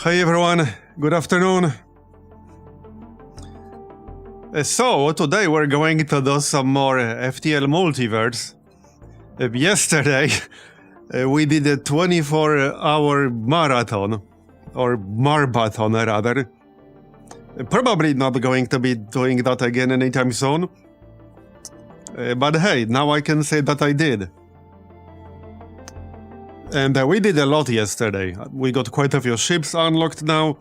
Hey everyone, good afternoon. So, today we're going to do some more FTL Multiverse. Yesterday, we did a 24-hour marathon, or Marbathon rather. Probably not going to be doing that again anytime soon. But hey, now I can say that I did. And we did a lot yesterday. We got quite a few ships unlocked now.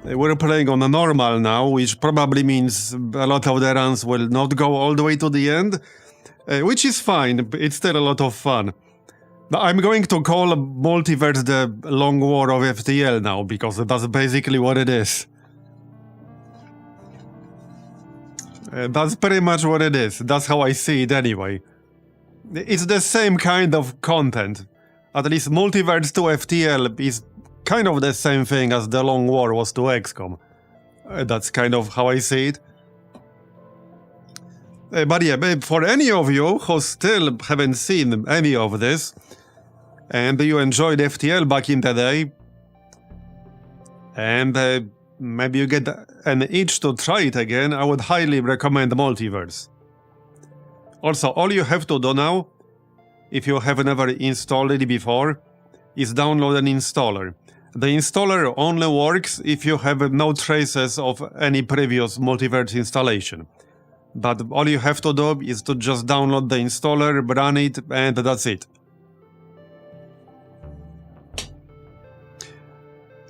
We're playing on a normal now, which probably means a lot of the runs will not go all the way to the end, which is fine, it's still a lot of fun. I'm going to call Multiverse the Long War of FTL now, because that's basically what it is. That's pretty much what it is, that's how I see it anyway. It's the same kind of content. At least Multiverse to FTL is kind of the same thing as the Long War was to XCOM. That's kind of how I see it. But yeah, for any of you who still haven't seen any of this, and you enjoyed FTL back in the day, and maybe you get an itch to try it again, I would highly recommend Multiverse. Also, all you have to do now, if you have never installed it before, is download an installer. The installer only works if you have no traces of any previous Multiverse installation. But all you have to do is to just download the installer, run it, and that's it.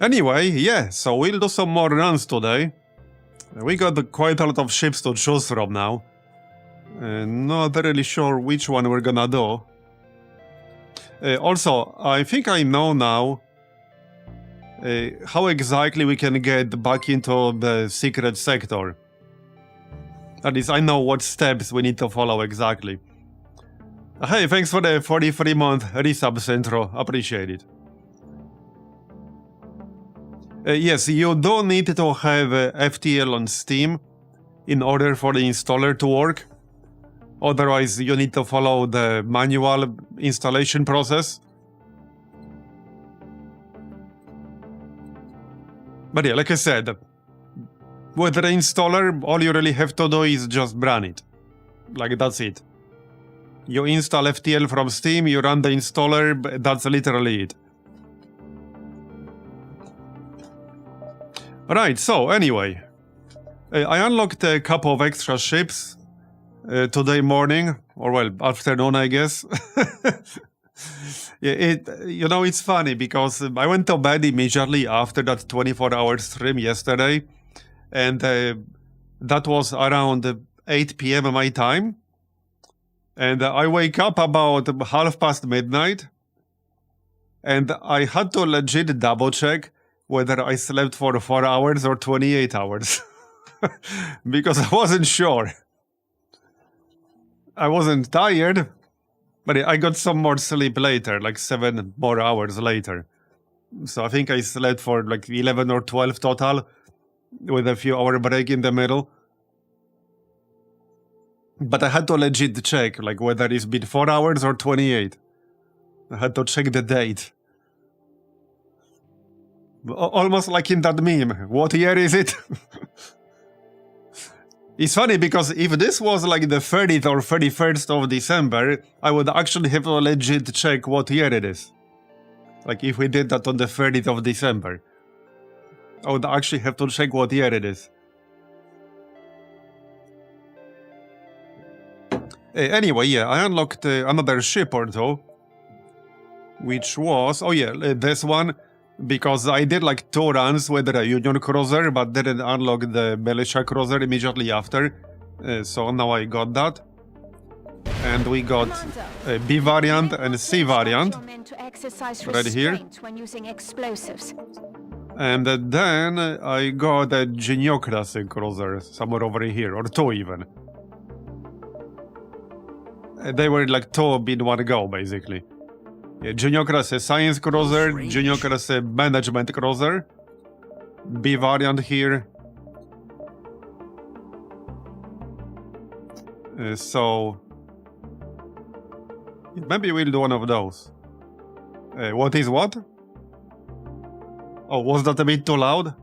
Anyway, yeah, so we'll do some more runs today. We got quite a lot of ships to choose from now. Not really sure which one we're gonna do. Also, I think I know now how exactly we can get back into the secret sector. That is, I know what steps we need to follow exactly. Hey, thanks for the 43-month resubs intro, appreciate it. Yes, you do need to have FTL on Steam in order for the installer to work. Otherwise, you need to follow the manual installation process. But yeah, like I said, with the installer, all you really have to do is just run it. Like, that's it. You install FTL from Steam, you run the installer, that's literally it. Right, so anyway, I unlocked a couple of extra ships today morning, or well, afternoon, I guess. Yeah, you know, it's funny because I went to bed immediately after that 24-hour stream yesterday, and that was around 8 p.m. my time, and I wake up about midnight, and I had to legit double check whether I slept for 4 hours or 28 hours, because I wasn't sure. I wasn't tired, but I got some more sleep later, like 7 more hours later. So I think I slept for like 11 or 12 total, with a few hour break in the middle. But I had to legit check, like, whether it's been 4 hours or 28. I had to check the date. Almost like in that meme. What year is it? It's funny because if this was like the 30th or 31st of December, I would actually have to legit check what year it is. Like if we did that on the 30th of December, I would actually have to check what year it is. Anyway, yeah, I unlocked another ship or two, which was, oh yeah, this one, because I did like 2 runs with a Union cruiser, but didn't unlock the militia cruiser immediately after, so now I got that. And we got a B variant and C variant, right here. And then I got a Genio classic cruiser, somewhere over here, or 2 even. They were like 2 in one go, basically. Genio class science cruiser, Genio class management cruiser, B variant here. So maybe we'll do one of those. What is what? Oh, was that a bit too loud?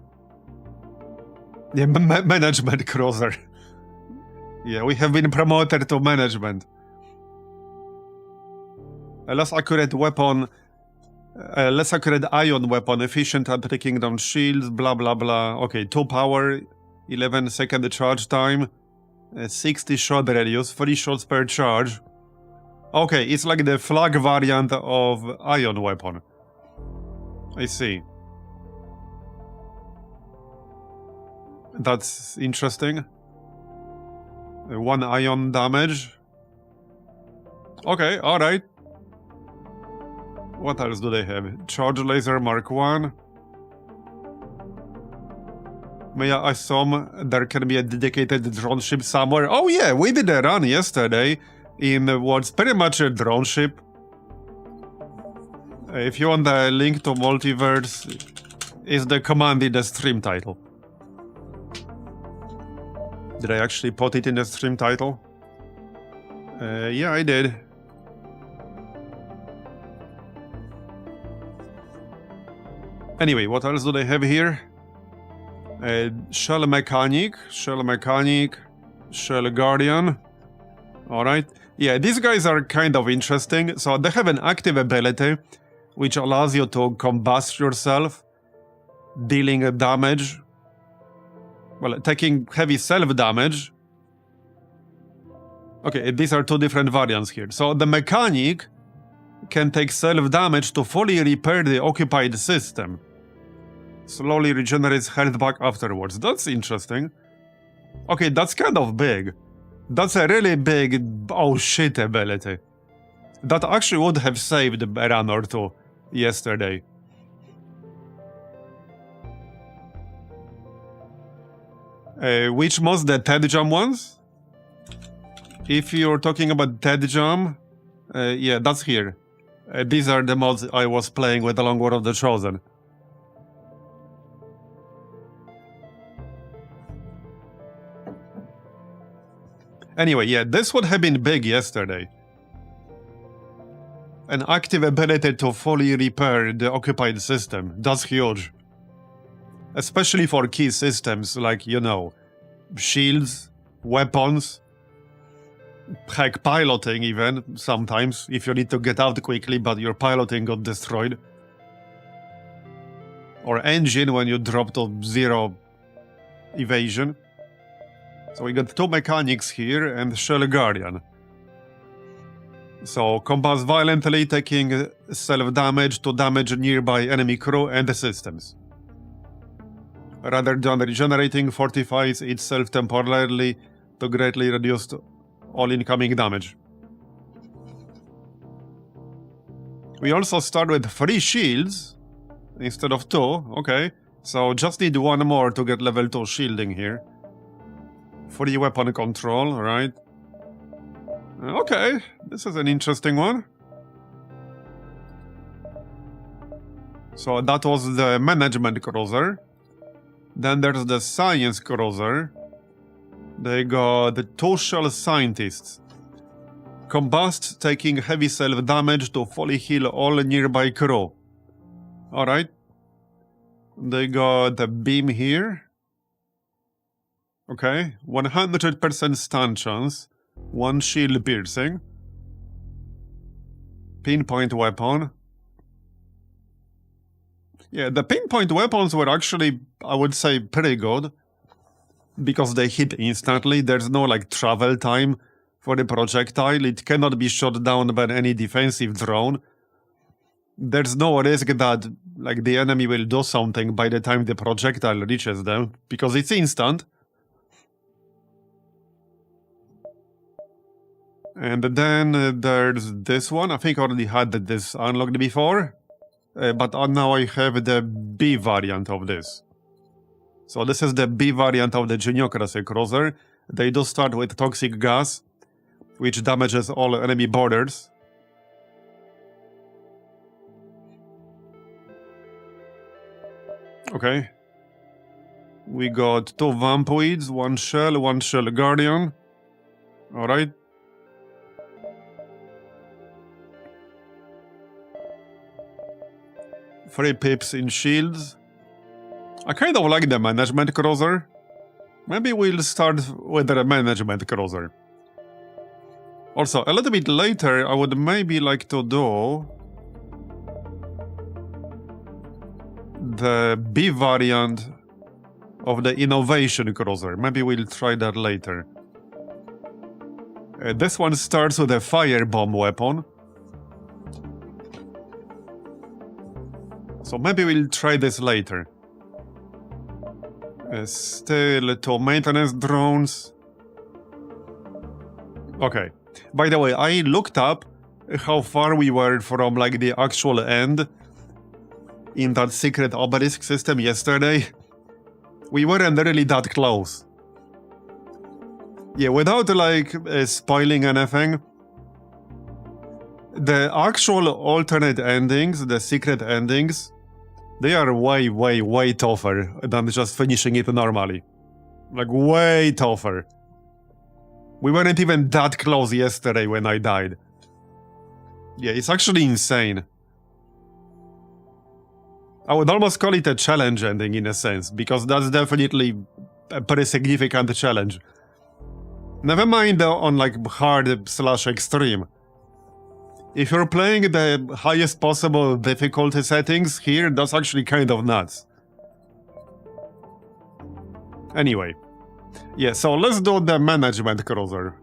Yeah, management cruiser. Yeah, we have been promoted to management. A less accurate weapon, less accurate ion weapon, efficient at taking down shields, blah blah blah. Okay, 2 power, 11-second charge time, 60 shot radius, 3 shots per charge. Okay, it's like the flag variant of ion weapon. I see. That's interesting. 1 ion damage. Okay, alright. What else do they have? Charge laser Mark 1. May I assume there can be a dedicated drone ship somewhere? Oh yeah, we did a run yesterday in what's pretty much a drone ship. If you want the link to Multiverse, is the command in the stream title. Did I actually put it in the stream title? Yeah, I did. Anyway, what else do they have here? Shell Mechanic, Shell Guardian. Alright. Yeah, these guys are kind of interesting. So they have an active ability which allows you to combust yourself, dealing damage. Well, taking heavy self-damage. Okay, these are 2 different variants here. So the Mechanic can take self-damage to fully repair the occupied system. Slowly regenerates health back afterwards. That's interesting. Okay, that's kind of big. That's a really big oh shit ability. That actually would have saved a run or 2 yesterday. Which mods? The TED Jam ones? If you're talking about TED Jam, yeah, that's here. These are the mods I was playing with along War of the Chosen. Anyway, yeah, this would have been big yesterday. An active ability to fully repair the occupied system. That's huge. Especially for key systems like, you know, shields, weapons, heck, piloting even, sometimes, if you need to get out quickly but your piloting got destroyed. Or engine when you drop to 0 evasion. So we got 2 mechanics here and Shell Guardian. So combust violently, taking self-damage to damage nearby enemy crew and the systems. Rather than regenerating, fortifies itself temporarily to greatly reduce all incoming damage. We also start with 3 shields instead of 2, okay. So just need 1 more to get level 2 shielding here. 3 weapon control, right? Okay, this is an interesting one. So that was the management cruiser. Then there's the science cruiser. They got the 2 shell scientists. Combust, taking heavy self-damage to fully heal all nearby crew. Alright. They got the beam here. Okay, 100% stun chance. 1 shield piercing. Pinpoint weapon. Yeah, the pinpoint weapons were actually, I would say, pretty good. Because they hit instantly, there's no like travel time for the projectile. It cannot be shot down by any defensive drone. There's no risk that like the enemy will do something by the time the projectile reaches them, because it's instant. And then there's this one. I think I already had this unlocked before. But now I have the B variant of this. So this is the B variant of the Geniocracy Cruiser. They do start with toxic gas, which damages all enemy borders. Okay. We got 2 Vampoids, 1 Shell Guardian. Alright. Three pips in shields. I kind of like the management cruiser. Maybe we'll start with the management cruiser. Also, a little bit later, I would maybe like to do the B variant of the innovation cruiser. Maybe we'll try that later. This one starts with a firebomb weapon. So maybe we'll try this later. Still 2 maintenance drones. Okay. By the way, I looked up how far we were from like the actual end in that secret obelisk system yesterday. We weren't really that close. Yeah, without like spoiling anything, the actual alternate endings, the secret endings, they are way, way, way tougher than just finishing it normally. Like, way tougher. We weren't even that close yesterday when I died. Yeah, it's actually insane. I would almost call it a challenge ending in a sense, because that's definitely a pretty significant challenge. Never mind on like hard/extreme. If you're playing the highest possible difficulty settings here, that's actually kind of nuts. Anyway. Yeah, so let's do the management cruiser.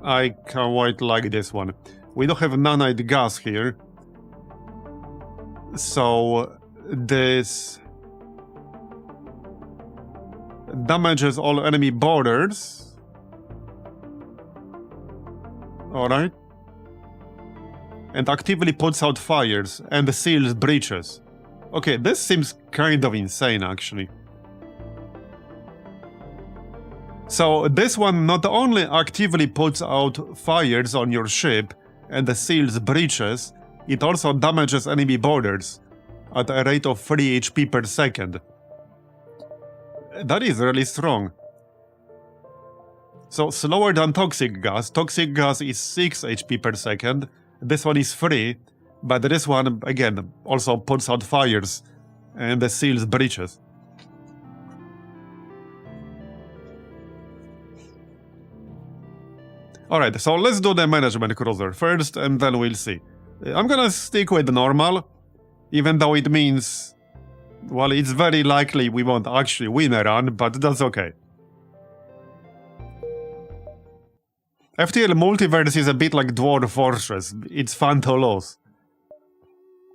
I quite like this one. We don't have nanite gas here. So this damages all enemy borders. Alright. And actively puts out fires and seals breaches. Okay, this seems kind of insane, actually. So this one not only actively puts out fires on your ship and seals breaches, it also damages enemy borders at a rate of 3 HP per second. That is really strong. So slower than toxic gas. Toxic gas is 6 HP per second. This one is 3. But this one, again, also puts out fires and seals breaches. Alright, so let's do the management cruiser first, and then we'll see. I'm gonna stick with normal, even though it means... well, it's very likely we won't actually win a run, but that's okay. FTL Multiverse is a bit like Dwarf Fortress. It's fun to lose.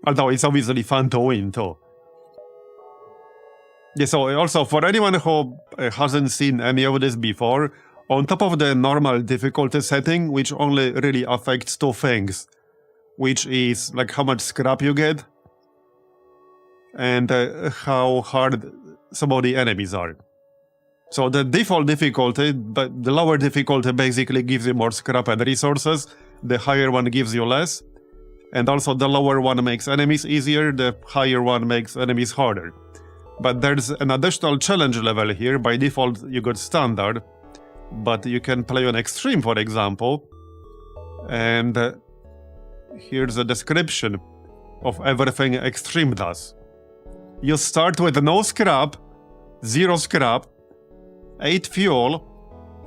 Although it's obviously fun to win, too. Yeah, so also, for anyone who hasn't seen any of this before, on top of the normal difficulty setting, which only really affects 2 things, which is like how much scrap you get, and how hard some of the enemies are. So the default difficulty, the lower difficulty basically gives you more scrap and resources, the higher one gives you less. And also the lower one makes enemies easier, the higher one makes enemies harder. But there's an additional challenge level here. By default you got standard, but you can play on extreme, for example. And here's a description of everything extreme does. You start with no scrap, 0 scrap, 8 fuel,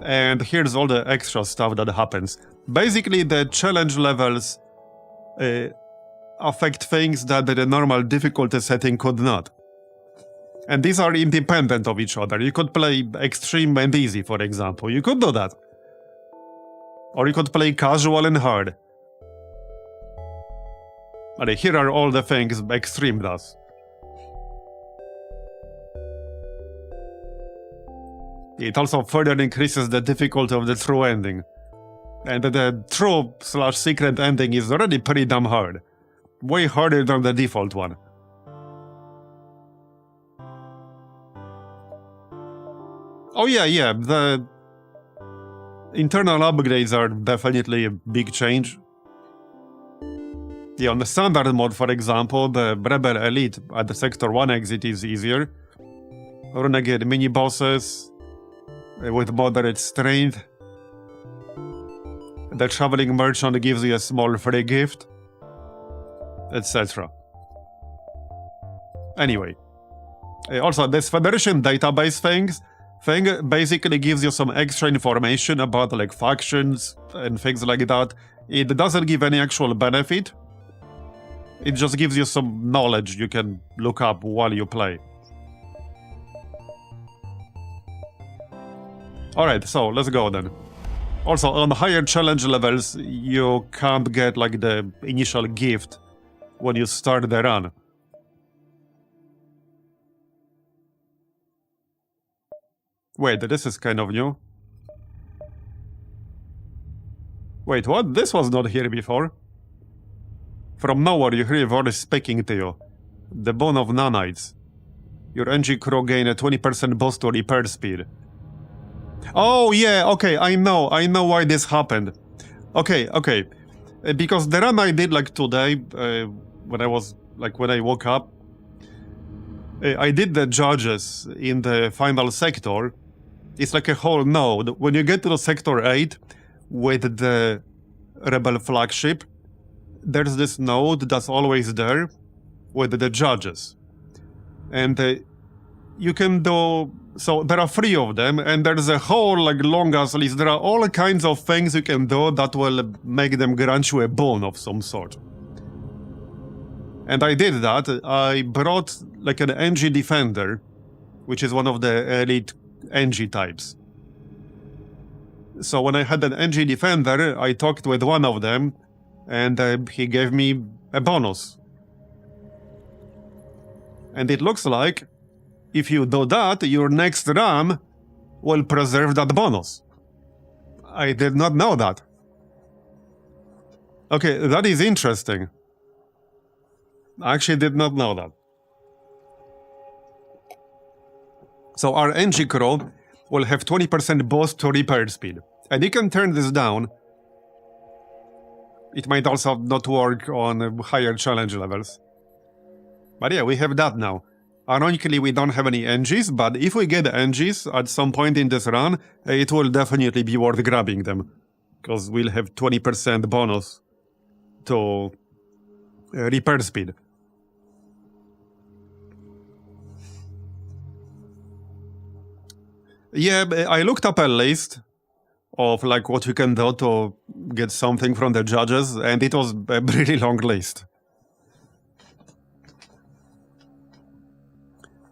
and here's all the extra stuff that happens. Basically the challenge levels affect things that the normal difficulty setting could not. And these are independent of each other. You could play extreme and easy, for example. You could do that. Or you could play casual and hard. Okay, here are all the things extreme does. It also further increases the difficulty of the true ending. And the true/secret ending is already pretty damn hard. Way harder than the default one. Oh yeah, the internal upgrades are definitely a big change. Yeah, on the standard mode, for example, the Rebel Elite at the Sector 1 exit is easier. Renegade mini-bosses with moderate strength. The Traveling Merchant gives you a small free gift, etc. Anyway. Also, this Federation database thing basically gives you some extra information about like factions and things like that. It doesn't give any actual benefit. It just gives you some knowledge you can look up while you play. Alright, so let's go then. Also, on higher challenge levels, you can't get like the initial gift when you start the run. Wait, this is kind of new. Wait, what? This was not here before. From nowhere you hear a voice speaking to you. The bone of nanites. Your NG crew gain a 20% boost to repair speed. Oh yeah, okay, I know why this happened. Okay. Because the run I did like today, when I woke up, I did the judges in the final sector. It's like a whole node. When you get to the sector 8 with the rebel flagship, there's this node that's always there with the judges. And you can do... So there are 3 of them, and there's a whole like long-ass list. There are all kinds of things you can do that will make them grant you a bone of some sort. And I did that. I brought like an NG Defender, which is one of the elite NG types. So when I had an NG Defender, I talked with one of them, and he gave me a bonus. And it looks like if you do that, your next run will preserve that bonus. I did not know that. Okay, that is interesting. I actually did not know that. So our NG crew will have 20% boost to repair speed. And you can turn this down. It might also not work on higher challenge levels. But yeah, we have that now. Ironically, we don't have any NGs, but if we get NGs at some point in this run, it will definitely be worth grabbing them. Because we'll have 20% bonus to repair speed. Yeah, I looked up a list of like what you can do to get something from the judges, and it was a really long list.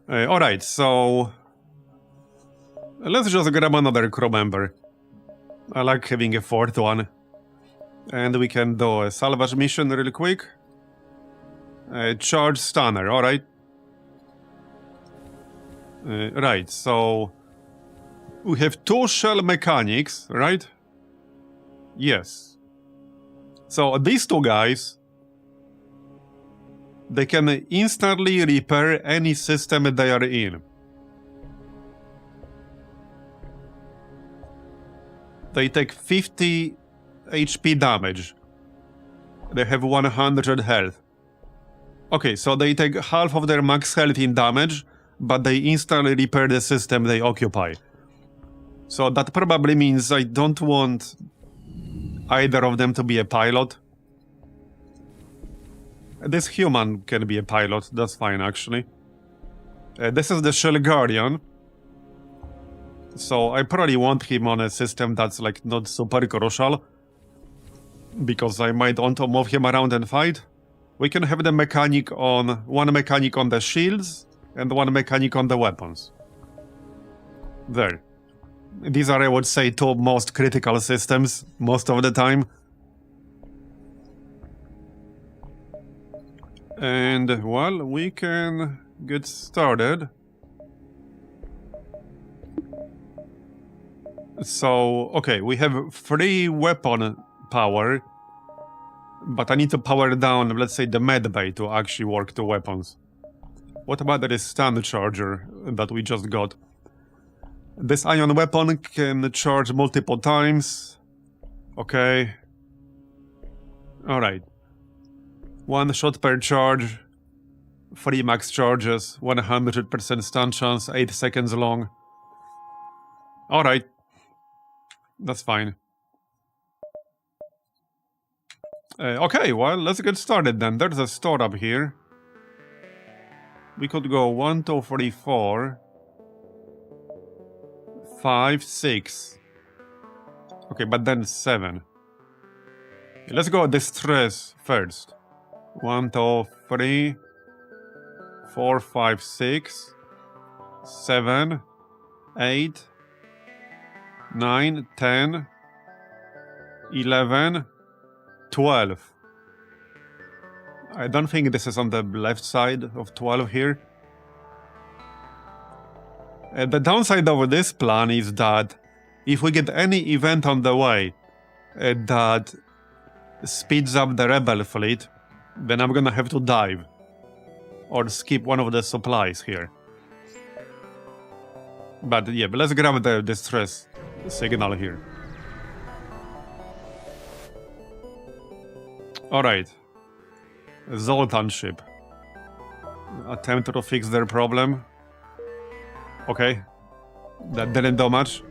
Alright, so let's just grab another crew member. I like having a 4th one. And we can do a salvage mission real quick. Charge stunner, alright. Right, so we have 2 shell mechanics, right? Yes. So these 2 guys, they can instantly repair any system they are in. They take 50 HP damage. They have 100 health. Okay, so they take half of their max health in damage, but they instantly repair the system they occupy. So that probably means I don't want either of them to be a pilot. This human can be a pilot, that's fine actually. This is the Shell Guardian. So I probably want him on a system that's like not super crucial. Because I might want to move him around and fight. We can have the mechanic on... one mechanic on the shields and one mechanic on the weapons. There. These are, I would say, 2 most critical systems most of the time. And, well, we can get started. So, okay, we have 3 weapon power, but I need to power down, let's say, the medbay to actually work the weapons. What about the stun charger that we just got? This ion weapon can charge multiple times. Okay. Alright. 1 shot per charge. 3 max charges. 100% stun chance. 8 seconds long. Alright. That's fine. Okay, well, let's get started then. There's a store up here. We could go 1, 2, 3, 4, 5, 6. Okay, but then 7. Let's go distress first. 1, 2, 3, 4, 5, 6, 7, 8, 9, 10, 11, 12. I don't think this is on the left side of 12 here. The downside of this plan is that if we get any event on the way that speeds up the rebel fleet, then I'm gonna have to dive or skip one of the supplies here. But yeah, but let's grab the distress signal here. Alright. Zoltan ship. Attempt to fix their problem. Okay. That didn't do much.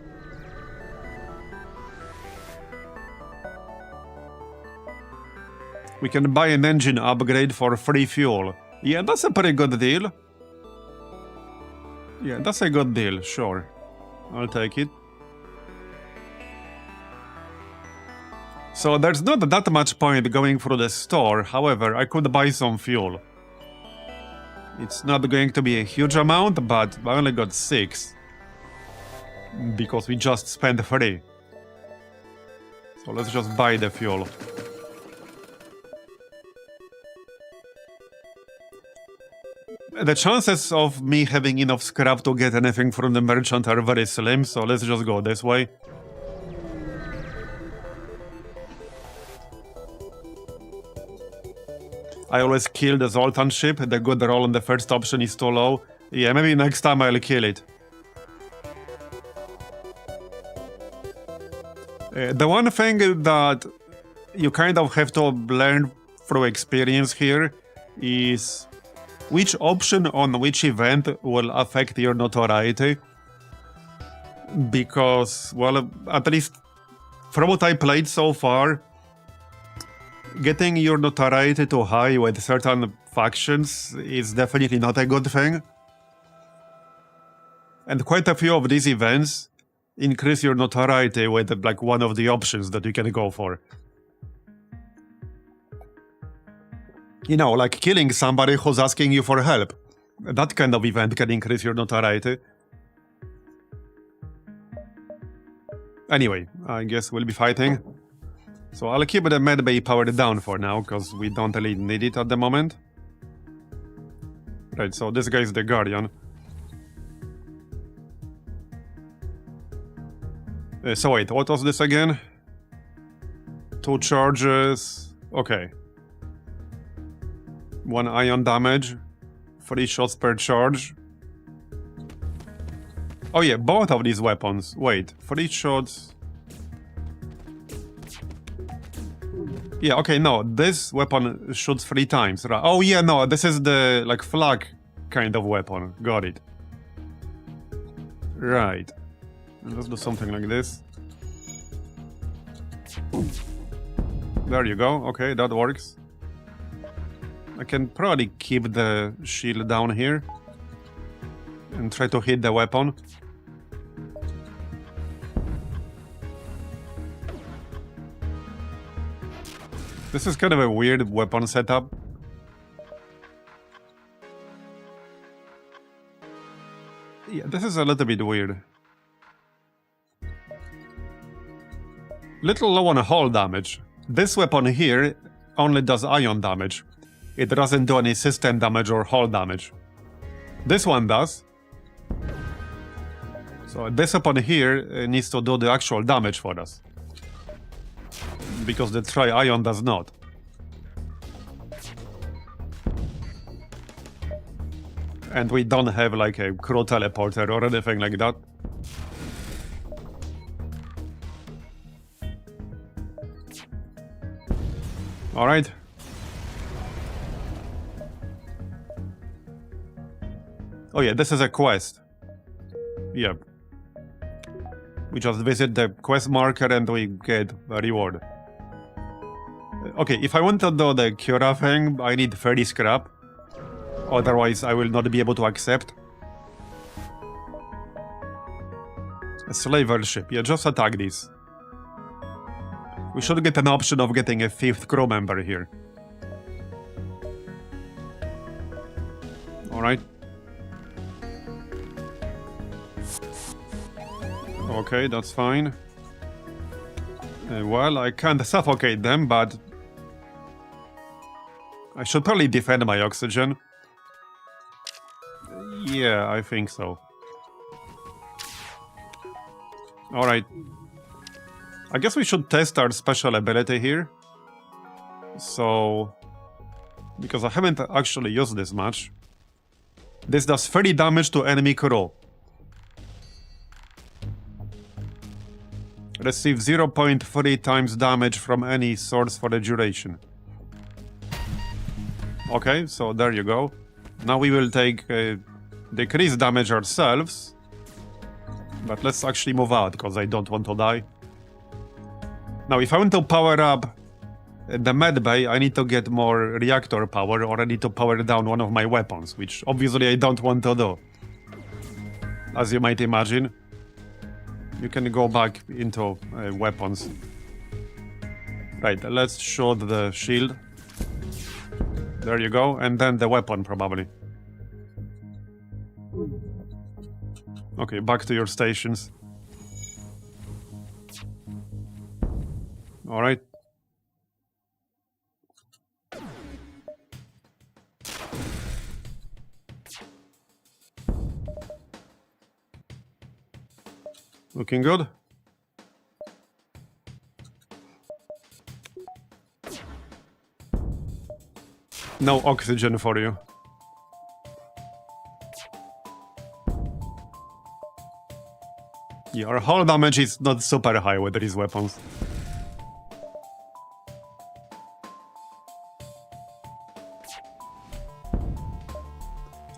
We can buy an engine upgrade for free fuel. Yeah, that's a pretty good deal. Yeah, that's a good deal, sure. I'll take it. So there's not that much point going through the store, however, I could buy some fuel. It's not going to be a huge amount, but I only got 6. Because we just spent 3. So let's just buy the fuel. The chances of me having enough scrap to get anything from the merchant are very slim, so let's just go this way. I always kill the Zoltan ship, the good roll on the first option is too low. Yeah, maybe next time I'll kill it. The one thing that you kind of have to learn through experience here is which option on which event will affect your notoriety. Because, well, at least from what I played so far, getting your notoriety too high with certain factions is definitely not a good thing. And quite a few of these events increase your notoriety with like one of the options that you can go for. You know, like killing somebody who's asking you for help. That kind of event can increase your notoriety. Anyway, I guess we'll be fighting. So I'll keep the medbay powered down for now, because we don't really need it at the moment. Right, so this guy is the Guardian. So wait, what was this again? 2 charges... Okay. 1 ion damage. 3 shots per charge. Oh yeah, both of these weapons. Wait, 3 shots... Yeah, okay, no, this weapon shoots 3 times. Right. Oh yeah, no, this is the, like, flag kind of weapon. Got it. Right. Let's do something like this. There you go. Okay, that works. I can probably keep the shield down here and try to hit the weapon. This is kind of a weird weapon setup. Yeah, this is a little bit weird. Little low on hull damage. This weapon here only does ion damage. It doesn't do any system damage or hull damage. This one does. So this weapon here needs to do the actual damage for us. Because the tri-ion does not. And we don't have like a crew teleporter or anything like that. Alright. Oh yeah, this is a quest. Yep. We just visit the quest marker and we get a reward. Okay, if I want to do the Cura thing, I need 30 scrap. Otherwise, I will not be able to accept. A slaver ship. Yeah, just attack this. We should get an option of getting a 5th crew member here. Alright. Okay, that's fine. Well, I can't suffocate them, but I should probably defend my oxygen. Yeah, I think so. Alright. I guess we should test our special ability here. So... because I haven't actually used this much. This does 30 damage to enemy crew. Receive 0.3 times damage from any source for the duration. Okay, so there you go. Now we will take decreased damage ourselves. But let's actually move out, because I don't want to die. Now, if I want to power up the medbay, I need to get more reactor power, or I need to power down one of my weapons, which obviously I don't want to do. As you might imagine. You can go back into weapons. Right, let's shoot the shield. There you go, and then the weapon probably. Okay, back to your stations. Alright. Looking good. No oxygen for you. Yeah, our hull damage is not super high with these weapons.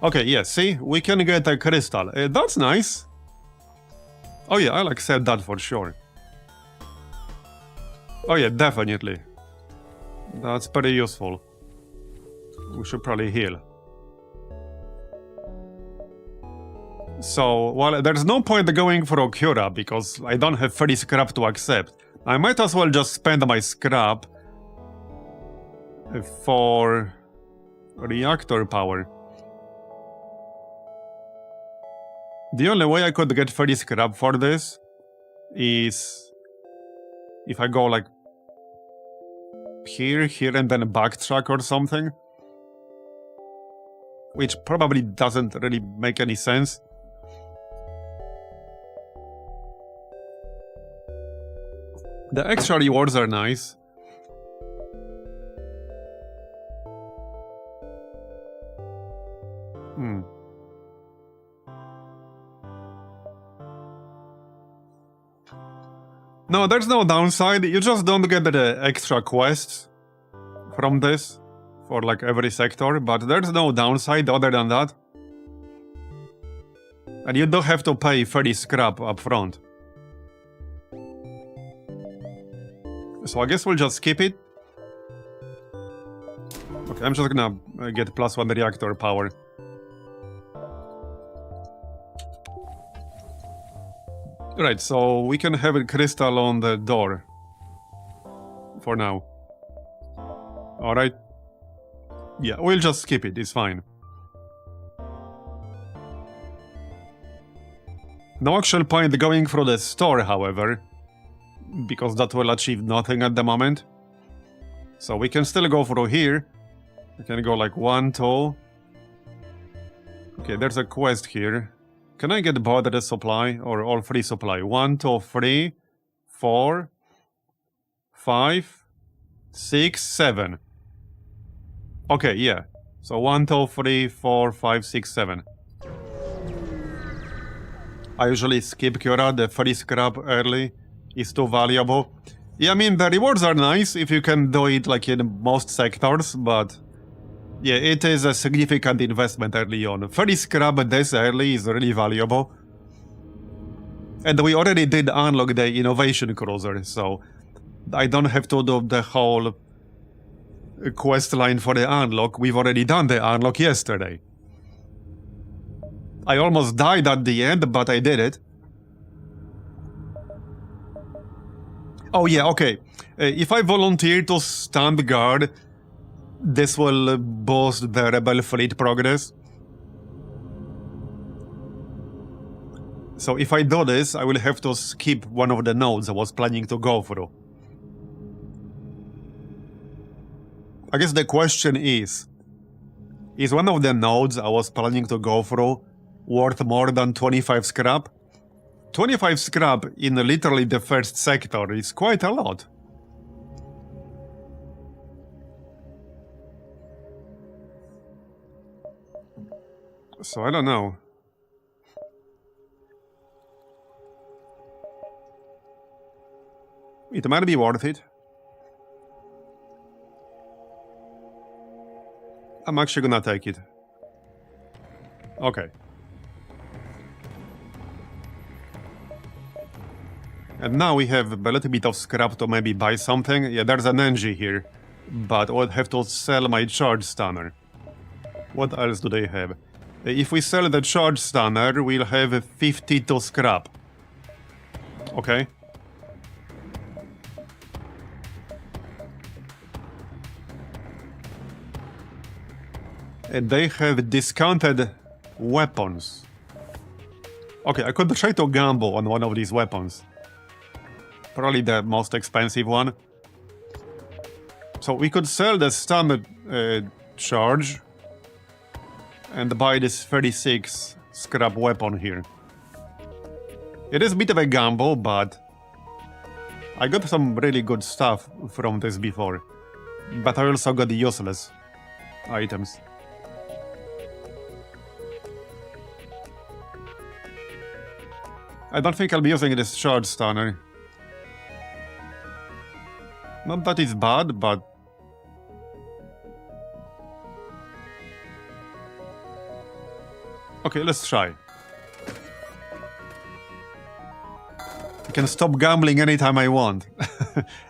Okay, yeah, see? We can get a crystal. That's nice. Oh yeah, I'll accept that for sure. Oh yeah, definitely. That's pretty useful. We should probably heal. So, well, there's no point going for Okura because I don't have 30 scrap to accept. I might as well just spend my scrap for reactor power. The only way I could get 30 scrap for this is if I go like here, and then backtrack or something. Which probably doesn't really make any sense. The extra rewards are nice. No, there's no downside. You just don't get the extra quests from this for like every sector, but there's no downside other than that. And you don't have to pay 30 scrap up front. So I guess we'll just skip it. Okay, I'm just gonna get +1 reactor power. Right, so we can have a crystal on the door. For now. Alright. Yeah, we'll just skip it, it's fine. No actual point going through the store, however. Because that will achieve nothing at the moment. So we can still go through here. We can go like 1, 2. Okay, there's a quest here. Can I get both the supply or all 3 supply? 1, 2, 3, 4, 5, 6, 7. Okay, yeah. So 1, 2, 3, 4, 5, 6, 7. I usually skip Cura, the free scrap early is too valuable. Yeah, I mean, the rewards are nice if you can do it like in most sectors, but yeah, it is a significant investment early on. 30 scrap this early is really valuable. And we already did unlock the innovation cruiser, so I don't have to do the whole quest line for the unlock. We've already done the unlock yesterday. I almost died at the end, but I did it. Oh yeah, okay. If I volunteer to stand guard, this will boost the rebel fleet progress. So if I do this, I will have to skip one of the nodes I was planning to go through. I guess the question is one of the nodes I was planning to go through worth more than 25 scrap? 25 scrap in literally the first sector is quite a lot. So I don't know. It might be worth it. I'm actually gonna take it. Okay. And now we have a little bit of scrap to maybe buy something. Yeah, there's an NG here. But I'll have to sell my charge stunner. What else do they have? If we sell the charge stunner, we'll have 52 scrap. Okay. And they have discounted weapons. Okay, I could try to gamble on one of these weapons. Probably the most expensive one. So we could sell the standard charge and buy this 36 scrap weapon here. It is a bit of a gamble, but I got some really good stuff from this before. But I also got useless items. I don't think I'll be using this charge stunner. Not that it's bad, but... Okay, let's try. I can stop gambling anytime I want.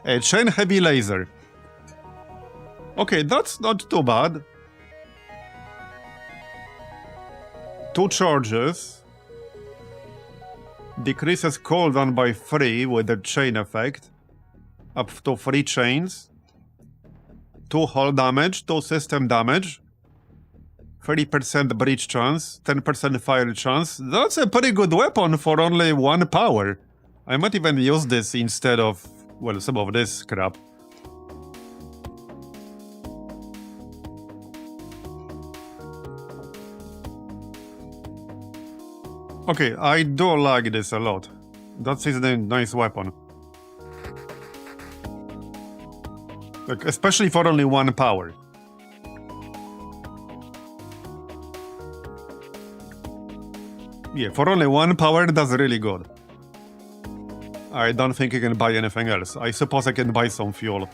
A chain heavy laser. Okay, that's not too bad. 2 charges. Decreases cooldown by 3 with the chain effect. Up to 3 chains. 2 hull damage, 2 system damage. 30% breach chance, 10% fire chance. That's a pretty good weapon for only 1 power. I might even use this instead of, well, some of this crap. Okay, I do like this a lot. That is a nice weapon. Like, especially for only 1 power. Yeah, for only 1 power, that's really good. I don't think I can buy anything else. I suppose I can buy some fuel.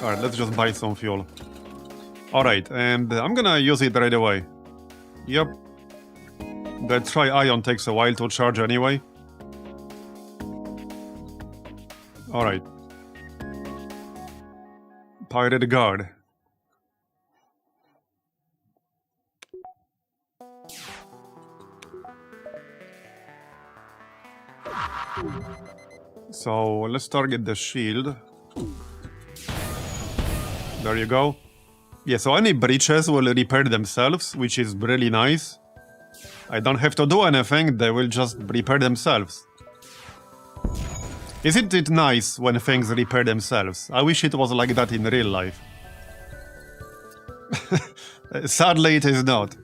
Alright, let's just buy some fuel. Alright, and I'm gonna use it right away. Yep. The tri-ion takes a while to charge anyway. Alright. Pirate Guard. So let's target the shield. There you go. Yeah, so any breaches will repair themselves, which is really nice. I don't have to do anything, they will just repair themselves. Isn't it nice when things repair themselves? I wish it was like that in real life. Sadly, it is not.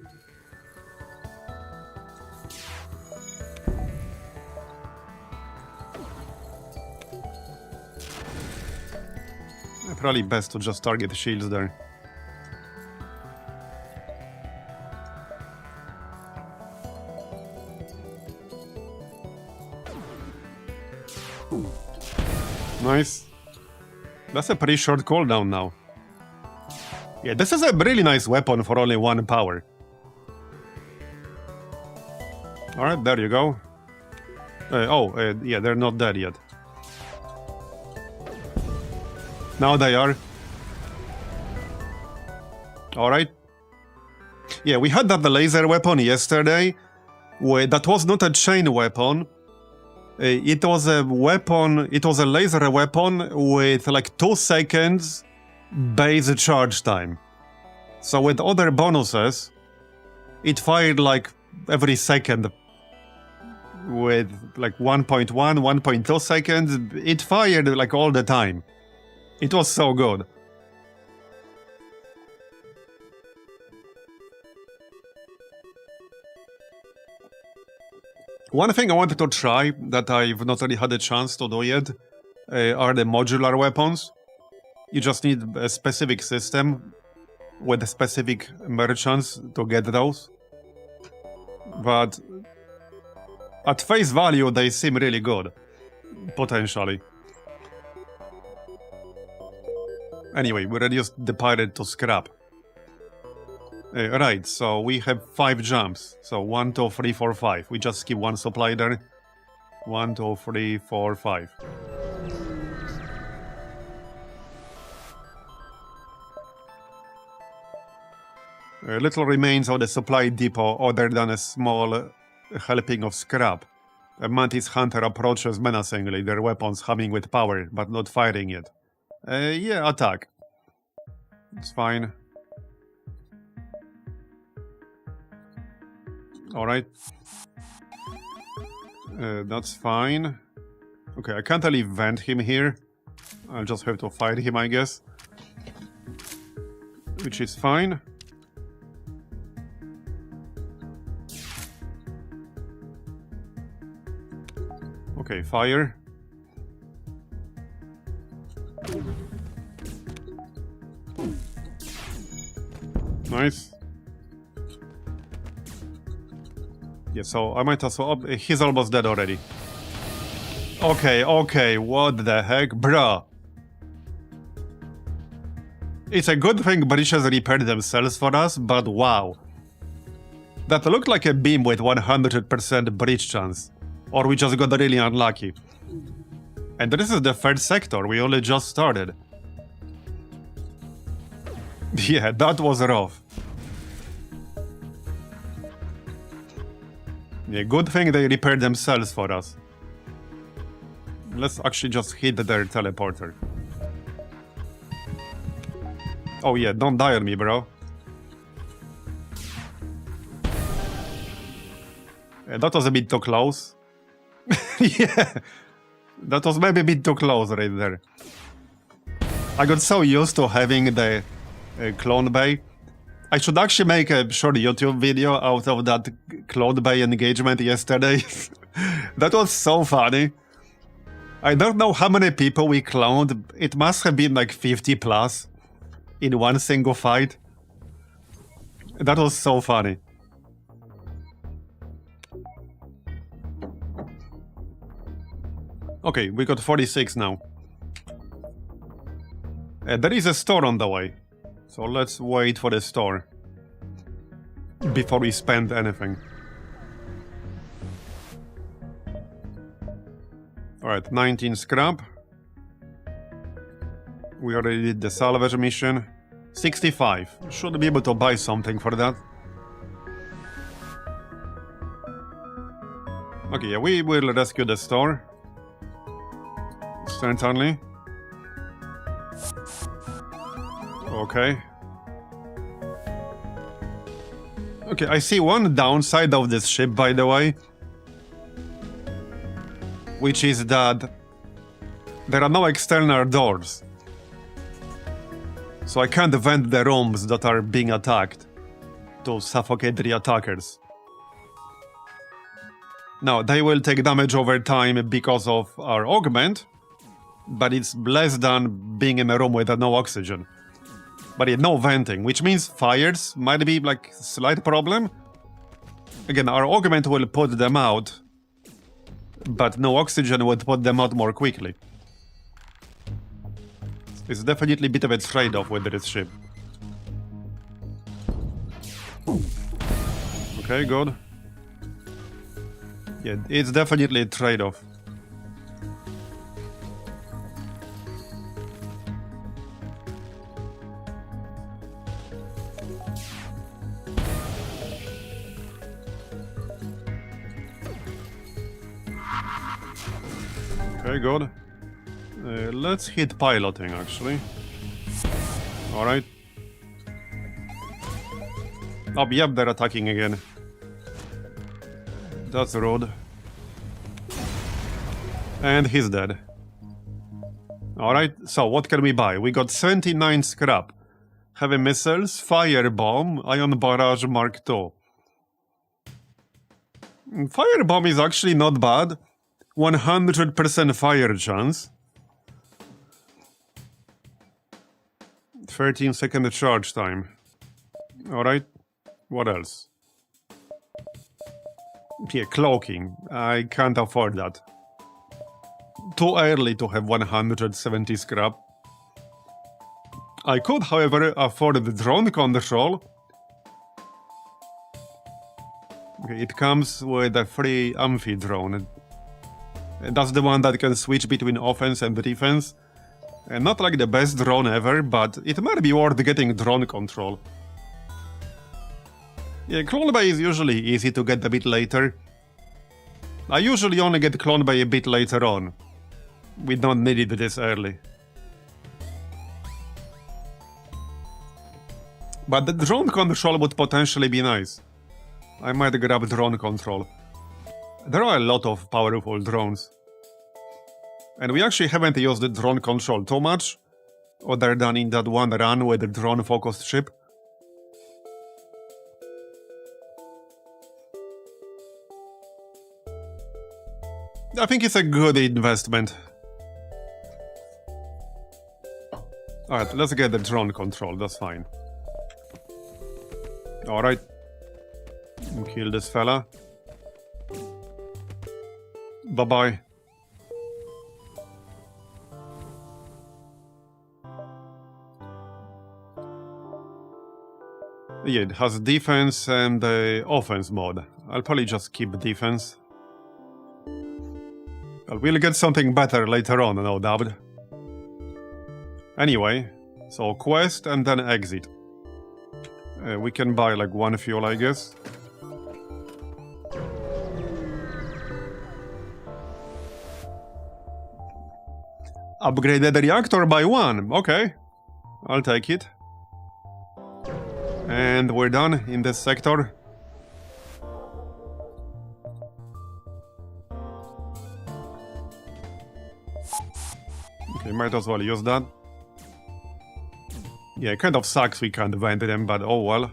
Probably best to just target the shields there. Nice. That's a pretty short cooldown now. Yeah, this is a really nice weapon for only 1 power. Alright, there you go. Yeah, they're not dead yet. Now they are. Alright? Yeah, we had that laser weapon yesterday. That was not a chain weapon. It was a weapon, it was a laser weapon with like 2 seconds base charge time. So with other bonuses, it fired like every second. With like 1.1, 1.2 seconds, it fired like all the time. It was so good. One thing I wanted to try that I've not really had a chance to do yet are the modular weapons. You just need a specific system with specific merchants to get those. But at face value, they seem really good. Potentially. Anyway, we reduced the pirate to scrap. Right, so we have 5 jumps. So 1, 2, 3, 4, 5. We just skip 1 supply there. 1, 2, 3, 4, 5. Little remains of the supply depot other than a small helping of scrap. A mantis hunter approaches menacingly, their weapons humming with power, but not firing yet. Yeah, attack. It's fine. Alright. That's fine. Okay, I can't really vent him here. I'll just have to fight him, I guess. Which is fine. Okay, fire. Nice. Yeah, so I might as well... he's almost dead already. Okay, what the heck? Bruh. It's a good thing breaches repaired themselves for us, but wow. That looked like a beam with 100% breach chance. Or we just got really unlucky. And this is the 3rd sector, we only just started. Yeah, that was rough. Yeah, good thing they repaired themselves for us. Let's actually just hit their teleporter. Oh yeah, don't die on me, bro. Yeah, that was a bit too close. Yeah, that was maybe a bit too close right there. I got so used to having the clone bay. I should actually make a short YouTube video out of that clone bay engagement yesterday. That was so funny. I don't know how many people we cloned. It must have been like 50 plus in one single fight. That was so funny. Okay, we got 46 now. There is a store on the way. So let's wait for the store before we spend anything. Alright, 19 scrap. We already did the salvage mission. 65. Should be able to buy something for that. Okay, yeah, we will rescue the store. Certainly. Okay. Okay, I see one downside of this ship, by the way. Which is that there are no external doors. So I can't vent the rooms that are being attacked to suffocate the attackers. Now, they will take damage over time because of our augment, but it's less than being in a room with no oxygen. But yeah, no venting, which means fires might be like a slight problem. Again, our augment will put them out, but no oxygen would put them out more quickly. It's definitely a bit of a trade-off with this ship. Okay, good. Yeah, it's definitely a trade-off. Okay, good. Let's hit piloting, actually. Alright. Oh, yep, they're attacking again. That's rude. And he's dead. Alright, so what can we buy? We got 79 scrap. Heavy missiles, firebomb, ion barrage Mark II. Firebomb is actually not bad. 100% fire chance. 13-second charge time. Alright, what else? Yeah, cloaking. I can't afford that. Too early to have 170 scrap. I could, however, afford the drone control. Okay, it comes with a free amphi drone. That's the one that can switch between offense and defense. And not like the best drone ever, but it might be worth getting drone control. Yeah, clone bay is usually easy to get a bit later. I usually only get clone bay a bit later on. We don't need it this early. But the drone control would potentially be nice. I might grab drone control. There are a lot of powerful drones. And we actually haven't used the drone control too much, other than in that one run with the drone-focused ship. I think it's a good investment. Alright, let's get the drone control, that's fine. Alright. Kill this fella. Bye-bye. Yeah, it has defense and offense mode. I'll probably just keep defense. We'll get something better later on, no doubt. Anyway, so quest and then exit. We can buy like one fuel, I guess. Upgraded the reactor by 1, okay. I'll take it. And we're done in this sector. Okay, might as well use that. Yeah, it kind of sucks we can't vent them, but oh well.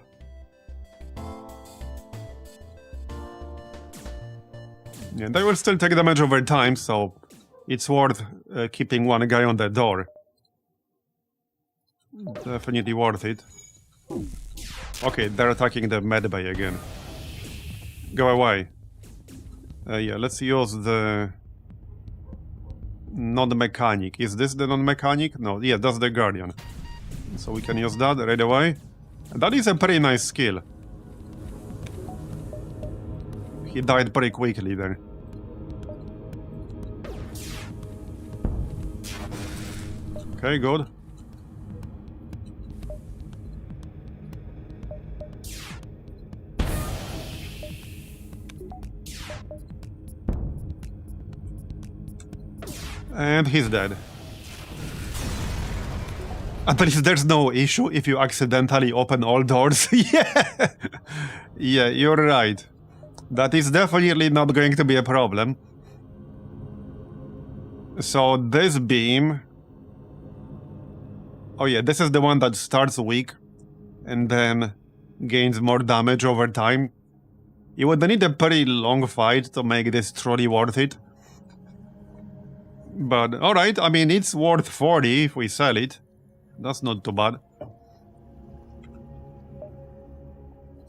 Yeah, they will still take damage over time, so it's worth keeping one guy on the door. Definitely worth it. Okay, they're attacking the medbay again. Go away. Yeah, let's use the non-mechanic. Is this the non-mechanic? No, yeah, that's the Guardian. So we can use that right away. That is a pretty nice skill. He died pretty quickly there. Okay, good. And he's dead. At least there's no issue if you accidentally open all doors. Yeah! Yeah, you're right. That is definitely not going to be a problem. So this beam... Oh yeah, this is the one that starts weak and then gains more damage over time. You would need a pretty long fight to make this truly worth it. But alright, I mean, it's worth 40 if we sell it. That's not too bad.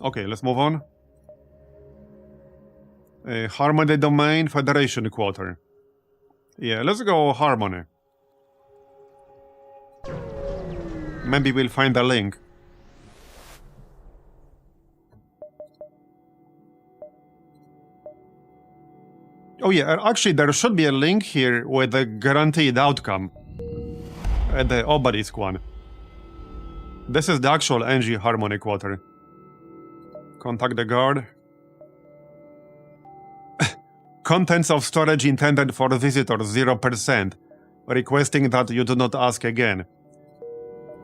Okay, let's move on. Harmony Domain, Federation Quarter. Yeah, let's go Harmony. Maybe we'll find a link. Oh yeah, actually there should be a link here with a guaranteed outcome. The obelisk one. This is the actual NG Harmony Quarter. Contact the guard. Contents of storage intended for visitors, 0%. Requesting that you do not ask again.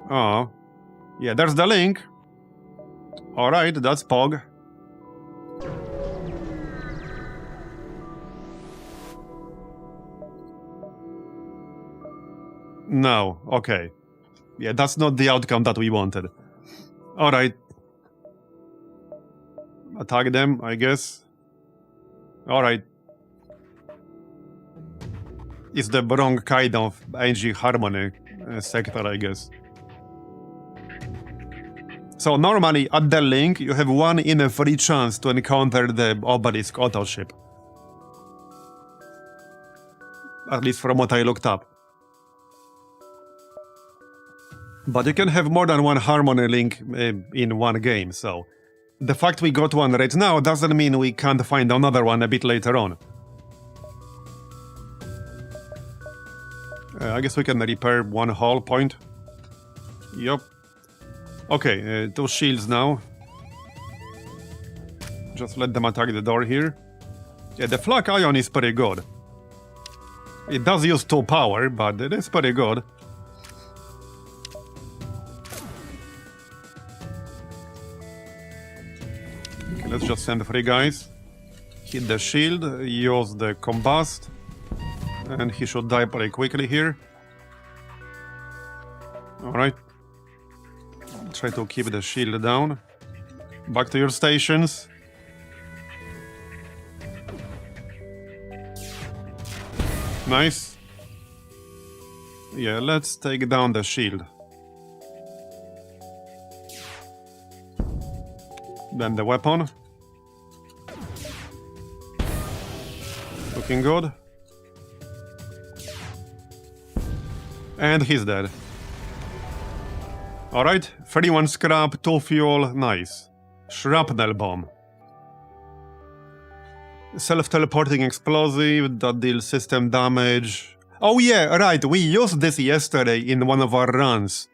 Oh. Yeah, there's the link. Alright, that's Pog. No, okay. Yeah, that's not the outcome that we wanted. Alright. Attack them, I guess. Alright. It's the wrong kind of NG Harmony sector, I guess. So normally at the link you have 1 in a 3 chance to encounter the obelisk auto ship. At least from what I looked up. But you can have more than 1 Harmony link in one game, so... The fact we got one right now doesn't mean we can't find another one a bit later on. I guess we can repair 1 hull point. Yup. Okay, 2 shields now. Just let them attack the door here. Yeah, the flak ion is pretty good. It does use 2 power, but it is pretty good. Okay, let's just send 3 guys. Hit the shield, use the combust. And he should die pretty quickly here. Alright. Try to keep the shield down. Back to your stations. Nice. Yeah, let's take down the shield. Then the weapon. Looking good. And he's dead. Alright, 31 scrap, 2 fuel, nice. Shrapnel bomb. Self-teleporting explosive that deals system damage. Oh yeah, right, we used this yesterday in one of our runs.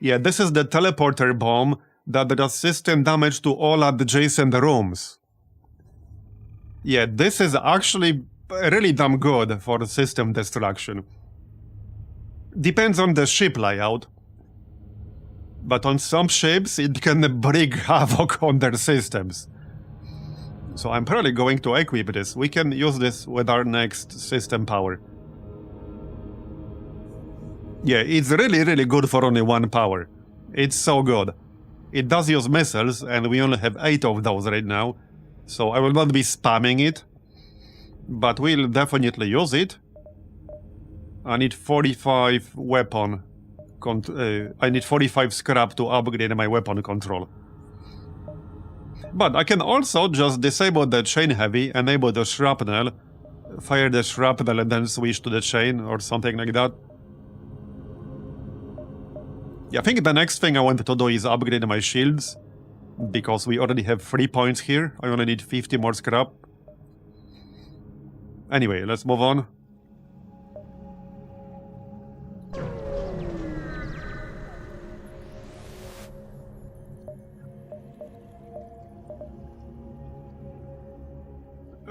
Yeah, this is the teleporter bomb that does system damage to all adjacent rooms. Yeah, this is actually really damn good for system destruction. Depends on the ship layout. But on some ships, it can bring havoc on their systems. So I'm probably going to equip this. We can use this with our next system power. Yeah, it's really good for only 1 power. It's so good. It does use missiles, and we only have 8 of those right now. So I will not be spamming it. But we'll definitely use it. I need 45 weapon. I need 45 scrap to upgrade my weapon control. But I can also just disable the chain heavy, enable the shrapnel, fire the shrapnel and then switch to the chain or something like that. Yeah, I think the next thing I want to do is upgrade my shields, because we already have 3 points here. I only need 50 more scrap. Anyway, let's move on.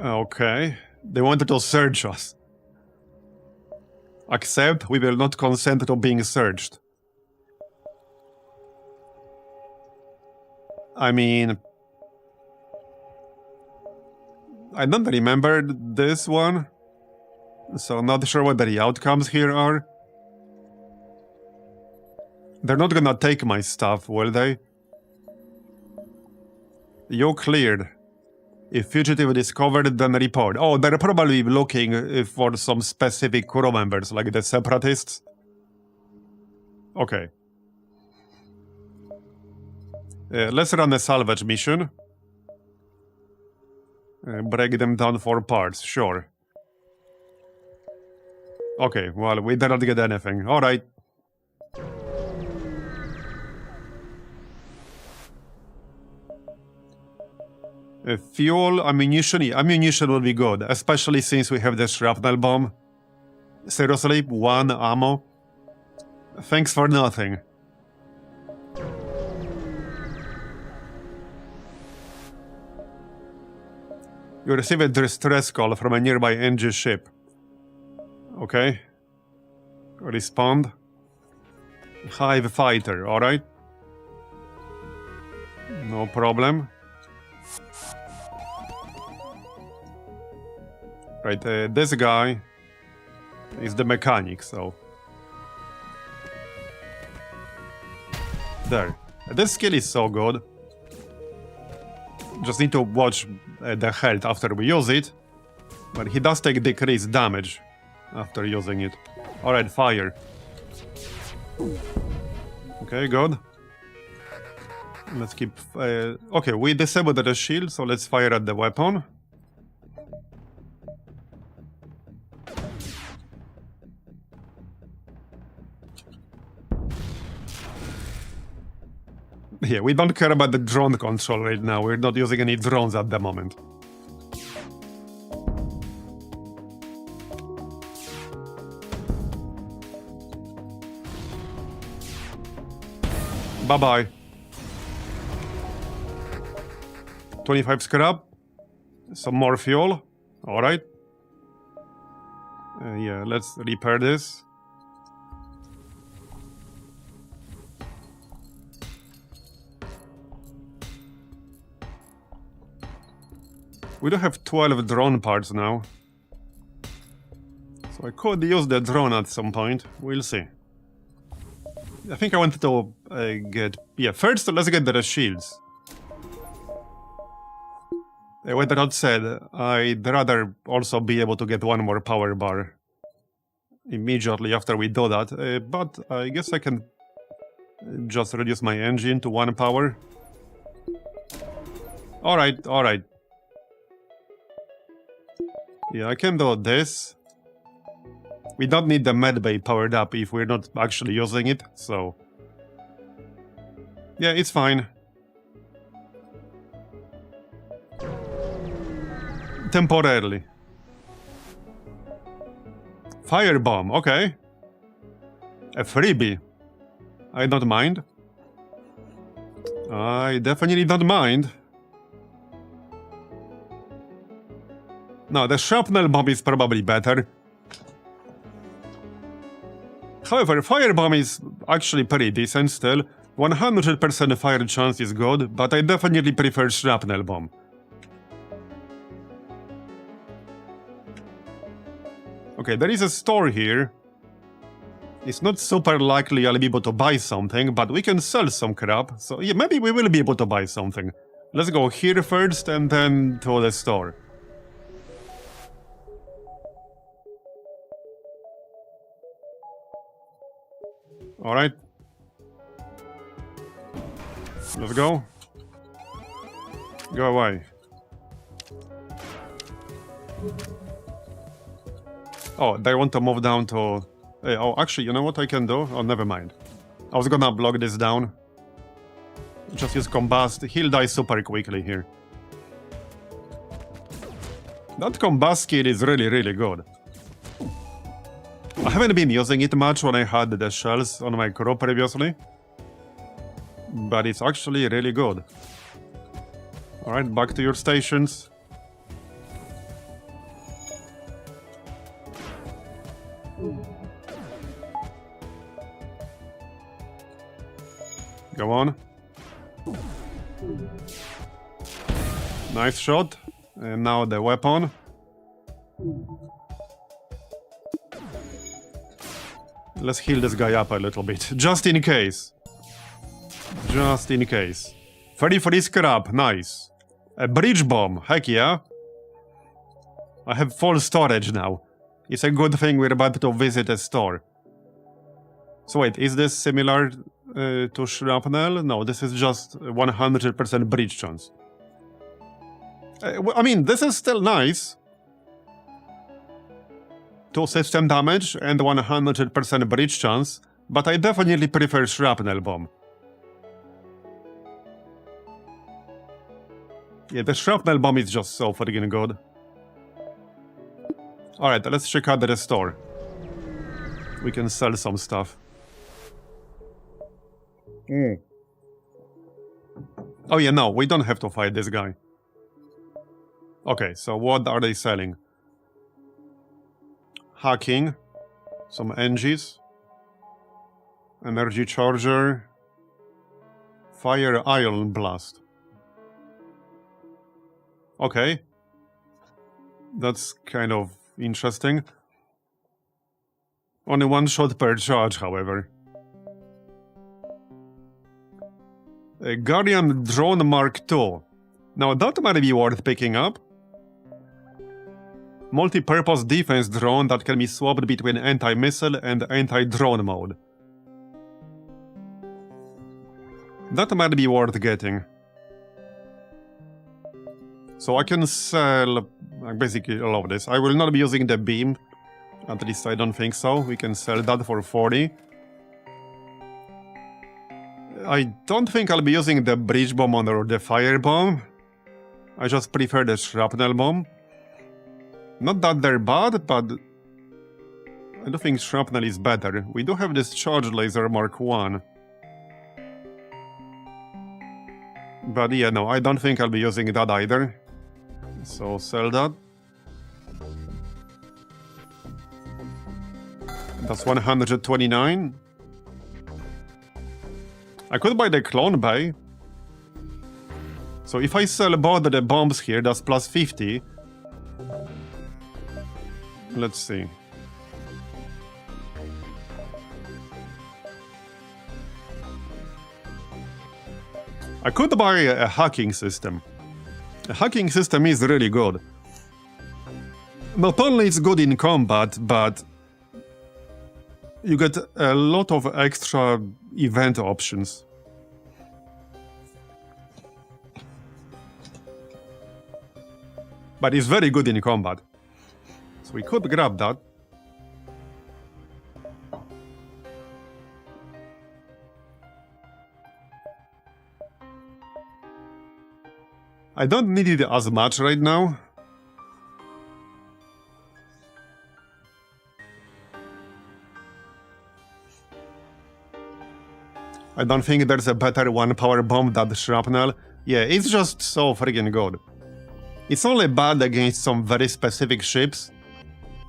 Okay, they wanted to search us. Accept, we will not consent to being searched. I mean... I don't remember this one, so not sure what the outcomes here are. They're not gonna take my stuff, will they? You cleared. If fugitive discovered, then report. Oh, they're probably looking for some specific crew members, like the separatists. Okay. Let's run a salvage mission. Break them down for parts, sure. Okay, well, we didn't get anything. Alright. Fuel, ammunition. Yeah, ammunition will be good, especially since we have the shrapnel bomb. Seriously, 1 ammo? Thanks for nothing. You receive a distress call from a nearby NG ship. Okay. Respond. Hive fighter, alright. No problem. Right, this guy is the mechanic, so... There. This skill is so good. Just need to watch the health after we use it. But he does take decreased damage after using it. Alright, fire. Okay, good. Let's keep... okay, we disabled the shield, so let's fire at the weapon. Yeah, we don't care about the drone control right now. We're not using any drones at the moment. Bye-bye. 25 scrap. Some more fuel. Alright. Yeah, let's repair this. We do have 12 drone parts now. So I could use the drone at some point. We'll see. I think I wanted to get... Yeah, first let's get the shields. With that said, I'd rather also be able to get one more power bar immediately after we do that. But I guess I can just reduce my engine to 1 power. Alright, alright. Yeah, I can do this. We don't need the medbay powered up if we're not actually using it, so... Yeah, it's fine. Temporarily. Firebomb, okay. A freebie. I don't mind. I definitely don't mind. No, the shrapnel bomb is probably better. However, firebomb is actually pretty decent still. 100% fire chance is good, but I definitely prefer shrapnel bomb. Okay, there is a store here. It's not super likely I'll be able to buy something, but we can sell some crap. So yeah, maybe we will be able to buy something. Let's go here first and then to the store. Alright. Let's go. Go away. Oh, they want to move down to... oh, actually, you know what I can do? Oh, never mind. I was gonna block this down. Just use combust. He'll die super quickly here. That combust kit is really, really good. I haven't been using it much when I had the shells on my crew previously. But it's actually really good. Alright, back to your stations. Go on. Nice shot. And now the weapon. Let's heal this guy up a little bit, just in case. Just in case. 33 scrap, nice. A bridge bomb, heck yeah. I have full storage now. It's a good thing we're about to visit a store. So wait, is this similar to shrapnel? No, this is just 100% bridge chance. I mean, this is still nice. 2 system damage and 100% bridge chance, but I definitely prefer shrapnel bomb. Yeah, the shrapnel bomb is just so freaking good. Alright, let's check out the store. We can sell some stuff. Oh yeah, no, we don't have to fight this guy. Okay, so what are they selling? Hacking, some engines, energy charger, fire ion blast. Okay. That's kind of interesting. Only one shot per charge, however. A Guardian Drone Mark II. Now that might be worth picking up. Multi-purpose defense drone that can be swapped between anti-missile and anti-drone mode. That might be worth getting. So I can sell basically all of this. I will not be using the beam. At least I don't think so. We can sell that for 40. I don't think I'll be using the bridge bomb or the fire bomb. I just prefer the shrapnel bomb. Not that they're bad, but I do think shrapnel is better. We do have this charge laser Mark 1. But yeah, no, I don't think I'll be using that either. So sell that. That's 129. I could buy the clone bay. So if I sell both the bombs here, that's plus 50. Let's see. I could buy a hacking system. A hacking system is really good. Not only it's good in combat, but you get a lot of extra event options. But it's very good in combat. So we could grab that. I don't need it as much right now. I don't think there's a better one power bomb than shrapnel. Yeah, it's just so freaking good. It's only bad against some very specific ships,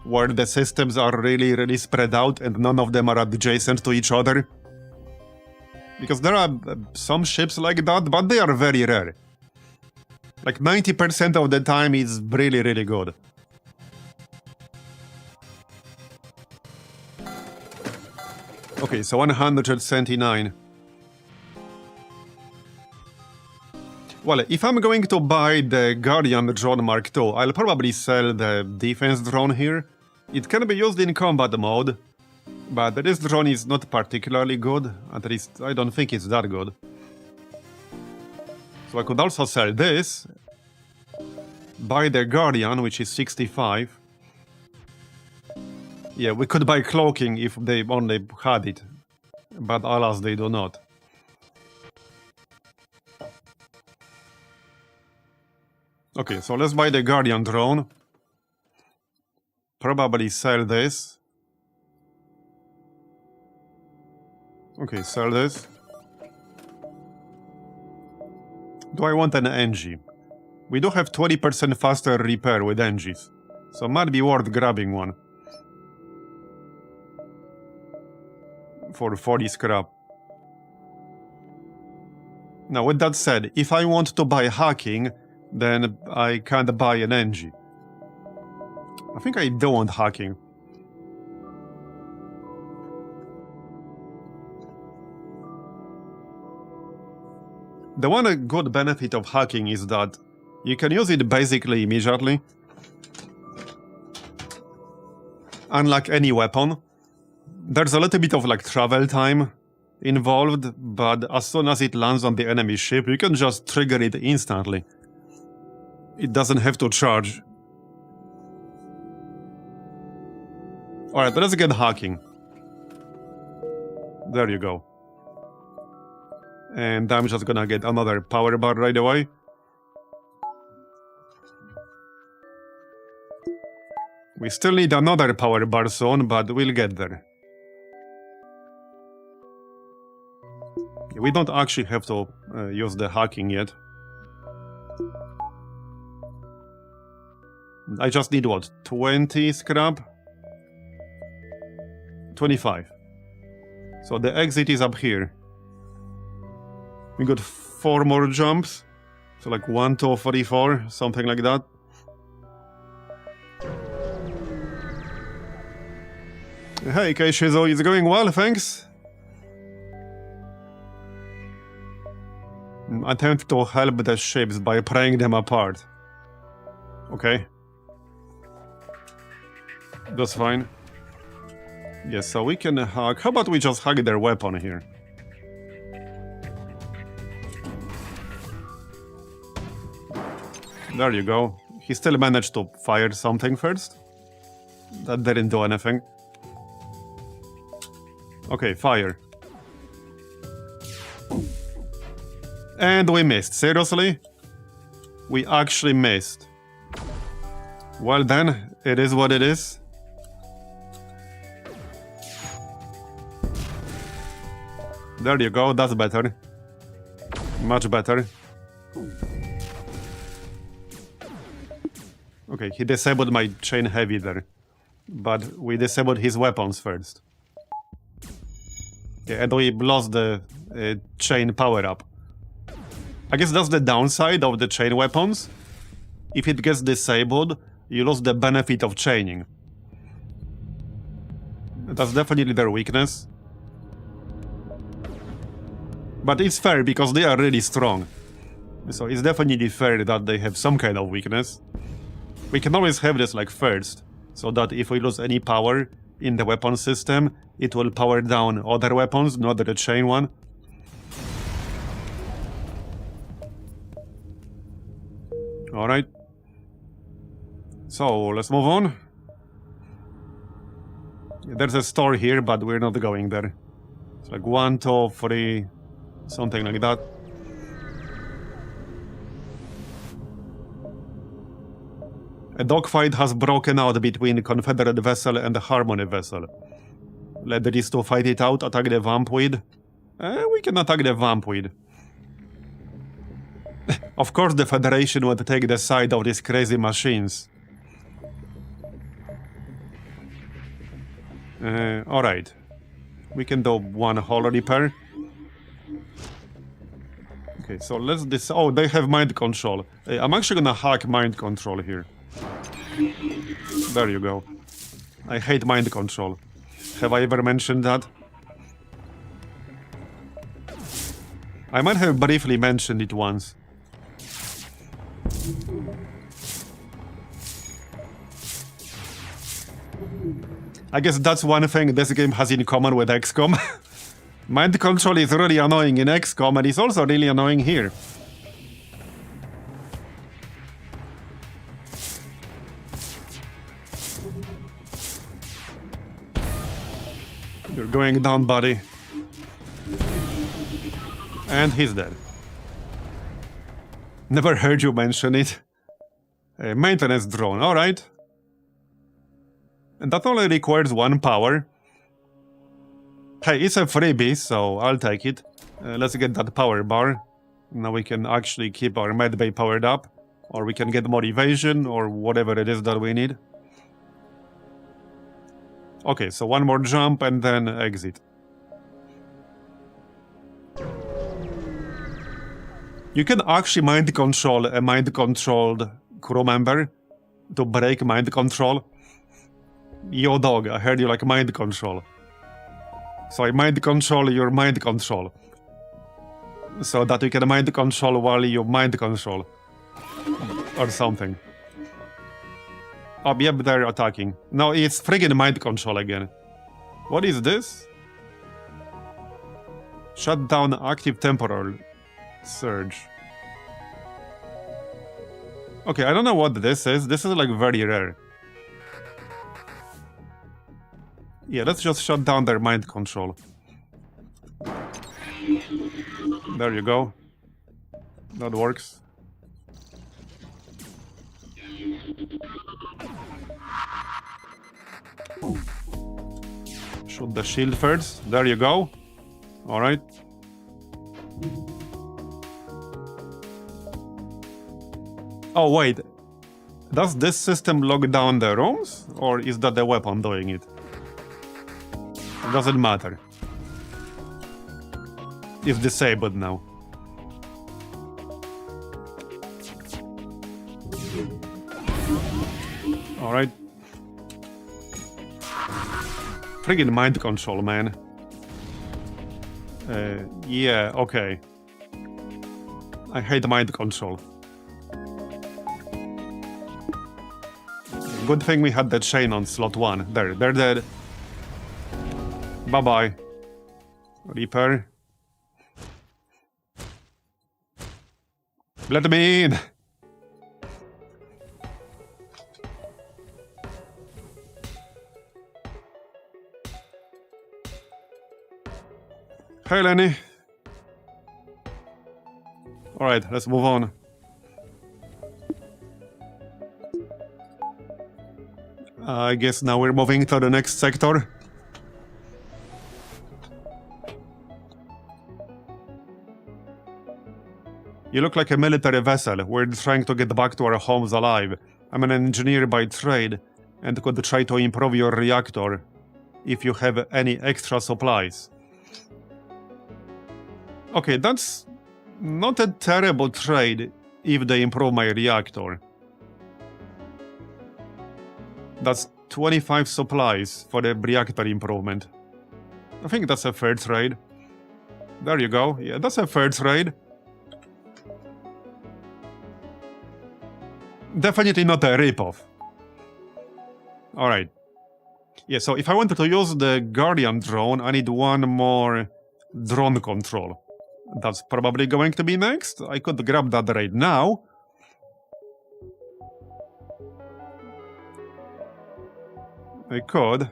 where the systems are really spread out and none of them are adjacent to each other. Because there are some ships like that, but they are very rare. Like 90% of the time it's really good. Okay, so 179. Well, if I'm going to buy the Guardian drone Mark II, I'll probably sell the defense drone here. It can be used in combat mode, but this drone is not particularly good. At least I don't think it's that good. So I could also sell this, buy the Guardian, which is 65. Yeah, we could buy cloaking if they only had it, but alas, they do not. Okay, so let's buy the Guardian drone. Probably sell this. Okay, sell this. Do I want an NG? We do have 20% faster repair with NGs, so might be worth grabbing one. For 40 scrap. Now, with that said, if I want to buy hacking, then I can't buy an NG. I think I don't want hacking. The one good benefit of hacking is that you can use it basically immediately. Unlike any weapon. There's a little bit of like travel time involved, but as soon as it lands on the enemy ship, you can just trigger it instantly. It doesn't have to charge. Alright, let's get hacking. There you go. And I'm just gonna get another power bar right away. We still need another power bar soon, but we'll get there. We don't actually have to use the hacking yet. I just need what? 20 scrap? 25. So the exit is up here. We got 4 more jumps. So like 1 to 44, something like that. Hey Keishizo, it's going well, thanks. Attempt to help the ships by prying them apart. Okay. That's fine. Yes, so we can hack. How about we just hack their weapon here? There you go. He still managed to fire something first. That didn't do anything. Okay, fire. And we missed. Seriously? We actually missed. Well then, it is what it is. There you go, that's better. Much better. Okay, he disabled my chain heavy there. But we disabled his weapons first. Yeah, and we lost the chain power-up. I guess that's the downside of the chain weapons. If it gets disabled, you lose the benefit of chaining. That's definitely their weakness. But it's fair because they are really strong. So it's definitely fair that they have some kind of weakness. We can always have this like first, so that if we lose any power in the weapon system, it will power down other weapons, not the chain one. Alright. So, let's move on. There's a store here, but we're not going there. It's like 1, 2, 3, something like that. A dogfight has broken out between the Confederate vessel and the Harmony vessel. Let these two fight it out, attack the Vampweed. We can attack the Vampweed. Of course the Federation would take the side of these crazy machines. Alright. We can do 1 hull repair. Okay, so let's oh, they have mind control. I'm actually gonna hack mind control here. There you go. I hate mind control. Have I ever mentioned that? I might have briefly mentioned it once. I guess that's one thing this game has in common with XCOM. Mind control is really annoying in XCOM and it's also really annoying here. You're going down, buddy. And he's dead. Never heard you mention it. A maintenance drone, alright. And that only requires 1 power. Hey, it's a freebie, so I'll take it. Let's get that power bar. Now we can actually keep our medbay powered up. Or we can get more evasion, or whatever it is that we need. Okay, so 1 more jump and then exit. You can actually mind control a mind-controlled crew member to break mind control. Yo dog, I heard you like mind control. So I mind control your mind control. So that you can mind control while you mind control. Or something. Oh, yep, they're attacking. No, it's friggin' mind control again. What is this? Shut down active temporal surge. Okay, I don't know what this is. This is like very rare. Yeah, let's just shut down their mind control. There you go. That works. Shoot the shield first. There you go. Alright. Oh, wait. Does this system lock down the rooms, or is that the weapon doing it? It doesn't matter. It's disabled now. Alright. Friggin' mind control, man. Yeah, okay. I hate mind control. Good thing we had the chain on slot 1. There, they're dead. Bye-bye. Reaper. Let me in! Hey, Lenny. Alright, let's move on. I guess now we're moving to the next sector. You look like a military vessel. We're trying to get back to our homes alive. I'm an engineer by trade and could try to improve your reactor if you have any extra supplies. Okay, that's not a terrible trade if they improve my reactor. That's 25 supplies for the reactor improvement. I think that's a fair trade. There you go. Yeah, that's a fair trade. Definitely not a ripoff. Alright. Yeah, so if I wanted to use the Guardian drone, I need one more drone control. That's probably going to be next. I could grab that right now. I could.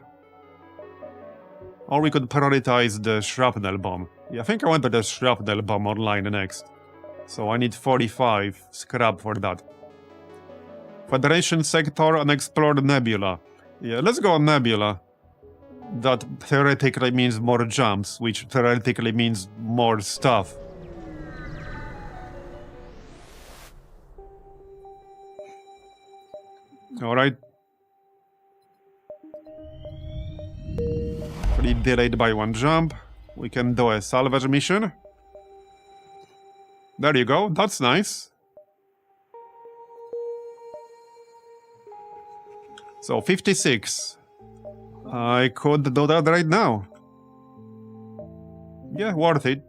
Or we could prioritize the shrapnel bomb. Yeah, I think I wanted the shrapnel bomb online next. So I need 45 scrap for that. Federation sector, unexplored nebula. Yeah, let's go on nebula. That theoretically means more jumps, which theoretically means more stuff. Alright. Pretty delayed by one jump. We can do a salvage mission. There you go, that's nice. So 56. I could do that right now. Yeah, worth it.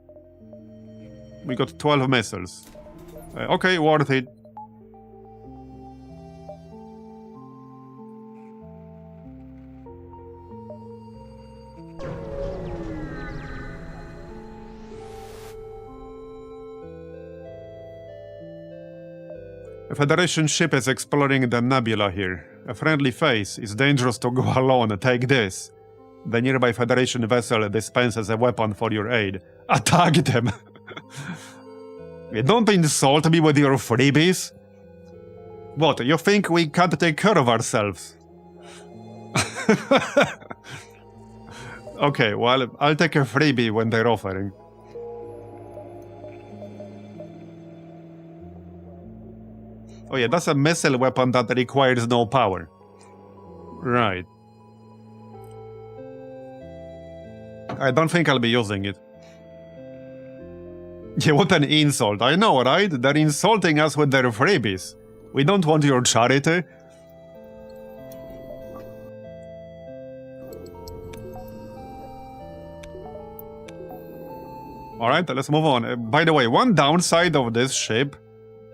We got 12 missiles. Okay, worth it. A Federation ship is exploring the nebula here. A friendly face. It's dangerous to go alone. Take this. The nearby Federation vessel dispenses a weapon for your aid. Attack them! Don't insult me with your freebies. What, you think we can't take care of ourselves? Okay, well, I'll take a freebie when they're offering. Oh yeah, that's a missile weapon that requires no power. Right. I don't think I'll be using it. Yeah, what an insult. I know, right? They're insulting us with their freebies. We don't want your charity. Alright, let's move on. By the way, one downside of this ship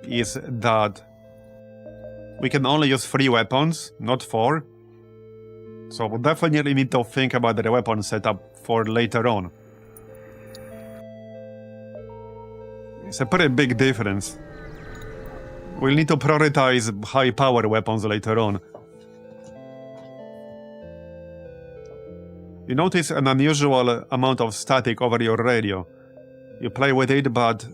is that we can only use 3 weapons, not 4. So we'll definitely need to think about the weapon setup for later on. It's a pretty big difference. We'll need to prioritize high power weapons later on. You notice an unusual amount of static over your radio. You play with it, but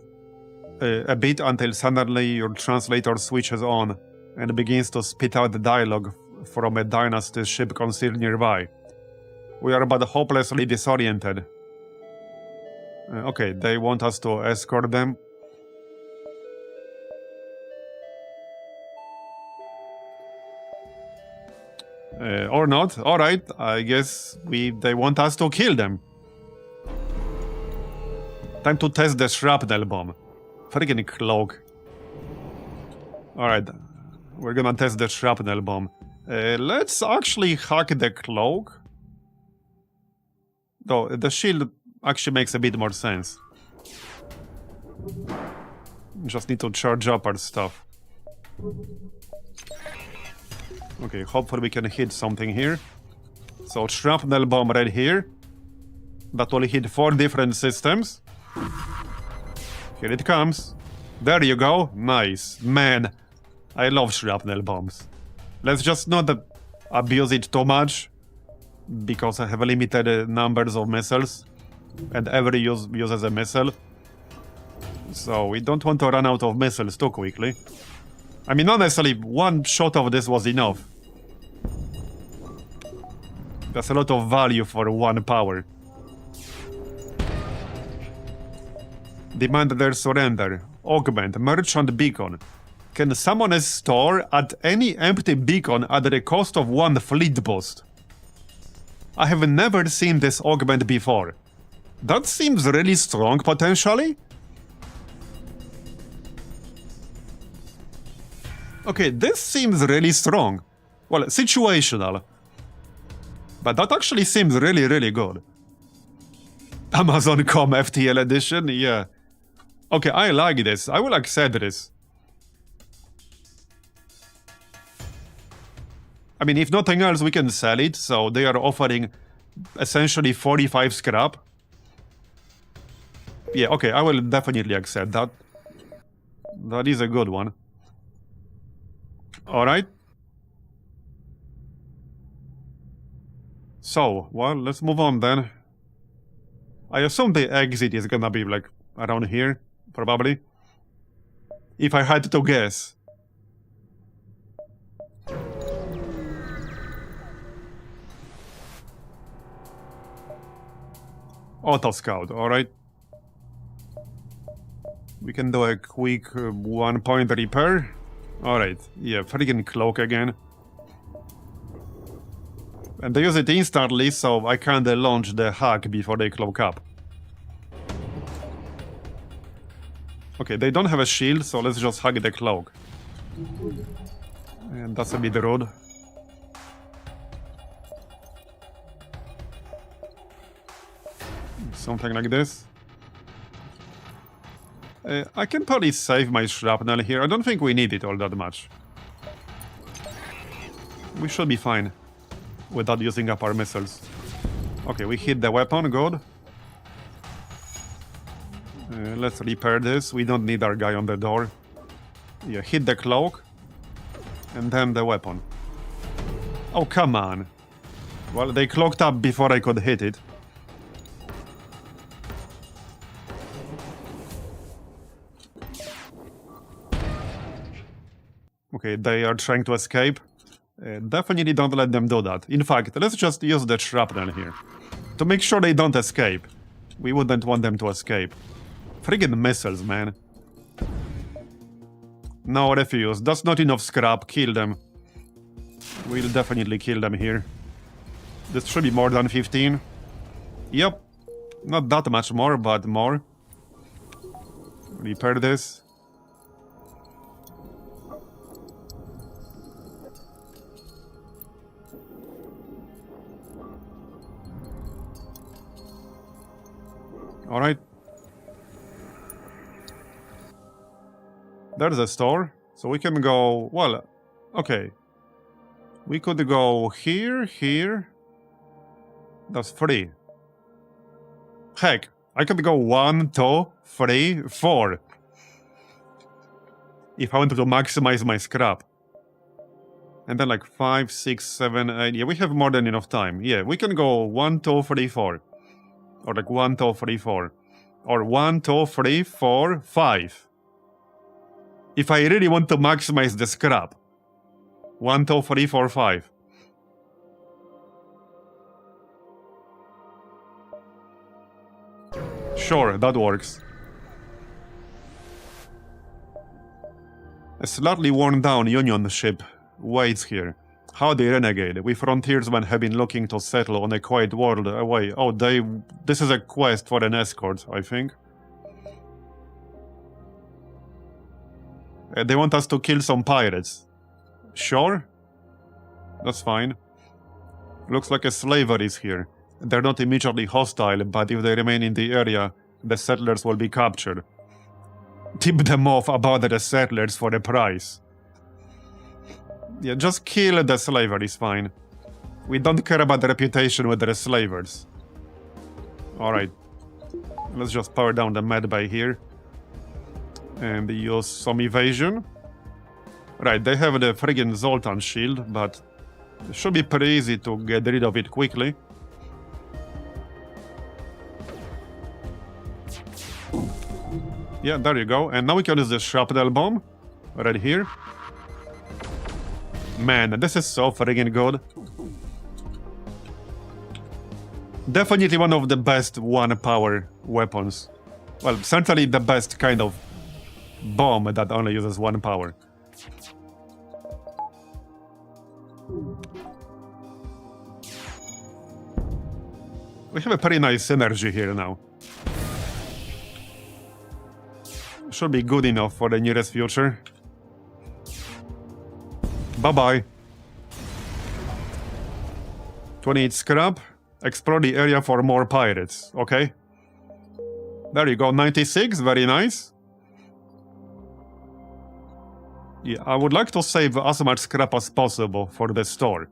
a bit until suddenly your translator switches on and begins to spit out the dialogue from a dynasty ship concealed nearby. We are but hopelessly disoriented. Okay, they want us to escort them. Or not. Alright, I guess they want us to kill them. Time to test the shrapnel bomb. Freaking cloak. Alright, we're gonna test the shrapnel bomb. Let's actually hack the cloak. Though, the shield actually makes a bit more sense. Just need to charge up our stuff. Okay, hopefully we can hit something here. So, shrapnel bomb right here. That will hit 4 different systems. Here it comes. There you go. Nice. Man, I love shrapnel bombs. Let's just not abuse it too much, because I have limited numbers of missiles, and every use uses a missile. So we don't want to run out of missiles too quickly. I mean, honestly, one shot of this was enough. That's a lot of value for 1 power. Demand their surrender. Augment. Merchant beacon. Can summon a store at any empty beacon at the cost of 1 fleet boost. I have never seen this augment before. That seems really strong, potentially. Okay, this seems really strong. Well, situational. But that actually seems really, really good. Amazon.com FTL edition, yeah. Okay, I like this. I will accept this. I mean, if nothing else, we can sell it. So they are offering essentially 45 scrap. Yeah, okay, I will definitely accept that. That is a good one. Alright. So, well, let's move on then. I assume the exit is gonna be like around here, probably. If I had to guess. Auto scout, alright. We can do a quick 1-point repair. Alright, yeah, freaking cloak again. And they use it instantly, so I can't launch the hack before they cloak up. Okay, they don't have a shield, so let's just hack the cloak. And that's a bit rude. Something like this. I can probably save my shrapnel here. I don't think we need it all that much. We should be fine without using up our missiles. Okay, we hit the weapon, good. Let's repair this. We don't need our guy on the door. Yeah, hit the cloak. And then the weapon. Oh, come on. Well, they cloaked up before I could hit it. Okay, they are trying to escape. Definitely don't let them do that. In fact, let's just use the shrapnel here. To make sure they don't escape. We wouldn't want them to escape. Friggin' missiles, man. No, refuse. That's not enough scrap. Kill them. We'll definitely kill them here. This should be more than 15. Yep. Not that much more, but more. Repair this. Alright. There's a store. So we can go... Well, okay. We could go here, here. That's 3. Heck, I could go 1, 2, 3, 4. If I wanted to maximize my scrap. And then like 5, 6, 7, 8... Yeah, we have more than enough time. Yeah, we can go 1, 2, 3, 4. Or like 1, 2, 3, 4. Or 1, 2, 3, 4, 5. If I really want to maximize the scrap. 1, 2, 3, 4, 5. Sure, that works. A slightly worn down Union ship waits here. Howdy, Renegade. We frontiersmen have been looking to settle on a quiet world away. Oh, this is a quest for an escort, I think. They want us to kill some pirates. Sure? That's fine. Looks like a slaver is here. They're not immediately hostile, but if they remain in the area, the settlers will be captured. Tip them off about the settlers for a price. Yeah, just kill the slaver is fine. We don't care about the reputation with the slavers. Alright. Let's just power down the medbay here. And use some evasion. Right, they have the friggin' Zoltan shield, but it should be pretty easy to get rid of it quickly. Yeah, there you go. And now we can use the shrapnel bomb. Right here. Man, this is so friggin' good. Definitely one of the best one-power weapons. Well, certainly the best kind of bomb that only uses one power. We have a pretty nice synergy here now. Should be good enough for the nearest future. Bye-bye. 28 scrap. Explore the area for more pirates. Okay. There you go, 96, very nice. Yeah, I would like to save as much scrap as possible for the store.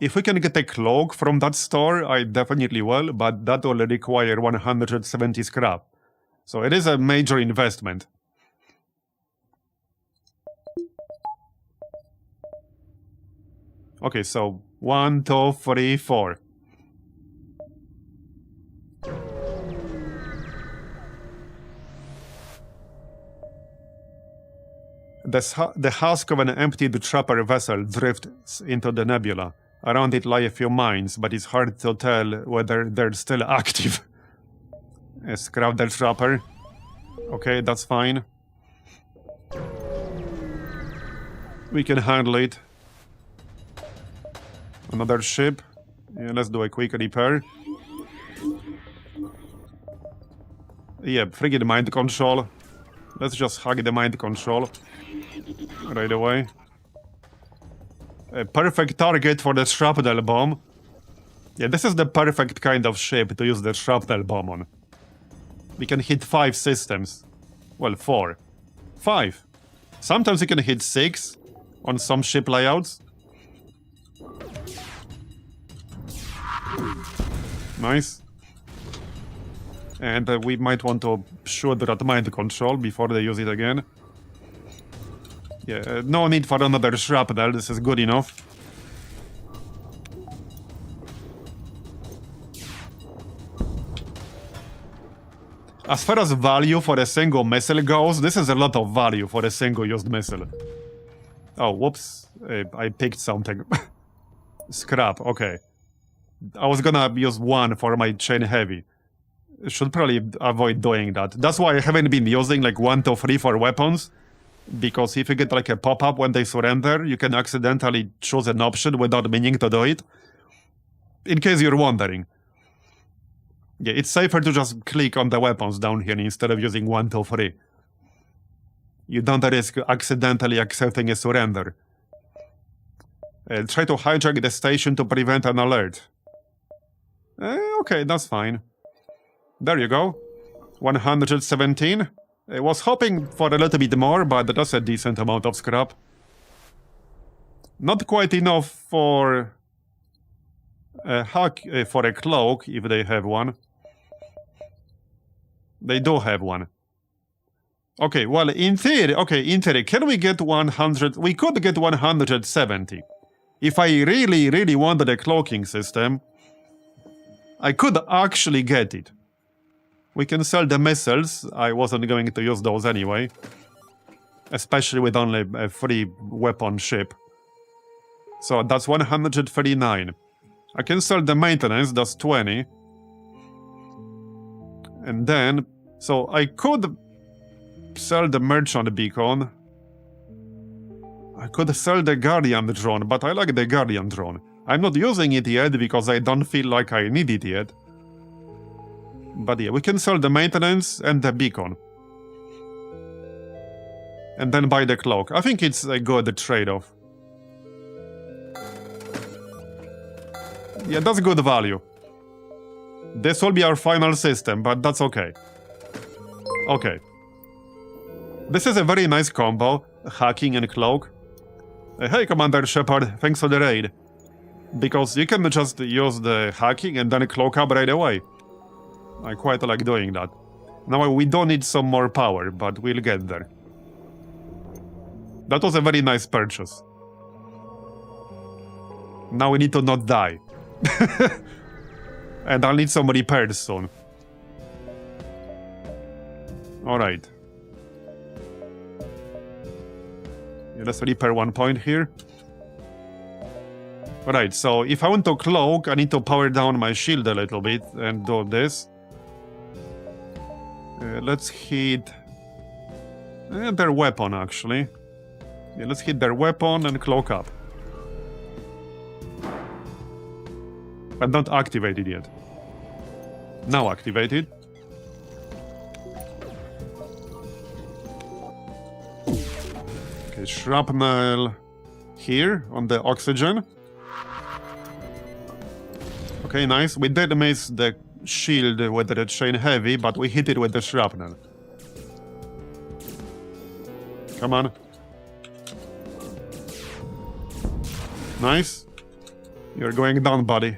If we can get a cloak from that store, I definitely will, but that will require 170 scrap. So it is a major investment. Okay, so 1, 2, 3, 4. The husk of an emptied trapper vessel drifts into the nebula. Around it lie a few mines, but it's hard to tell whether they're still active. Scrap the trapper. Okay, that's fine. We can handle it. Another ship. Yeah, let's do a quick repair. Yeah, friggin' mind control. Let's just hug the mind control. Right away. A perfect target for the shrapnel bomb. Yeah, this is the perfect kind of ship to use the shrapnel bomb on. We can hit 5 systems. Well, 4. 5. Sometimes we can hit 6 on some ship layouts. Nice. And we might want to shoot that mind control before they use it again. Yeah, no need for another shrapnel, this is good enough. As far as value for a single missile goes, this is a lot of value for a single used missile. Oh, whoops. I picked something. Scrap, okay. I was gonna use 1 for my chain heavy. Should probably avoid doing that. That's why I haven't been using like 1 to 3 for weapons. Because if you get like a pop-up when they surrender, you can accidentally choose an option without meaning to do it. In case you're wondering. Yeah, it's safer to just click on the weapons down here instead of using 1 to 3. You don't risk accidentally accepting a surrender. Try to hijack the station to prevent an alert. Okay, that's fine. There you go. 117. I was hoping for a little bit more, but that's a decent amount of scrap. Not quite enough for a for a cloak, if they have one. They do have one. Okay, well, in theory, can we get 100? We could get 170. If I really, really wanted a cloaking system, I could actually get it. We can sell the missiles. I wasn't going to use those anyway. Especially with only a free weapon ship. So that's 139. I can sell the maintenance, that's 20. And then, so I could sell the merchant beacon. I could sell the Guardian drone, but I like the Guardian drone. I'm not using it yet because I don't feel like I need it yet. But yeah, we can sell the maintenance and the beacon. And then buy the cloak. I think it's a good trade-off. Yeah, that's good value. This will be our final system, but that's okay. Okay. This is a very nice combo. Hacking and cloak. Hey, Commander Shepard, thanks for the raid. Because you can just use the hacking and then cloak up right away. I quite like doing that. Now we don't need some more power, but we'll get there. That was a very nice purchase. Now we need to not die. And I'll need some repairs soon. Alright. Yeah, let's repair 1 point here. Alright, so if I want to cloak, I need to power down my shield a little bit and do this. Let's hit their weapon, actually. Yeah, let's hit their weapon and cloak up. But not activated yet. Now activated. Okay, shrapnel here on the oxygen. Okay, nice. We did miss the shield with the chain heavy, but we hit it with the shrapnel. Come on. Nice. You're going down, buddy.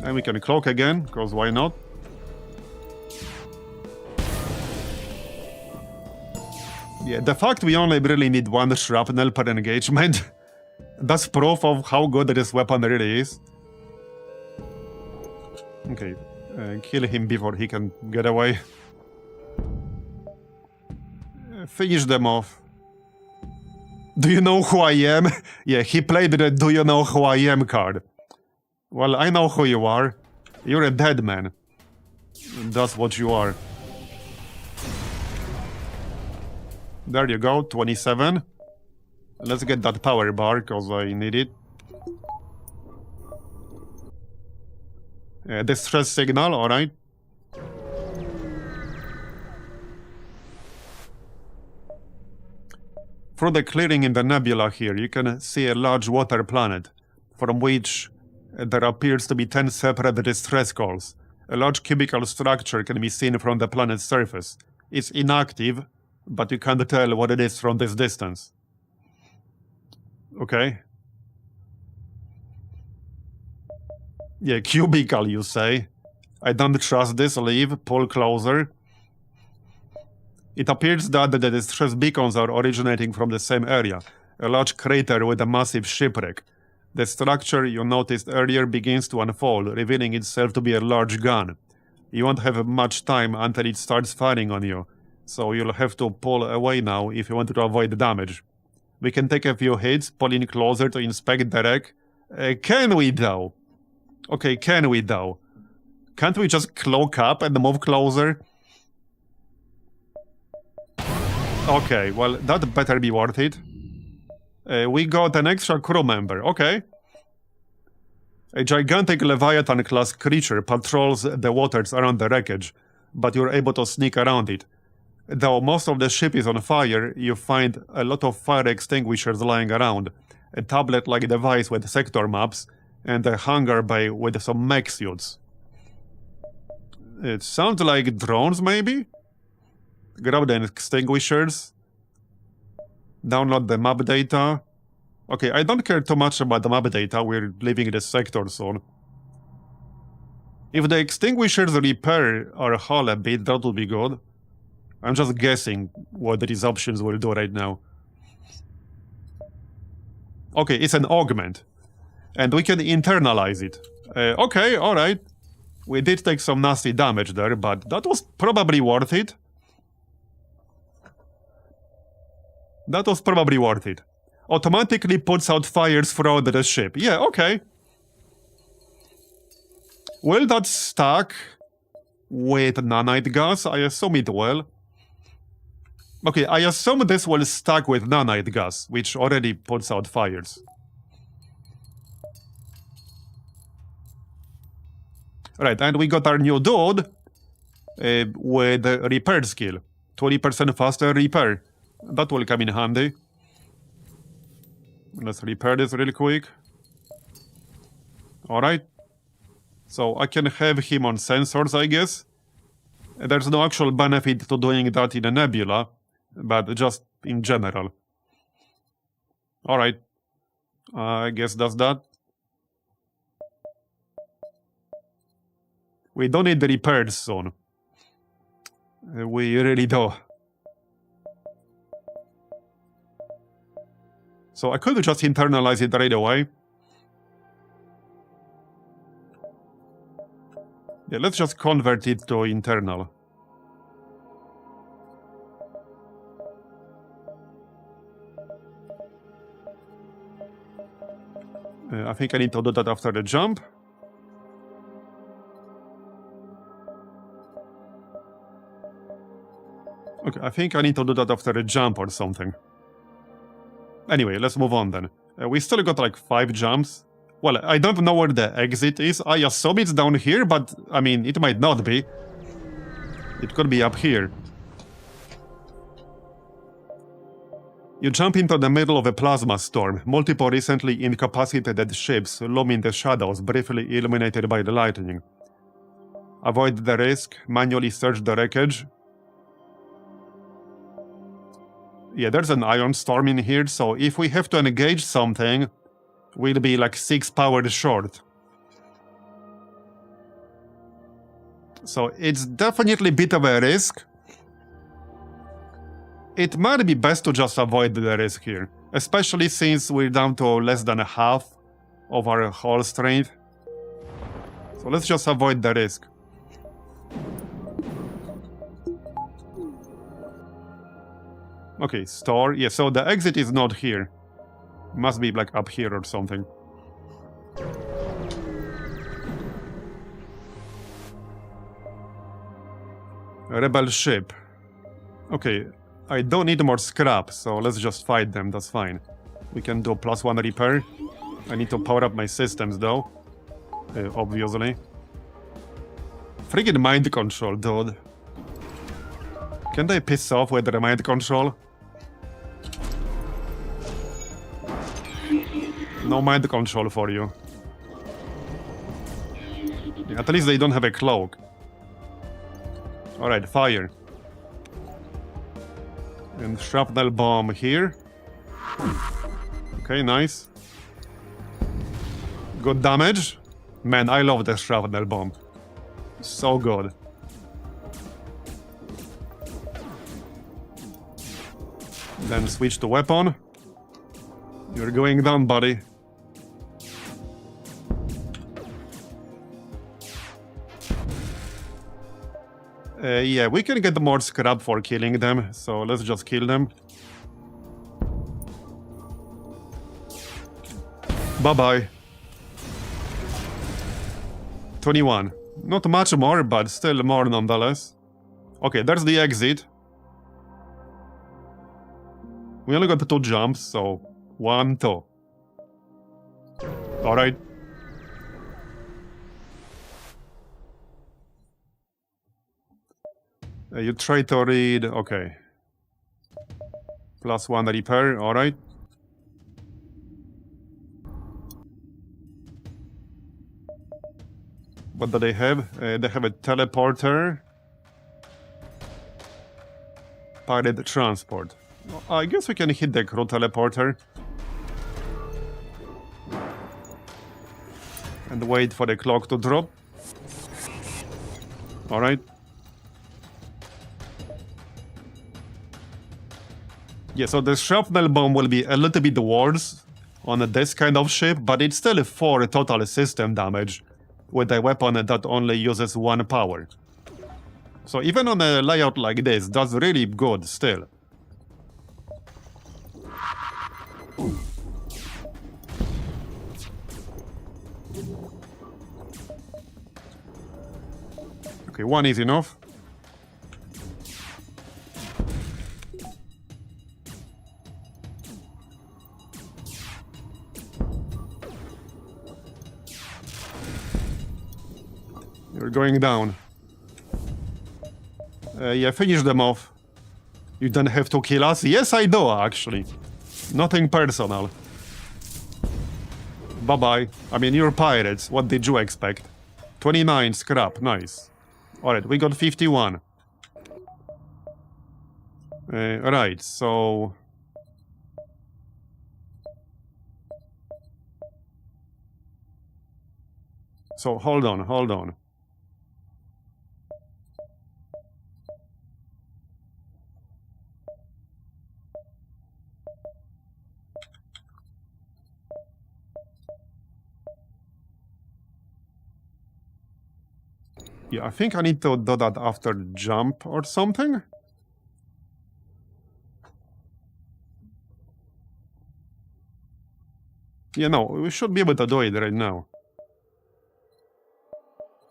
And we can cloak again, because why not? Yeah, the fact we only really need 1 shrapnel per engagement, that's proof of how good this weapon really is. Okay, kill him before he can get away. Finish them off. Do you know who I am? Yeah, he played the Do you know who I am card. Well, I know who you are. You're a dead man. That's what you are. There you go, 27. Let's get that power bar, because I need it. Distress signal, alright. Through the clearing in the nebula here, you can see a large water planet, from which there appears to be 10 separate distress calls. A large cubical structure can be seen from the planet's surface. It's inactive, but you can't tell what it is from this distance. Okay. Yeah, cubical, you say. I don't trust this, leave, pull closer. It appears that the distress beacons are originating from the same area, a large crater with a massive shipwreck. The structure you noticed earlier begins to unfold, revealing itself to be a large gun. You won't have much time until it starts firing on you, so you'll have to pull away now if you want to avoid damage. We can take a few hits, pull in closer to inspect the wreck. Can we though? Okay, can we though? Can't we just cloak up and move closer? Okay, well, that better be worth it. We got an extra crew member, okay. A gigantic Leviathan-class creature patrols the waters around the wreckage, but you're able to sneak around it. Though most of the ship is on fire, you find a lot of fire extinguishers lying around, a tablet-like device with sector maps, and a hangar bay with some mech suits. It sounds like drones, maybe? Grab the extinguishers. Download the map data. Okay, I don't care too much about the map data, we're leaving the sector soon. If the extinguishers repair our hull a bit, that would be good. I'm just guessing what these options will do right now. Okay, it's an augment. And we can internalize it. Okay, alright. We did take some nasty damage there, but that was probably worth it. That was probably worth it. Automatically puts out fires throughout the ship. Yeah, okay. Will that stack with nanite gas? I assume it will. Okay, I assume this will stack with nanite gas, which already puts out fires. Right, and we got our new dude with a repair skill. 20% faster repair. That will come in handy. Let's repair this real quick. Alright. So I can have him on sensors, I guess. There's no actual benefit to doing that in a nebula, but just in general. Alright. I guess that's that. We don't need the repairs soon. We really do. So I could just internalize it right away. Yeah, let's just convert it to internal. I think I need to do that after the jump. Okay, I think I need to do that after a jump or something. Anyway, let's move on then. We still got like 5 jumps. Well, I don't know where the exit is. I assume it's down here, but I mean, it might not be. It could be up here. You jump into the middle of a plasma storm. Multiple recently incapacitated ships loom in the shadows, briefly illuminated by the lightning. Avoid the risk, manually search the wreckage. Yeah, there's an ion storm in here, so if we have to engage something, we'll be like 6 power short. So it's definitely a bit of a risk. It might be best to just avoid the risk here, especially since we're down to less than half of our hull strength. So let's just avoid the risk. Okay, store. Yeah, so the exit is not here. Must be like up here or something. Rebel ship. Okay, I don't need more scrap, so let's just fight them, that's fine. We can do +1 repair. I need to power up my systems though. Obviously. Friggin' mind control, dude. Can they piss off with the mind control? No mind control for you. At least they don't have a cloak. Alright, fire. And shrapnel bomb here. Okay, nice. Good damage. Man, I love the shrapnel bomb. So good. Then switch to weapon. You're going down, buddy. Yeah, we can get more scrap for killing them, so let's just kill them. Bye-bye. 21. Not much more, but still more nonetheless. Okay, there's the exit. We only got 2 jumps, so 1, 2. Alright. You try to read, okay. +1 repair, alright. What do they have? They have a teleporter. Pirate transport. I guess we can hit the crew teleporter. And wait for the clock to drop. Alright. Yeah, so the shrapnel bomb will be a little bit worse on this kind of ship, but it's still 4 total system damage with a weapon that only uses 1 power. So even on a layout like this, that's really good still. Okay, 1 is enough. You're going down. Yeah, finish them off. You don't have to kill us? Yes, I do, actually. Nothing personal. Bye-bye. I mean, you're pirates. What did you expect? 29 scrap. Nice. Alright, we got 51. Right, so... So, hold on, hold on. Yeah, I think I need to do that after jump or something. Yeah, no, we should be able to do it right now.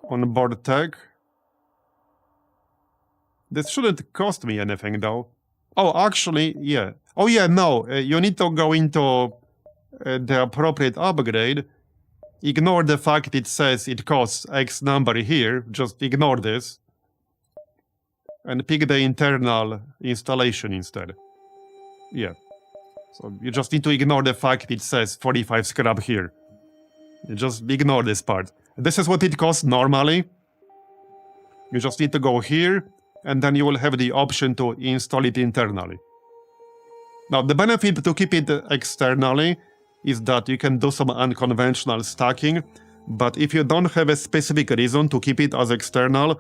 On board tech. This shouldn't cost me anything, though. Oh, actually, yeah. Oh, yeah, no, you need to go into the appropriate upgrade. Ignore the fact it says it costs X number here. Just ignore this. And pick the internal installation instead. Yeah. So you just need to ignore the fact it says 45 scrap here. You just ignore this part. This is what it costs normally. You just need to go here, and then you will have the option to install it internally. Now, the benefit to keep it externally is that you can do some unconventional stacking, but if you don't have a specific reason to keep it as external,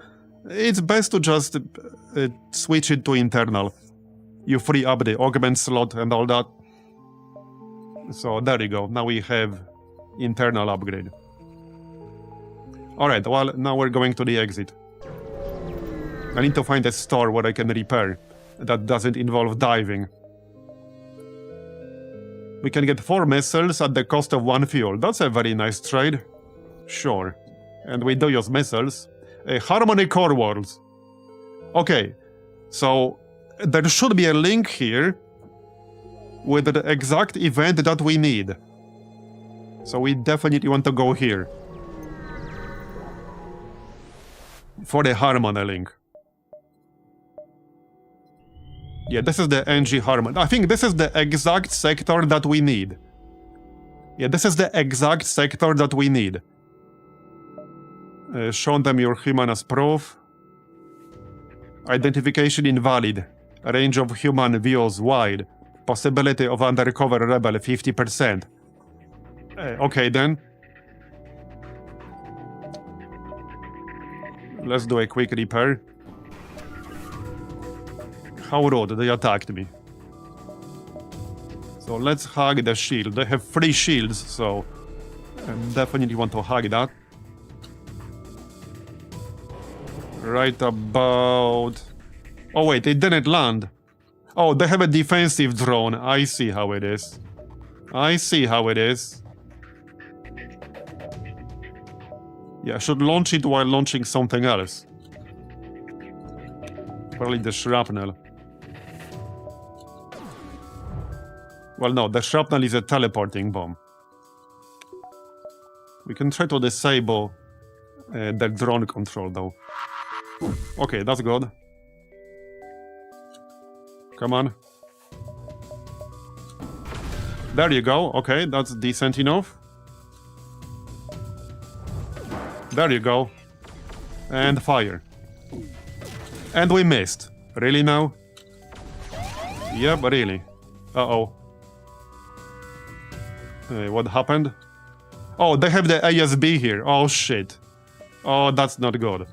it's best to just switch it to internal. You free up the augment slot and all that. So there you go, now we have internal upgrade. Alright, well, now we're going to the exit. I need to find a store where I can repair that doesn't involve diving. We can get 4 missiles at the cost of 1 fuel. That's a very nice trade. Sure. And we do use missiles. Harmony Core Worlds. Okay, so there should be a link here with the exact event that we need. So we definitely want to go here. For the Harmony link. Yeah, this is the NG Harmony. I think this is the exact sector that we need. Yeah, this is the exact sector that we need. Show them your human as proof. Identification invalid. Range of human views wide. Possibility of undercover rebel 50%. Okay then. Let's do a quick repair. How rude, they attacked me. So let's hug the shield. They have 3 shields, so I definitely want to hug that. Right about... Oh wait, it didn't land. Oh, they have a defensive drone. I see how it is. I see how it is. Yeah, I should launch it while launching something else. Probably the shrapnel. Well, no, the shrapnel is a teleporting bomb. We can try to disable the drone control, though. Okay, that's good. Come on. There you go. Okay, that's decent enough. There you go. And fire. And we missed. Really now? Yep, really. Uh-oh. What happened? Oh, they have the ASB here. Oh, shit. Oh, that's not good.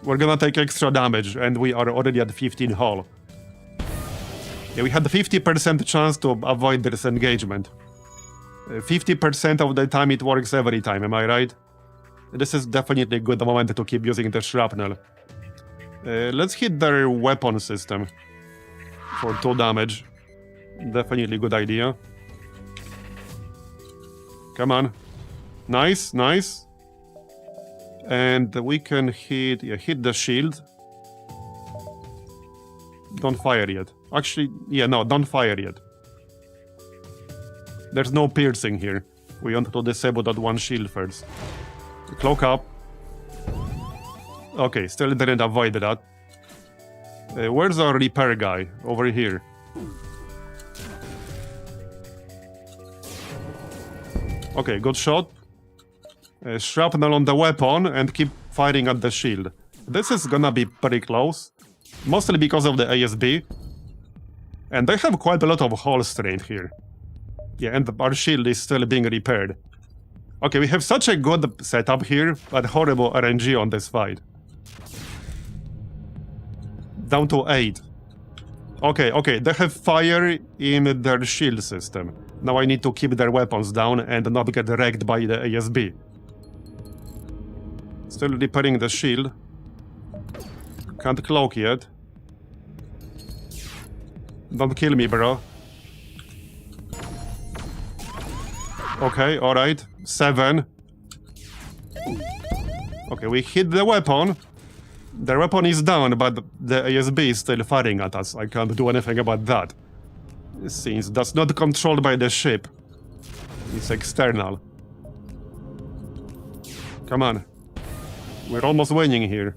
We're gonna take extra damage, and we are already at 15 hull. Yeah, we had a 50% chance to avoid this engagement. 50% of the time it works every time, am I right? This is definitely a good moment to keep using the shrapnel. Let's hit their weapon system for 2 damage. Definitely a good idea. Come on. Nice, nice. And we can hit the shield. Don't fire yet. Actually, yeah, no, don't fire yet. There's no piercing here. We want to disable that 1 shield first. Cloak up. Okay, still didn't avoid that. Where's our repair guy? Over here. Okay, good shot. Shrapnel on the weapon and keep firing at the shield. This is gonna be pretty close. Mostly because of the ASB. And they have quite a lot of hull strength here. Yeah, and our shield is still being repaired. Okay, we have such a good setup here, but horrible RNG on this fight. Down to 8. Okay, they have fire in their shield system. Now I need to keep their weapons down and not get wrecked by the ASB. Still repairing the shield. Can't cloak yet. Don't kill me, bro. Okay, alright. 7. Okay, we hit the weapon. The weapon is down, but the ASB is still firing at us. I can't do anything about that. Since that's not controlled by the ship. It's external. Come on. We're almost winning here.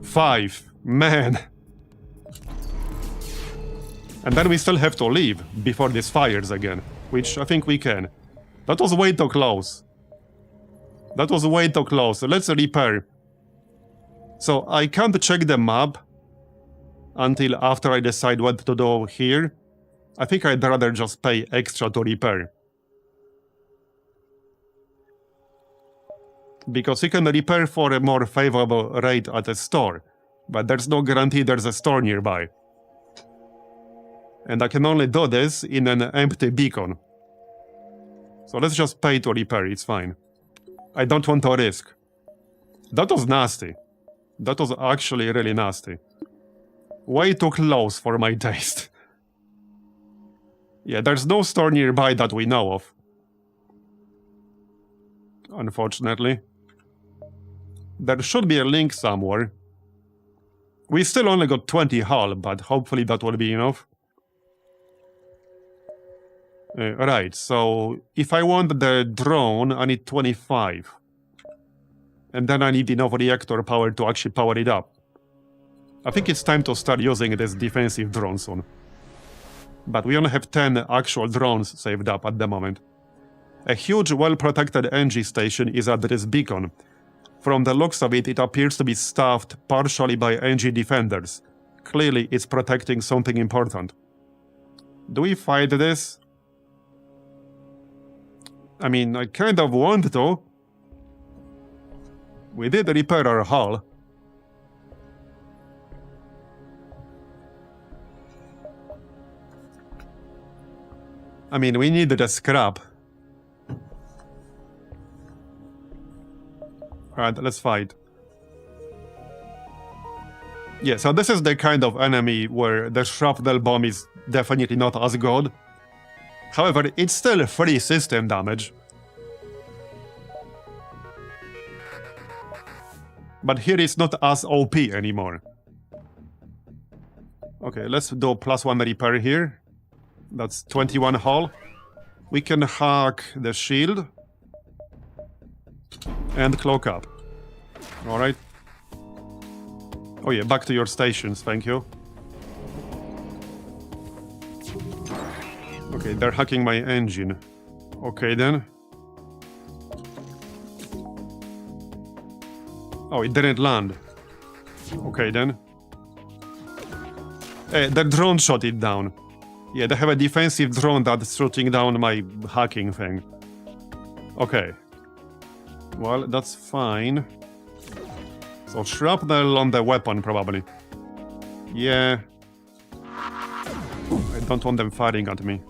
5. Man. And then we still have to leave before this fires again. Which I think we can. That was way too close. That was way too close. Let's repair. So I can't check the map until after I decide what to do here. I think I'd rather just pay extra to repair. Because you can repair for a more favorable rate at a store. But there's no guarantee there's a store nearby. And I can only do this in an empty beacon. So let's just pay to repair, it's fine. I don't want to risk. That was nasty. That was actually really nasty. Way too close for my taste. Yeah, there's no store nearby that we know of. Unfortunately. There should be a link somewhere. We still only got 20 hull, but hopefully that will be enough. Right, so if I want the drone, I need 25. And then I need enough reactor power to actually power it up. I think it's time to start using this defensive drone soon. But we only have 10 actual drones saved up at the moment. A huge, well-protected NG station is at this beacon. From the looks of it, it appears to be staffed partially by NG defenders. Clearly, it's protecting something important. Do we fight this? I mean, I kind of want to. We did repair our hull. I mean, we needed a scrap. Alright, let's fight. Yeah, so this is the kind of enemy where the shrapnel bomb is definitely not as good. However, it's still free system damage. But here it's not as OP anymore. Okay, let's do +1 repair here. That's 21 hull. We can hack the shield. And cloak up. Alright. Oh yeah, back to your stations, thank you. Okay, they're hacking my engine. Okay then. Oh, it didn't land. Okay then. The drone shot it down. Yeah, they have a defensive drone that's shooting down my hacking thing. Okay. Well, that's fine. So shrapnel on the weapon, probably. Yeah. I don't want them firing at me.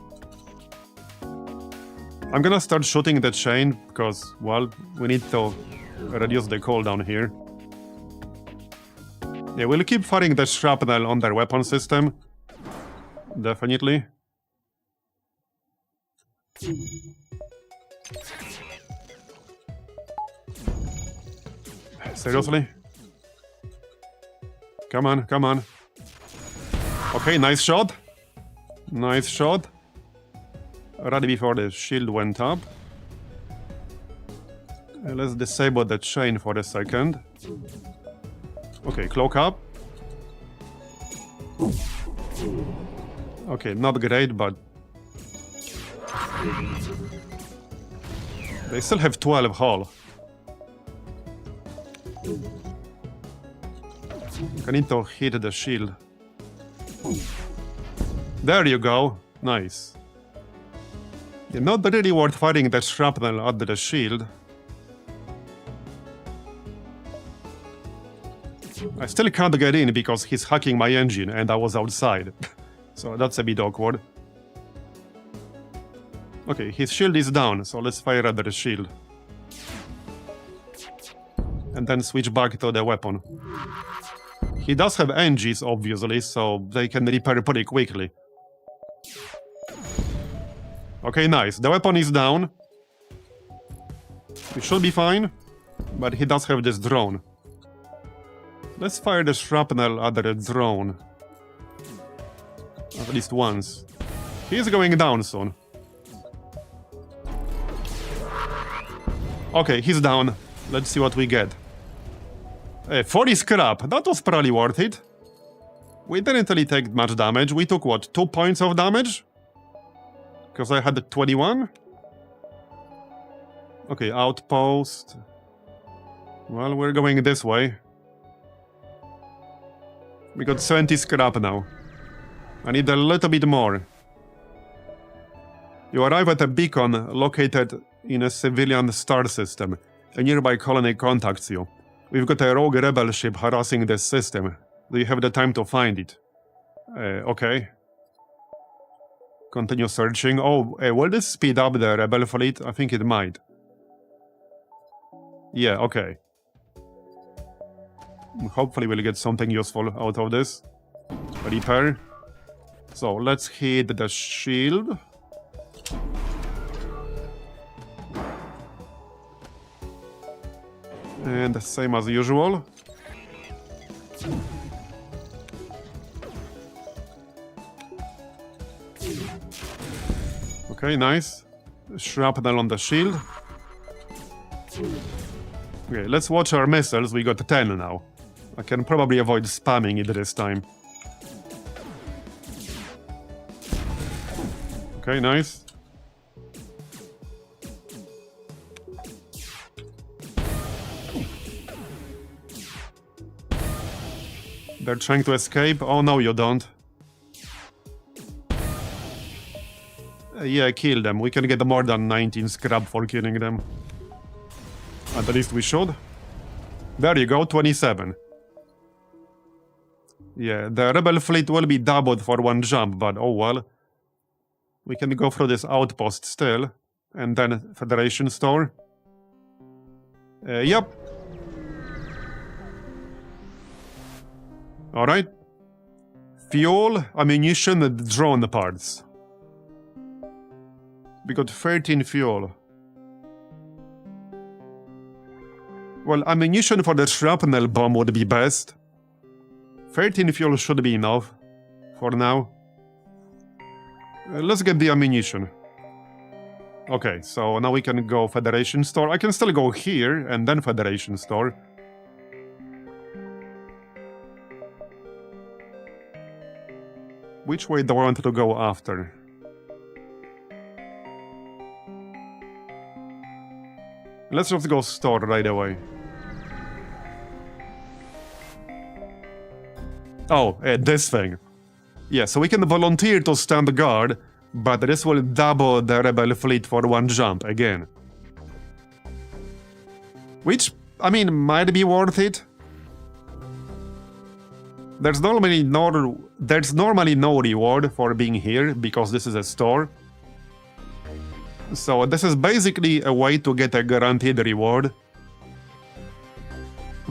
I'm gonna start shooting the chain, because, well, we need to reduce the cooldown here. Yeah, we'll keep firing the shrapnel on their weapon system. Definitely. Seriously? Come on, come on. Okay, nice shot. Nice shot. Right before the shield went up. Let's disable the chain for a second. Okay, cloak up. Okay, not great, but... They still have 12 hull. I need to hit the shield. There you go. Nice. Yeah, not really worth firing the shrapnel at the shield. I still can't get in because he's hacking my engine and I was outside. So that's a bit awkward. Okay, his shield is down, so let's fire at the shield. And then switch back to the weapon. He does have engines, obviously, so they can repair pretty quickly. Okay, nice. The weapon is down. It should be fine, but he does have this drone. Let's fire the shrapnel at the drone. At least once. He's going down soon. Okay, he's down. Let's see what we get. 40 scrap. That was probably worth it. We didn't really take much damage. We took, what, 2 points of damage? Because I had 21? Okay, outpost. Well, we're going this way. We got 70 scrap now. I need a little bit more. You arrive at a beacon located in a civilian star system. A nearby colony contacts you. We've got a rogue rebel ship harassing this system. Do you have the time to find it? Okay. Continue searching. Oh, will this speed up the rebel fleet? I think it might. Yeah, okay. Hopefully we'll get something useful out of this. Repair. So, let's hit the shield. And the same as usual. Okay, nice. Shrapnel on the shield. Okay, let's watch our missiles. We got 10 now. I can probably avoid spamming it this time. Okay, nice. They're trying to escape. Oh, no, you don't. Yeah, kill them. We can get more than 19 scrap for killing them. At least we should. There you go, 27. Yeah, the rebel fleet will be doubled for one jump, but oh well. We can go through this outpost still. And then Federation store. Yep. Alright. Fuel, ammunition, and drone parts. We got 13 fuel. Well, ammunition for the shrapnel bomb would be best. 13 fuel should be enough. For now. Let's get the ammunition. Okay, so now we can go Federation store. I can still go here and then Federation store. Which way do I want to go after? Let's just go store right away. Oh, this thing. Yeah, so we can volunteer to stand guard, but this will double the rebel fleet for one jump again. Which, I mean, might be worth it. There's normally no reward for being here, because this is a store. So this is basically a way to get a guaranteed reward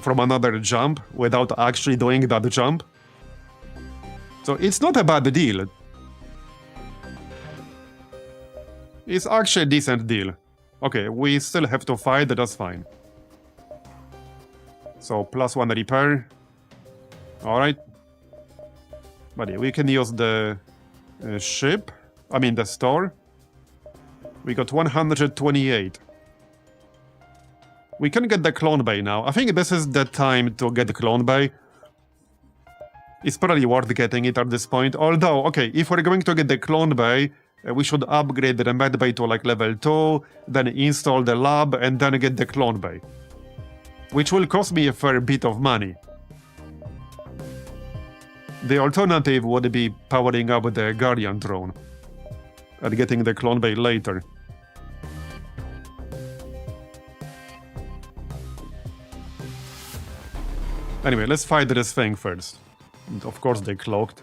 from another jump without actually doing that jump. So it's not a bad deal. It's actually a decent deal. Okay, we still have to fight, that's fine. So +1 repair. Alright. But yeah, we can use the ship. I mean the store. We got 128. We can get the clone bay now. I think this is the time to get the clone bay. It's probably worth getting it at this point. Although, okay, if we're going to get the clone bay, we should upgrade the med bay to like level 2, then install the lab, and then get the clone bay. Which will cost me a fair bit of money. The alternative would be powering up the Guardian drone and getting the clone bay later. Anyway, let's fight this thing first. And of course they cloaked.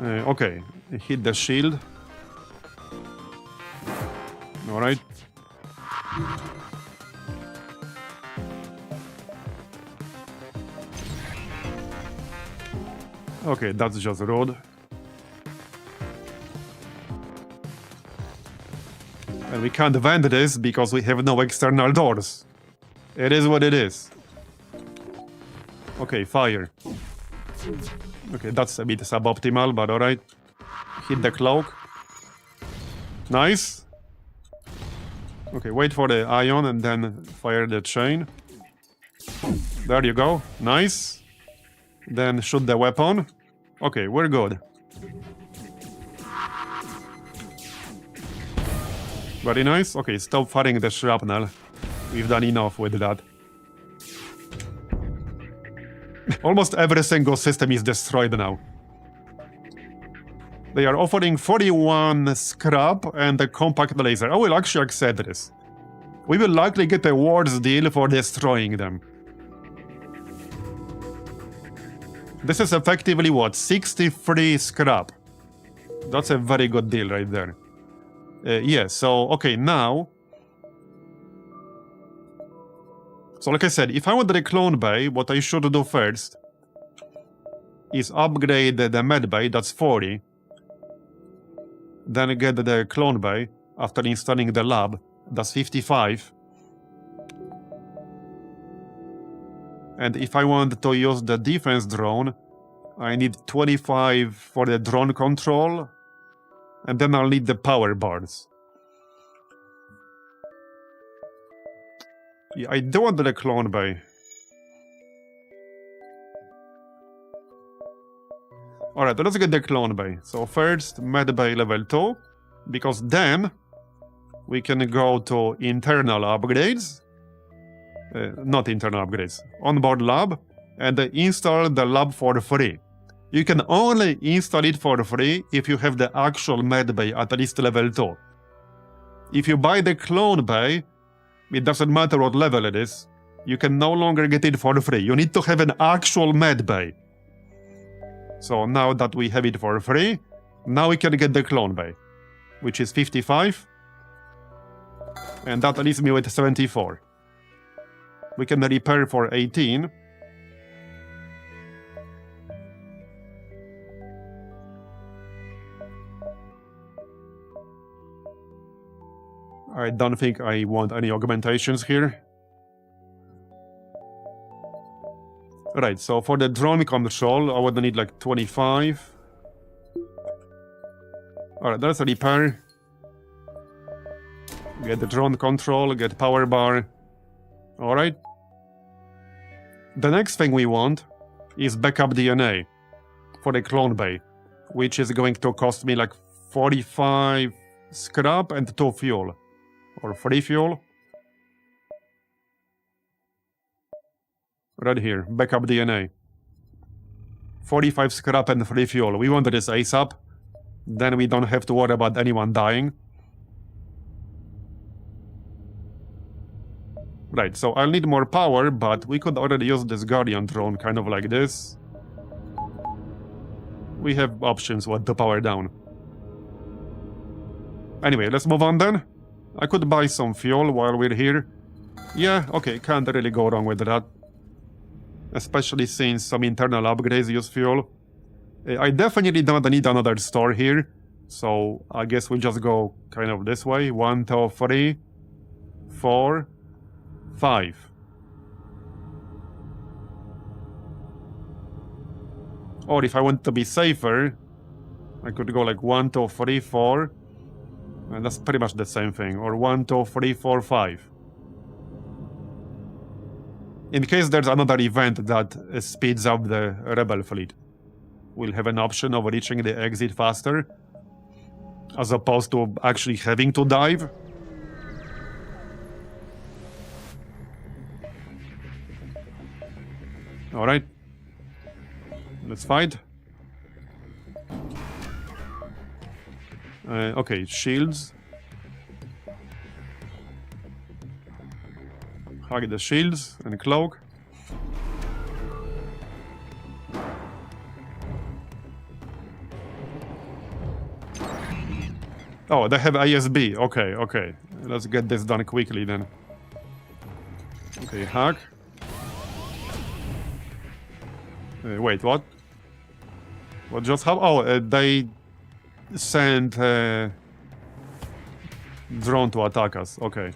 Okay, hit the shield. Alright. Okay, that's just rude. And we can't vent this because we have no external doors. It is what it is. Okay, fire. Okay, that's a bit suboptimal, but alright. Hit the cloak. Nice. Okay, wait for the ion and then fire the chain. There you go. Nice. Then shoot the weapon. Okay, we're good. Very nice. Okay, stop firing the shrapnel. We've done enough with that. Almost every single system is destroyed now. They are offering 41 scrap and a compact laser. I will actually accept this. We will likely get a worse deal for destroying them. This is effectively what? 63 scrap. That's a very good deal right there. Yeah, so, okay, now... So like I said, if I want the clone bay, what I should do first is upgrade the med bay, that's 40. Then get the clone bay after installing the lab, that's 55. And if I want to use the defense drone, I need 25 for the drone control, and then I'll need the power bars. Yeah, I do want the clone bay. Alright, let's get the clone bay. So first, med bay level 2, because then we can go to internal upgrades. Not internal upgrades, onboard lab, and install the lab for free. You can only install it for free if you have the actual med bay at least level 2. If you buy the clone bay, it doesn't matter what level it is, you can no longer get it for free. You need to have an actual med bay. So now that we have it for free, now we can get the clone bay, which is 55. And that leaves me with 74. We can repair for 18. I don't think I want any augmentations here. Right, so for the drone control, I would need like 25. Alright, that's a repair. Get the drone control, get power bar. Alright. The next thing we want is backup DNA for the clone bay, which is going to cost me like 45 scrap and 2 fuel. Or 3 fuel. Right here, backup DNA. 45 scrap and 3 fuel. We want this ASAP. Then we don't have to worry about anyone dying. Right, so I'll need more power, but we could already use this Guardian drone kind of like this. We have options what to power down. Anyway, let's move on then. I could buy some fuel while we're here. Yeah, okay, can't really go wrong with that. Especially since some internal upgrades use fuel. I definitely don't need another store here. So I guess we'll just go kind of this way. 1, 2, 3, 4, 5. Or if I want to be safer, I could go like 1, 2, 3, 4. And that's pretty much the same thing. Or 1, 2, 3, 4, 5. In case there's another event that speeds up the rebel fleet, we'll have an option of reaching the exit faster, as opposed to actually having to dive. Alright. Let's fight. Okay, shields. Hug the shields and cloak. Oh, they have ISB. Okay, okay. Let's get this done quickly then. Okay, hack. Wait, what? What just happened? Oh, they sent drone to attack us. Okay.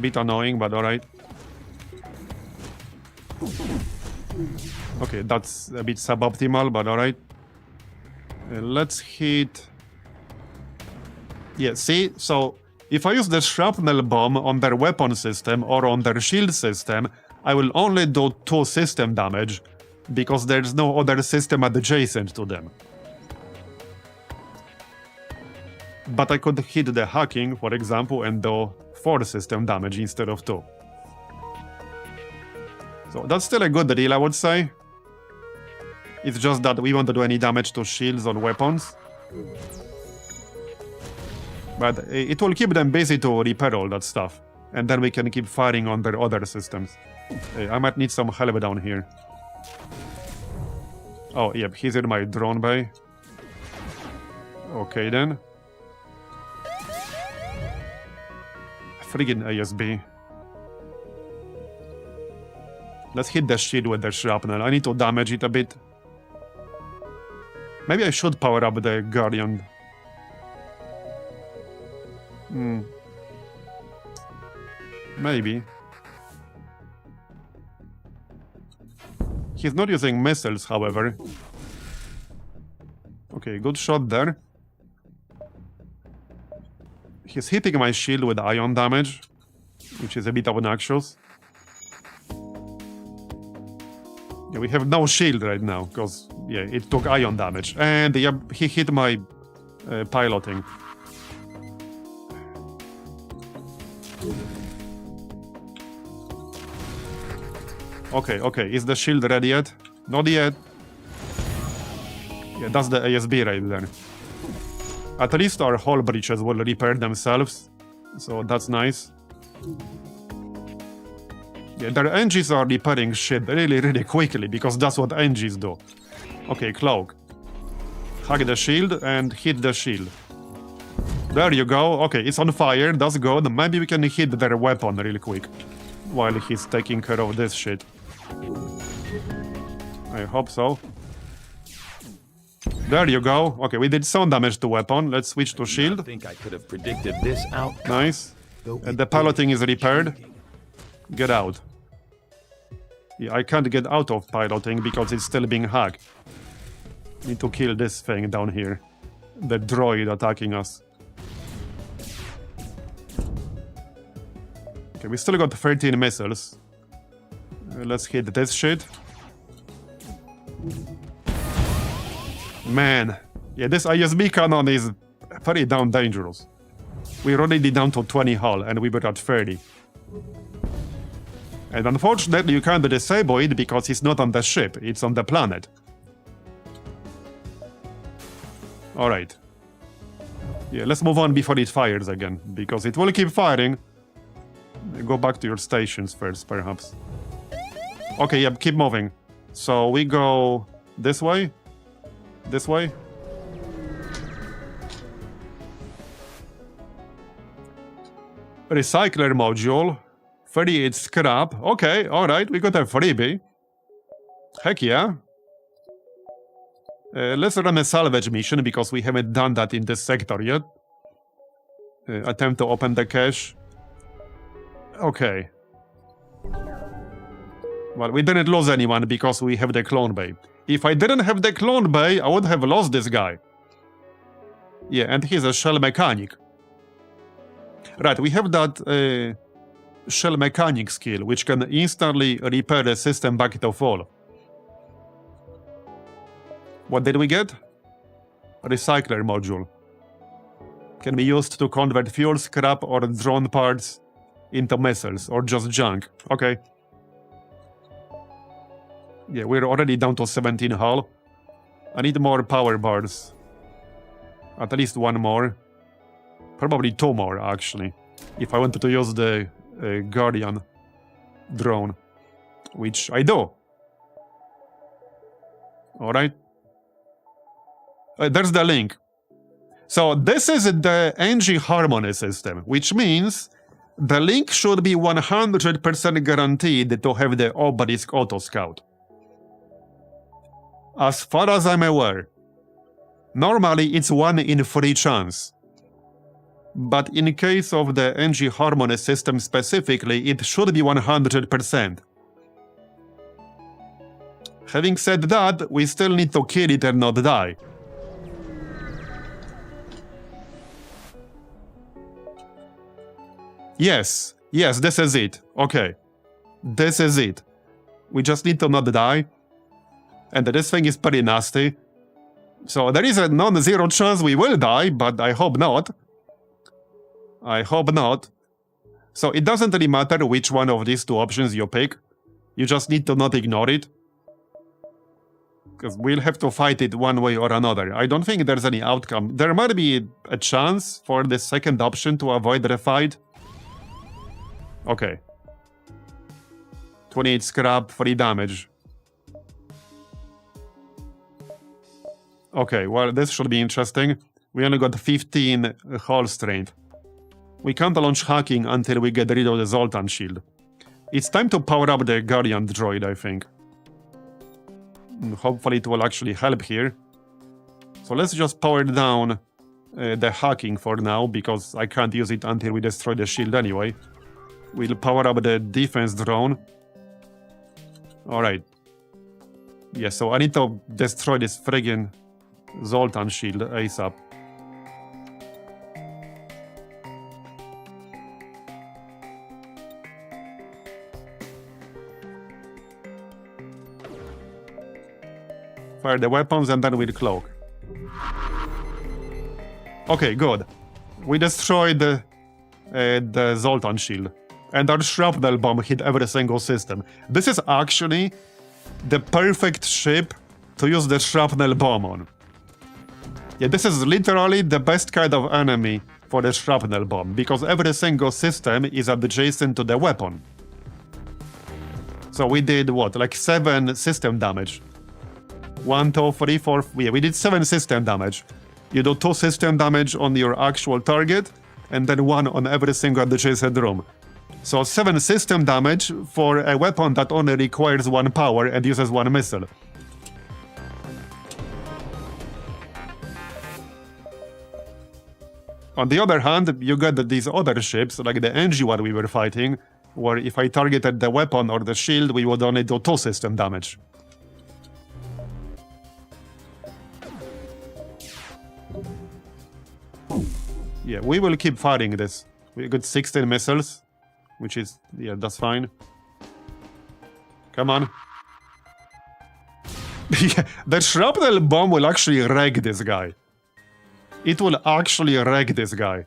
Bit annoying, but alright. Okay, that's a bit suboptimal, but alright. Let's hit... Yeah, see? So, if I use the shrapnel bomb on their weapon system or on their shield system, I will only do 2 system damage, because there's no other system adjacent to them. But I could hit the hacking, for example, and do 4 system damage instead of 2. So that's still a good deal, I would say. It's just that we won't do any damage to shields or weapons. But it will keep them busy to repair all that stuff. And then we can keep firing on their other systems. I might need some help down here. Oh, yep, he's in my drone bay. Okay then. Friggin' ASB. Let's hit the shield with the shrapnel. I need to damage it a bit. Maybe I should power up the Guardian. Maybe. He's not using missiles, however. Okay, good shot there. He's hitting my shield with ion damage, which is a bit obnoxious. Yeah, we have no shield right now, because, yeah, it took ion damage. And yeah, he hit my piloting. Okay, okay, is the shield ready yet? Not yet. Yeah, that's the ASB right there. At least our hull breaches will repair themselves, so that's nice. Yeah, their engines are repairing shit really, really quickly, because that's what engines do. Okay, cloak. Hug the shield and hit the shield. There you go. Okay, it's on fire, that's good. Maybe we can hit their weapon really quick, while he's taking care of this shit. I hope so. There you go. Okay, we did some damage to weapon. Let's switch to shield. I think I could have predicted this outcome. Nice. And the piloting is repaired. Get out. Yeah, I can't get out of piloting because it's still being hacked. Need to kill this thing down here. The droid attacking us. Okay, we still got 13 missiles. Let's hit this shit. Man, yeah, this ISB cannon is very damn dangerous. We're already down to 20 hull and we were at 30. And unfortunately you can't disable it because it's not on the ship, it's on the planet. Alright. Yeah, let's move on before it fires again, because it will keep firing. Go back to your stations first, perhaps. Okay, yep, keep moving. So we go this way? This way? Recycler module. 38 scrap. Okay, alright, we got a freebie. Heck yeah. Let's run a salvage mission because we haven't done that in this sector yet. Attempt to open the cache. Okay. Well, we didn't lose anyone because we have the clone bay. If I didn't have the clone bay, I would have lost this guy. Yeah, and he's a shell mechanic. Right, we have that shell mechanic skill, which can instantly repair the system back to full. What did we get? Recycler module. Can be used to convert fuel, scrap, or drone parts into missiles, or just junk. Okay. Yeah, we're already down to 17 hull. I need more power bars. At least one more. Probably two more, actually. If I wanted to use the Guardian drone. Which I do. Alright. There's the link. So this is the NG Harmony system, which means the link should be 100% guaranteed to have the Obelisk Auto Scout. As far as I'm aware. Normally it's 1 in 3 chance. But in case of the NG Harmony system specifically, it should be 100%. Having said that, we still need to kill it and not die. Yes, this is it. Okay. This is it. We just need to not die. And this thing is pretty nasty. So there is a non-zero chance we will die, but I hope not. I hope not. So it doesn't really matter which one of these two options you pick. You just need to not ignore it. Because we'll have to fight it one way or another. I don't think there's any outcome. There might be a chance for the second option to avoid the fight. Okay. 28 scrap, 3 damage. Okay, well, this should be interesting. We only got 15 hull strength. We can't launch hacking until we get rid of the Zoltan shield. It's time to power up the Guardian droid, I think. Hopefully it will actually help here. So let's just power down the hacking for now, because I can't use it until we destroy the shield anyway. We'll power up the defense drone. Alright. Yeah, so I need to destroy this friggin' Zoltan shield ASAP. Fire the weapons and then we'll cloak. Okay, good. We destroyed the Zoltan shield. And our shrapnel bomb hit every single system. This is actually the perfect ship to use the shrapnel bomb on. Yeah, this is literally the best kind of enemy for the shrapnel bomb, because every single system is adjacent to the weapon. So we did what, like 7 system damage? 1, 2, 3, 4, yeah, we did 7 system damage. You do 2 system damage on your actual target, and then 1 on every single adjacent room. So 7 system damage for a weapon that only requires 1 power and uses 1 missile. On the other hand, you got these other ships, like the NG one we were fighting, where if I targeted the weapon or the shield, we would only do 2 system damage. Yeah, we will keep fighting this. We got 16 missiles, which is, yeah, that's fine. Come on. Yeah, the shrapnel bomb will actually wreck this guy. It will actually wreck this guy.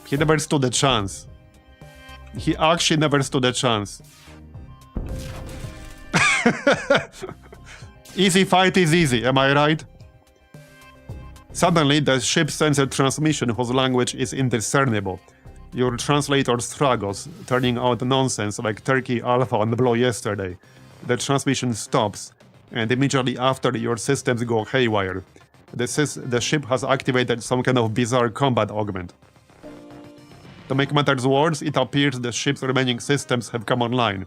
He never stood a chance. He actually never stood a chance. Easy fight is easy, am I right? Suddenly, the ship sends a transmission whose language is indiscernible. Your translator struggles, turning out nonsense like Turkey Alpha on Blow yesterday. The transmission stops, and immediately after your systems go haywire. The ship has activated some kind of bizarre combat augment. To make matters worse, it appears the ship's remaining systems have come online.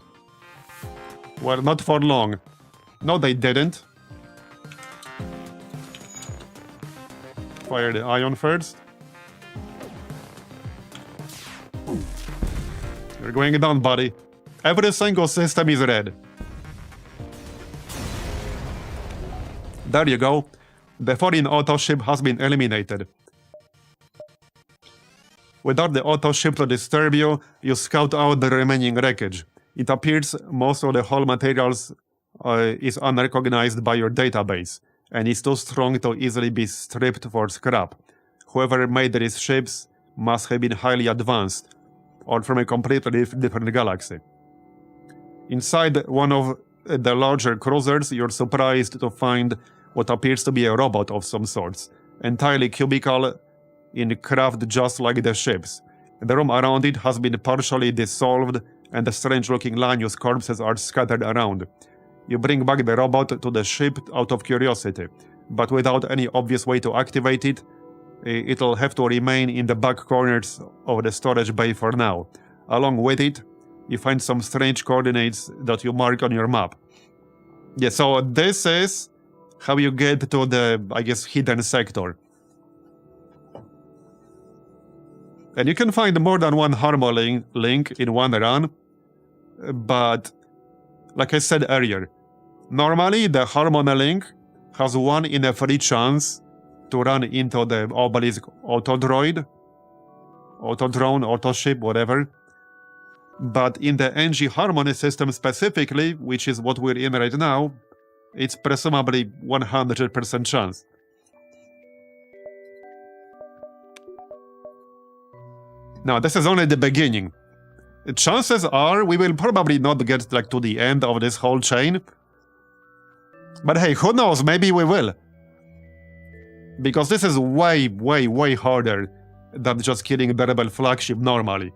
Well, not for long. No, they didn't. Fire the ion first. You're going down, buddy. Every single system is red. There you go. The foreign auto ship has been eliminated. Without the auto ship to disturb you, you scout out the remaining wreckage. It appears most of the hull materials is unrecognized by your database, and is too strong to easily be stripped for scrap. Whoever made these ships must have been highly advanced, or from a completely different galaxy. Inside one of the larger cruisers, you're surprised to find what appears to be a robot of some sorts, entirely cubical in craft just like the ships. The room around it has been partially dissolved, and the strange-looking Lanius corpses are scattered around. You bring back the robot to the ship out of curiosity, but without any obvious way to activate it, it'll have to remain in the back corners of the storage bay for now. Along with it, you find some strange coordinates that you mark on your map. Yeah, so this is how you get to the, I guess, hidden sector. And you can find more than one Harmony link in one run, but like I said earlier, normally the Harmony link has 1 in a 3 chance to run into the Obelisk Autodroid, Autodrone, Autoship, whatever. But in the NG Harmony system specifically, which is what we're in right now, it's presumably 100% chance. Now, this is only the beginning. Chances are we will probably not get like to the end of this whole chain. But hey, who knows, maybe we will. Because this is way, way, way harder than just killing the Rebel flagship normally.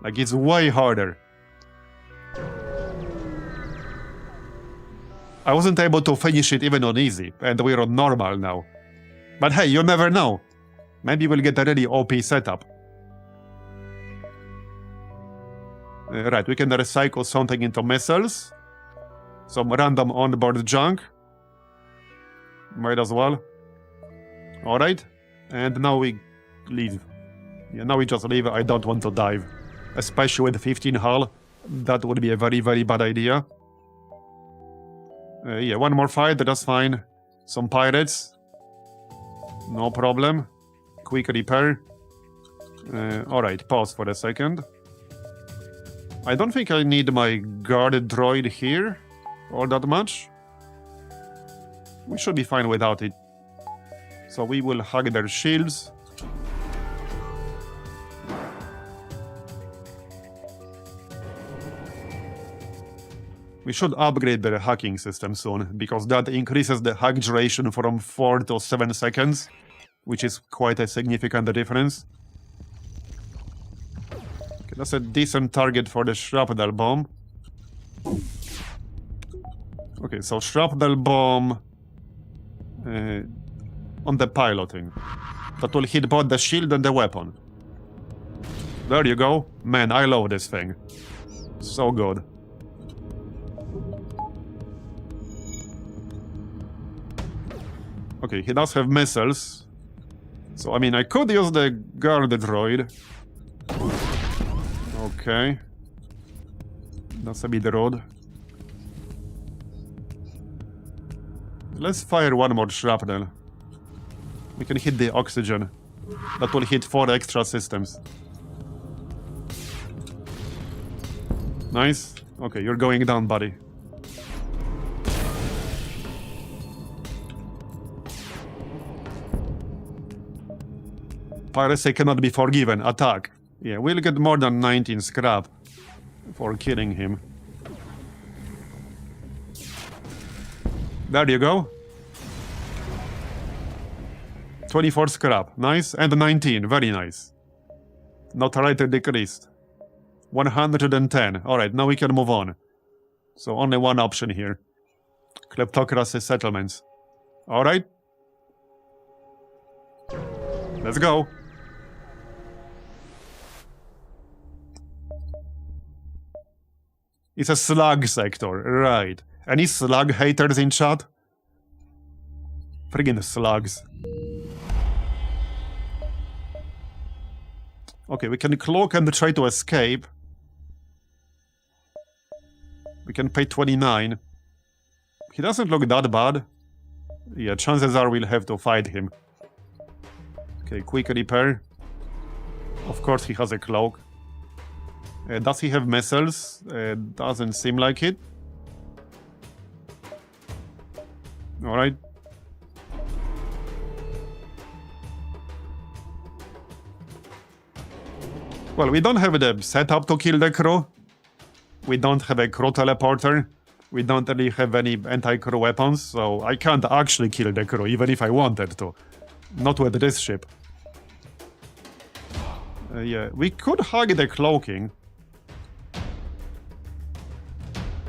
Like, it's way harder. I wasn't able to finish it even on easy, and we're on normal now. But hey, you never know. Maybe we'll get a really OP setup. Right, we can recycle something into missiles. Some random onboard junk. Might as well. Alright. And now we leave. Yeah, now we just leave. I don't want to dive. Especially with 15 hull. That would be a very, very bad idea. Yeah, one more fight, that's fine. Some pirates. No problem. Quick repair. Alright, pause for a second. I don't think I need my guarded droid here all that much. We should be fine without it. So we will hug their shields. We should upgrade the hacking system soon, because that increases the hack duration from 4 to 7 seconds, which is quite a significant difference. Okay, that's a decent target for the shrapnel bomb. Okay, so shrapnel bomb on the piloting. That will hit both the shield and the weapon. There you go. Man, I love this thing. So good. Okay, he does have missiles. So, I mean, I could use the guarded droid. Okay. That's a bit rude. Let's fire one more shrapnel. We can hit the oxygen. That will hit 4 extra systems. Nice. Okay, you're going down, buddy. Piracy cannot be forgiven. Attack. Yeah, we'll get more than 19 scrap for killing him. There you go. 24 scrap. Nice. And 19. Very nice. Notoriety decreased. 110. Alright, now we can move on. So only one option here. Kleptocracy settlements. Alright. Let's go. It's a slug sector, right. Any slug haters in chat? Friggin' slugs. Okay, we can cloak and try to escape. We can pay 29. He doesn't look that bad. Yeah, chances are we'll have to fight him. Okay, quick repair. Of course he has a cloak. Does he have missiles? Doesn't seem like it. Alright. Well, we don't have the setup to kill the crew. We don't have a crew teleporter. We don't really have any anti-crew weapons, so I can't actually kill the crew, even if I wanted to. Not with this ship. Yeah, we could hug the cloaking.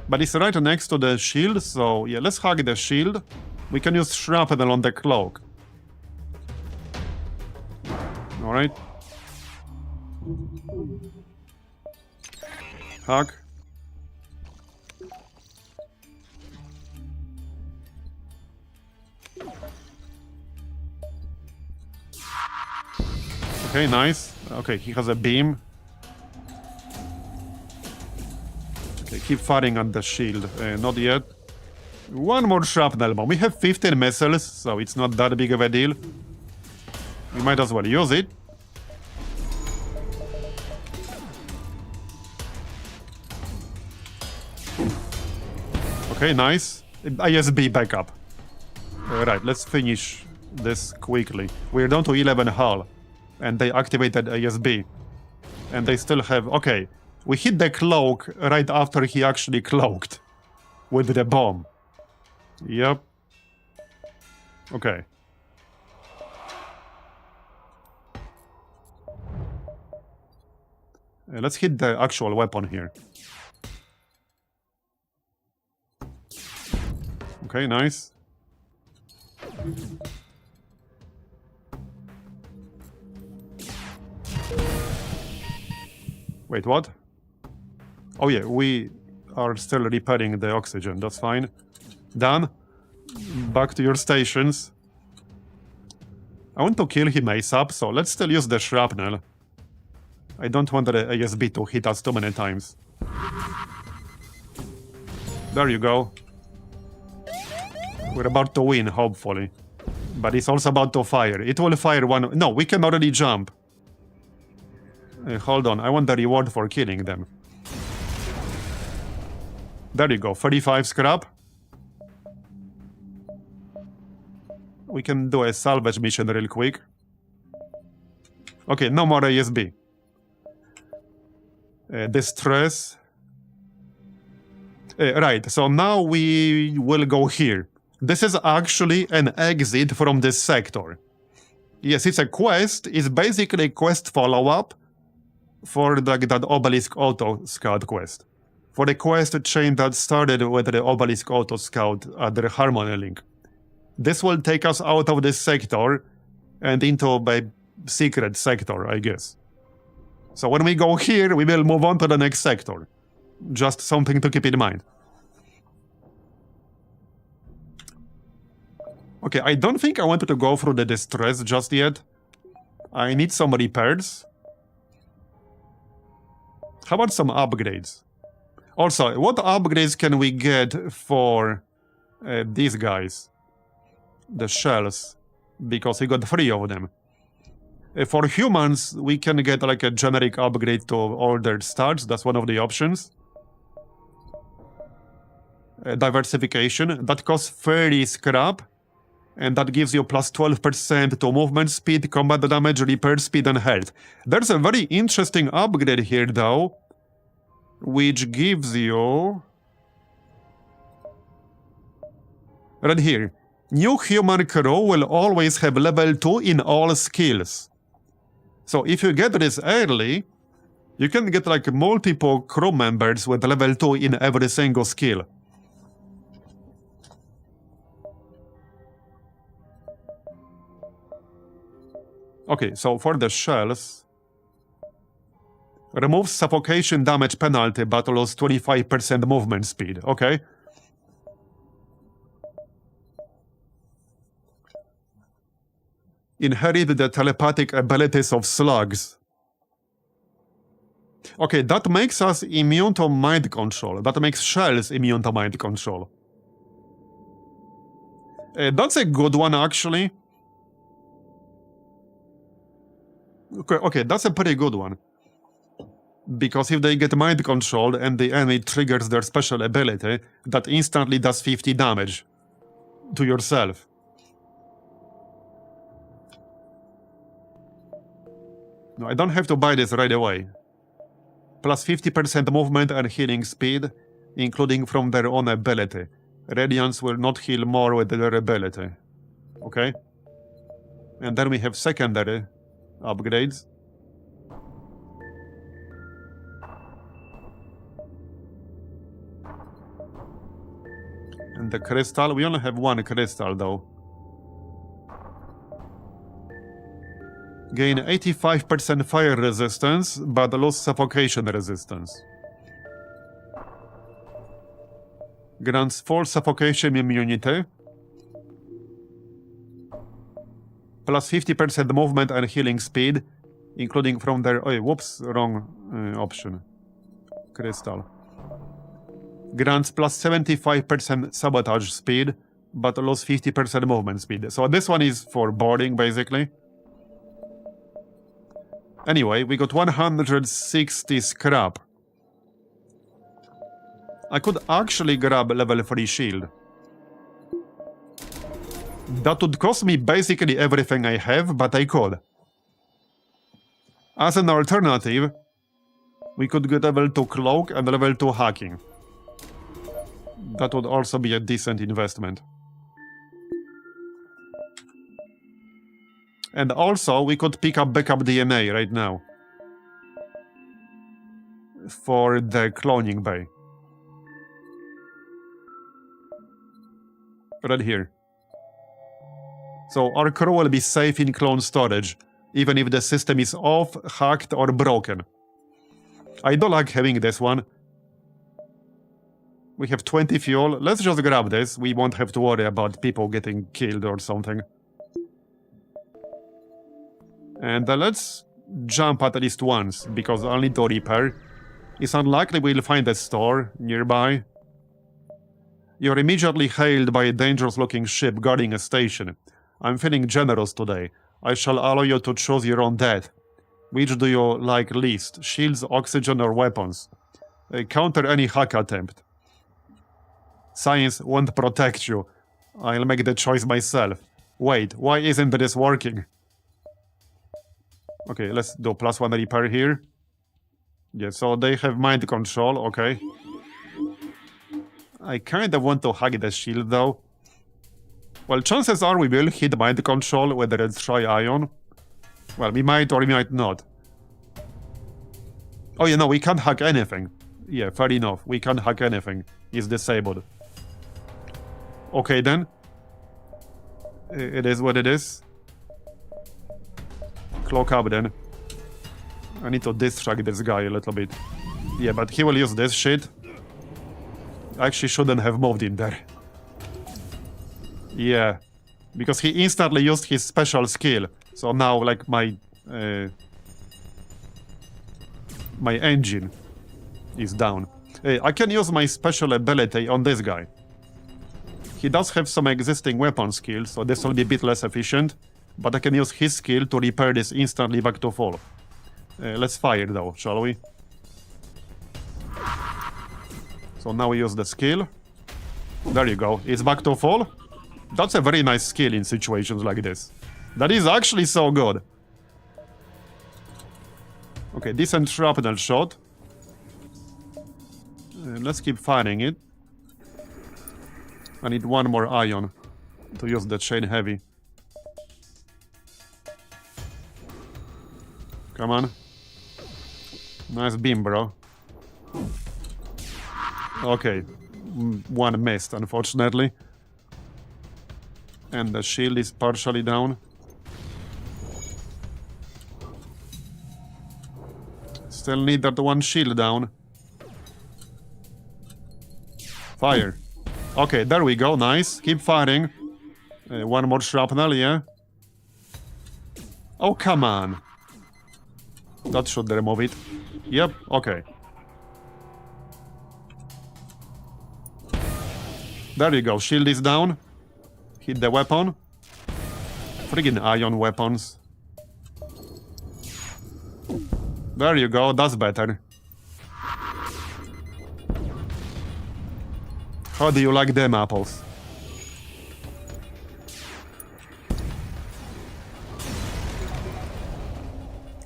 But it's right next to the shield, so yeah, let's hug the shield. We can use shrapnel on the cloak. Alright. Hug. Okay, nice. Okay, he has a beam. Okay, keep firing on the shield. Not yet. One more shrapnel bomb. We have 15 missiles, so it's not that big of a deal. We might as well use it. Okay, nice. ISB backup. Alright, let's finish this quickly. We're down to 11 hull. And they activated ASB. And they still have... Okay, we hit the cloak right after he actually cloaked. With the bomb. Yep. Okay. Let's hit the actual weapon here. Okay, nice. Wait, what? Oh yeah, we are still repairing the oxygen, that's fine. Done. Back to your stations. I want to kill him ASAP, so let's still use the shrapnel. I don't want the ASB to hit us too many times. There you go. We're about to win, hopefully. But it's also about to fire. It will fire one... No, we can already jump. Hold on, I want the reward for killing them. There you go, 35 scrap. We can do a salvage mission real quick. Okay, no more ASB. Distress. Right, so now we will go here. This is actually an exit from this sector. Yes, it's a quest. It's basically a quest follow-up for that Obelisk Auto Scout quest. For the quest chain that started with the Obelisk Auto Scout at the Harmony Link. This will take us out of this sector and into a secret sector, I guess. So when we go here, we will move on to the next sector. Just something to keep in mind. Okay, I don't think I wanted to go through the distress just yet. I need some repairs. How about some upgrades? Also, what upgrades can we get for these guys? The shells. Because we got 3 of them. For humans, we can get like a generic upgrade to all their stats. That's one of the options. Diversification. That costs 30 scrap. And that gives you plus 12% to movement speed, combat damage, repair speed, and health. There's a very interesting upgrade here, though, which gives you... Right here. New human crew will always have level 2 in all skills. So if you get this early, you can get like multiple crew members with level 2 in every single skill. Okay, so for the shells... Remove suffocation damage penalty, but lose 25% movement speed. Okay. Inherit the telepathic abilities of slugs. Okay, that makes us immune to mind control. That makes shells immune to mind control. That's a good one, actually. Okay, that's a pretty good one. Because if they get mind controlled and the enemy triggers their special ability, that instantly does 50 damage to yourself. No, I don't have to buy this right away. Plus 50% movement and healing speed, including from their own ability. Radiants will not heal more with their ability. Okay? And then we have secondary upgrades. And the crystal, we only have one crystal though. Gain 85% fire resistance, but lose suffocation resistance. Grants full suffocation immunity. Plus 50% movement and healing speed, including from their... Oh, whoops, wrong option. Crystal. Grants plus 75% sabotage speed, but lose 50% movement speed. So this one is for boarding, basically. Anyway, we got 160 scrap. I could actually grab level 3 shield. That would cost me basically everything I have, but I could. As an alternative, we could get level 2 cloak and level 2 hacking. That would also be a decent investment. And also, we could pick up backup DNA right now. For the cloning bay. Right here. So our crew will be safe in clone storage, even if the system is off, hacked, or broken. I don't like having this one. We have 20 fuel. Let's just grab this. We won't have to worry about people getting killed or something. And let's jump at least once, because I'll need to repair. It's unlikely we'll find a store nearby. You're immediately hailed by a dangerous-looking ship guarding a station. I'm feeling generous today. I shall allow you to choose your own death. Which do you like least? Shields, oxygen, or weapons? Counter any hack attempt. Science won't protect you. I'll make the choice myself. Wait, why isn't this working? Okay, let's do +1 repair here. Yeah, so they have mind control, okay. I kinda want to hack the shield though. Well, chances are we will hit mind control with the red tri-ion. Well, we might or we might not. Oh yeah, no, we can't hack anything. Yeah, fair enough. We can't hack anything. It's disabled. Okay then. It is what it is. Cloak up then. I need to distract this guy a little bit. Yeah, but he will use this shit. I actually shouldn't have moved in there. Yeah. Because he instantly used his special skill. So now, like, my engine is down. I can use my special ability on this guy. He does have some existing weapon skills, so this will be a bit less efficient. But I can use his skill to repair this instantly back to full. Let's fire though, shall we? So now we use the skill. There you go, it's back to full. That's a very nice skill in situations like this. That is actually so good. Okay, decent shrapnel shot. Let's keep firing it. I need one more ion to use the chain heavy. Come on. Nice beam, bro. Okay. One missed, unfortunately. And the shield is partially down. Still need that one shield down. Fire. Okay, there we go, nice. Keep firing. One more shrapnel, yeah. Oh, come on. That should remove it. Yep, okay. There you go, shield is down. Hit the weapon. Friggin' ion weapons. There you go, that's better. How do you like them apples?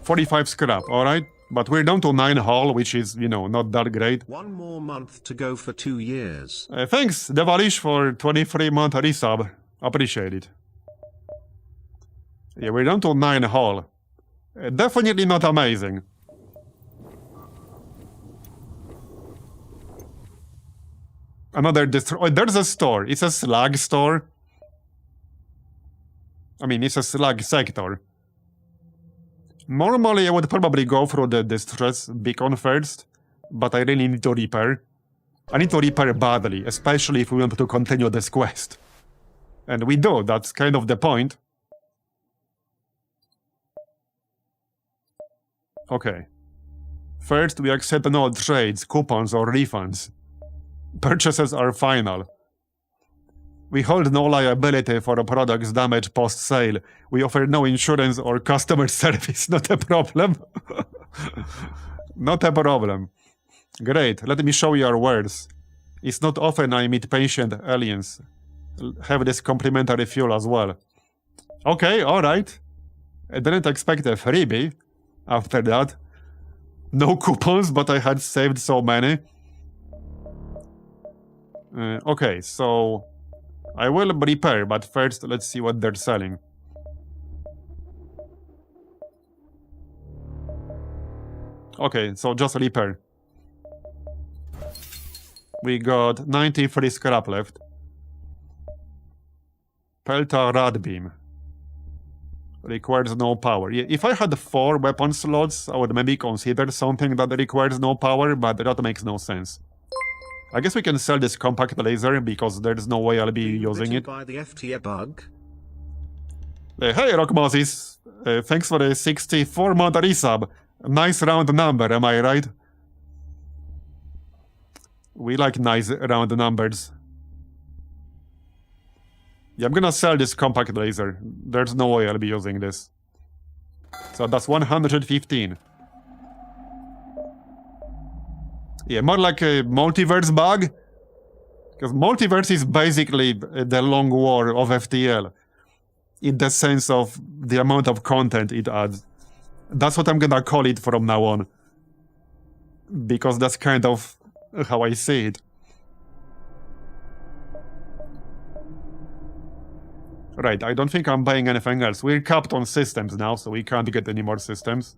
$45 scrap, alright? But we're down to 9 hull, which is, you know, not that great. 1 more month to go for 2 years. Thanks, Devalish, for 23-month resub. Appreciate it. Yeah, we're down to 9 hull. Definitely not amazing. Another destroy. Oh, there's a store. It's a slag store. I mean, it's a slag sector. Normally, I would probably go through the distress beacon first, but I really need to repair. I need to repair badly, especially if we want to continue this quest. And we do, that's kind of the point. Okay. First, we accept no trades, coupons, or refunds. Purchases are final. We hold no liability for a product's damage post-sale. We offer no insurance or customer service. Not a problem. Not a problem. Great, let me show you our words. It's not often I meet patient aliens. Have this complimentary fuel as well. Okay, alright. I didn't expect a freebie after that. No coupons, but I had saved so many. Okay, so I will repair, but first let's see what they're selling. Okay, so just repair. We got 93 scrap left. Pelta Rad Beam. Requires no power. Yeah, if I had 4 weapon slots, I would maybe consider something that requires no power, but that makes no sense. I guess we can sell this compact laser because there's no way I'll be using it. By the FTL bug. Hey, Rock Moses. Thanks for the 64-month resub. Nice round number, am I right? We like nice round numbers. Yeah, I'm gonna sell this compact laser. There's no way I'll be using this. So that's 115. Yeah, more like a multiverse bug. Because multiverse is basically the long war of FTL. In the sense of the amount of content it adds. That's what I'm gonna call it from now on. Because that's kind of how I see it. Right, I don't think I'm buying anything else. We're capped on systems now, so we can't get any more systems.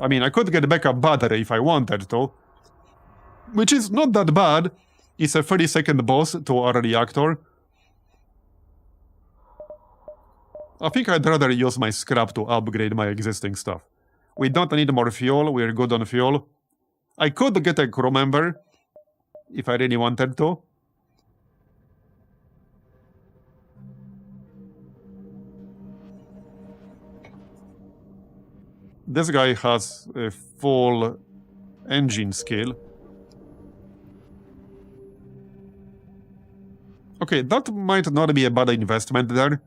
I mean, I could get a backup battery if I wanted to. Which is not that bad. It's a 30-second boss to our reactor. I think I'd rather use my scrap to upgrade my existing stuff. We don't need more fuel, we're good on fuel. I could get a crew member, if I really wanted to. This guy has a full engine skill. Okay, that might not be a bad investment there.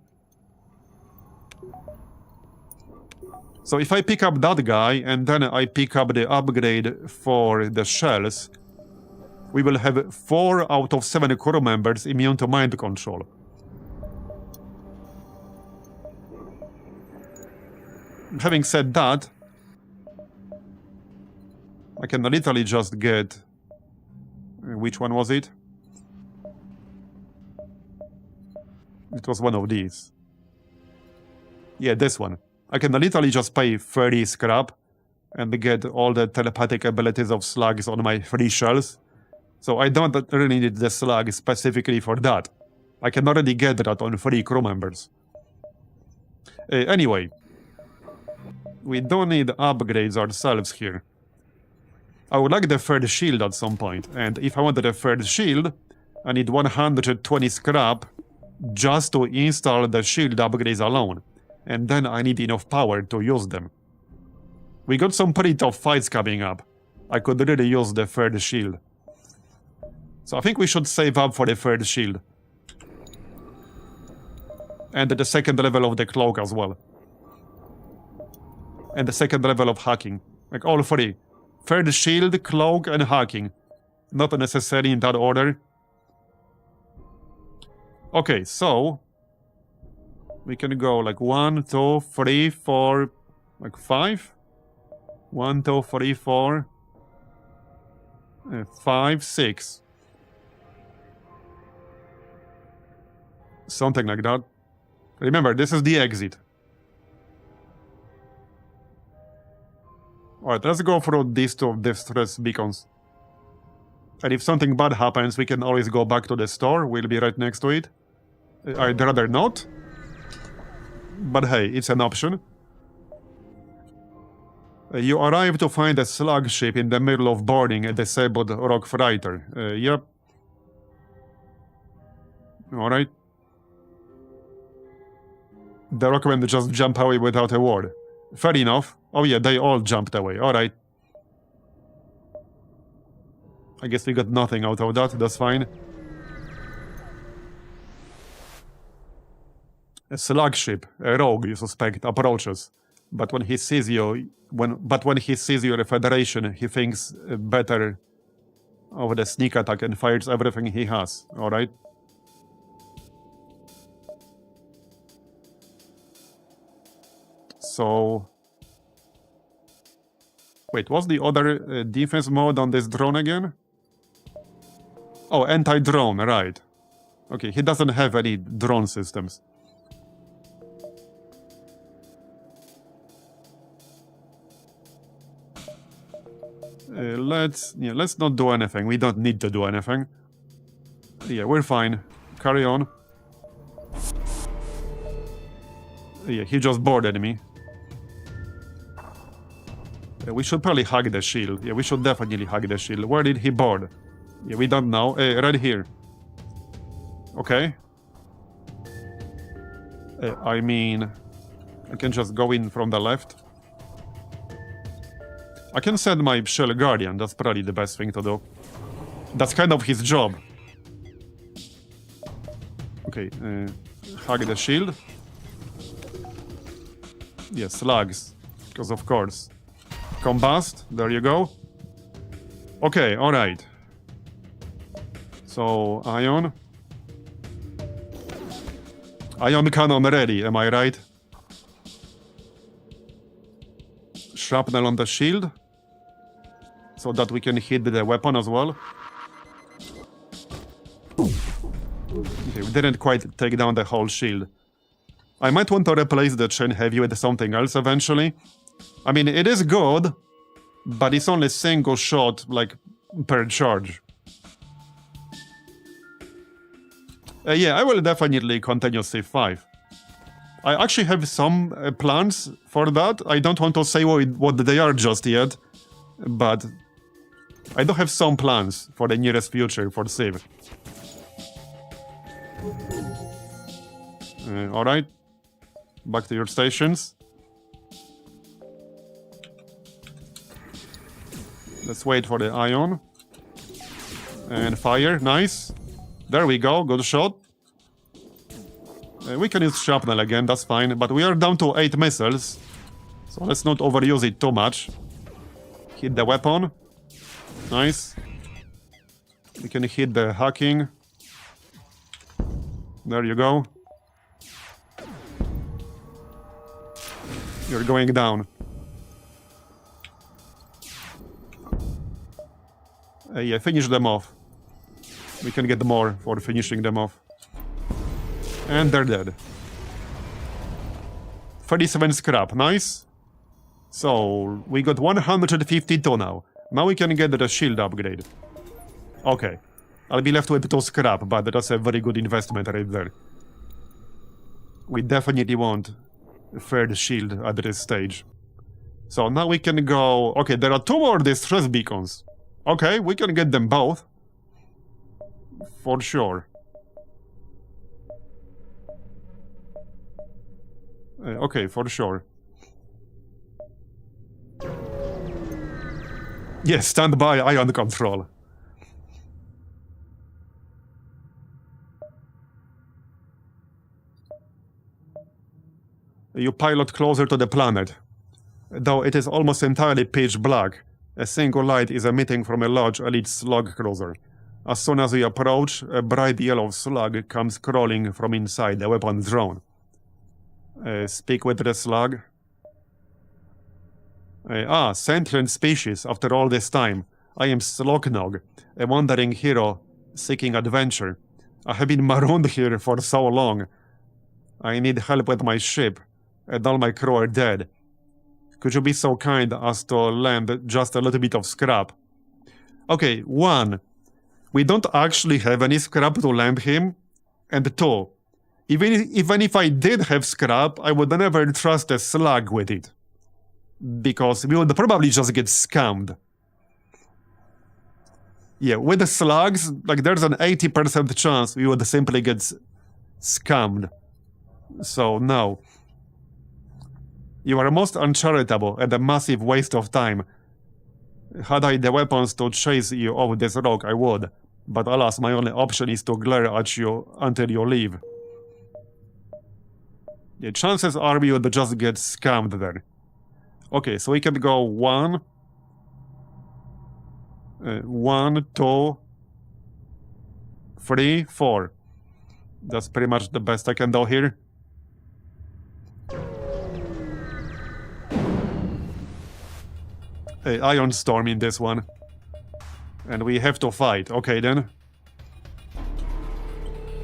So if I pick up that guy, and then I pick up the upgrade for the shells, we will have 4 out of 7 crew members immune to mind control. Having said that, I can literally just get... Which one was it? It was one of these. Yeah, this one. I can literally just pay 30 scrap and get all the telepathic abilities of slugs on my 3 shells. So I don't really need the slug specifically for that. I can already get that on 3 crew members. Anyway. We don't need upgrades ourselves here. I would like the 3rd shield at some point, and if I wanted a 3rd shield, I need 120 scrap just to install the shield upgrades alone, and then I need enough power to use them. We got some pretty tough fights coming up. I could really use the third shield. So I think we should save up for the third shield. And the second level of the cloak as well. And the second level of hacking. Like all three. Third shield, cloak, and hacking. Not necessarily in that order. Okay, so... we can go like 1, 2, 3, 4... like 5? 1, 2, 3, 4... 5, 6. Something like that. Remember, this is the exit. Alright, let's go through these two distress beacons. And if something bad happens, we can always go back to the store. We'll be right next to it. I'd rather not. But hey, it's an option. You arrive to find a slug ship in the middle of boarding a disabled rock freighter. Yep. Alright. The rockmen just jump away without a word. Fair enough. Oh yeah, they all jumped away. Alright. I guess we got nothing out of that. That's fine. A slug ship, a rogue, you suspect, approaches. But when he sees you, when he sees your Federation, he thinks better of the sneak attack and fires everything he has. Alright? So... wait, what's the other defense mode on this drone again? Oh, anti-drone, right. Okay, he doesn't have any drone systems. Let's not do anything. We don't need to do anything. Yeah, we're fine. Carry on. Yeah, he just boarded me. We should probably hug the shield. Yeah, we should definitely hug the shield. Where did he board? Yeah, we don't know. Right here. Okay. I mean... I can just go in from the left. I can send my Shell Guardian. That's probably the best thing to do. That's kind of his job. Okay, hug the shield. Yeah, slugs. Because of course. Combust, there you go. Okay, alright. So, ion. Ion cannon ready, am I right? Shrapnel on the shield. So that we can hit the weapon as well. Okay, we didn't quite take down the whole shield. I might want to replace the chain heavy with something else eventually. I mean, it is good, but it's only single shot, like, per charge. Yeah, I will definitely continue C5. I actually have some plans for that. I don't want to say what they are just yet, but I do have some plans for the nearest future for Civ. Alright, back to your stations. Let's wait for the ion. And fire, nice. There we go, good shot. We can use shrapnel again, that's fine, but we are down to 8 missiles. So let's not overuse it too much. Hit the weapon. Nice. We can hit the hacking. There you go. You're going down. Yeah, finish them off. We can get more for finishing them off. And they're dead. 37 scrap, nice. So, we got 152 now. Now we can get the shield upgrade. Okay. I'll be left with 2 scrap, but that's a very good investment right there. We definitely want a third shield at this stage. So now we can go... Okay, there are 2 more distress beacons. Okay, we can get them both. For sure. Okay, for sure. Yes, stand by, ion control. You pilot closer to the planet. Though it is almost entirely pitch black, a single light is emitting from a large elite slug cruiser. As soon as you approach, a bright yellow slug comes crawling from inside the weapon drone. Speak with the slug. Sentient species after all this time. I am Sloknog, a wandering hero seeking adventure. I have been marooned here for so long. I need help with my ship, and all my crew are dead. Could you be so kind as to lend just a little bit of scrap? Okay, 1. We don't actually have any scrap to lend him. And 2. Even if I did have scrap, I would never trust a slug with it. Because we would probably just get scammed. Yeah, with the slugs, like there's an 80% chance we would simply get scammed. So, no. You are most uncharitable and a massive waste of time. Had I the weapons to chase you off this rock, I would. But alas, my only option is to glare at you until you leave. The chances are we would just get scammed there. Okay, so we can go 1, 2, 3, 4. That's pretty much the best I can do here. Ion Storm in this one. And we have to fight. Okay, then.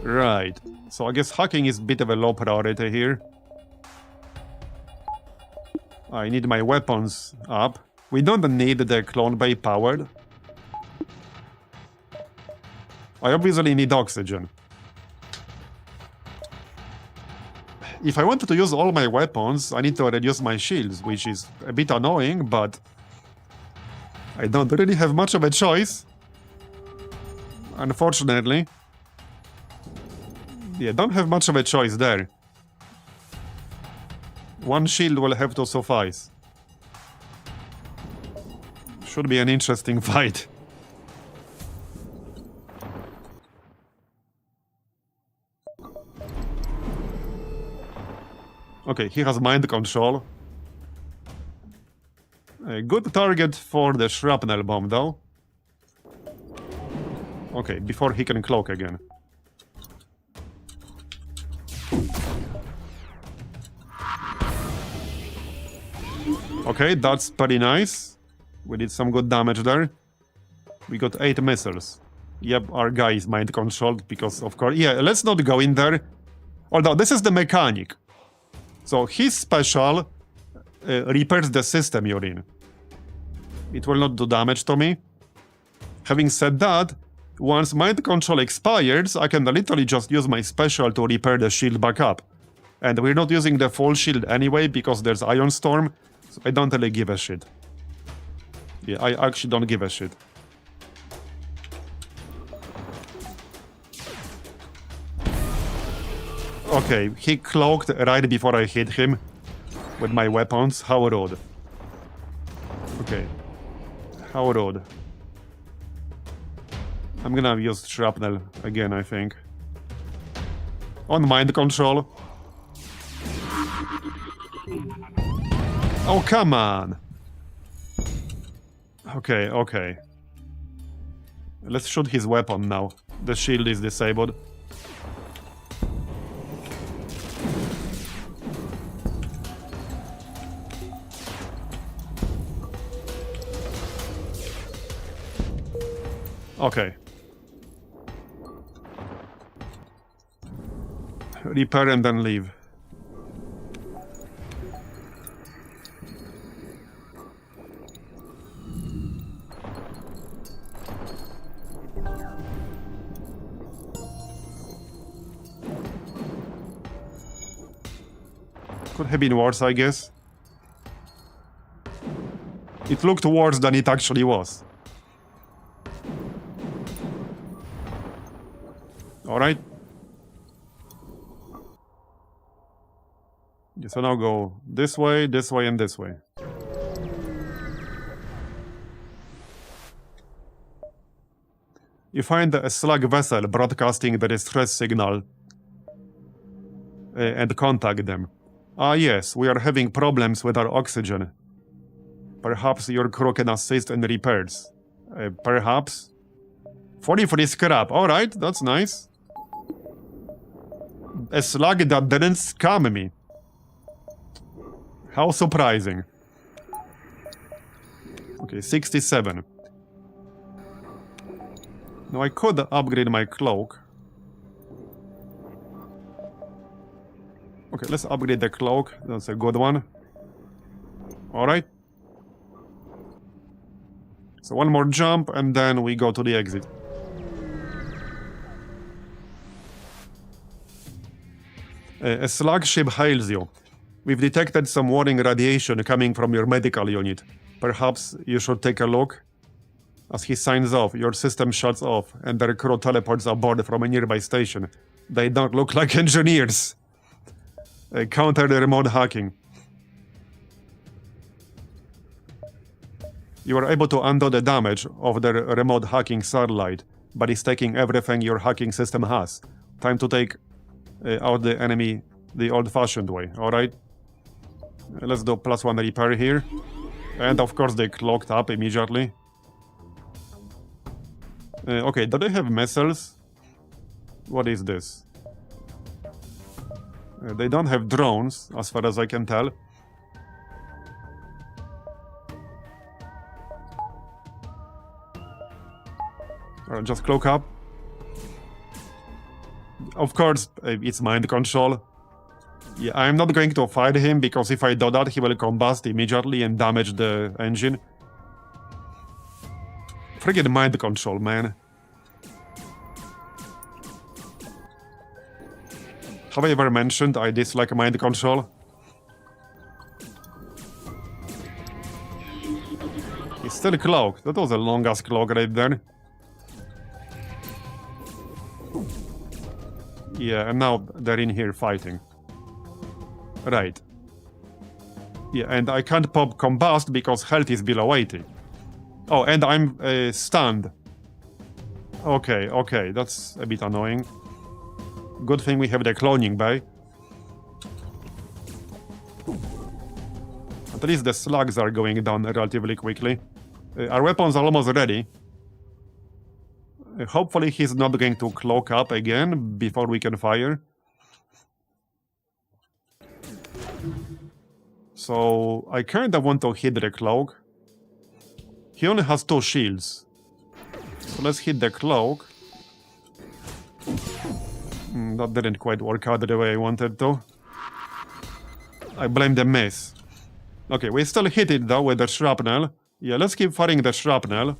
Right. So I guess hacking is a bit of a low priority here. I need my weapons up. We don't need the clone bay powered. I obviously need oxygen. If I wanted to use all my weapons, I need to reduce my shields, which is a bit annoying, but I don't really have much of a choice. Unfortunately. Yeah, don't have much of a choice there. 1 shield will have to suffice. Should be an interesting fight. Okay, he has mind control. A good target for the shrapnel bomb, though. Okay, before he can cloak again. Okay, that's pretty nice. We did some good damage there. We got 8 missiles. Yep, our guy is mind controlled because, of course... Yeah, let's not go in there. Although, this is the mechanic. So, his special repairs the system you're in. It will not do damage to me. Having said that, once mind control expires, I can literally just use my special to repair the shield back up. And we're not using the full shield anyway because there's Ion Storm, so I don't really give a shit. Yeah, I actually don't give a shit. Okay, he cloaked right before I hit him with my weapons. How rude. Okay. How rude. I'm gonna use shrapnel again, I think. On mind control. Oh, come on! Okay, okay. Let's shoot his weapon now. The shield is disabled. Okay. Repair and then leave. Could have been worse, I guess. It looked worse than it actually was. Alright. So now go this way, and this way. You find a slug vessel broadcasting the distress signal and contact them. Ah yes, we are having problems with our oxygen. Perhaps your crew can assist in repairs. Perhaps? 43 scrap, alright, that's nice. A slug that didn't scam me. How surprising. Okay, 67. Now I could upgrade my cloak. Okay, let's upgrade the cloak. That's a good one. Alright. So one more jump and then we go to the exit. A slug ship hails you. We've detected some warning radiation coming from your medical unit. Perhaps you should take a look. As he signs off, your system shuts off and their crew teleports aboard from a nearby station. They don't look like engineers. Counter the remote hacking. You are able to undo the damage of the remote hacking satellite, but it's taking everything your hacking system has. Time to take out the enemy the old-fashioned way, alright? Let's do +1 repair here. And of course they cloaked up immediately. Okay, do they have missiles? What is this? They don't have drones, as far as I can tell. Alright, just cloak up. Of course, it's mind control. Yeah, I'm not going to fight him, because if I do that, he will combust immediately and damage the engine. Friggin' mind control, man. Have I ever mentioned I dislike mind control? He's still cloaked. That was a long-ass cloak right there. Yeah, and now they're in here fighting. Right. Yeah, and I can't pop combust because health is below 80. Oh, and I'm stunned. Okay, okay, that's a bit annoying. Good thing we have the cloning bay. At least the slugs are going down relatively quickly. Our weapons are almost ready. Hopefully he's not going to cloak up again before we can fire. So I kinda want to hit the cloak. He only has 2 shields. So let's hit the cloak. That didn't quite work out the way I wanted to. I blame the miss. Okay, we still hit it though with the shrapnel. Yeah, let's keep firing the shrapnel.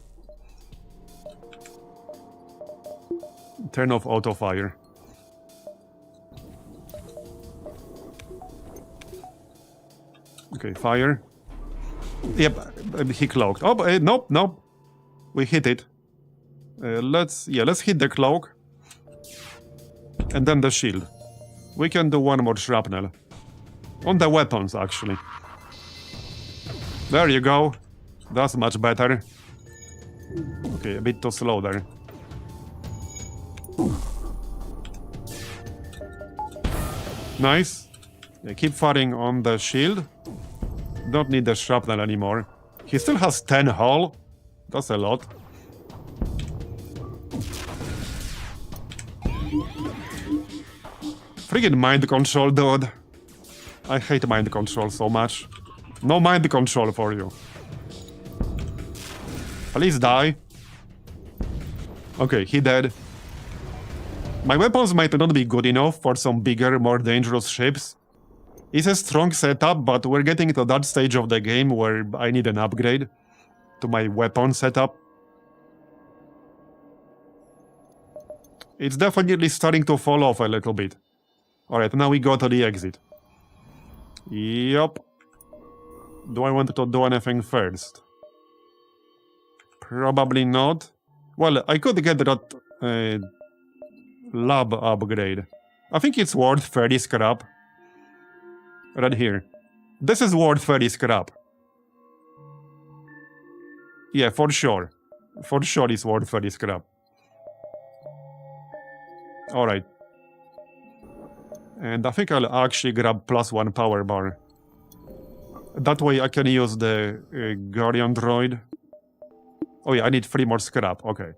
Turn off auto fire. Okay, fire. Yep, he cloaked. Oh, nope, nope. We hit it. Let's hit the cloak. And then the shield. We can do one more shrapnel. On the weapons, actually. There you go. That's much better. Okay, a bit too slow there. Nice. Yeah, keep firing on the shield. Don't need the shrapnel anymore. He still has 10 hull. That's a lot. Friggin' mind control, dude. I hate mind control so much. No mind control for you. Please die. Okay, he dead. My weapons might not be good enough for some bigger, more dangerous ships. It's a strong setup, but we're getting to that stage of the game where I need an upgrade to my weapon setup. It's definitely starting to fall off a little bit. Alright, now we go to the exit. Yup. Do I want to do anything first? Probably not. Well, I could get that lab upgrade. I think it's worth 30 scrap. Right here. This is worth 30 scrap. Yeah, for sure. For sure it's worth 30 scrap. Alright. And I think I'll actually grab +1 power bar. That way I can use the Guardian droid. Oh yeah, I need 3 more scrap, okay.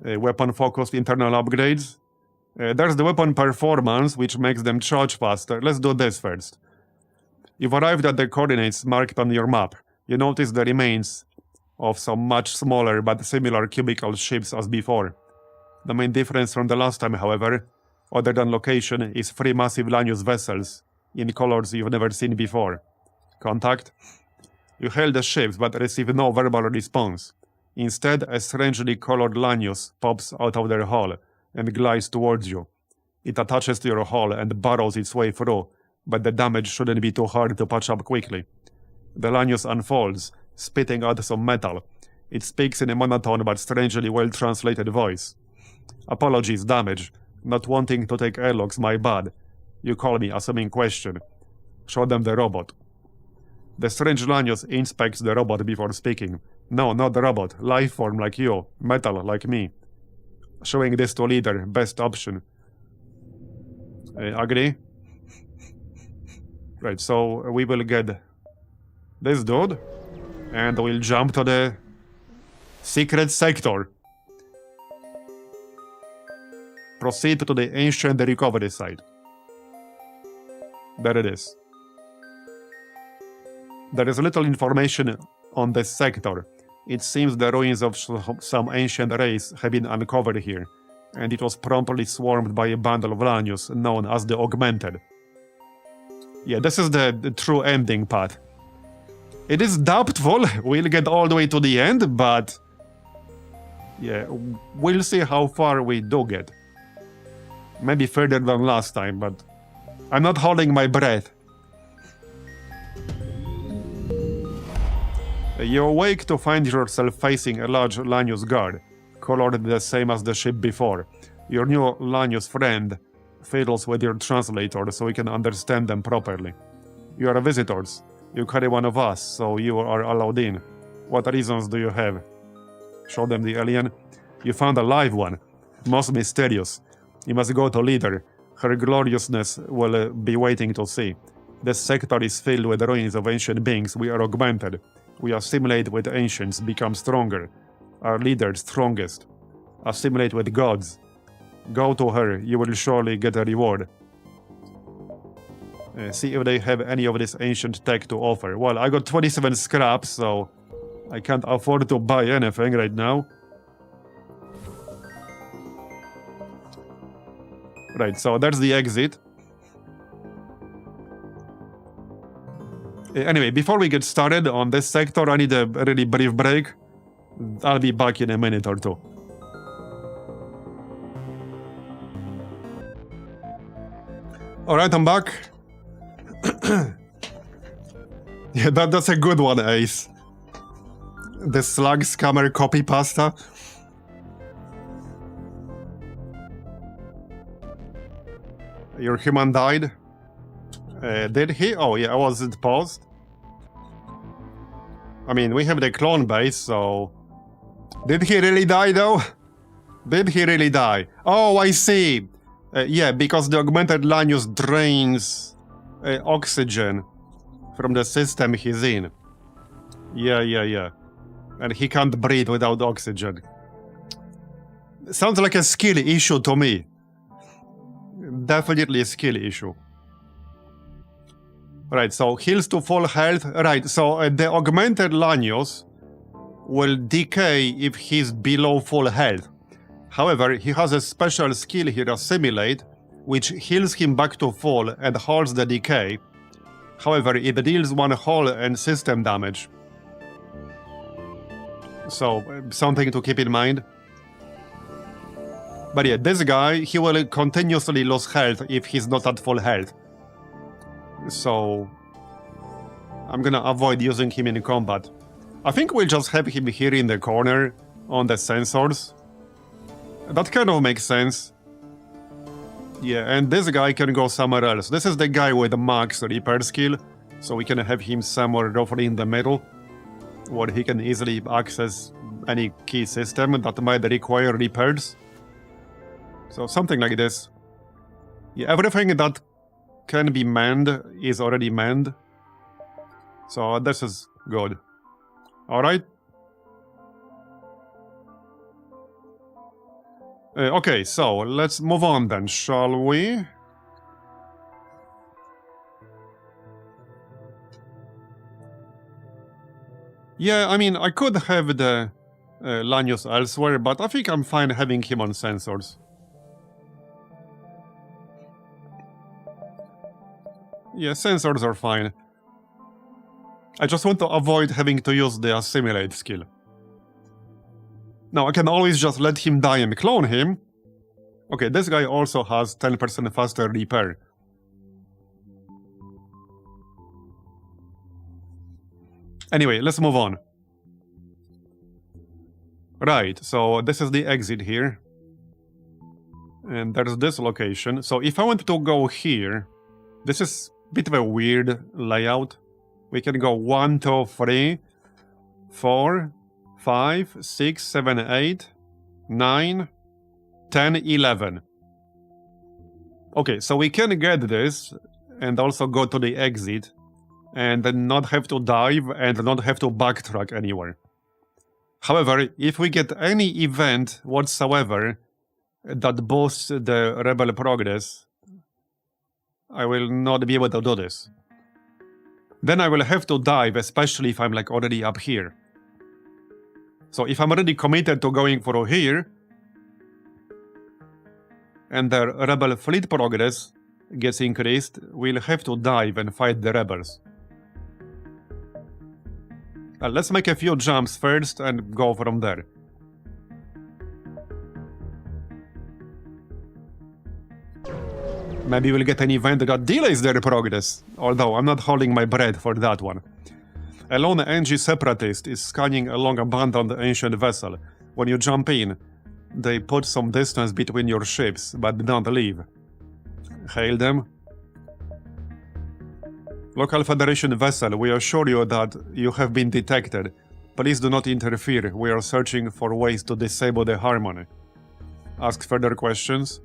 Weapon-focused internal upgrades. There's the weapon performance, which makes them charge faster. Let's do this first. You've arrived at the coordinates marked on your map. You notice the remains of some much smaller but similar cubical ships as before. The main difference from the last time, however, other than location, is 3 massive Lanius vessels in colors you've never seen before. Contact? You hail the ships but receive no verbal response. Instead, a strangely colored Lanius pops out of their hull and glides towards you. It attaches to your hull and burrows its way through, but the damage shouldn't be too hard to patch up quickly. The Lanius unfolds, spitting out some metal. It speaks in a monotone but strangely well-translated voice. Apologies, damage. Not wanting to take airlocks, my bad. You call me, assuming question. Show them the robot. The strange Lanius inspects the robot before speaking. No, not the robot. Life form like you. Metal like me. Showing this to leader. Best option. Agree? Right, so we will get this dude. And we'll jump to the secret sector. Proceed to the ancient recovery site. There it is. There is little information on this sector. It seems the ruins of some ancient race have been uncovered here, and it was promptly swarmed by a bundle of Lanius known as the Augmented. Yeah, this is the true ending path. It is doubtful we'll get all the way to the end, but yeah, we'll see how far we do get. Maybe further than last time, but I'm not holding my breath. You awake to find yourself facing a large Lanius guard, colored the same as the ship before. Your new Lanius friend fiddles with your translator so you can understand them properly. You are visitors. You carry one of us, so you are allowed in. What reasons do you have? Show them the alien. You found a live one. Most mysterious. You must go to leader. Her gloriousness will be waiting to see. This sector is filled with ruins of ancient beings. We are augmented. We assimilate with ancients, become stronger. Our leader strongest. Assimilate with gods. Go to her, you will surely get a reward. See if they have any of this ancient tech to offer. Well, I got 27 scraps, so I can't afford to buy anything right now. Right, so that's the exit. Anyway, before we get started on this sector, I need a really brief break. I'll be back in a minute or two. Alright, I'm back. Yeah, that's a good one, Ace. The slug scammer copy pasta. Your human died? Did he? Oh yeah, was it paused? I mean, we have the clone base, so... Did he really die though? Did he really die? Oh, I see! Yeah, because the augmented Lanius drains oxygen from the system he's in. Yeah. And he can't breathe without oxygen. Sounds like a skill issue to me. Definitely a skill issue. Right, so heals to full health. Right, so the augmented Lanius will decay if he's below full health. However, he has a special skill here, Assimilate, which heals him back to full and halts the decay. However, it deals 1 hull and system damage. So, something to keep in mind. But yeah, this guy, he will continuously lose health if he's not at full health. So, I'm gonna avoid using him in combat. I think we'll just have him here in the corner on the sensors. That kind of makes sense. Yeah, and this guy can go somewhere else. This is the guy with the max repair skill, so we can have him somewhere roughly in the middle. where he can easily access any key system that might require repairs. So something like this. Yeah, everything that can be manned is already manned. So this is good. Alright. Okay, so let's move on then, shall we? Yeah, I mean, I could have the Lanius elsewhere, but I think I'm fine having him on sensors. Yeah, sensors are fine. I just want to avoid having to use the assimilate skill. Now, I can always just let him die and clone him. Okay, this guy also has 10% faster repair. Anyway, let's move on. Right, so this is the exit here. And there's this location. So if I want to go here, this is a bit of a weird layout. We can go 1, 2, 3, 4, 5, 6, 7, 8, 9, 10, 11. Okay, so we can get this and also go to the exit and then not have to dive and not have to backtrack anywhere. However, if we get any event whatsoever that boosts the rebel progress, I will not be able to do this. Then I will have to dive, especially if I'm like already up here. So if I'm already committed to going for here, and the rebel fleet progress gets increased, we'll have to dive and fight the rebels. Let's make a few jumps first and go from there. Maybe we'll get an event that delays their progress, although I'm not holding my breath for that one. A lone NG separatist is scanning a long abandoned ancient vessel. When you jump in, they put some distance between your ships, but don't leave. Hail them. Local Federation vessel, we assure you that you have been detected. Please do not interfere. We are searching for ways to disable the harmony. Ask further questions.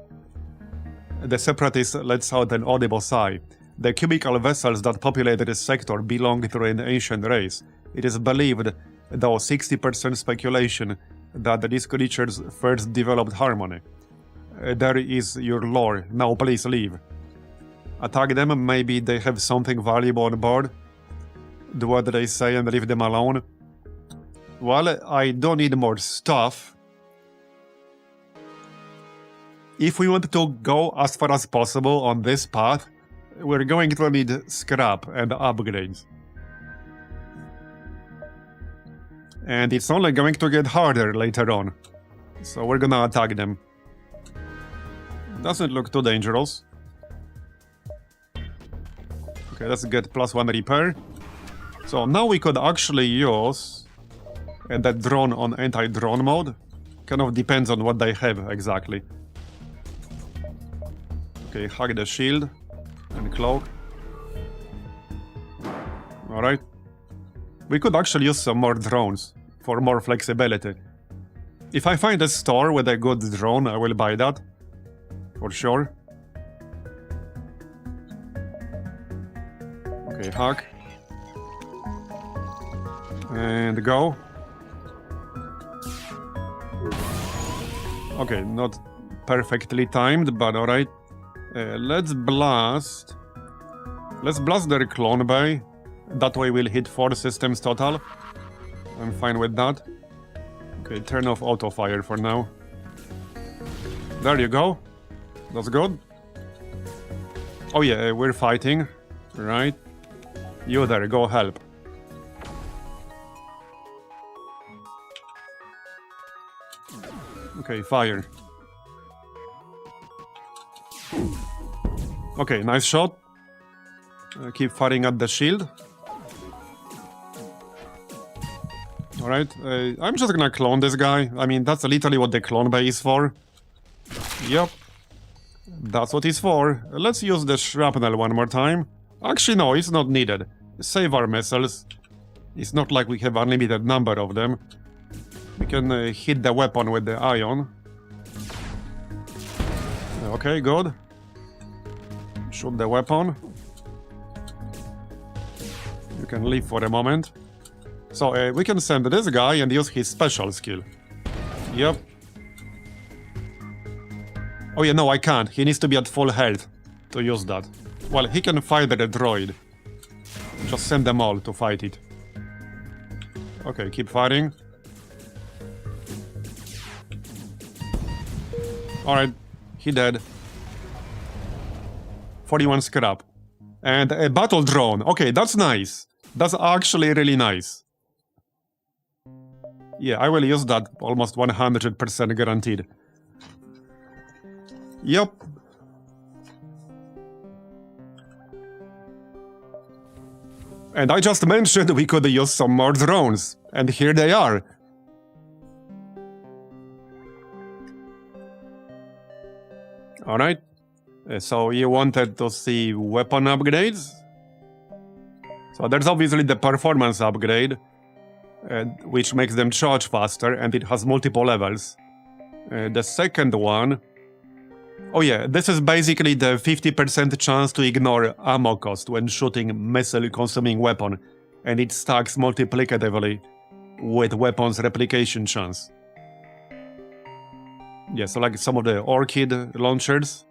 The separatist lets out an audible sigh. The cubical vessels that populate this sector belong to an ancient race. It is believed, though 60% speculation, that these creatures first developed harmony. There is your lore. Now please leave. Attack them, maybe they have something valuable on board. Do what they say and leave them alone. Well, I don't need more stuff. If we want to go as far as possible on this path, we're going to need scrap and upgrades. And it's only going to get harder later on. So we're gonna attack them. Doesn't look too dangerous. Okay, let's get +1 repair. So now we could actually use that drone on anti-drone mode. Kind of depends on what they have exactly. Okay, hack the shield and cloak. Alright. We could actually use some more drones for more flexibility. If I find a store with a good drone, I will buy that. For sure. Okay, hack. And go. Okay, not perfectly timed, but alright. Let's blast. Let's blast their clone bay. That way we'll hit 4 systems total. I'm fine with that. Okay, turn off auto fire for now. There you go. That's good. Oh yeah, we're fighting. Right. You there, go help. Okay, fire. Okay, nice shot. Keep firing at the shield. Alright, I'm just gonna clone this guy. I mean, that's literally what the clone bay is for. Yep. That's what it's for. Let's use the shrapnel one more time. Actually, no, it's not needed. Save our missiles. It's not like we have unlimited number of them. We can hit the weapon with the ion. Okay, good. Shoot the weapon. You can leave for a moment. So we can send this guy and use his special skill. Yep. Oh yeah, no, I can't. He needs to be at full health to use that. Well, he can fight the droid. Just send them all to fight it. Okay, keep fighting. Alright, he dead. 41 scrap. And a battle drone. Okay, that's nice. That's actually really nice. Yeah, I will use that almost 100% guaranteed. Yep. And I just mentioned we could use some more drones. And here they are. Alright. So you wanted to see weapon upgrades? So there's obviously the performance upgrade, which makes them charge faster, and it has multiple levels. The second one... Oh yeah, this is basically the 50% chance to ignore ammo cost when shooting missile-consuming weapon, and it stacks multiplicatively with weapons replication chance. Yeah, so like some of the Orchid launchers.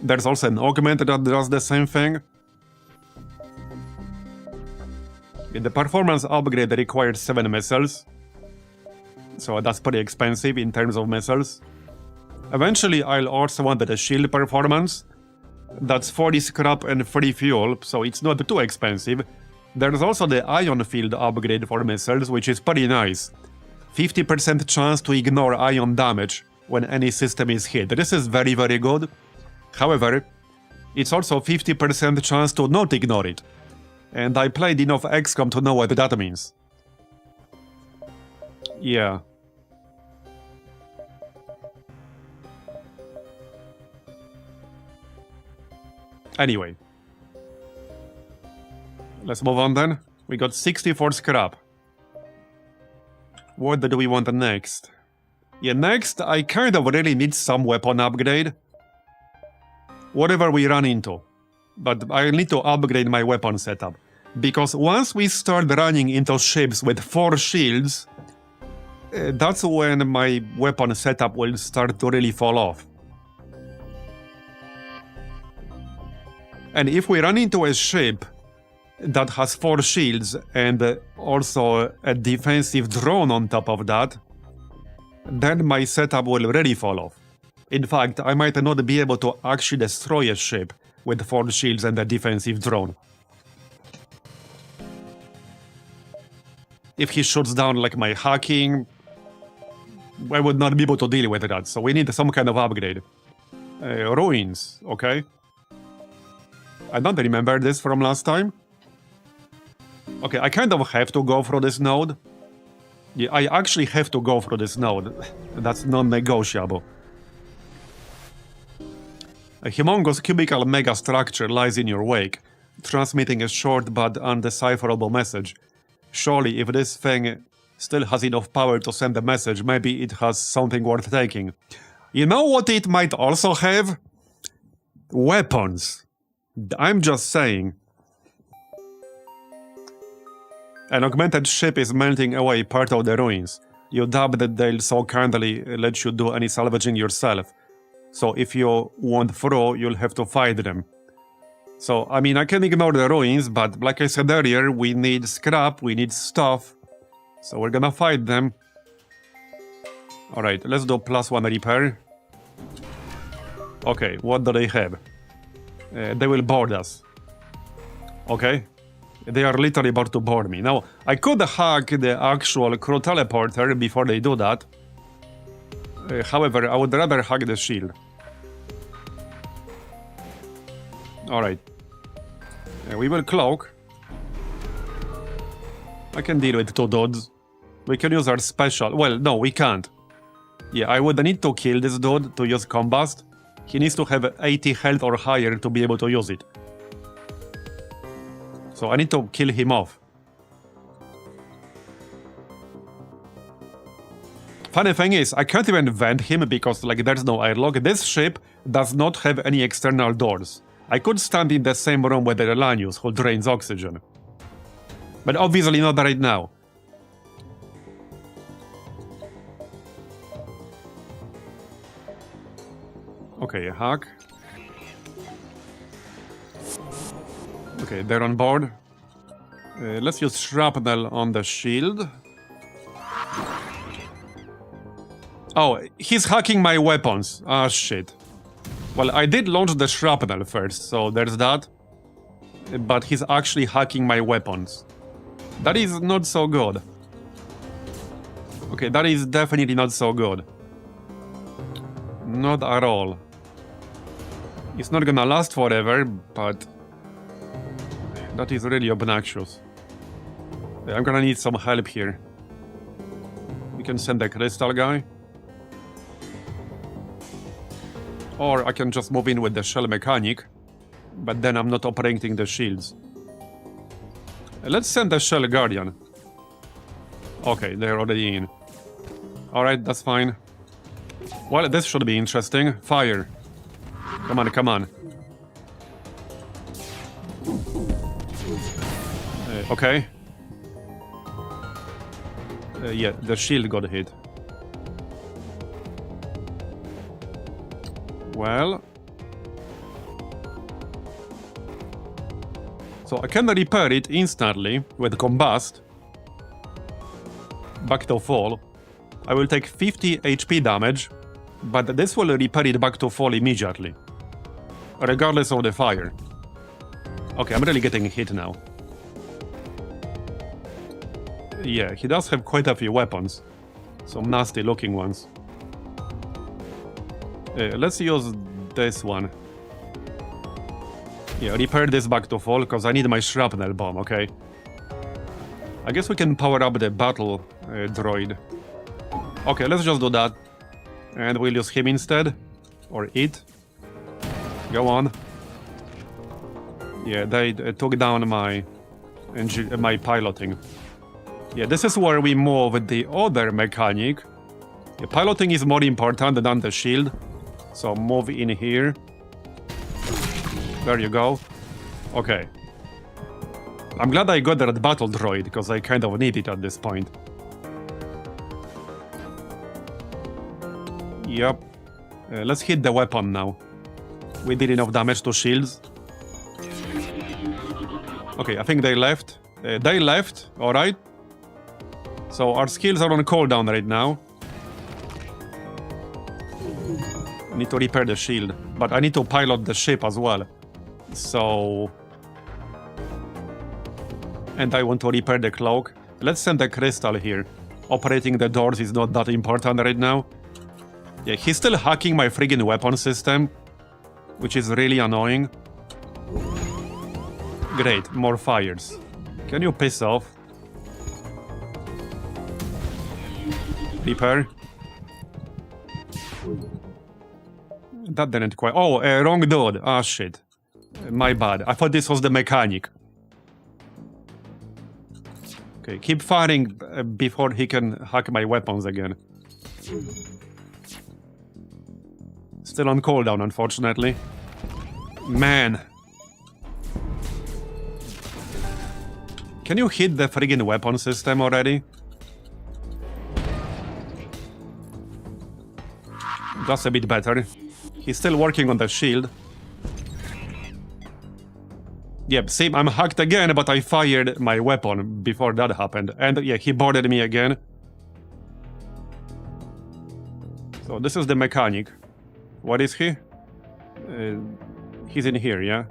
There's also an augment that does the same thing. Yeah, the performance upgrade requires 7 missiles, so that's pretty expensive in terms of missiles. Eventually, I'll also want the shield performance. That's 40 scrap and 3 fuel, so it's not too expensive. There's also the ion field upgrade for missiles, which is pretty nice. 50% chance to ignore ion damage when any system is hit. This is very, very good. However, it's also 50% chance to not ignore it. And I played enough XCOM to know what that means. Yeah. Anyway. Let's move on then. We got 64 scrap. What do we want next? Yeah, next, I kind of really need some weapon upgrade. Whatever we run into. But I need to upgrade my weapon setup. Because once we start running into ships with 4 shields, that's when my weapon setup will start to really fall off. And if we run into a ship that has 4 shields and also a defensive drone on top of that, then my setup will really fall off. In fact, I might not be able to actually destroy a ship with 4 shields and a defensive drone. If he shoots down like my hacking, I would not be able to deal with that, so we need some kind of upgrade. Ruins, okay. I don't remember this from last time. Okay, I kind of have to go through this node. Yeah, I actually have to go through this node. That's non-negotiable. A humongous cubical megastructure lies in your wake, transmitting a short but undecipherable message. Surely, if this thing still has enough power to send a message, maybe it has something worth taking. You know what it might also have? Weapons. I'm just saying. An augmented ship is melting away part of the ruins. You doubt that they'll so kindly let you do any salvaging yourself. So if you want through, you'll have to fight them. So, I mean, I can ignore the ruins, but like I said earlier, we need scrap, we need stuff. So we're gonna fight them. Alright, let's do +1 repair. Okay, what do they have? They will board us. Okay. They are literally about to board me. Now, I could hack the actual crew teleporter before they do that. However, I would rather hack the shield. Alright. We will cloak. I can deal with 2 dudes. We can use our special... Well, no, we can't. Yeah, I would need to kill this dude to use combust. He needs to have 80 health or higher to be able to use it. So I need to kill him off. Funny thing is, I can't even vent him because like there's no airlock. This ship does not have any external doors. I could stand in the same room with the Relanius who drains oxygen. But obviously not right now. Okay, hack. Okay, they're on board. Let's use shrapnel on the shield. Oh, he's hacking my weapons. Ah, shit. Well, I did launch the shrapnel first, so there's that. But he's actually hacking my weapons. That is not so good. Okay, that is definitely not so good. Not at all. It's not gonna last forever, but that is really obnoxious. I'm gonna need some help here. We can send the crystal guy. Or I can just move in with the shell mechanic, but then I'm not operating the shields. Let's send the shell guardian. Okay, they're already in. Alright, that's fine. Well, this should be interesting. Fire. Come on, come on. Okay. Yeah, the shield got hit. Well... So I can repair it instantly with combust. Back to full. I will take 50 HP damage, but this will repair it back to full immediately. Regardless of the fire. Okay, I'm really getting hit now. Yeah, he does have quite a few weapons. Some nasty looking ones. Let's use this one. Yeah, repair this back to full, because I need my shrapnel bomb, okay? I guess we can power up the battle droid. Okay, let's just do that. And we'll use him instead. Or it. Go on. Yeah, they took down my piloting. Yeah, this is where we move the other mechanic. Yeah, piloting is more important than the shield. So move in here. There you go. Okay. I'm glad I got that battle droid, because I kind of need it at this point. Yep. Let's hit the weapon now. We did enough damage to shields. Okay, I think they left. They left, alright. So our skills are on cooldown right now. I need to repair the shield, but I need to pilot the ship as well. So... And I want to repair the cloak. Let's send the crystal here. Operating the doors is not that important right now. Yeah, he's still hacking my friggin' weapon system, which is really annoying. Great, more fires. Can you piss off? Repair. That didn't quite... Oh, wrong dude. Ah, shit. My bad. I thought this was the mechanic. Okay, keep firing before he can hack my weapons again. Still on cooldown, unfortunately. Man. Can you hit the friggin' weapon system already? That's a bit better. He's still working on the shield. Yep, see, I'm hacked again, but I fired my weapon before that happened. And yeah, he boarded me again. So this is the mechanic. What is he? He's in here, yeah?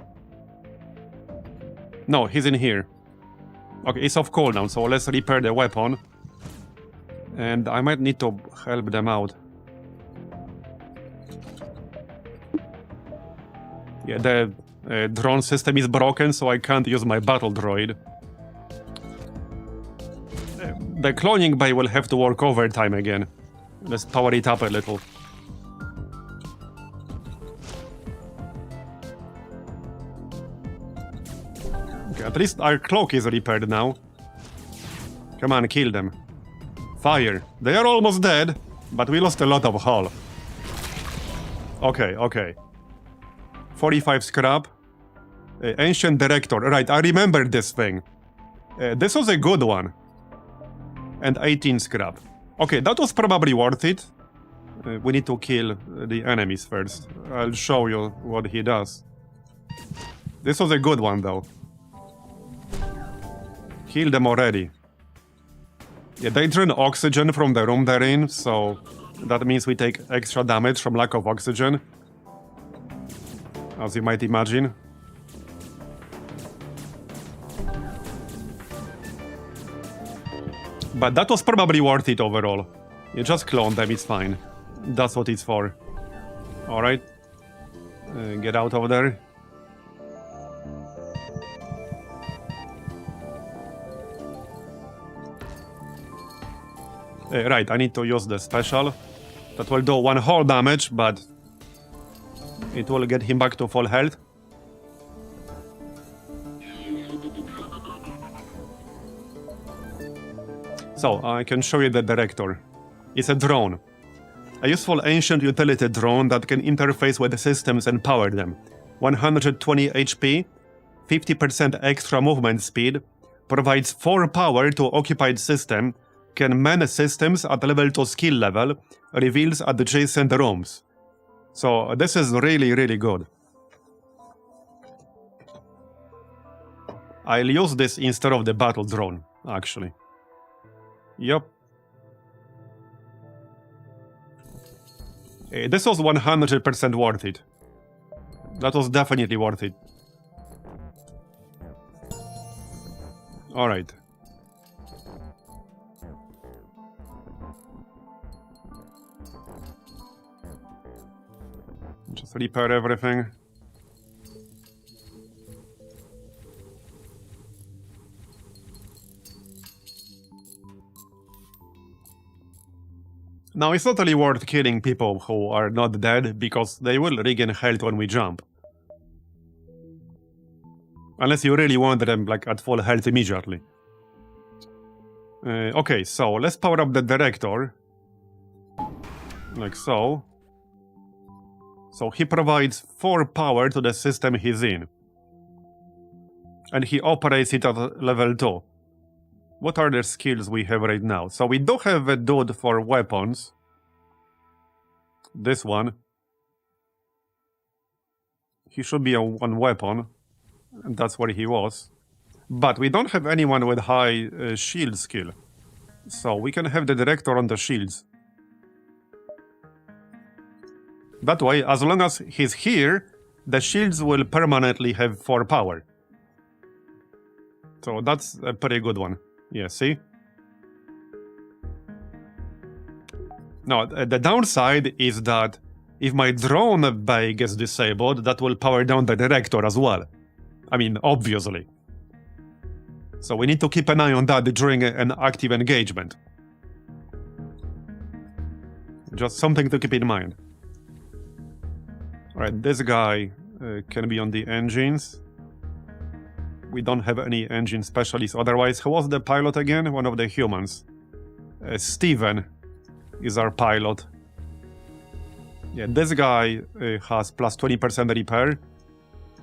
No, he's in here. Okay, it's off cooldown, so let's repair the weapon. And I might need to help them out. Yeah, the drone system is broken, so I can't use my battle droid. The cloning bay will have to work overtime again. Let's power it up a little. Okay, at least our cloak is repaired now. Come on, kill them. Fire. They are almost dead, but we lost a lot of hull. Okay, okay. 45 scrap. Ancient Director. Right, I remember this thing. This was a good one. And 18 scrap. Okay, that was probably worth it. We need to kill the enemies first. I'll show you what he does. This was a good one, though. Kill them already. Yeah, they drain oxygen from the room they're in, so that means we take extra damage from lack of oxygen. As you might imagine. But that was probably worth it overall. You just clone them, it's fine. That's what it's for. Alright. Get out of there. Right, I need to use the special. That will do 1 whole damage, but it will get him back to full health. So, I can show you the Director. It's a drone. A useful ancient utility drone that can interface with the systems and power them. 120 HP, 50% extra movement speed, provides 4 power to occupied system, can man systems at level 2 skill level, reveals adjacent rooms. So this is really, really good. I'll use this instead of the battle drone, actually. Yep. This was 100% worth it. That was definitely worth it. Alright. Just repair everything. Now, it's totally worth killing people who are not dead, because they will regain health when we jump. Unless you really want them, like, at full health immediately. Okay, so, let's power up the Director. Like so. So, he provides 4 power to the system he's in. And he operates it at level 2. What are the skills we have right now? So we do have a dude for weapons. This one. He should be on weapon. And that's where he was. But we don't have anyone with high shield skill. So we can have the Director on the shields. That way, as long as he's here, the shields will permanently have 4 power. So that's a pretty good one. Yeah, see? Now, the downside is that if my drone bay gets disabled, that will power down the Director as well. I mean, obviously. So we need to keep an eye on that during an active engagement. Just something to keep in mind. Alright, this guy can be on the engines. We don't have any engine specialists otherwise. Who was the pilot again? One of the humans. Steven is our pilot. Yeah, this guy has plus 20% repair.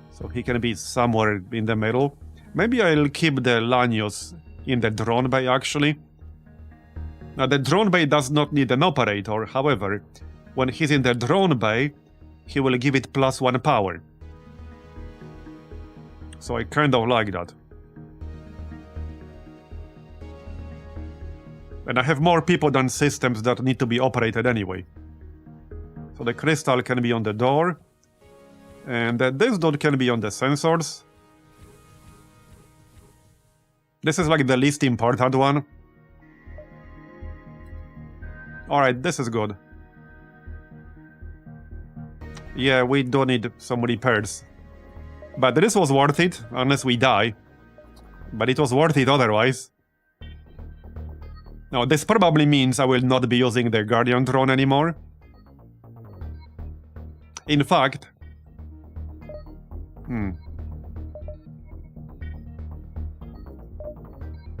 So he can be somewhere in the middle. Maybe I'll keep the Lanius in the drone bay actually. Now the drone bay does not need an operator. However, when he's in the drone bay, he will give it plus 1 power. So I kind of like that. And I have more people than systems that need to be operated anyway. So the crystal can be on the door. And this dude can be on the sensors. This is like the least important one. Alright, this is good. Yeah, we do need some repairs. But this was worth it, unless we die. But it was worth it otherwise. Now, this probably means I will not be using the Guardian drone anymore. In fact...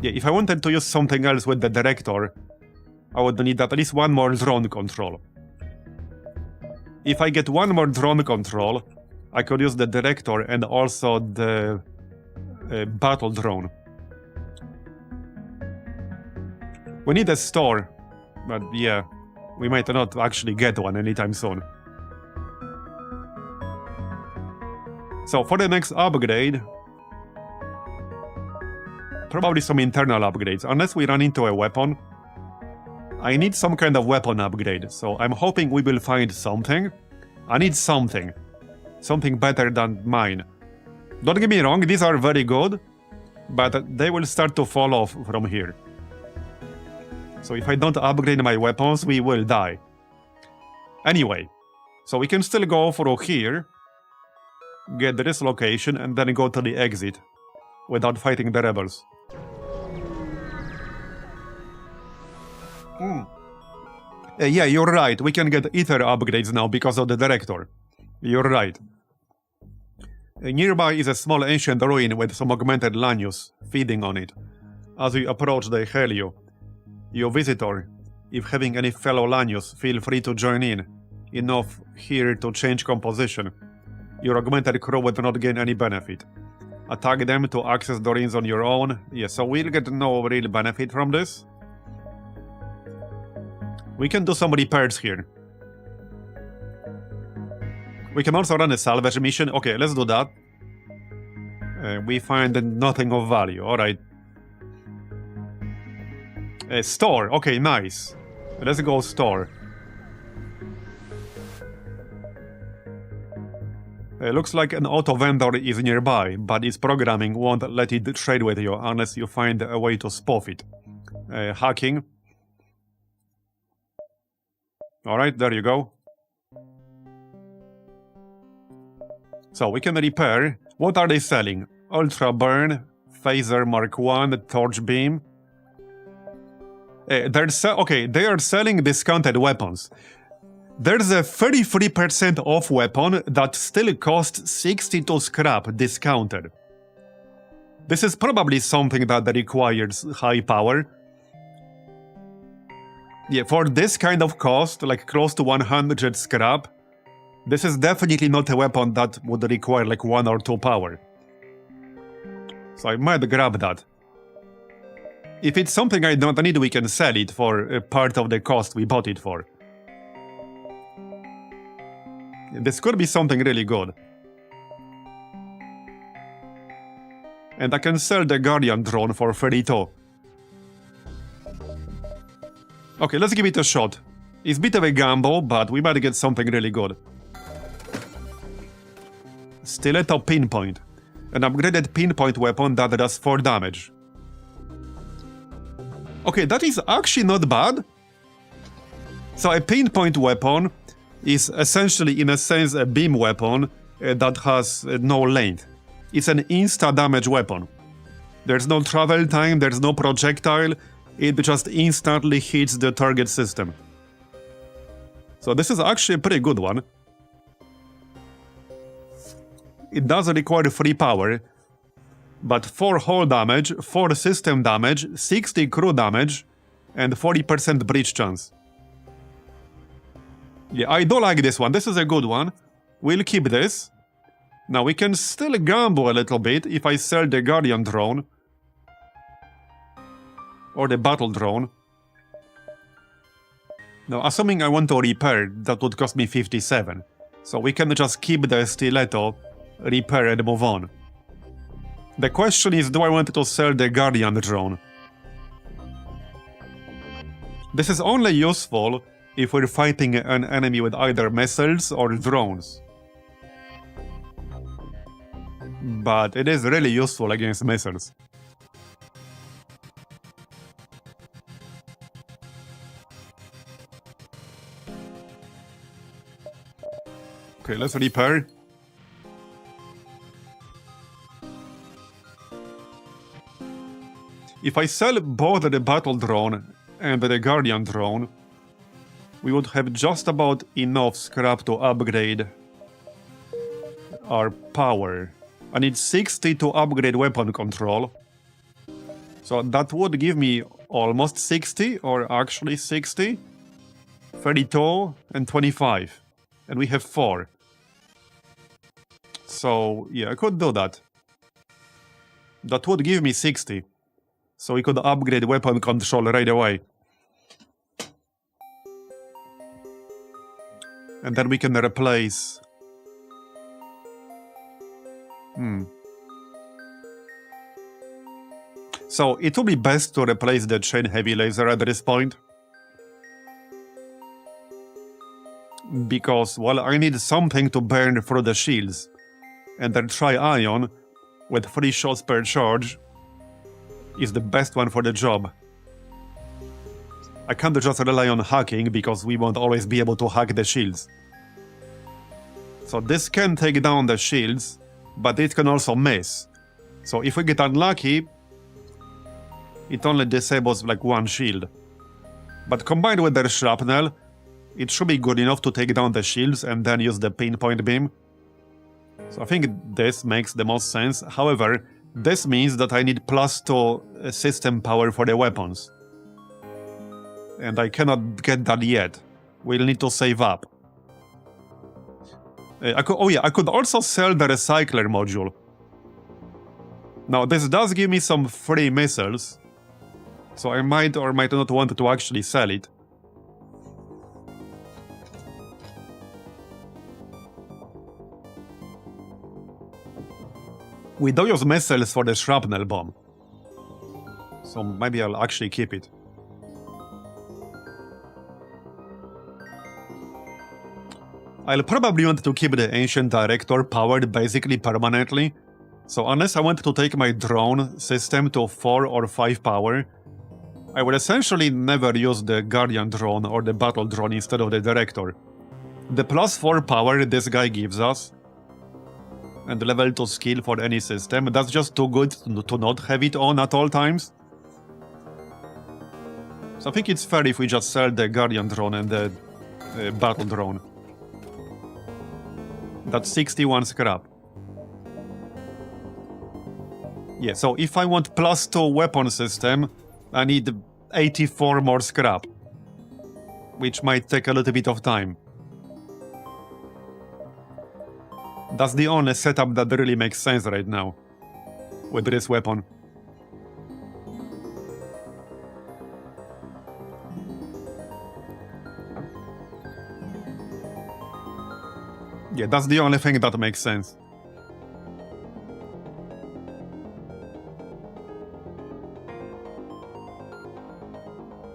Yeah, if I wanted to use something else with the director, I would need at least one more drone control. If I get one more drone control, I could use the director and also the battle drone. We need a store, but yeah, we might not actually get one anytime soon. So for the next upgrade, probably some internal upgrades, unless we run into a weapon. I need some kind of weapon upgrade, so I'm hoping we will find something. I need something. Something better than mine. Don't get me wrong, these are very good, but they will start to fall off from here. So if I don't upgrade my weapons, we will die. Anyway, so we can still go through here, get this location, and then go to the exit without fighting the rebels. Yeah, you're right. We can get ether upgrades now because of the director. You're right. Nearby is a small ancient ruin with some augmented Lanius feeding on it. As we approach, they hail you. Your visitor, if having any fellow Lanius, feel free to join in. Enough here to change composition. Your augmented crew will not gain any benefit. Attack them to access the ruins on your own. Yeah, so we'll get no real benefit from this. We can do some repairs here. We can also run a salvage mission. Okay, let's do that. We find nothing of value. Alright. Store. Okay, nice. Let's go store. Looks like an auto vendor is nearby, but its programming won't let it trade with you unless you find a way to spoof it. Hacking. Alright, there you go. So we can repair. What are they selling? Ultra Burn, Phaser Mark 1, Torch Beam. They are selling discounted weapons. There's a 33% off weapon that still costs 62 scrap discounted. This is probably something that requires high power. Yeah, for this kind of cost, like close to 100 scrap, this is definitely not a weapon that would require like 1 or 2 power. So I might grab that. If it's something I don't need, we can sell it for a part of the cost we bought it for. This could be something really good. And I can sell the Guardian drone for 32. Okay, let's give it a shot. It's a bit of a gamble, but we might get something really good. Stiletto Pinpoint. An upgraded pinpoint weapon that does 4 damage. Okay, that is actually not bad. So a pinpoint weapon is essentially, in a sense, a beam weapon that has no length. It's an insta-damage weapon. There's no travel time, there's no projectile, it just instantly hits the target system. So this is actually a pretty good one. It does require free power, but 4 hull damage, 4 system damage, 60 crew damage, and 40% breach chance. Yeah, I do like this one. This is a good one. We'll keep this. Now we can still gamble a little bit if I sell the Guardian drone. Or the battle drone. Now, assuming I want to repair, that would cost me 57. So we can just keep the stiletto, repair and move on. The question is, do I want to sell the Guardian drone? This is only useful if we're fighting an enemy with either missiles or drones. But it is really useful against missiles. Okay, let's repair. If I sell both the battle drone and the Guardian drone, we would have just about enough scrap to upgrade our power. I need 60 to upgrade weapon control. So that would give me almost 60, or actually 60, 32, and 25. And we have 4. So, yeah, I could do that. That would give me 60. So we could upgrade weapon control right away. And then we can replace... So it would be best to replace the chain heavy laser at this point. Because, well, I need something to burn through the shields. And the tri-ion, with 3 shots per charge, is the best one for the job. I can't just rely on hacking, because we won't always be able to hack the shields. So this can take down the shields, but it can also miss. So if we get unlucky, it only disables like 1 shield. But combined with their shrapnel, it should be good enough to take down the shields and then use the pinpoint beam. So I think this makes the most sense. However, this means that I need +2 system power for the weapons. And I cannot get that yet. We'll need to save up. I could also sell the recycler module. Now, this does give me some free missiles, so I might or might not want to actually sell it. We don't use missiles for the shrapnel bomb, so maybe I'll actually keep it. I'll probably want to keep the Ancient Director powered basically permanently, so unless I want to take my drone system to 4 or 5 power, I will essentially never use the Guardian drone or the Battle drone instead of the Director. The +4 power this guy gives us, and the level 2 skill for any system, that's just too good to not have it on at all times. So I think it's fair if we just sell the Guardian drone and the Battle drone. That's 61 scrap. Yeah, so if I want +2 weapon system, I need 84 more scrap, which might take a little bit of time. That's the only setup that really makes sense right now with this weapon. Yeah, that's the only thing that makes sense.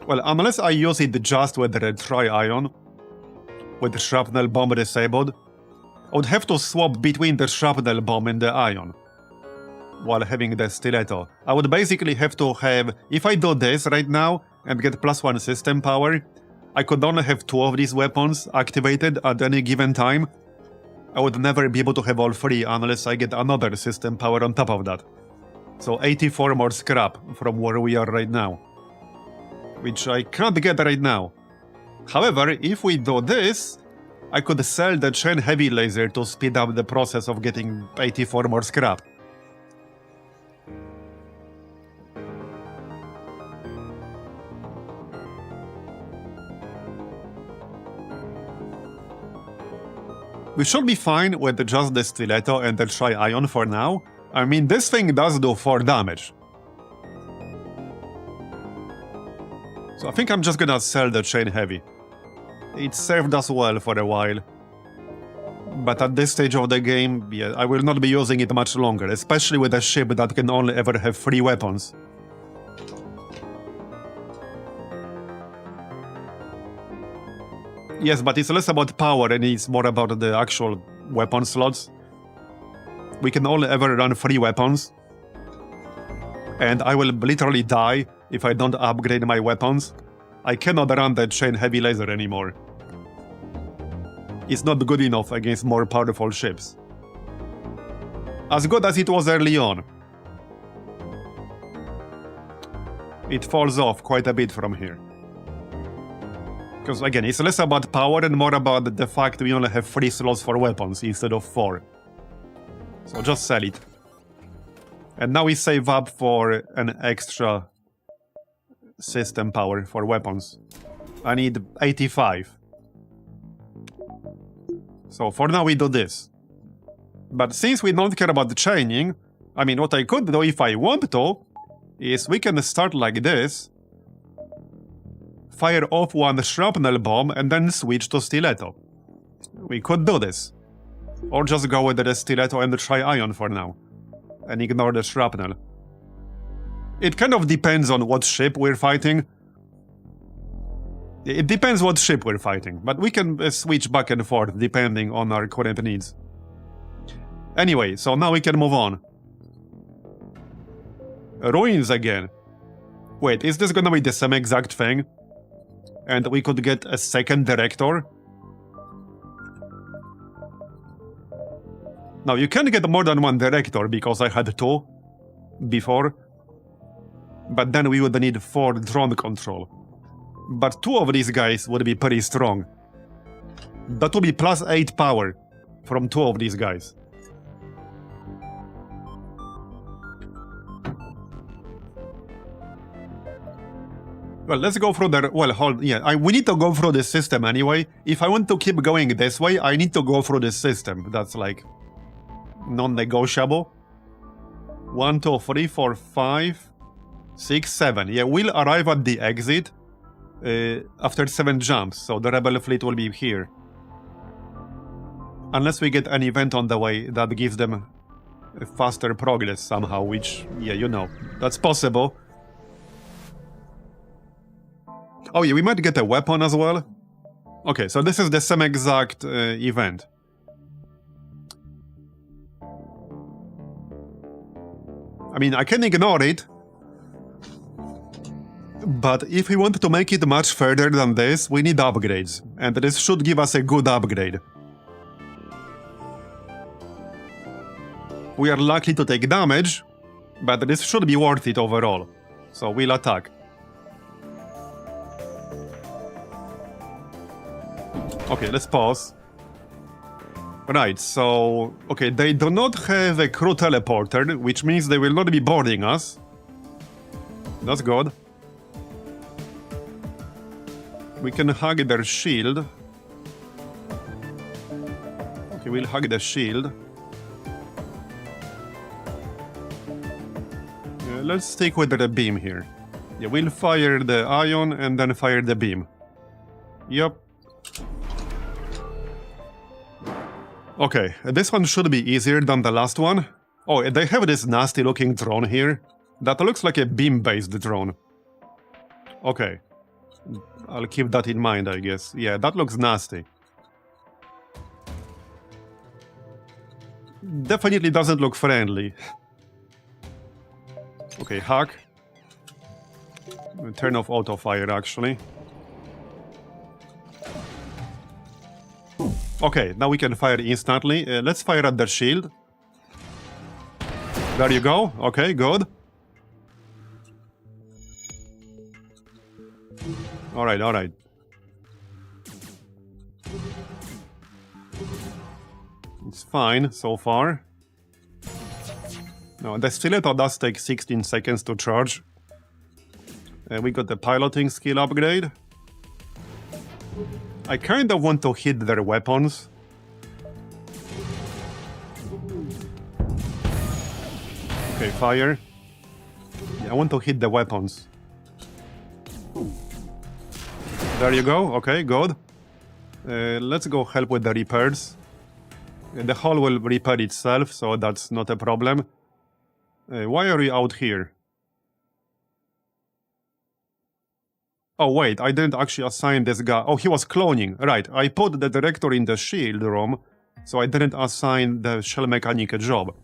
Well, unless I use it just with the tri-ion, with the shrapnel bomb disabled, I would have to swap between the shrapnel bomb and the ion, while having the stiletto. I would basically have to have, if I do this right now and get +1 system power, I could only have 2 of these weapons activated at any given time. I would never be able to have all 3 unless I get another system power on top of that. So 84 more scrap from where we are right now, which I can't get right now. However, if we do this, I could sell the chain heavy laser to speed up the process of getting 84 more scrap. We should be fine with just the stiletto and the tri-ion for now. I mean, this thing does do 4 damage. So I think I'm just gonna sell the chain heavy. It served us well for a while. But at this stage of the game, yeah, I will not be using it much longer, especially with a ship that can only ever have 3 weapons. Yes, but it's less about power and it's more about the actual weapon slots. We can only ever run 3 weapons. And I will literally die if I don't upgrade my weapons. I cannot run the chain heavy laser anymore. It's not good enough against more powerful ships. As good as it was early on. It falls off quite a bit from here. Because again, it's less about power and more about the fact we only have 3 slots for weapons instead of 4. So just sell it. And now we save up for an extra system power for weapons. I need 85. So for now we do this. But since we don't care about the chaining, I mean, what I could do if I want to, is we can start like this, fire off one shrapnel bomb and then switch to stiletto. We could do this. Or just go with the stiletto and try ion for now. And ignore the shrapnel. It kind of depends on what ship we're fighting. It depends what ship we're fighting, but we can switch back and forth depending on our current needs. Anyway, so now we can move on. Ruins again. Wait, is this gonna be the same exact thing? And we could get a second director? Now, you can get more than one director because I had 2 before. But then we would need 4 drone control. But 2 of these guys would be pretty strong. That would be plus 8 power from 2 of these guys. Well, let's go through the... Well, hold... Yeah, we need to go through the system anyway. If I want to keep going this way, I need to go through the system. That's like... non-negotiable. 1, 2, 3, 4, 5... 6, 7. Yeah, we'll arrive at the exit after 7 jumps, so the rebel fleet will be here. Unless we get an event on the way that gives them faster progress somehow, which, yeah, you know, that's possible. Oh yeah, we might get a weapon as well. Okay, so this is the same exact event. I mean, I can ignore it. But if we want to make it much further than this, we need upgrades. And this should give us a good upgrade. We are likely to take damage, but this should be worth it overall. So we'll attack. Okay, let's pause. Right, so... Okay, they do not have a crew teleporter, which means they will not be boarding us. That's good. We can hug their shield. Okay, we'll hug the shield. Let's stick with the beam here. Yeah, we'll fire the ion and then fire the beam. Yep. Okay, this one should be easier than the last one. Oh, they have this nasty looking drone here. That looks like a beam-based drone. Okay. I'll keep that in mind, I guess. Yeah, that looks nasty. Definitely doesn't look friendly. Okay, hack. Turn off auto fire, actually. Okay, now we can fire instantly. Let's fire at their shield. There you go. Okay, good. Alright, alright. It's fine so far. No, the stiletto does take 16 seconds to charge. We got the piloting skill upgrade. I kind of want to hit their weapons. Okay, fire. Yeah, I want to hit the weapons. There you go. Okay, good. Let's go help with the repairs. The hull will repair itself, so that's not a problem. Why are we out here? Oh wait, I didn't actually assign this guy. Oh, he was cloning. Right, I put the director in the shield room, so I didn't assign the shell mechanic a job.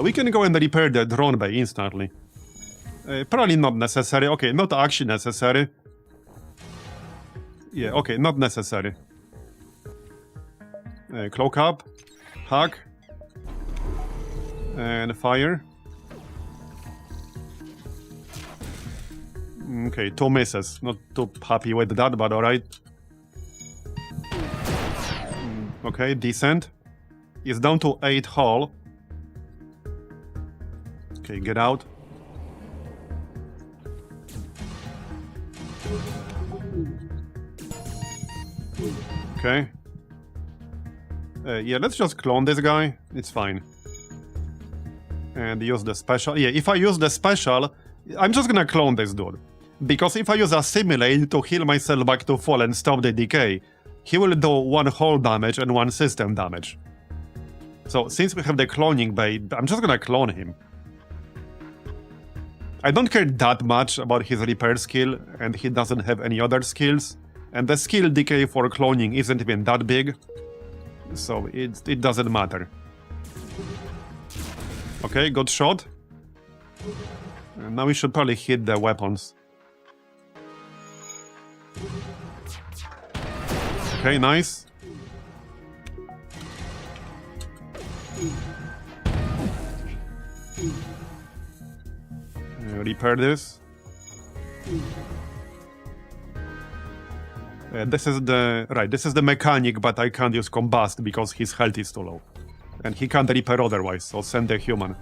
We can go and repair the drone bay instantly. Probably not necessary. Okay, not actually necessary. Yeah, okay, not necessary. Cloak up, hack, and fire. Okay, 2 misses. Not too happy with that, but alright. Okay, decent. It's down to 8 hull. Okay, get out. Okay. Yeah, let's just clone this guy. It's fine. And use the special. Yeah, if I use the special, I'm just gonna clone this dude. Because if I use Assimilate to heal myself back to full and stop the decay, he will do 1 whole damage and 1 system damage. So since we have the cloning bait, I'm just gonna clone him. I don't care that much about his repair skill, and he doesn't have any other skills. And the skill decay for cloning isn't even that big. So it doesn't matter. Okay, good shot. And now we should probably hit the weapons. Okay, nice. Repair this. This is the mechanic, but I can't use combust because his health is too low. And he can't repair otherwise, so send the human.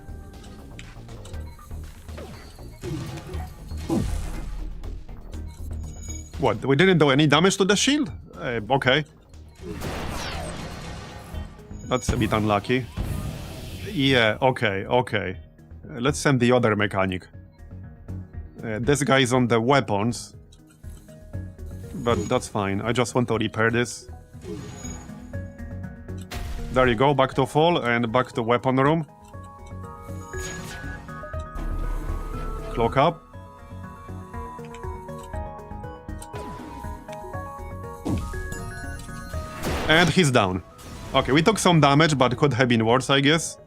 What, we didn't do any damage to the shield? Okay. That's a bit unlucky. Yeah, okay. Let's send the other mechanic. This guy is on the weapons. But that's fine, I just want to repair this. There you go, back to full and back to weapon room. Cloak up. And he's down. Okay, we took some damage, but could have been worse, I guess.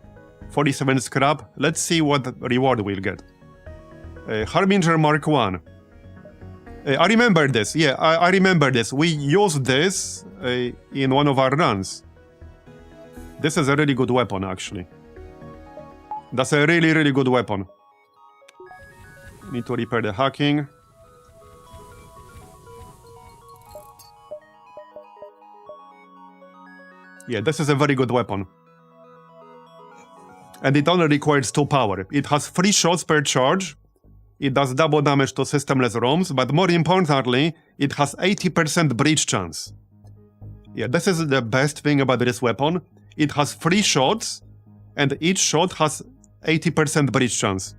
47 scrap. Let's see what reward we'll get. Harbinger Mark 1. I remember this. Yeah, I remember this. We used this in one of our runs. This is a really good weapon, actually. That's a really, really good weapon. Need to repair the hacking. Yeah, this is a very good weapon. And it only requires 2 power. It has 3 shots per charge. It does double damage to systemless ROMs, but more importantly, it has 80% breach chance. Yeah, this is the best thing about this weapon. It has 3 shots, and each shot has 80% breach chance.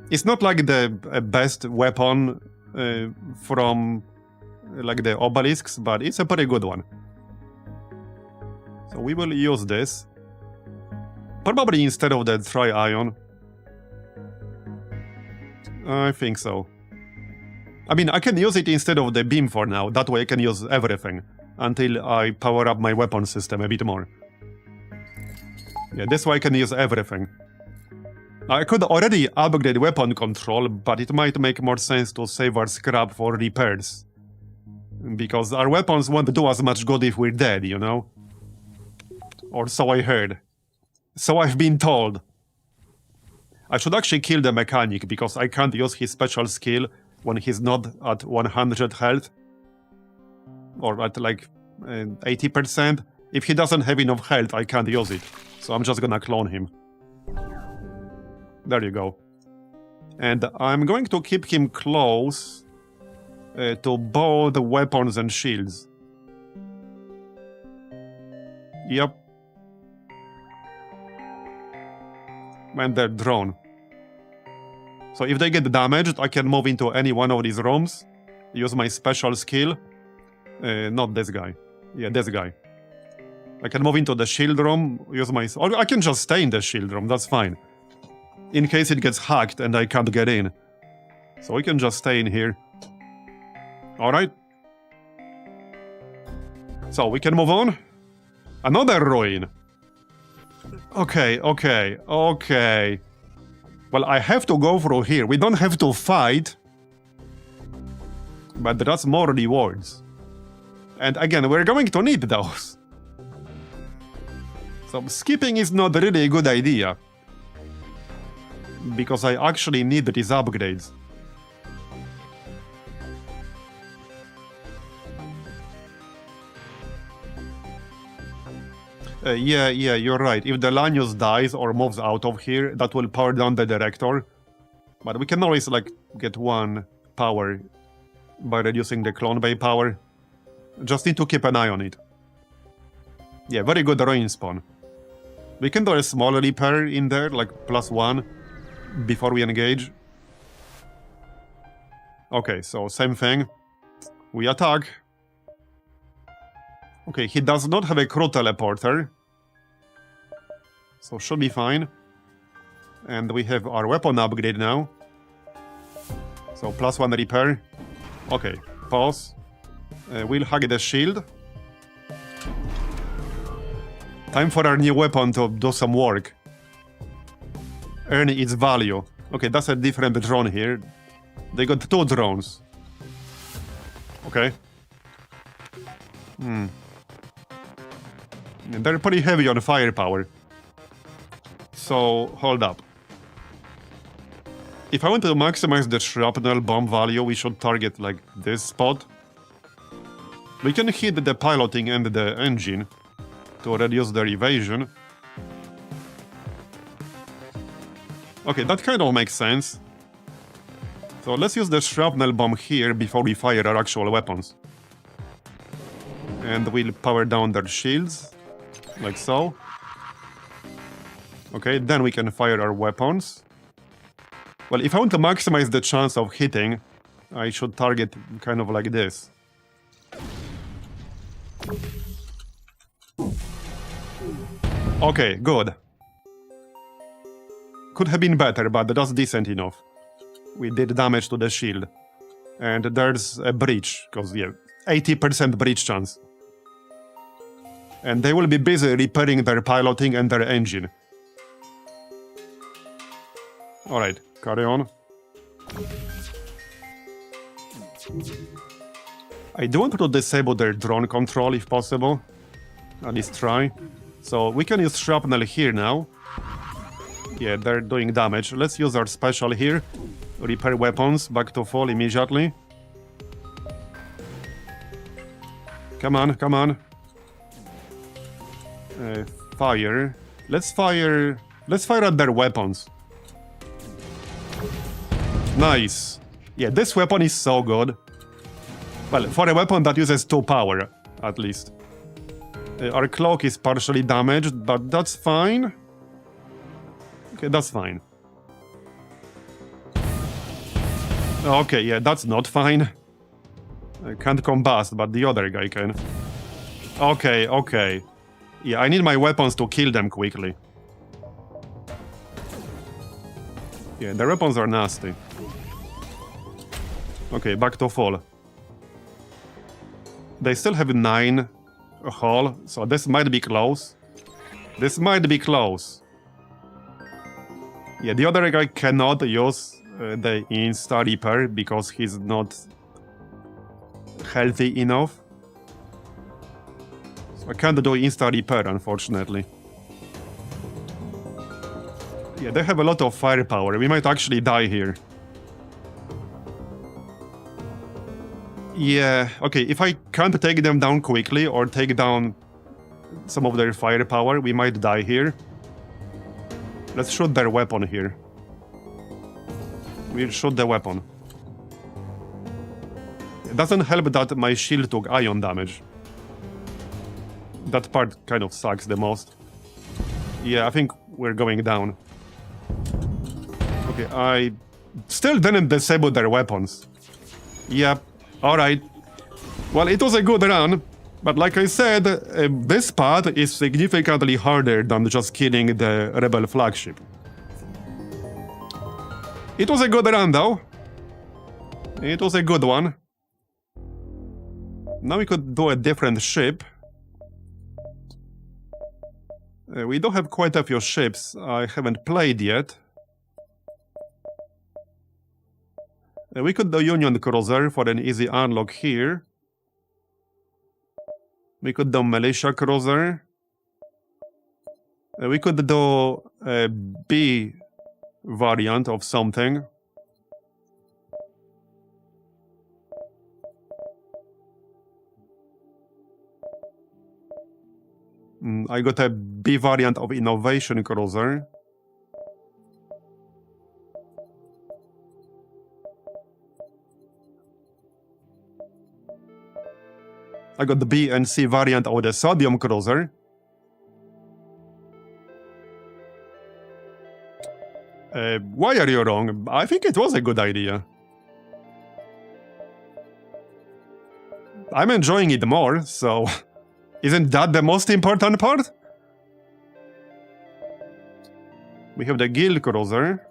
It's not like the best weapon from like the obelisks, but it's a pretty good one. So we will use this. Probably instead of the Tri-Ion. I think so. I mean, I can use it instead of the beam for now. That way I can use everything. Until I power up my weapon system a bit more. Yeah, this way I can use everything. I could already upgrade weapon control, but it might make more sense to save our scrap for repairs. Because our weapons won't do as much good if we're dead, you know? Or so I heard. So I've been told. I should actually kill the mechanic, because I can't use his special skill when he's not at 100 health. Or at like 80%. If he doesn't have enough health, I can't use it. So I'm just gonna clone him. There you go. And I'm going to keep him close to both the weapons and shields. Yep. And they're drawn. So if they get damaged, I can move into any one of these rooms. Use my special skill. Not this guy. Yeah, this guy. I can move into the shield room, use my... Or I can just stay in the shield room, that's fine. In case it gets hacked and I can't get in. So we can just stay in here. Alright. So we can move on. Another ruin. Okay. Well, I have to go through here. We don't have to fight. But that's more rewards. And again, we're going to need those. So skipping is not really a good idea. Because I actually need these upgrades. Yeah, you're right. If the Lanius dies or moves out of here, that will power down the Director. But we can always, like, get one power by reducing the Clone Bay power. Just need to keep an eye on it. Yeah, very good ruin spawn. We can do a small repair in there, like +1, before we engage. Okay, so same thing. We attack. Okay, he does not have a crew teleporter. So should be fine. And we have our weapon upgrade now. So +1 repair. Okay, pause. We'll hug the shield. Time for our new weapon to do some work. Earn its value. Okay, that's a different drone here. They got 2 drones. Okay. And they're pretty heavy on firepower. So, hold up. If I want to maximize the shrapnel bomb value, we should target, like, this spot. We can hit the piloting and the engine to reduce their evasion. Okay, that kind of makes sense. So let's use the shrapnel bomb here before we fire our actual weapons. And we'll power down their shields, like so. Okay, then we can fire our weapons. Well, if I want to maximize the chance of hitting, I should target kind of like this. Okay, good. Could have been better, but that's decent enough. We did damage to the shield. And there's a breach, because, yeah, 80% breach chance. And they will be busy repairing their piloting and their engine. Alright, carry on. I do want to disable their drone control if possible. At least try. So we can use shrapnel here now. Yeah, they're doing damage. Let's use our special here. Repair weapons back to full immediately. Come on, come on. Fire. Let's fire at their weapons. Nice. Yeah, this weapon is so good. Well, for a weapon that uses 2 power, at least. Our cloak is partially damaged, but that's fine. Okay, that's fine. Okay, yeah, that's not fine. I can't combust, but the other guy can. Okay, okay. Yeah, I need my weapons to kill them quickly. Yeah, the weapons are nasty. Okay, back to full. They still have 9 hull, so this might be close. This might be close. Yeah, the other guy cannot use the insta repair because he's not healthy enough. So I can't do insta repair, unfortunately. Yeah, they have a lot of firepower. We might actually die here. Yeah, okay, if I can't take them down quickly or take down some of their firepower, we might die here. Let's shoot their weapon here. We'll shoot the weapon. It doesn't help that my shield took ion damage. That part kind of sucks the most. Yeah, I think we're going down. Okay, I still didn't disable their weapons. Yep, alright. Well, it was a good run, but like I said, this part is significantly harder than just killing the Rebel flagship. It was a good run, though. It was a good one. Now we could do a different ship. We do have quite a few ships I haven't played yet. We could do Union Cruiser for an easy unlock here. We could do Militia Cruiser. We could do a B variant of something. I got a B variant of Innovation Cruiser. I got the B and C variant of the Sodium Cruiser. Why are you wrong? I think it was a good idea. I'm enjoying it more, so isn't that the most important part? We have the Guild Cruiser.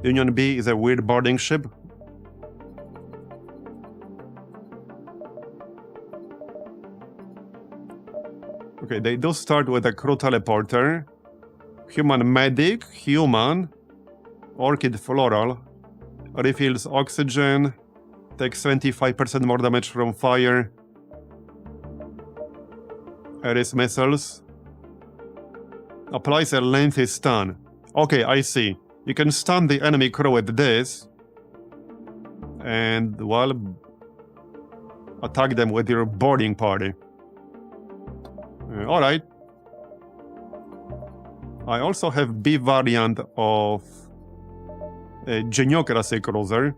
Union B is a weird boarding ship. Okay, they do start with a crew teleporter. Human medic, human, orchid floral, refills oxygen, takes 25% more damage from fire, Ares missiles, applies a lengthy stun. Okay, I see. You can stun the enemy crew with this, and, well, attack them with your boarding party. Alright. I also have B variant of a Geniocracy Cruiser.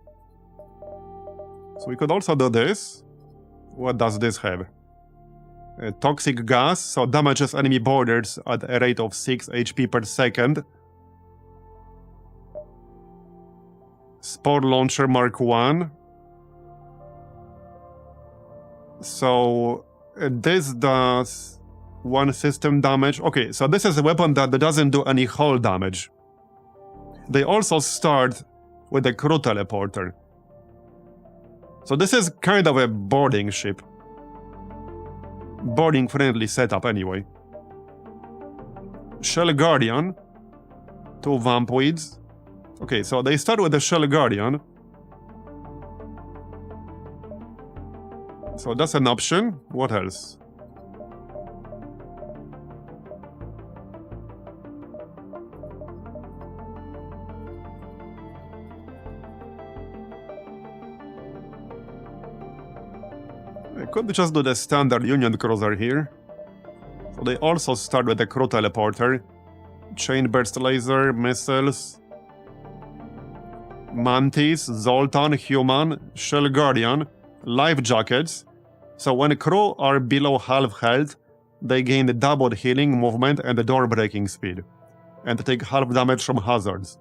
So we could also do this. What does this have? A toxic gas, so damages enemy boarders at a rate of 6 HP per second. Spore Launcher Mark 1. So this does 1 system damage. Okay, so this is a weapon that doesn't do any hull damage. They also start with a crew teleporter. So this is kind of a boarding ship. Boarding friendly setup anyway. Shell Guardian. 2 Vampweeds. Okay, so they start with the Shell Guardian. So that's an option. What else? I could just do the standard Union Cruiser here. So they also start with the crew teleporter. Chain burst laser, missiles, Mantis, Zoltan, Human, Shell Guardian, life jackets. So when crew are below half health, they gain doubled healing, movement, and door breaking speed, and take half damage from hazards.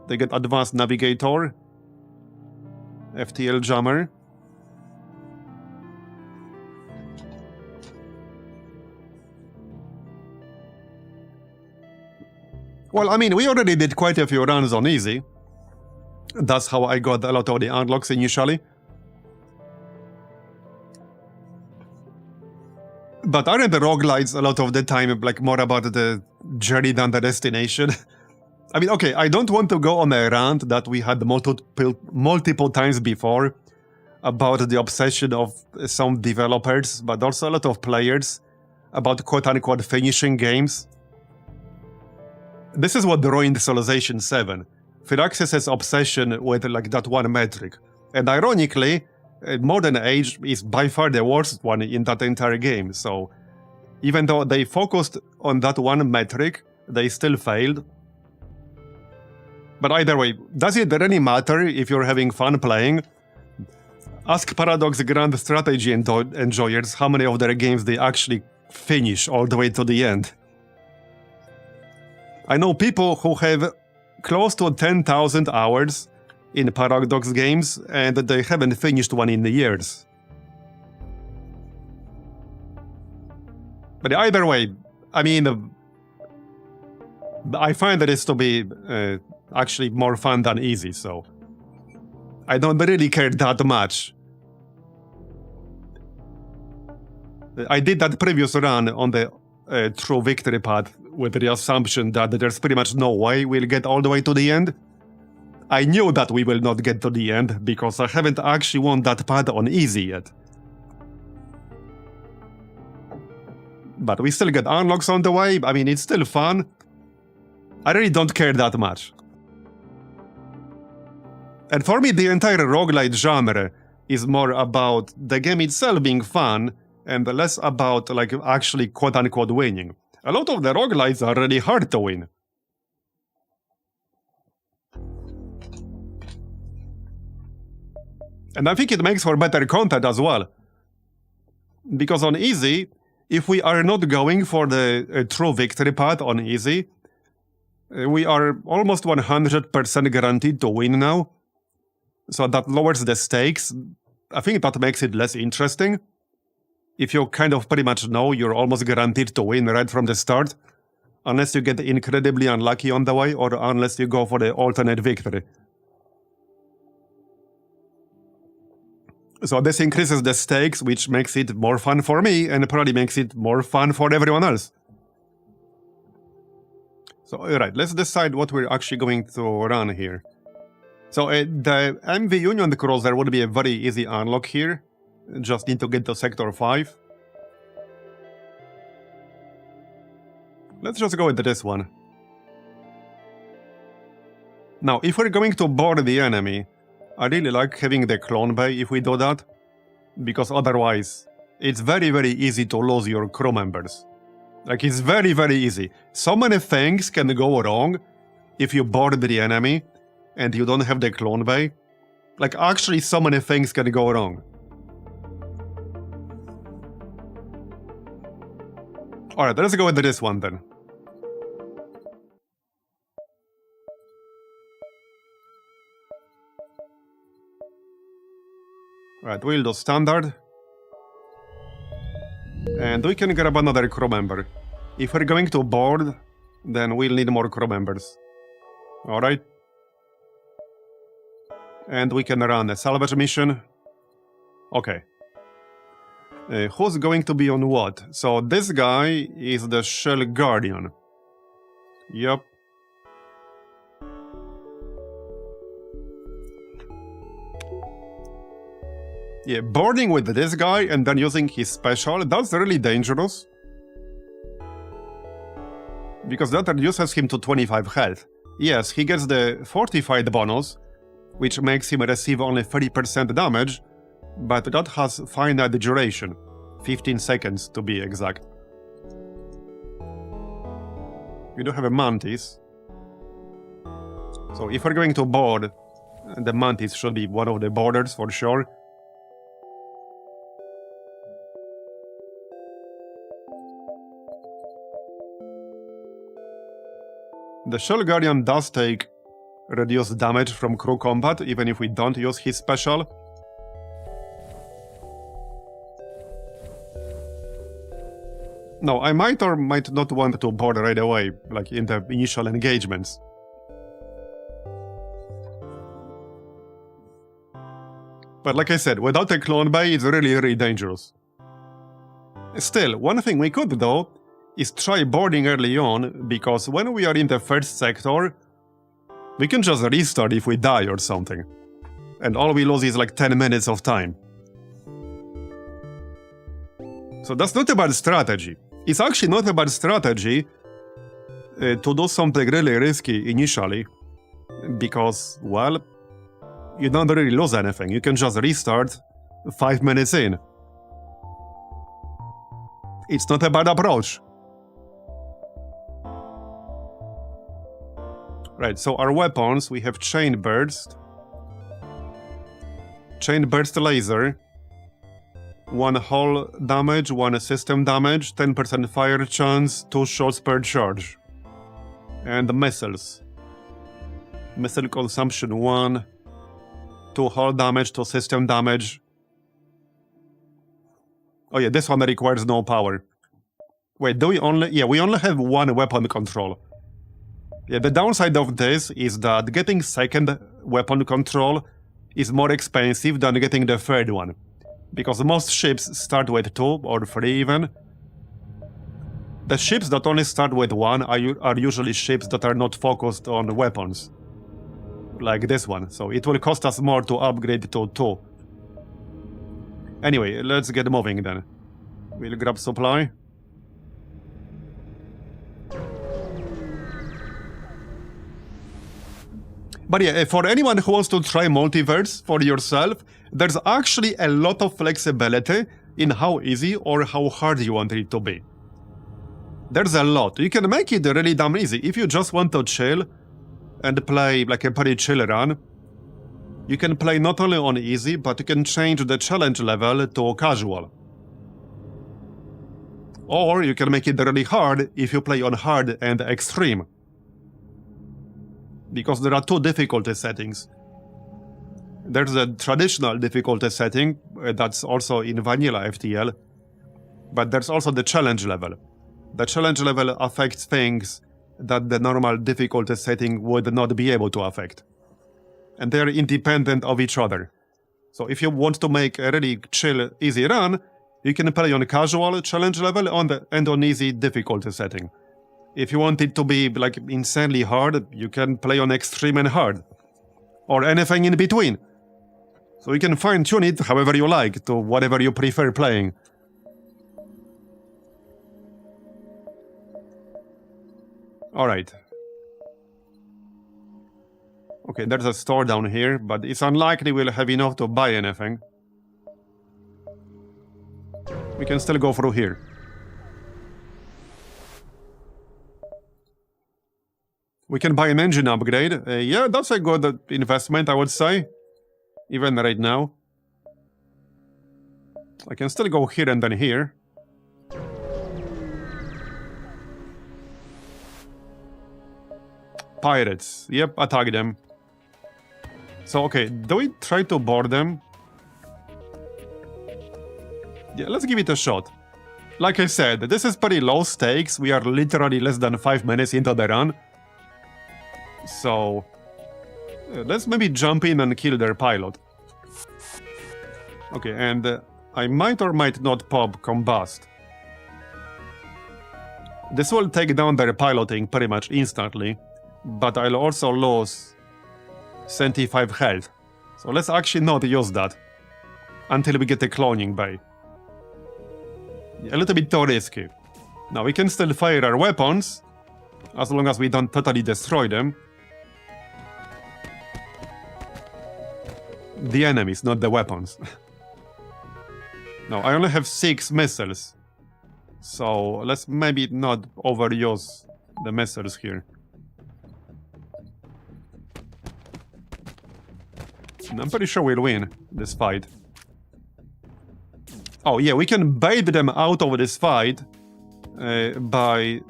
They get advanced navigator, FTL jammer. Well, I mean, we already did quite a few runs on easy. That's how I got a lot of the unlocks initially. But aren't the roguelites a lot of the time like more about the journey than the destination? I mean, okay, I don't want to go on a rant that we had multiple times before about the obsession of some developers, but also a lot of players about quote-unquote finishing games. This is what ruined Civilization 7. Firaxis' obsession with like that one metric. And ironically, Modern Age is by far the worst one in that entire game, so even though they focused on that one metric, they still failed. But either way, does it really matter if you're having fun playing? Ask Paradox Grand Strategy enjoyers how many of their games they actually finish all the way to the end. I know people who have close to 10,000 hours in Paradox games, and they haven't finished one in years. But either way, I mean, I find this to be actually more fun than easy, so I don't really care that much. I did that previous run on the true victory path with the assumption that there's pretty much no way we'll get all the way to the end. I knew that we will not get to the end because I haven't actually won that path on easy yet. But we still get unlocks on the way. I mean, it's still fun. I really don't care that much. And for me, the entire roguelite genre is more about the game itself being fun and less about like actually quote-unquote winning. A lot of the roguelites are really hard to win. And I think it makes for better content as well. Because on easy, if we are not going for the true victory path on easy, we are almost 100% guaranteed to win now. So that lowers the stakes. I think that makes it less interesting. If you kind of pretty much know you're almost guaranteed to win right from the start, unless you get incredibly unlucky on the way or unless you go for the alternate victory. So this increases the stakes, which makes it more fun for me and probably makes it more fun for everyone else. So, alright, let's decide what we're actually going to run here. So the MV Union Cruiser would be a very easy unlock here. Just need to get to Sector 5. Let's just go with this one. Now, if we're going to board the enemy, I really like having the clone bay if we do that, because otherwise it's very easy to lose your crew members. Like, it's very easy. So many things can go wrong if you board the enemy and you don't have the clone bay. Like, actually so many things can go wrong. Alright, let's go with this one then. Right, we'll do standard. And we can grab another crew member. If we're going to board, then we'll need more crew members. Alright. And we can run a salvage mission. Okay. Who's going to be on what? So this guy is the Shell Guardian. Yep. Yeah, boarding with this guy and then using his special, that's really dangerous. Because that reduces him to 25 health. Yes, he gets the fortified bonus, which makes him receive only 30% damage, but that has finite duration. 15 seconds to be exact. We do have a Mantis. So if we're going to board, the Mantis should be one of the boarders for sure. The Shell Guardian does take reduced damage from crew combat, even if we don't use his special. No, I might or might not want to board right away, like in the initial engagements. But like I said, without a clone bay, it's really dangerous. Still, one thing we could do is try boarding early on, because when we are in the first sector, we can just restart if we die or something. And all we lose is like 10 minutes of time. So that's not a bad strategy. It's actually not a bad strategy to do something really risky initially, because, well, you don't really lose anything. You can just restart 5 minutes in. It's not a bad approach. Right, so our weapons, we have Chain Burst Laser, 1 hull damage, 1 system damage, 10% fire chance, 2 shots per charge. And the missiles. Missile consumption 1, 2 hull damage, 2 system damage. Oh yeah, this one requires no power. Wait, do we only... Yeah, we only have 1 weapon control. Yeah, the downside of this is that getting second weapon control is more expensive than getting the third one. Because most ships start with 2 or 3 even. The ships that only start with 1 are usually ships that are not focused on weapons. Like this one, so it will cost us more to upgrade to 2. Anyway, let's get moving then. We'll grab supply. But yeah, for anyone who wants to try Multiverse for yourself, there's actually a lot of flexibility in how easy or how hard you want it to be. There's a lot. You can make it really damn easy. If you just want to chill and play like a pretty chill run, you can play not only on easy, but you can change the challenge level to casual. Or you can make it really hard if you play on hard and extreme. Because there are two difficulty settings. There's a traditional difficulty setting that's also in vanilla FTL, but there's also the challenge level. The challenge level affects things that the normal difficulty setting would not be able to affect. And they're independent of each other. So if you want to make a really chill, easy run, you can play on casual challenge level and on easy difficulty setting. If you want it to be like insanely hard, you can play on extreme and hard. Or anything in between. So you can fine-tune it however you like, to whatever you prefer playing. Alright. Okay, there's a store down here, but it's unlikely we'll have enough to buy anything. We can still go through here. We can buy an engine upgrade. Yeah, that's a good investment, I would say. Even right now. I can still go here and then here. Pirates. Yep, attack them. So, okay, do we try to board them? Yeah, let's give it a shot. Like I said, this is pretty low stakes. We are literally less than 5 minutes into the run. So, let's maybe jump in and kill their pilot. Okay, and I might or might not pop combust. This will take down their piloting pretty much instantly, but I'll also lose 75 health. So let's actually not use that until we get a cloning bay. A little bit too risky. Now we can still fire our weapons, as long as we don't totally destroy them. The enemies, not the weapons. No, I only have 6 missiles. So let's maybe not overuse the missiles here. I'm pretty sure we'll win this fight. Oh yeah, we can bait them out of this fight by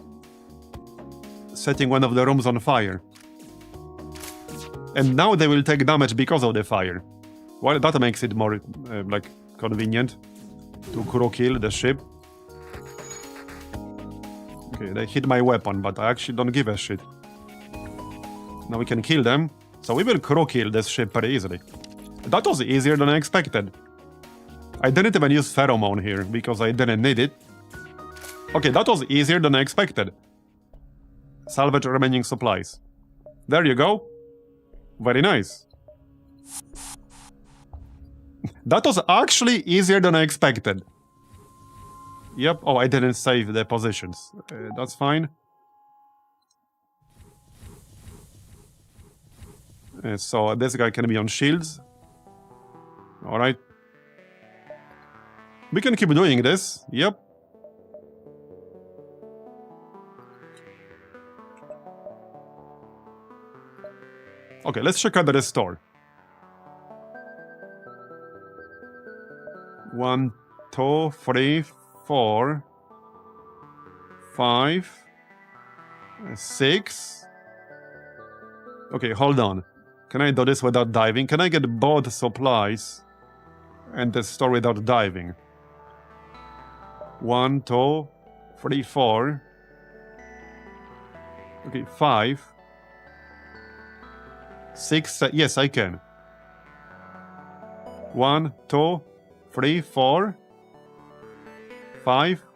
setting one of the rooms on fire. And now they will take damage because of the fire. Well, that makes it more like convenient to crew kill the ship. Okay, they hit my weapon, but I actually don't give a shit. Now we can kill them. So we will crew kill this ship pretty easily. That was easier than I expected. I didn't even use pheromone here, because I didn't need it. Okay, that was easier than I expected. Salvage remaining supplies. There you go. Very nice. That was actually easier than I expected. Yep, oh, I didn't save the positions. That's fine. So this guy can be on shields. Alright. We can keep doing this. Yep. Okay, let's check out the restore. 1, 2, 3, 4, 5, 6. Okay, hold on. Can I do this without diving? Can I get both supplies and the store without diving? 1, 2, 3, 4. Okay, 5. 6. Yes, I can. 1, 2, 3, 4. 5.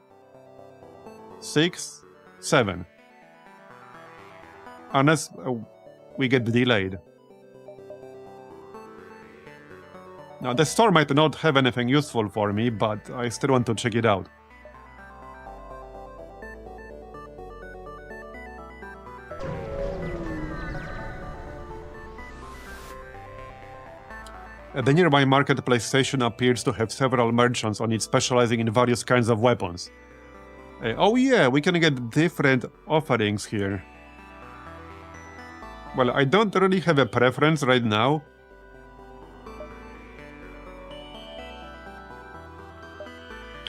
6. 7. Unless we get delayed. Now, the store might not have anything useful for me, but I still want to check it out. The nearby marketplace station appears to have several merchants on it specializing in various kinds of weapons. Oh yeah, we can get different offerings here. Well, I don't really have a preference right now.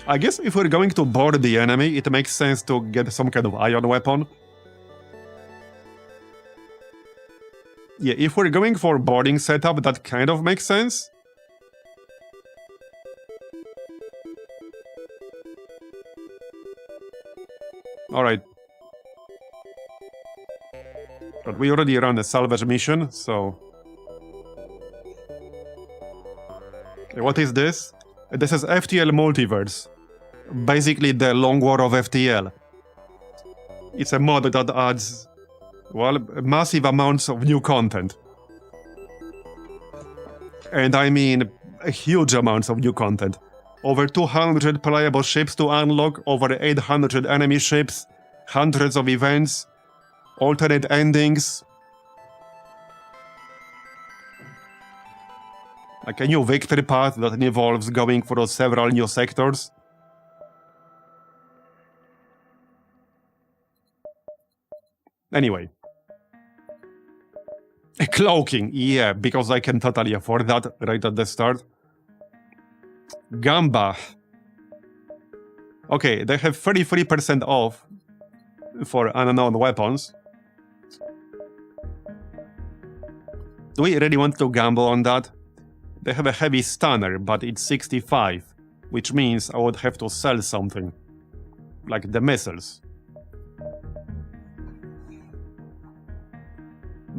I guess if we're going to board the enemy, it makes sense to get some kind of ion weapon. Yeah, if we're going for boarding setup, that kind of makes sense. Alright. But we already ran a salvage mission, so... What is this? This is FTL Multiverse. Basically the long war of FTL. It's a mod that adds, well, massive amounts of new content. And I mean huge amounts of new content. Over 200 playable ships to unlock, over 800 enemy ships, hundreds of events, alternate endings. Like a new victory path that involves going through several new sectors. Anyway. Cloaking, yeah, because I can totally afford that right at the start. Gamba. Okay, they have 33% off for unknown weapons. Do we really want to gamble on that? They have a heavy stunner, but it's 65, which means I would have to sell something. Like the missiles.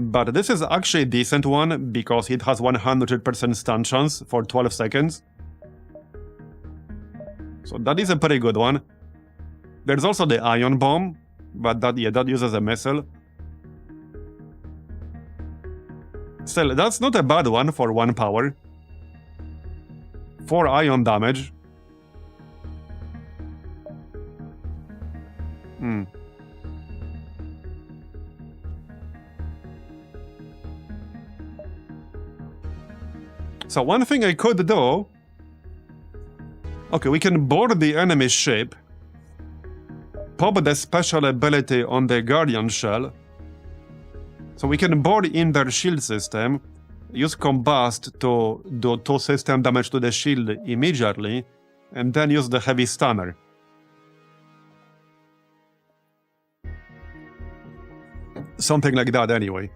But this is actually a decent one, because it has 100% stun chance for 12 seconds. So that is a pretty good one. There's also the ion bomb, but that uses a missile. Still, that's not a bad one for 1 power. 4 ion damage. So one thing I could do... Okay, we can board the enemy ship, pop the special ability on the Guardian Shell, so we can board in their shield system, use Combust to do 2 system damage to the shield immediately, and then use the heavy stunner. Something like that anyway.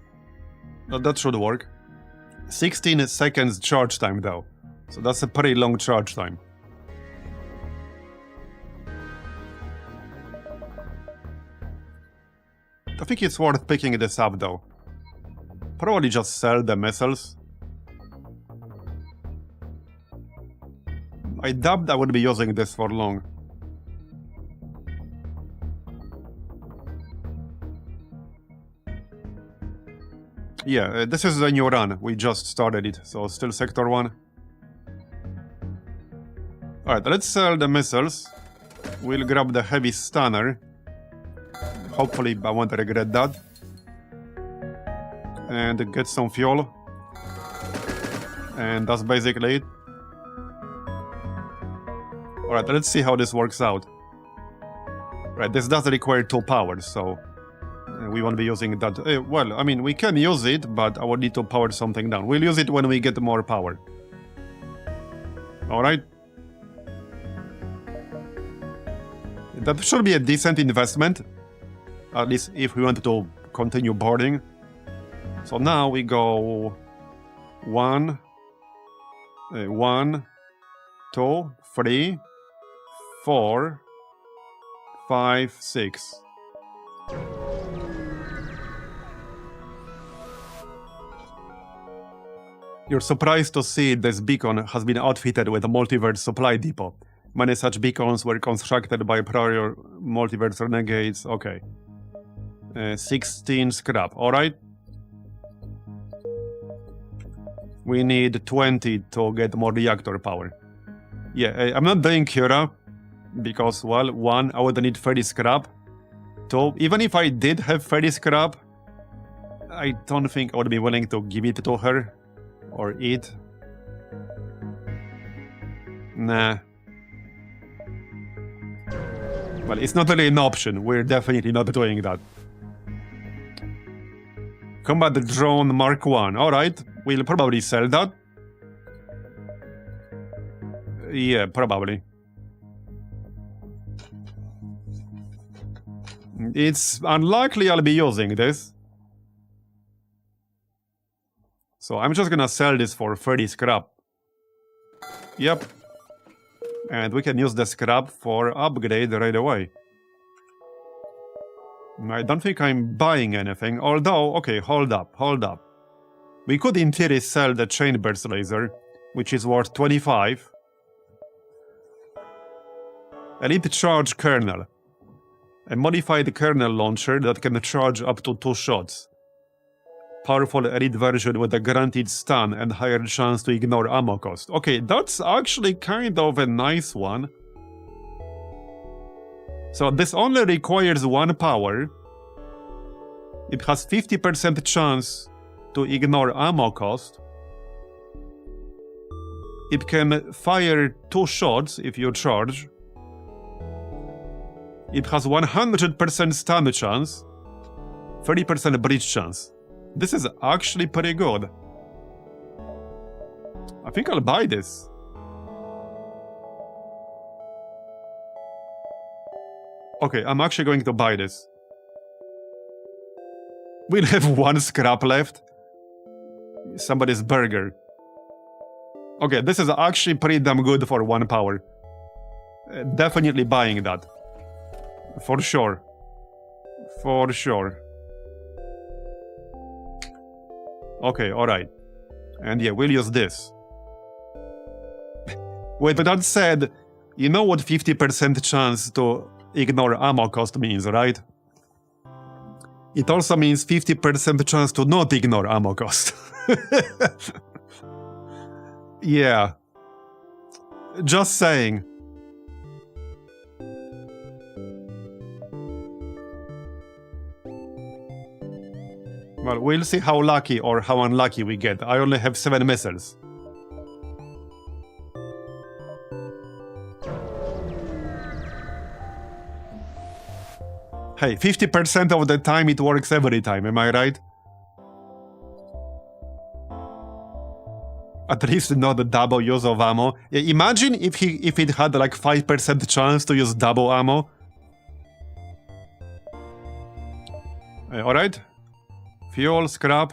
That should work. 16 seconds charge time though, so that's a pretty long charge time. I think it's worth picking this up though. Probably just sell the missiles. I doubt I would be using this for long. Yeah, this is a new run. We just started it, so still Sector 1. Alright, let's sell the missiles. We'll grab the heavy stunner. Hopefully I won't regret that. And get some fuel. And that's basically it. Alright, let's see how this works out. Right, this does require 2 powers, so... we won't be using that. Well, I mean, we can use it, but I would need to power something down. We'll use it when we get more power. Alright. That should be a decent investment. At least if we want to continue boarding. So now we go... 1, 2, 3, 4, 5, 6. You're surprised to see this beacon has been outfitted with a multiverse supply depot. Many such beacons were constructed by prior multiverse renegades. Okay. 16 scrap, alright. We need 20 to get more reactor power. Yeah, I'm not doing Cura, because, well, 1, I would need 30 scrap. 2, even if I did have 30 scrap, I don't think I would be willing to give it to her. Or it. Nah. Well, it's not really an option. We're definitely not doing that. Combat Drone Mark 1. Alright, we'll probably sell that. Yeah, probably. It's unlikely I'll be using this. So I'm just gonna sell this for 30 scrap. Yep. And we can use the scrap for upgrade right away. I don't think I'm buying anything, although, okay, hold up. We could in theory sell the chain burst laser, which is worth 25. Elite charge kernel. A modified kernel launcher that can charge up to 2 shots. Powerful elite version with a guaranteed stun and higher chance to ignore ammo cost. Okay, that's actually kind of a nice one. So this only requires 1 power. It has 50% chance to ignore ammo cost. It can fire 2 shots if you charge. It has 100% stun chance, 30% breach chance. This is actually pretty good. I think I'll buy this. Okay, I'm actually going to buy this. We'll have 1 scrap left. Somebody's burger. Okay, this is actually pretty damn good for 1 power. Definitely buying that. For sure. For sure. Okay, alright. And yeah, we'll use this. Wait, but that said, you know what 50% chance to ignore ammo cost means, right? It also means 50% chance to not ignore ammo cost. Yeah. Just saying. Well, we'll see how lucky or how unlucky we get. I only have 7 missiles. Hey, 50% of the time it works every time, am I right? At least not the double use of ammo. Imagine if it had like 5% chance to use double ammo. Alright. Fuel, scrap.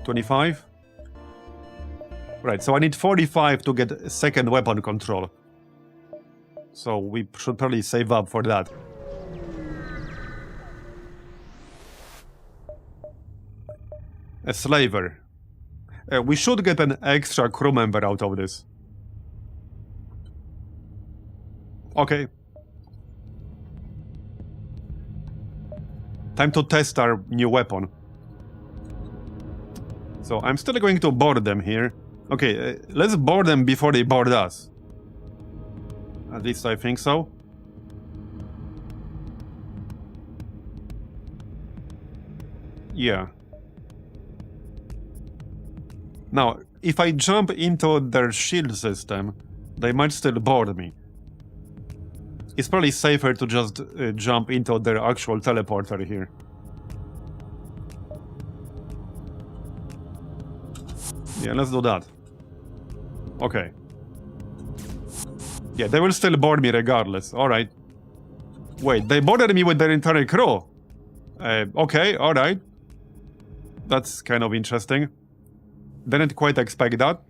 25. Right, so I need 45 to get second weapon control. So we should probably save up for that. A slaver. We should get an extra crew member out of this. Okay. Time to test our new weapon. So I'm still going to board them here. Okay, let's board them before they board us. At least I think so. Yeah. Now, if I jump into their shield system, they might still board me. It's probably safer to just jump into their actual teleporter here. Yeah, let's do that. Okay. Yeah, they will still board me regardless. Alright. Wait, they boarded me with their entire crew. Okay, alright. That's kind of interesting. Didn't quite expect that.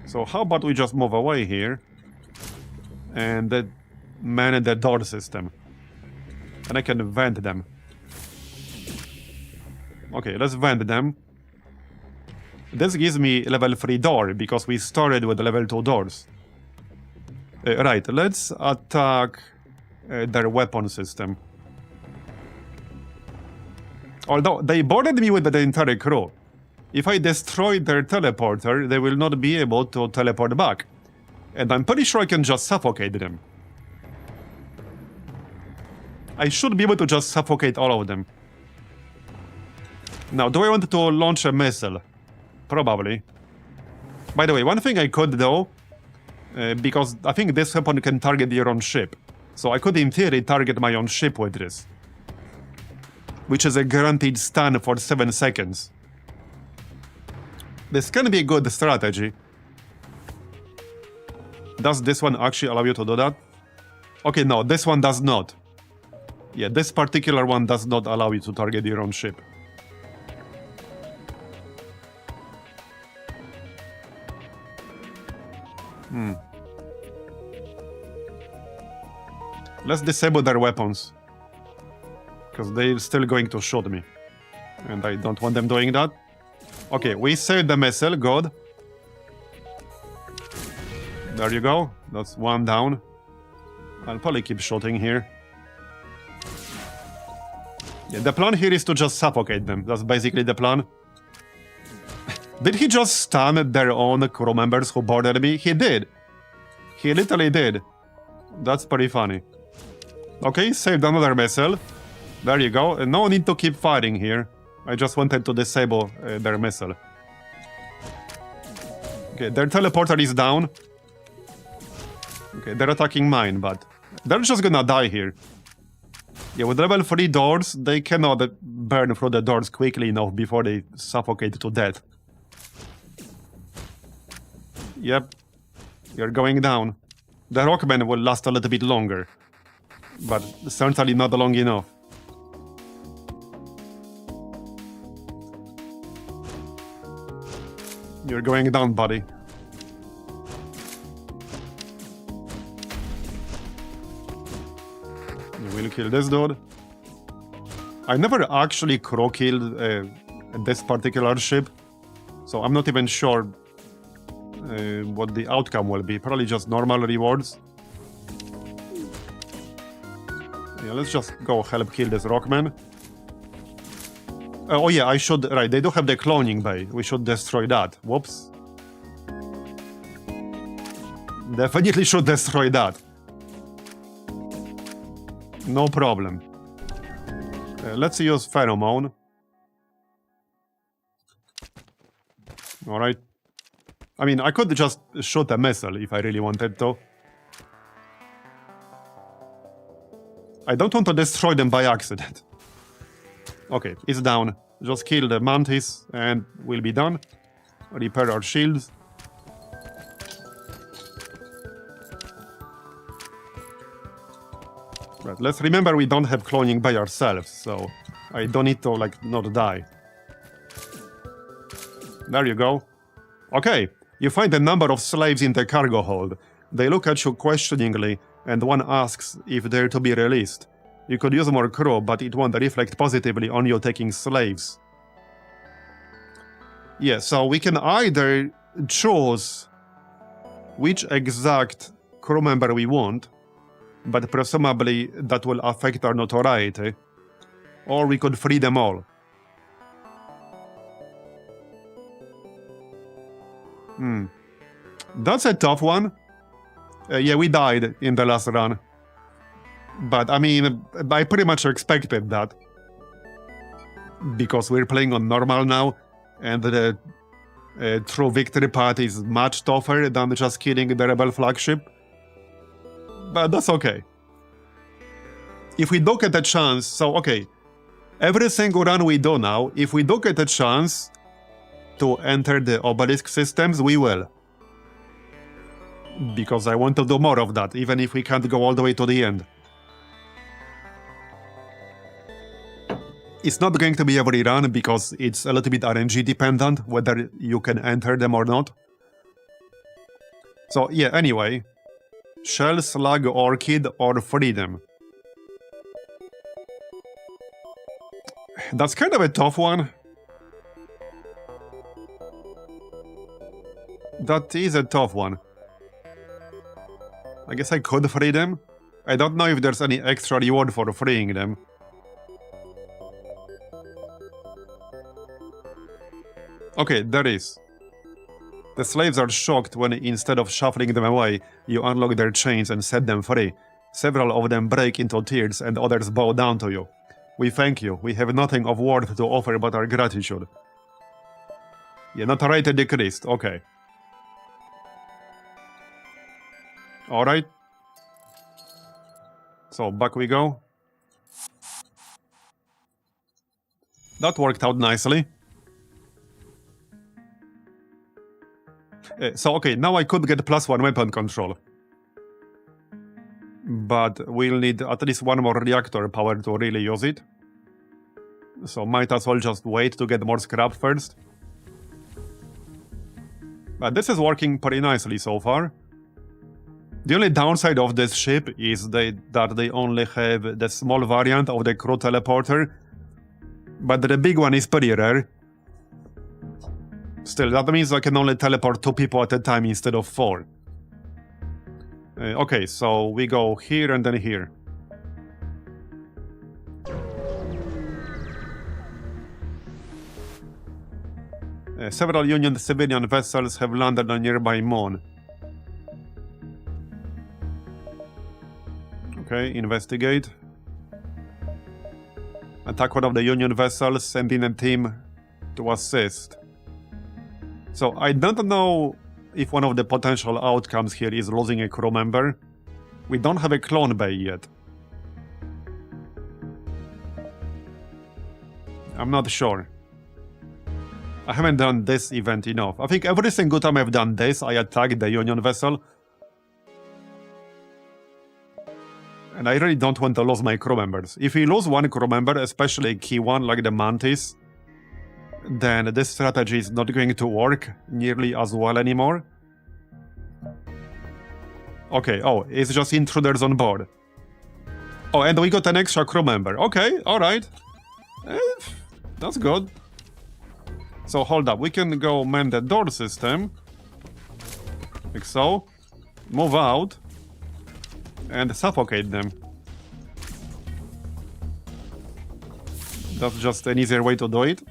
So how about we just move away here and man the door system. And I can vent them. Okay, let's vent them. This gives me level 3 door because we started with level 2 doors. Right, let's attack their weapon system. Although they boarded me with the entire crew. If I destroy their teleporter, they will not be able to teleport back. And I'm pretty sure I can just suffocate them. I should be able to just suffocate all of them. Now, do I want to launch a missile? Probably. By the way, one thing I could do, because I think this weapon can target your own ship. So I could in theory target my own ship with this. Which is a guaranteed stun for 7 seconds. This can be a good strategy. Does this one actually allow you to do that? Okay, no, this one does not. Yeah, this particular one does not allow you to target your own ship. Let's disable their weapons. Because they're still going to shoot me. And I don't want them doing that. Okay, we saved the missile, good. There you go, that's one down. I'll probably keep shooting here. Yeah, the plan here is to just suffocate them, that's basically the plan. Did he just stun their own crew members who bothered me? He did. He literally did. That's pretty funny. Okay, saved another missile. There you go. No need to keep fighting here. I just wanted to disable their missile. Okay, their teleporter is down. Okay, they're attacking mine, but they're just gonna die here. Yeah, with level 3 doors, they cannot burn through the doors quickly enough before they suffocate to death. Yep, you're going down. The Rockman will last a little bit longer, but certainly not long enough. You're going down, buddy. We'll kill this dude. I never actually crow killed this particular ship, so I'm not even sure what the outcome will be. Probably just normal rewards. Yeah, let's just go help kill this Rockman. Oh yeah, I should... Right, they do have the cloning bay. We should destroy that. Whoops. Definitely should destroy that. No problem. Let's use pheromone. Alright. I mean, I could just shoot a missile if I really wanted to. I don't want to destroy them by accident. Okay, it's down. Just kill the mantis and we'll be done. Repair our shields. Right, let's remember we don't have cloning by ourselves, so I don't need to, like, not die. There you go. Okay, you find a number of slaves in the cargo hold. They look at you questioningly, and one asks if they're to be released. You could use more crew, but it won't reflect positively on you taking slaves. Yeah, so we can either choose which exact crew member we want, but presumably that will affect our notoriety, or we could free them all. That's a tough one. Yeah, we died in the last run. But, I mean, I pretty much expected that. Because we're playing on normal now, and the true victory path is much tougher than just killing the rebel flagship. But that's okay. If we do get a chance, so okay, every single run we do now, if we do get a chance to enter the obelisk systems, we will. Because I want to do more of that, even if we can't go all the way to the end. It's not going to be every run, because it's a little bit RNG dependent, whether you can enter them or not. So yeah, anyway. Shell, Slug, Orchid, or Freedom. That's kind of a tough one. That is a tough one. I guess I could free them. I don't know if there's any extra reward for freeing them. Okay, there is. The slaves are shocked when, instead of shuffling them away, you unlock their chains and set them free. Several of them break into tears and others bow down to you. We thank you. We have nothing of worth to offer but our gratitude. Yeah, notoriety decreased. Okay. Alright. So, back we go. That worked out nicely. So, okay, now I could get +1 weapon control. But we'll need at least one more reactor power to really use it. So might as well just wait to get more scrap first. But this is working pretty nicely so far. The only downside of this ship is that they only have the small variant of the crew teleporter. But the big one is pretty rare. Still, that means I can only teleport 2 people at a time instead of 4. Okay, so we go here and then here. Several Union civilian vessels have landed on nearby moon. Okay, investigate. Attack one of the Union vessels, send in a team to assist. So I don't know if one of the potential outcomes here is losing a crew member. We don't have a clone bay yet. I'm not sure. I haven't done this event enough. I think every single time I've done this, I attack the Union vessel. And I really don't want to lose my crew members. If we lose one crew member, especially a key one like the Mantis, then this strategy is not going to work nearly as well anymore. Okay, oh, it's just intruders on board. Oh, and we got an extra crew member. Okay, alright. That's good. So hold up, we can go man the door system. Like so. Move out. And suffocate them. That's just an easier way to do it.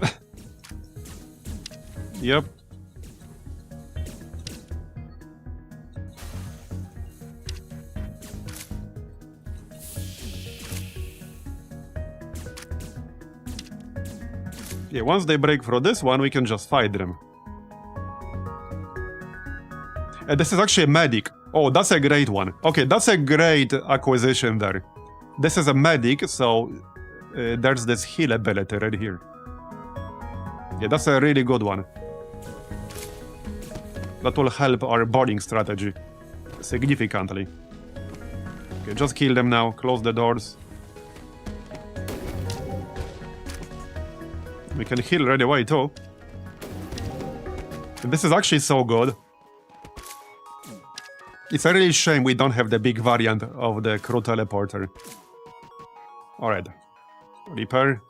Yep. Yeah, once they break through this one, we can just fight them. And this is actually a medic. Oh, that's a great one. Okay, that's a great acquisition there. This is a medic, so there's this heal ability right here. Yeah, that's a really good one. That will help our boarding strategy significantly. Okay, just kill them now. Close the doors. We can heal right away too. This is actually so good. It's a really shame we don't have the big variant of the crew teleporter. Alright. Repair.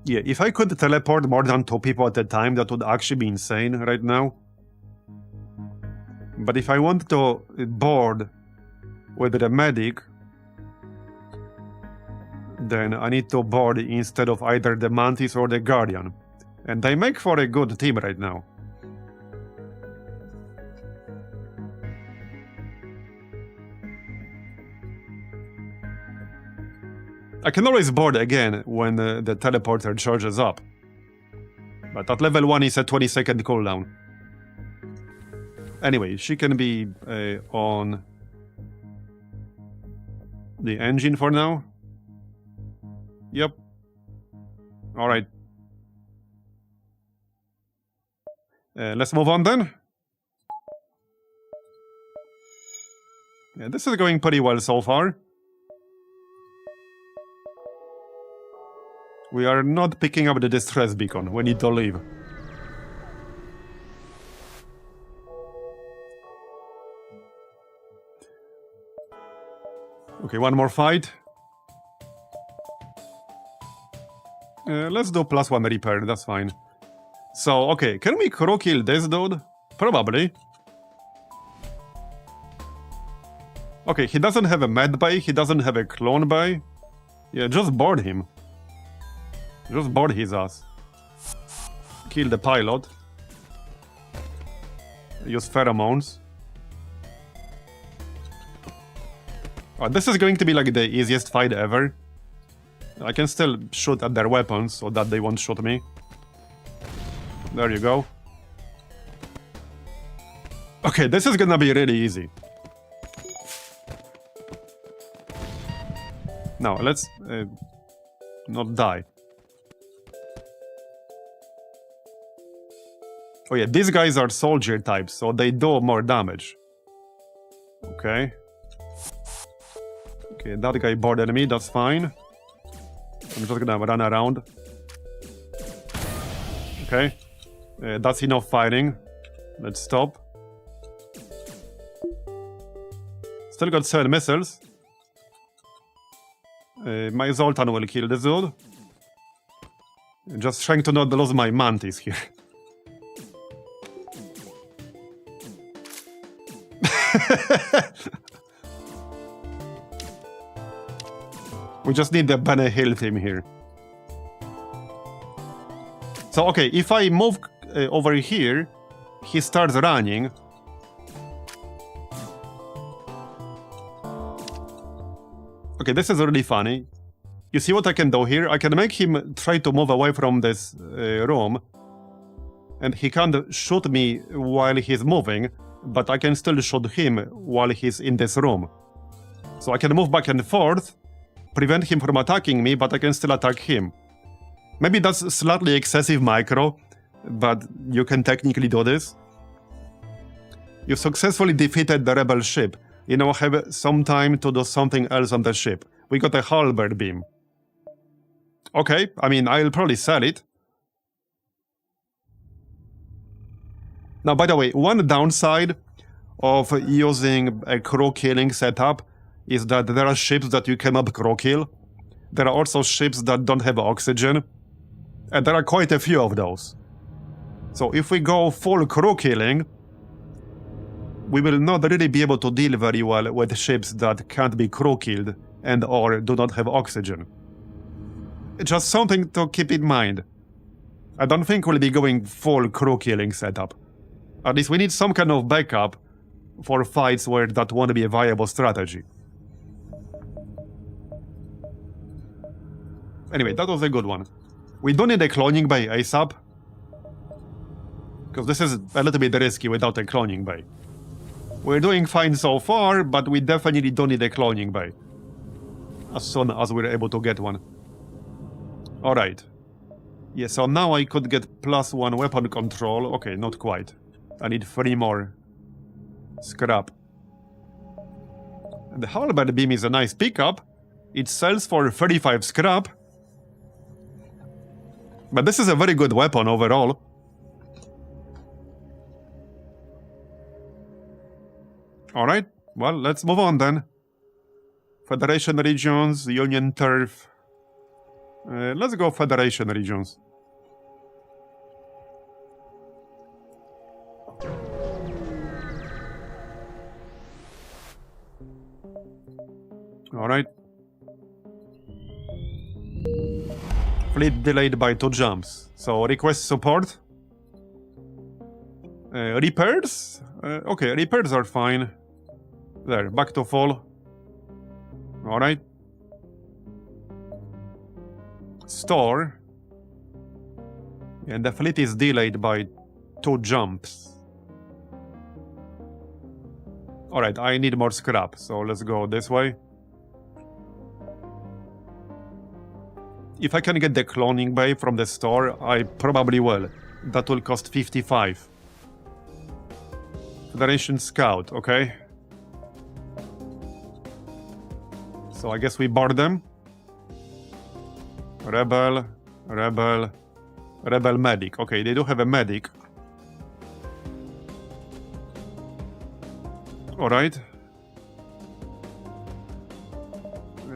Yeah, if I could teleport more than 2 people at a time, that would actually be insane right now. But if I want to board with the medic, then I need to board instead of either the Mantis or the Guardian. And they make for a good team right now. I can always board again when the teleporter charges up. But at level 1 is a 20-second cooldown. Anyway, she can be on the engine for now. Yep. Alright. Let's move on then. Yeah, this is going pretty well so far. We are not picking up the distress beacon. We need to leave. Okay, one more fight. Let's do +1 repair, that's fine. So, okay, can we crew kill this dude? Probably. Okay, he doesn't have a med bay, he doesn't have a clone bay. Yeah, just board him. Just board his ass. Kill the pilot. Use pheromones. This is going to be like the easiest fight ever. I can still shoot at their weapons so that they won't shoot me. There you go. Okay, this is gonna be really easy. Now, let's not die. Oh yeah, these guys are soldier types, so they do more damage. Okay. Okay, that guy boarded me, that's fine. I'm just gonna run around. Okay. That's enough fighting. Let's stop. Still got 7 missiles. My Zoltan will kill this dude. Just trying to not lose my mantis here. We just need the Benny Hill team here. So, okay, if I move over here, he starts running. Okay, this is really funny. You see what I can do here? I can make him try to move away from this room. And he can't shoot me while he's moving, but I can still shoot him while he's in this room. So I can move back and forth, prevent him from attacking me, but I can still attack him. Maybe that's slightly excessive micro, but you can technically do this. You successfully defeated the rebel ship. You now have some time to do something else on the ship. We got a halberd beam. Okay, I mean, I'll probably sell it. Now, by the way, one downside of using a crew killing setup is that there are ships that you cannot crew kill. There are also ships that don't have oxygen. And there are quite a few of those. So if we go full crew killing, we will not really be able to deal very well with ships that can't be crew killed and or do not have oxygen. It's just something to keep in mind. I don't think we'll be going full crew killing setup. At least we need some kind of backup for fights where that won't be a viable strategy. Anyway, that was a good one. We don't need a cloning bay ASAP, because this is a little bit risky without a cloning bay. We're doing fine so far, but we definitely don't need a cloning bay as soon as we're able to get one. Alright. Yeah, so now I could get +1 weapon control. Okay, not quite. I need 3 more scrap. The halberd beam is a nice pickup. It sells for 35 scrap. But this is a very good weapon overall. Alright, well, let's move on then. Federation regions, Union turf. Let's go Federation regions. Alright. Fleet delayed by 2 jumps. So request support. Repairs? Okay, repairs are fine. There, back to full. Alright. Store. And the fleet is delayed by 2 jumps. Alright, I need more scrap, so let's go this way. If I can get the cloning bay from the store, I probably will. That will cost 55. Federation Scout, okay. So I guess we board them. Rebel, Rebel, Rebel Medic. Okay, they do have a medic. Alright.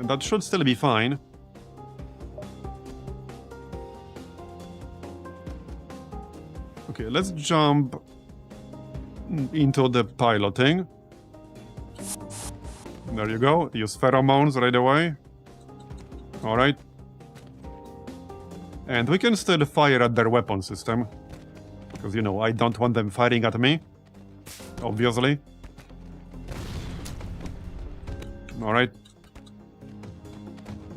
That should still be fine. Okay, let's jump into the piloting. There you go. Use pheromones right away. Alright. And we can still fire at their weapon system. Because, you know, I don't want them firing at me. obviously. Alright.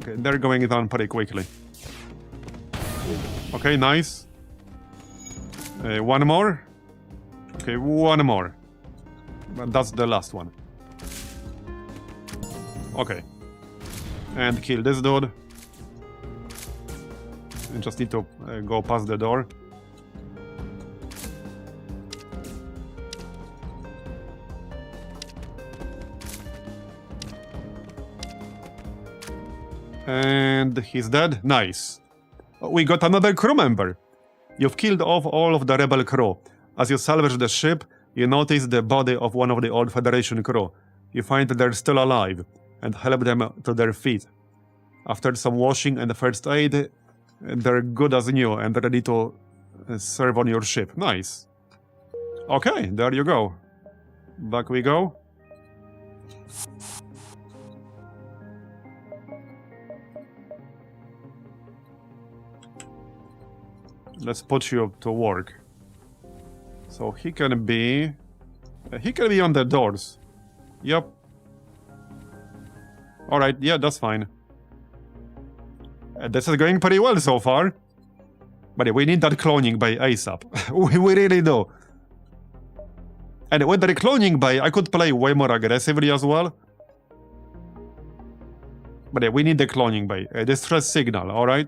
Okay, they're going down pretty quickly. Okay, nice. One more. Okay, one more. But that's the last one. Okay. And kill this dude. I just need to go past the door. And he's dead. Nice. We got another crew member. You've killed off all of the rebel crew. As you salvage the ship, you notice the body of one of the old Federation crew. You find that they're still alive and help them to their feet. After some washing and first aid, they're good as new and ready to serve on your ship. Nice. Okay, there you go. Back we go. Let's put you to work. So he can be on the doors. Yep. Alright, yeah, that's fine. This is going pretty well so far. But we need that cloning bay ASAP. we really do. And with the cloning bay, I could play way more aggressively as well. But yeah, we need the cloning bay. A distress signal, alright?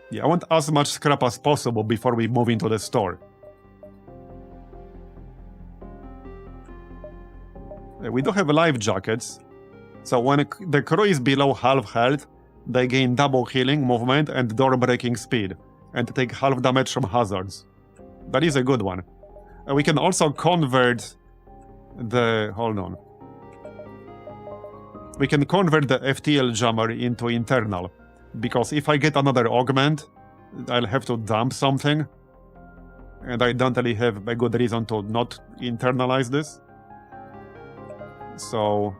Yeah, I want as much scrap as possible before we move into the store. We do have life jackets. So when the crew is below half health, they gain double healing, movement, and door-breaking speed, and take half damage from hazards. That is a good one. We can also convert the... hold on. We can convert the FTL jammer into internal. Because if I get another augment, I'll have to dump something. And I don't really have a good reason to not internalize this. So...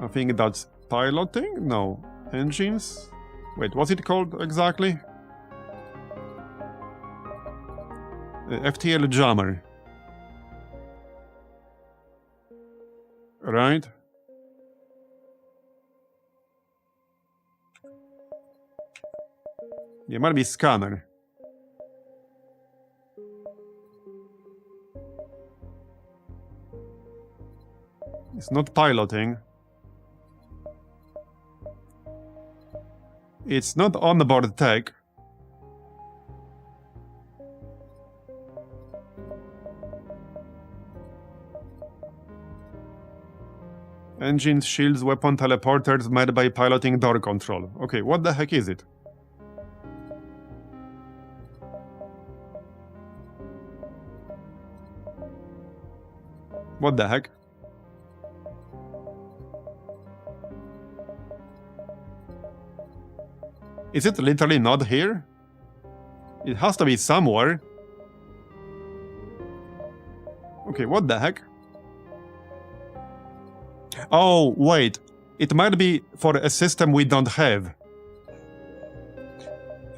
I think that's piloting? No. Engines? Wait, what's it called exactly? FTL jammer. Right? It might be scanner. It's not piloting. It's not onboard tech. Engines, shields, weapon, teleporters made by piloting door control. Okay, what the heck is it? What the heck? Is it literally not here? It has to be somewhere. Okay, what the heck? Oh, wait. It might be for a system we don't have.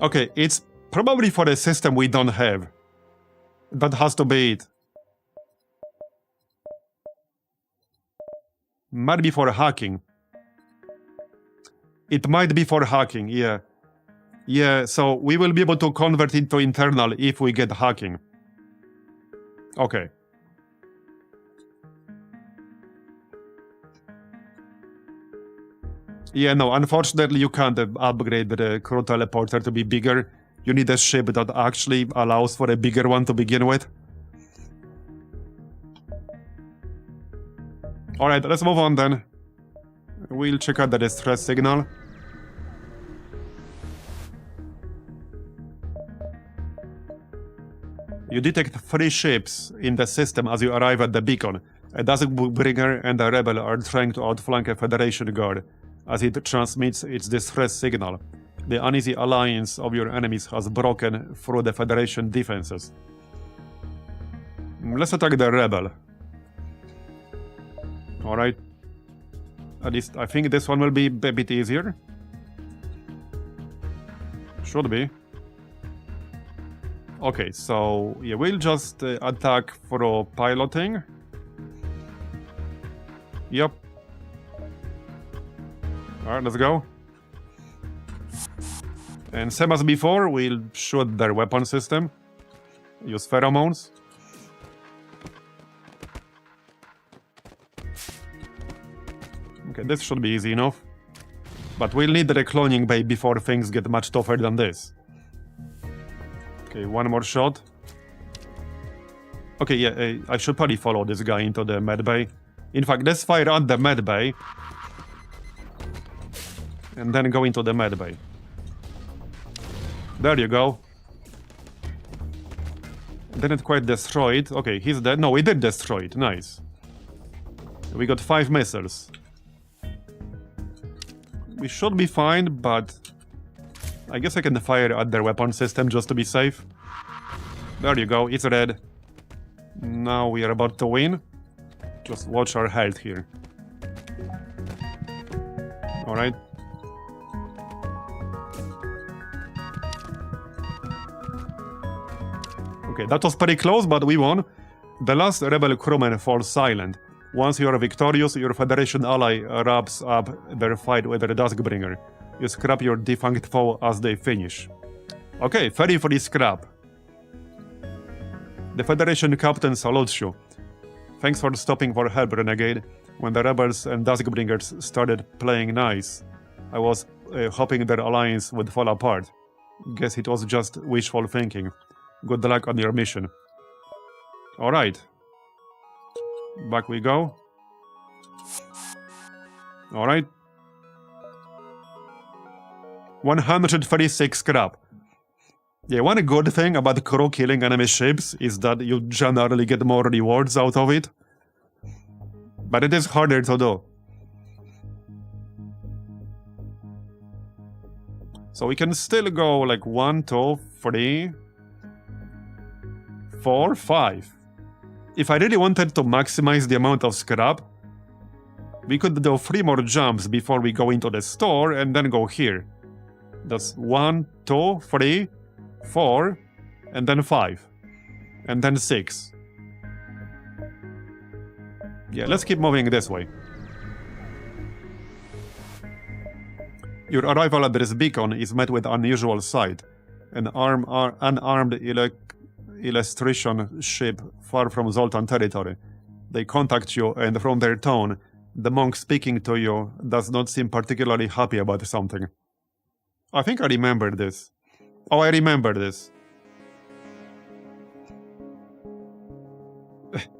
Okay, it's probably for a system we don't have. That has to be it. Might be for hacking. It might be for hacking, yeah. Yeah, so we will be able to convert it to internal if we get hacking. Okay. Yeah, no, unfortunately you can't upgrade the crew teleporter to be bigger. You need a ship that actually allows for a bigger one to begin with. Alright, let's move on then. We'll check out the distress signal. You detect 3 ships in the system as you arrive at the beacon. A Duskbringer and a rebel are trying to outflank a Federation guard as it transmits its distress signal. The uneasy alliance of your enemies has broken through the Federation defenses. Let's attack the rebel. Alright. At least I think this one will be a bit easier. Should be. Okay, so yeah, we'll just attack for piloting. Yep. Alright, let's go. And same as before, we'll shoot their weapon system. Use pheromones. Okay, this should be easy enough. But we'll need the cloning bay before things get much tougher than this. Okay, one more shot. Okay, yeah, I should probably follow this guy into the med bay. In fact, let's fire at the med bay. And then go into the med bay. There you go. Didn't quite destroy it. Okay, he's dead. No, we did destroy it. Nice. We got 5 missiles. We should be fine, but I guess I can fire at their weapon system just to be safe. There you go, it's red. Now we are about to win. Just watch our health here. Alright. Okay, that was pretty close, but we won. The last rebel crewman falls silent. Once you are victorious, your Federation ally wraps up their fight with the Duskbringer. You scrap your defunct foe as they finish. Okay, very free scrap. The Federation captain salutes you. Thanks for stopping for help, Renegade. When the rebels and Duskbringers started playing nice, I was hoping their alliance would fall apart. Guess it was just wishful thinking. Good luck on your mission. Alright. Back we go. Alright. 136 scrap. Yeah, one good thing about crew killing enemy ships is that you generally get more rewards out of it. But it is harder to do. So we can still go like 1, 2, 3, 4, 5. If I really wanted to maximize the amount of scrap, we could do 3 more jumps before we go into the store and then go here. That's 1, 2, 3, 4, and then 5. And then 6. Yeah, let's keep moving this way. Your arrival at this beacon is met with unusual sight. An unarmed illustration ship far from Zoltan territory. They contact you, and from their tone, the monk speaking to you does not seem particularly happy about something. I think I remember this. Oh, I remember this.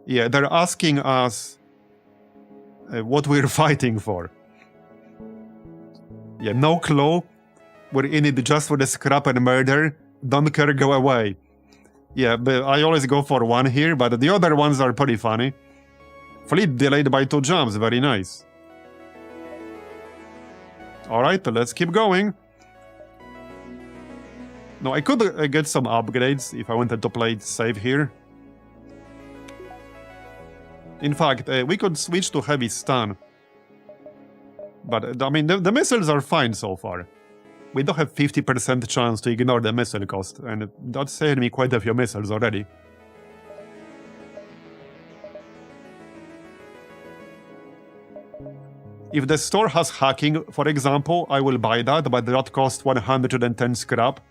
Yeah, they're asking us what we're fighting for. Yeah, no clue. We're in it just for the scrap and murder. Don't care, go away. Yeah, but I always go for one here, but the other ones are pretty funny. Fleet delayed by 2 jumps, very nice. Alright, let's keep going. No, I could get some upgrades if I wanted to play it safe here. In fact, we could switch to heavy stun. But, I mean, the missiles are fine so far. We don't have 50% chance to ignore the missile cost, and that's saved me quite a few missiles already. If the store has hacking, for example, I will buy that, but that costs 110 scrap.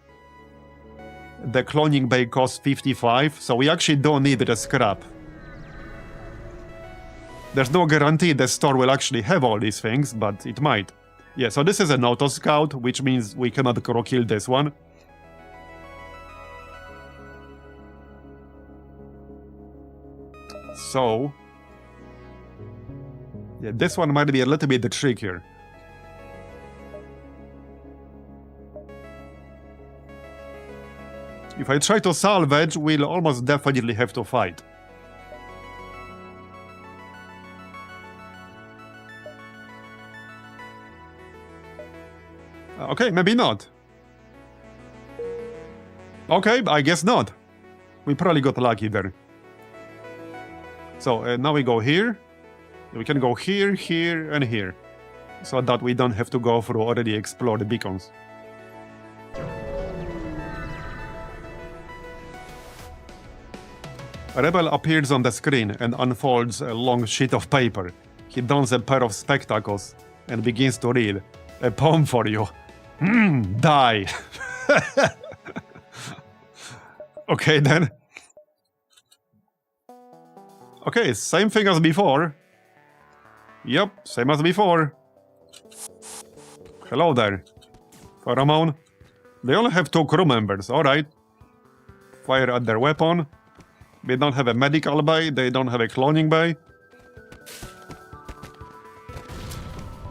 The cloning bay costs 55, so we actually don't need the scrap. There's no guarantee the store will actually have all these things, but it might. Yeah, so this is an auto scout, which means we cannot crow kill this one. So... yeah, this one might be a little bit trickier. If I try to salvage, we'll almost definitely have to fight. Okay, maybe not. Okay, I guess not. We probably got lucky there. So now we go here. We can go here, here, and here. So that we don't have to go through already explored beacons. A rebel appears on the screen and unfolds a long sheet of paper. He dons a pair of spectacles and begins to read. A poem for you. Die. Okay then. Okay, same thing as before. Yep, same as before. Hello there. Pheromone. They only have 2 crew members, alright. Fire at their weapon. They don't have a medical bay, they don't have a cloning bay.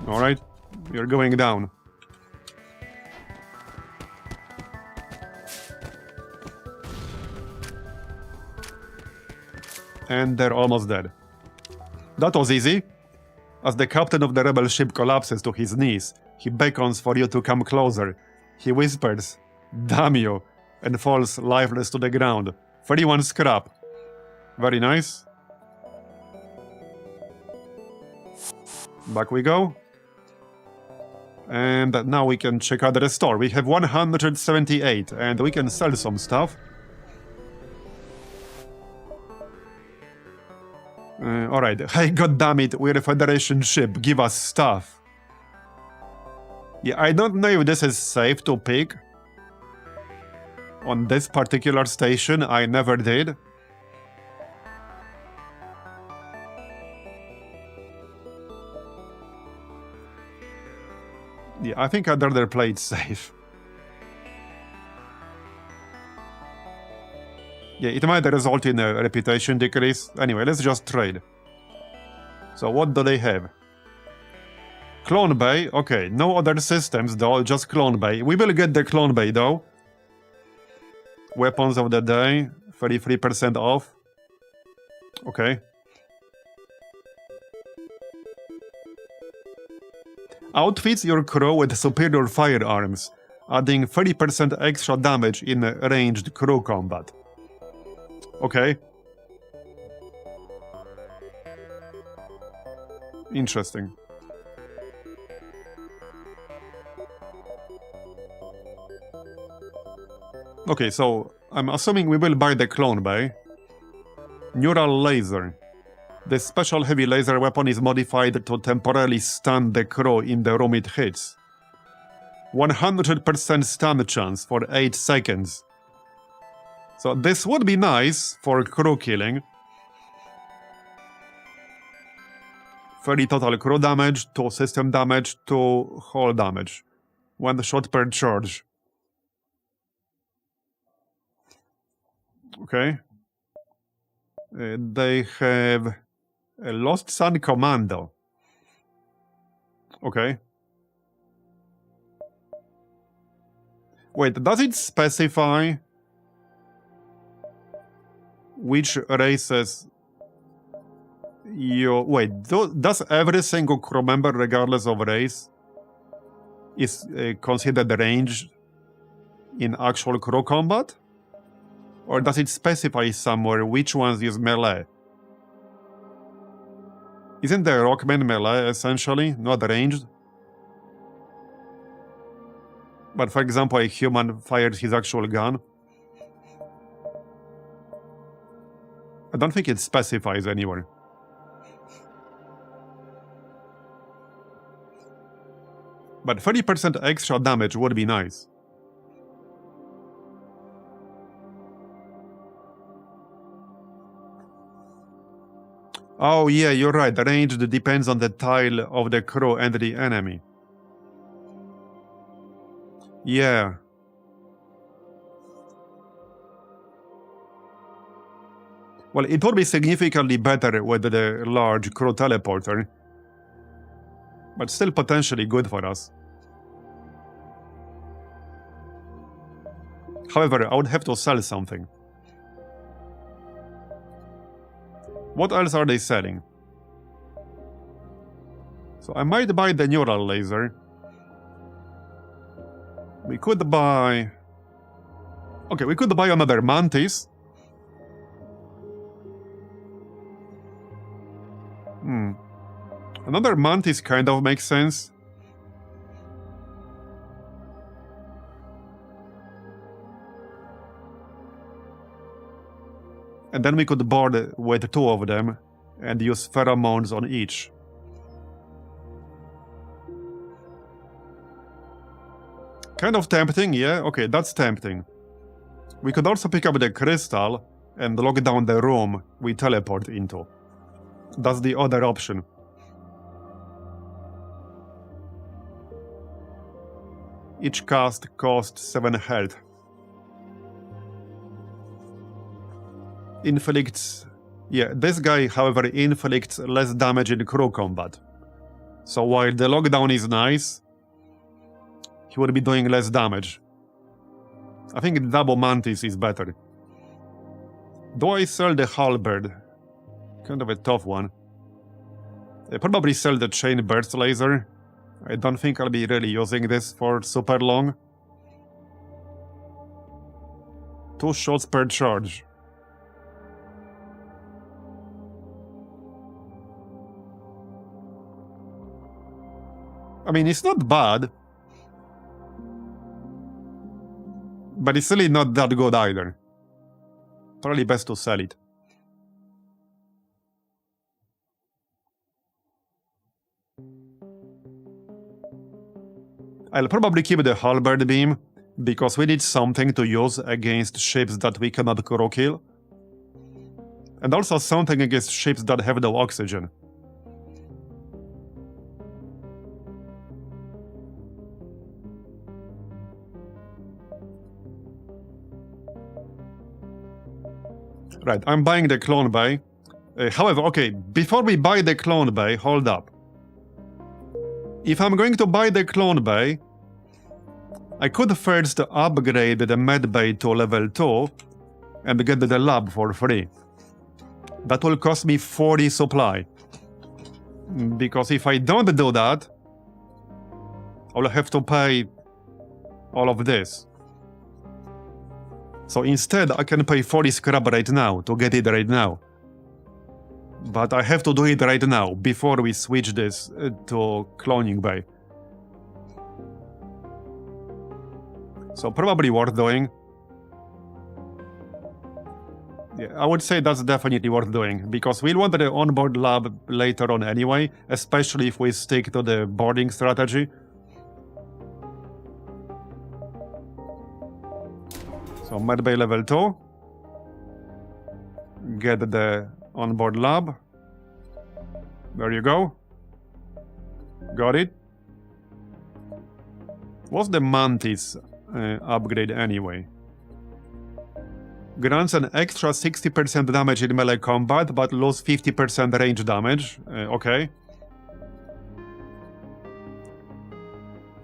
Alright, you're going down. And they're almost dead. That was easy. As the captain of the rebel ship collapses to his knees, he beckons for you to come closer. He whispers, "Damn you," and falls lifeless to the ground. 31 scrap. Very nice. Back we go. And now we can check out the store. We have 178 and we can sell some stuff. Alright, hey, goddammit, we're a Federation ship, give us stuff. Yeah, I don't know if this is safe to pick. On this particular station, I never did. Yeah, I think I'd rather play it safe. Yeah, it might result in a reputation decrease. Anyway, let's just trade. So what do they have? Clone Bay. Okay, no other systems though, just Clone Bay. We will get the Clone Bay though. Weapons of the day, 33% off. Okay. Outfits your crew with superior firearms, adding 30% extra damage in ranged crew combat. Okay. Interesting. Okay, so I'm assuming we will buy the Clone Bay. Neural Laser. The special heavy laser weapon is modified to temporarily stun the crew in the room it hits. 100% stun chance for 8 seconds. So this would be nice for crew killing. 30 total crew damage, 2 system damage, 2 hull damage. 1 shot per charge. Okay. They have a Lost Sun Commando. Okay. Wait, does it specify which races you... Wait, does every single crew member, regardless of race, is considered ranged in actual crew combat? Or does it specify somewhere which ones use melee? Isn't the Rockman melee, essentially, not ranged? But for example, a human fires his actual gun. I don't think it specifies anywhere. But 30% extra damage would be nice. Oh yeah, you're right. The range depends on the tile of the crew and the enemy. Yeah. Well, it would be significantly better with the large crew teleporter. But still potentially good for us. However, I would have to sell something. What else are they selling? So I might buy the neural laser. We could buy... Okay, we could buy another Mantis. Another mantis kind of makes sense. And then we could board with 2 of them and use pheromones on each. Kind of tempting, yeah? Okay, that's tempting. We could also pick up the crystal and lock down the room we teleport into. That's the other option. Each cast costs 7 health. Inflicts... Yeah, this guy, however, inflicts less damage in crew combat. So while the lockdown is nice, he would be doing less damage. I think double mantis is better. Do I sell the halberd? Kind of a tough one. I probably sell the chain burst laser. I don't think I'll be really using this for super long. 2 shots per charge. I mean, it's not bad. But it's really not that good either. Probably best to sell it. I'll probably keep the halberd beam, because we need something to use against ships that we cannot crew kill. And also something against ships that have no oxygen. Right, I'm buying the clone bay. However, okay, before we buy the clone bay, hold up. If I'm going to buy the clone bay, I could first upgrade the med bay to level 2 and get the lab for free. That will cost me 40 supply. Because if I don't do that, I'll have to pay all of this. So instead, I can pay 40 scrap right now to get it right now. But I have to do it right now, before we switch this to cloning bay. So probably worth doing. Yeah, I would say that's definitely worth doing, because we'll want the onboard lab later on anyway, especially if we stick to the boarding strategy. So medbay level 2. Get the onboard lab. There you go. Got it. What's the mantis upgrade anyway? Grants an extra 60% damage in melee combat, but lose 50% range damage. Okay.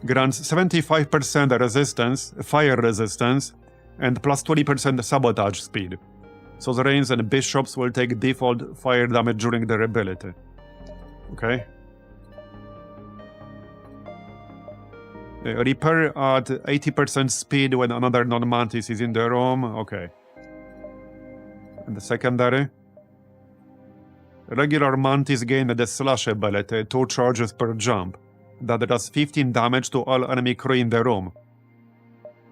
Grants 75% resistance, fire resistance, and plus 20% sabotage speed. So the Rains and Bishops will take default fire damage during their ability. Okay. Repair at 80% speed when another non-mantis is in the room. Okay. And the secondary. Regular mantis gain the slash ability, 2 charges per jump. That does 15 damage to all enemy crew in the room.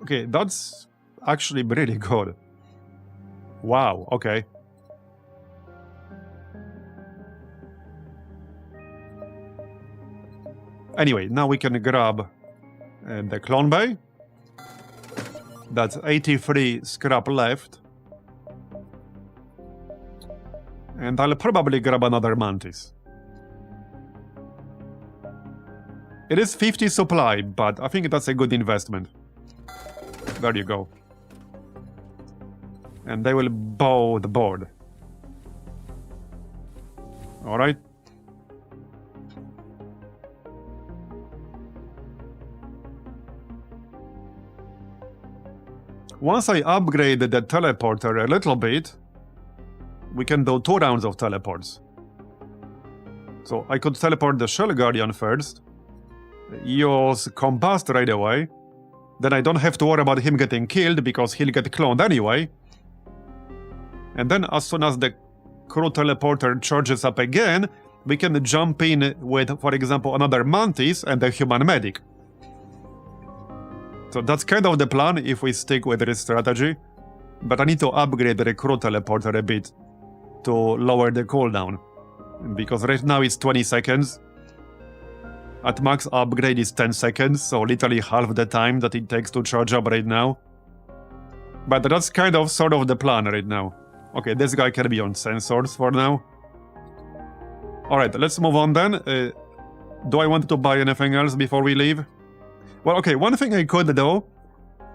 Okay, that's actually really good. Wow, okay. Anyway, now we can grab the clone bay. That's 83 scrap left. And I'll probably grab another mantis. It is 50 supply, but I think that's a good investment. There you go. And they will bow the board. Alright. Once I upgrade the teleporter a little bit, we can do 2 rounds of teleports. So I could teleport the Shell Guardian first, use Combust right away, then I don't have to worry about him getting killed because he'll get cloned anyway. And then as soon as the crew teleporter charges up again, we can jump in with, for example, another Mantis and a human medic. So that's kind of the plan if we stick with this strategy. But I need to upgrade the recruit teleporter a bit to lower the cooldown. Because right now it's 20 seconds. At max upgrade is 10 seconds, so literally half the time that it takes to charge up right now. But that's kind of sort of the plan right now. Okay, this guy can be on sensors for now. Alright, let's move on then. Do I want to buy anything else before we leave? Well, okay, one thing I could do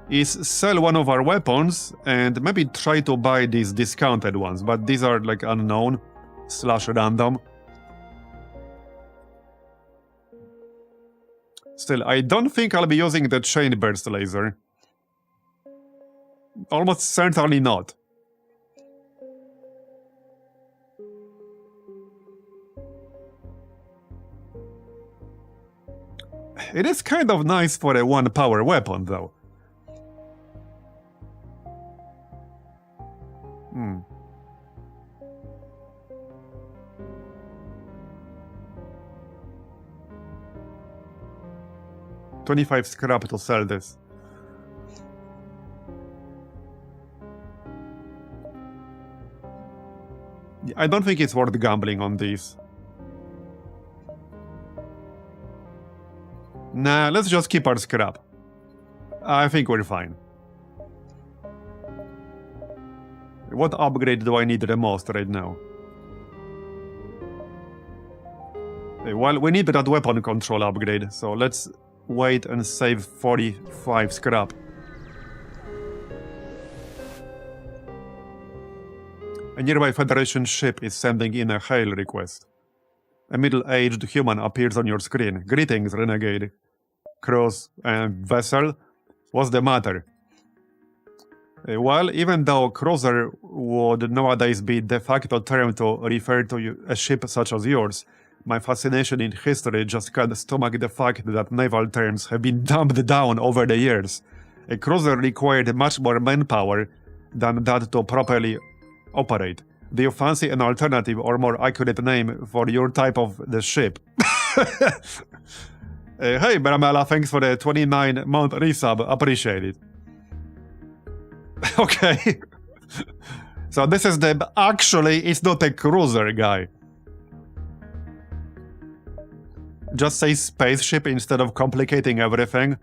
is sell one of our weapons and maybe try to buy these discounted ones, but these are like unknown / random. Still, I don't think I'll be using the chain burst laser. Almost certainly not. It is kind of nice for a 1 power weapon, though. Hmm. $25 scrap to sell this. I don't think it's worth gambling on these. Nah, let's just keep our scrap. I think we're fine. What upgrade do I need the most right now? Well, we need that weapon control upgrade, so let's wait and save 45 scrap. A nearby Federation ship is sending in a hail request. A middle-aged human appears on your screen. Greetings, renegade. Cruise and vessel? What's the matter? Well, even though cruiser would nowadays be de facto term to refer to a ship such as yours, my fascination in history just can't stomach the fact that naval terms have been dumbed down over the years. A cruiser required much more manpower than that to properly operate. Do you fancy an alternative or more accurate name for your type of the ship? Hey, Baramela, thanks for the 29-month resub. Appreciate it. Okay. So this is the... Actually, it's not a cruiser, guy. Just say spaceship instead of complicating everything.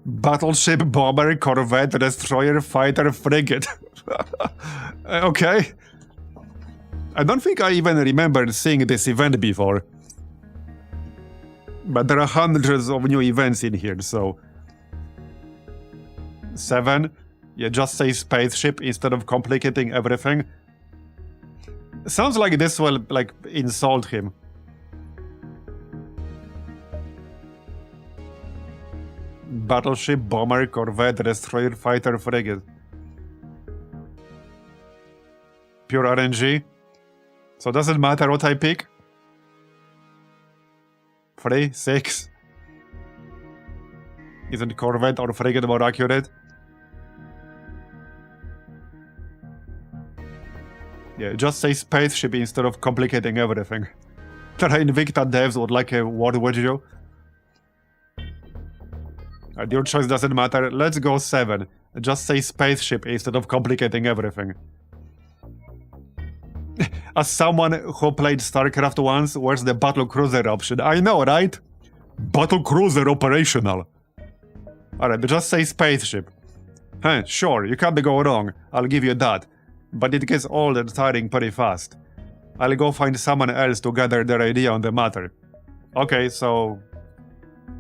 Battleship, bomber, corvette, destroyer, fighter, frigate. Okay. I don't think I even remember seeing this event before. But there are hundreds of new events in here, so... 7. Yeah, just say spaceship instead of complicating everything. Sounds like this will, like, insult him. Battleship, bomber, corvette, destroyer, fighter, frigate. Pure RNG. So doesn't matter what I pick? 3, 6. Isn't corvette or frigate more accurate? Yeah, just say spaceship instead of complicating everything. Terra Invicta devs would like a word with you. Your choice doesn't matter. Let's go 7. Just say spaceship instead of complicating everything. As someone who played StarCraft once, where's the battle cruiser option? I know, right? Battle cruiser operational. Alright, just say spaceship. Huh, sure, you can't go wrong. I'll give you that. But it gets old and tiring pretty fast. I'll go find someone else to gather their idea on the matter. Okay, so...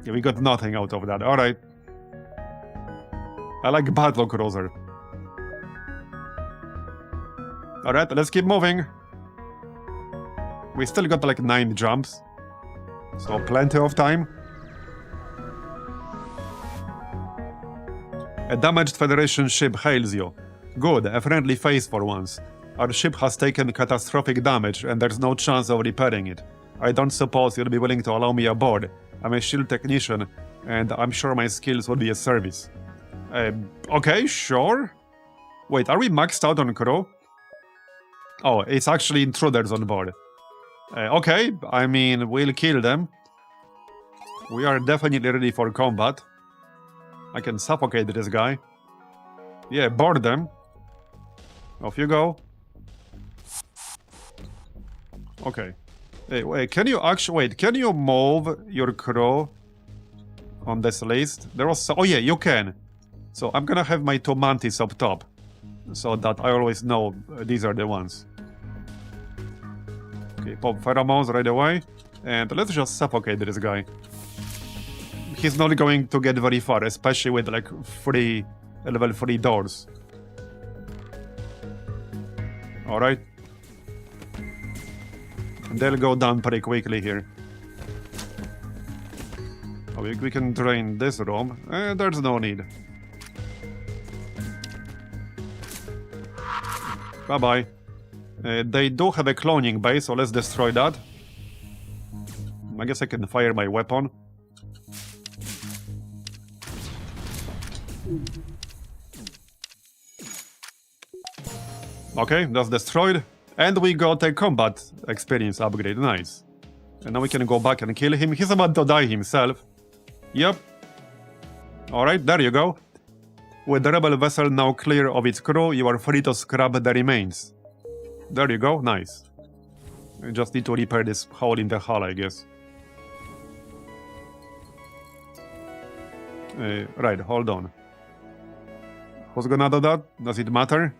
yeah, we got nothing out of that. Alright. I like battle cruiser. Alright, let's keep moving. We still got like 9 jumps. So plenty of time. A damaged Federation ship hails you. Good, a friendly face for once. Our ship has taken catastrophic damage and there's no chance of repairing it. I don't suppose you'll be willing to allow me aboard. I'm a shield technician and I'm sure my skills would be a service. Okay, sure. Wait, are we maxed out on crew? Oh, it's actually intruders on board. Okay, I mean, we'll kill them. We are definitely ready for combat. I can suffocate this guy. Yeah, board them. Off you go. Okay. Hey, wait, can you actually... Wait, can you move your crew on this list? There was... Oh yeah, you can. So I'm gonna have my two mantis up top. So that I always know these are the ones. Okay, pop pheromones right away. And let's just suffocate this guy. He's not going to get very far, especially with like level 3 doors. Alright. They'll go down pretty quickly here. Oh, we can drain this room. There's no need. Bye-bye. They do have a cloning base, so let's destroy that. I guess I can fire my weapon. Okay, that's destroyed. And we got a combat experience upgrade, nice. And now we can go back and kill him. He's about to die himself. Yep. Alright, there you go. With the rebel vessel now clear of its crew, you are free to scrap the remains. There you go, nice. I just need to repair this hole in the hull, I guess. Right, hold on. Who's gonna do that? Does it matter?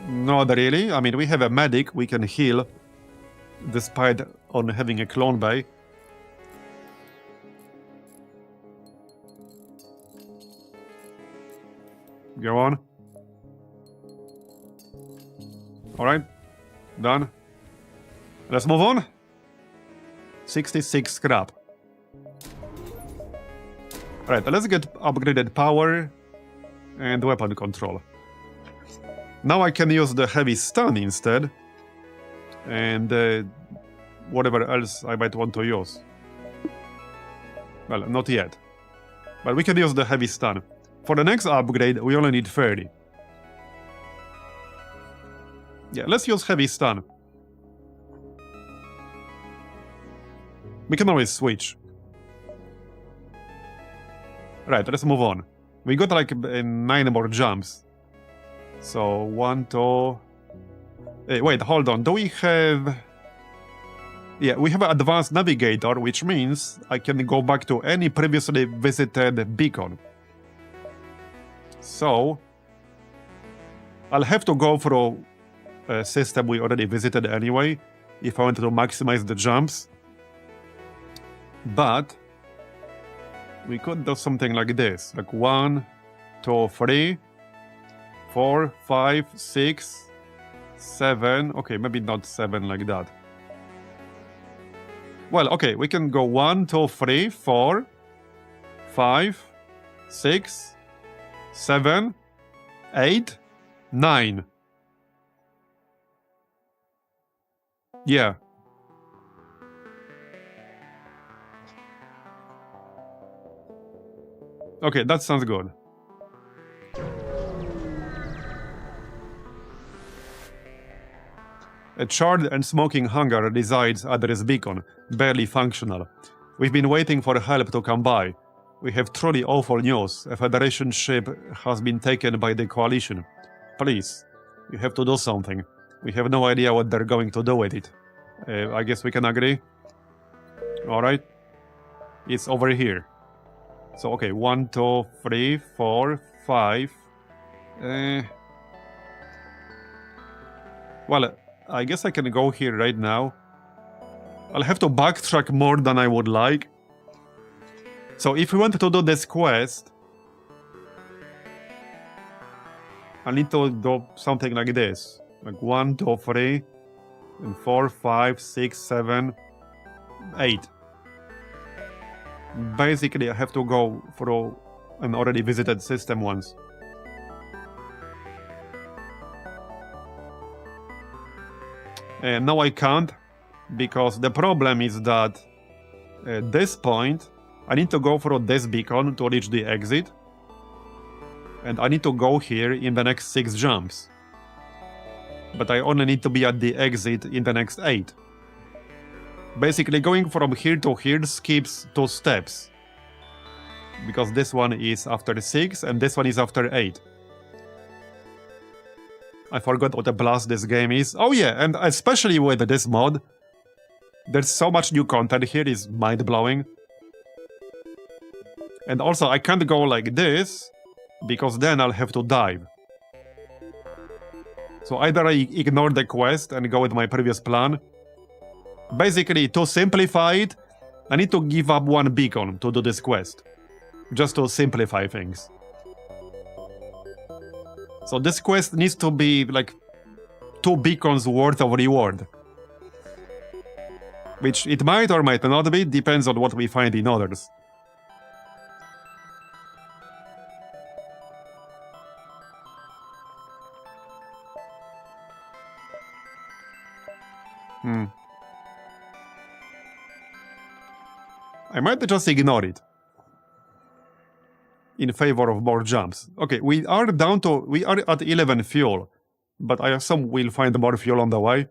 Not really. I mean, we have a medic, we can heal, despite on having a clone bay. Go on. Alright. Done. Let's move on. 66 scrap. Alright, let's get upgraded power and weapon control. Now I can use the heavy stun instead. And whatever else I might want to use. Well, not yet. But we can use the heavy stun. For the next upgrade, we only need 30. Yeah, let's use heavy stun. We can always switch. Right, let's move on. We got like 9 more jumps. So 1, 2... Hey, wait, hold on. Do we have... Yeah, we have an advanced navigator, which means I can go back to any previously visited beacon. So... I'll have to go through a system we already visited anyway, if I wanted to maximize the jumps. But... we could do something like this. Like 1, 2, 3... 4, 5, 6, 7. Okay, maybe not 7 like that. Well, okay, we can go 1, 2, 3, 4, 5, 6, 7, 8, 9. Yeah. Okay, that sounds good. A charred and smoking hangar resides at this beacon, barely functional. We've been waiting for help to come by. We have truly awful news. A Federation ship has been taken by the Coalition. Please, you have to do something. We have no idea what they're going to do with it. I guess we can agree? Alright. It's over here. So, okay, 1, 2, 3, 4, 5. Well, I guess I can go here right now. I'll have to backtrack more than I would like. So if we want to do this quest, I need to do something like this. Like 1, 2, 3, and 4, 5, 6, 7, 8. Basically, I have to go through an already visited system once. And now I can't, because the problem is that at this point, I need to go through this beacon to reach the exit. And I need to go here in the next 6 jumps. But I only need to be at the exit in the next 8. Basically, going from here to here skips 2 steps. Because this one is after 6 and this one is after 8. I forgot what a blast this game is. Oh yeah, and especially with this mod, there's so much new content here, it's mind-blowing. And also, I can't go like this, because then I'll have to dive. So either I ignore the quest and go with my previous plan. Basically, to simplify it, I need to give up 1 beacon to do this quest. Just to simplify things. So this quest needs to be like 2 beacons worth of reward. Which it might or might not be, depends on what we find in others. I might just ignore it. In favor of more jumps. Okay, we are at 11 fuel. But I assume we'll find more fuel on the way.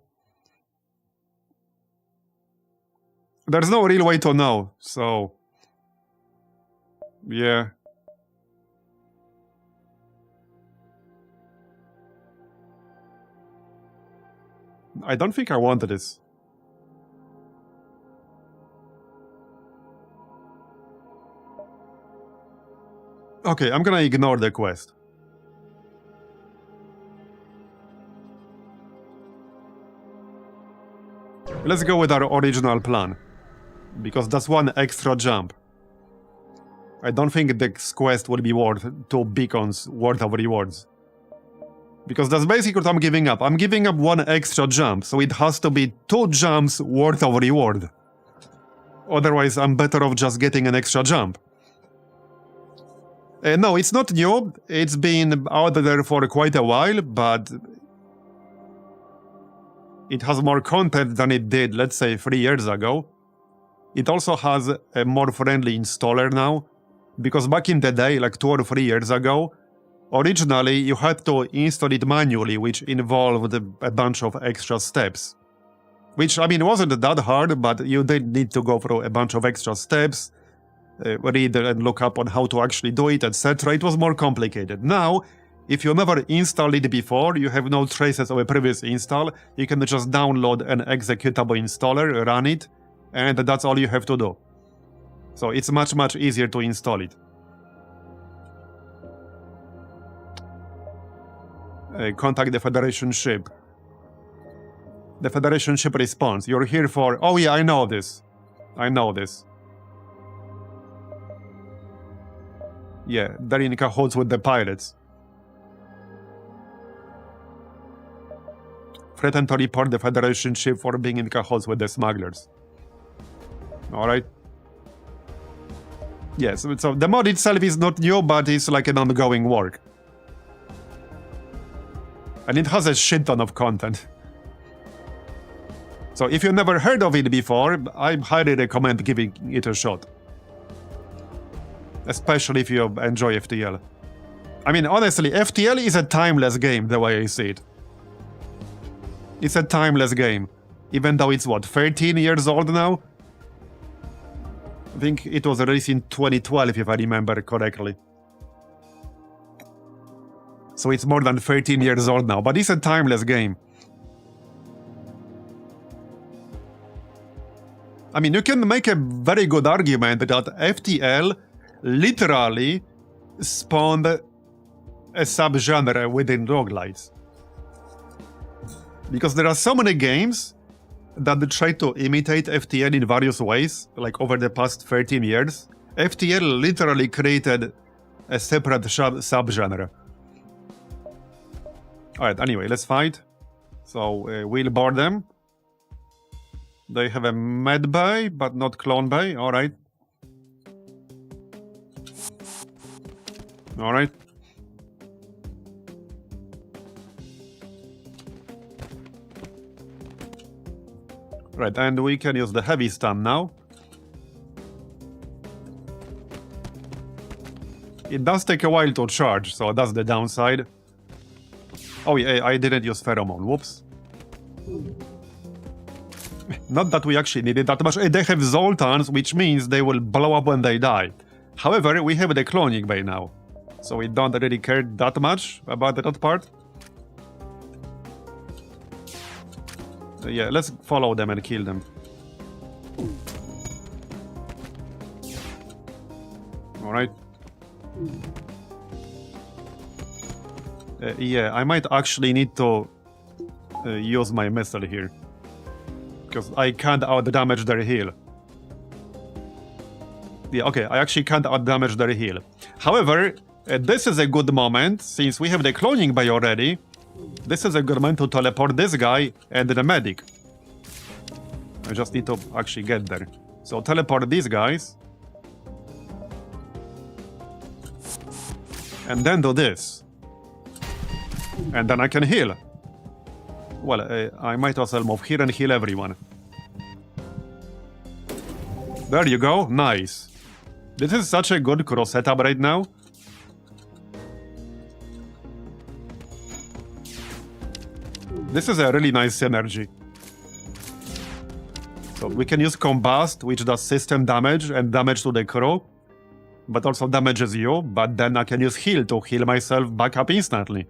There's no real way to know, so... yeah. I don't think I wanted this. Okay, I'm gonna ignore the quest. Let's go with our original plan. Because that's 1 extra jump. I don't think this quest will be worth 2 beacons worth of rewards. Because that's basically what I'm giving up. I'm giving up 1 extra jump, so it has to be 2 jumps worth of reward. Otherwise, I'm better off just getting an extra jump. No, it's not new. It's been out there for quite a while, but... it has more content than it did, let's say, 3 years ago. It also has a more friendly installer now. Because back in the day, like 2 or 3 years ago, originally you had to install it manually, which involved a bunch of extra steps. Which, I mean, wasn't that hard, but you did need to go through a bunch of extra steps, read and look up on how to actually do it, etc. It was more complicated. Now, if you never installed it before, you have no traces of a previous install, you can just download an executable installer, run it, and that's all you have to do. So it's much easier to install it. Contact the Federation ship. The Federation ship responds. You're here for... oh yeah, I know this. I know this. Yeah, they're in cahoots with the pirates. Threaten to report the Federation ship for being in cahoots with the smugglers. Alright. Yes, so the mod itself is not new, but it's like an ongoing work. And it has a shit ton of content. So if you never heard of it before, I highly recommend giving it a shot. Especially if you enjoy FTL. I mean, honestly, FTL is a timeless game, the way I see it. It's a timeless game. Even though it's, what, 13 years old now? I think it was released in 2012, if I remember correctly. So it's more than 13 years old now, but it's a timeless game. I mean, you can make a very good argument that FTL literally spawned a subgenre within roguelites. Because there are so many games that try to imitate FTL in various ways, like over the past 13 years. FTL literally created a separate subgenre. Alright, anyway, let's fight. So, we'll board them. They have a med bay, but not clone bay. Alright. Alright. Right, and we can use the heavy stun now. It does take a while to charge, so that's the downside. Oh yeah, I didn't use pheromone. Whoops. Not that we actually needed that much. They have Zoltans, which means they will blow up when they die. However, we have the cloning bay now, so we don't really care that much about that part. Yeah, let's follow them and kill them. Alright. Yeah, I might actually need to use my missile here, because I can't out-damage their heal. Yeah, okay, I actually can't out-damage their heal. However, this is a good moment, since we have the cloning bay already. This is a good moment to teleport this guy and the medic. I just need to actually get there. So teleport these guys. And then do this. And then I can heal. Well, I might as well move here and heal everyone. There you go, nice. This is such a good cross setup right now. This is a really nice synergy. So we can use Combust, which does system damage and damage to the crew, but also damages you, but then I can use Heal to heal myself back up instantly.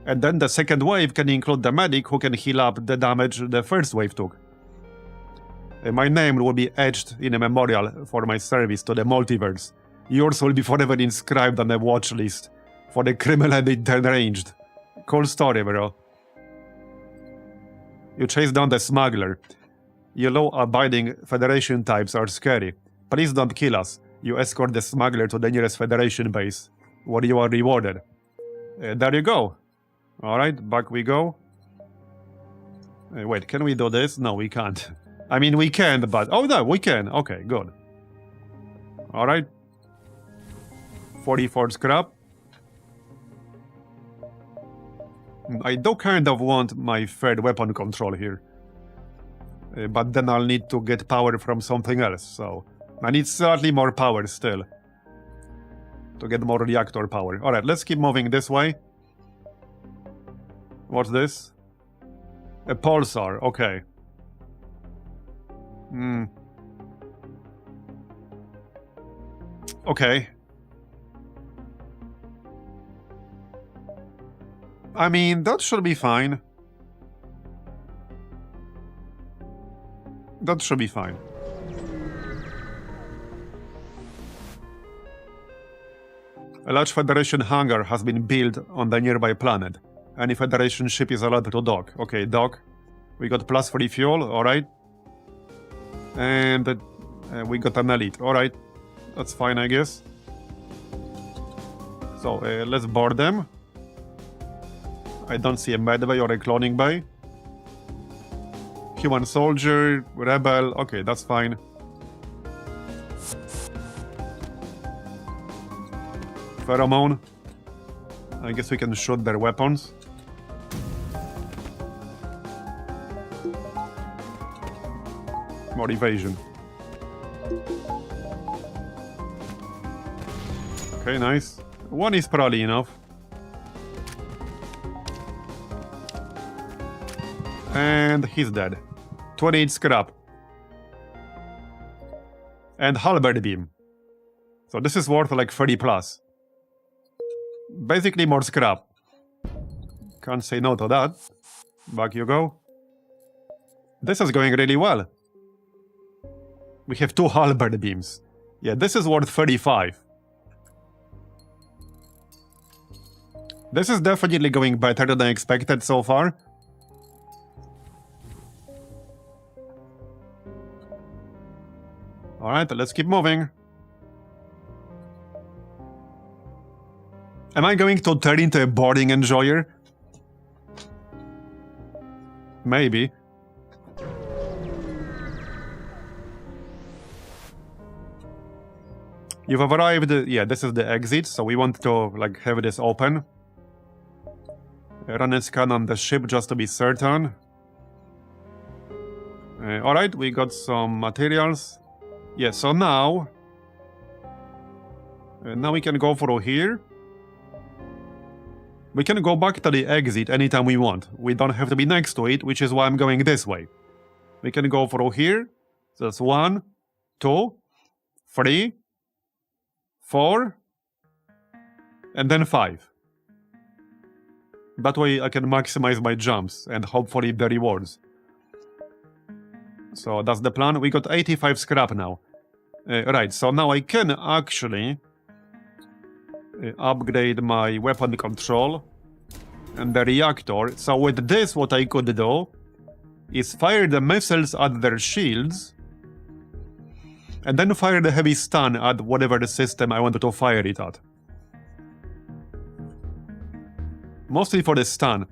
And then the second wave can include the medic, who can heal up the damage the first wave took. My name will be etched in a memorial for my service to the multiverse. Yours will be forever inscribed on a watch list for the criminally deranged. Cool story, bro. You chase down the smuggler. You law-abiding Federation types are scary. Please don't kill us. You escort the smuggler to the nearest Federation base, where you are rewarded. There you go. Alright, back we go. Wait, can we do this? No, we can't. I mean, we can, but... Oh, no, we can. Okay, good. Alright. 44 scrap. I do kind of want my third weapon control here. But then I'll need to get power from something else, so... I need slightly more power still. To get more reactor power. Alright, let's keep moving this way. What's this? A pulsar, okay. Okay. I mean, that should be fine. That should be fine. A large Federation hangar has been built on the nearby planet. Any Federation ship is allowed to dock. Okay, dock. We got +3 fuel, alright. And we got an elite, alright. That's fine, I guess. So, let's board them. I don't see a med bay or a cloning bay. Human soldier, rebel, okay, that's fine. Pheromone. I guess we can shoot their weapons. More evasion. Okay, nice. One is probably enough. And he's dead. 28 scrap. And halberd beam. So this is worth like 30 plus. Basically more scrap. Can't say no to that. Back you go. This is going really well. We have 2 halberd beams. Yeah, this is worth 35. This is definitely going better than I expected so far. Alright, let's keep moving. Am I going to turn into a boarding enjoyer? Maybe. You've arrived. Yeah, this is the exit, so we want to like have this open. Run a scan on the ship just to be certain. Alright, we got some materials. Yeah, so now... now we can go through here. We can go back to the exit anytime we want. We don't have to be next to it, which is why I'm going this way. We can go through here. So that's 1, 2, 3, 4, and then 5. That way I can maximize my jumps and hopefully the rewards. So that's the plan. We got 85 scrap now. Right, so now I can actually upgrade my weapon control and the reactor. So with this, what I could do is fire the missiles at their shields and then fire the heavy stun at whatever the system I wanted to fire it at. Mostly for the stun.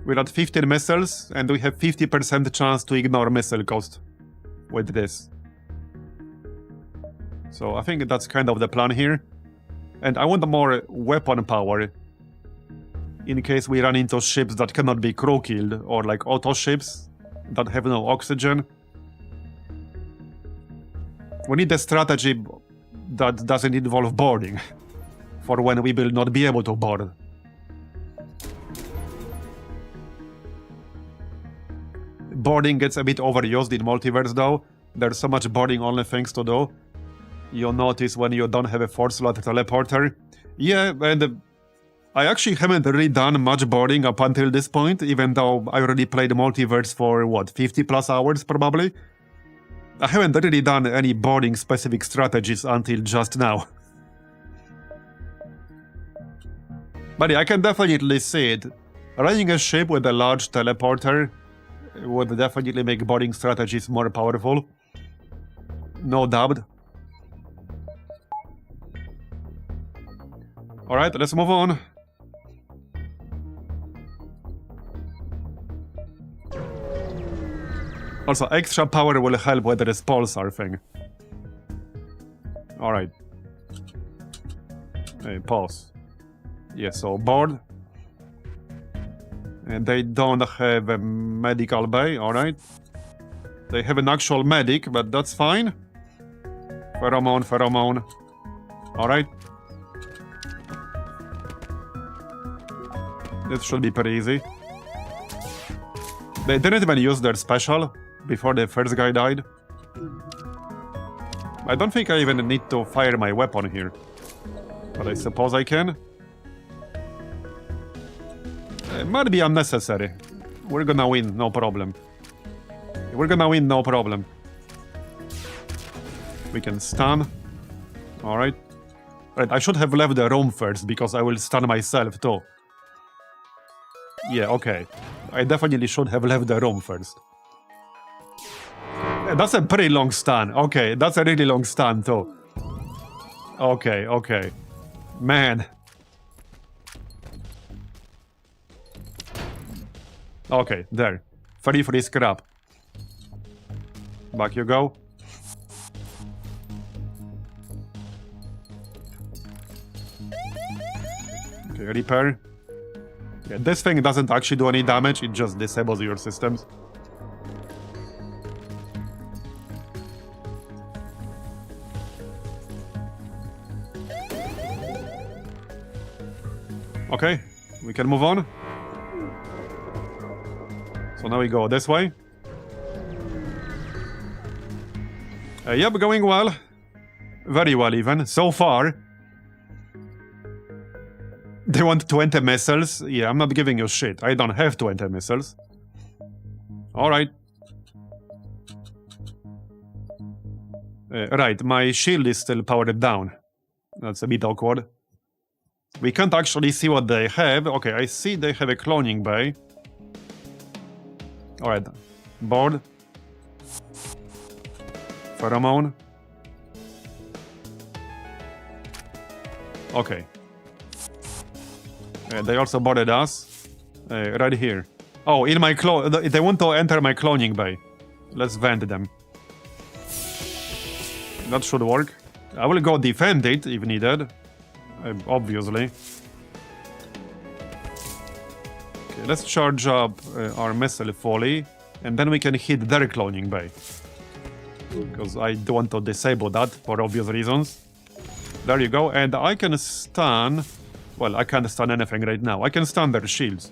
We're at 15 missiles and we have 50% chance to ignore missile cost with this. So I think that's kind of the plan here. And I want more weapon power in case we run into ships that cannot be crew killed or like auto ships that have no oxygen. We need a strategy that doesn't involve boarding for when we will not be able to board. Boarding gets a bit overused in Multiverse though. There's so much boarding only things to do. You'll notice when you don't have a 4-slot teleporter. Yeah, and I actually haven't really done much boarding up until this point, even though I already played Multiverse for, what, 50 plus hours probably? I haven't really done any boarding specific strategies until just now. But yeah, I can definitely see it. Running a ship with a large teleporter would definitely make boarding strategies more powerful. No doubt. Alright, let's move on. Also, extra power will help with this pulsar thing. Alright. Hey, pause. Yeah, so board. And they don't have a medical bay, alright. They have an actual medic, but that's fine. Pheromone, pheromone. Alright. This should be pretty easy. They didn't even use their special before the first guy died. I don't think I even need to fire my weapon here. But I suppose I can. It might be unnecessary. We're gonna win, no problem. We're gonna win, no problem. We can stun. Alright. Right, I should have left the room first, because I will stun myself too. Yeah, okay. I definitely should have left the room first. That's a pretty long stun. Okay, that's a really long stun too. Okay, okay. Man. Okay, there. 30 free scrap. Back you go. Okay, repair. Yeah, this thing doesn't actually do any damage, it just disables your systems. Okay, we can move on. So now we go this way. Yep, going well. Very well even, so far. They want 20 missiles. Yeah, I'm not giving you shit. I don't have 20 missiles. Alright. Right, my shield is still powered down. That's a bit awkward. We can't actually see what they have. Okay, I see they have a cloning bay. Alright. Board. Pheromone. Okay. They also boarded us. Right here. Oh, in my they want to enter my cloning bay. Let's vent them. That should work. I will go defend it if needed. Obviously. Okay, let's charge up our missile volley. And then we can hit their cloning bay. Because I don't want to disable that for obvious reasons. There you go. And I can stun... Well, I can't stun anything right now. I can stun their shields.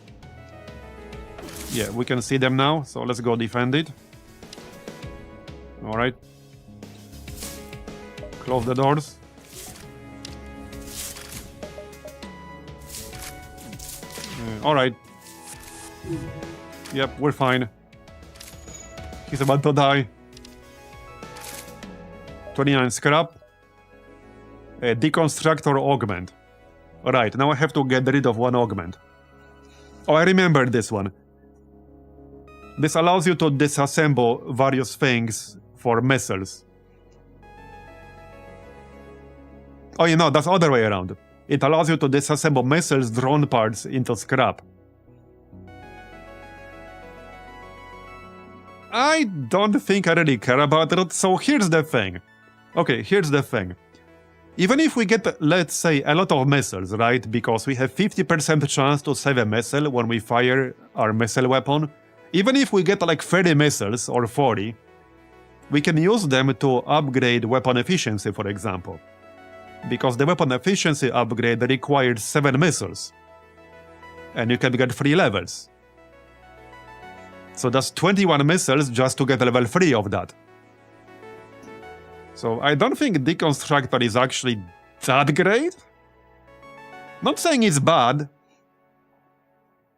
Yeah, we can see them now, so let's go defend it. Alright. Close the doors. Alright. Yep, we're fine. He's about to die. 29 scrap. Deconstructor augment. Alright, now I have to get rid of one augment. Oh, I remember this one. This allows you to disassemble various things for missiles. Oh, you know, that's the other way around. It allows you to disassemble missiles, drone parts into scrap. I don't think I really care about it, so here's the thing. Okay, here's the thing. Even if we get, let's say, a lot of missiles, right? Because we have 50% chance to save a missile when we fire our missile weapon. Even if we get like 30 missiles or 40, we can use them to upgrade weapon efficiency, for example. Because the weapon efficiency upgrade requires 7 missiles. And you can get 3 levels. So that's 21 missiles just to get level 3 of that. So I don't think Deconstructor is actually that great. Not saying it's bad,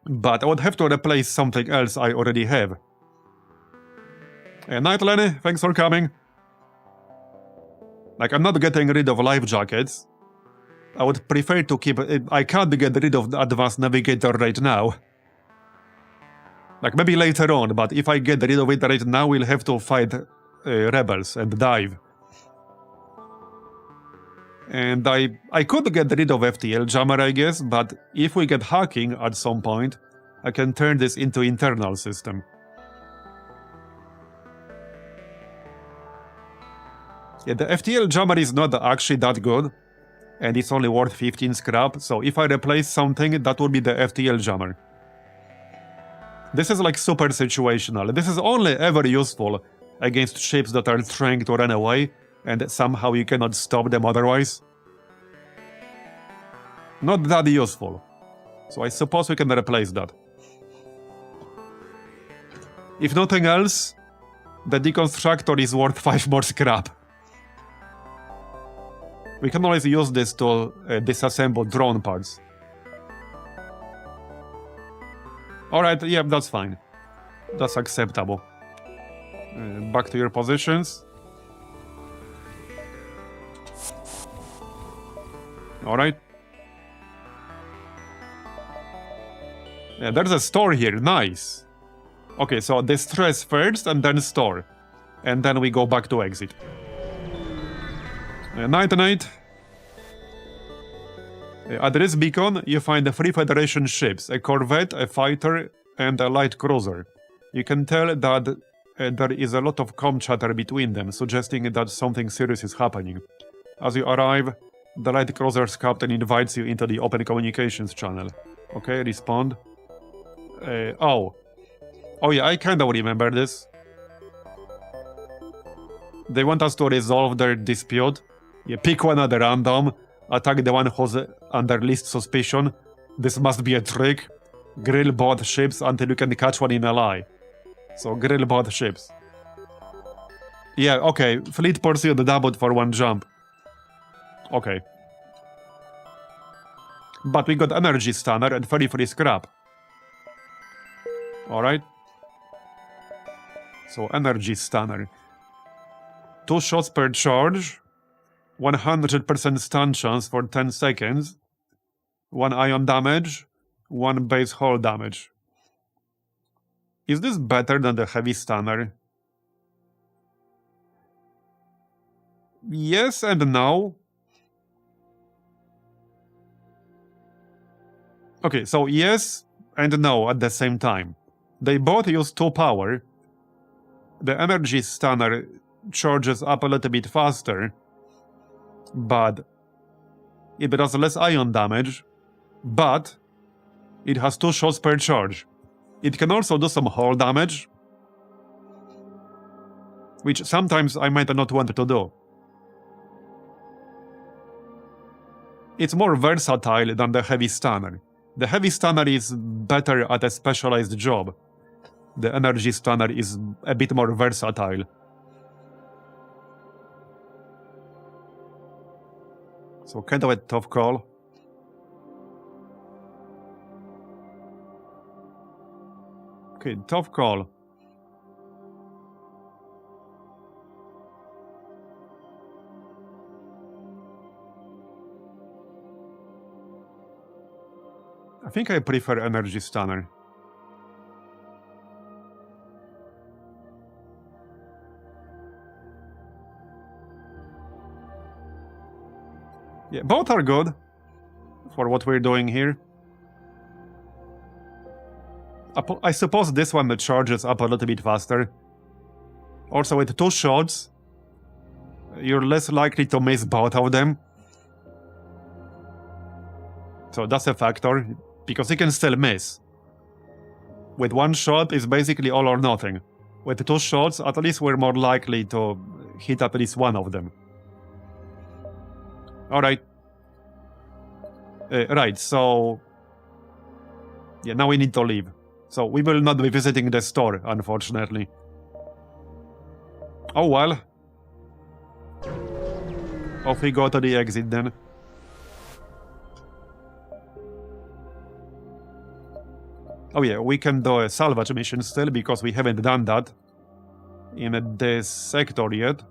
but I would have to replace something else I already have. Night Lenny, thanks for coming. Like, I'm not getting rid of life jackets. I would prefer to keep it. I can't get rid of the advanced navigator right now. Like, maybe later on, but if I get rid of it right now, we'll have to fight rebels and dive. And I could get rid of FTL Jammer, I guess, but if we get hacking at some point, I can turn this into internal system. Yeah, the FTL Jammer is not actually that good, and it's only worth 15 scrap, so if I replace something, that would be the FTL Jammer. This is like super situational. This is only ever useful against ships that are trying to run away, and somehow you cannot stop them otherwise. Not that useful. So I suppose we can replace that. If nothing else, the Deconstructor is worth 5 more scrap. We can always use this to disassemble drone parts. Alright, yeah, that's fine. That's acceptable. Back to your positions. Alright. Yeah, there's a store here, nice. Okay, so distress first and then store. And then we go back to exit. Night. At this beacon, you find 3 Federation ships, a corvette, a fighter, and a light cruiser. You can tell that there is a lot of comm chatter between them, suggesting that something serious is happening. As you arrive, the light cruiser's captain invites you into the open communications channel. Okay, respond. Oh yeah, I kinda remember this. They want us to resolve their dispute. Yeah, pick one at random, attack the one who's under least suspicion. This must be a trick. Grill both ships until you can catch one in a lie. So grill both ships. Yeah, okay, fleet pursuit doubled for 1 jump. Okay. But we got energy stunner and 33 scrap. Alright. So energy stunner. 2 shots per charge. 100% stun chance for 10 seconds. 1 ion damage. 1 base hull damage. Is this better than the heavy stunner? Yes and no. Okay, so yes and no at the same time. They both use 2 power. The energy stunner charges up a little bit faster, but it does less ion damage, but it has 2 shots per charge. It can also do some hull damage, which sometimes I might not want to do. It's more versatile than the heavy stunner. The heavy stunner is better at a specialized job. The energy stunner is a bit more versatile. So kind of a tough call. Okay, tough call. I think I prefer energy stunner. Yeah, both are good for what we're doing here. I suppose this one charges up a little bit faster. Also, with 2 shots, you're less likely to miss both of them. So that's a factor, because you can still miss. With 1 shot, it's basically all or nothing. With 2 shots, at least we're more likely to hit at least one of them. Alright. Right, so... yeah, now we need to leave. So we will not be visiting the store, unfortunately. Oh well. Off we go to the exit then. Oh yeah, we can do a salvage mission still, because we haven't done that in this sector yet.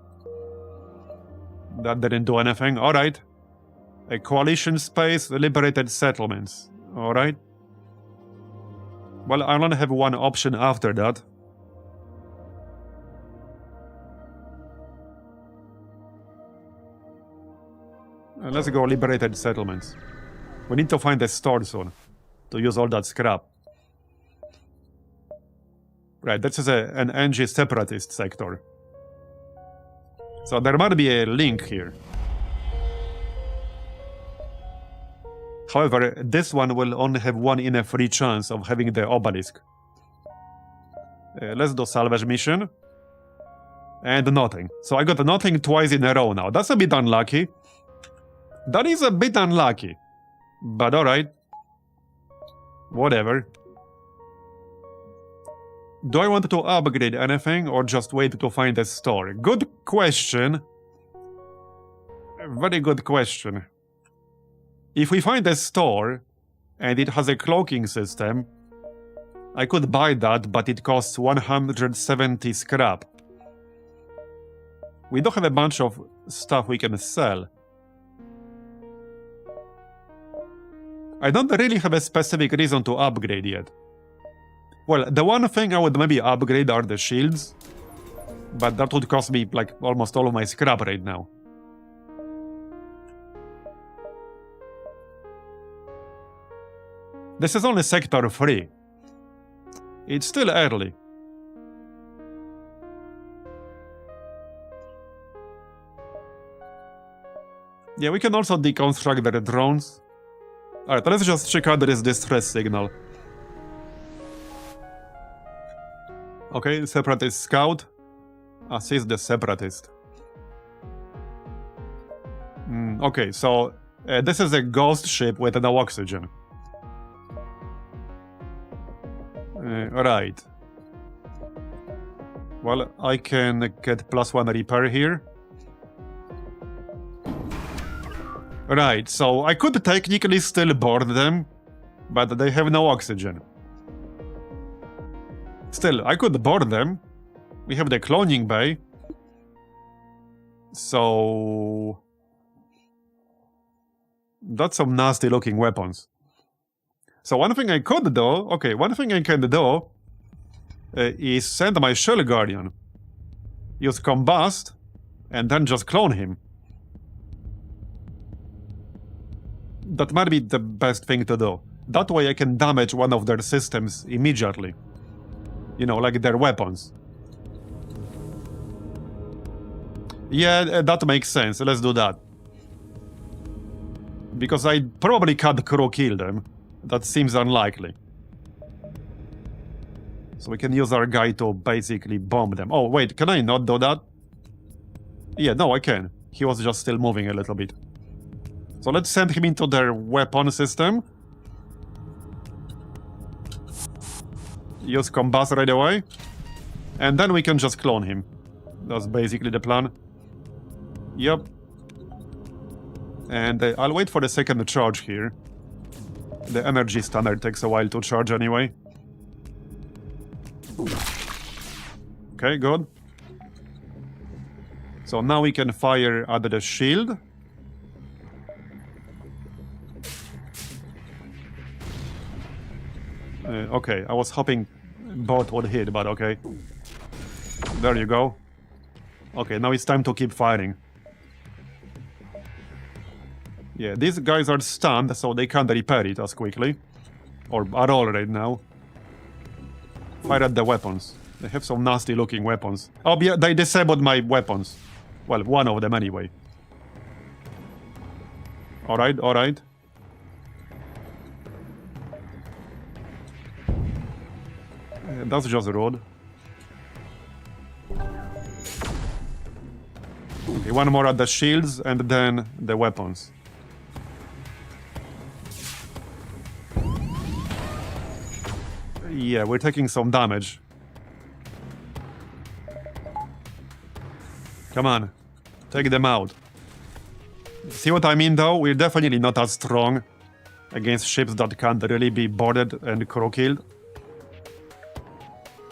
That didn't do anything. Alright. A coalition space, liberated settlements. Alright. Well, I only have one option after that. Let's go liberated settlements. We need to find a store soon to use all that scrap. Right, this is an NG separatist sector. So there might be a link here. However, this one will only have 1 in a 3 chance of having the obelisk. Let's do salvage mission. And nothing. So I got nothing twice in a row now. That's a bit unlucky. That is a bit unlucky. But alright. Whatever. Do I want to upgrade anything or just wait to find a store? Good question. Very good question. If we find a store and it has a cloaking system, I could buy that, but it costs 170 scrap. We do have a bunch of stuff we can sell. I don't really have a specific reason to upgrade yet. Well, the one thing I would maybe upgrade are the shields, but that would cost me like almost all of my scrap right now. This is only sector 3. It's still early. Yeah, we can also deconstruct the drones. Alright, let's just check out this distress signal. Okay, separatist scout. Assist the separatist. Okay, so this is a ghost ship with no oxygen. Right. Well, I can get +1 repair here. Right, so I could technically still board them, but they have no oxygen. Still, I could board them. We have the cloning bay. So... that's some nasty looking weapons. So one thing I could do, okay, one thing I can do is send my Shell Guardian. Use Combust, and then just clone him. That might be the best thing to do. That way I can damage one of their systems immediately. You know, like their weapons. Yeah, that makes sense. Let's do that. Because I probably can't crew kill them. That seems unlikely. So we can use our guy to basically bomb them. Oh, wait, can I not do that? Yeah, no, I can. He was just still moving a little bit. So let's send him into their weapon system. Use combust right away. And then we can just clone him. That's basically the plan. Yep. And I'll wait for the second charge here. The energy standard takes a while to charge anyway. Okay, good. So now we can fire at the shield. Okay, I was hoping both would hit, but okay. There you go. Okay, now it's time to keep firing. Yeah, these guys are stunned, so they can't repair it as quickly. Or at all right now. Fire at the weapons. They have some nasty looking weapons. Oh, yeah, they disabled my weapons. Well, one of them anyway. Alright, alright. That's just rude. Okay, one more at the shields and then the weapons. Yeah, we're taking some damage. Come on, take them out. See what I mean though? We're definitely not as strong against ships that can't really be boarded and crew killed.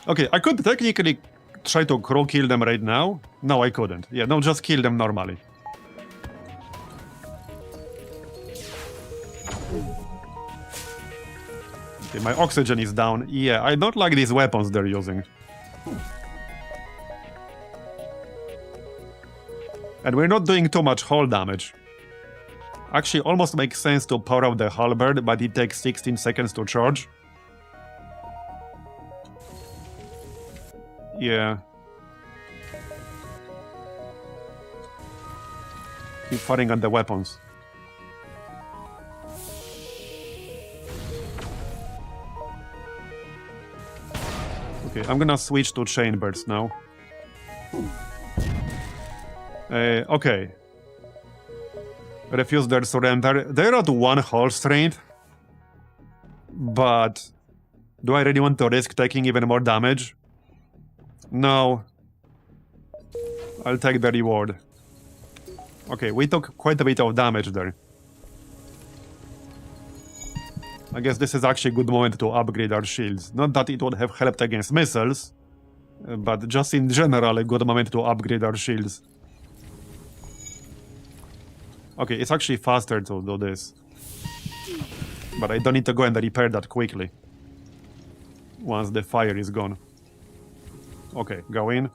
Okay, I could technically try to crew kill them right now. No, I couldn't. Yeah, no, just kill them normally. Okay, my oxygen is down. Yeah, I don't like these weapons they're using. And we're not doing too much hull damage. Actually, almost makes sense to power up the halberd, but it takes 16 seconds to charge. Yeah. Keep firing at the weapons. Okay, I'm gonna switch to chain burst now. Okay. Refuse their surrender. They're at 1 hull strength. But do I really want to risk taking even more damage? No. I'll take the reward. Okay, we took quite a bit of damage there. I guess this is actually a good moment to upgrade our shields. Not that it would have helped against missiles, but just in general a good moment to upgrade our shields. Okay, it's actually faster to do this. But I don't need to go and repair that quickly. Once the fire is gone. Okay, go in.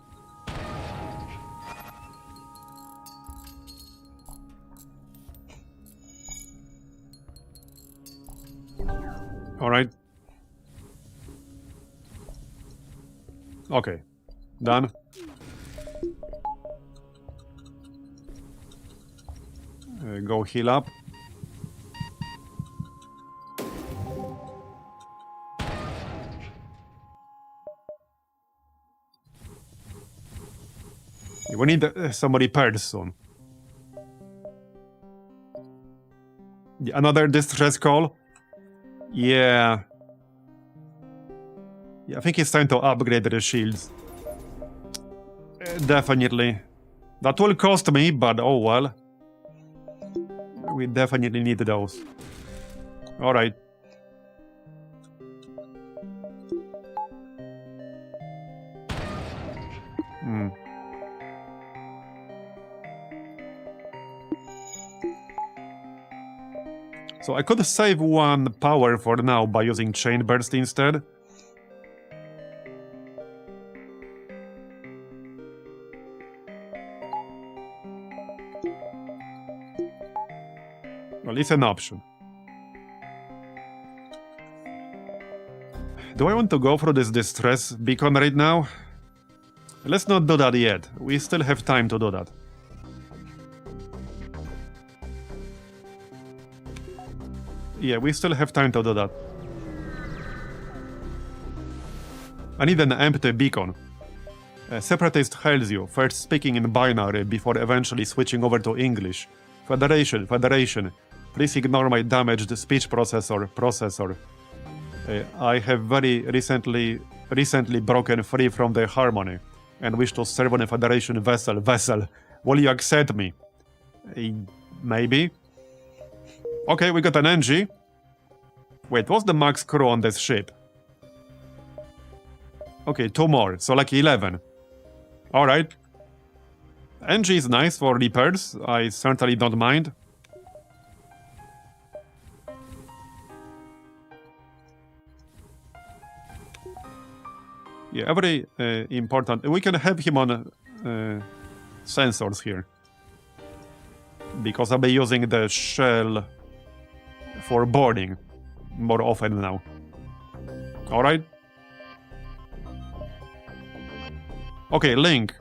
Alright. Okay, done. Go heal up. We need some repairs soon. Another distress call? Yeah. Yeah, I think it's time to upgrade the shields. Definitely. That will cost me, but oh well. We definitely need those. Alright. So I could save 1 power for now by using Chain Burst instead. Well, it's an option. Do I want to go for this distress beacon right now? Let's not do that yet. We still have time to do that. Yeah, we still have time to do that. I need an empty beacon. Separatist hails you, first speaking in binary before eventually switching over to English. Federation, Federation. Please ignore my damaged speech processor. I have very recently broken free from the harmony and wish to serve on a Federation vessel. Will you accept me? Maybe. Okay, we got an NG. Wait, what's the max crew on this ship? Okay, 2 more, so like 11. Alright. NG is nice for repairs, I certainly don't mind. Yeah, very important. We can have him on sensors here. Because I'll be using the shell for boarding more often now. Alright? Okay, link.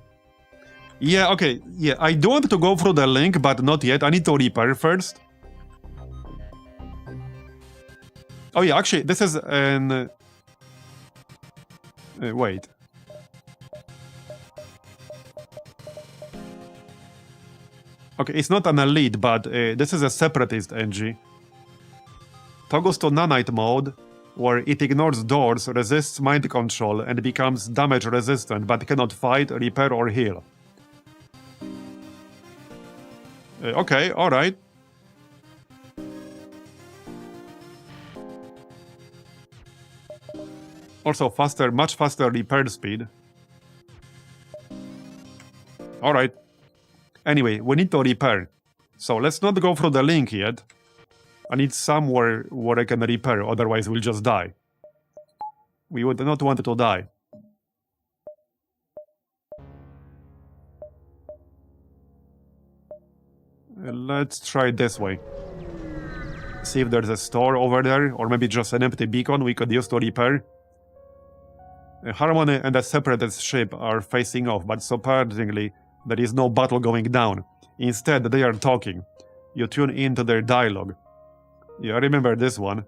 Yeah, okay, yeah, I do want to go through the link, but not yet. I need to repair first. Oh yeah, actually, this is an... wait. Okay, it's not an elite, but this is a separatist NG. Toggles to nanite mode, where it ignores doors, resists mind control, and becomes damage resistant, but cannot fight, repair, or heal. Okay, alright. Also faster, much faster repair speed. Alright. Anyway, we need to repair. So let's not go through the link yet. I need somewhere where I can repair, otherwise we'll just die. We would not want to die. Let's try it this way. See if there's a store over there, or maybe just an empty beacon we could use to repair. Harmony and a separatist ship are facing off, but surprisingly, there is no battle going down. Instead, they are talking. You tune into their dialogue. Yeah, I remember this one.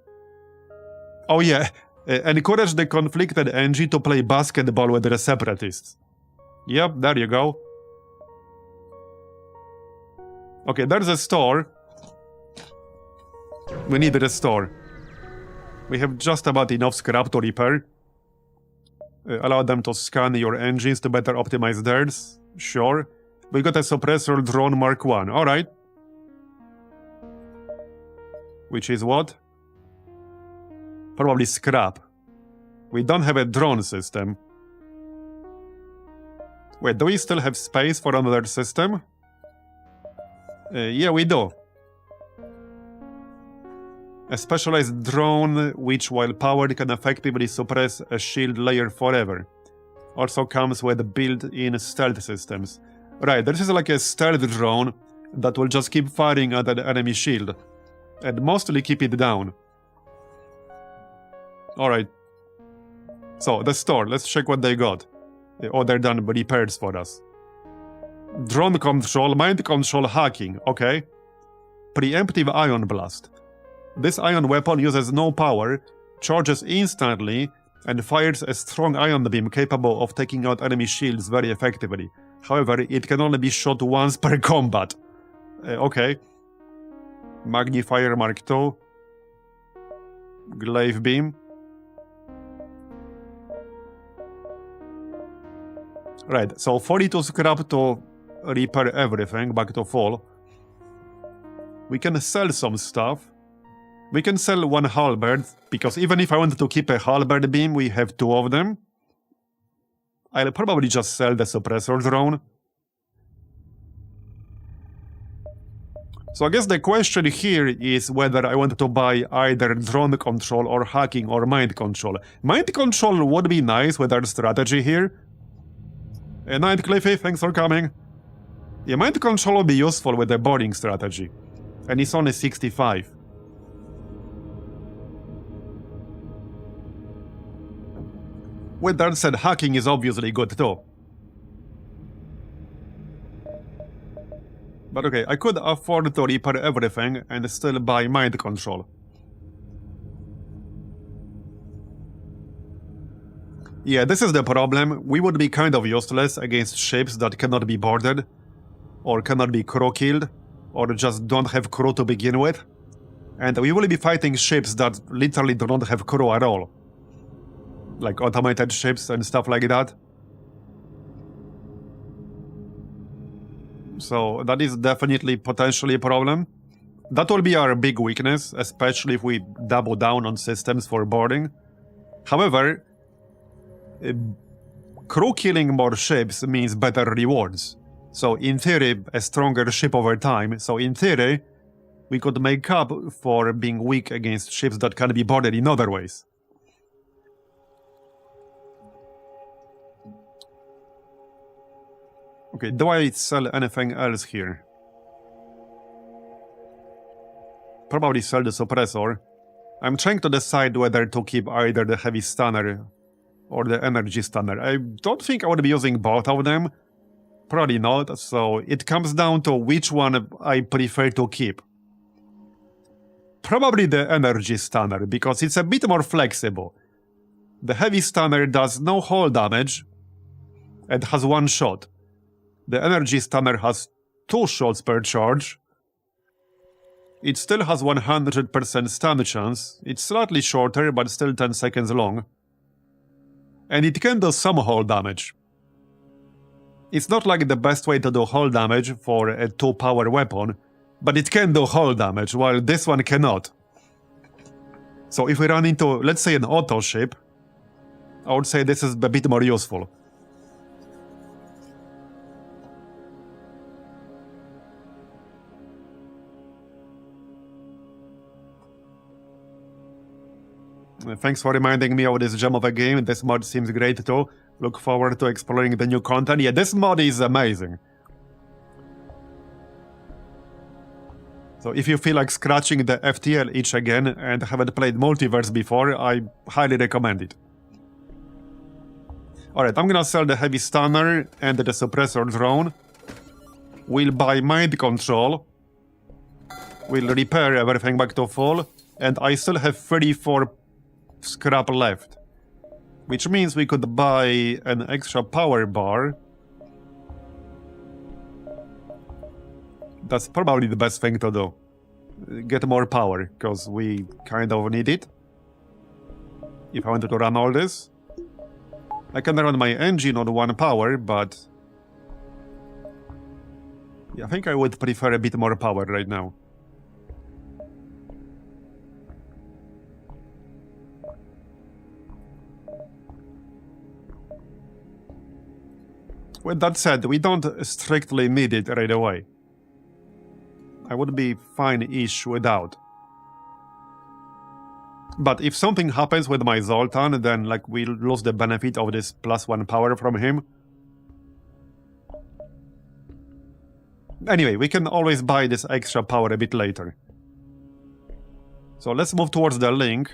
Oh yeah, encourage the conflicted NG to play basketball with the separatists. Yep, there you go. Okay, there's a store. We need a store. We have just about enough scrap to repair. Allow them to scan your engines to better optimize theirs. Sure. We got a suppressor drone Mark 1. Alright. Which is what? Probably scrap. We don't have a drone system. Wait, do we still have space for another system? Yeah, we do. A specialized drone which, while powered, can effectively suppress a shield layer forever. Also comes with built-in stealth systems. Right, this is like a stealth drone that will just keep firing at an enemy shield. And mostly keep it down. Alright. So, the store, let's check what they got. Other than repairs for us. Drone control, mind control, hacking, okay. Preemptive ion blast. This ion weapon uses no power, charges instantly, and fires a strong ion beam capable of taking out enemy shields very effectively. However, it can only be shot once per combat. Okay. Magnifier Mark II. Glaive beam. Right, so 42 scrap to repair everything back to full. We can sell some stuff. We can sell one halberd, because even if I wanted to keep a halberd beam, we have 2 of them. I'll probably just sell the suppressor drone. So I guess the question here is whether I want to buy either drone control or hacking or mind control. Mind control would be nice with our strategy here. Night Cliffy, thanks for coming. Yeah, mind control will be useful with the boarding strategy. And it's only 65. With that said, hacking is obviously good too. But okay, I could afford to repair everything and still buy mind control. Yeah, this is the problem. We would be kind of useless against ships that cannot be boarded, or cannot be crew killed, or just don't have crew to begin with. And we will be fighting ships that literally do not have crew at all. Like automated ships and stuff like that. So that is definitely potentially a problem. That will be our big weakness, especially if we double down on systems for boarding. However, crew killing more ships means better rewards. So in theory, a stronger ship over time. So in theory, we could make up for being weak against ships that can be boarded in other ways. Okay, do I sell anything else here? Probably sell the suppressor. I'm trying to decide whether to keep either the heavy stunner or the energy stunner. I don't think I would be using both of them. Probably not, so it comes down to which one I prefer to keep. Probably the energy stunner, because it's a bit more flexible. The heavy stunner does no hull damage and has one shot. The energy stunner has 2 shots per charge. It still has 100% stun chance. It's slightly shorter, but still 10 seconds long. And it can do some hull damage. It's not like the best way to do hull damage for a 2-power weapon, but it can do hull damage, while this one cannot. So if we run into, let's say, an auto ship, I would say this is a bit more useful. Thanks for reminding me of this gem of a game. This mod seems great too. Look forward to exploring the new content. Yeah, this mod is amazing. So if you feel like scratching the FTL itch again and haven't played Multiverse before, I highly recommend it. Alright, I'm gonna sell the heavy stunner and the suppressor drone. We'll buy mind control. We'll repair everything back to full. And I still have 34 scrap left. Which means we could buy an extra power bar. That's probably the best thing to do. Get more power, because we kind of need it. If I wanted to run all this. I can run my engine on 1 power, but... yeah, I think I would prefer a bit more power right now. With that said, we don't strictly need it right away. I would be fine-ish without. But if something happens with my Zoltan, then like we'll lose the benefit of this +1 power from him. Anyway, we can always buy this extra power a bit later. So let's move towards the link.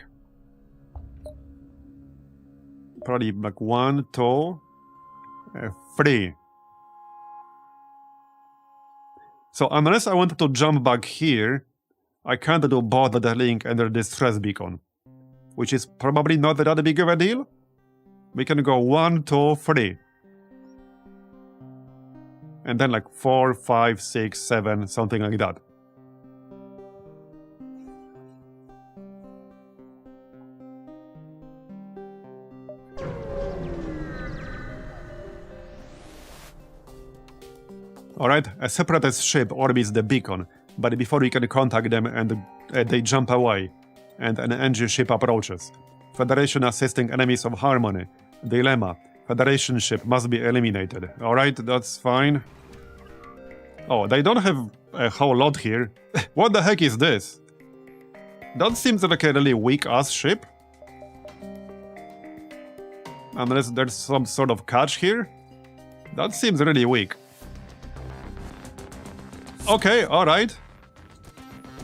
Probably like 1, 2, 3. So unless I wanted to jump back here, I can't do both the link and the distress beacon. Which is probably not that big of a deal. We can go 1, 2, 3. And then like 4, 5, 6, 7, something like that. Alright, a separatist ship orbits the beacon, but before we can contact them and they jump away, and an engine ship approaches. Federation assisting enemies of harmony. Dilemma. Federation ship must be eliminated. Alright, that's fine. Oh, they don't have a whole lot here. What the heck is this? That seems like a really weak-ass ship. Unless there's some sort of catch here. That seems really weak. Okay, alright.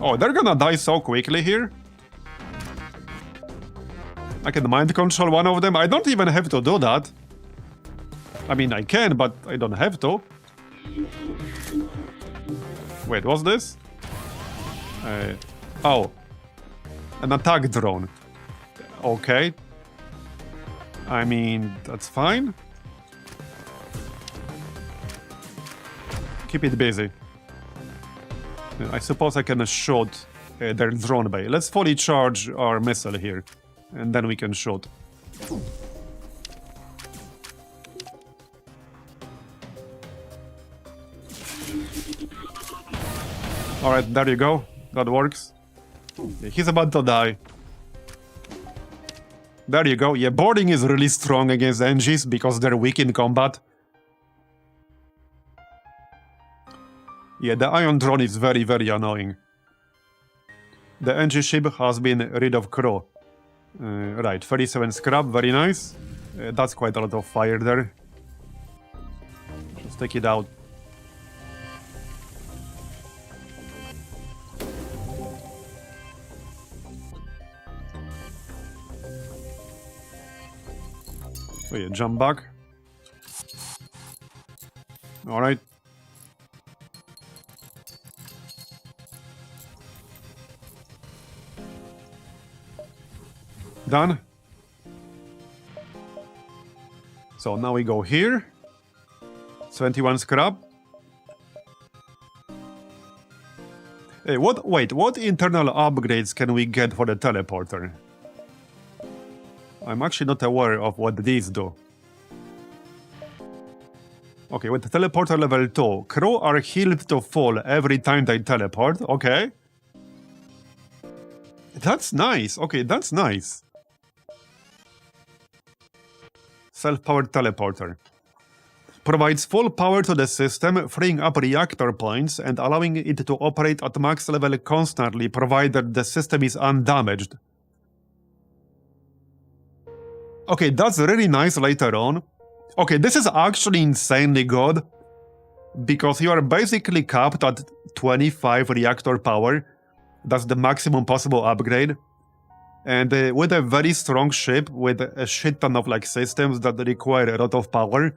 Oh, they're gonna die so quickly here. I can mind control one of them. I don't even have to do that. I mean, I can, but I don't have to. Wait, what's this? Oh. An attack drone. Okay. I mean, that's fine. Keep it busy. I suppose I can shoot their drone bay. Let's fully charge our missile here, and then we can shoot. Alright, there you go. That works. Yeah, he's about to die. There you go. Yeah, boarding is really strong against NGs because they're weak in combat. Yeah, the ion drone is very, very annoying. The NG ship has been rid of crew. Right, 37 scrap, very nice. That's quite a lot of fire there. Just take it out. Oh yeah, jump back. Alright. Done. So now we go here. 21 scrap. Hey, what internal upgrades can we get for the teleporter? I'm actually not aware of what these do. Okay, with the teleporter level 2, crew are healed to full every time they teleport. Okay. That's nice. Okay, that's nice. Self-powered teleporter. Provides full power to the system, freeing up reactor points and allowing it to operate at max level constantly, provided the system is undamaged. Okay, that's really nice later on. Okay, this is actually insanely good, because you are basically capped at 25 reactor power. That's the maximum possible upgrade. And with a very strong ship, with a shit ton of like systems that require a lot of power,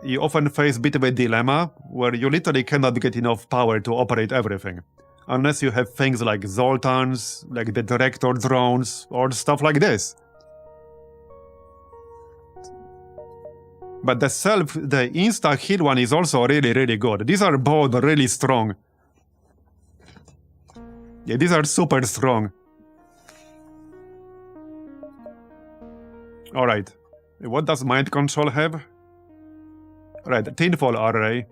you often face a bit of a dilemma, where you literally cannot get enough power to operate everything. Unless you have things like Zoltans, like the director drones, or stuff like this. But the insta-heal one is also really, really good. These are both really strong. Yeah, these are super strong. Alright. What does mind control have? Right, tinfoil array.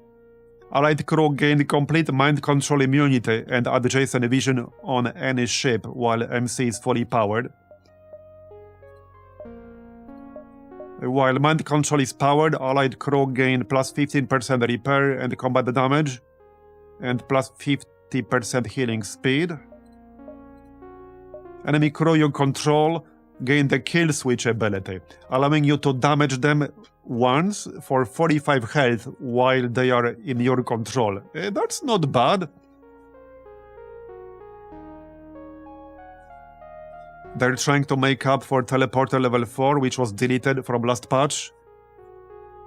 Allied crew gain complete mind control immunity and adjacent vision on any ship while MC is fully powered. While mind control is powered, allied crew gain plus 15% repair and combat damage, and plus 50% healing speed. Enemy crew you control gain the kill switch ability, allowing you to damage them once for 45 health while they are in your control. That's not bad. They're trying to make up for teleporter level 4, which was deleted from last patch.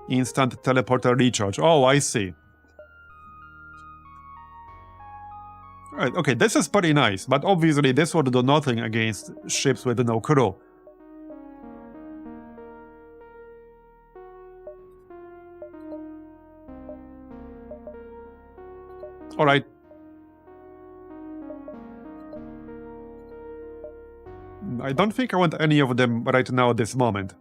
Instant teleporter recharge. Oh, I see. Right, okay, this is pretty nice, but obviously this would do nothing against ships with no crew. Alright. I don't think I want any of them right now at this moment.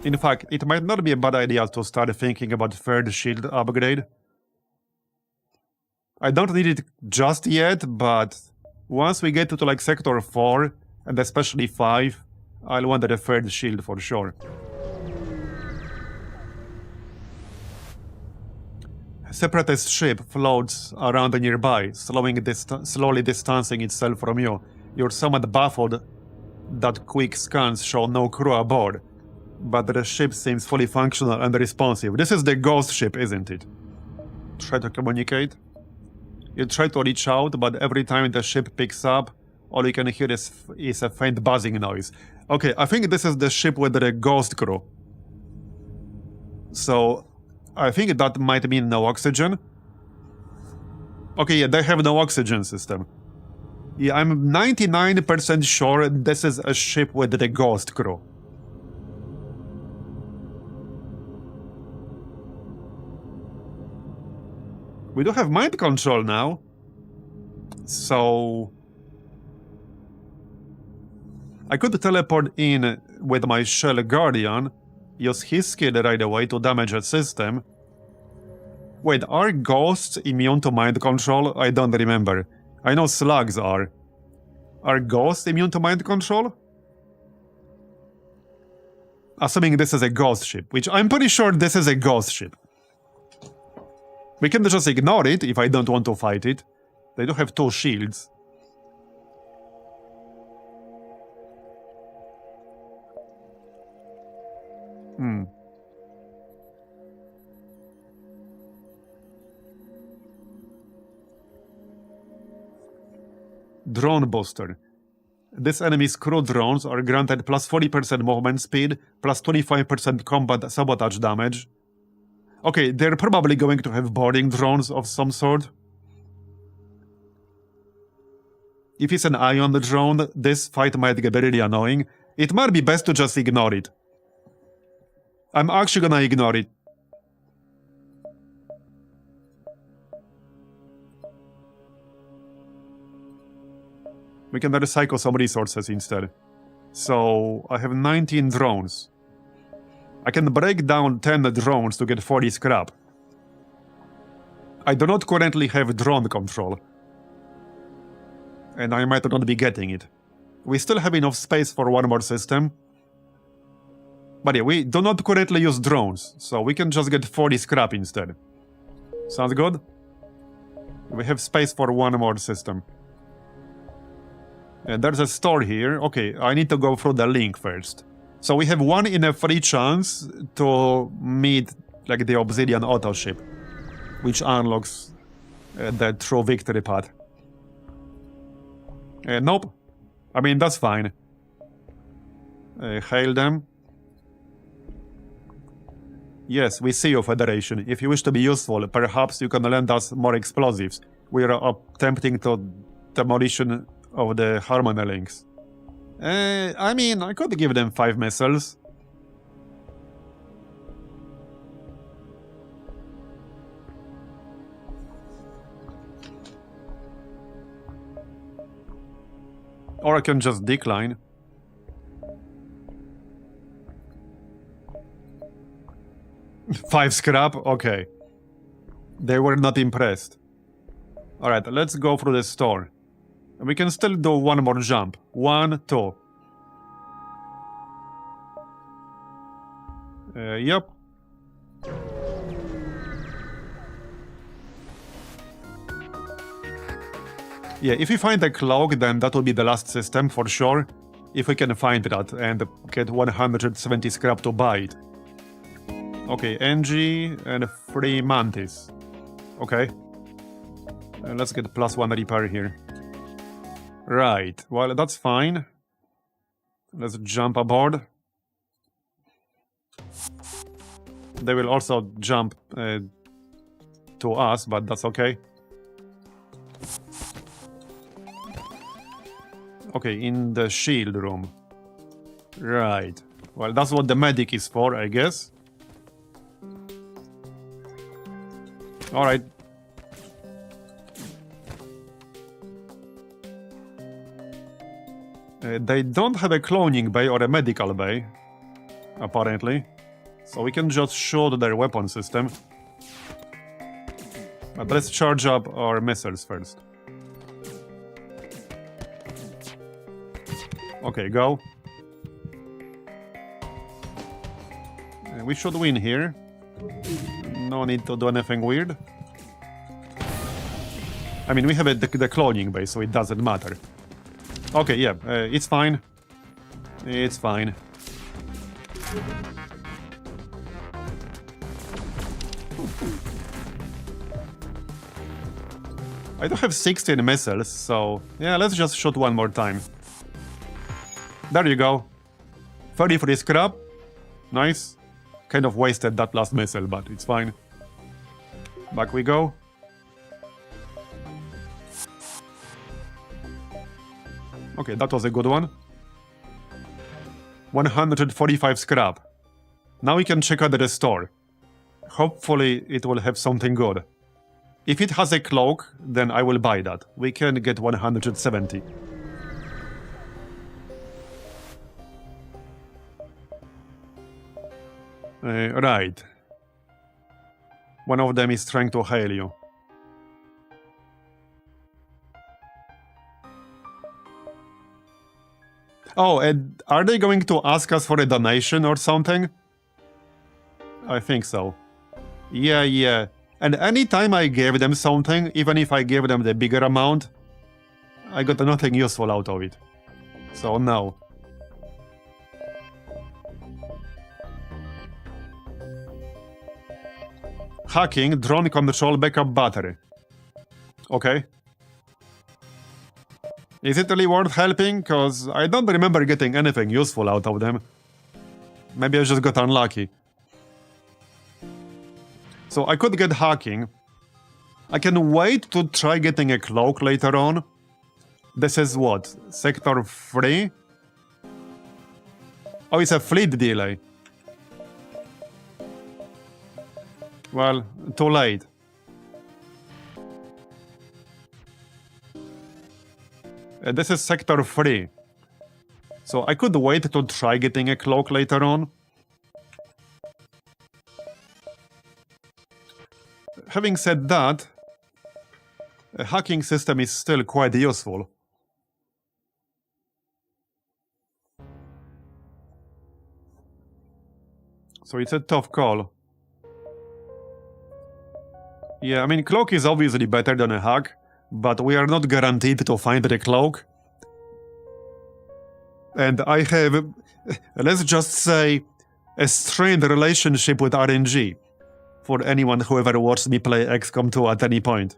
In fact, it might not be a bad idea to start thinking about third shield upgrade. I don't need it just yet, but once we get to like sector 4, and especially 5, I'll want the third shield for sure. Separatist ship floats around nearby, slowly distancing itself from you. You're somewhat baffled that quick scans show no crew aboard, but the ship seems fully functional and responsive. This is the ghost ship, isn't it? Try to communicate. You try to reach out, but every time the ship picks up, all you can hear is a faint buzzing noise. Okay, I think this is the ship with the ghost crew. So, I think that might mean no oxygen. Okay, yeah, they have no oxygen system. Yeah, I'm 99% sure this is a ship with the ghost crew. We do have mind control now. So I could teleport in with my Shell Guardian, use his skill right away to damage a system. Wait, are ghosts immune to mind control? I don't remember. I know slugs are. Are ghosts immune to mind control? Assuming this is a ghost ship, which I'm pretty sure this is a ghost ship. We can just ignore it if I don't want to fight it. They do have 2 shields. Drone booster. This enemy's crew drones are granted plus 40% movement speed, plus 25% combat sabotage damage. Okay, they're probably going to have boarding drones of some sort. If it's an ion drone, this fight might get really annoying. It might be best to just ignore it. I'm actually gonna ignore it. We can recycle some resources instead. So, I have 19 drones. I can break down 10 drones to get 40 scrap. I do not currently have drone control. And I might not be getting it. We still have enough space for one more system. But yeah, we do not currently use drones, so we can just get 40 scrap instead. Sounds good? We have space for one more system. And there's a store here. Okay, I need to go through the link first. So we have 1 in a 3 chance to meet like the Obsidian auto ship, which unlocks the true victory path. Nope. I mean, that's fine. Hail them. Yes, we see you, Federation. If you wish to be useful, perhaps you can lend us more explosives. We are attempting to demolition of the Harmony links. I mean, I could give them 5 missiles. Or I can just decline. Five scrap? Okay. They were not impressed. Alright, let's go through the store. We can still do one more jump. 1, 2. Yep. Yeah, if we find a cloak, then that will be the last system for sure. If we can find that and get 170 scrap to buy it. Okay, NG and 3 Mantis. Okay. Let's get +1 repair here. Right, well, that's fine. Let's jump aboard. They will also jump to us, but that's okay. Okay, in the shield room. Right. Well, that's what the medic is for, I guess. Alright. They don't have a cloning bay or a medical bay, apparently. So we can just shoot their weapon system. But let's charge up our missiles first. Okay, go. We should win here. No need to do anything weird. I mean, we have the cloning base, so it doesn't matter. Okay, yeah, it's fine. It's fine. I do have 16 missiles, so yeah, let's just shoot one more time. There you go. 33 scrap. Nice. Kind of wasted that last missile, but it's fine. Back we go. Okay, that was a good one. 145 scrap. Now we can check out the store. Hopefully it will have something good. If it has a cloak, then I will buy that. We can get 170. Right. One of them is trying to hail you. Oh, and are they going to ask us for a donation or something? I think so. Yeah. And anytime I gave them something, even if I gave them the bigger amount, I got nothing useful out of it. So no. Hacking, drone control, backup battery. Okay. Is it really worth helping? Cause I don't remember getting anything useful out of them. Maybe I just got unlucky. So I could get hacking. I can wait to try getting a cloak later on. This is what? Sector 3? Oh, it's a fleet delay. Well, too late. This is Sector 3. So I could wait to try getting a cloak later on. Having said that, a hacking system is still quite useful. So it's a tough call. Yeah, I mean, cloak is obviously better than a hack, but we are not guaranteed to find the cloak. And I have, let's just say, a strained relationship with RNG, for anyone who ever watched me play XCOM 2 at any point.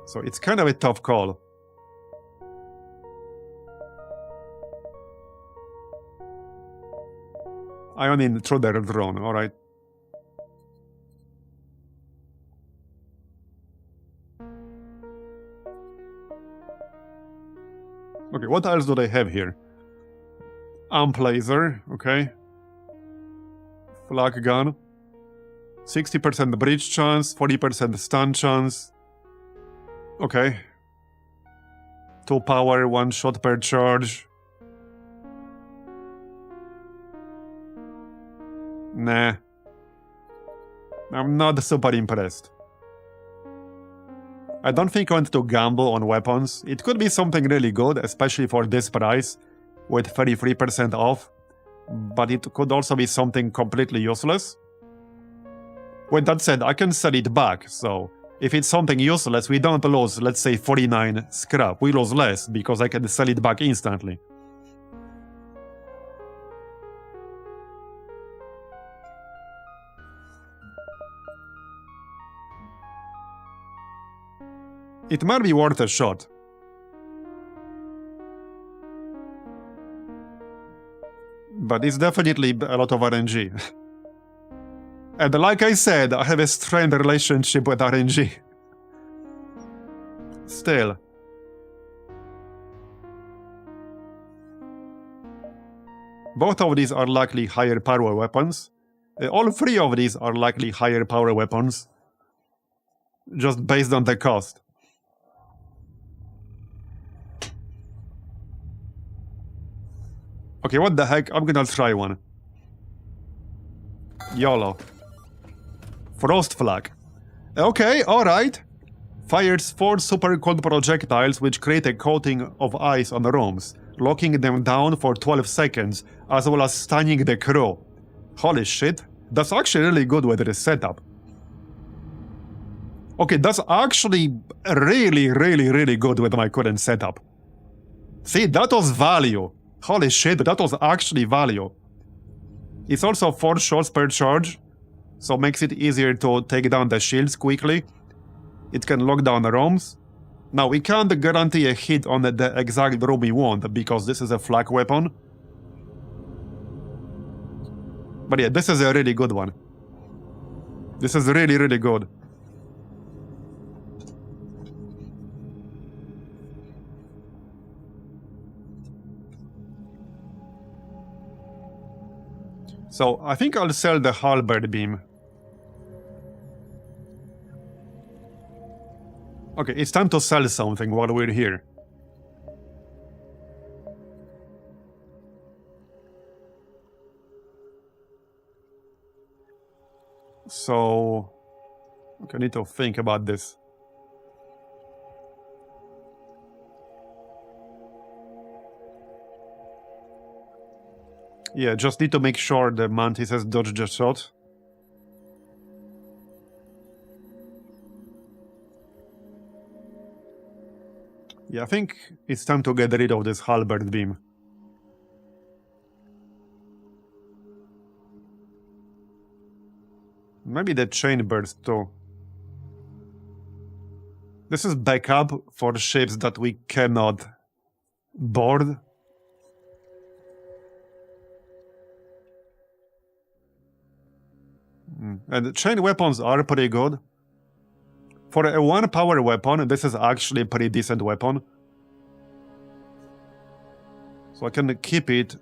So it's kind of a tough call. Ion intruder drone, alright. Okay, what else do they have here? Amp laser, okay. Flag gun. 60% breach chance, 40% stun chance. Okay. 2 power, 1 shot per charge. Nah. I'm not super impressed. I don't think I want to gamble on weapons. It could be something really good, especially for this price, with 33% off. But it could also be something completely useless. With that said, I can sell it back, so if it's something useless, we don't lose, let's say, 49 scrap. We lose less, because I can sell it back instantly. It might be worth a shot. But it's definitely a lot of RNG. And like I said, I have a strained relationship with RNG. Still. Both of these are likely higher power weapons. All 3 of these are likely higher power weapons. Just based on the cost. Okay, what the heck? I'm gonna try one. YOLO. Frost flag. Okay, alright. Fires 4 super cold projectiles which create a coating of ice on the rooms, locking them down for 12 seconds, as well as stunning the crew. Holy shit, that's actually really good with this setup. Okay, that's actually really good with my current setup. See, that was value. Holy shit, that was actually value. It's also 4 shots per charge, so makes it easier to take down the shields quickly. It can lock down the rooms. Now, we can't guarantee a hit on the exact room we want, because this is a flak weapon. But yeah, this is a really good one. This is really good. So I think I'll sell the halberd beam. Okay, it's time to sell something while we're here. So... okay, I need to think about this. Yeah, just need to make sure the Mantis has dodged the shot. Yeah, I think it's time to get rid of this halberd beam. Maybe the chain burst too. This is backup for ships that we cannot board. And the chain weapons are pretty good. For a 1-power weapon, this is actually a pretty decent weapon. So I can keep it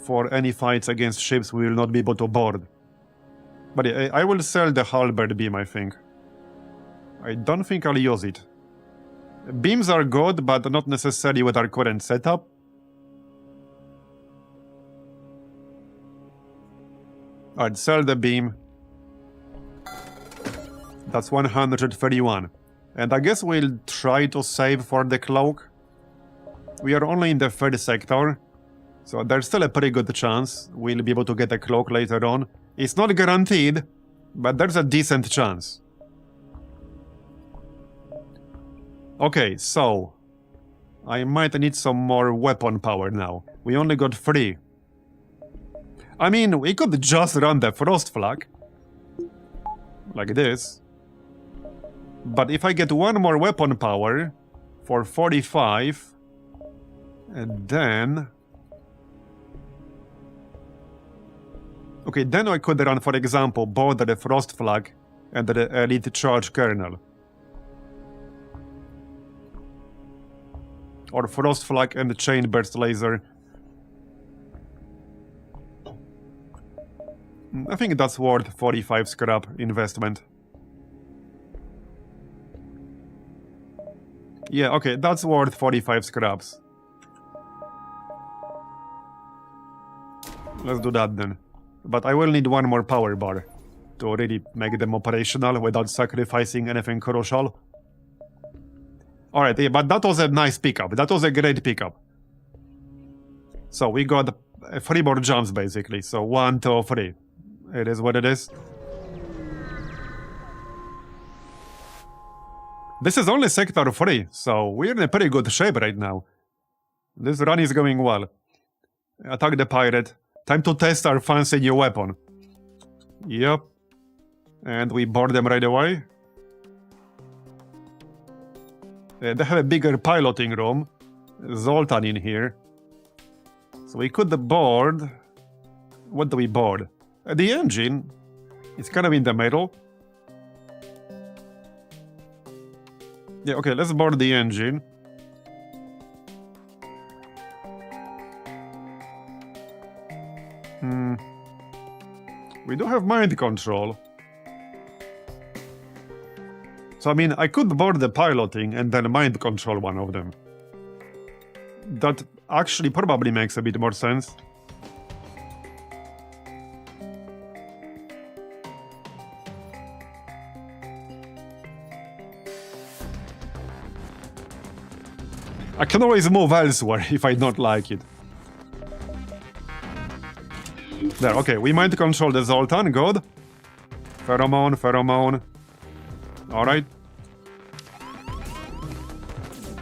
for any fights against ships we will not be able to board. But yeah, I will sell the halberd beam, I think. I don't think I'll use it. Beams are good, but not necessarily with our current setup. Alright, sell the beam. That's 131. And I guess we'll try to save for the cloak. We are only in the 3rd sector, so there's still a pretty good chance we'll be able to get a cloak later on. It's not guaranteed, but there's a decent chance. Okay, so... I might need some more weapon power now. We only got 3. I mean, we could just run the frost flag. Like this. But if I get 1 more weapon power for 45, and then... okay, then I could run, for example, both the frost flag and the elite charge kernel. Or frost flag and the chain burst laser. I think that's worth 45 scrap investment. Yeah, okay, that's worth 45 scraps. Let's do that then. But I will need 1 more power bar to really make them operational without sacrificing anything crucial. Alright, yeah, but that was a nice pickup. That was a great pickup. So we got 3 more jumps basically. So 1, 2, 3. It is what it is. This is only sector 3, so we're in a pretty good shape right now. This run is going well. Attack the pirate. Time to test our fancy new weapon. Yep. And we board them right away. They have a bigger piloting room. Zoltan in here. So we could board... what do we board? The engine. It's kind of in the middle. Yeah, okay, let's board the engine. We do have mind control. So, I mean, I could board the piloting and then mind control one of them. That actually probably makes a bit more sense. I can always move elsewhere if I don't like it. There, okay, we might control the Zoltan, good. Pheromone, pheromone. Alright.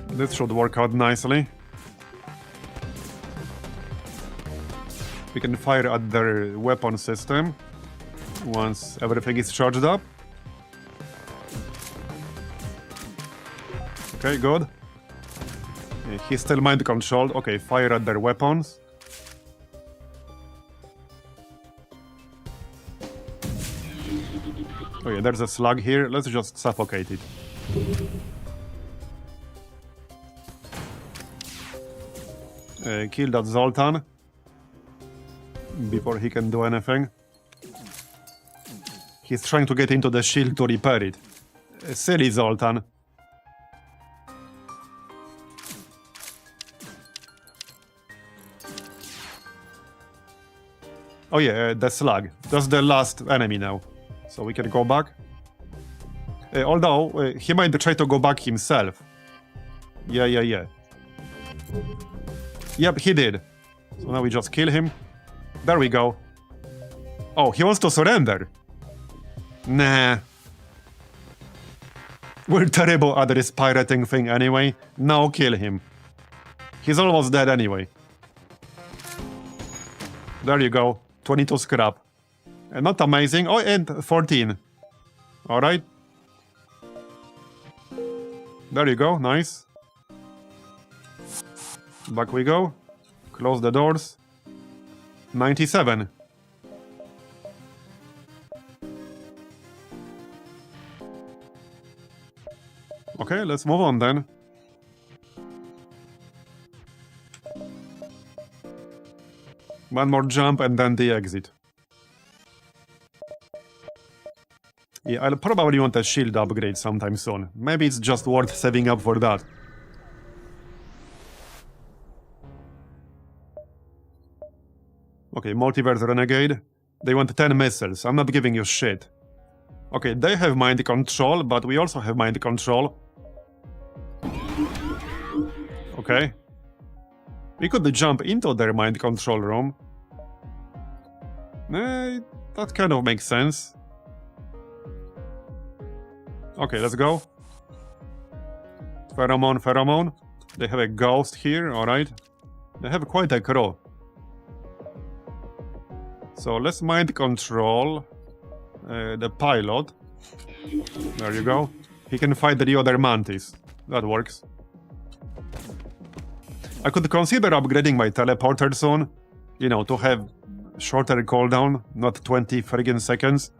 This should work out nicely. We can fire at their weapon system once everything is charged up. Okay, good. He's still mind controlled. Okay, fire at their weapons. Oh yeah, there's a slug here. Let's just suffocate it. Kill that Zoltan. before he can do anything. He's trying to get into the shield to repair it. Silly Zoltan. Oh yeah, the slug. That's the last enemy now. So we can go back. Although, he might try to go back himself. Yeah. Yep, he did. So now we just kill him. There we go. Oh, he wants to surrender. Nah. We're terrible at this pirating thing anyway. Now kill him. He's almost dead anyway. There you go. 22 scrap. Not amazing. Oh, and 14. Alright. There you go. Nice. Back we go. Close the doors. 97. Okay, let's move on then. One more jump and then the exit. Yeah, I'll probably want a shield upgrade sometime soon. Maybe it's just worth saving up for that. Okay, Multiverse Renegade. They want 10 missiles. I'm not giving you shit. Okay, they have mind control, but we also have mind control. Okay. We could jump into their mind control room. That kind of makes sense. Okay, let's go. Pheromone. They have a ghost here, alright. They have quite a crew. So let's mind control the pilot. There you go. He can fight the other mantis. That works. I could consider upgrading my teleporter soon. You know, to have shorter cooldown, not 20 friggin' seconds.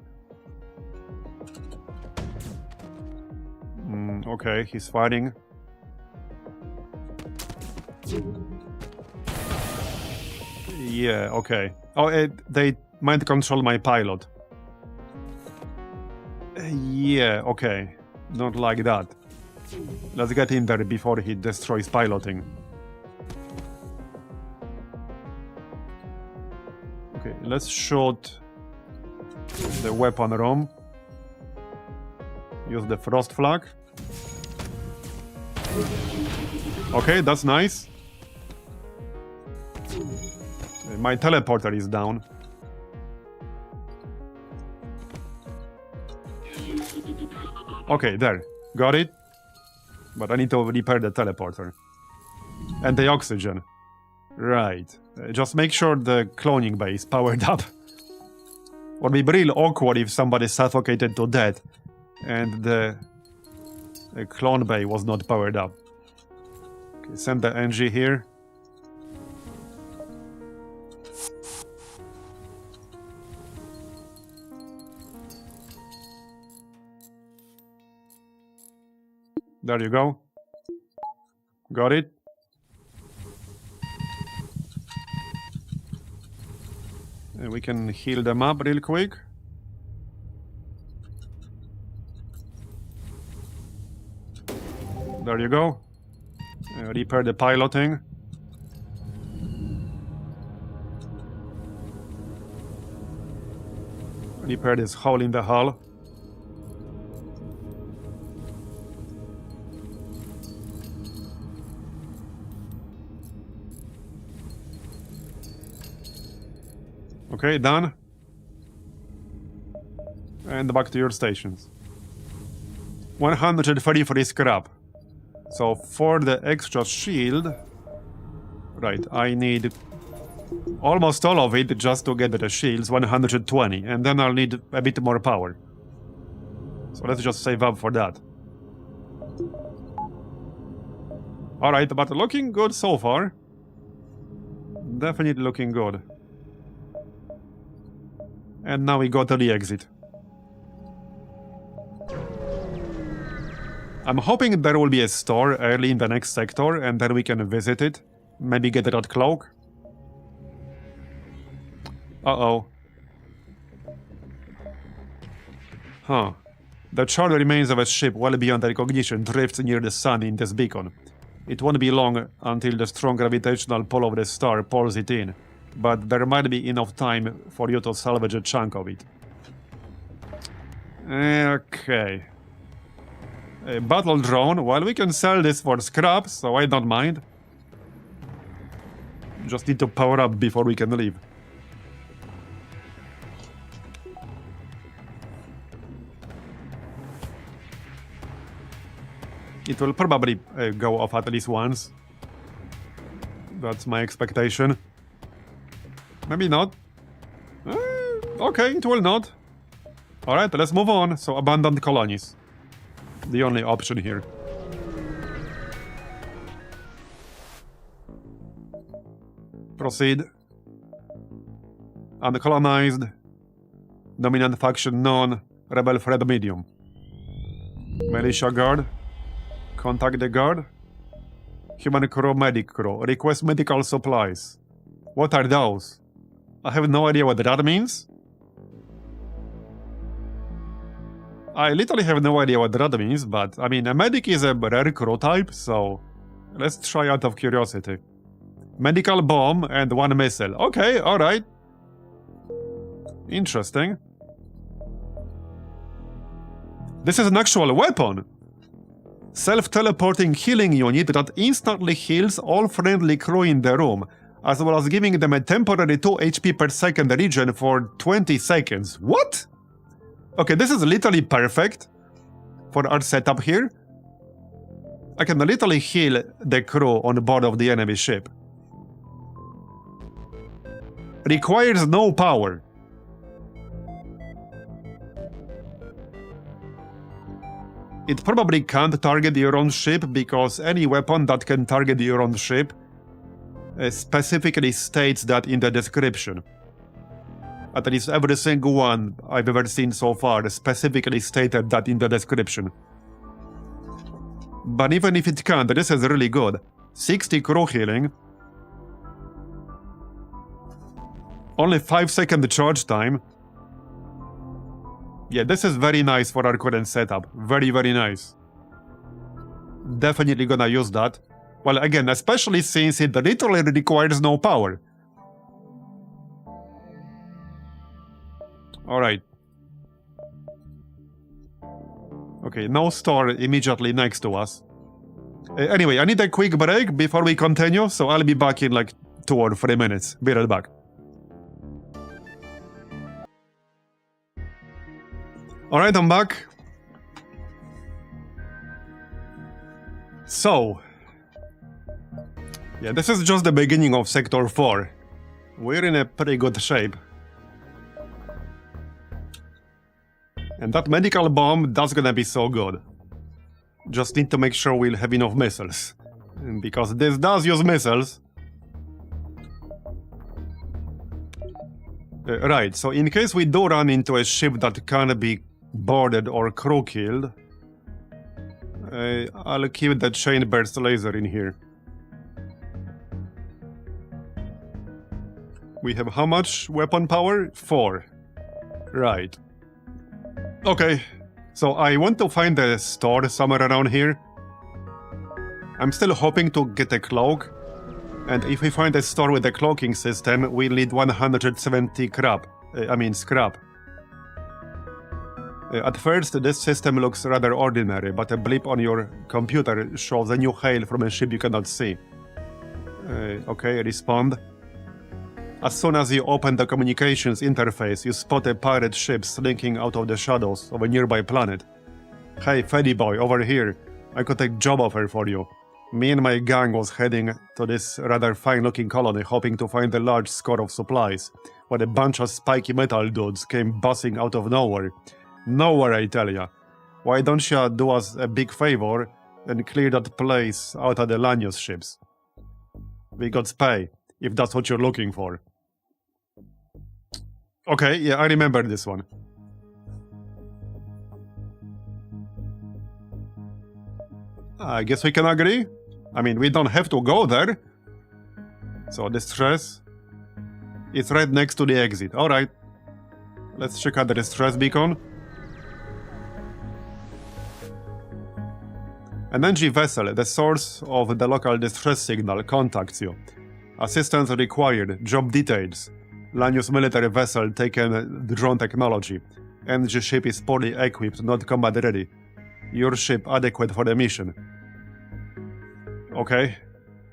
Okay, he's fighting. Yeah, okay. Oh, they mind control my pilot. Yeah, okay. Don't like that. Let's get in there before he destroys piloting. Okay, let's shoot the weapon room. Use the frost flag. Okay, that's nice. My teleporter is down. Okay, there. Got it. But I need to repair the teleporter. And the oxygen. Right. Just make sure the cloning bay is powered up. Would be real awkward if somebody suffocated to death and the clone bay was not powered up. Okay, send the NG here. There you go. Got it. And we can heal them up real quick. There you go. Repair the piloting. Repair this hole in the hull. Okay, done. And back to your stations. 133 scrap. So for the extra shield... Right, I need almost all of it just to get the shields, 120. And then I'll need a bit more power. So let's just save up for that. Alright, but looking good so far. Definitely looking good. And now we go to the exit. I'm hoping there will be a store early in the next sector, and then we can visit it. Maybe get that cloak. Uh-oh. Huh. The charred remains of a ship well beyond recognition drifts near the sun in this beacon. It won't be long until the strong gravitational pull of the star pulls it in, but there might be enough time for you to salvage a chunk of it. Okay. A battle drone. Well, we can sell this for scrap, so I don't mind. Just need to power up before we can leave. It will probably go off at least once. That's my expectation. Maybe not. Okay, it will not. Alright, let's move on. So, abandoned colonies. The only option here. Proceed. Uncolonized. Dominant faction none. Rebel threat medium. Militia guard. Contact the guard. Human crew, medic crew. Request medical supplies. What are those? I have no idea what that means. I literally have no idea what that means, but I mean, a medic is a rare crew type, so let's try out of curiosity. Medical bomb and 1 missile. Okay, alright. Interesting. This is an actual weapon. Self-teleporting healing unit that instantly heals all friendly crew in the room, as well as giving them a temporary 2 HP per second regen for 20 seconds. What? Okay, this is literally perfect for our setup here. I can literally heal the crew on board of the enemy ship. Requires no power. It probably can't target your own ship because any weapon that can target your own ship specifically states that in the description. At least every single one I've ever seen so far specifically stated that in the description. But even if it can't, this is really good. 60 crew healing. Only 5-second charge time. Yeah, this is very nice for our current setup. Very, very nice. Definitely gonna use that. Well, again, especially since it literally requires no power. Alright. Okay, no store immediately next to us. Anyway, I need a quick break before we continue, so I'll be back in like 2 or 3 minutes. Be right back. Alright, I'm back. So, yeah, this is just the beginning of Sector 4. We're in a pretty good shape. And that medical bomb, that's gonna be so good. Just need to make sure we'll have enough missiles. Because this does use missiles. Right, so in case we do run into a ship that can be boarded or crew killed, I'll keep the chain burst laser in here. We have how much weapon power? 4. Right. Okay, so I want to find a store somewhere around here. I'm still hoping to get a cloak, and if we find a store with a cloaking system, we'll need 170 scrap. At first, this system looks rather ordinary, but a blip on your computer shows a new hail from a ship you cannot see. Okay, respond. As soon as you open the communications interface, you spot a pirate ship slinking out of the shadows of a nearby planet. Hey, Freddy boy, over here. I could take job offer for you. Me and my gang was heading to this rather fine-looking colony, hoping to find a large score of supplies, when a bunch of spiky metal dudes came buzzing out of nowhere. Nowhere, I tell ya. Why don't ya do us a big favor and clear that place out of the Lanyos ships? We got pay, if that's what you're looking for. Okay, yeah, I remember this one. I guess we can agree. I mean, we don't have to go there. So, distress. It's right next to the exit. Alright. Let's check out the distress beacon. An NG vessel, the source of the local distress signal, contacts you. Assistance required. Job details. Lanius military vessel taken drone technology. NG ship is poorly equipped, not combat ready. Your ship adequate for the mission. Okay.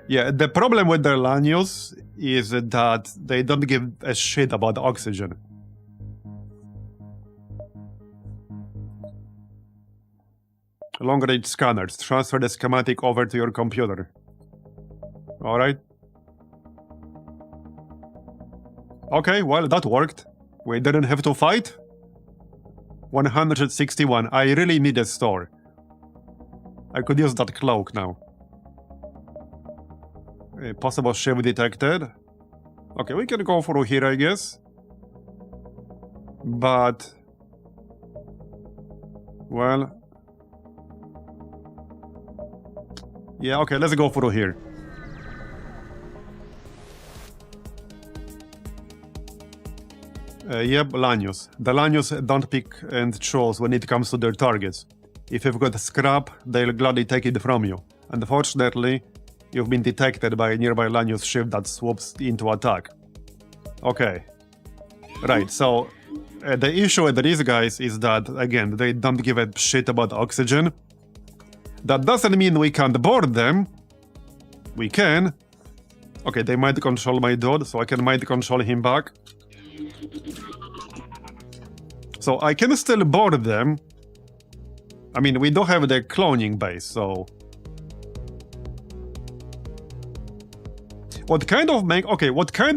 Yeah, the problem with the Lanius is that they don't give a shit about oxygen. Long-range scanners. Transfer the schematic over to your computer. Alright. Okay, well, that worked. We didn't have to fight. 161. I really need a store. I could use that cloak now. A possible ship detected. Okay, we can go through here, I guess. But... well... yeah, okay, let's go through here. Yep, Lanius. The Lanius don't pick and choose when it comes to their targets. If you've got scrap, they'll gladly take it from you. Unfortunately, you've been detected by a nearby Lanius ship that swoops into attack. Okay. Right, so the issue with these guys is that, again, they don't give a shit about oxygen. That doesn't mean we can't board them. We can. Okay, they might control my dude, so I can might control him back. So I can still board them. I mean, we do have the cloning base, so... what kind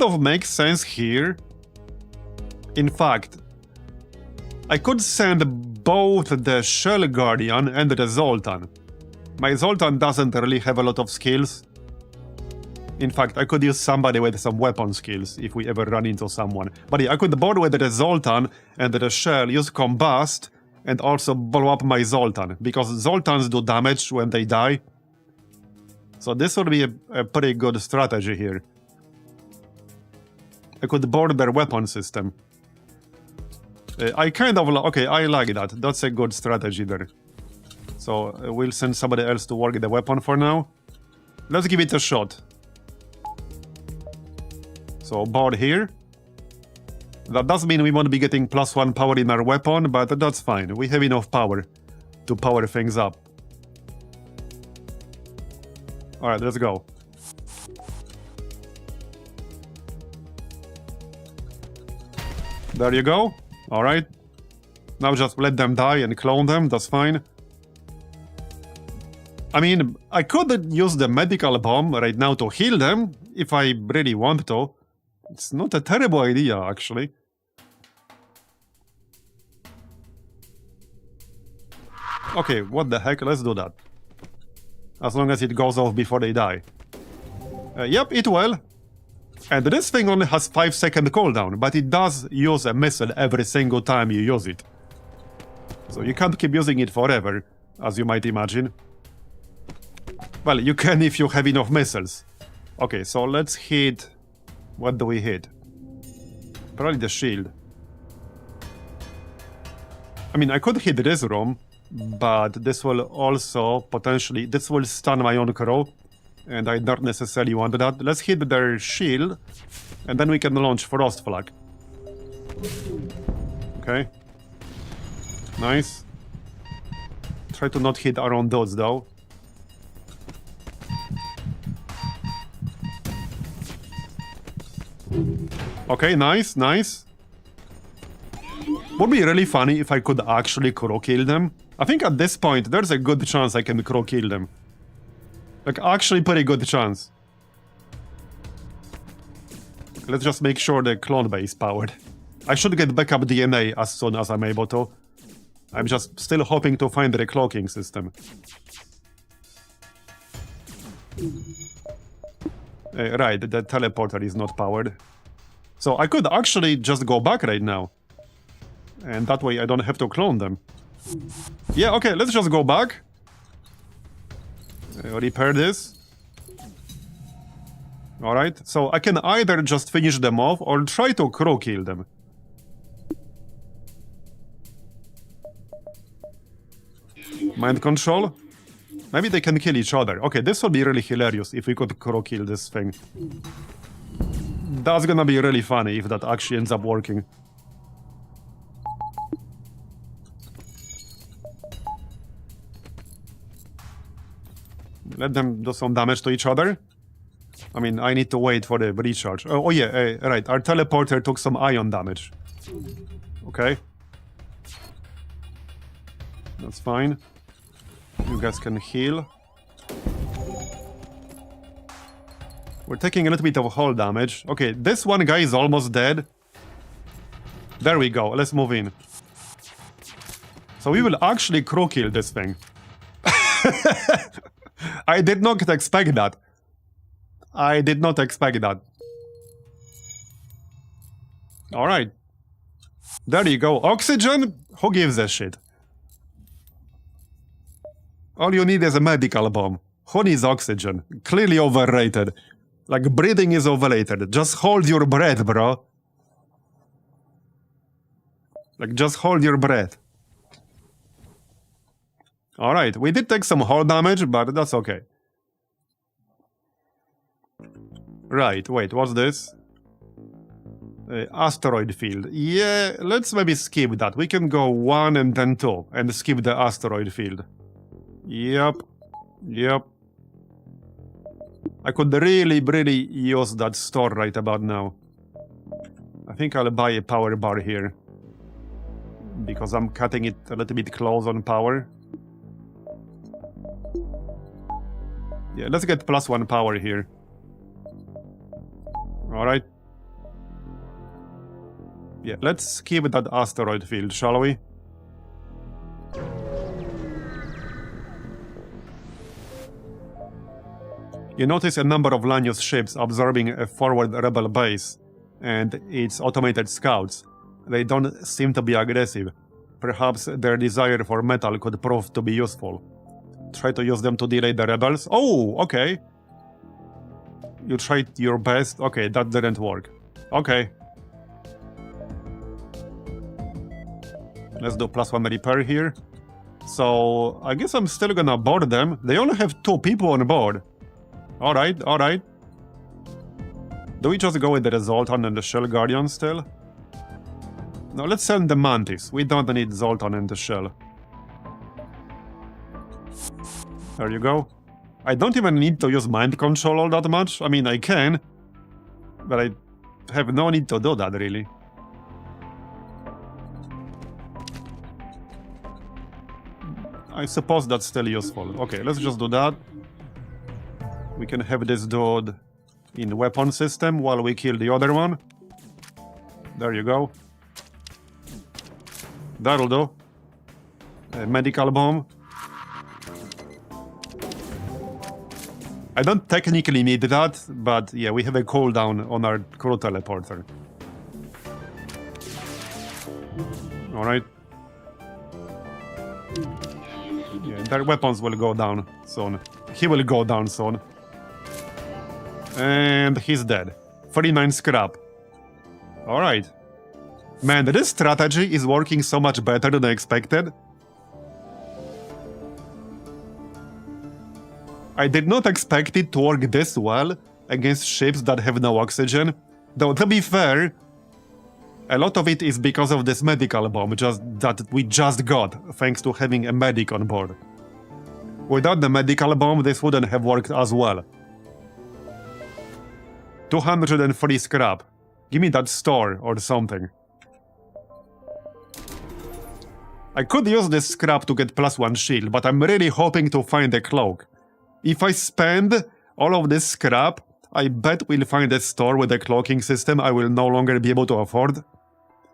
of makes sense here? In fact, I could send both the Shell Guardian and the Zoltan. My Zoltan doesn't really have a lot of skills. In fact, I could use somebody with some weapon skills if we ever run into someone. But yeah, I could board with the Zoltan and the Shell, use Combust, and also blow up my Zoltan, because Zoltans do damage when they die. So this would be a pretty good strategy here. I could board their weapon system. I kind of... okay, I like that. That's a good strategy there. So we'll send somebody else to work the weapon for now. Let's give it a shot. So board here. That does mean we won't be getting +1 power in our weapon, but that's fine. We have enough power to power things up. Alright, let's go. There you go. Alright. Now just let them die and clone them, that's fine. I mean, I could use the medical bomb right now to heal them, if I really want to. It's not a terrible idea, actually. Okay, what the heck, let's do that. As long as it goes off before they die. Yep, it will. And this thing only has 5-second cooldown, but it does use a missile every single time you use it. So you can't keep using it forever, as you might imagine. Well, you can if you have enough missiles. Okay, so let's hit... what do we hit? Probably the shield. I mean, I could hit this room, but this will also potentially... this will stun my own crew, and I don't necessarily want that. Let's hit their shield, and then we can launch Frost Flag. Okay. Nice. Try to not hit our own dudes, though. Okay, nice, nice. Would be really funny if I could actually crow kill them. I think at this point, there's a good chance I can crow kill them. Like, actually pretty good chance. Let's just make sure the clone base is powered. I should get backup DNA as soon as I'm able to. I'm just still hoping to find the cloaking system. Right, the teleporter is not powered. So I could actually just go back right now. And that way I don't have to clone them. Yeah, okay, let's just go back. Repair this. Alright, so I can either just finish them off or try to crow kill them. Mind control? Maybe they can kill each other. Okay, this would be really hilarious if we could crow kill this thing. That's gonna be really funny if that actually ends up working. Let them do some damage to each other. I mean, I need to wait for the recharge. Oh yeah, right. Our teleporter took some ion damage. Okay. That's fine. You guys can heal. We're taking a little bit of hull damage. Okay, this one guy is almost dead. There we go. Let's move in. So we will actually crow kill this thing. I did not expect that. I did not expect that. Alright. There you go. Oxygen? Who gives a shit? All you need is a medical bomb. Who needs oxygen? Clearly overrated. Like, breathing is overrated. Just hold your breath, bro. Like, just hold your breath. Alright, we did take some hull damage, but that's okay. Right, wait, what's this? Asteroid field. Yeah, let's maybe skip that. We can go 1 and then 2 and skip the asteroid field. Yep. Yep. I could really use that store right about now. I think I'll buy a power bar here. Because I'm cutting it a little bit close on power. Yeah, let's get +1 power here. Alright. Yeah, let's skip that asteroid field, shall we? You notice a number of Lanius ships absorbing a forward rebel base and its automated scouts. They don't seem to be aggressive. Perhaps their desire for metal could prove to be useful. Try to use them to delay the rebels. Oh, okay. You tried your best. Okay, that didn't work. Okay. Let's do +1 repair here. So, I guess I'm still gonna board them. They only have 2 people on board. Alright, alright. Do we just go with the Zoltan and the Shell Guardian still? No, let's send the Mantis. We don't need Zoltan and the Shell. There you go. I don't even need to use mind control all that much. I mean, I can. But I have no need to do that, really. I suppose that's still useful. Okay, let's just do that. We can have this dude in weapon system while we kill the other one. There you go. That'll do. A medical bomb. I don't technically need that, but yeah, we have a cooldown on our crew teleporter. Alright. Yeah, their weapons will go down soon. He will go down soon. And he's dead. 49 scrap. Alright. Man, this strategy is working so much better than I expected. I did not expect it to work this well against ships that have no oxygen. Though, to be fair, a lot of it is because of this medical bomb that we just got, thanks to having a medic on board. Without the medical bomb, this wouldn't have worked as well. 203 scrap. Give me that store or something. I could use this scrap to get +1 shield, but I'm really hoping to find a cloak. If I spend all of this scrap, I bet we'll find a store with a cloaking system I will no longer be able to afford.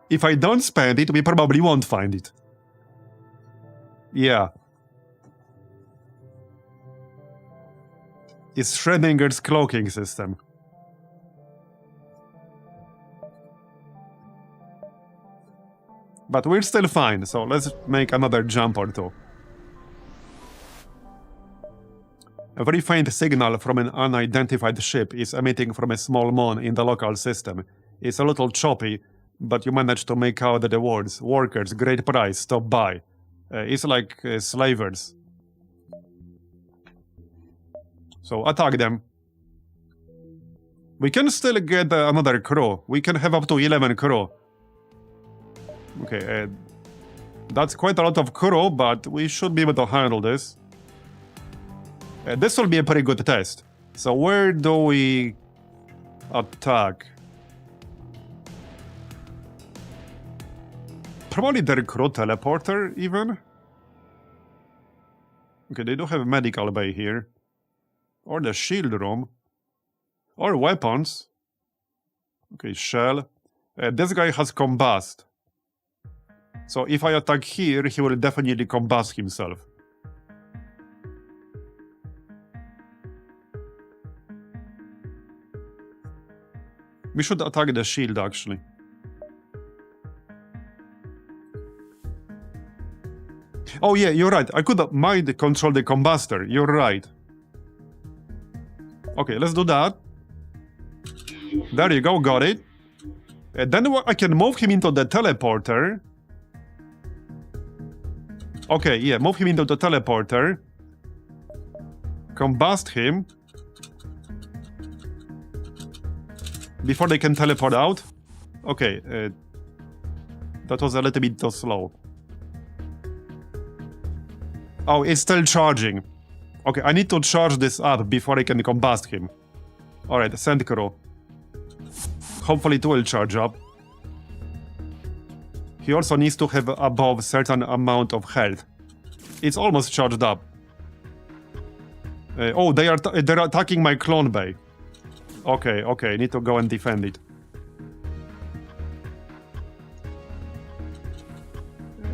If I don't spend it, we probably won't find it. Yeah. It's Schrodinger's cloaking system. But we're still fine, so let's make another jump or two. A very faint signal from an unidentified ship is emitting from a small moon in the local system. It's a little choppy, but you manage to make out the words, workers, great price, stop by. It's like slavers. So attack them. We can still get another crew. We can have up to 11 crew. Okay, that's quite a lot of crew, but we should be able to handle this. This will be a pretty good test. So where do we attack? Probably their crew teleporter, even? Okay, they do have a medical bay here. Or the shield room. Or weapons. Okay, shell. This guy has combust. So if I attack here, he will definitely combust himself. We should attack the shield, actually. Oh yeah, you're right. I could mind control the combustor. You're right. Okay, let's do that. There you go, got it. Then I can move him into the teleporter. Okay, yeah, move him into the teleporter. Combust him. Before they can teleport out. Okay, that was a little bit too slow. Oh, it's still charging. Okay, I need to charge this up before I can combust him. Alright, send crew. Hopefully it will charge up. He also needs to have above certain amount of health. It's almost charged up. Oh, they're attacking my clone bay. Okay, okay, need to go and defend it.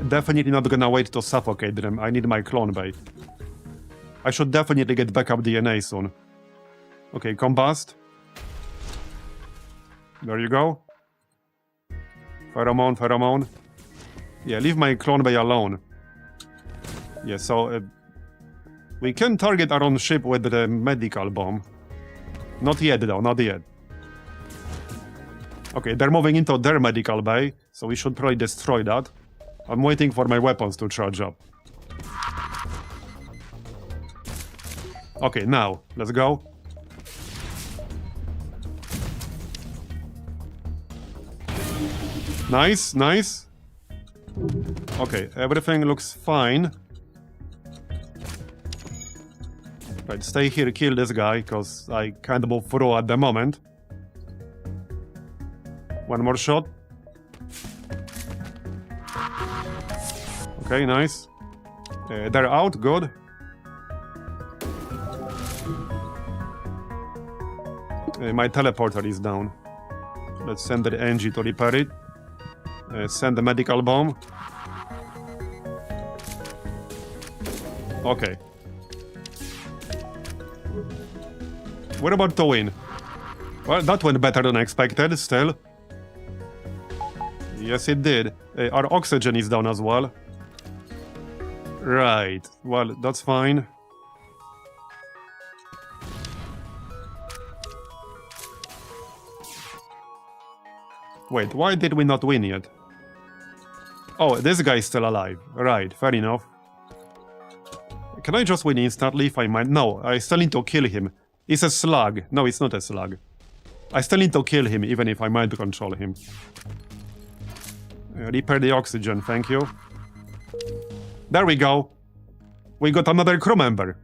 Definitely not gonna wait to suffocate them. I need my clone bay. I should definitely get backup DNA soon. Okay, combust. There you go. Pheromone, pheromone. Yeah, leave my clone bay alone. Yeah, so we can target our own ship with the medical bomb. Not yet though, not yet. Okay, they're moving into their medical bay, so we should probably destroy that. I'm waiting for my weapons to charge up. Okay, now, let's go. Nice, nice. Okay, everything looks fine. Right, stay here, kill this guy, because I can't move through at the moment. One more shot. Okay, nice. They're out, good. My teleporter is down. Let's send the NG to repair it. Send the medical bomb. Okay. We're about to win. Well, that went better than expected, still. Yes, it did. Our oxygen is down as well. Right. Well, that's fine. Wait, why did we not win yet? Oh, this guy is still alive. Right, fair enough. Can I just win instantly if I might? No, I still need to kill him. It's a slug. No, it's not a slug. I still need to kill him, even if I might control him. Repair the oxygen, thank you. There we go. We got another crew member.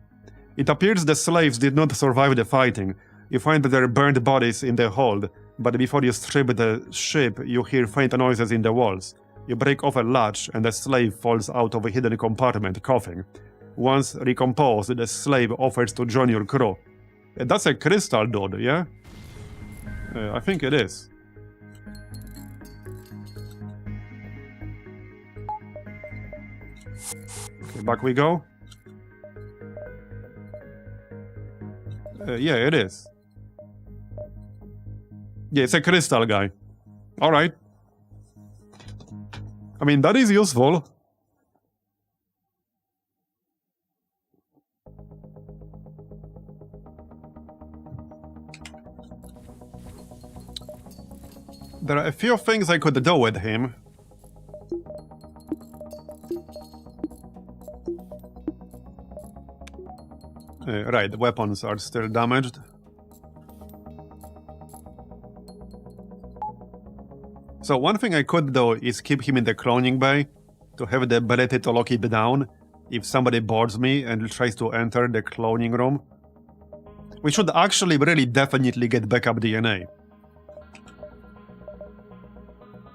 It appears the slaves did not survive the fighting. You find their burned bodies in the hold, but before you strip the ship, you hear faint noises in the walls. You break off a latch, and the slave falls out of a hidden compartment, coughing. Once recomposed, the slave offers to join your crew. That's a crystal dude, yeah? I think it is. Okay, back we go. Yeah, it is. Yeah, it's a crystal guy. Alright. I mean, that is useful. There are a few things I could do with him. Right, weapons are still damaged. So one thing I could do is keep him in the cloning bay to have the ability to lock it down if somebody boards me and tries to enter the cloning room. We should actually really definitely get backup DNA.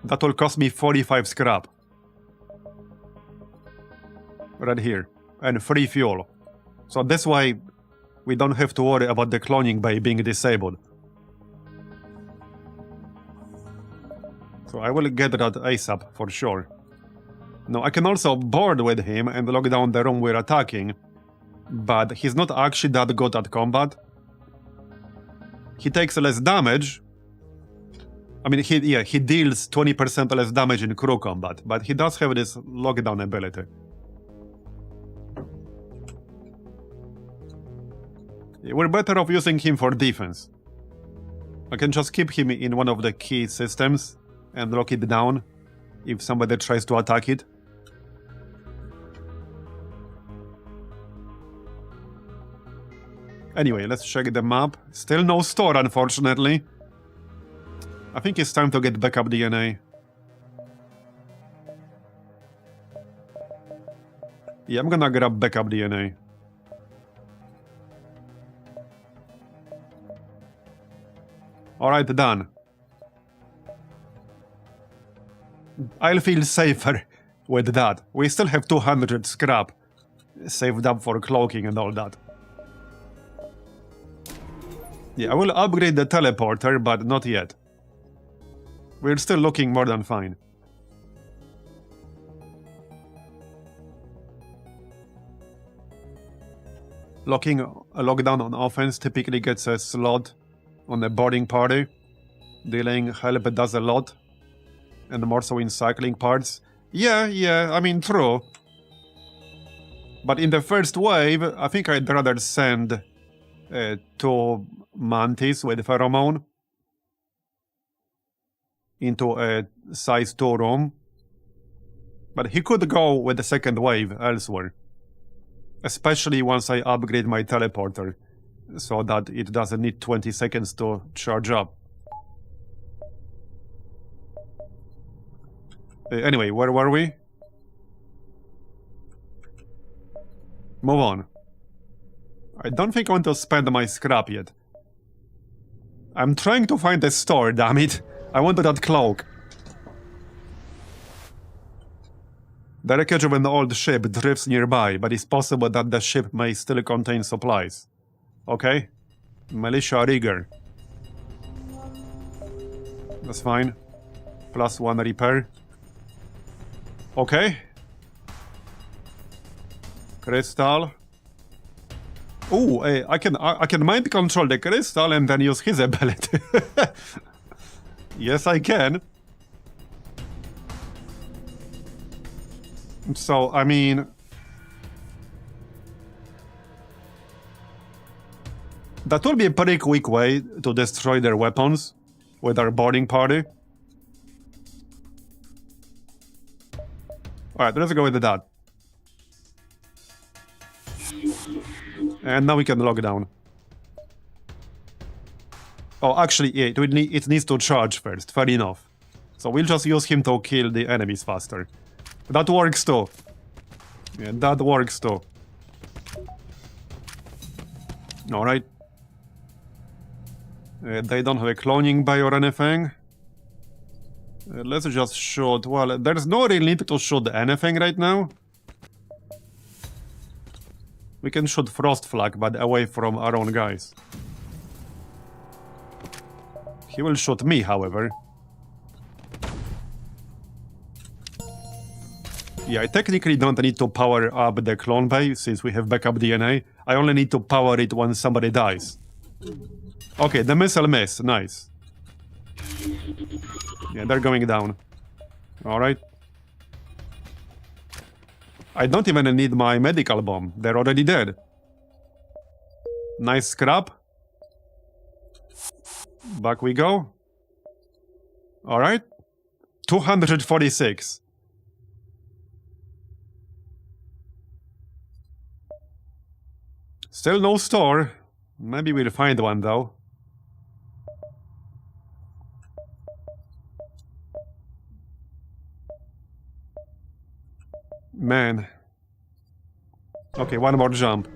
That will cost me 45 scrap. Right here. And free fuel. So this way, we don't have to worry about the cloning bay being disabled. So I will get that ASAP for sure. Now I can also board with him and lock down the room we're attacking, but he's not actually that good at combat. He takes less damage. I mean, he deals 20% less damage in crew combat, but he does have this lockdown ability. We're better off using him for defense. I can just keep him in one of the key systems and lock it down if somebody tries to attack it. Anyway, let's check the map. Still no store, unfortunately. I think it's time to get backup DNA. Yeah, I'm gonna grab backup DNA. Alright, done. I'll feel safer with that. We still have 200 scrap saved up for cloaking and all that. Yeah, I will upgrade the teleporter, but not yet. We're still looking more than fine. Locking a lockdown on offense typically gets a slot on a boarding party. Dealing help does a lot. And more so in cycling parts. Yeah, I mean, true. But in the first wave, I think I'd rather send 2 mantis with pheromone into a size 2 room. But he could go with the second wave elsewhere. Especially once I upgrade my teleporter, so that it doesn't need 20 seconds to charge up. Anyway, where were we? Move on. I don't think I want to spend my scrap yet. I'm trying to find a store, damn it. I wanted that cloak. The wreckage of an old ship drifts nearby, but it's possible that the ship may still contain supplies. Okay. Militia rigger. That's fine. +1 repair. Okay. Crystal. Ooh, I can mind control the crystal and then use his ability. Yes, I can. So, I mean... that will be a pretty quick way to destroy their weapons with our boarding party. Alright, let's go with that. And now we can lock down. Oh, actually, yeah, it needs to charge first. Fair enough. So we'll just use him to kill the enemies faster. That works too. Yeah, that works too. Alright. They don't have a cloning bay or anything. Let's just shoot. Well, there's no real need to shoot anything right now. We can shoot Frost Flag, but away from our own guys. He will shoot me, however. Yeah, I technically don't need to power up the clone bay, since we have backup DNA. I only need to power it when somebody dies. Okay, the missile missed. Nice. Yeah, they're going down. Alright. I don't even need my medical bomb. They're already dead. Nice scrap. Back we go. Alright? 246. Still no store. Maybe we'll find one though. Man. Okay, one more jump.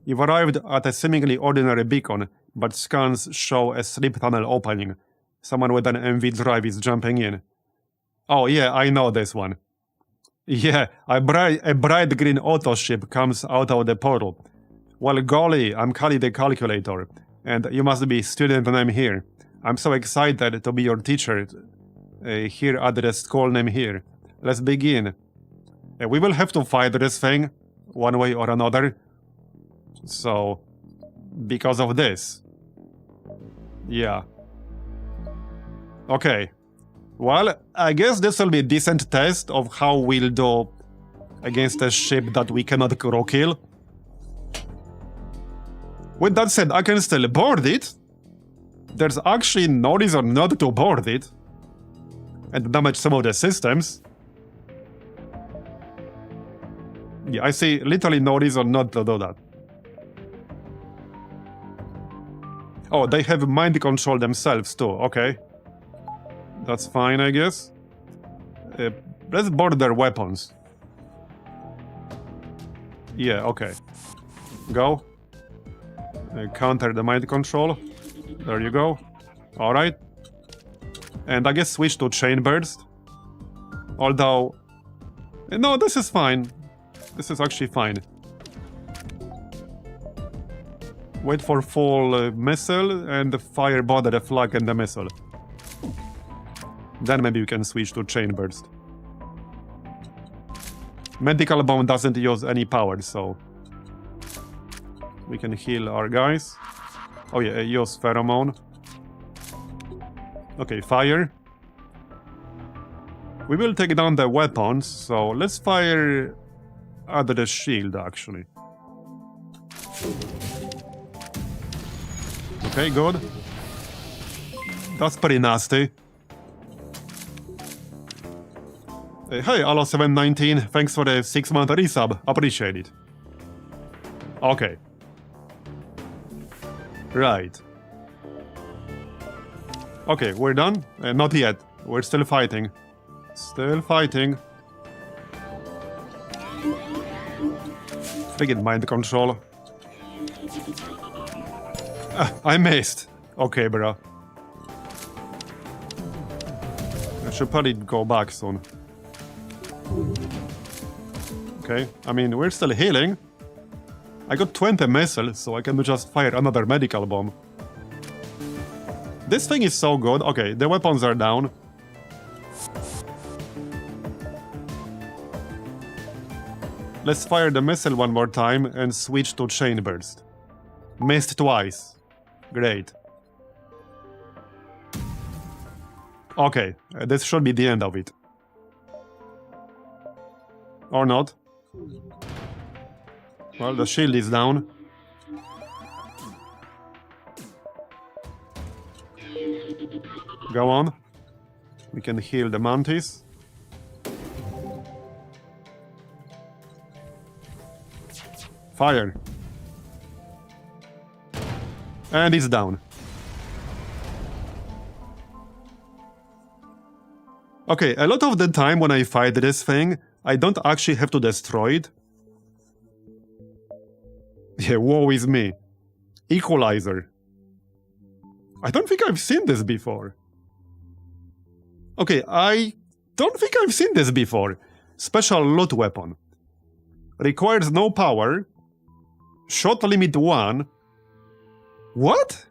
You've arrived at a seemingly ordinary beacon, but scans show a sleep tunnel opening. Someone with an MV drive is jumping in. Oh yeah, I know this one. Yeah, a bright green auto ship comes out of the portal. Well, golly, I'm Kali the calculator, and you must be student name here. I'm so excited to be your teacher. Here at the school name here. Let's begin. We will have to fight this thing, one way or another. So, because of this. Yeah. Okay. Well, I guess this will be a decent test of how we'll do against a ship that we cannot kill. With that said, I can still board it. There's actually no reason not to board it and damage some of the systems. Yeah, I see literally no reason not to do that. Oh, they have mind control themselves too, okay. That's fine, I guess. Let's board their weapons. Yeah, okay. Go. Counter the mind control. There you go. Alright. And I guess switch to chain burst. Although... No, this is fine. This is actually fine. Wait for full missile and fire both the flag and the missile. Then maybe you can switch to chain burst. Medical bomb doesn't use any power, so we can heal our guys. Oh yeah, use pheromone. Okay, fire. We will take down the weapons, so let's fire at the shield actually. Okay, good. That's pretty nasty. Hey, Allo719, thanks for the 6-month resub, appreciate it. Okay. Right. Okay, we're done? Not yet, we're still fighting. Still fighting. Friggin' mind control. I missed. Okay, bro. I should probably go back soon. Okay, I mean, we're still healing. I got 20 missiles, so I can just fire another medical bomb. This thing is so good. Okay, the weapons are down. Let's fire the missile one more time and switch to chain burst. Missed twice. Great. Okay, this should be the end of it. Or not. Well, the shield is down. Go on. We can heal the mantis. Fire. And it's down. Okay, a lot of the time when I fight this thing, I don't actually have to destroy it. Yeah, woe is me. Equalizer. I don't think I've seen this before. Okay, I don't think I've seen this before. Special loot weapon. Requires no power. Shot limit 1. What?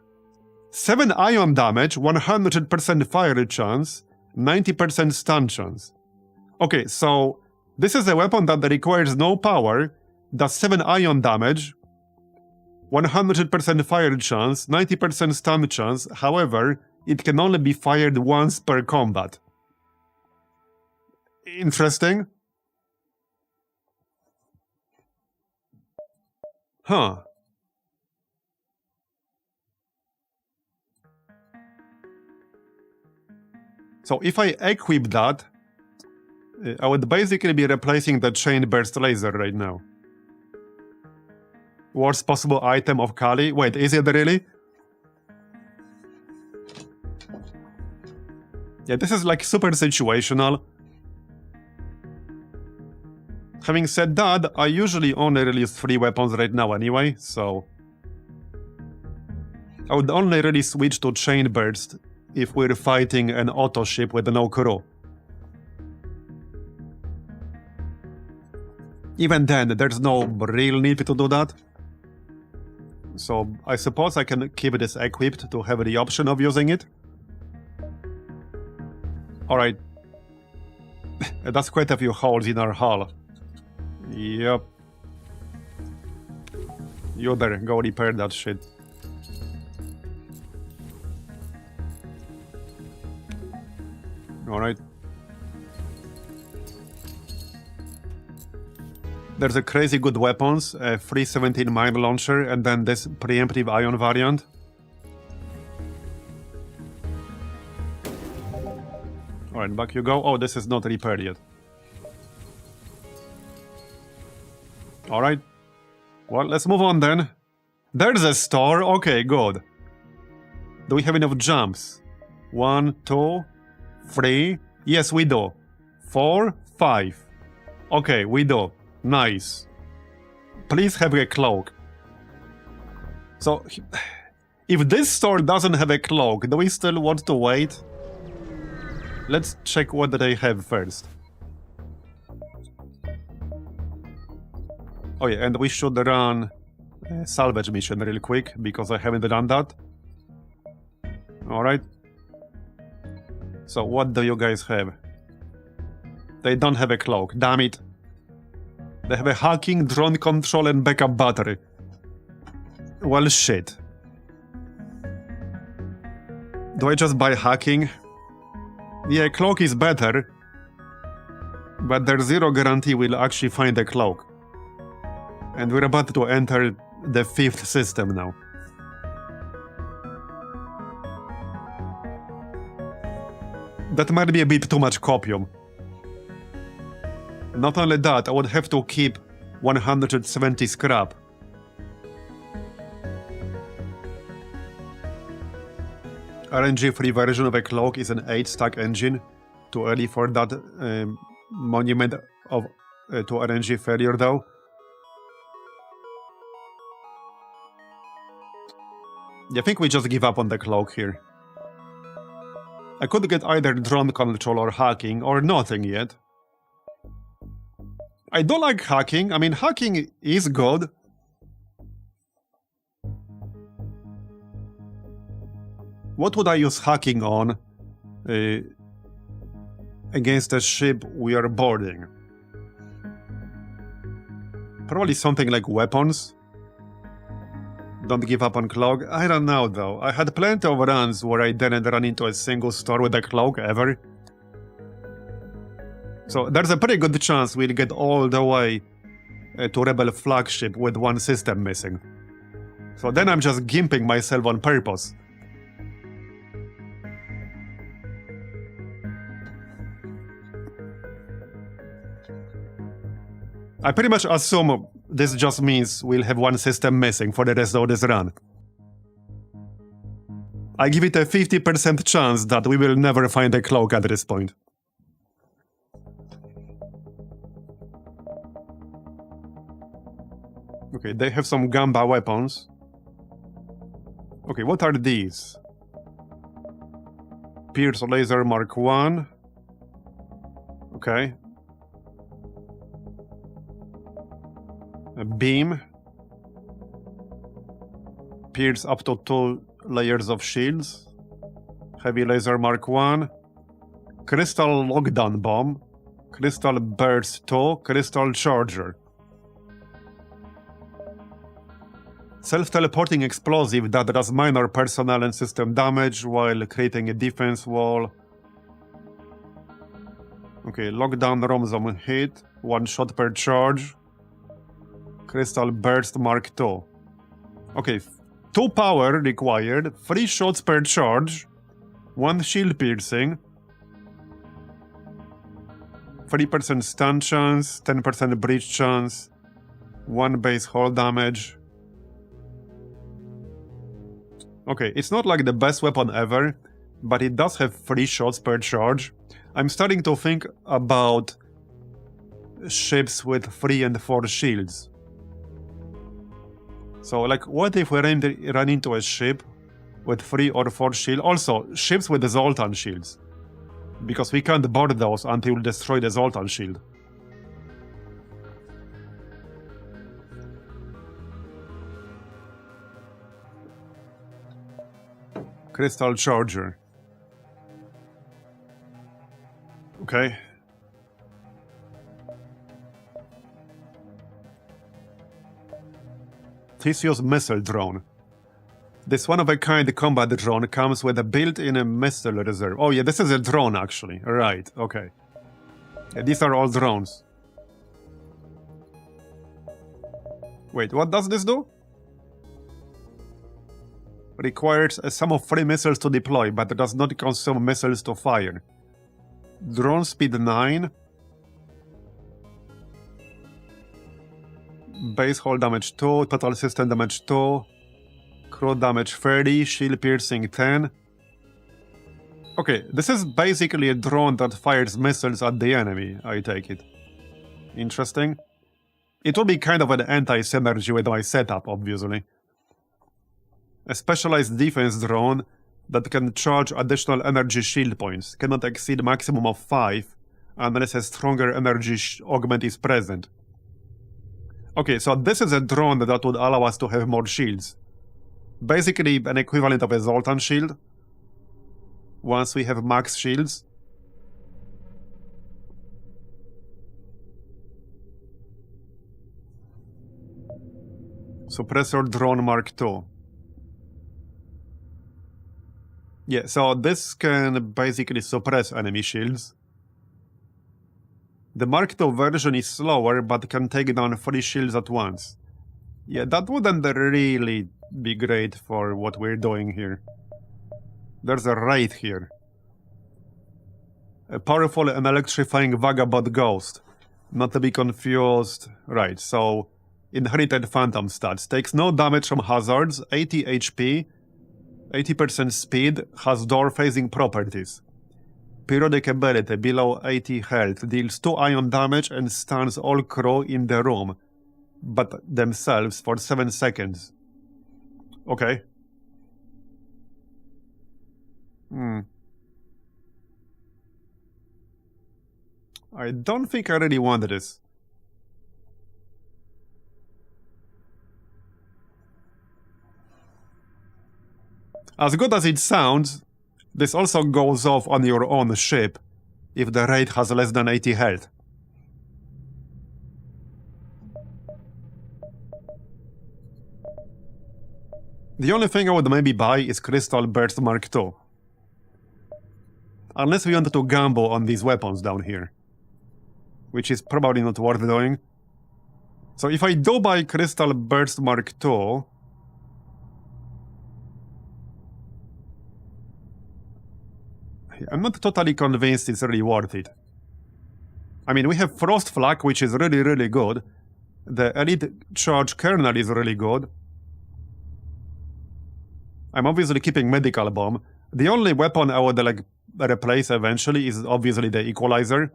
7 ion damage, 100% fire chance, 90% stun chance. Okay, so this is a weapon that requires no power, does 7 ion damage, 100% fire chance, 90% stun chance, however, it can only be fired once per combat. Interesting. Huh. So if I equip that, I would basically be replacing the chain burst laser right now. Worst possible item of Kali. Wait, is it really? Yeah, this is like super situational. Having said that, I usually only release 3 weapons right now anyway, so I would only really switch to chain burst if we're fighting an auto ship with no crew. Even then, there's no real need to do that. So I suppose I can keep this equipped to have the option of using it. Alright. That's quite a few holes in our hull. Yep. You better go repair that shit. Alright. There's a crazy good weapons, a 317 mine launcher, and then this preemptive ion variant. Alright, back you go. Oh, this is not repaired yet. Alright. Well, let's move on then. There's a store. Okay, good. Do we have enough jumps? 1, 2, 3. Yes, we do. 4, 5. Okay, we do. Nice. Please have a cloak. So, if this store doesn't have a cloak, do we still want to wait? Let's check what they have first. Oh yeah, and we should run a salvage mission real quick, because I haven't done that. Alright. So what do you guys have? They don't have a cloak, damn it. They have a hacking, drone control, and backup battery. Well, shit. Do I just buy hacking? Yeah, cloak is better, but there's zero guarantee we'll actually find a cloak. And we're about to enter the 5th system now. That might be a bit too much copium. Not only that, I would have to keep 170 scrap. RNG-free version of a cloak is an 8-stack engine. Too early for that monument of to RNG failure though. I think we just give up on the cloak here. I could get either drone control or hacking, or nothing yet. I do like hacking. I mean, hacking is good. What would I use hacking on against a ship we are boarding? Probably something like weapons. Don't give up on cloak. I don't know though. I had plenty of runs where I didn't run into a single store with a cloak ever. So there's a pretty good chance we'll get all the way to Rebel flagship with one system missing. So then I'm just gimping myself on purpose. I pretty much assume this just means we'll have one system missing for the rest of this run. I give it a 50% chance that we will never find a cloak at this point. Okay, they have some Gamba weapons. Okay, what are these? Pierce Laser Mark 1. Okay. A beam. Pierce up to 2 layers of shields. Heavy Laser Mark 1. Crystal Lockdown Bomb. Crystal Burst 2. Crystal Charger. Self-teleporting explosive that does minor personnel and system damage while creating a defense wall. Okay, lockdown Romzom hit, 1 shot per charge. Crystal Burst Mark 2. Okay, 2 power required, 3 shots per charge, 1 shield piercing, 3% stun chance, 10% breach chance, 1 base hull damage. Okay, it's not like the best weapon ever, but it does have 3 shots per charge. I'm starting to think about ships with 3 and 4 shields. So, like, what if we run into a ship with 3 or 4 shields? Also, ships with the Zoltan shields. Because we can't board those until we destroy the Zoltan shield. Crystal Charger. Okay. Theseus missile drone. This one-of-a-kind combat drone comes with a built-in missile reserve. Oh yeah, this is a drone actually. Right, okay. Yeah, these are all drones. Wait, what does this do? Requires a sum of 3 missiles to deploy, but does not consume missiles to fire. Drone speed 9. Base hull damage 2, total system damage 2. Crew damage 30, shield piercing 10. Okay, this is basically a drone that fires missiles at the enemy, I take it. Interesting. It will be kind of an anti-synergy with my setup, obviously. A specialized defense drone that can charge additional energy shield points, cannot exceed maximum of 5 unless a stronger energy augment is present. Okay, so this is a drone that would allow us to have more shields. Basically an equivalent of a Zoltan shield. Once we have max shields. Suppressor drone Mark II. Yeah, so this can basically suppress enemy shields. The Mark II version is slower, but can take down 3 shields at once. Yeah, that wouldn't really be great for what we're doing here. There's a Wraith here. A powerful and electrifying vagabond ghost. Not to be confused. Right, so inherited phantom stats. Takes no damage from hazards, 80 HP, 80% speed, has door-facing properties. Periodic ability, below 80 health, deals 2 ion damage and stuns all crew in the room, but themselves for 7 seconds. Okay. I don't think I really want this. As good as it sounds, this also goes off on your own ship if the raid has less than 80 health. The only thing I would maybe buy is Crystal Burst Mark II. Unless we wanted to gamble on these weapons down here. Which is probably not worth doing. So if I do buy Crystal Burst Mark II... I'm not totally convinced it's really worth it. I mean, we have Frost Flak, which is really, really good. The Elite Charge Kernel is really good. I'm obviously keeping Medical Bomb. The only weapon I would like replace eventually is obviously the Equalizer.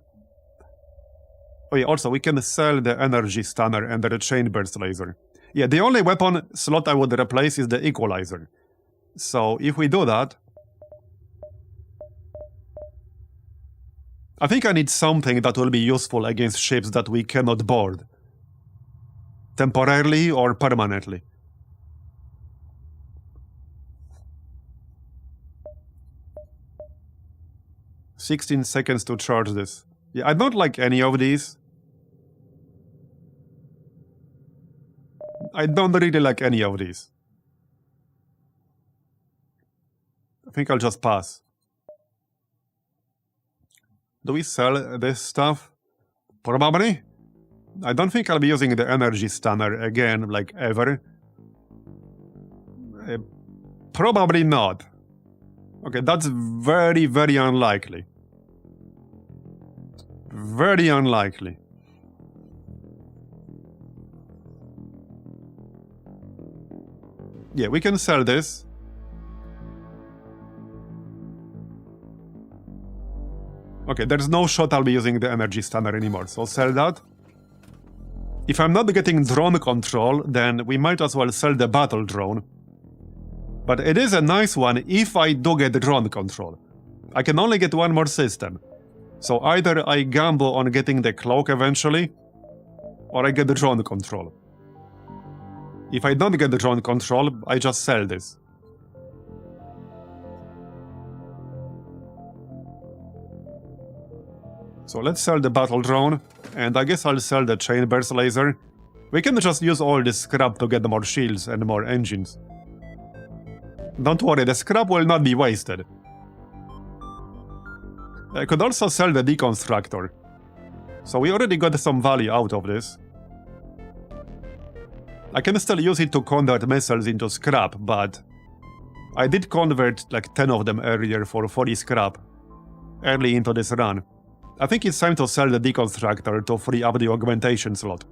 Oh yeah, also we can sell the Energy Stunner and the Chain Burst Laser. Yeah, the only weapon slot I would replace is the Equalizer. So if we do that... I think I need something that will be useful against ships that we cannot board. Temporarily or permanently. "16 seconds to charge this." Yeah, I don't like any of these. I don't really like any of these. I think I'll just pass. Do we sell this stuff? Probably. I don't think I'll be using the Energy Stunner again, like, ever. Probably not. Okay, that's very, very unlikely. Very unlikely. Yeah, we can sell this. Okay, there's no shot I'll be using the energy stunner anymore, so sell that. If I'm not getting drone control, then we might as well sell the battle drone. But it is a nice one if I do get drone control. I can only get one more system. So either I gamble on getting the cloak eventually, or I get the drone control. If I don't get the drone control, I just sell this. So let's sell the battle drone, and I guess I'll sell the chain burst laser. We can just use all this scrap to get more shields and more engines. Don't worry, the scrap will not be wasted. I could also sell the deconstructor. So we already got some value out of this. I can still use it to convert missiles into scrap, but I did convert like 10 of them earlier for 40 scrap early into this run. I think it's time to sell the deconstructor to free up the augmentation slot.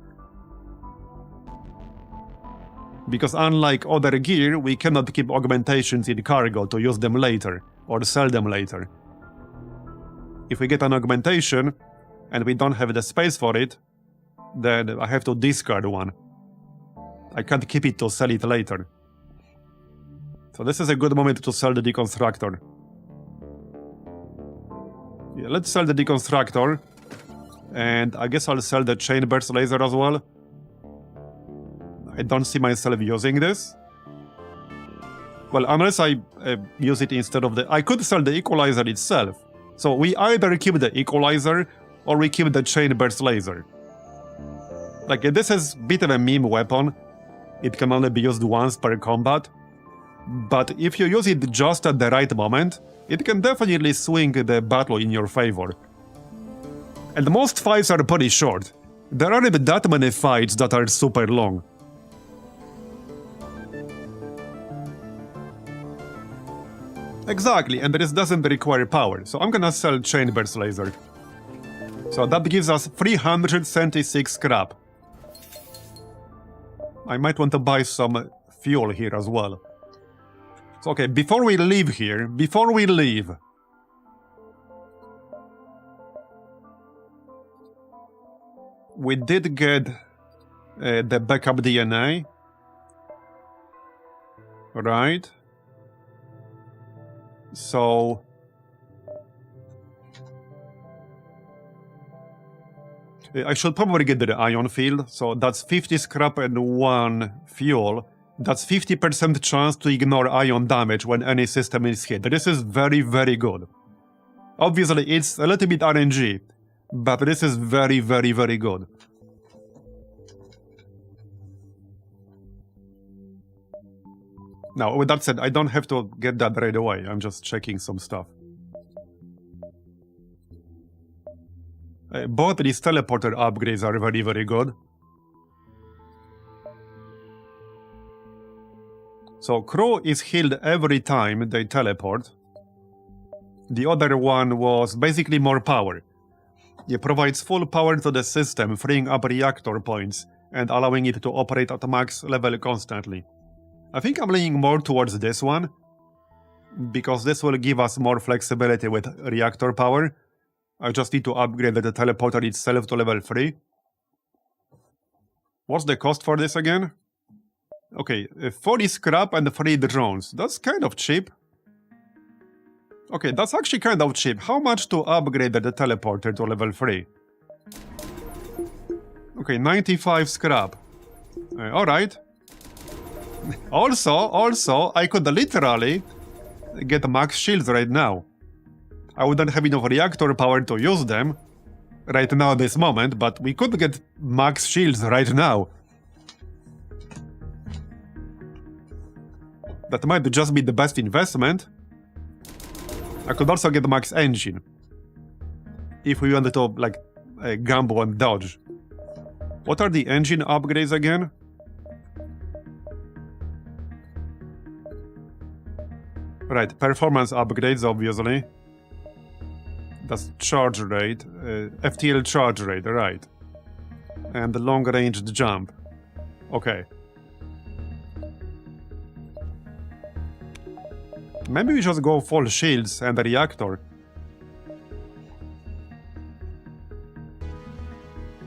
Because unlike other gear, we cannot keep augmentations in cargo to use them later, or sell them later. If we get an augmentation, and we don't have the space for it, then I have to discard one. I can't keep it to sell it later. So this is a good moment to sell the deconstructor. Yeah, let's sell the deconstructor. And I guess I'll sell the chain burst laser as well. I don't see myself using this. Well, unless I use it instead of the... I could sell the equalizer itself. So we either keep the equalizer or we keep the chain burst laser. Like, this is a bit of a meme weapon. It can only be used once per combat. But if you use it just at the right moment, it can definitely swing the battle in your favor. And most fights are pretty short. There aren't that many fights that are super long. Exactly, and this doesn't require power, so I'm gonna sell chain burst laser. So that gives us 376 scrap. I might want to buy some fuel here as well. So okay, before we leave here, we did get the backup DNA. Right? So... I should probably get the ion field, so that's 50 scrap and 1 fuel. That's 50% chance to ignore ion damage when any system is hit. This is very, very good. Obviously, it's a little bit RNG, but this is very, very, very good. Now, with that said, I don't have to get that right away. I'm just checking some stuff. Both these teleporter upgrades are very, very good. So, crew is healed every time they teleport. The other one was basically more power. It provides full power to the system, freeing up reactor points and allowing it to operate at max level constantly. I think I'm leaning more towards this one, because this will give us more flexibility with reactor power. I just need to upgrade the teleporter itself to level 3. What's the cost for this again? Okay, 40 scrap and 3 drones. That's kind of cheap. Okay, that's actually kind of cheap. How much to upgrade the teleporter to level 3? Okay, 95 scrap. Alright. Also, I could literally get max shields right now. I wouldn't have enough reactor power to use them right now at this moment, but we could get max shields right now. That might just be the best investment. I could also get max engine. If we wanted to, like, gamble and dodge. What are the engine upgrades again? Right, performance upgrades, obviously. That's charge rate. FTL charge rate, right. And the long-range jump. Okay. Maybe we just go full shields and a reactor.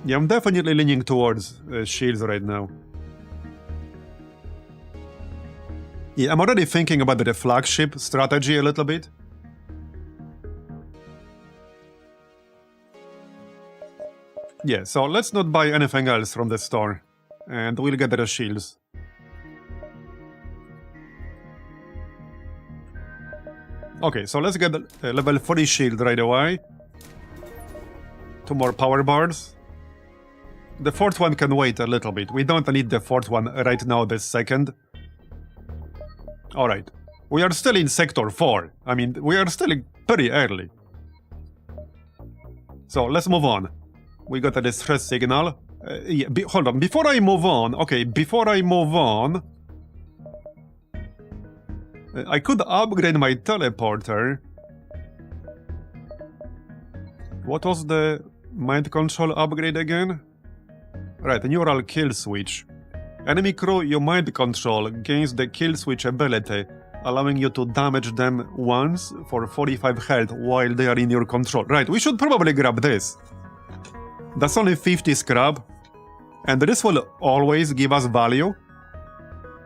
Yeah, I'm definitely leaning towards shields right now. Yeah, I'm already thinking about the flagship strategy a little bit. Yeah, so let's not buy anything else from the store. And we'll get the shields. Okay, so let's get the level 40 shield right away. 2 more power bars. The fourth one can wait a little bit. We don't need the fourth one right now this second. Alright. We are still in sector 4. I mean, we are still pretty early. So let's move on. We got a distress signal. Yeah, hold on. Before I move on... Okay, before I move on... I could upgrade my teleporter. What was the mind control upgrade again? Right, neural kill switch. Enemy crew you mind control gains the kill switch ability, allowing you to damage them once for 45 health while they are in your control. Right, we should probably grab this. That's only 50 scrap, and this will always give us value.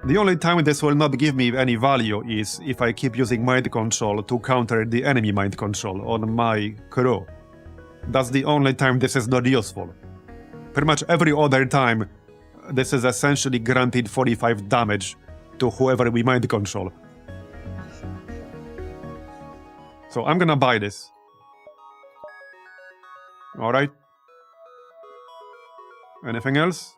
The only time this will not give me any value is if I keep using mind control to counter the enemy mind control on my crew. That's the only time this is not useful. Pretty much every other time, this is essentially granted 45 damage to whoever we mind control. So I'm gonna buy this. Alright. Anything else?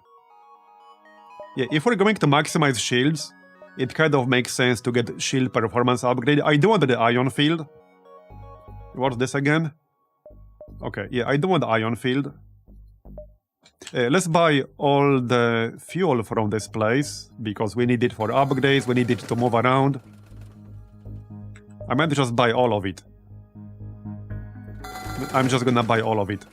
Yeah, if we're going to maximize shields, it kind of makes sense to get shield performance upgrade. I do want the ion field. What's this again? Okay, yeah, I do want the ion field. Let's buy all the fuel from this place, because we need it for upgrades, we need it to move around. I might just buy all of it. I'm just gonna buy all of it.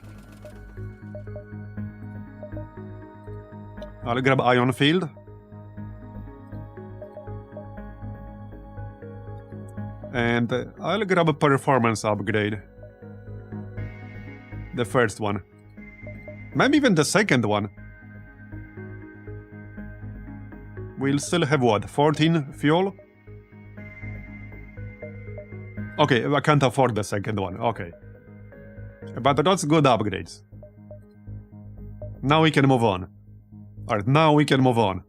I'll grab ion field. And I'll grab a performance upgrade. The first one. Maybe even the second one. We'll still have what? 14 fuel? Okay, I can't afford the second one. Okay. But that's good upgrades. Now we can move on. Alright, now we can move on.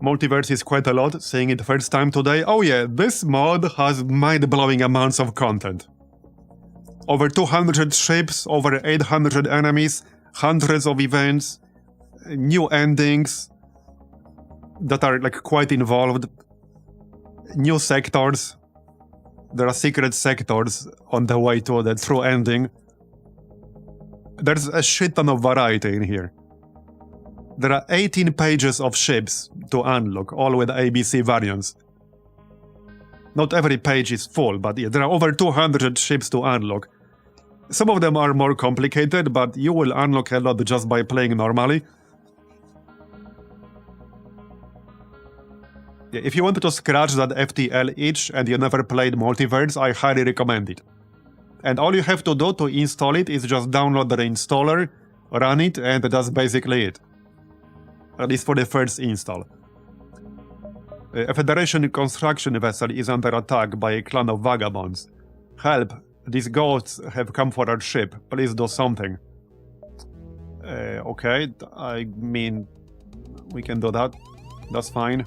Multiverse is quite a lot, saying it first time today. Oh yeah, this mod has mind-blowing amounts of content. Over 200 ships, over 800 enemies, hundreds of events, new endings that are like quite involved, new sectors. There are secret sectors on the way to the true ending. There's a shit ton of variety in here. There are 18 pages of ships to unlock, all with ABC variants. Not every page is full, but yeah, there are over 200 ships to unlock. Some of them are more complicated, but you will unlock a lot just by playing normally. Yeah, if you wanted to scratch that FTL itch and you never played Multiverse, I highly recommend it. And all you have to do to install it is just download the installer, run it, and that's basically it. At least for the first install. A Federation construction vessel is under attack by a clan of vagabonds. Help! These ghosts have come for our ship. Please do something. Okay, I mean, we can do that. That's fine.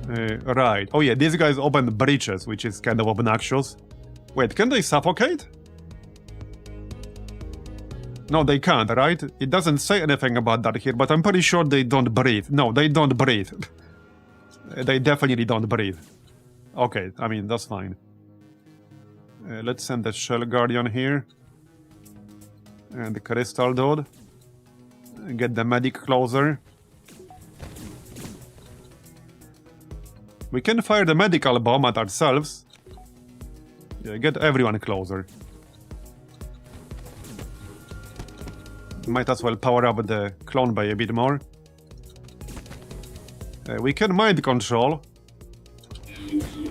Right. Oh yeah, these guys open breaches, which is kind of obnoxious. Wait, can they suffocate? No, they can't, right? It doesn't say anything about that here, but I'm pretty sure they don't breathe. No, they don't breathe. They definitely don't breathe. Okay, I mean, that's fine. Let's send the Shell Guardian here. And the crystal dude. Get the medic closer. We can fire the medical bomb at ourselves. Yeah, get everyone closer. Might as well power up the clone bay a bit more. We can mind control.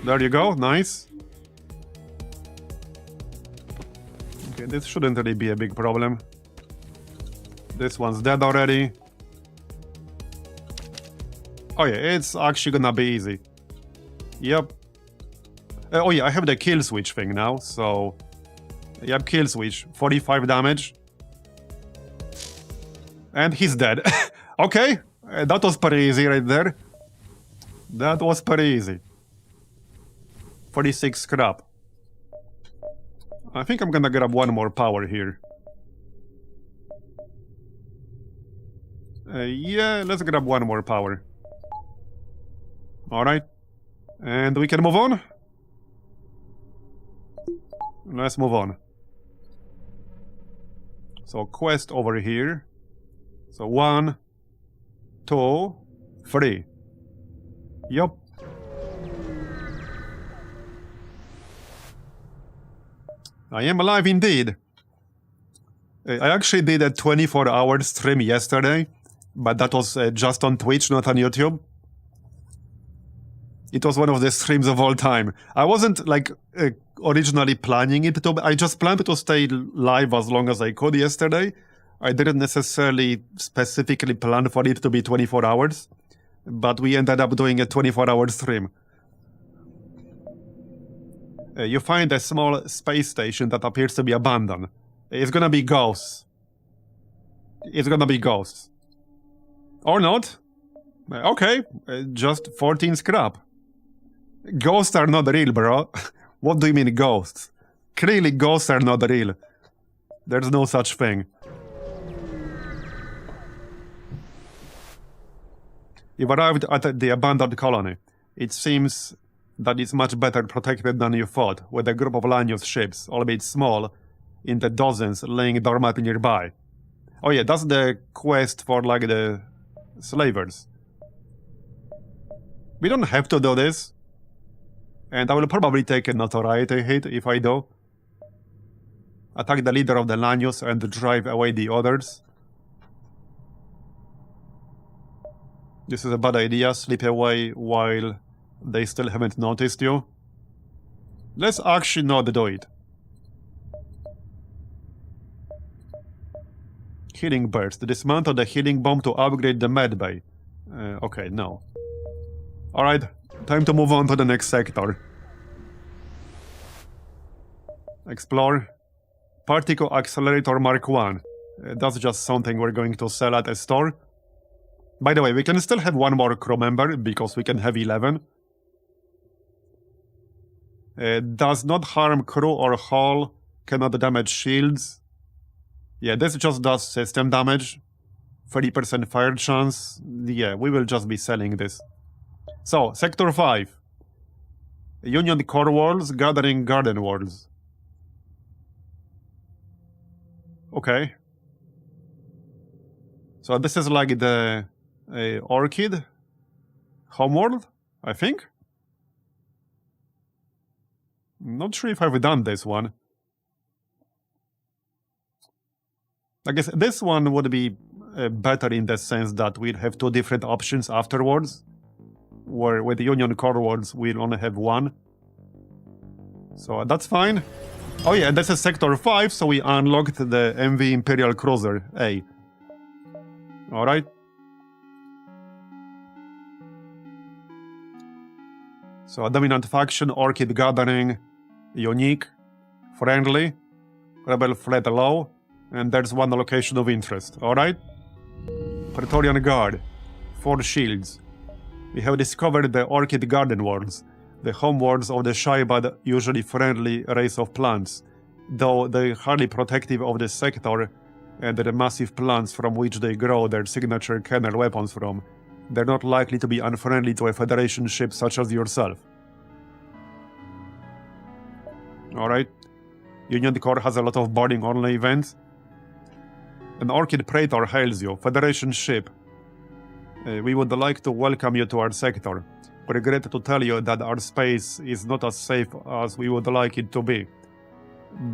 There you go, nice. Okay, this shouldn't really be a big problem. This one's dead already. Oh yeah, it's actually gonna be easy. Yep. Oh yeah, I have the kill switch thing now, so... Yep, kill switch. 45 damage. And he's dead. Okay, that was pretty easy right there. That was pretty easy. 46 scrap. I think I'm gonna grab one more power here. Yeah, let's grab one more power. Alright. And we can move on? Let's move on. So, quest over here. So, 1, 2, 3. Yup. I am alive indeed. I actually did a 24-hour stream yesterday, but that was just on Twitch, not on YouTube. It was one of the streams of all time. I wasn't, like, originally planning it to be. I just planned to stay live as long as I could yesterday. I didn't necessarily specifically plan for it to be 24 hours, but we ended up doing a 24-hour stream. You find a small space station that appears to be abandoned. It's gonna be ghosts. It's gonna be ghosts. Or not. Okay, just 14 scrap. Ghosts are not real, bro. What do you mean ghosts? Clearly ghosts are not real. There's no such thing. You've arrived at the abandoned colony. It seems that it's much better protected than you thought, with a group of Lanius ships, albeit small, in the dozens laying dormant nearby. Oh yeah, that's the quest for, like, the slavers. We don't have to do this. And I will probably take a notoriety hit if I do. Attack the leader of the Lanius and drive away the others. This is a bad idea. Slip away while they still haven't noticed you. Let's actually not do it. Healing burst. Dismantle the healing bomb to upgrade the medbay. Okay, no. Alright, time to move on to the next sector. Explore. Particle Accelerator Mark 1. That's just something we're going to sell at a store. By the way, we can still have one more crew member, because we can have 11. Does not harm crew or hull. Cannot damage shields. Yeah, this just does system damage. 30% fire chance. Yeah, we will just be selling this. So, Sector 5. Union Core Walls, Gathering Garden Walls. Okay. So this is like the Orchid homeworld, I think. Not sure if I've done this one. I guess this one would be better in the sense that we'd have two different options afterwards. Where with the Union Core Walls we'll only have one. So that's fine. Oh yeah, this is Sector 5, so we unlocked the MV Imperial Cruiser A. Alright. So, dominant faction, Orchid Gathering, unique, friendly, rebel fleet low, and there's one location of interest. Alright. Praetorian Guard, 4 shields. We have discovered the Orchid Garden Worlds, the homeworlds of the shy but usually friendly race of plants, though they're hardly protective of the sector and the massive plants from which they grow their signature kernel weapons from. They're not likely to be unfriendly to a Federation ship such as yourself. Alright. Union Core has a lot of boarding-only events. An Orchid Praetor hails you. Federation ship. We would like to welcome you to our sector. We regret to tell you that our space is not as safe as we would like it to be.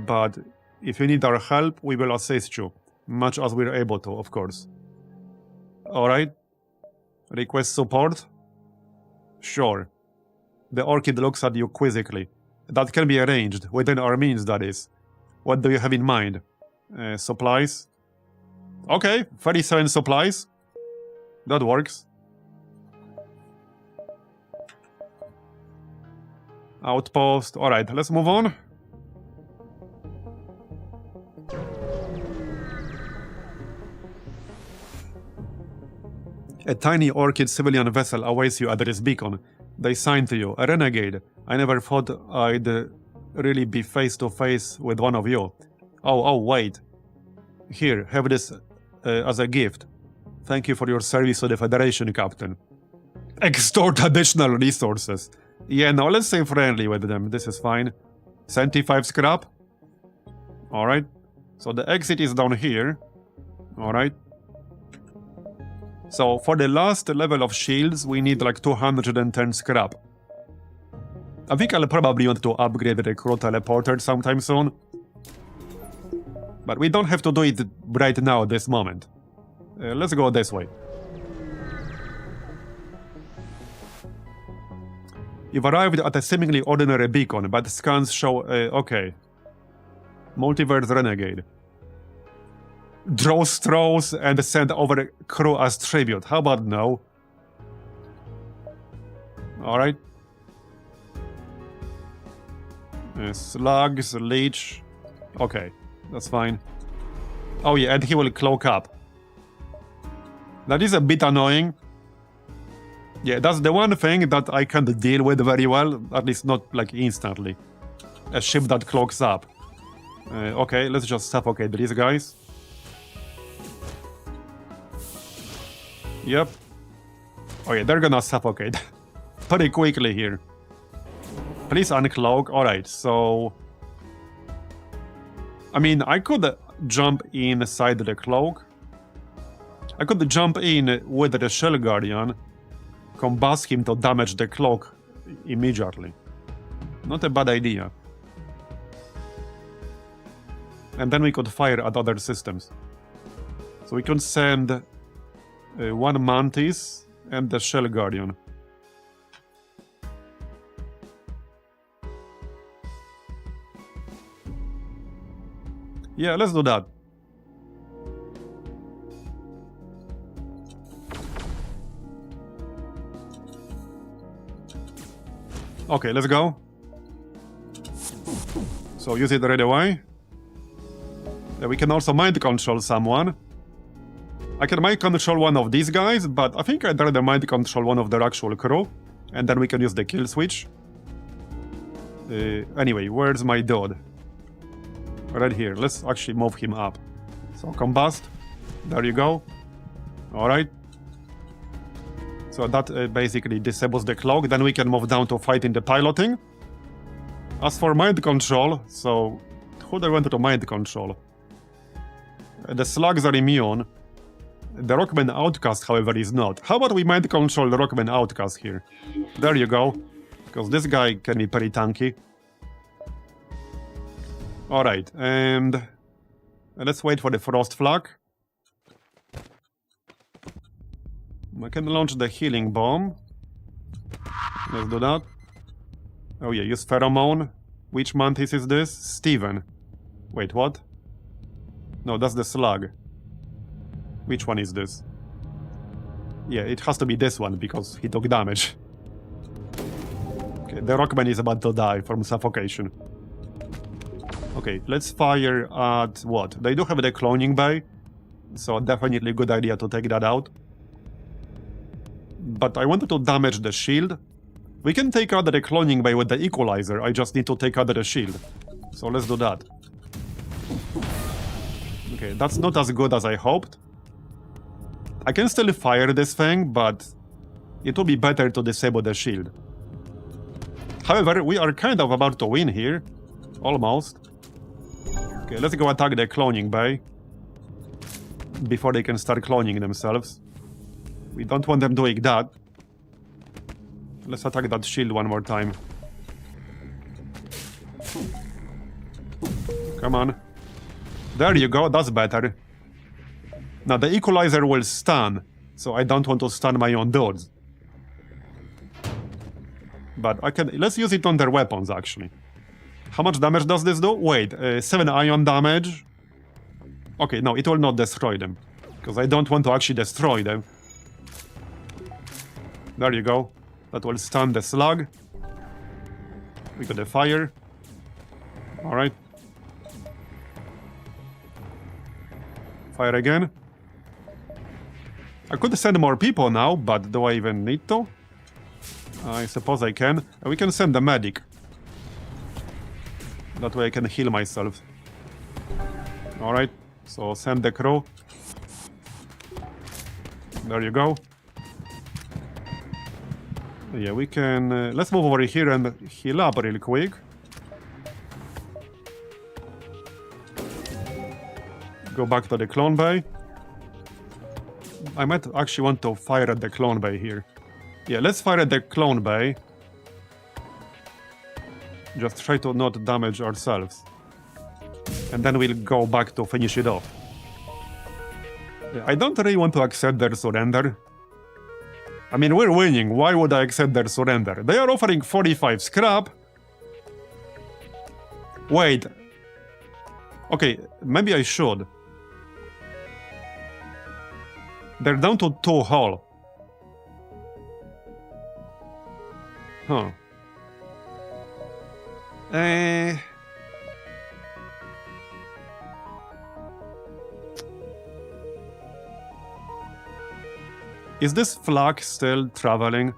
But if you need our help, we will assist you. Much as we're able to, of course. Alright. Request support? Sure. The Orchid looks at you quizzically. That can be arranged, within our means, that is. What do you have in mind? Supplies? Okay, 37 supplies. That works. Outpost. Alright, let's move on. A tiny Orchid civilian vessel awaits you at this beacon. They sign to you, a renegade. I never thought I'd really be face to face with one of you. Oh, wait. Here, have this as a gift. Thank you for your service to the Federation, Captain. Extort additional resources. Yeah, no, let's stay friendly with them. This is fine. 75 scrap. Alright. So the exit is down here. Alright. So for the last level of shields, we need like 210 scrap. I think I'll probably want to upgrade the crew teleporter sometime soon. But we don't have to do it right now, this moment. Let's go this way. You've arrived at a seemingly ordinary beacon, but scans show... okay. Multiverse Renegade. Draw straws and send over a crew as tribute. How about no? Alright. Slugs, leech. Okay, that's fine. Oh yeah, and he will cloak up. That is a bit annoying. Yeah, that's the one thing that I can't deal with very well, at least not like instantly. A ship that cloaks up. Okay, let's just suffocate these guys. Yep. Oh yeah, they're gonna suffocate. Pretty quickly here. Please uncloak. Alright, so... I mean, I could jump inside the cloak. I could jump in with the Shell Guardian, combust him to damage the cloak immediately. Not a bad idea. And then we could fire at other systems. So we can send one Mantis and the Shell Guardian. Yeah, let's do that. Okay, let's go. So use it right away. We can also mind control someone. I can mind control one of these guys, but I think I'd rather mind control one of their actual crew. And then we can use the kill switch. Anyway, where's my dude? Right here. Let's actually move him up. So combust. There you go. Alright. So that basically disables the cloak. Then we can move down to fighting the piloting. As for mind control, so who do I want to mind control? The slugs are immune. The Rockman Outcast, however, is not. How about we mind control the Rockman Outcast here? There you go. Because this guy can be pretty tanky. Alright, and let's wait for the Frost Flag. I can launch the healing bomb. Let's do that. Oh yeah, use pheromone. Which mantis is this? Steven. Wait, what? No, that's the slug. Which one is this? Yeah, it has to be this one, because he took damage. Okay, the Rockman is about to die from suffocation. Okay, let's fire at what? They do have the cloning bay, so definitely a good idea to take that out. But I wanted to damage the shield. We can take out the cloning bay with the equalizer, I just need to take out the shield. So let's do that. Okay, that's not as good as I hoped. I can still fire this thing, but it would be better to disable the shield. However, we are kind of about to win here. Almost. Okay, let's go attack the cloning bay. before they can start cloning themselves. We don't want them doing that. Let's attack that shield one more time. Come on. There you go, that's better. Now the equalizer will stun, so I don't want to stun my own dudes. But I can... let's use it on their weapons, actually. How much damage does this do? Wait, 7 ion damage. Okay, no, it will not destroy them. Because I don't want to actually destroy them. There you go. That will stun the slug. We got the fire. Alright. Fire again. I could send more people now, but do I even need to? I suppose I can. We can send the medic. That way I can heal myself. Alright, so send the crew. There you go. Yeah, we can... let's move over here and heal up real quick. Go back to the clone bay. I might actually want to fire at the clone bay here. Yeah, let's fire at the clone bay. Just try to not damage ourselves. And then we'll go back to finish it off. Yeah, I don't really want to accept their surrender. I mean, we're winning. Why would I accept their surrender? They are offering 45 scrap. Wait. Okay, maybe I should. They're down to 2 hull. Huh. Is this flag still traveling?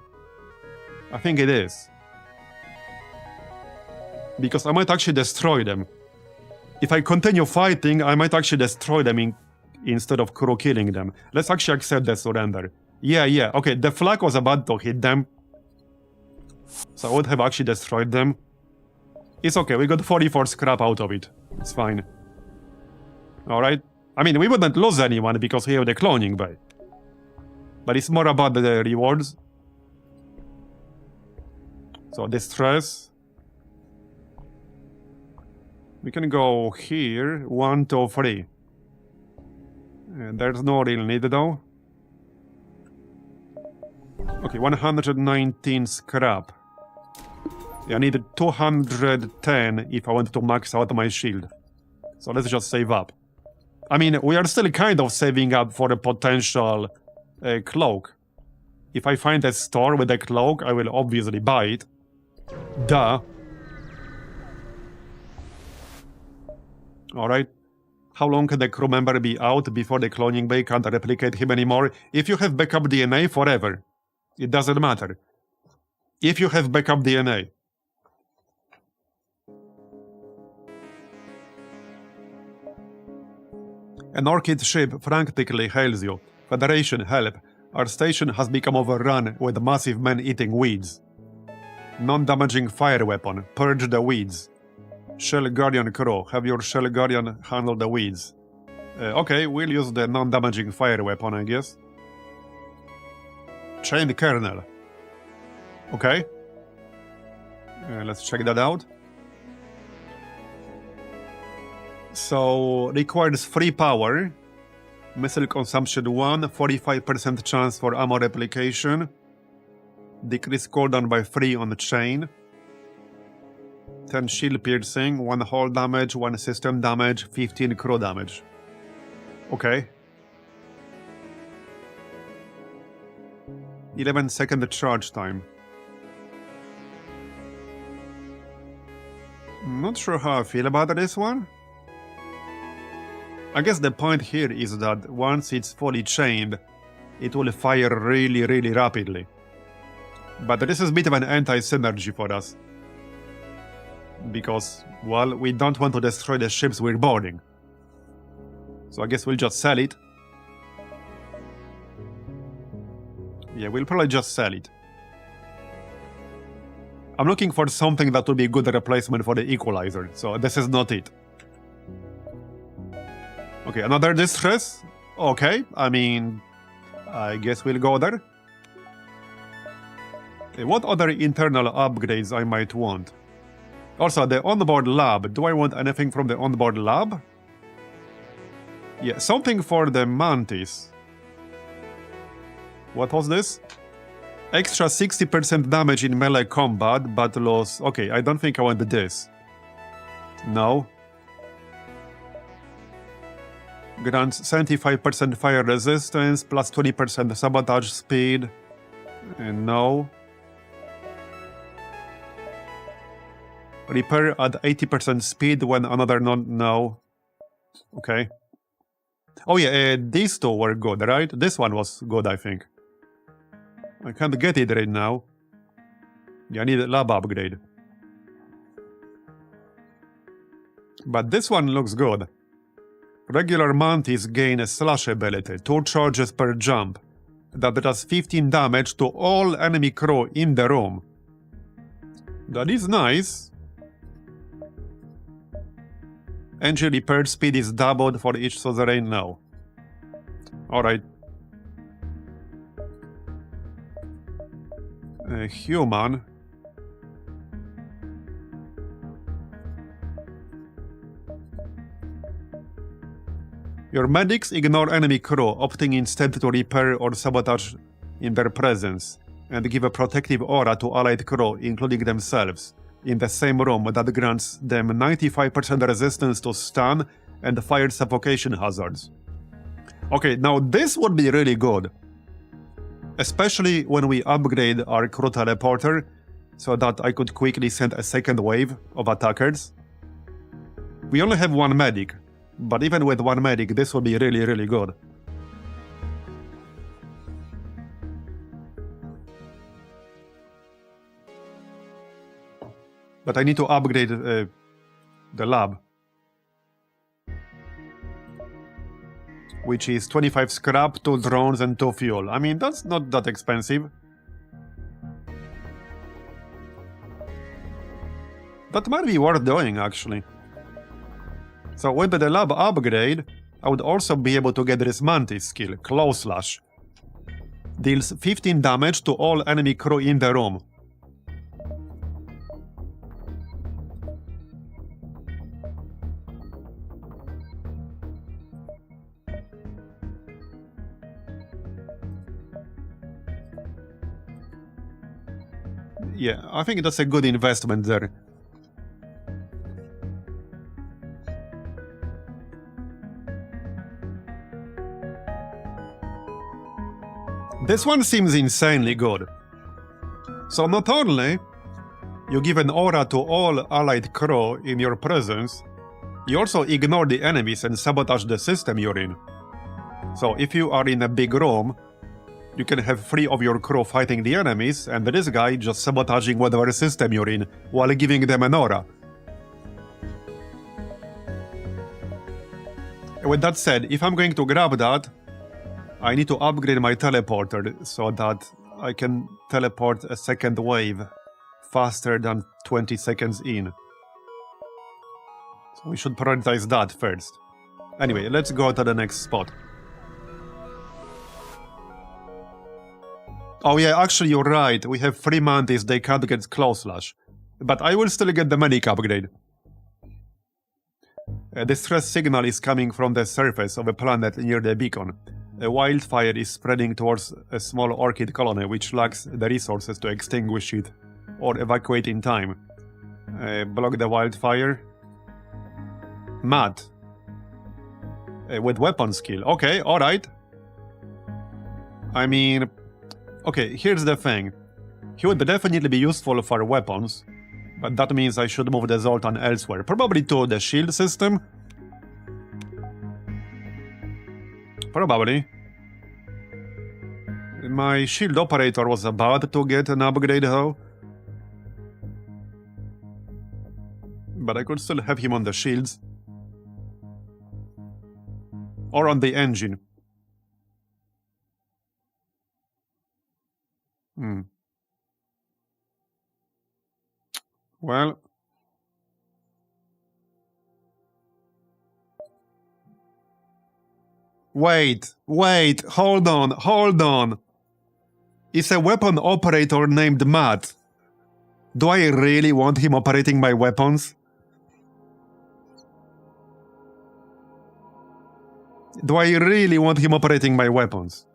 I think it is. Because I might actually destroy them. If I continue fighting, I might actually destroy them instead of crew killing them. Let's actually accept the surrender. Yeah. Okay, the flag was about to hit them. So I would have actually destroyed them. It's okay, we got 44 scrap out of it. It's fine. Alright. I mean, we wouldn't lose anyone because we have the cloning bay. But it's more about the rewards. So, distress. We can go here. 1, 2, 3. There's no real need though. Okay, 119 scrap. I need 210 if I want to max out my shield. So let's just save up. I mean, we are still kind of saving up for a potential cloak. If I find a store with a cloak, I will obviously buy it. Duh. Alright. How long can the crew member be out before the cloning bay can't replicate him anymore? If you have backup DNA, forever. It doesn't matter. If you have backup DNA. An Orchid ship frantically hails you. Federation, help. Our station has become overrun with massive men-eating weeds. Non-damaging fire weapon. Purge the weeds. Shell Guardian crew. Have your Shell Guardian handle the weeds. Okay, we'll use the non-damaging fire weapon, I guess. Chained kernel. Okay. Let's check that out. So, requires 3 power. Missile consumption 1, 45% chance for ammo replication. Decrease cooldown by 3 on the chain. 10 shield piercing, 1 hull damage, 1 system damage, 15 crew damage. Okay. 11-second charge time. Not sure how I feel about this one. I guess the point here is that once it's fully chained, it will fire really rapidly. But this is a bit of an anti-synergy for us. Because, well, we don't want to destroy the ships we're boarding. So I guess we'll just sell it. Yeah, we'll probably just sell it. I'm looking for something that will be a good replacement for the equalizer, so this is not it. Okay, another distress. Okay, I mean, I guess we'll go there. What other internal upgrades I might want? Also, the onboard lab. Do I want anything from the onboard lab? Yeah, something for the Mantis. What was this? Extra 60% damage in melee combat, but loss... Okay, I don't think I want this. No. Grants 75% fire resistance, plus 20% sabotage speed. No. Repair at 80% speed when another no. Okay. Oh yeah, these two were good, right? This one was good, I think. I can't get it right now. Yeah, I need a lab upgrade. But this one looks good. Regular Mantis gain a slash ability, 2 charges per jump. That does 15 damage to all enemy crew in the room. That is nice. Engine repair speed is doubled for each suzerain now. Alright. Human. Your medics ignore enemy crew, opting instead to repair or sabotage in their presence, and give a protective aura to allied crew, including themselves, in the same room that grants them 95% resistance to stun and fire suffocation hazards. Okay, now this would be really good. Especially when we upgrade our crew teleporter, so that I could quickly send a second wave of attackers. We only have one medic, but even with one medic, this would be really, really good. But I need to upgrade the lab, which is 25 scrap, 2 drones, and 2 fuel. I mean, that's not that expensive. That might be worth doing, actually. So with the lab upgrade, I would also be able to get this Mantis skill, Claw Slash. Deals 15 damage to all enemy crew in the room. Yeah, I think that's a good investment there. This one seems insanely good. So not only you give an aura to all allied crew in your presence, you also ignore the enemies and sabotage the system you're in. So if you are in a big room, you can have 3 of your crew fighting the enemies, and this guy just sabotaging whatever system you're in, while giving them an aura. With that said, if I'm going to grab that, I need to upgrade my teleporter, so that I can teleport a second wave faster than 20 seconds in. So we should prioritize that first. Anyway, let's go to the next spot. Oh yeah, actually you're right, we have 3 Mantis, they can't get Claw Slash. But I will still get the medic upgrade. The stress signal is coming from the surface of a planet near the beacon. A wildfire is spreading towards a small orchid colony which lacks the resources to extinguish it or evacuate in time. Block the wildfire. Matt. With weapon skill. Okay, alright. I mean... Okay, here's the thing. He would definitely be useful for weapons, but that means I should move the Zoltan elsewhere. Probably to the shield system? Probably. My shield operator was about to get an upgrade though. But I could still have him on the shields. Or on the engine. Well... Wait, hold on. It's a weapon operator named Matt. Do I really want him operating my weapons? Do I really want him operating my weapons?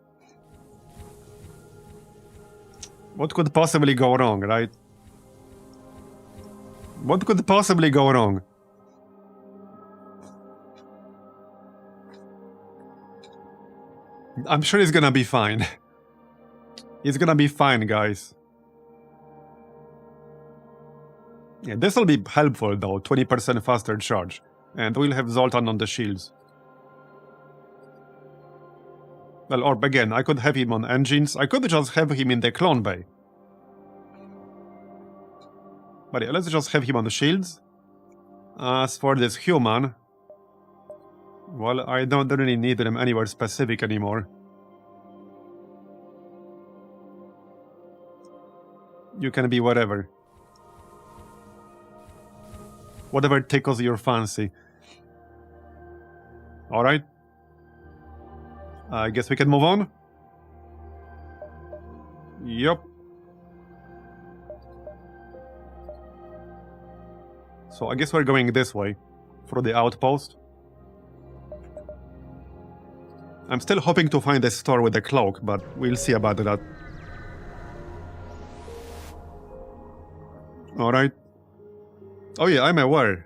What could possibly go wrong, right? What could possibly go wrong? I'm sure it's gonna be fine. It's gonna be fine, guys. Yeah, this will be helpful though, 20% faster charge. And we'll have Zoltan on the shields. Well, or again, I could have him on engines. I could just have him in the clone bay. But yeah, let's just have him on the shields. As for this human... well, I don't really need them anywhere specific anymore. You can be whatever. Whatever tickles your fancy. Alright. I guess we can move on. Yup. So I guess we're going this way. For the outpost. I'm still hoping to find a store with a cloak, but we'll see about that. Alright. Oh yeah, I'm aware.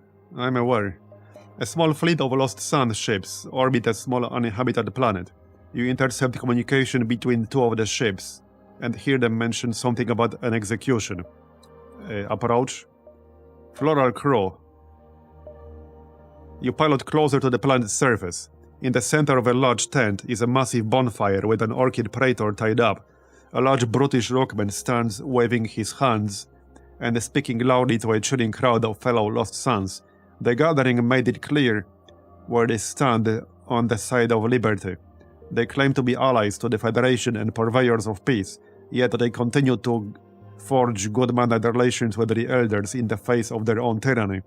A small fleet of Lost Sun ships orbit a small uninhabited planet. You intercept communication between two of the ships, and hear them mention something about an execution. Approach. Floral Crow. You pilot closer to the planet's surface. In the center of a large tent is a massive bonfire with an orchid praetor tied up. A large brutish rockman stands waving his hands and speaking loudly to a chilling crowd of fellow Lost Suns. The gathering made it clear where they stand on the side of liberty. They claim to be allies to the Federation and purveyors of peace, yet they continue to forge good-mannered relations with the Elders in the face of their own tyranny.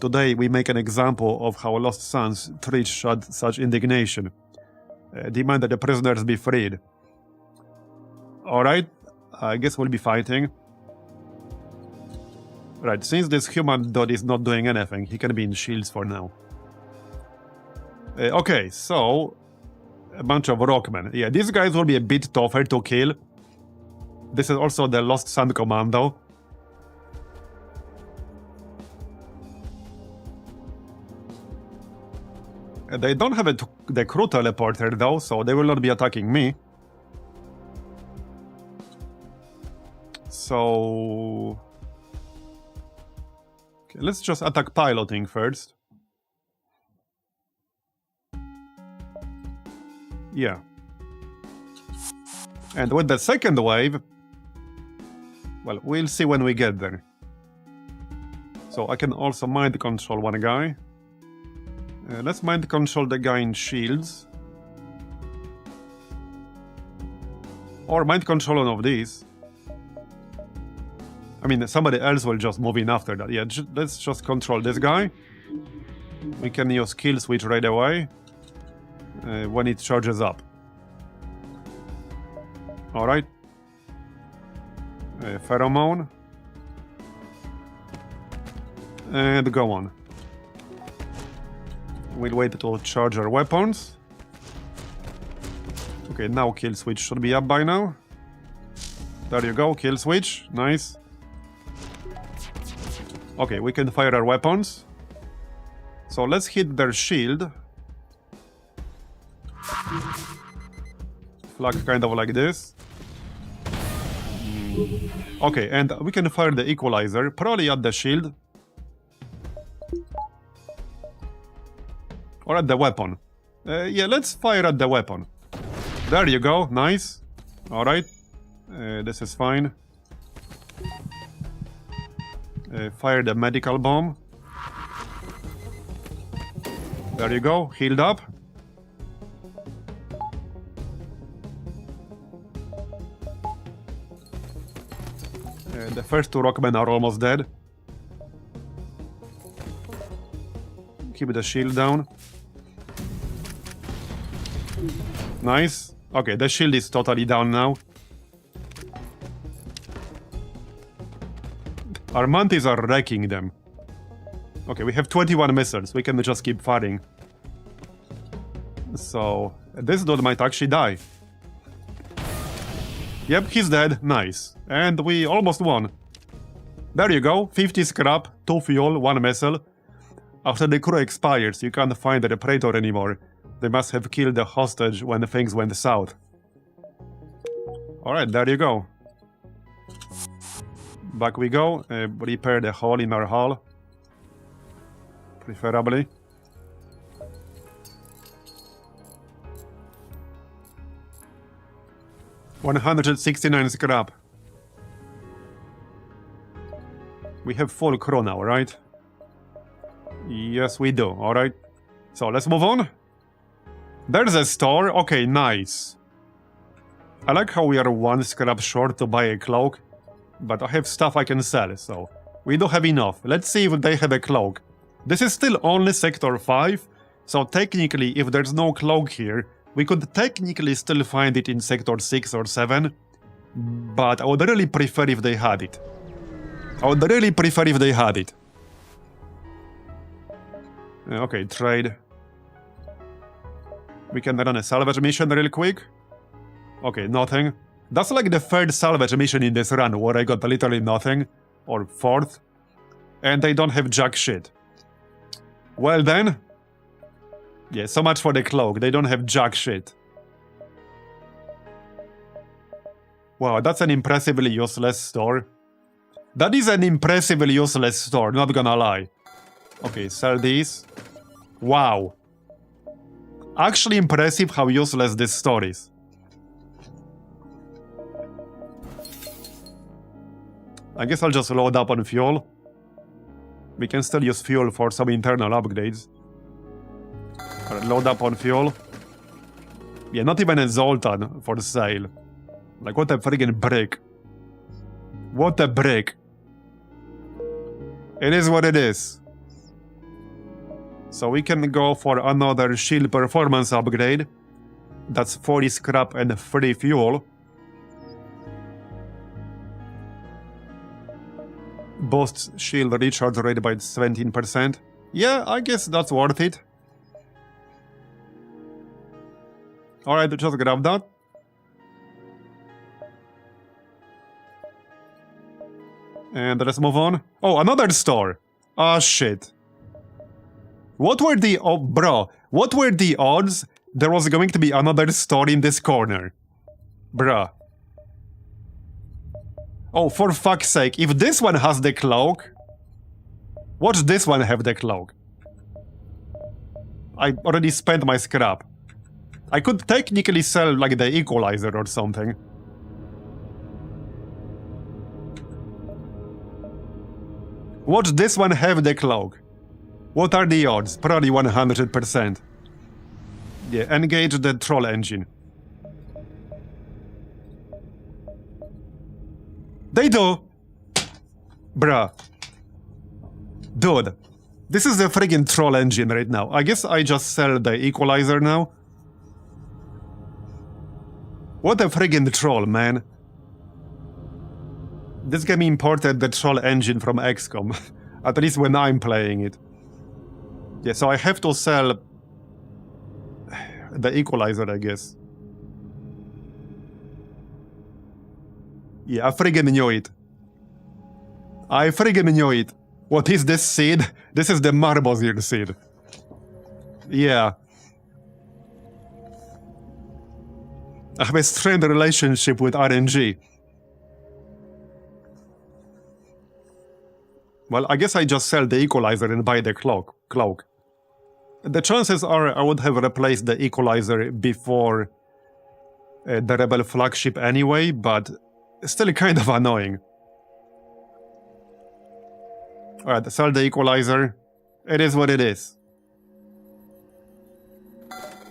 Today we make an example of how Lost Suns treat such indignation. Demand that the prisoners be freed. Alright, I guess we'll be fighting. Right, since this human dude is not doing anything, he can be in shields for now. Okay, so... a bunch of rockmen. Yeah, these guys will be a bit tougher to kill. This is also the Lost Sun Commando. They don't have the crew teleporter though, so they will not be attacking me. So... okay, let's just attack piloting first. Yeah. And with the second wave... well, we'll see when we get there. So I can also mind control one guy. Let's mind control the guy in shields. Or mind control one of these. I mean, somebody else will just move in after that. Yeah, let's just control this guy. We can use kill switch right away. When it charges up. Alright. Pheromone. And go on. We'll wait to charge our weapons. Okay, now kill switch should be up by now. There you go, kill switch. Nice. Okay, we can fire our weapons. So let's hit their shield. Flag kind of like this. Okay, and we can fire the equalizer, probably at the shield. Or at the weapon. Yeah, let's fire at the weapon. There you go, nice. Alright. This is fine. Fire the medical bomb. There you go, healed up. The first two rockmen are almost dead. Keep the shield down. Nice. Okay, the shield is totally down now. Our mantis are wrecking them. Okay, we have 21 missiles. We can just keep firing. So, this dude might actually die. Yep, he's dead. Nice. And we almost won. There you go. 50 scrap, 2 fuel, 1 missile. After the crew expires, you can't find the Praetor anymore. They must have killed the hostage when things went south. Alright, there you go. Back we go. Repair the hole in our hull. Preferably. $169 scrap. We have full crew now, right? Yes, we do. Alright. So, let's move on. There's a store. Okay, nice. I like how we are 1 scrap short to buy a cloak. But I have stuff I can sell, so... we do have enough. Let's see if they have a cloak. This is still only Sector 5. So, technically, if there's no cloak here, we could technically still find it in Sector 6 or 7. But I would really prefer if they had it. Okay, trade. We can run a salvage mission real quick. Okay, nothing. That's like the 3rd salvage mission in this run, where I got literally nothing. Or 4th. And they don't have jack shit. Well then. Yeah, so much for the cloak. They don't have jack shit. Wow, that's an impressively useless store. That is an impressively useless store, not gonna lie. Okay, sell these. Wow. Actually impressive how useless this store is. I guess I'll just load up on fuel. We can still use fuel for some internal upgrades. Load up on fuel. Yeah, not even a Zoltan for sale. Like, what a friggin' brick. What a brick. It is what it is. So we can go for another shield performance upgrade. That's 40 scrap and 3 fuel. Boosts shield recharge rate by 17%. Yeah, I guess that's worth it. Alright, just grab that. And let's move on. Oh, another store! Ah, shit. What were the... oh, bro. What were the odds there was going to be another store in this corner? Bruh. Oh, for fuck's sake, if this one has the cloak... watch this one have the cloak. I already spent my scrap. I could technically sell, like, the equalizer or something. Watch this one have the cloak. What are the odds? Probably 100%. Yeah, engage the troll engine. They do! Bruh. Dude. This is the friggin' troll engine right now. I guess I just sell the equalizer now. What a friggin' troll, man. This game imported the troll engine from XCOM. At least when I'm playing it. Yeah, so I have to sell the equalizer, I guess. Yeah, I friggin' knew it. I friggin' knew it. What is this seed? This is the Marbozir seed. Yeah. I have a strained relationship with RNG. Well, I guess I just sell the equalizer and buy the cloak. The chances are I would have replaced the equalizer before the Rebel flagship anyway, but still kind of annoying. Alright, sell the equalizer. It is what it is.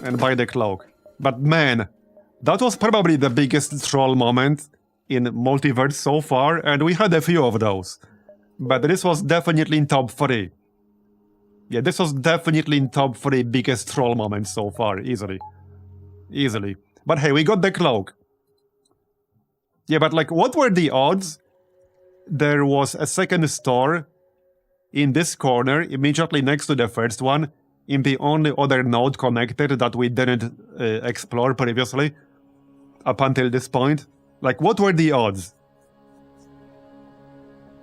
And buy the cloak. But man, that was probably the biggest troll moment in Multiverse so far, and we had a few of those. But this was definitely in top 3. Yeah, this was definitely in top 3 biggest troll moments so far, easily. Easily. But hey, we got the cloak. Yeah, but like, what were the odds there was a second store in this corner, immediately next to the first one, in the only other node connected that we didn't explore previously, up until this point? Like, what were the odds?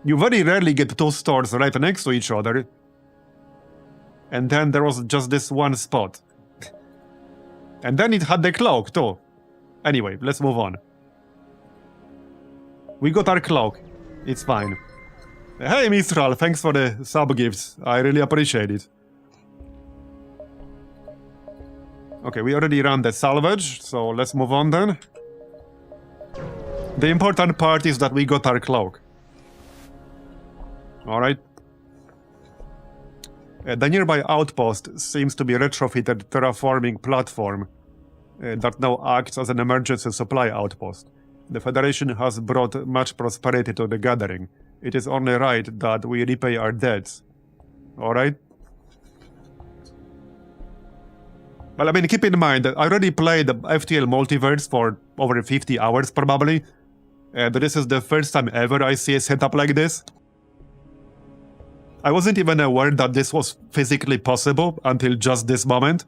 You very rarely get two stores right next to each other. And then there was just this one spot. And then it had the cloak, too. Anyway, let's move on. We got our cloak. It's fine. Hey, Mistral, thanks for the sub-gifts. I really appreciate it. Okay, we already ran the salvage, so let's move on then. The important part is that we got our cloak. Alright. The nearby outpost seems to be a retrofitted terraforming platform that now acts as an emergency supply outpost. The Federation has brought much prosperity to the Gathering. It is only right that we repay our debts. Alright? Well, I mean, keep in mind that I already played the FTL Multiverse for over 50 hours, probably. And this is the first time ever I see a setup like this. I wasn't even aware that this was physically possible until just this moment.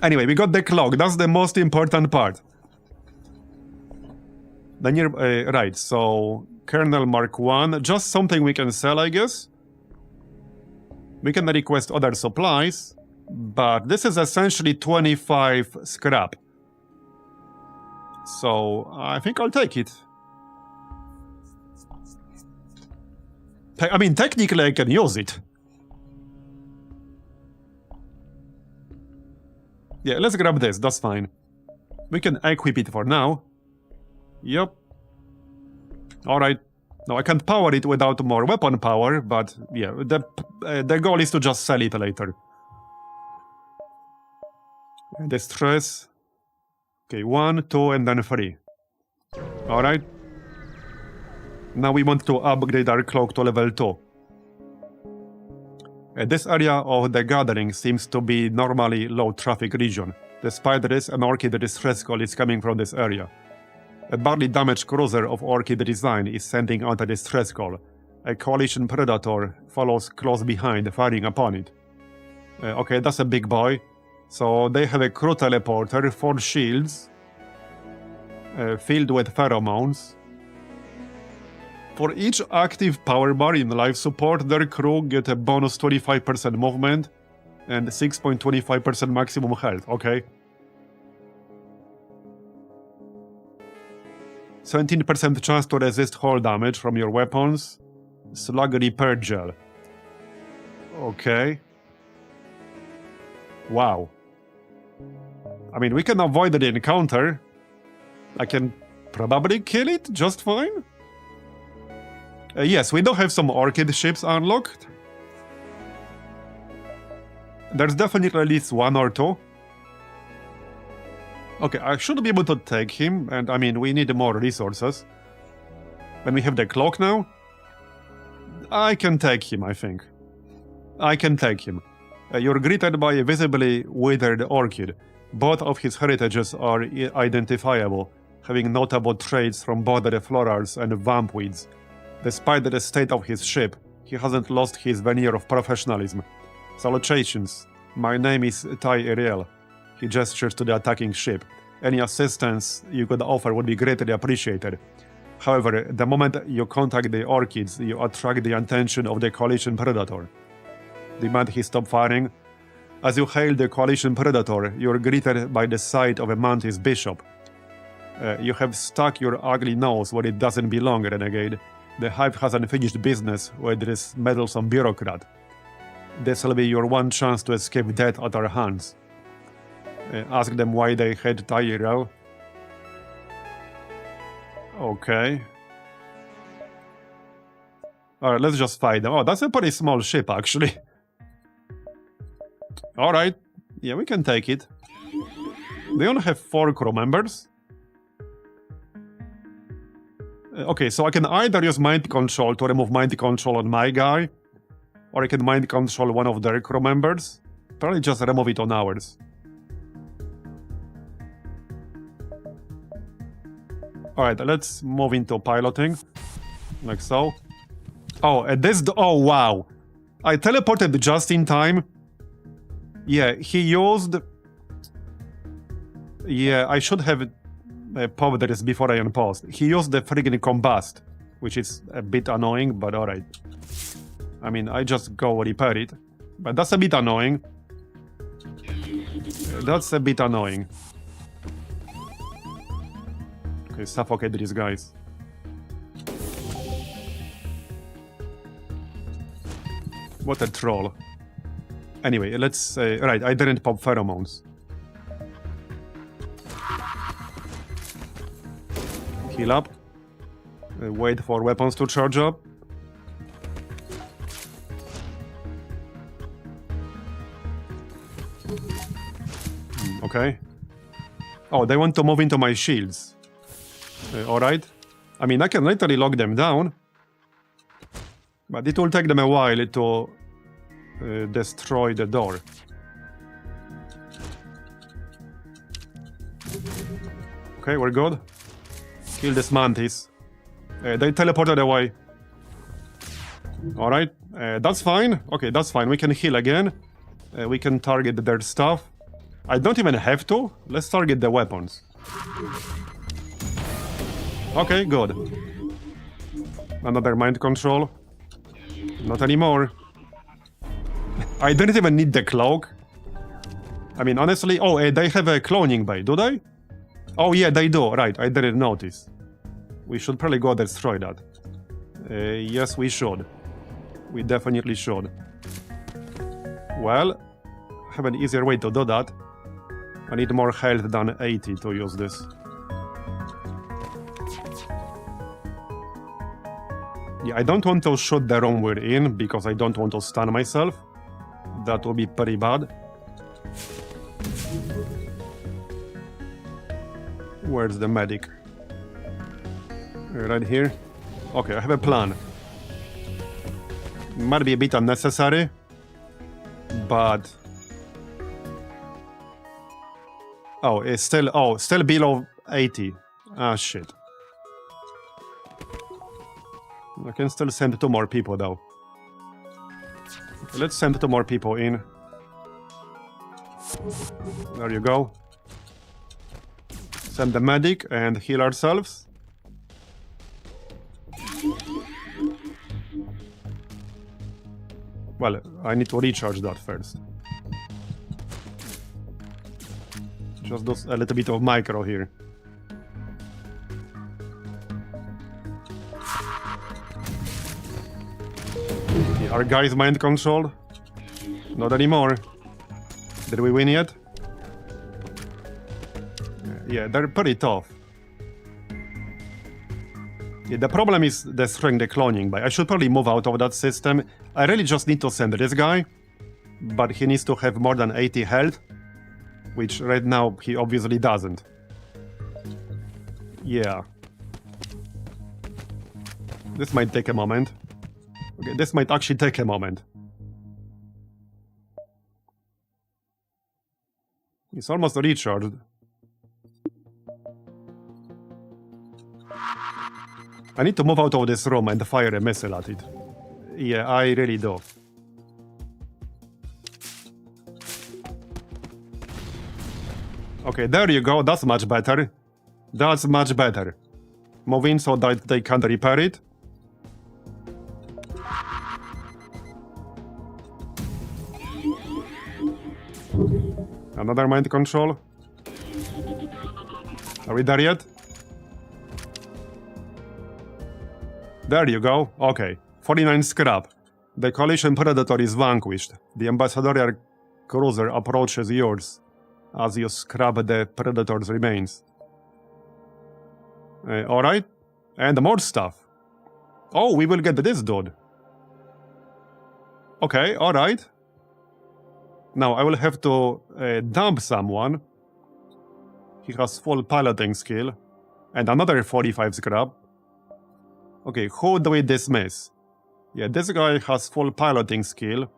Anyway, we got the clock. That's the most important part. The right, so Kernel Mark 1, just something we can sell, I guess. We can request other supplies, but this is essentially 25 scrap. So I think I'll take it. I mean, technically I can use it. Yeah, let's grab this, that's fine. We can equip it for now. Yep. Alright. No, I can't power it without more weapon power, but yeah, the goal is to just sell it later. Distress. Okay, 1, 2, and then 3. Alright. Now we want to upgrade our cloak to level 2. This area of the Gathering seems to be normally low traffic region. Despite this, an Orchid distress call is coming from this area. A badly damaged cruiser of Orchid design is sending out a distress call. A coalition predator follows close behind, firing upon it. Okay, that's a big boy. So they have a crew teleporter, 4 shields, filled with pheromones. For each active power bar in life support, their crew get a bonus 25% movement and 6.25% maximum health, okay? 17% chance to resist hull damage from your weapons. Slug repair gel. Okay. Wow. I mean, we can avoid the encounter. I can probably kill it just fine. Yes, we do have some Orchid ships unlocked. There's definitely at least 1 or 2. Okay, I should be able to take him, and I mean, we need more resources. When we have the cloak now, I can take him, I think. I can take him. You're greeted by a visibly withered Orchid. Both of his heritages are identifiable, having notable traits from both the florals and vampweeds. Despite the state of his ship, he hasn't lost his veneer of professionalism. Salutations. My name is Tai Ariel. He gestures to the attacking ship. Any assistance you could offer would be greatly appreciated. However, the moment you contact the Orchids, you attract the attention of the Coalition Predator. Demand he stop firing. As you hail the Coalition Predator, you are greeted by the sight of a Mantis Bishop. You have stuck your ugly nose where it doesn't belong, Renegade. The Hive has unfinished business with this meddlesome bureaucrat. This will be your one chance to escape death at our hands. Ask them why they had Tyrell. Okay. Alright, let's just fight them. Oh, that's a pretty small ship, actually. Alright. Yeah, we can take it. They only have 4 crew members. Okay, so I can either use mind control to remove mind control on my guy, or I can mind control one of their crew members. Probably just remove it on ours. Alright, let's move into piloting. Like so. Oh, and this... Oh, wow. I teleported just in time. Yeah, he used... Yeah, I should have popped this before I unpaused. He used the friggin' combust, which is a bit annoying, but alright. I mean, I just go repair it. But that's a bit annoying. That's a bit annoying. Okay, suffocate these guys. What a troll. Anyway, let's... right, I didn't pop pheromones. Heal up. Wait for weapons to charge up. Okay. Oh, they want to move into my shields. Alright. I mean, I can literally lock them down. But it will take them a while to destroy the door. Okay, we're good. Kill this mantis. They teleported away. Alright, that's fine. Okay, that's fine. We can heal again. We can target their stuff. I don't even have to. Let's target the weapons. Okay, good. Another mind control. Not anymore. I didn't even need the cloak. I mean, honestly... Oh, they have a cloning bay, do they? Oh, yeah, they do. Right, I didn't notice. We should probably go destroy that. Yes, we should. We definitely should. Well, I have an easier way to do that. I need more health than 80 to use this. Yeah, I don't want to shoot the room we're in because I don't want to stun myself. That would be pretty bad. Where's the medic? Right here. Okay, I have a plan. Might be a bit unnecessary, but... Oh, it's still... Oh, still below 80. Ah, shit. I can still send 2 more people, though. Let's send 2 more people in. There you go. Send the medic and heal ourselves. Well, I need to recharge that first. Just do a little bit of micro here. Are guys mind controlled? Not anymore. Did we win yet? Yeah, they're pretty tough. Yeah, the problem is destroying the cloning, but I should probably move out of that system. I really just need to send this guy, but he needs to have more than 80 health, which right now he obviously doesn't. Yeah. This might take a moment. Okay, this might actually take a moment. It's almost recharged. I need to move out of this room and fire a missile at it. Yeah, I really do. Okay, there you go. That's much better. That's much better. Move in so that they can't repair it. Another mind control. Are we there yet? There you go. Okay. 49 scrap. The coalition predator is vanquished. The ambassadorial cruiser approaches yours as you scrap the predator's remains. Alright. And more stuff. Oh, we will get this dude. Okay, alright. Now, I will have to dump someone. He has full piloting skill. And another 45 scrap. Okay, who do we dismiss? Yeah, this guy has full piloting skill.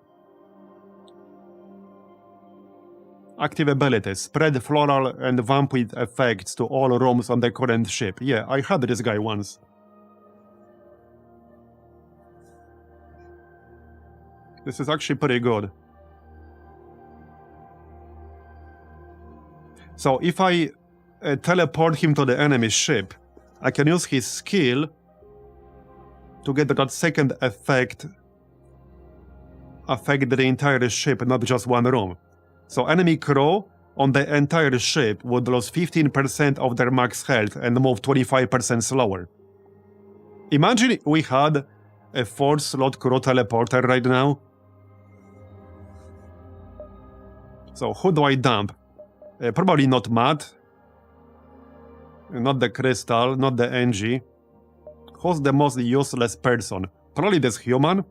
Active abilities. Spread floral and vampire effects to all rooms on the current ship. Yeah, I had this guy once. This is actually pretty good. So if I teleport him to the enemy ship, I can use his skill to get that second effect, affect the entire ship, not just one room. So enemy crew on the entire ship would lose 15% of their max health and move 25% slower. Imagine we had a 4-slot crew teleporter right now. So who do I dump? Probably not Matt. Not the Crystal, not the Angie. Who's the most useless person? Probably this human.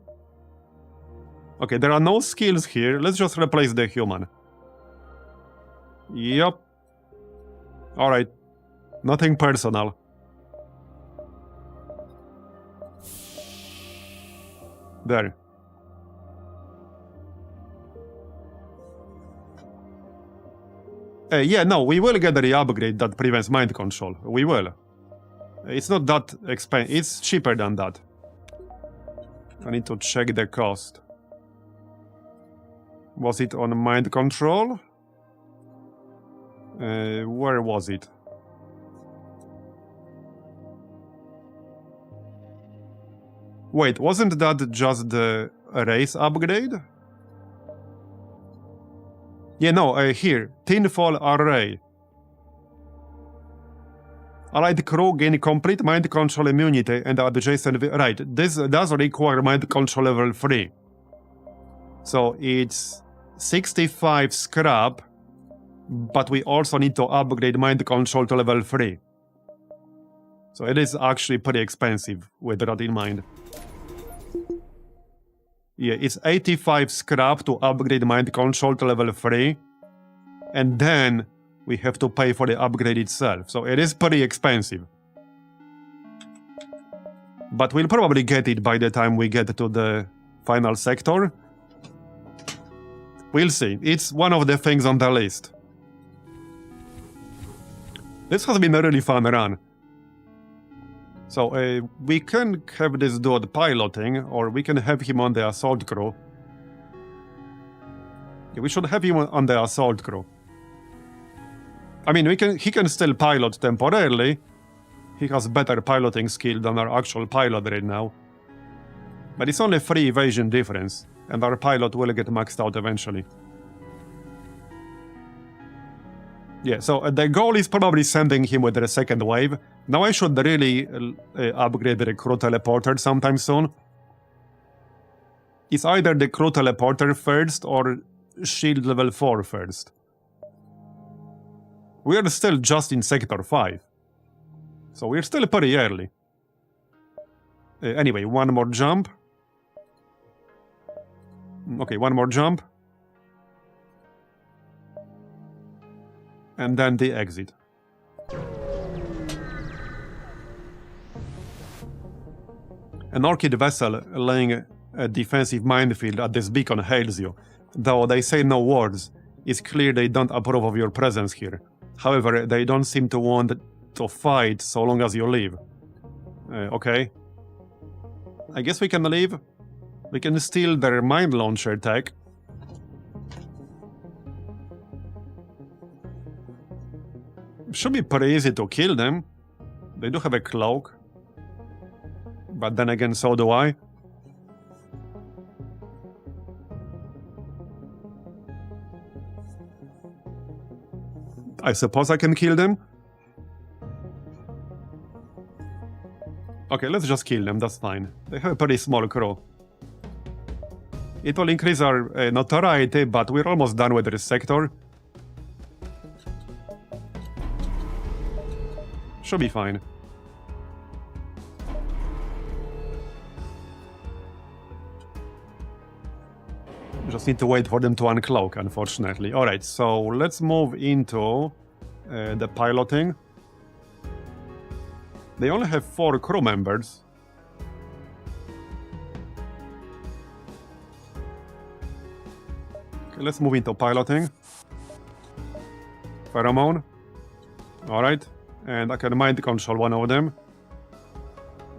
Okay, there are no skills here. Let's just replace the human. Yep. Alright. Nothing personal. There. Yeah, no, we will get the upgrade that prevents mind control. We will. It's not that expensive. It's cheaper than that. I need to check the cost. Was it on mind control? Where was it? Wait, wasn't that just the race upgrade? Yeah, no, here. Tinfoil Array. Allied crew gain complete mind control immunity and adjacent... Right, this does require mind control level 3. So it's 65 scrap, but we also need to upgrade mind control to level 3. So it is actually pretty expensive with that in mind. Yeah, it's 85 scrap to upgrade mind control to level 3. And then we have to pay for the upgrade itself. So it is pretty expensive. But we'll probably get it by the time we get to the final sector. We'll see. It's one of the things on the list. This has been a really fun run. So we can have this dude piloting, or we can have him on the assault crew. Yeah, we should have him on the assault crew. I mean, he can still pilot temporarily. He has better piloting skill than our actual pilot right now. But it's only 3 evasion difference, and our pilot will get maxed out eventually. Yeah, so the goal is probably sending him with the second wave. Now I should really upgrade the crew teleporter sometime soon. It's either the crew teleporter first or shield level 4 first. We are still just in sector 5. So we're still pretty early. Anyway, one more jump. Okay, one more jump. And then the exit. An Orchid vessel laying a defensive minefield at this beacon hails you. Though they say no words, it's clear they don't approve of your presence here. However, they don't seem to want to fight so long as you leave. Okay. I guess we can leave. We can steal their mine launcher tech. Should be pretty easy to kill them. They do have a cloak. But then again, so do I. I suppose I can kill them. Okay, let's just kill them, that's fine. They have a pretty small crew. It will increase our notoriety, but we're almost done with this sector. Should be fine. Just need to wait for them to uncloak, unfortunately. Alright, so let's move into the piloting. They only have 4 crew members. Okay, let's move into piloting. Pheromone. Alright. And I can mind control one of them.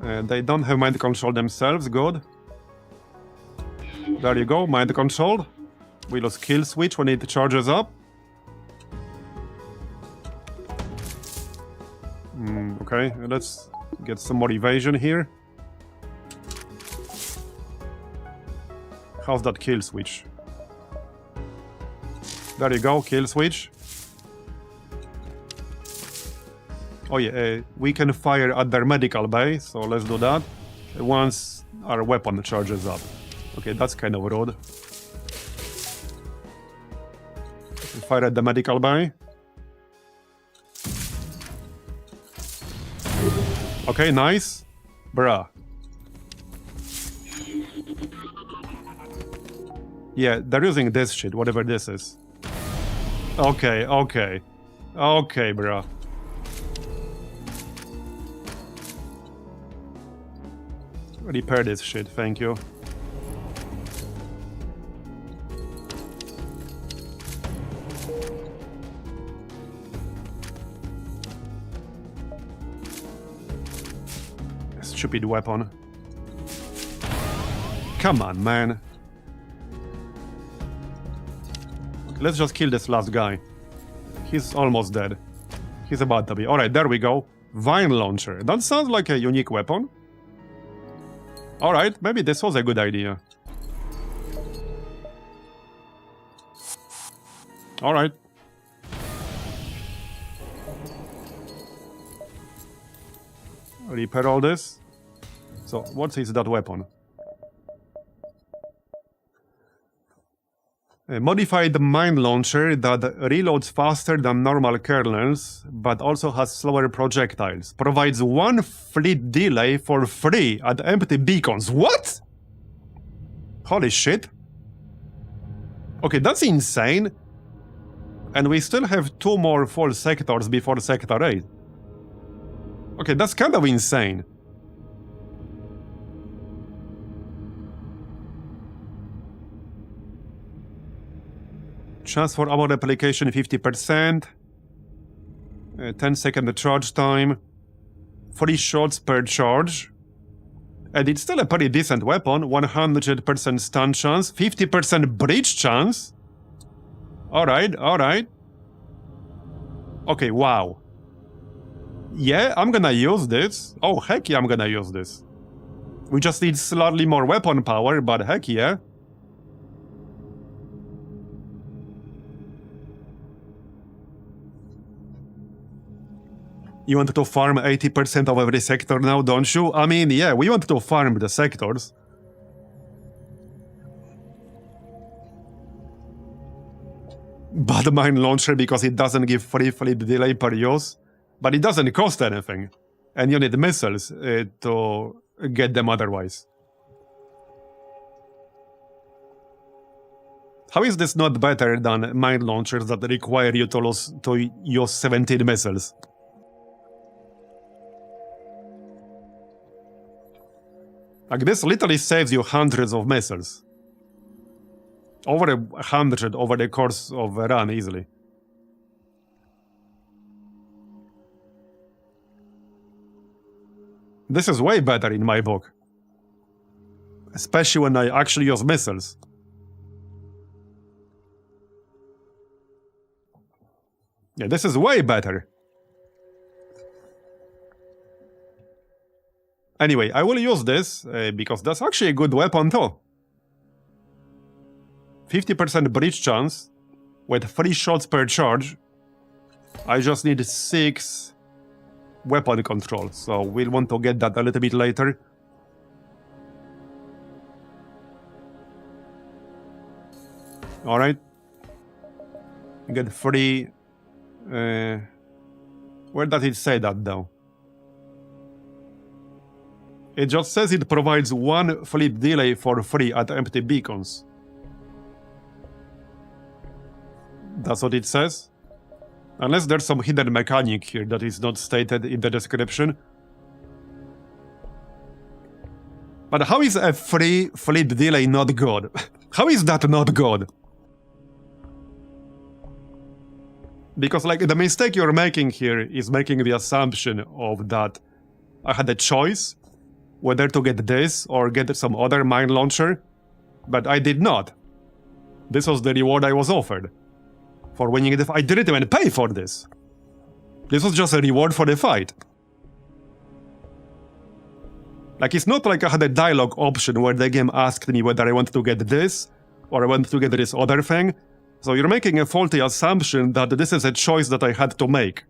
They don't have mind control themselves, good. There you go, mind control. We lose kill switch when it charges up. Okay, let's get some more evasion here. How's that kill switch? There you go, kill switch. Oh yeah, we can fire at their medical bay, so let's do that. Once our weapon charges up. Okay, that's kind of rude. Fire at the medical bay. Okay, nice. Bruh. Yeah, they're using this shit, whatever this is. Okay, okay. Okay, bruh. Repair this shit, thank you. Stupid weapon. Come on, man. Let's just kill this last guy. He's almost dead. He's about to be. Alright, there we go. Vine launcher. That sounds like a unique weapon. Alright, maybe this was a good idea. Alright. Repair all this. So, what is that weapon? A modified mine launcher that reloads faster than normal kernels, but also has slower projectiles. Provides 1 fleet delay for free at empty beacons. What? Holy shit. Okay, that's insane. And we still have 2 more full sectors before Sector 8. Okay, that's kind of insane. Chance for ammo replication 50%. 10-second charge time. 3 shots per charge. And it's still a pretty decent weapon. 100% stun chance. 50% breach chance. Alright, alright. Okay, wow. Yeah, I'm gonna use this. Oh, heck yeah, I'm gonna use this. We just need slightly more weapon power, but heck yeah. You want to farm 80% of every sector now, don't you? I mean, yeah, we want to farm the sectors. Bad mine launcher because it doesn't give free fleet delay per use. But it doesn't cost anything. And you need missiles to get them otherwise. How is this not better than mine launchers that require you to use 17 missiles? Like, this literally saves you hundreds of missiles. Over 100 over the course of a run, easily. This is way better in my book. Especially when I actually use missiles. Yeah, this is way better. Anyway, I will use this, because that's actually a good weapon too. 50% breach chance, with 3 shots per charge. I just need 6 weapon control, so we'll want to get that a little bit later. Alright. Get 3... where does it say that though? It just says it provides 1 fleet delay for free at empty beacons. That's what it says? Unless there's some hidden mechanic here that is not stated in the description. But how is a free fleet delay not good? How is that not good? Because like the mistake you're making here is making the assumption of that I had a choice whether to get this or get some other mine launcher, but I did not. This was the reward I was offered for winning the fight. I didn't even pay for this. This was just a reward for the fight. Like, it's not like I had a dialogue option where the game asked me whether I wanted to get this or I wanted to get this other thing. So you're making a faulty assumption that this is a choice that I had to make.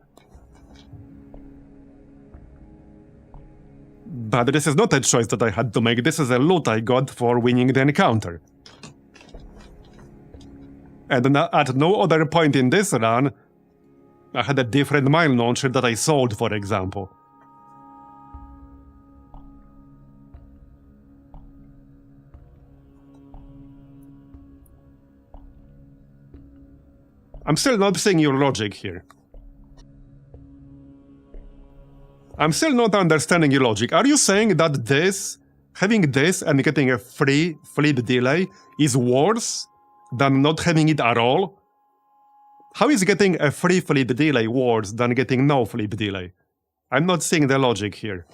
But this is not a choice that I had to make. This is a loot I got for winning the encounter. And at no other point in this run, I had a different mine launcher that I sold, for example. I'm still not seeing your logic here. I'm still not understanding your logic. Are you saying that this, having this and getting a free fleet delay is worse than not having it at all? How is getting a free fleet delay worse than getting no fleet delay? I'm not seeing the logic here.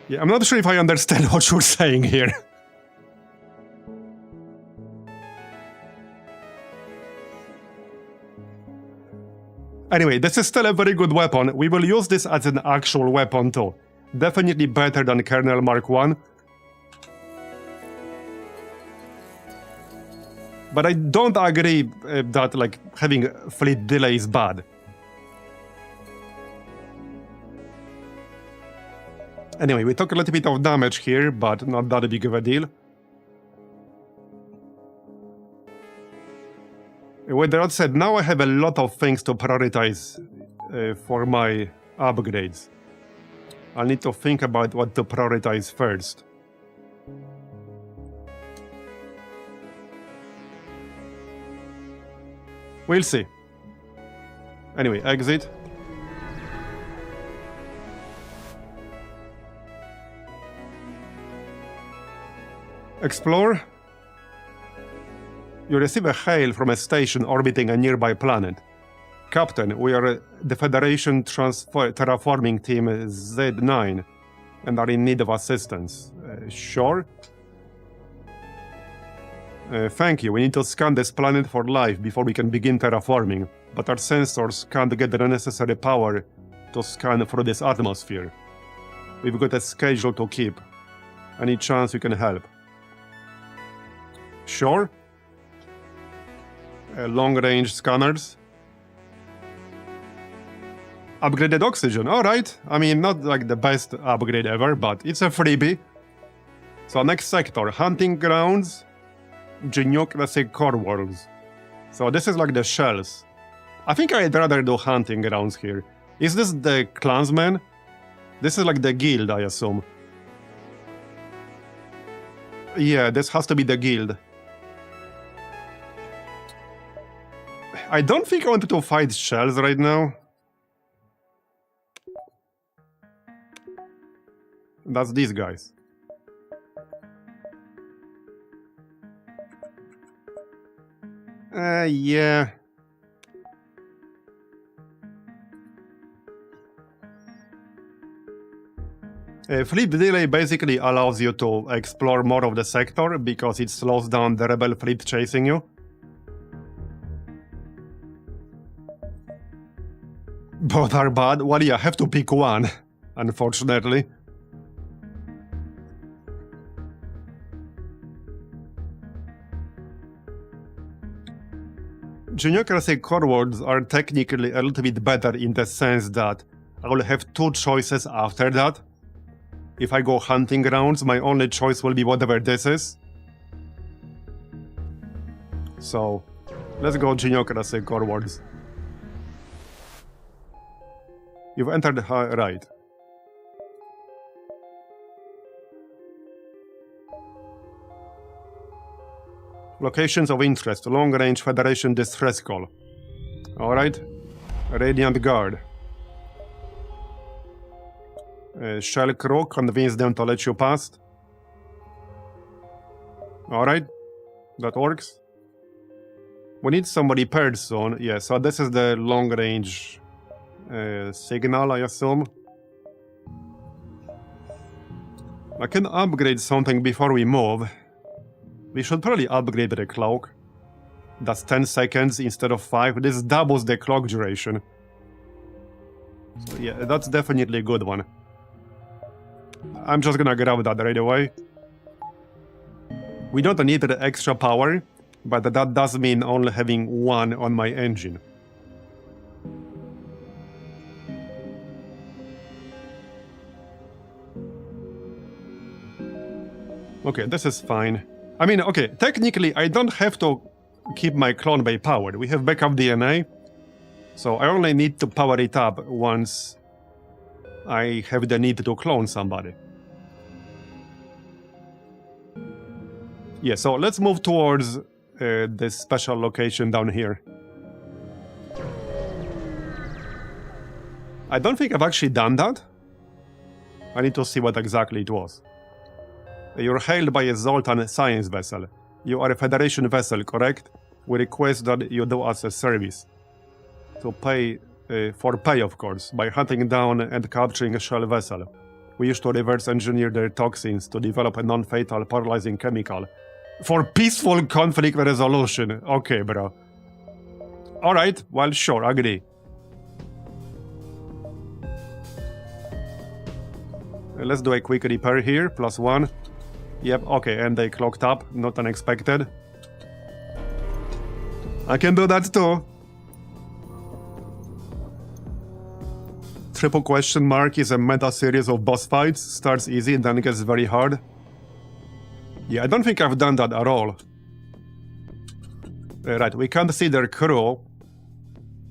Yeah, I'm not sure if I understand what you're saying here. Anyway, this is still a very good weapon. We will use this as an actual weapon too. Definitely better than Kernel Mark 1. But I don't agree that like having fleet delay is bad. Anyway, we took a little bit of damage here, but not that big of a deal. With that said, now I have a lot of things to prioritize for my upgrades. I'll need to think about what to prioritize first. We'll see. Anyway, exit. Explore. You receive a hail from a station orbiting a nearby planet. Captain, we are the Federation terraforming team Z9 and are in need of assistance. Sure? Thank you. We need to scan this planet for life before we can begin terraforming, but our sensors can't get the necessary power to scan through this atmosphere. We've got a schedule to keep. Any chance you can help? Sure? Long-range scanners. Upgraded oxygen, alright. I mean, not like the best upgrade ever, but it's a freebie. So next sector, hunting grounds, geniocracy core worlds. So this is like the shells. I think I'd rather do hunting grounds here. Is this the clansman? This is like the guild, I assume. Yeah, this has to be the guild. I don't think I wanted to fight shells right now. That's these guys. Yeah. Fleet delay basically allows you to explore more of the sector because it slows down the rebel fleet chasing you. Both are bad. Well, yeah, I have to pick one, unfortunately. Geniocracy core worlds are technically a little bit better in the sense that I will have two choices after that. If I go hunting grounds, my only choice will be whatever this is. So, let's go Geniocracy core worlds. You've entered the right. Locations of interest. Long-range Federation distress call. Alright. Radiant Guard. Shell crew, convince them to let you past. Alright, that works. We need some repairs soon. Yeah, so this is the long range signal, I assume. I can upgrade something before we move. We should probably upgrade the cloak. That's 10 seconds instead of 5. This doubles the clock duration. So yeah, that's definitely a good one. I'm just gonna grab that right away. We don't need the extra power, but that does mean only having one on my engine. Okay, this is fine. I mean, okay, technically I don't have to keep my clone bay powered. We have backup DNA, so I only need to power it up once I have the need to clone somebody. Yeah, so let's move towards this special location down here. I don't think I've actually done that. I need to see what exactly it was. You're hailed by a Zoltan science vessel. You are a Federation vessel, correct? We request that you do us a service. To pay, for pay of course, by hunting down and capturing a shell vessel. We used to reverse engineer their toxins to develop a non-fatal paralyzing chemical. For peaceful conflict resolution. Okay, bro. Alright, well, sure, agree. Let's do a quick repair here, +1. Yep, okay, and they clocked up, not unexpected. I can do that too. Triple question mark is a meta series of boss fights. Starts easy and then gets very hard. Yeah, I don't think I've done that at all. Right, we can't see their crew.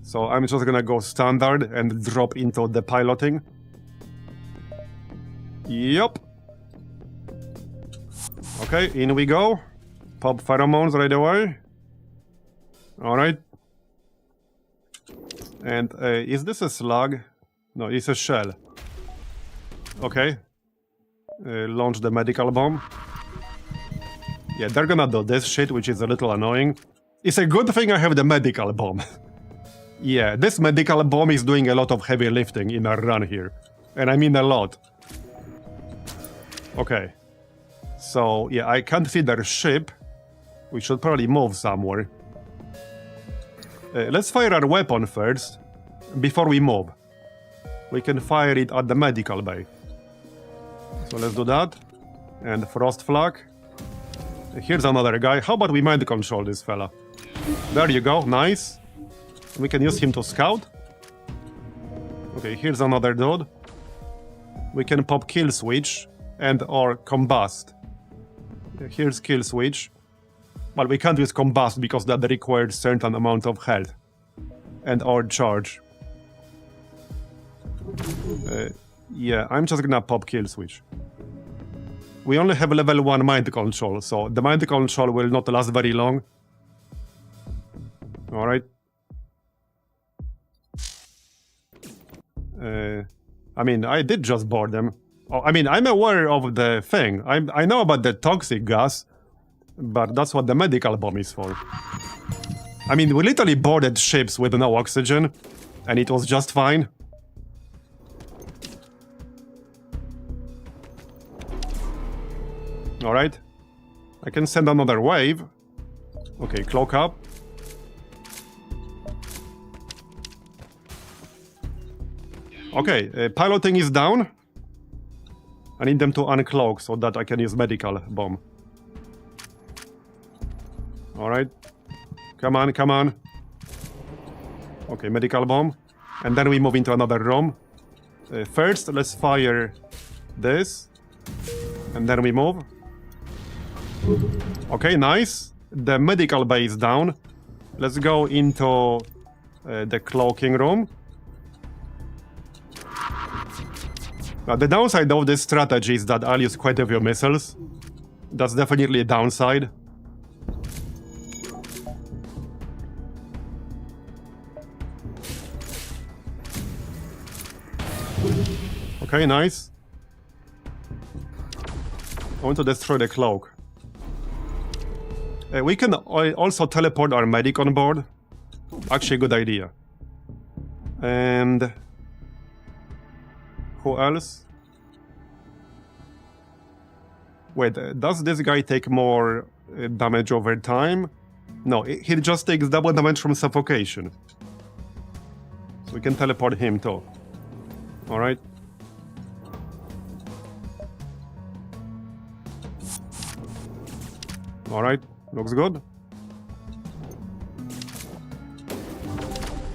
So I'm just gonna go standard and drop into the piloting. Yup. Okay, in we go. Pop pheromones right away. Alright. And is this a slug? No, it's a shell. Okay. Launch the medical bomb. Yeah, they're gonna do this shit, which is a little annoying. It's a good thing I have the medical bomb. Yeah, this medical bomb is doing a lot of heavy lifting in our run here. And I mean a lot. Okay. So, yeah, I can't see their ship. We should probably move somewhere. Let's fire our weapon first, before we move. We can fire it at the medical bay. So let's do that. And frost flak. Here's another guy. How about we mind control this fella? There you go, nice. We can use him to scout. Okay, here's another dude. We can pop kill switch and or combust. Here's kill switch. Well, we can't use combust because that requires certain amount of health. And or charge. Yeah, I'm just gonna pop kill switch. We only have level 1 mind control, so the mind control will not last very long. Alright. I mean, I did just board them. Oh, I mean, I'm aware of the thing. I know about the toxic gas, but that's what the medical bomb is for. I mean, we literally boarded ships with no oxygen, and it was just fine. Alright. I can send another wave. Okay, cloak up. Okay, piloting is down. I need them to uncloak so that I can use medical bomb. Alright. Come on, come on. Okay, medical bomb. And then we move into another room. First, let's fire this. And then we move. Okay, nice. The medical bay is down. Let's go into the cloaking room. Now, the downside of this strategy is that I'll use quite a few missiles. That's definitely a downside. Okay, nice. I want to destroy the cloak. We can also teleport our medic on board. Actually, good idea. And who else? Wait, does this guy take more damage over time? No, he just takes double damage from suffocation. So we can teleport him too. Alright. Alright, looks good.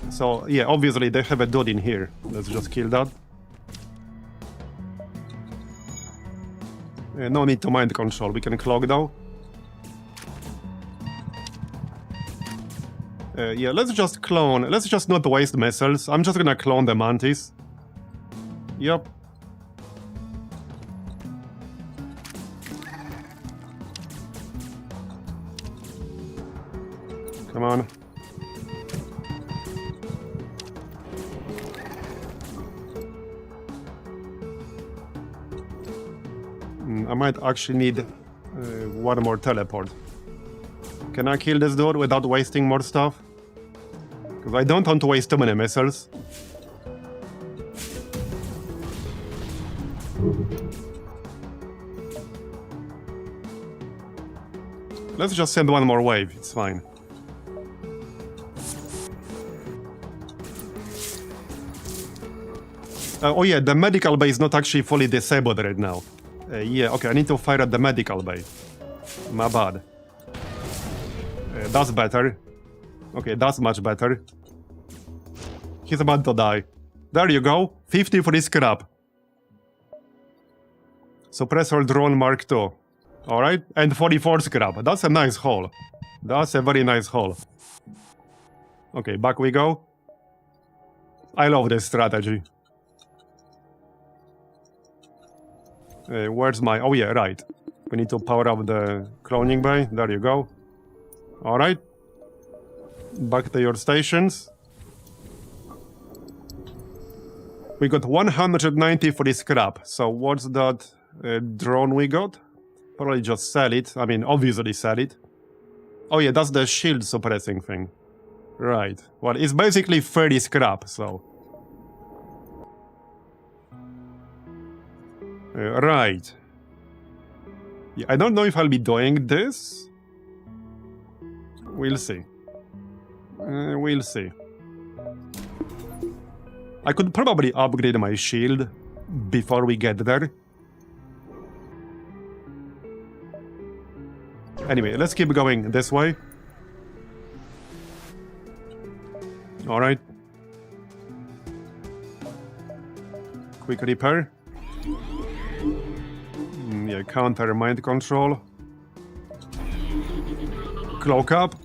So, yeah, obviously they have a dude in here. Let's just kill that. No need to mind control, we can cloak though. Yeah, let's just clone. Let's just not waste missiles. I'm just gonna clone the mantis. Yep. Come on. I might actually need one more teleport. Can I kill this dude without wasting more stuff? Because I don't want to waste too many missiles. Let's just send one more wave, it's fine. Oh yeah, the medical bay is not actually fully disabled right now. Yeah, okay, I need to fire at the medical bay. My bad. That's better. Okay, that's much better. He's about to die. There you go. 50 for his scrap. Suppressor drone Mark II. Alright, and 44 scrap. That's a nice haul. That's a very nice haul. Okay, back we go. I love this strategy. Where's my... Oh yeah, right. We need to power up the cloning bay. There you go. Alright. Back to your stations. We got 190 for this scrap. So what's that drone we got? Probably just sell it. I mean, obviously sell it. Oh yeah, that's the shield suppressing thing. Right. Well, it's basically 30 scrap, so... right. Yeah, I don't know if I'll be doing this. We'll see. We'll see. I could probably upgrade my shield before we get there. Anyway, let's keep going this way. Alright. Quick repair. Yeah, counter mind control. Cloak up.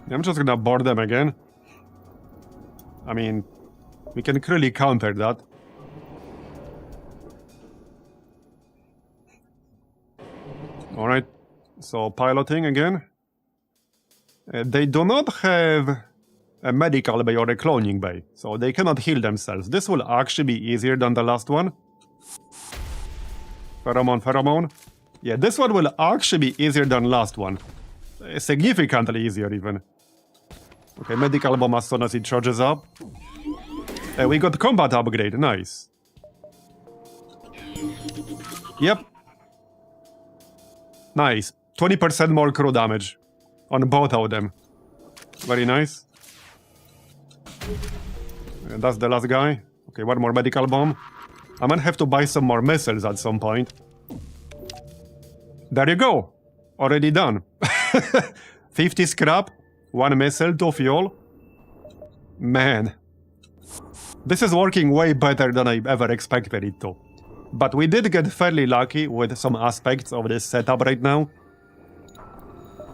I'm just gonna board them again. I mean, we can clearly counter that. Alright, so piloting again. They do not have a medical bay or a cloning bay, so they cannot heal themselves. This will actually be easier than the last one. Pheromone, pheromone. Yeah, this one will actually be easier than last one. Significantly easier even. Okay, medical bomb as soon as it charges up. We got combat upgrade, nice. Yep. Nice. 20% more crew damage on both of them. Very nice. And that's the last guy. Okay, one more medical bomb. I might have to buy some more missiles at some point. There you go. Already done. 50 scrap, 1 missile, 2 fuel. Man. This is working way better than I ever expected it to. But we did get fairly lucky with some aspects of this setup right now.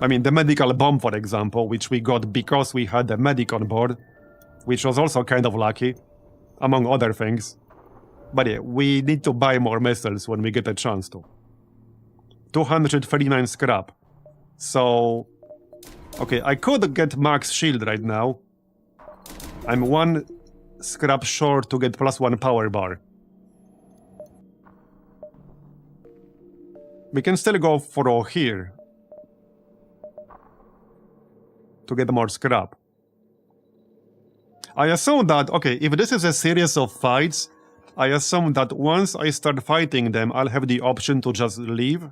I mean, the medical bomb, for example, which we got because we had the medic on board, which was also kind of lucky, among other things. But yeah, we need to buy more missiles when we get a chance to. 239 scrap. So... okay, I could get max shield right now. I'm 1 scrap short to get +1 power bar. We can still go for here to get more scrap. I assume that, okay, if this is a series of fights, I assume that once I start fighting them, I'll have the option to just leave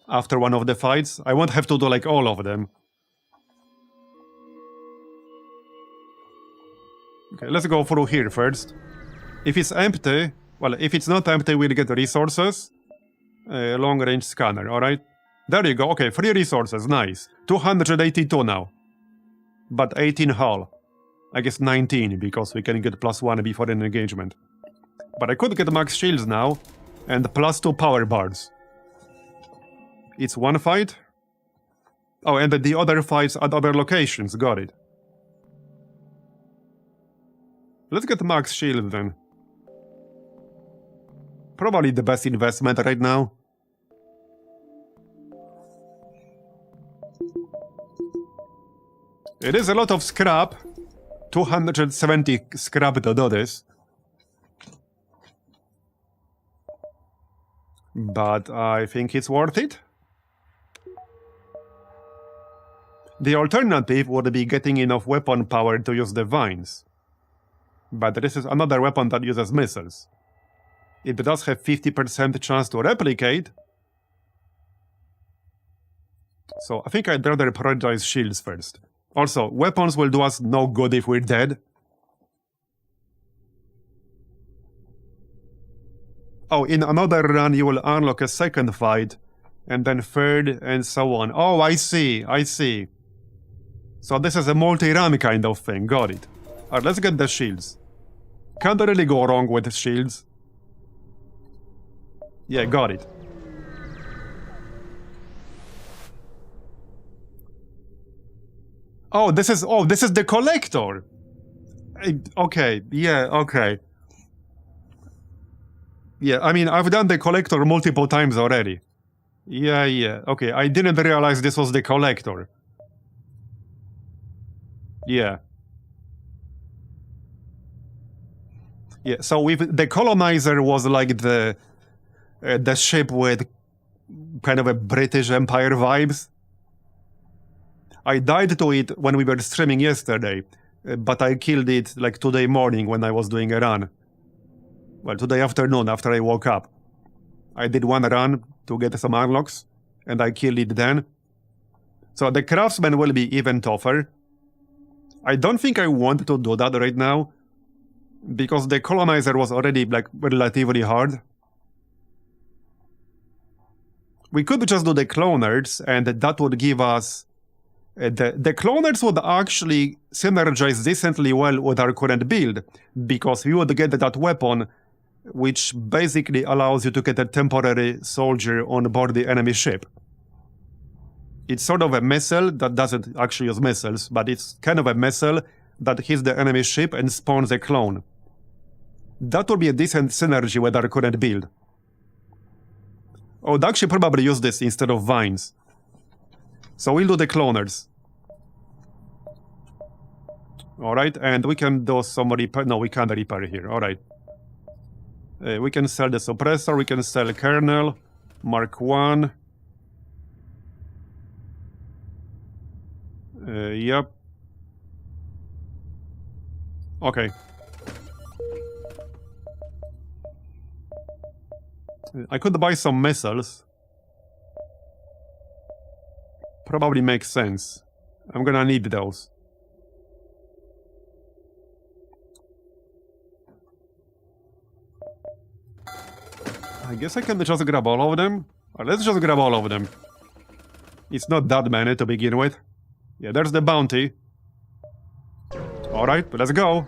after one of the fights. I won't have to do like all of them. Okay, let's go through here first. If it's empty, well, if it's not empty, we'll get resources. Long-range scanner, alright? There you go, okay, 3 resources, nice. 282 now. But 18 hull. I guess 19, because we can get +1 before an engagement. But I could get max shields now, and +2 power bars. It's one fight? Oh, and the other fights at other locations, got it. Let's get max shield then. Probably the best investment right now. It is a lot of scrap. 270 scrap to do this. But I think it's worth it. The alternative would be getting enough weapon power to use the vines. But this is another weapon that uses missiles. It does have 50% chance to replicate. So I think I'd rather prioritize shields first. Also, weapons will do us no good if we're dead. Oh, in another run you will unlock a second fight, and then third, and so on. Oh, I see, I see. So this is a multi-run kind of thing, got it. Alright, let's get the shields. Can't really go wrong with shields. Yeah, got it. Oh, this is the collector. Okay, yeah, okay. Yeah, I mean, I've done the collector multiple times already. Yeah, okay, I didn't realize this was the collector. Yeah. Yeah, so if the colonizer was like the ship with kind of a British Empire vibes. I died to it when we were streaming yesterday, but I killed it like today morning when I was doing a run. Well, today afternoon after I woke up. I did one run to get some unlocks, and I killed it then. So the craftsman will be even tougher. I don't think I want to do that right now, because the colonizer was already like relatively hard. We could just do the cloners, and that would give us... The cloners would actually synergize decently well with our current build, because we would get that weapon, which basically allows you to get a temporary soldier on board the enemy ship. It's sort of a missile that doesn't actually use missiles, but it's kind of a missile that hits the enemy ship and spawns a clone. That would be a decent synergy with our current build. I would actually probably use this instead of vines. So we'll do the cloners. Alright, and we can do some repair. No, we can't repair here. Alright. We can sell the suppressor, we can sell kernel, Mark 1. Yep. Okay. I could buy some missiles. Probably makes sense. I'm gonna need those. I guess I can just grab all of them. Let's just grab all of them. It's not that many to begin with. Yeah, there's the bounty. Alright, let's go.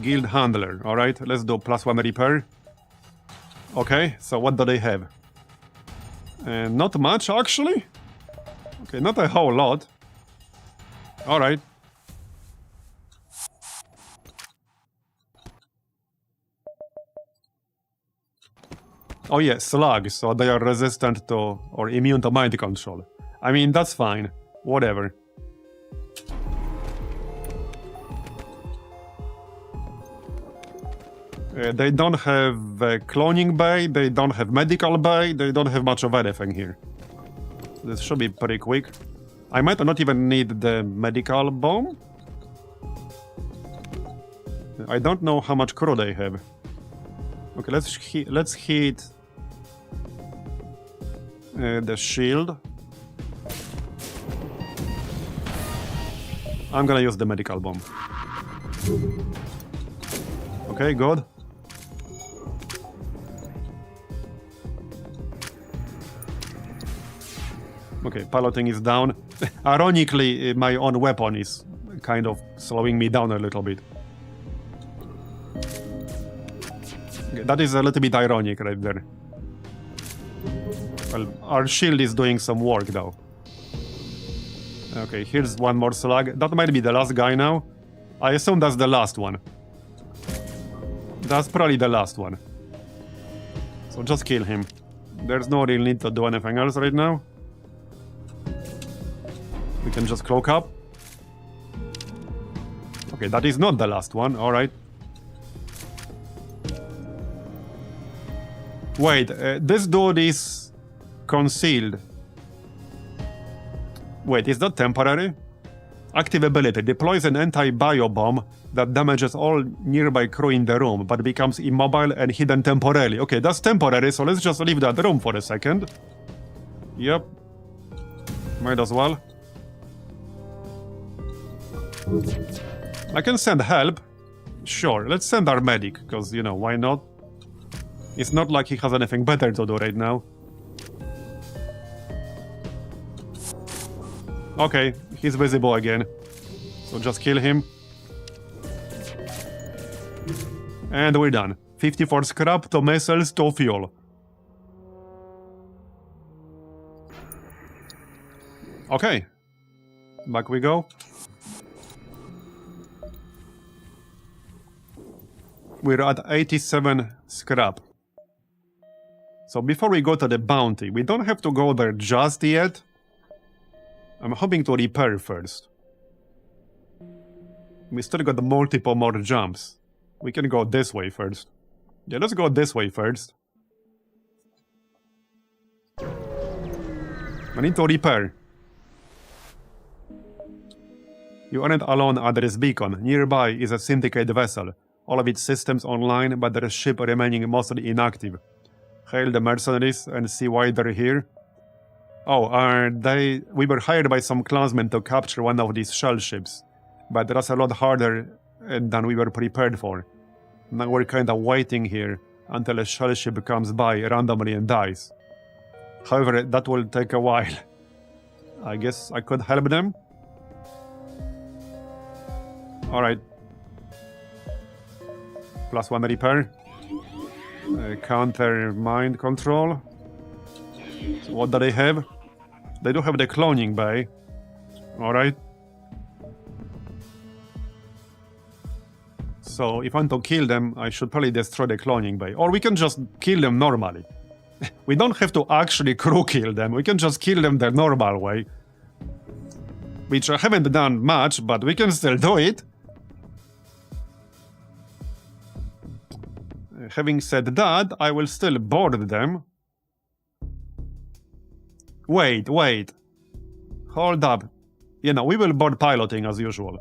Guild handler. Alright, let's do +1 repair. Okay, so what do they have? Not much, actually. Okay, not a whole lot. Alright. Oh yeah, slugs, so they are resistant to or immune to mind control. I mean, that's fine. Whatever. They don't have cloning bay, they don't have medical bay, they don't have much of anything here. This should be pretty quick. I might not even need the medical bomb. I don't know how much crew they have. Okay, let's hit the shield. I'm gonna use the medical bomb. Okay, good. Okay, piloting is down. Ironically, my own weapon is kind of slowing me down a little bit. Okay, that is a little bit ironic right there. Well, our shield is doing some work though. Okay, here's one more slug. That might be the last guy now. I assume that's the last one. That's probably the last one. So just kill him. There's no real need to do anything else right now. We can just cloak up. Okay, that is not the last one. Alright. Wait, this dude is concealed. Wait, is that temporary? Active ability. Deploys an anti-bio bomb that damages all nearby crew in the room, but becomes immobile and hidden temporarily. Okay, that's temporary, so let's just leave that room for a second. Yep. Might as well. I can send help. Sure, let's send our medic, because, you know, why not? It's not like he has anything better to do right now. Okay, he's visible again. So just kill him. And we're done. 54 scrap, 2 missiles, 2 fuel. Okay. Back we go. We're at 87 scrap. So before we go to the bounty, we don't have to go there just yet. I'm hoping to repair first. We still got multiple more jumps. We can go this way first. Yeah, let's go this way first. I need to repair. You aren't alone at this beacon. Nearby is a syndicate vessel. All of its systems online, but their ship remaining mostly inactive. Hail the mercenaries and see why they're here. Oh, we were hired by some clansmen to capture one of these shell ships. But that's a lot harder than we were prepared for. Now we're kinda waiting here until a shell ship comes by randomly and dies. However, that will take a while. I guess I could help them? Alright. +1 repair. Counter mind control. So what do they have? They do have the cloning bay. Alright. So if I want to kill them, I should probably destroy the cloning bay. Or we can just kill them normally. We don't have to actually crew kill them. We can just kill them the normal way. Which I haven't done much, but we can still do it. Having said that, I will still board them. Wait. Hold up. You know, we will board piloting as usual.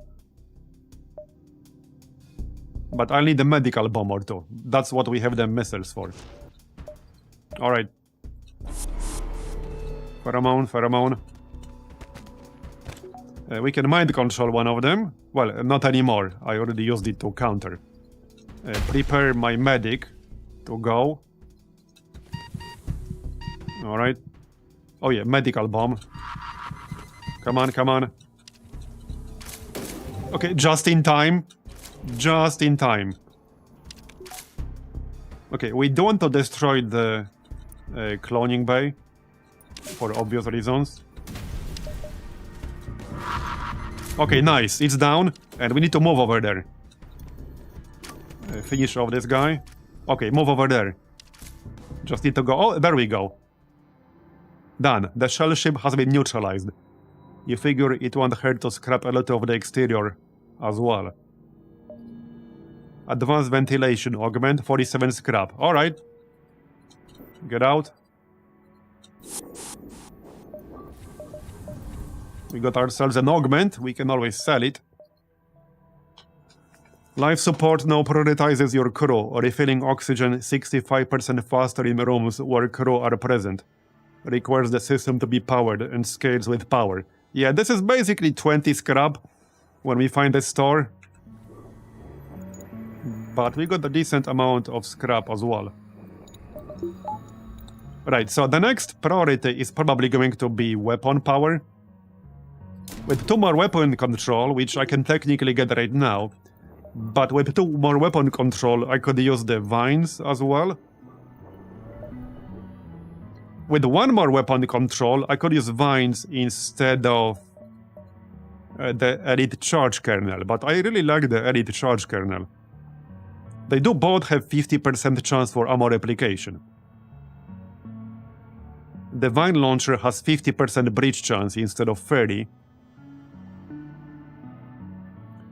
But I'll need a medical bomb or two. That's what we have the missiles for. Alright. Pheromone. We can mind control one of them. Well, not anymore. I already used it to counter. Prepare my medic to go. Alright. Oh yeah, medical bomb. Come on. Okay, just in time. Okay, we don't want to destroy the cloning bay for obvious reasons. Okay, nice. It's down, and we need to move over there. Finish off this guy. Okay, move over there. Just need to go. Oh, there we go. Done. The shell ship has been neutralized. You figure it won't hurt to scrap a lot of the exterior as well. Advanced ventilation augment, 47 scrap. Alright. Get out. We got ourselves an augment, we can always sell it. Life support now prioritizes your crew, refilling oxygen 65% faster in rooms where crew are present. Requires the system to be powered and scales with power. Yeah, this is basically 20 scrap when we find a store. But we got a decent amount of scrap as well. Right, so the next priority is probably going to be weapon power. With 2 more weapon control, which I can technically get right now, but with 2 more weapon control, I could use the vines as well. With 1 more weapon control, I could use vines instead of the elite charge kernel, but I really like the elite charge kernel. They do both have 50% chance for ammo replication. The vine launcher has 50% breach chance instead of 30.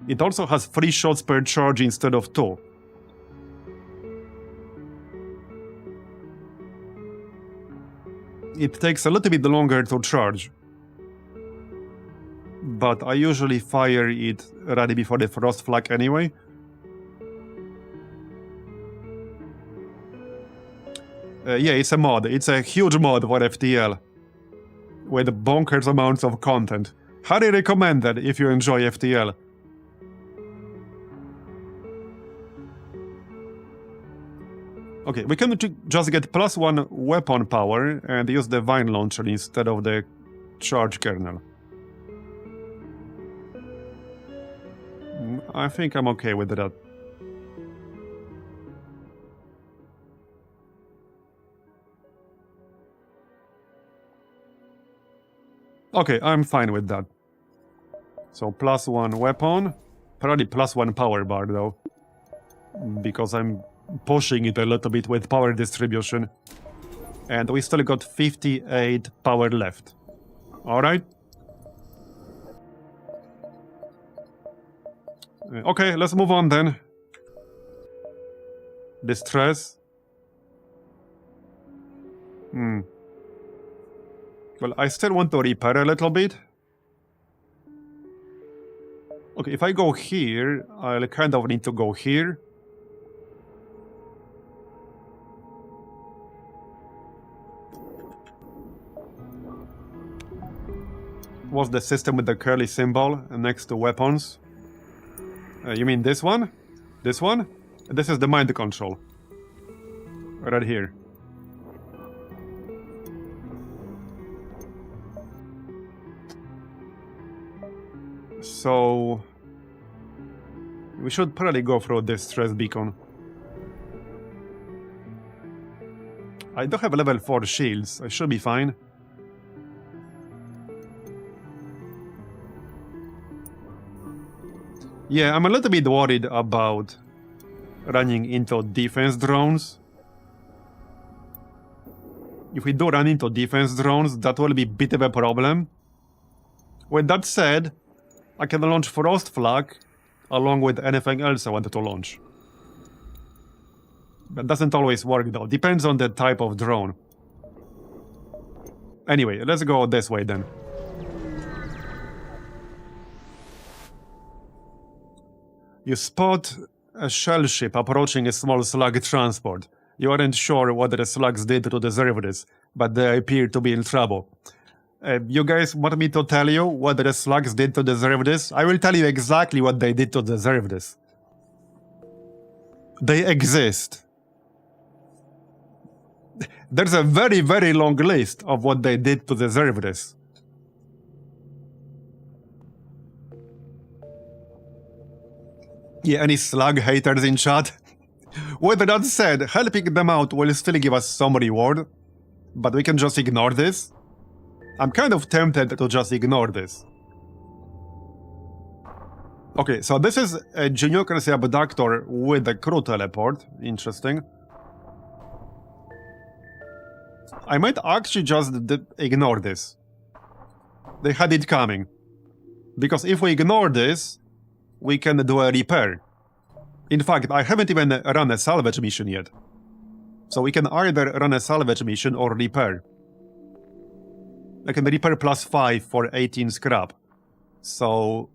It also has 3 shots per charge instead of 2. It takes a little bit longer to charge, but I usually fire it right before the frost flag anyway. Yeah, it's a mod. It's a huge mod for FTL with bonkers amounts of content. Highly recommended if you enjoy FTL. Okay, we can just get +1 weapon power and use the vine launcher instead of the charge kernel. I think I'm okay with that. Okay, I'm fine with that. So +1 weapon, probably +1 power bar though, because I'm pushing it a little bit with power distribution. And we still got 58 power left. Alright. Okay, let's move on then. Distress. Well, I still want to repair a little bit. Okay, if I go here, I'll kind of need to go here. What's the system with the curly symbol next to weapons? You mean this one? This one? This is the mind control. Right here. So we should probably go through this stress beacon. I do have level 4 shields. I should be fine. Yeah, I'm a little bit worried about running into defense drones. If we do run into defense drones, that will be a bit of a problem. With that said, I can launch Frost Flag along with anything else I wanted to launch. That doesn't always work though, depends on the type of drone. Anyway, let's go this way then. You spot a shell ship approaching a small slug transport. You aren't sure what the slugs did to deserve this, but they appear to be in trouble. You guys want me to tell you what the slugs did to deserve this? I will tell you exactly what they did to deserve this. They exist. There's a very, very long list of what they did to deserve this. Yeah, any slug haters in chat? With that said, helping them out will still give us some reward, but we can just ignore this. I'm kind of tempted to just ignore this. Okay, so this is a Geniocracy abductor with a crew teleport. Interesting. I might actually just ignore this. They had it coming. Because if we ignore this, we can do a repair. In fact, I haven't even run a salvage mission yet. So we can either run a salvage mission or repair. I can repair +5 for 18 scrap. So...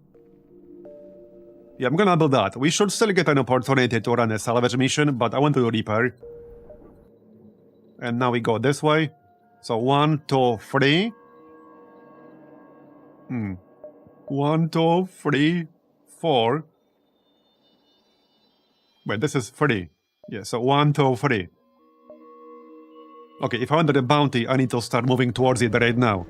yeah, I'm gonna do that. We should still get an opportunity to run a salvage mission, but I want to repair. And now we go this way. So 1, 2, 3. 1, 2, 3, 4. Wait, this is 3. Yeah, so 1, 2, 3. Okay, if I want the bounty, I need to start moving towards it right now.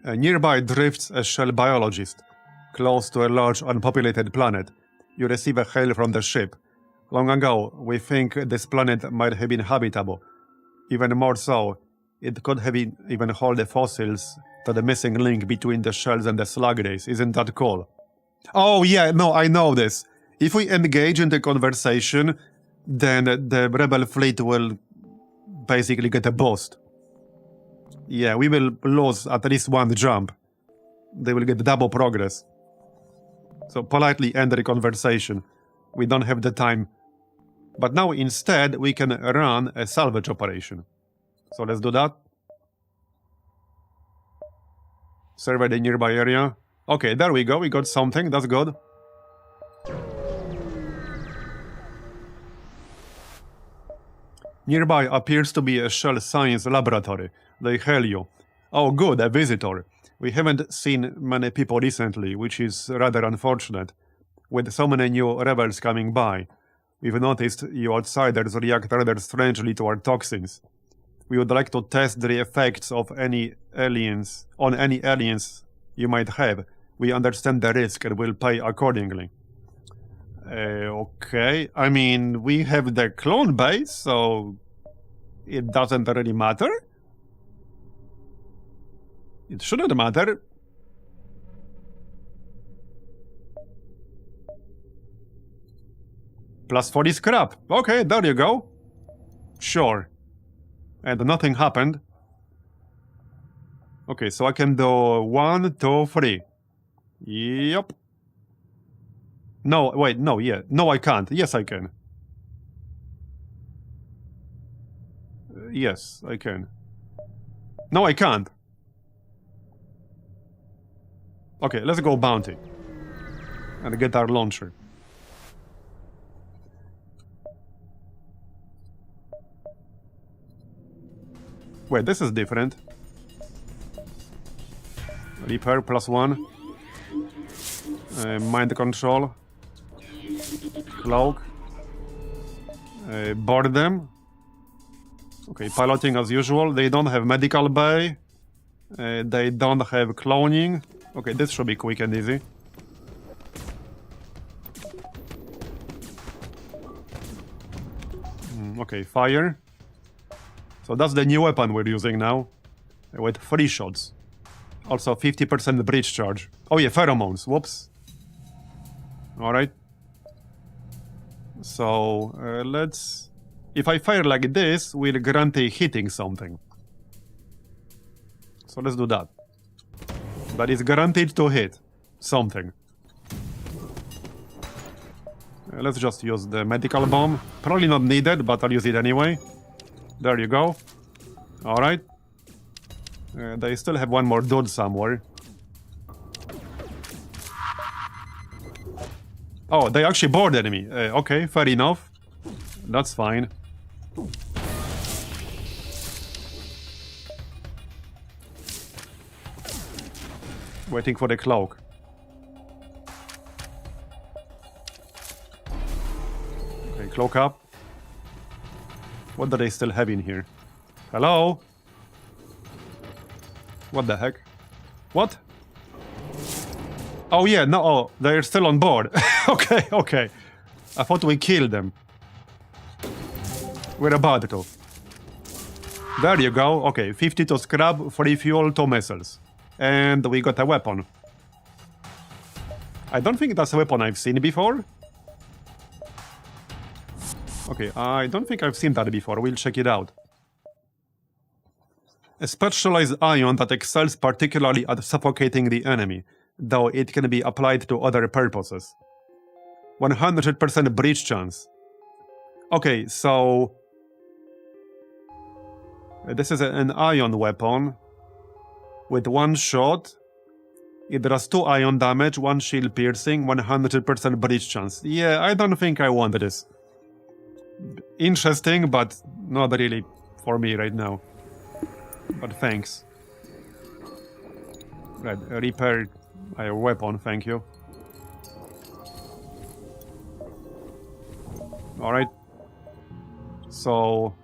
Nearby drifts a shell biologist, close to a large unpopulated planet. You receive a hail from the ship. Long ago, we think this planet might have been habitable. Even more so, it could have even hold the fossils to the missing link between the shells and the slug race. Isn't that cool? Oh yeah, no, I know this. If we engage in the conversation, then the rebel fleet will basically get a boost. Yeah, we will lose at least one jump. They will get double progress. So politely end the conversation. We don't have the time. But now instead we can run a salvage operation. So let's do that. Survey the nearby area. Okay, there we go. We got something. That's good. Nearby appears to be a shell science laboratory. They hail you. Oh good, a visitor. We haven't seen many people recently, which is rather unfortunate. With so many new rebels coming by, we've noticed you outsiders react rather strangely to our toxins. We would like to test the effects of any aliens you might have. We understand the risk and will pay accordingly. Okay, I mean, we have the clone base, so it doesn't really matter. It shouldn't matter. +40 scrap. Okay, there you go. Sure. And nothing happened. Okay, so I can do 1, 2, 3. Yep. No, wait, no, yeah. No, I can't. Yes, I can. Yes, I can. No, I can't. Okay, let's go bounty. And get our launcher. Wait, this is different. Repair +1. Mind control. Cloak. Board them. Okay, piloting as usual. They don't have medical bay. They don't have cloning. Okay, this should be quick and easy. Okay, fire. So that's the new weapon we're using now. With 3 shots. Also 50% breach charge. Oh yeah, pheromones. Whoops. Alright. So, let's... If I fire like this, we'll guarantee hitting something. So let's do that. But it's guaranteed to hit something. Let's just use the medical bomb. Probably not needed, but I'll use it anyway. There you go. Alright. They still have one more dude somewhere. Oh, they actually boarded me. Okay, fair enough. That's fine. Waiting for the cloak. Okay, cloak up. What do they still have in here? Hello? What the heck? What? Oh yeah, no, oh, they're still on board. Okay, okay. I thought we killed them. We're about to. There you go. Okay, 50 to scrap, 3 fuel, 2 missiles. And we got a weapon. I don't think that's a weapon I've seen before. Okay, I don't think I've seen that before. We'll check it out. A specialized ion that excels particularly at suffocating the enemy. though it can be applied to other purposes. 100% breach chance. Okay, so this is an ion weapon with one shot. It does 2 ion damage, 1 shield piercing, 100% breach chance. Yeah, I don't think I want this. Interesting, but not really for me right now. But thanks. Right, repair my weapon, thank you. Alright. So...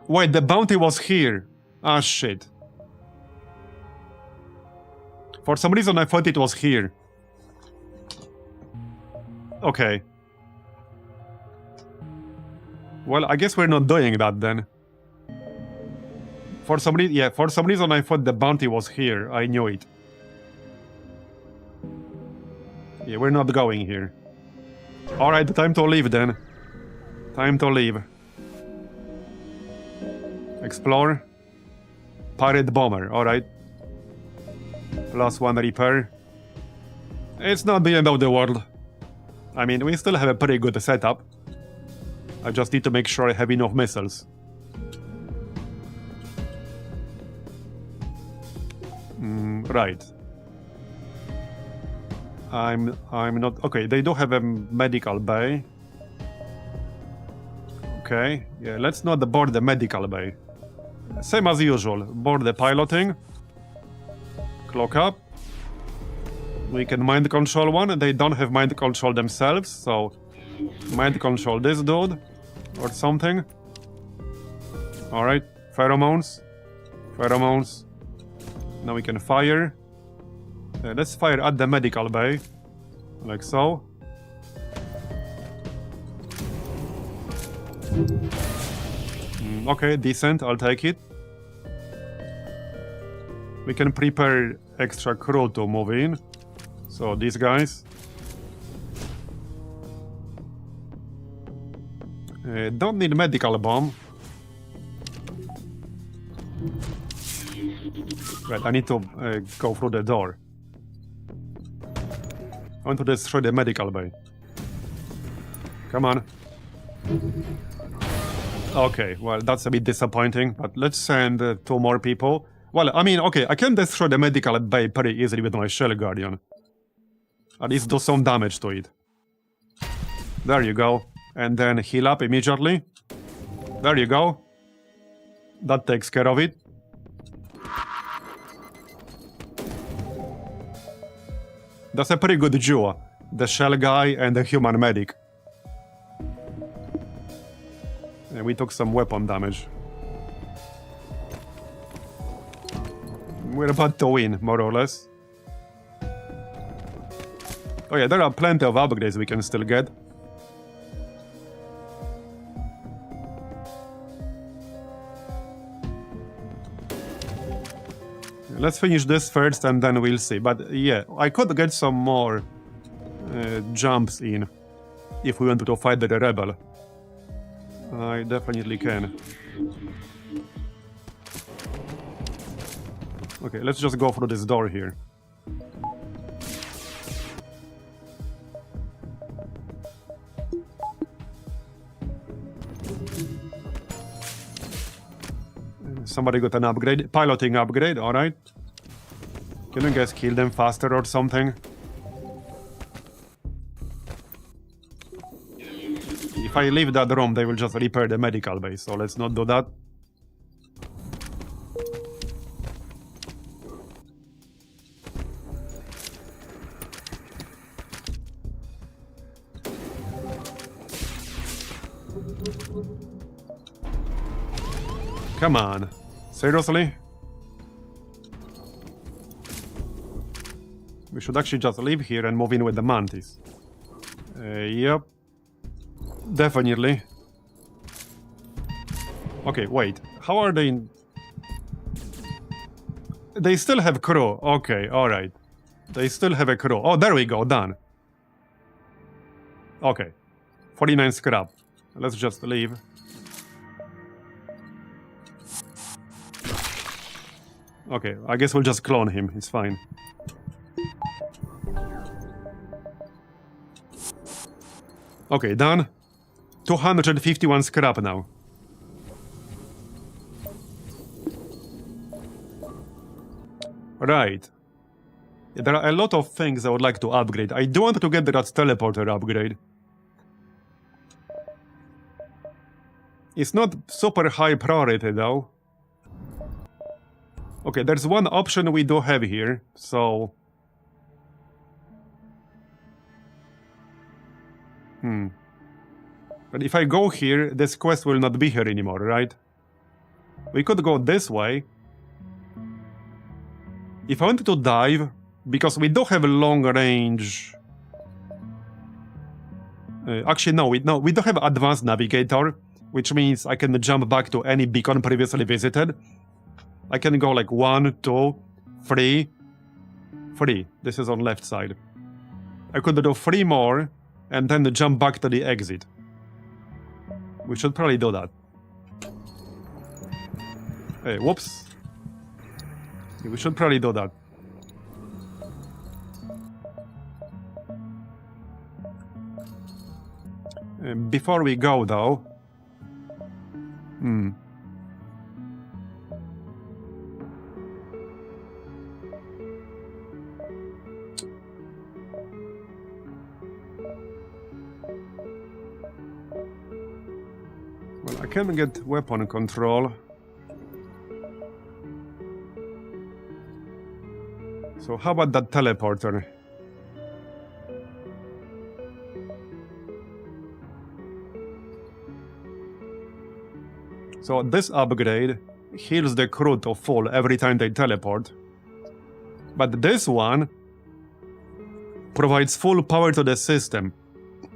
Wait, the bounty was here. Ah, shit. For some reason I thought it was here. Okay. Well, I guess we're not doing that then. For some reason I thought the bounty was here. I knew it. Yeah, we're not going here. Alright, time to leave then. Time to leave. Explore. Pirate bomber, alright. +1 repair. It's not the end of the world. I mean, we still have a pretty good setup. I just need to make sure I have enough missiles. Right. I'm not... Okay, they do have a medical bay. Okay, yeah, let's not board the medical bay. Same as usual, board the piloting. Clock up. We can mind control one. They don't have mind control themselves, so mind control this dude or something. Alright, pheromones. Pheromones. Now we can fire. Let's fire at the medical bay. Like so. Okay, decent, I'll take it. We can prepare extra crew to move in. So these guys. Don't need medical bomb. Right, I need to go through the door. I want to destroy the medical bay. Come on. Okay, well, that's a bit disappointing, but let's send 2 more people. Well, I mean, okay, I can destroy the medical bay pretty easily with my Shell Guardian. At least do some damage to it. There you go. And then heal up immediately. There you go. That takes care of it. That's a pretty good duo. The Shell guy and the human medic. And we took some weapon damage. We're about to win, more or less. Oh yeah, there are plenty of upgrades we can still get. Let's finish this first and then we'll see. But yeah, I could get some more jumps in if we wanted to fight the rebel. I definitely can. Okay, let's just go through this door here. Somebody got an upgrade. Piloting upgrade, alright. Can you guys kill them faster or something? If I leave that room, they will just repair the medical base, so let's not do that. Come on. Seriously? We should actually just leave here and move in with the mantis. Yep. Definitely. Okay, wait. How are they in... They still have crew. Okay, alright. They still have a crew. Oh, there we go. Done. Okay. 49 scrap. Let's just leave. Okay, I guess we'll just clone him. It's fine. Okay, done. 251 scrap now. Right. There are a lot of things I would like to upgrade. I do want to get that teleporter upgrade. It's not super high priority though. Okay, there's one option we do have here, so... But if I go here, this quest will not be here anymore, right? We could go this way. If I wanted to dive, because we do have a long range... actually, no, we don't have advanced navigator, which means I can jump back to any beacon previously visited. I can go like 1, 2, 3. 3. This is on left side. I could do 3 more, and then jump back to the exit. We should probably do that. Hey, whoops. We should probably do that. Before we go, though... Well, I can get weapon control. So how about that teleporter? So this upgrade heals the crew to full every time they teleport. But this one provides full power to the system,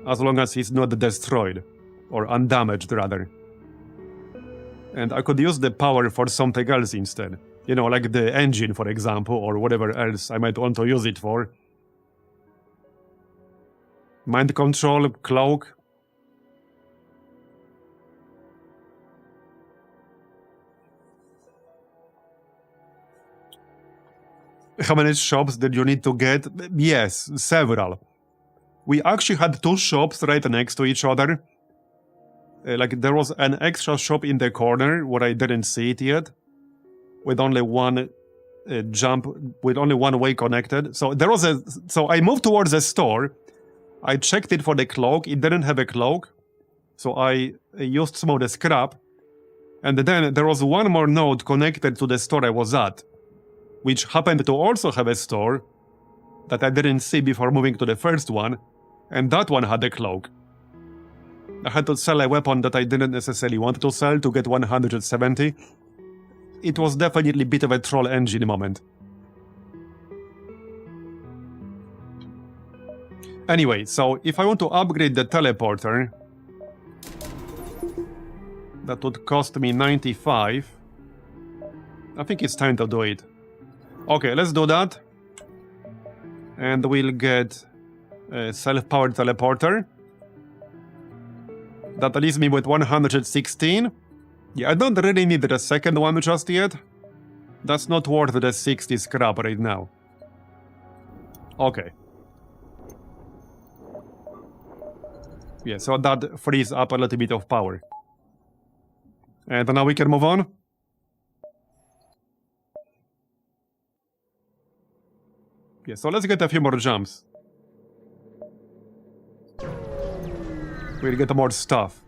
as long as it's not destroyed, or undamaged rather. And I could use the power for something else instead. You know, like the engine, for example, or whatever else I might want to use it for. Mind control, cloak. How many shops did you need to get? Yes, several. We actually had 2 shops right next to each other. Like, there was an extra shop in the corner where I didn't see it yet. With only one jump, with only one way connected. So there was so I moved towards a store. I checked it for the cloak. It didn't have a cloak. So I used some of the scrap. And then there was one more node connected to the store I was at, which happened to also have a store that I didn't see before moving to the first one, and that one had a cloak. I had to sell a weapon that I didn't necessarily want to sell to get 170. It was definitely a bit of a troll engine moment. Anyway, so if I want to upgrade the teleporter, that would cost me 95. I think it's time to do it. Okay, let's do that. And we'll get a self-powered teleporter. That leaves me with 116. Yeah, I don't really need the second one just yet. That's not worth the 60 scrap right now. Okay. Yeah, so that frees up a little bit of power. And now we can move on. Yeah, so let's get a few more jumps. We'll get more stuff.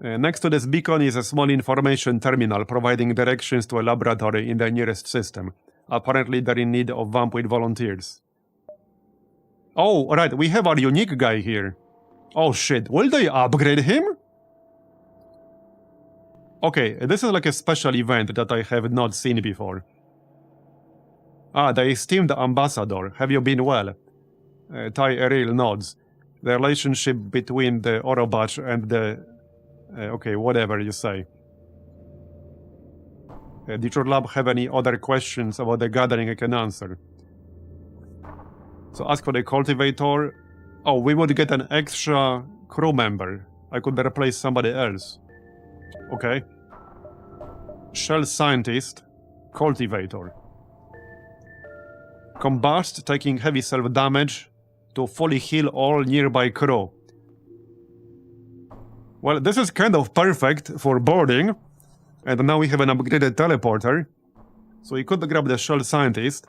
Next to this beacon is a small information terminal providing directions to a laboratory in the nearest system. Apparently they're in need of vamp with volunteers. Oh, right, we have our unique guy here. Oh shit, will they upgrade him? Okay, this is like a special event that I have not seen before. Ah, the esteemed ambassador. Have you been well? Ty Eril nods. The relationship between the Orobach and the... okay, whatever you say. Did your lab have any other questions about the gathering I can answer? So ask for the cultivator. Oh, we would get an extra crew member. I could replace somebody else. Okay. Shell scientist. Cultivator. Combust, taking heavy self-damage. to fully heal all nearby crew. Well, this is kind of perfect for boarding, and now we have an upgraded teleporter, so we could grab the Shell Scientist.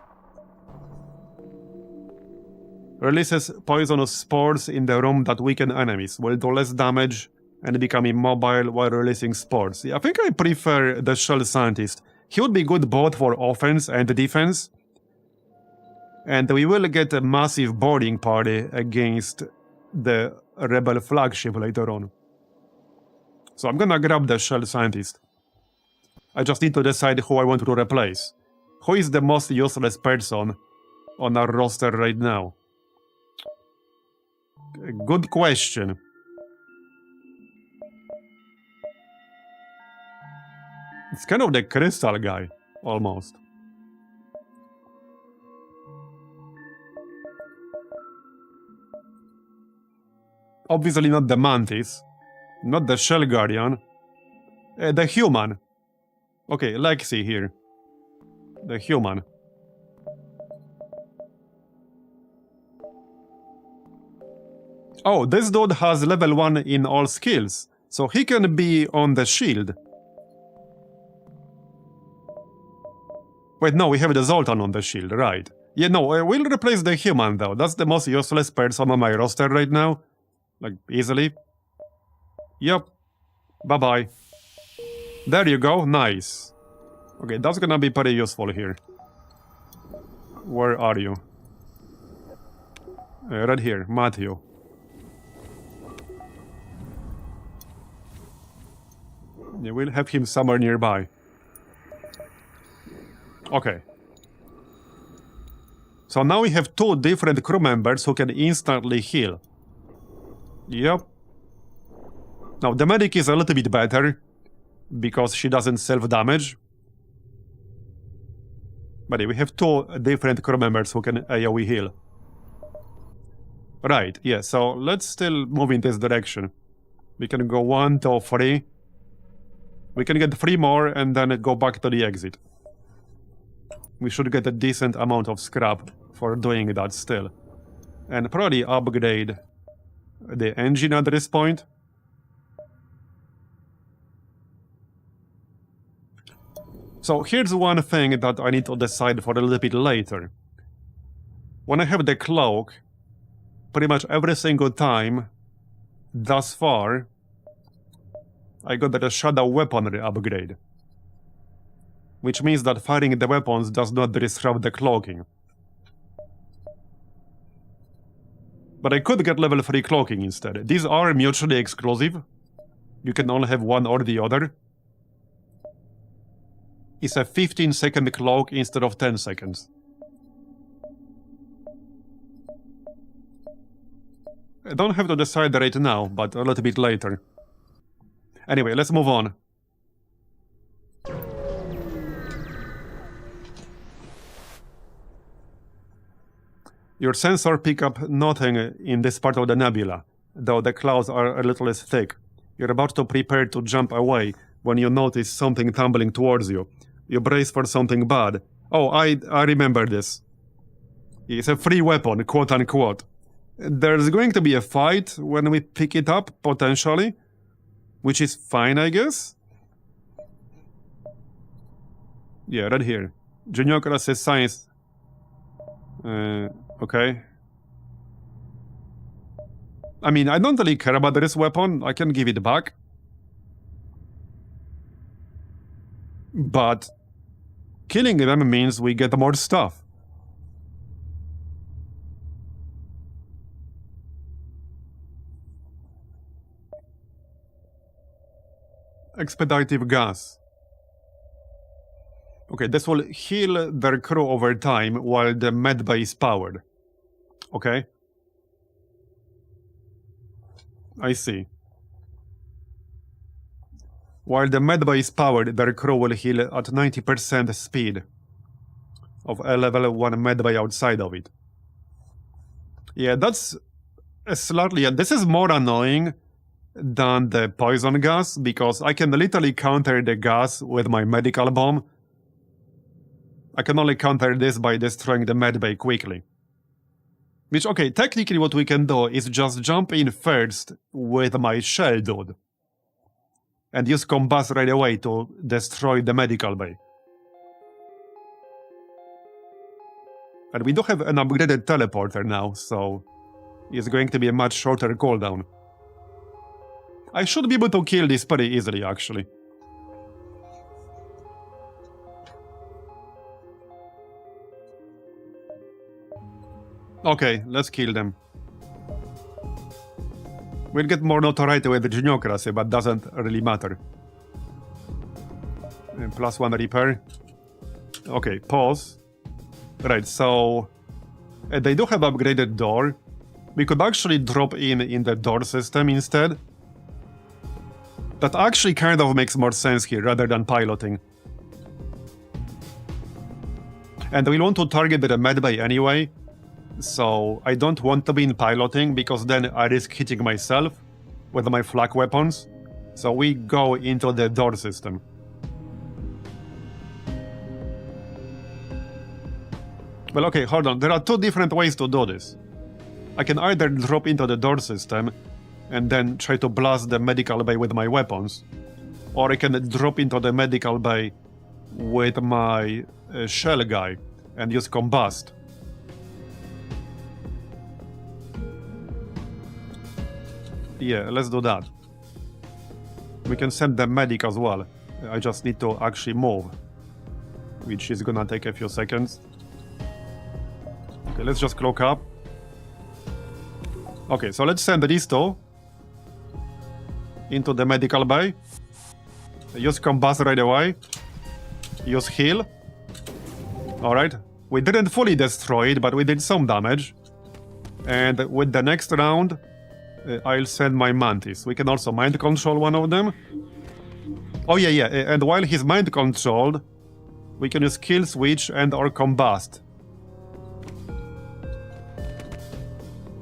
Releases poisonous spores in the room that weaken enemies, will do less damage and become immobile while releasing spores. Yeah, I think I prefer the Shell Scientist. He would be good both for offense and defense. And we will get a massive boarding party against the Rebel flagship later on. So I'm gonna grab the Shell Scientist. I just need to decide who I want to replace. Who is the most useless person on our roster right now? Good question. It's kind of the crystal guy, almost. Obviously not the Mantis, not the Shell Guardian, the human. Okay, Lexi here. The human. Oh, this dude has level 1 in all skills, so he can be on the shield. Wait, no, we have the Zoltan on the shield, right. Yeah, no, we'll replace the human though. That's the most useless person on my roster right now. Like, easily. Yep. Bye-bye. There you go, nice. Okay, that's gonna be pretty useful here. Where are you? Right here, Matthew. Yeah, we'll have him somewhere nearby. Okay. So now we have 2 different crew members who can instantly heal. Yep. Now the medic is a little bit better because she doesn't self-damage. But yeah, we have 2 different crew members who can AoE heal. Right, yeah, so let's still move in this direction. We can go 1, 2, 3. We can get 3 more and then go back to the exit. We should get a decent amount of scrap for doing that still. And probably upgrade the engine at this point. So here's one thing that I need to decide for a little bit later. When I have the cloak, pretty much every single time thus far, I got the shadow weaponry upgrade. Which means that firing the weapons does not disrupt the cloaking. But I could get level 3 cloaking instead. These are mutually exclusive. You can only have one or the other. It's a 15-second cloak instead of 10 seconds. I don't have to decide right now, but a little bit later. Anyway, let's move on. Your sensor pick up nothing in this part of the nebula, though the clouds are a little less thick. You're about to prepare to jump away when you notice something tumbling towards you. You brace for something bad. Oh, I remember this. It's a free weapon, quote-unquote. There's going to be a fight when we pick it up, potentially. Which is fine, I guess? Yeah, right here. Junior says science. Okay. I mean, I don't really care about this weapon. I can give it back. But killing them means we get more stuff. Expeditive gas. Okay, this will heal their crew over time while the medbay is powered. Okay. I see. While the medbay is powered, their crew will heal at 90% speed of a level 1 medbay outside of it. Yeah, that's slightly... This is more annoying than the poison gas, because I can literally counter the gas with my medical bomb. I can only counter this by destroying the medbay quickly. Which, okay, technically what we can do is just jump in first with my shell dude. And use combust right away to destroy the medical bay. And we do have an upgraded teleporter now, so it's going to be a much shorter cooldown. I should be able to kill this pretty easily, actually. Okay, let's kill them. We'll get more notoriety with the geniocracy, but doesn't really matter. And +1 repair. Okay, pause. Right, so... they do have upgraded door. We could actually drop in the door system instead. That actually kind of makes more sense here, rather than piloting. And we want to target the medbay anyway. So I don't want to be in piloting, because then I risk hitting myself with my flak weapons. So we go into the door system. Well, okay, hold on. There are two different ways to do this. I can either drop into the door system and then try to blast the medical bay with my weapons, or I can drop into the medical bay with my shell guy and use combust. Yeah, let's do that. We can send the medic as well. I just need to actually move, which is gonna take a few seconds. Okay, let's just cloak up. Okay, so let's send these two into the medical bay. Use combust right away. Use heal. Alright, we didn't fully destroy it, but we did some damage. And with the next round, I'll send my mantis. We can also mind control one of them. Oh yeah, and while he's mind controlled, we can use kill switch and or combust.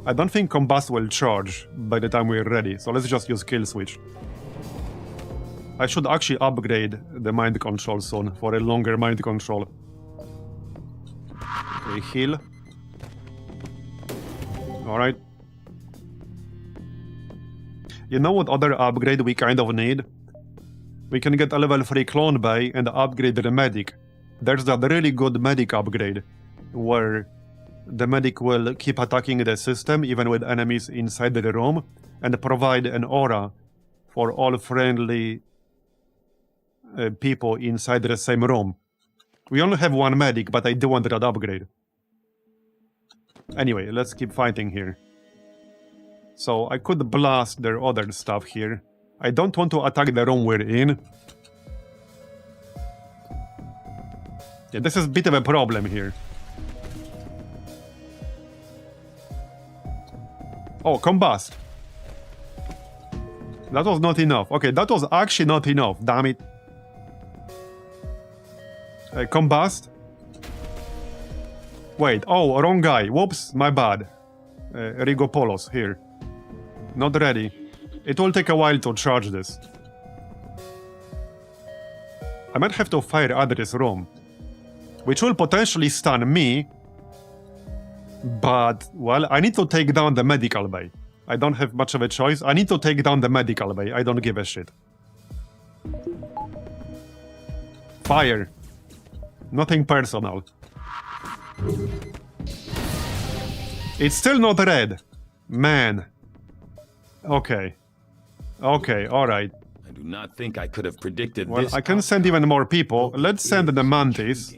I don't think combust will charge by the time we're ready, so let's just use kill switch. I should actually upgrade the mind control soon for a longer mind control. Okay, heal. Alright. You know what other upgrade we kind of need? We can get a level 3 clone bay and upgrade the medic. There's that really good medic upgrade, where the medic will keep attacking the system even with enemies inside the room, and provide an aura for all friendly people inside the same room. We only have one medic, but I do want that upgrade. Anyway, let's keep fighting here. So I could blast their other stuff here. I don't want to attack the room we're in. Yeah, this is a bit of a problem here. Oh, combust. That was not enough. Okay, that was actually not enough. Damn it. Combust. Wait, oh, wrong guy. Whoops, my bad. Rigopolos, here. Not ready. It will take a while to charge this. I might have to fire at this room, which will potentially stun me. But, well, I need to take down the medical bay. I don't have much of a choice. I need to take down the medical bay. I don't give a shit. Fire. Nothing personal. It's still not red. Man. Okay. Okay, alright. I do not think I could have predicted well, this. I can send even more people. Let's send the mantis.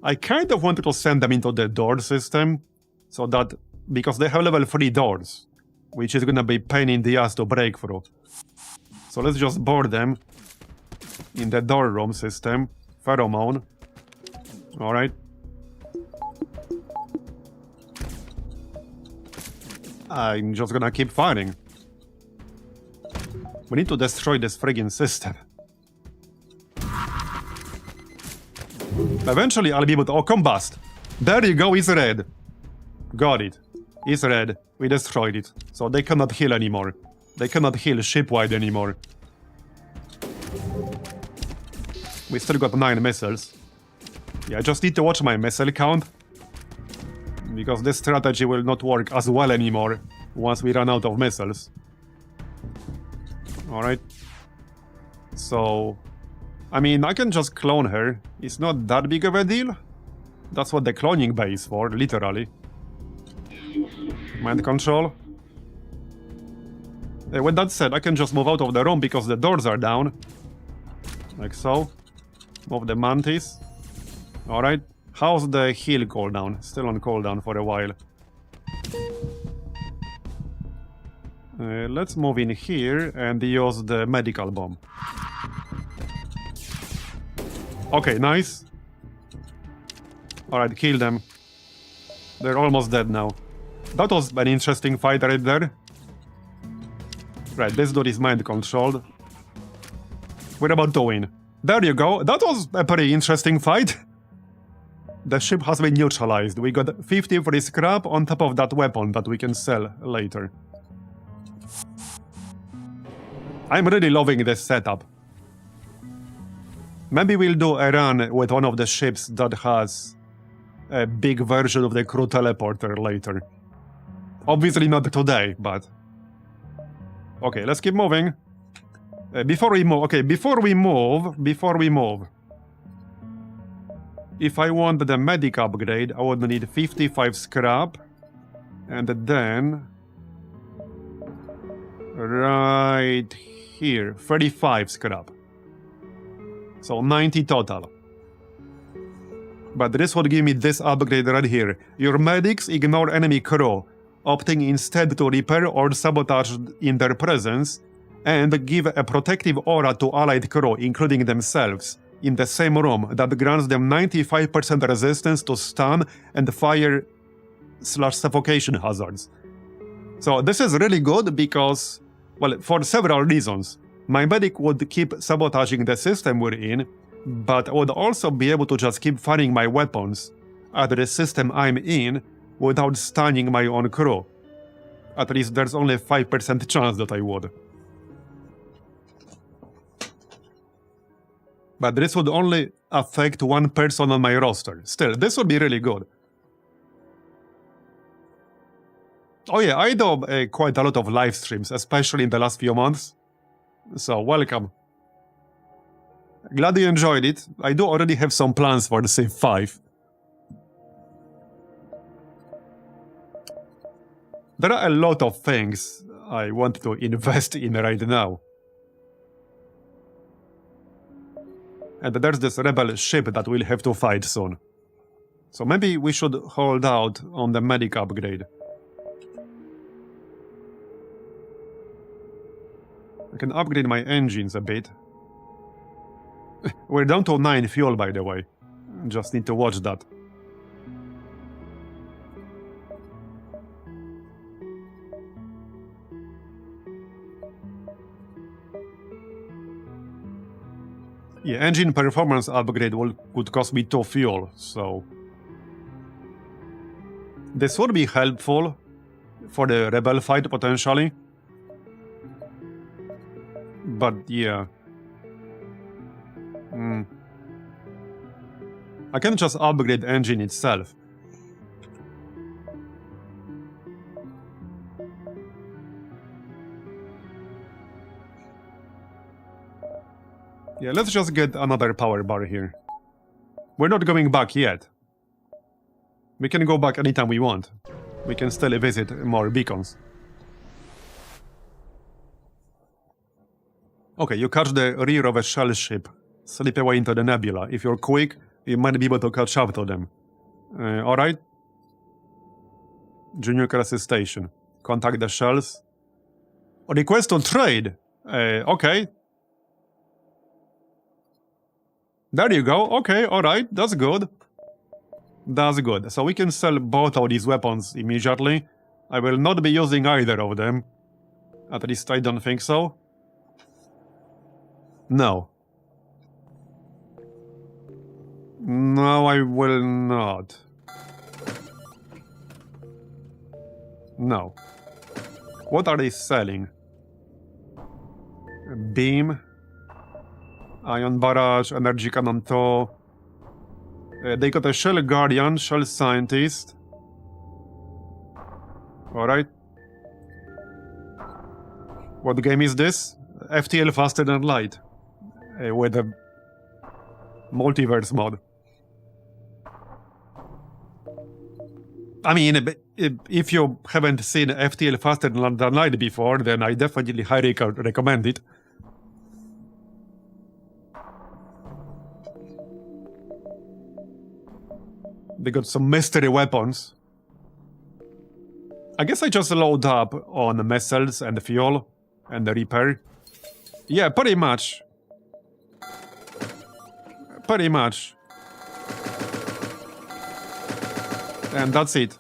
I kind of wanted to send them into the door system, so that, because they have level 3 doors, which is gonna be pain in the ass to break through. So let's just board them in the door room system. Pheromone. Alright. I'm just gonna keep fighting. We need to destroy this friggin' system. Eventually I'll be able to... Oh, combust! There you go, it's red. Got it. It's red. We destroyed it. So they cannot heal anymore. They cannot heal shipwide anymore. We still got 9 missiles. Yeah, I just need to watch my missile count. because this strategy will not work as well anymore once we run out of missiles. Alright. So, I mean, I can just clone her. It's not that big of a deal. That's what the cloning bay is for, literally. Mind control. With that said, I can just move out of the room because the doors are down. Like so. Move the mantis. Alright. How's the heal cooldown? Still on cooldown for a while. Let's move in here and use the medical bomb. Okay, nice. Alright, kill them. They're almost dead now. That was an interesting fight right there. Right, this dude is mind controlled. We're about to win. There you go. That was a pretty interesting fight. The ship has been neutralized. We got 50 free scrap on top of that weapon that we can sell later. I'm really loving this setup. Maybe we'll do a run with one of the ships that has a big version of the crew teleporter later. Obviously not today, but... Okay, let's keep moving. Before we move... If I want the medic upgrade, I would need 55 scrap. And then... Right here, 35 scrap. So 90 total. But this would give me this upgrade right here. Your medics ignore enemy crew, opting instead to repair or sabotage in their presence, and give a protective aura to allied crew, including themselves, in the same room that grants them 95% resistance to stun and fire/suffocation hazards. So this is really good because, well, for several reasons. My medic would keep sabotaging the system we're in, but I would also be able to just keep firing my weapons at the system I'm in without stunning my own crew. At least there's only a 5% chance that I would. But this would only affect one person on my roster. Still, this would be really good. Oh yeah, I do quite a lot of live streams, especially in the last few months. So, welcome. Glad you enjoyed it. I do already have some plans for the Civ 5. There are a lot of things I want to invest in right now. And there's this rebel ship that we'll have to fight soon. So maybe we should hold out on the medic upgrade. I can upgrade my engines a bit. We're down to 9 fuel, by the way. Just need to watch that. Yeah, engine performance upgrade would cost me 2 fuel, so... This would be helpful for the rebel fight, potentially. But, yeah. I can just upgrade the engine itself. Yeah, let's just get another power bar here. We're not going back yet. We can go back anytime we want. We can still visit more beacons. Okay, you catch the rear of a shell ship. Slip away into the nebula. If you're quick, you might be able to catch up to them. Alright? Junior Crisis Station. Contact the shells. Request to trade. Okay. There you go. Okay, alright. That's good. That's good. So we can sell both of these weapons immediately. I will not be using either of them. At least I don't think so. No. No, I will not. No. What are they selling? Beam. Ion Barrage, Energy Cannon 2. They got a Shell Guardian, Shell Scientist. Alright. What game is this? FTL Faster Than Light. With a multiverse mod. I mean, if you haven't seen FTL Faster Than Light before, then I definitely highly recommend it. They got some mystery weapons. I guess I just load up on missiles and fuel and the repair. Yeah, pretty much. Pretty much. And that's it.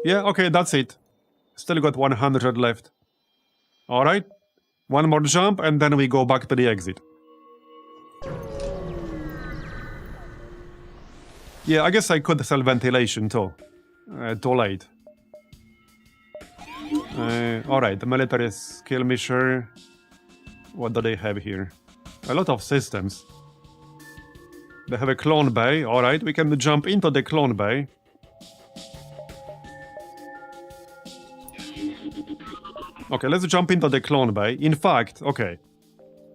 Yeah, okay, that's it. Still got 100 left. Alright. One more jump and then we go back to the exit. Yeah, I guess I could sell ventilation too. Too late. Alright, the military skirmisher. What do they have here? A lot of systems. They have a clone bay. Alright, we can jump into the clone bay. Okay, let's jump into the clone bay. In fact, okay.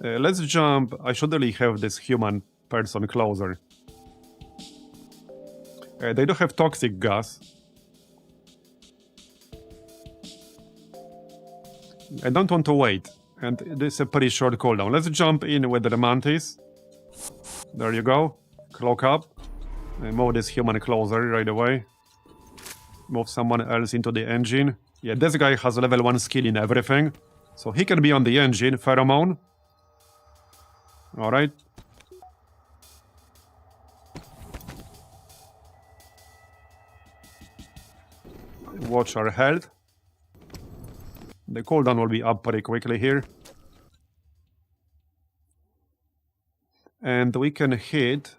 Let's jump. I should really have this human person closer. They do have toxic gas. I don't want to wait. And this is a pretty short cooldown. Let's jump in with the mantis. There you go. Cloak up. Move this human closer right away. Move someone else into the engine. Yeah, this guy has level 1 skill in everything. So he can be on the engine. Pheromone. Alright. Watch our health. The cooldown will be up pretty quickly here. And we can hit...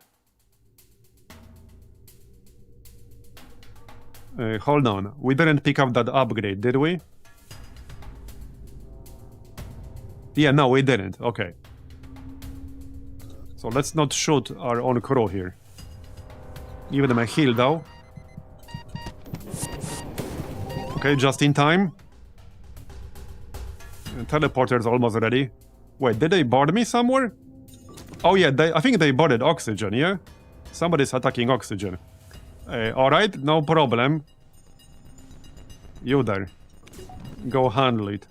hold on. We didn't pick up that upgrade, did we? Yeah, no, we didn't. Okay. So let's not shoot our own crew here. Give them a heal, though. Okay, just in time. Teleporter's almost ready. Wait, did they board me somewhere? Oh yeah, I think they boarded oxygen, yeah? Somebody's attacking oxygen. Alright, no problem. You there. Go handle it.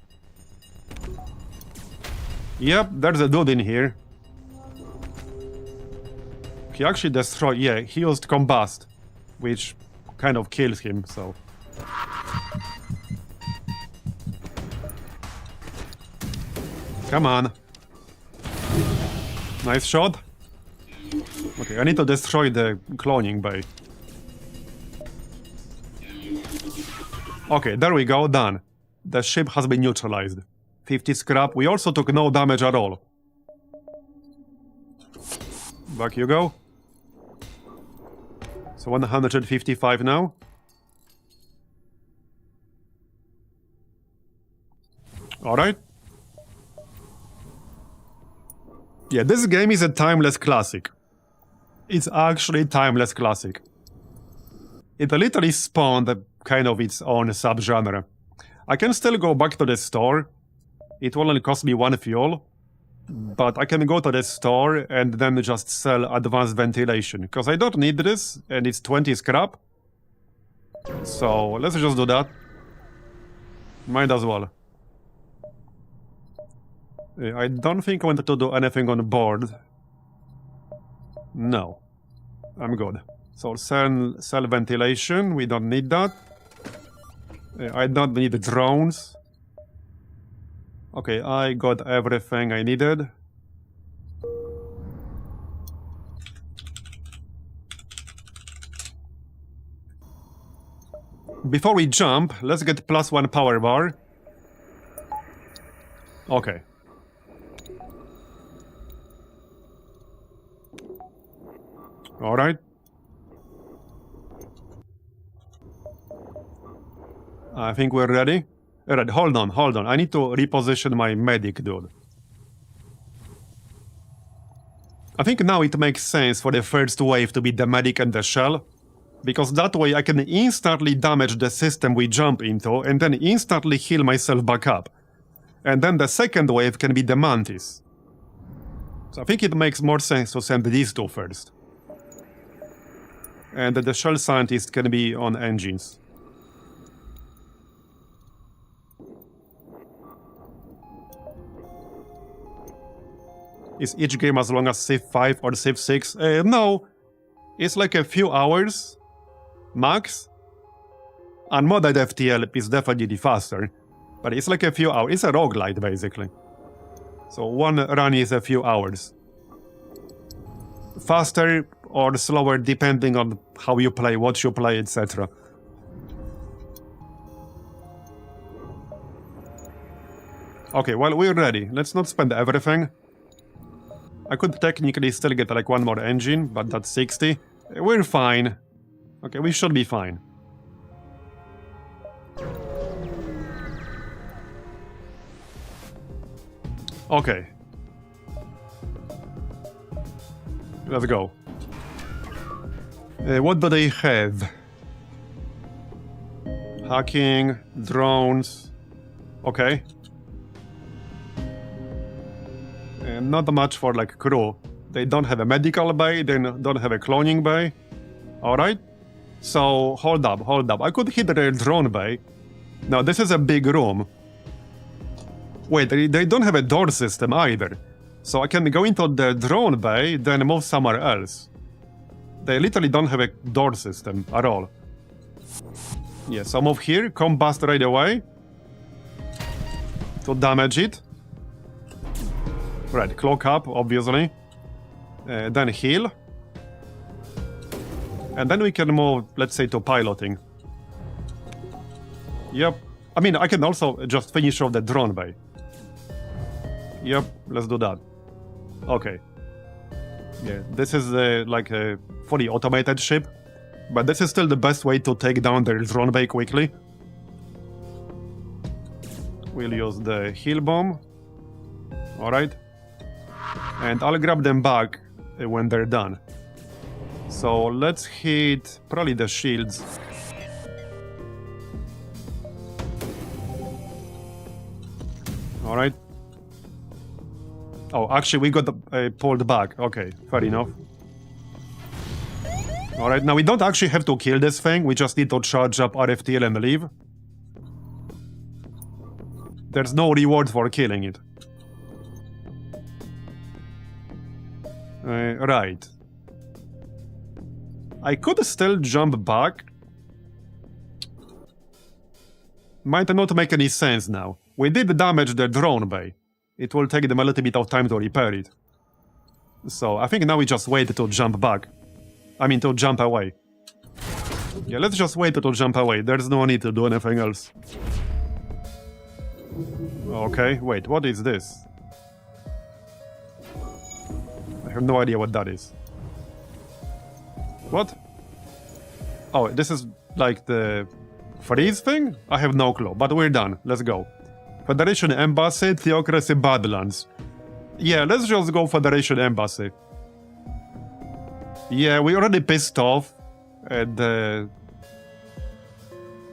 Yep, there's a dude in here. He actually destroyed... Yeah, he used combust. Which kind of kills him, so... Come on. Nice shot. Okay, I need to destroy the cloning bay. Okay, there we go, done. The ship has been neutralized. 50 scrap. We also took no damage at all. Back you go. So 155 now. Alright. Yeah, this game is a timeless classic. It's actually a timeless classic. It literally spawned a kind of its own subgenre. I can still go back to the store. It will only cost me 1 fuel. But I can go to the store and then just sell advanced ventilation. Because I don't need this, and it's 20 scrap. So, let's just do that. Might as well. I don't think I want to do anything on board. No. I'm good. So sell ventilation, we don't need that. I don't need drones. Okay, I got everything I needed. Before we jump, let's get +1 power bar. Okay. Alright. I think we're ready. Alright, hold on. I need to reposition my medic, dude. I think now it makes sense for the first wave to be the medic and the shell. Because that way I can instantly damage the system we jump into and then instantly heal myself back up. And then the second wave can be the Mantis. So I think it makes more sense to send these two first. And the Shell Scientist can be on engines. Is each game as long as Civ 5 or Civ 6? No. It's like a few hours, max. Unmodded FTL is definitely faster. But it's like a few hours. It's a roguelite, basically. So one run is a few hours. Faster or slower depending on how you play, what you play, etc. Okay, well, we're ready. Let's not spend everything. I could technically still get like one more engine, but that's 60. We're fine. Okay, we should be fine. Okay. Let's go. What do they have? Hacking, drones. Okay. Not much for like crew. They don't have a medical bay, they don't have a cloning bay. Alright. So, hold up. I could hit their drone bay. Now, this is a big room. Wait, they don't have a door system either. So I can go into the drone bay, then move somewhere else. They literally don't have a door system at all. Yeah, so move here, combust right away. To damage it. Right, cloak up, obviously. Then heal. And then we can move, let's say, to piloting. Yep. I mean, I can also just finish off the drone bay. Yep, let's do that. Okay. Yeah, this is like a fully automated ship. But this is still the best way to take down their drone bay quickly. We'll use the heal bomb. Alright. And I'll grab them back when they're done. So let's hit probably the shields. Alright. Oh, actually we got pulled back. Okay, fair enough. Alright, now we don't actually have to kill this thing. We just need to charge up our FTL and leave. There's no reward for killing it. Right. I could still jump back. Might not make any sense now. We did damage the drone bay. It will take them a little bit of time to repair it. So I think now we just wait to jump back. I mean to jump away. Yeah, let's just wait to jump away. There's no need to do anything else. Okay, wait, what is this? I have no idea what that is. What? Oh, this is like the freeze thing? I have no clue, but we're done. Let's go. Federation Embassy, Theocracy, Badlands. Yeah, let's just go Federation Embassy. Yeah, we already pissed off at the...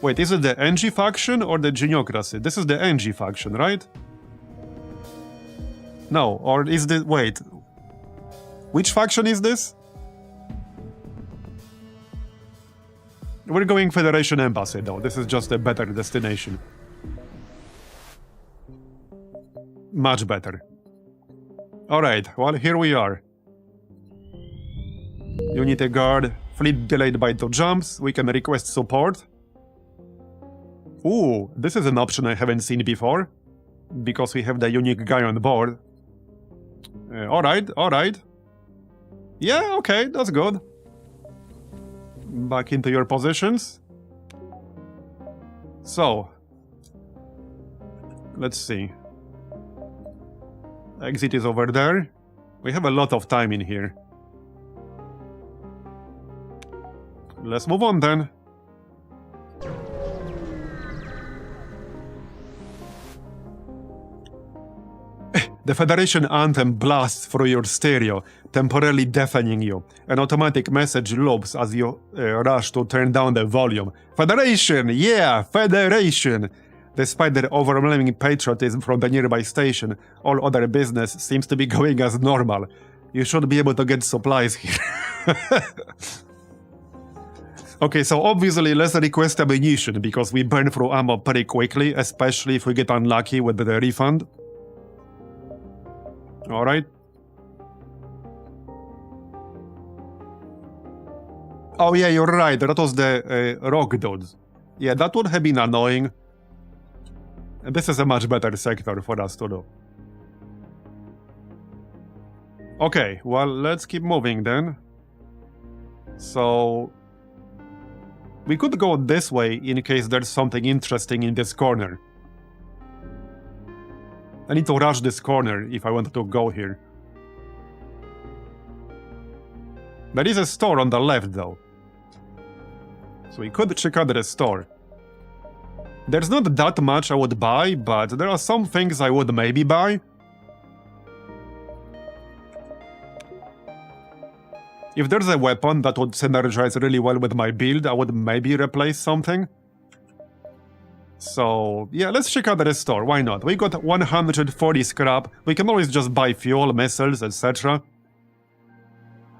Wait, is it the NG faction or the Geniocracy? This is the NG faction, right? No, or is the... Wait. Which faction is this? We're going Federation Embassy, though. This is just a better destination. Much better. Alright, well, here we are. Unity guard. Fleet delayed by 2 jumps. We can request support. Ooh, this is an option I haven't seen before. Because we have the unique guy on board. Alright. Yeah, okay, that's good. Back into your positions. So. Let's see. Exit is over there. We have a lot of time in here. Let's move on then. The Federation anthem blasts through your stereo, temporarily deafening you. An automatic message loops as you rush to turn down the volume. Federation! Yeah! Federation! Despite their overwhelming patriotism from the nearby station, all other business seems to be going as normal. You should be able to get supplies here. Okay, so obviously let's request ammunition, because we burn through ammo pretty quickly, especially if we get unlucky with the refund. Alright. Oh yeah, you're right, that was the rock dudes. Yeah, that would have been annoying. This is a much better sector for us to do. Okay, well, let's keep moving then. So... we could go this way in case there's something interesting in this corner. I need to rush this corner if I want to go here. There is a store on the left though. So we could check out the store. There's not that much I would buy, but there are some things I would maybe buy. If there's a weapon that would synergize really well with my build, I would maybe replace something. So, yeah, let's check out the store, why not? We got 140 scrap, we can always just buy fuel, missiles, etc.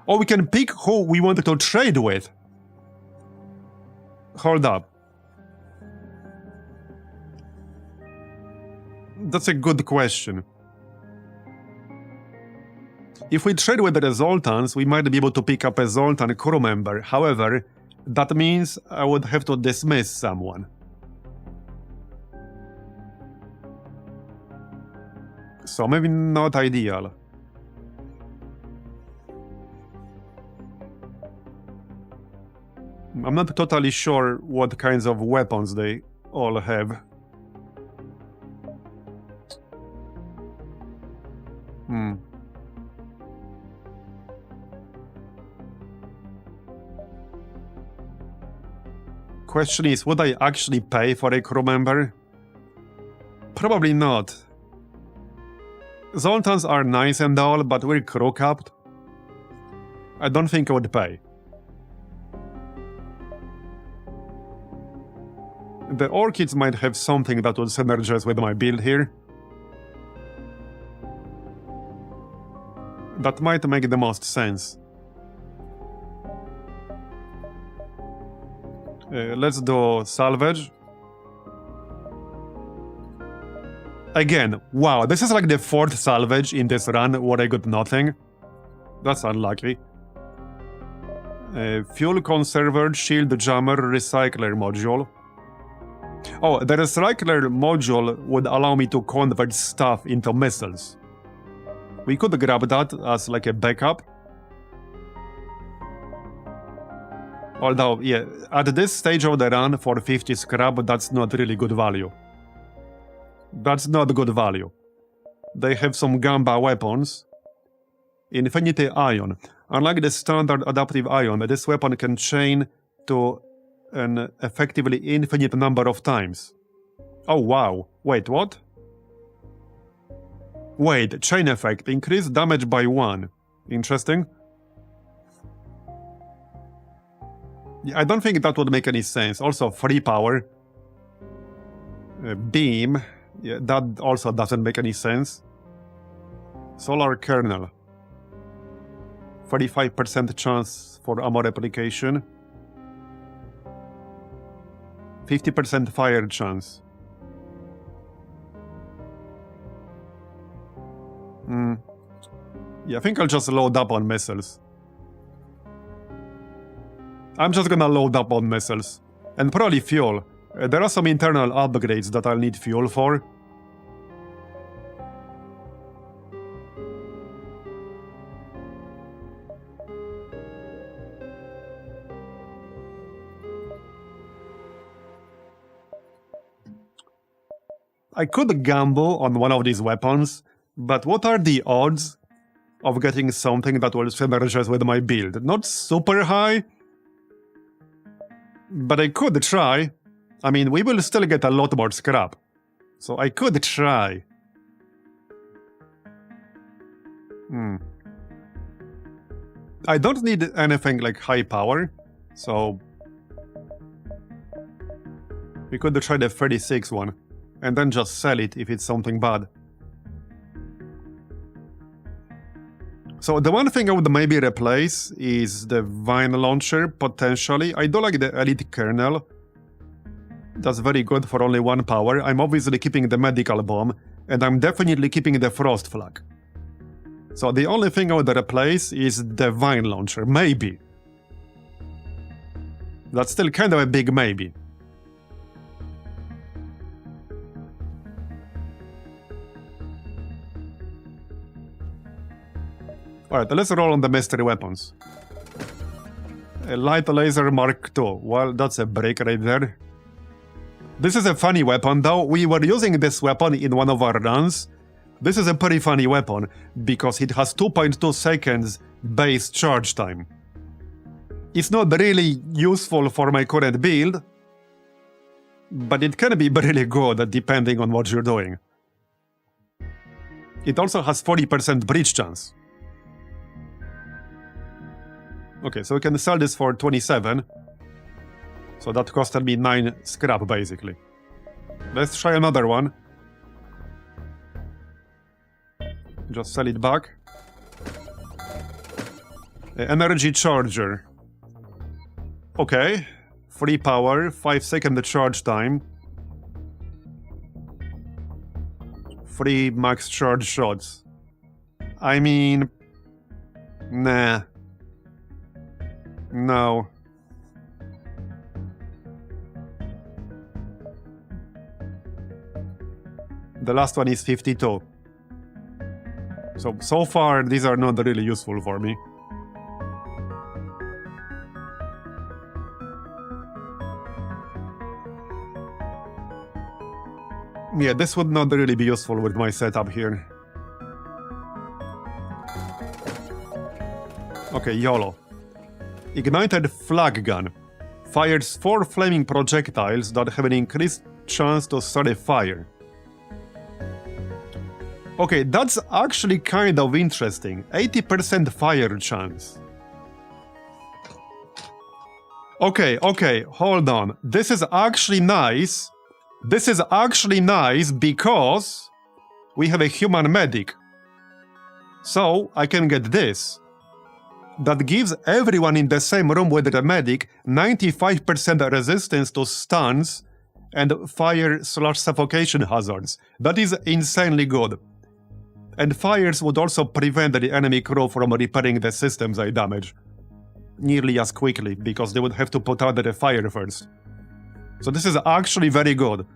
Or we can pick who we want to trade with. Hold up. That's a good question. If we trade with the Zoltans, we might be able to pick up a Zoltan crew member. However, that means I would have to dismiss someone. So maybe not ideal. I'm not totally sure what kinds of weapons they all have. Question is, would I actually pay for a crew member? Probably not. Zoltans are nice and all, but we're crew capped. I don't think I would pay. The Orchids might have something that would synergize with my build here. That might make the most sense. Let's do salvage. Again, wow, this is like the 4th salvage in this run where I got nothing. That's unlucky. Fuel conserver, shield jammer, recycler module. Oh, the recycler module would allow me to convert stuff into missiles. We could grab that as like a backup. Although, yeah, at this stage of the run for 50 scrap, that's not really good value. That's not good value. They have some Gamba weapons. Infinity Ion. Unlike the standard adaptive ion, this weapon can chain to an effectively infinite number of times. Oh wow, wait, what? Wait, chain effect, increase damage by 1. Interesting. Yeah, I don't think that would make any sense. Also, free power. Beam. Yeah, that also doesn't make any sense. Solar kernel. 35% chance for ammo replication. 50% fire chance. Yeah, I think I'll just load up on missiles. I'm just gonna load up on missiles. And probably fuel. There are some internal upgrades that I'll need fuel for. I could gamble on one of these weapons, but what are the odds of getting something that will synergize with my build? Not super high, but I could try. I mean, we will still get a lot more scrap, so I could try. I don't need anything like high power, so we could try the 36 one, and then just sell it if it's something bad. So the one thing I would maybe replace is the Vine Launcher, potentially. I do like the Elite Kernel. That's very good for only 1 power. I'm obviously keeping the Medical Bomb, and I'm definitely keeping the Frost Flag. So the only thing I would replace is the Vine Launcher, maybe. That's still kind of a big maybe. Alright, let's roll on the mystery weapons. A light laser Mark II. Well, that's a break right there. This is a funny weapon, though. We were using this weapon in one of our runs. This is a pretty funny weapon, because it has 2.2 seconds base charge time. It's not really useful for my current build, but it can be really good depending on what you're doing. It also has 40% breach chance. Okay, so we can sell this for 27. So that costed me 9 scrap, basically. Let's try another one. Just sell it back. Energy charger. Okay. Free power, 5-second charge time. Free max charge shots. I mean... Nah. No. The last one is 52. So far, these are not really useful for me. Yeah, this would not really be useful with my setup here. Okay, YOLO. Ignited flag gun. Fires 4 flaming projectiles that have an increased chance to start a fire. Okay, that's actually kind of interesting. 80% fire chance. Okay, hold on. This is actually nice. This is actually nice because we have a human medic. So I can get this. That gives everyone in the same room with the medic 95% resistance to stuns and fire/suffocation hazards. That is insanely good. And fires would also prevent the enemy crew from repairing the systems I damage nearly as quickly, because they would have to put out the fire first. So this is actually very good,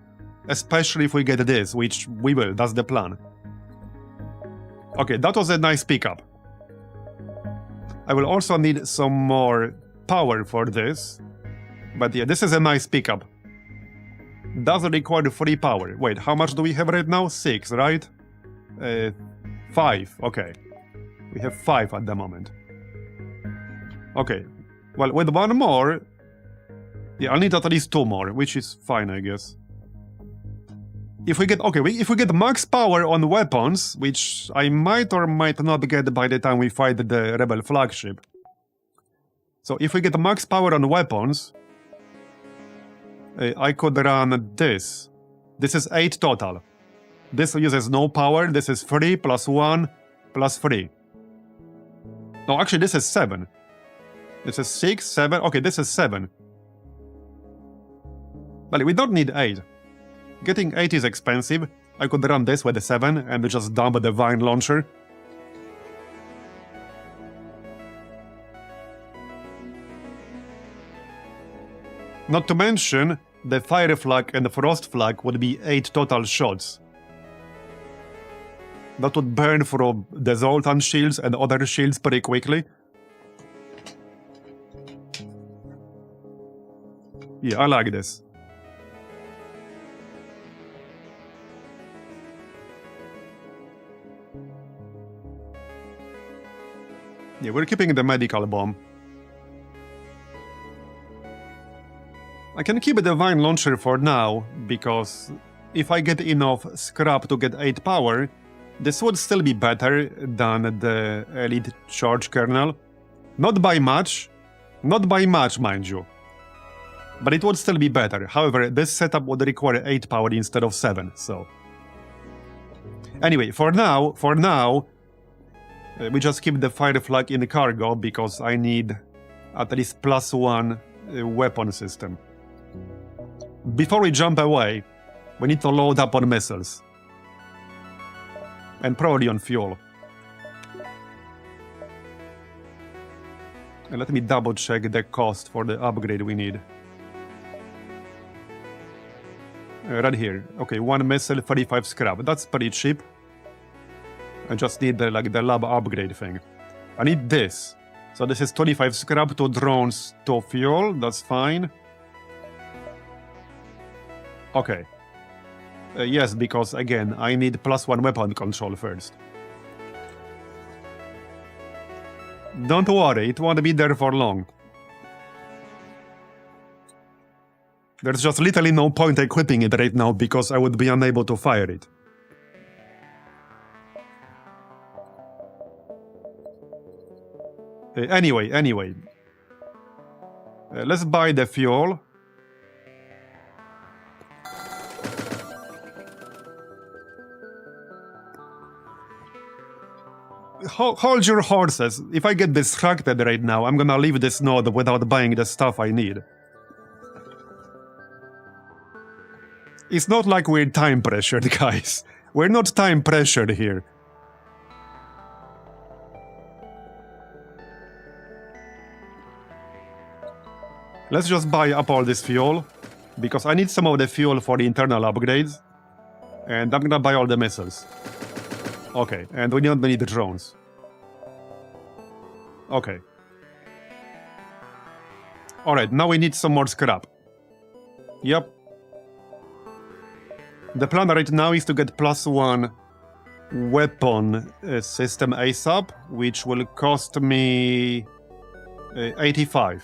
especially if we get this, which we will, that's the plan. Okay, that was a nice pickup. I will also need some more power for this, but yeah, this is a nice pickup. Doesn't require free power. Wait, how much do we have right now? 6, right? 5, okay. We have 5 at the moment. Okay, well, with one more... Yeah, I'll need at least 2 more, which is fine, I guess. If we get... Okay, if we get max power on weapons, which I might or might not get by the time we fight the Rebel flagship. So if we get max power on weapons... I could run this. This is 8 total. This uses no power, this is 3 plus 1 plus 3. No, actually this is 7. This is 6, 7, okay, this is 7. But we don't need 8. Getting 8 is expensive. I could run this with a 7 and just dump the Vine Launcher. Not to mention, the Fire Flag and the Frost Flag would be 8 total shots. That would burn through the Zoltan shields and other shields pretty quickly. Yeah, I like this. Yeah, we're keeping the medical bomb. I can keep the Vine Launcher for now, because if I get enough scrap to get 8 power, This would still be better than the elite charge kernel. Not by much, mind you. But it would still be better. However, this setup would require 8 power instead of 7, so... Anyway, for now, we just keep the fire flag in the cargo because I need at least +1 weapon system. Before we jump away, we need to load up on missiles. And probably on fuel. And let me double check the cost for the upgrade we need. Right here. Okay, 1 missile, 35 scrap. That's pretty cheap. I just need the lab upgrade thing. I need this. So this is 25 scrap, 2 drones, 2 fuel. That's fine. Okay. Yes, because again, I need +1 weapon control first. Don't worry, it won't be there for long. There's just literally no point equipping it right now because I would be unable to fire it. Anyway. Let's buy the fuel. Hold your horses. If I get distracted right now, I'm gonna leave this node without buying the stuff I need. It's not like we're time pressured, guys. We're not time pressured here. Let's just buy up all this fuel, because I need some of the fuel for the internal upgrades. And I'm gonna buy all the missiles. Okay, and we don't need the drones. Okay. Alright, now we need some more scrap. Yep. The plan right now is to get +1 weapon system ASAP, which will cost me 85.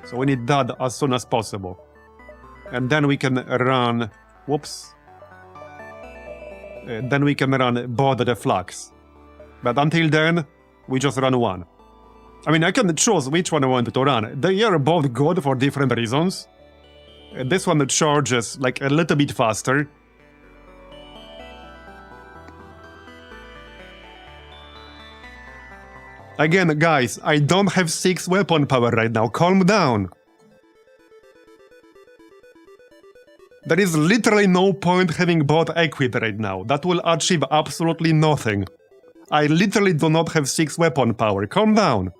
So we need that as soon as possible. And then we can run... Whoops. Then we can run both the flags. But until then, we just run one. I mean, I can choose which one I want to run. They are both good for different reasons. This one charges like a little bit faster. Again, guys, I don't have 6 weapon power right now. Calm down. There is literally no point having both equipped right now. That will achieve absolutely nothing. I literally do not have 6 weapon power. Calm down.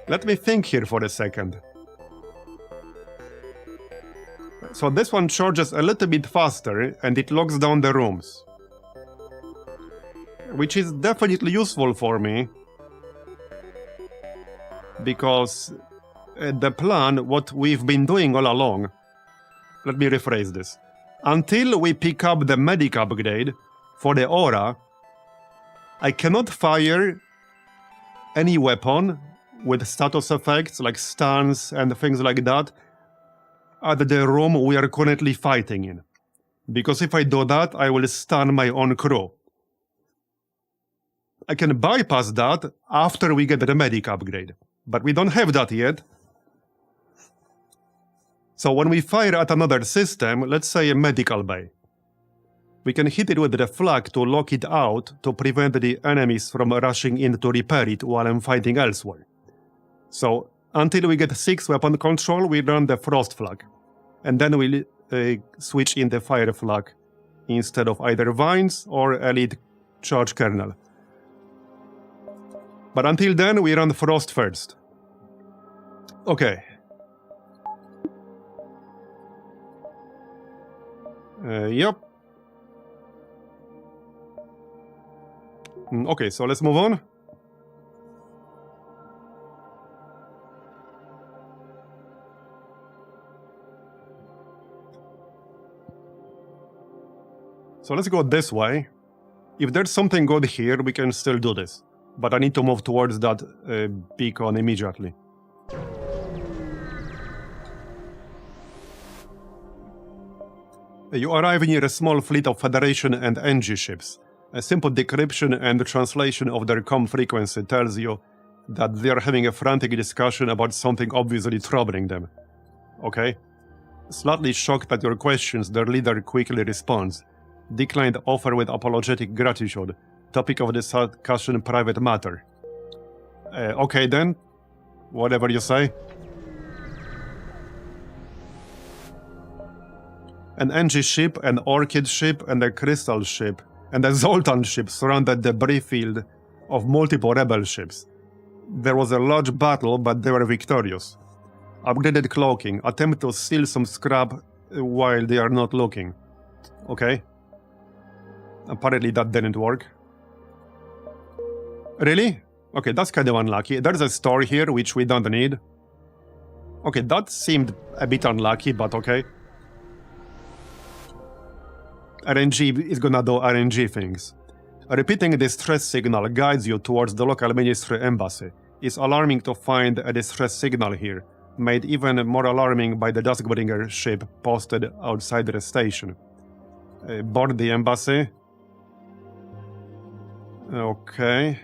Let me think here for a second. So this one charges a little bit faster and it locks down the rooms. Which is definitely useful for me. Because the plan, what we've been doing all along... Let me rephrase this. Until we pick up the medic upgrade for the aura, I cannot fire any weapon with status effects like stuns and things like that at the room we are currently fighting in. Because if I do that, I will stun my own crew. I can bypass that after we get the medic upgrade. But we don't have that yet. So when we fire at another system, let's say a medical bay, we can hit it with the flag to lock it out to prevent the enemies from rushing in to repair it while I'm fighting elsewhere. So until we get 6 weapon control, we run the frost flag. And then we'll switch in the fire flag instead of either vines or elite charge kernel. But until then, we run frost first. Okay. Yep. Okay, so let's move on. So let's go this way. If there's something good here, we can still do this. But I need to move towards that beacon immediately. You arrive near a small fleet of Federation and NG ships. A simple decryption and translation of their comm frequency tells you that they are having a frantic discussion about something obviously troubling them. Okay? Slightly shocked at your questions, their leader quickly responds. Declined offer with apologetic gratitude. Topic of discussion private matter. Okay then. Whatever you say. An NG ship, an Orchid ship, and a Crystal ship, and a Zoltan ship surround the debris field of multiple rebel ships. There was a large battle, but they were victorious. Upgraded cloaking. Attempt to steal some scrap while they are not looking. Okay. Apparently that didn't work. Really? Okay, that's kind of unlucky. There's a store here, which we don't need. Okay, that seemed a bit unlucky, but okay. RNG is gonna do RNG things. A repeating distress signal guides you towards the local ministry embassy. It's alarming to find a distress signal here, made even more alarming by the Duskbringer ship posted outside the station. Board the embassy. Okay.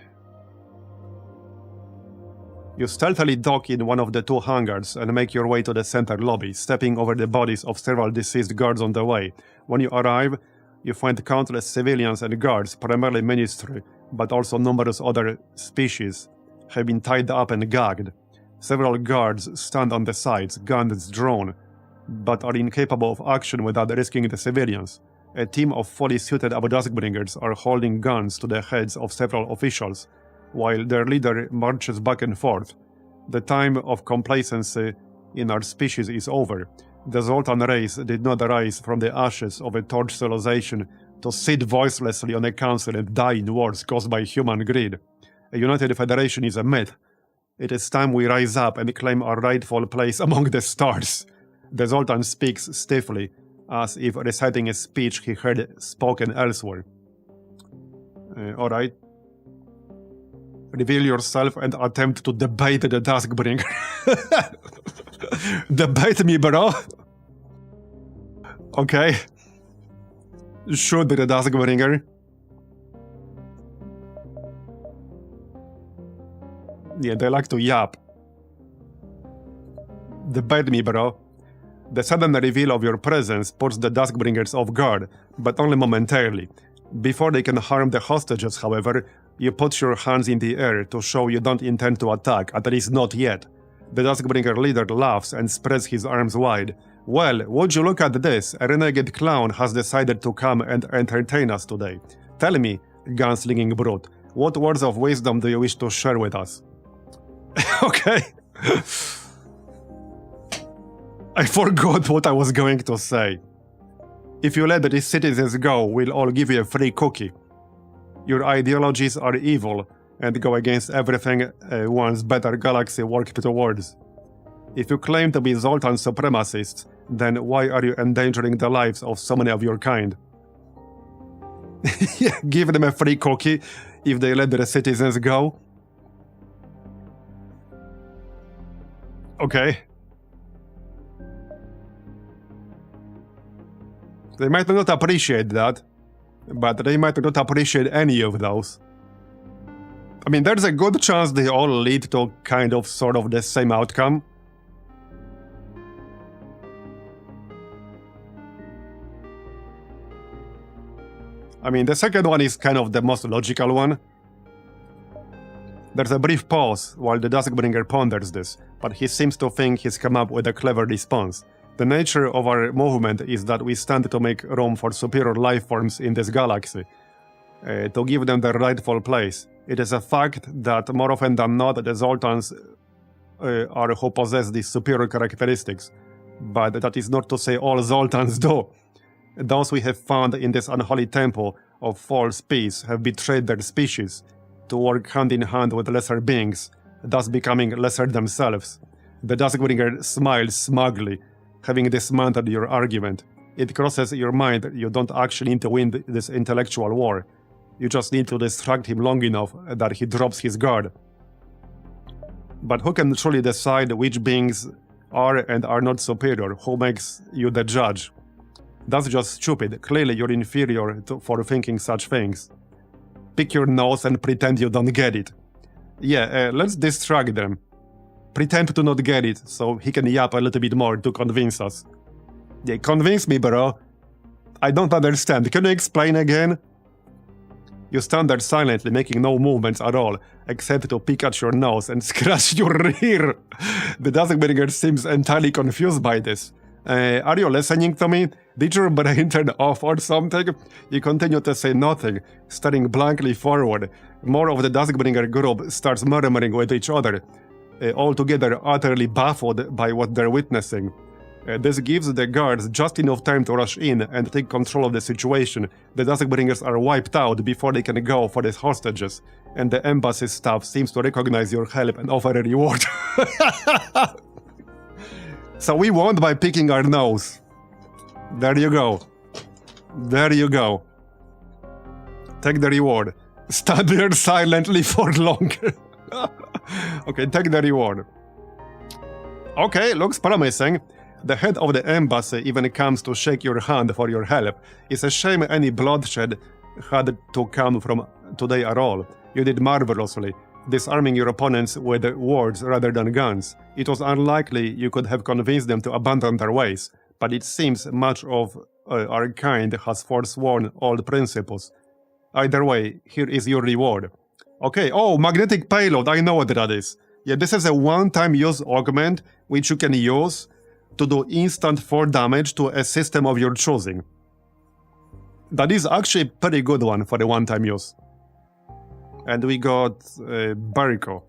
You stealthily dock in one of the two hangars and make your way to the center lobby, stepping over the bodies of several deceased guards on the way. When you arrive, you find countless civilians and guards, primarily ministry, but also numerous other species, have been tied up and gagged. Several guards stand on the sides, guns drawn, but are incapable of action without risking the civilians. A team of fully suited Duskbringers are holding guns to the heads of several officials, while their leader marches back and forth. The time of complacency in our species is over. The Zoltan race did not arise from the ashes of a torched civilization to sit voicelessly on a council and die in wars caused by human greed. A united federation is a myth. It is time we rise up and claim our rightful place among the stars. The Zoltan speaks stiffly, as if reciting a speech he heard spoken elsewhere. Alright. Reveal yourself and attempt to debate the Duskbringer. Debate me, bro. Okay. Shoot the Duskbringer. Yeah, they like to yap. Debate me, bro. The sudden reveal of your presence puts the Duskbringers off guard, but only momentarily. Before they can harm the hostages, however, you put your hands in the air to show you don't intend to attack, at least not yet. The Duskbringer leader laughs and spreads his arms wide. Well, would you look at this? A renegade clown has decided to come and entertain us today. Tell me, gunslinging brute, what words of wisdom do you wish to share with us? Okay. I forgot what I was going to say. If you let these citizens go, we'll all give you a free cookie. Your ideologies are evil and go against everything one's better galaxy worked towards. If you claim to be Zoltan supremacists, then why are you endangering the lives of so many of your kind? Give them a free cookie if they let their citizens go? Okay. They might not appreciate that, but they might not appreciate any of those. I mean, there's a good chance they all lead to kind of sort of the same outcome. I mean, the second one is kind of the most logical one. There's a brief pause while the Duskbringer ponders this, but he seems to think he's come up with a clever response. The nature of our movement is that we stand to make room for superior life forms in this galaxy, to give them their rightful place. It is a fact that more often than not, the Zoltans are who possess these superior characteristics, but that is not to say all Zoltans do. Those we have found in this unholy temple of false peace have betrayed their species to work hand in hand with lesser beings, thus becoming lesser themselves. The Duskbringer smiles smugly, having dismantled your argument. It crosses your mind you don't actually need to win this intellectual war. You just need to distract him long enough that he drops his guard. But who can truly decide which beings are and are not superior? Who makes you the judge? That's just stupid. Clearly you're inferior for thinking such things. Pick your nose and pretend you don't get it. Yeah, let's distract them. Pretend to not get it, so he can yap a little bit more to convince us. Yeah, convince me, bro. I don't understand. Can you explain again? You stand there silently, making no movements at all, except to pick at your nose and scratch your rear. The Duskbringer seems entirely confused by this. Are you listening to me? Did your brain turn off or something? You continue to say nothing, staring blankly forward. More of the Duskbringer group starts murmuring with each other, altogether utterly baffled by what they're witnessing. This gives the guards just enough time to rush in and take control of the situation. The Duskbringers are wiped out before they can go for the hostages, and the embassy staff seems to recognize your help and offer a reward. So we won by picking our nose. There you go. There you go. Take the reward. Stand there silently for longer. Okay, take the reward. Okay, looks promising. The head of the embassy even comes to shake your hand for your help. It's a shame any bloodshed had to come from today at all. You did marvelously, disarming your opponents with words rather than guns. It was unlikely you could have convinced them to abandon their ways, but it seems much of our kind has forsworn old principles. Either way, here is your reward. Okay, oh, magnetic payload, I know what that is. Yeah, this is a one-time use augment which you can use to do instant 4 damage to a system of your choosing. That is actually a pretty good one for the one-time use. And we got Bariko.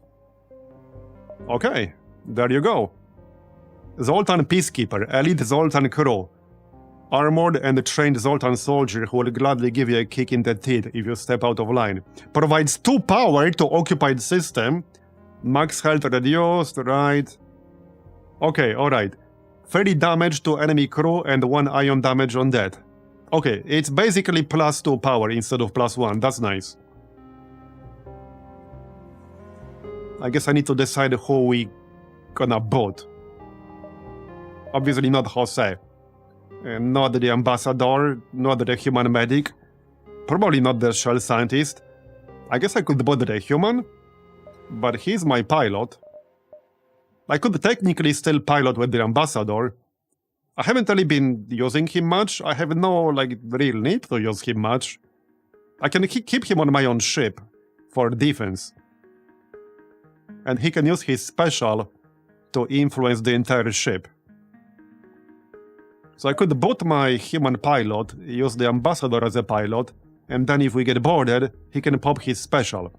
Okay, there you go. Zoltan Peacekeeper, elite Zoltan crew. Armored and trained Zoltan soldier who will gladly give you a kick in the teeth if you step out of line. Provides 2 power to occupied system. Max health reduced, right. Okay, alright. 30 damage to enemy crew and 1 ion damage on that. Okay, it's basically +2 power instead of +1, that's nice. I guess I need to decide who we gonna boot. Obviously not Jose. Not the ambassador, not the human medic. Probably not the shell scientist. I guess I could boot the human, but he's my pilot. I could technically still pilot with the ambassador. I haven't really been using him much. I have no, real need to use him much. I can keep him on my own ship for defense. And he can use his special to influence the entire ship. So I could boot my human pilot, use the ambassador as a pilot, and then if we get boarded, he can pop his special.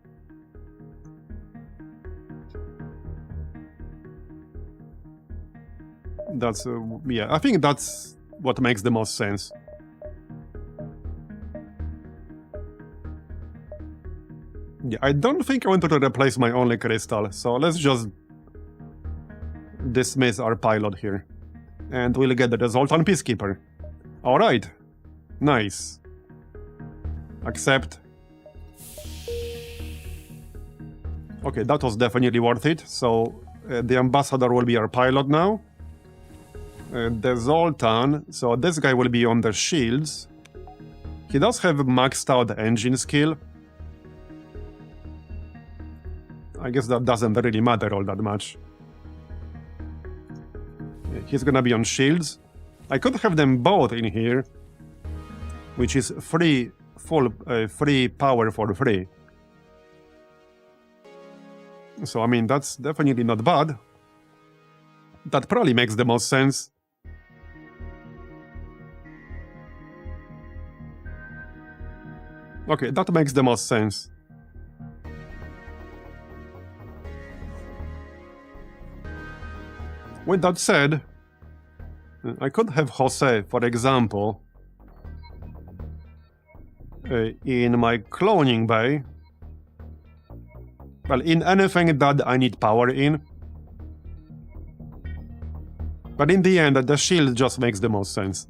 That's, yeah, I think that's what makes the most sense. Yeah, I don't think I want to replace my only crystal, so let's just dismiss our pilot here. And we'll get the result on Peacekeeper. Alright. Nice. Accept. Okay, that was definitely worth it. So, the ambassador will be our pilot now. The Zoltan, so this guy will be on the shields. He does have maxed out engine skill. I guess that doesn't really matter all that much. He's gonna be on shields. I could have them both in here, which is free power for free. So I mean, that's definitely not bad. That probably makes the most sense. Okay, that makes the most sense. With that said, I could have Jose, for example, in my cloning bay. Well, in anything that I need power in. But in the end, the shield just makes the most sense.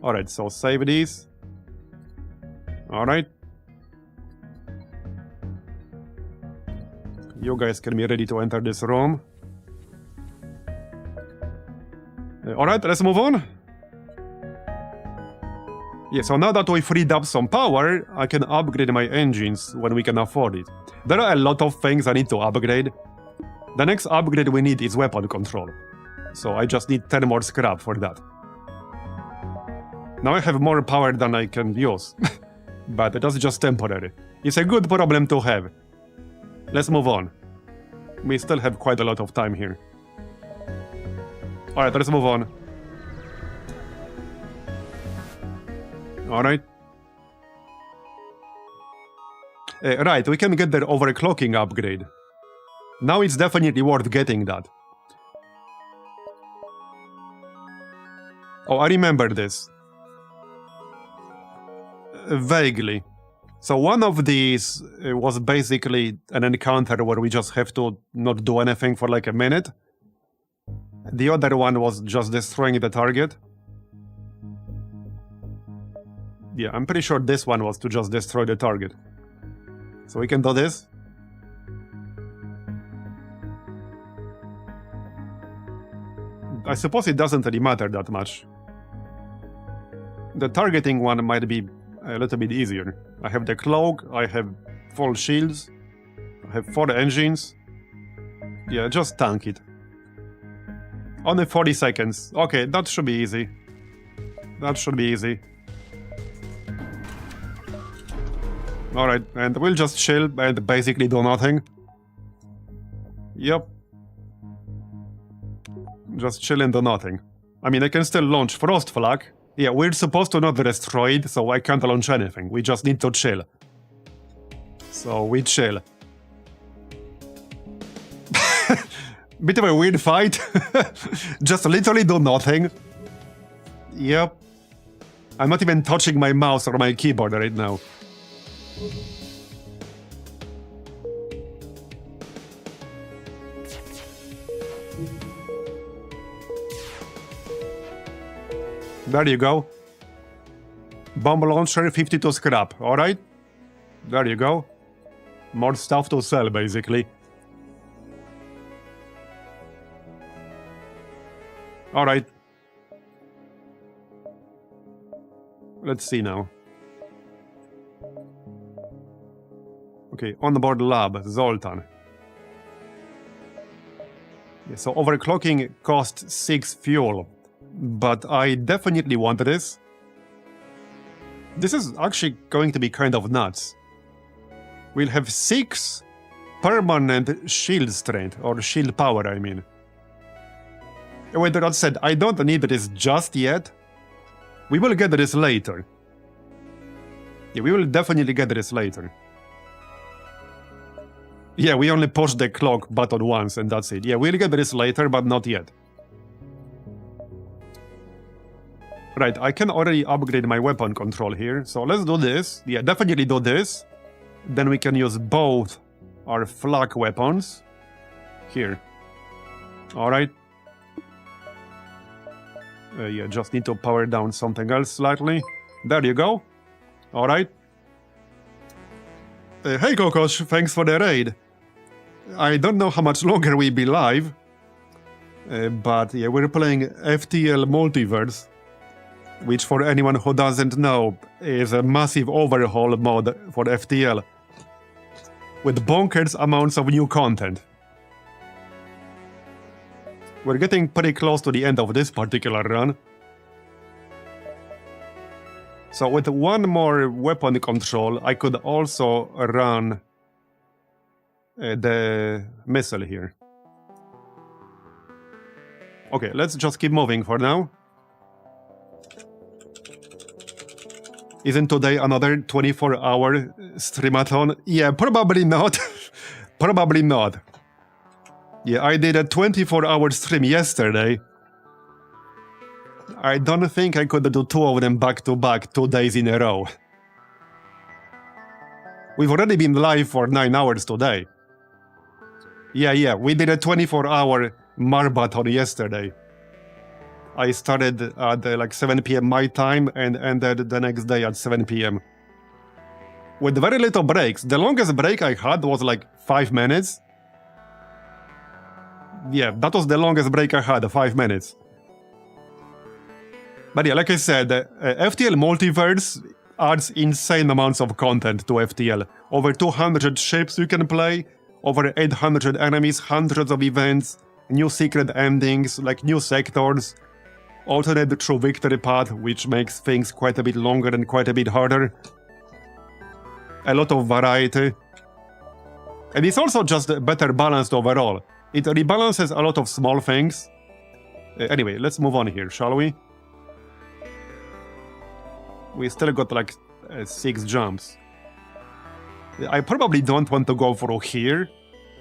Alright, so save these. Alright. You guys can be ready to enter this room. Alright, let's move on. Yeah, so now that we freed up some power, I can upgrade my engines when we can afford it. There are a lot of things I need to upgrade. The next upgrade we need is weapon control. So I just need 10 more scrap for that. Now I have more power than I can use. But that's just temporary. It's a good problem to have. Let's move on. We still have quite a lot of time here. Alright, let's move on. Alright. Right, we can get their overclocking upgrade. Now it's definitely worth getting that. Oh, I remember this. Vaguely. So one of these was basically an encounter where we just have to not do anything for like a minute. The other one was just destroying the target. Yeah, I'm pretty sure this one was to just destroy the target. So we can do this. I suppose it doesn't really matter that much. The targeting one might be a little bit easier. I have the cloak, I have full shields, I have 4 engines. Yeah, just tank it. Only 40 seconds. Okay, that should be easy. That should be easy. Alright, and we'll just chill and basically do nothing. Yep. Just chill and do nothing. I mean, I can still launch Frost Flag. Yeah, we're supposed to not destroy it, so I can't launch anything. We just need to chill. So we chill. Bit of a weird fight. Just literally do nothing. Yep. I'm not even touching my mouse or my keyboard right now. There you go. Bomb launcher, 52 scrap, alright? There you go. More stuff to sell, basically. Alright. Let's see now. Okay, onboard lab, Zoltan. Yeah, so overclocking costs 6 fuel. But I definitely want this. This is actually going to be kind of nuts. We'll have 6 permanent shield strength, or shield power, I mean. With that said, I don't need this just yet. We will get this later. Yeah, we will definitely get this later. Yeah, we only push the clock button once and that's it. Yeah, we'll get this later, but not yet. Right, I can already upgrade my weapon control here, so let's do this. Yeah, definitely do this. Then we can use both our flak weapons. Here. Alright. Yeah, just need to power down something else slightly. There you go. Alright. Hey Kokosh, thanks for the raid. I don't know how much longer we'll be live. But yeah, we're playing FTL Multiverse. Which, for anyone who doesn't know, is a massive overhaul mod for FTL. With bonkers amounts of new content. We're getting pretty close to the end of this particular run. So with one more weapon control, I could also run the missile here. Okay, let's just keep moving for now. Isn't today another 24-hour streamathon? Yeah, probably not. Probably not. Yeah, I did a 24-hour stream yesterday. I don't think I could do 2 of them back-to-back 2 days in a row. We've already been live for 9 hours today. Yeah, we did a 24-hour Marbozir yesterday. I started at like 7 PM my time and ended the next day at 7 PM. With very little breaks. The longest break I had was like 5 minutes. Yeah, that was the longest break I had, 5 minutes. But yeah, like I said, FTL Multiverse adds insane amounts of content to FTL. Over 200 ships you can play, over 800 enemies, hundreds of events, new secret endings, like new sectors, alternate true victory path, which makes things quite a bit longer and quite a bit harder. A lot of variety. And it's also just better balanced overall. It rebalances a lot of small things. Anyway, let's move on here, shall we? We still got like 6 jumps. I probably don't want to go through here.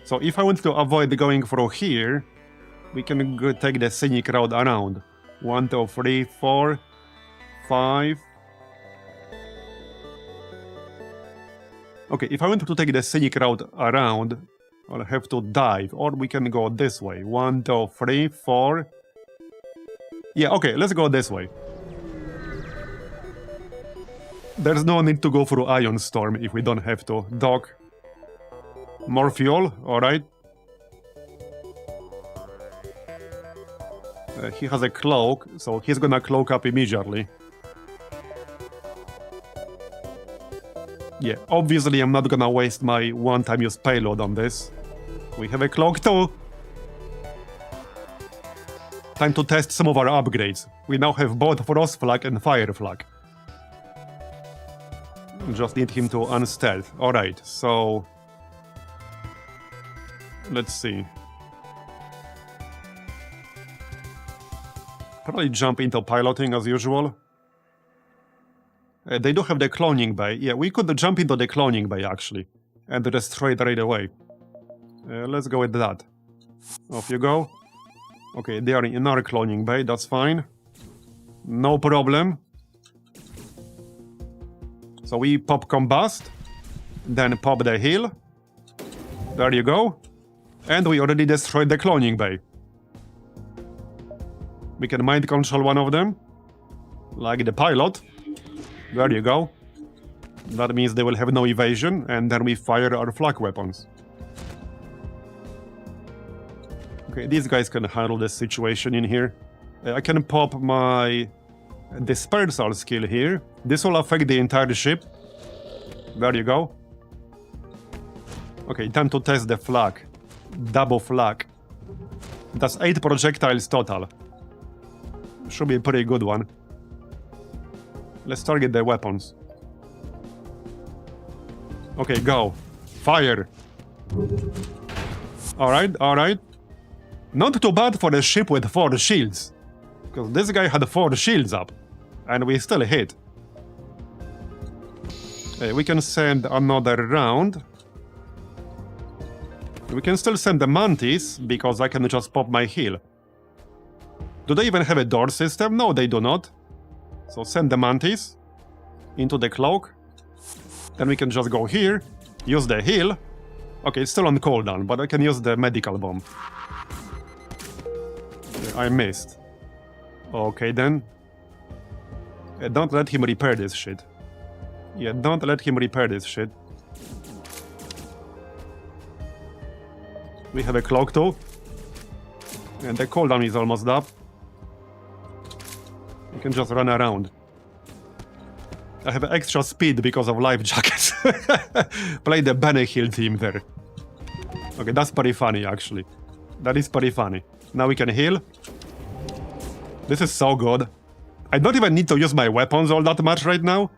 So if I want to avoid going through here, we can go take the scenic route around. 1, 2, 3, 4, 5. Okay, if I want to take the scenic route around, I'll have to dive, or we can go this way. 1, 2, 3, 4. Yeah, okay, let's go this way. There's no need to go through Ion Storm if we don't have to. Dock. More fuel, alright. He has a cloak, so he's gonna cloak up immediately. Yeah, obviously I'm not gonna waste my one-time use payload on this. We have a cloak too. Time to test some of our upgrades. We now have both Frost Flag and Fire Flag. Just need him to unstealth. Alright, so... let's see. Probably jump into piloting as usual. They do have the cloning bay. Yeah, we could jump into the cloning bay actually. And destroy it right away. Let's go with that. Off you go. Okay, they are in our cloning bay, that's fine. No problem. So we pop combust, then pop the heal. There you go. And we already destroyed the cloning bay. We can mind control one of them, like the pilot. There you go. That means they will have no evasion, and then we fire our flak weapons. Okay, these guys can handle this situation in here. I can pop my dispersal skill here. This will affect the entire ship. There you go. Okay, time to test the flak. Double flak. That's 8 projectiles total. Should be a pretty good one. Let's target the weapons. Okay, go. Fire. Alright, alright. Not too bad for a ship with 4 shields. Because this guy had 4 shields up. And we still hit. We can send another round. We can still send the Mantis, because I can just pop my heal. Do they even have a door system? No, they do not. So send the Mantis into the cloak. Then we can just go here, use the heal. Okay, it's still on cooldown, but I can use the medical bomb. I missed. Okay then. Don't let him repair this shit. Yeah, don't let him repair this shit. We have a cloak too. And the cooldown is almost up. You can just run around. I have extra speed because of life jackets. Play the Benny Hill team there. Okay, that's pretty funny actually. That is pretty funny. Now we can heal. This is so good. I don't even need to use my weapons all that much right now.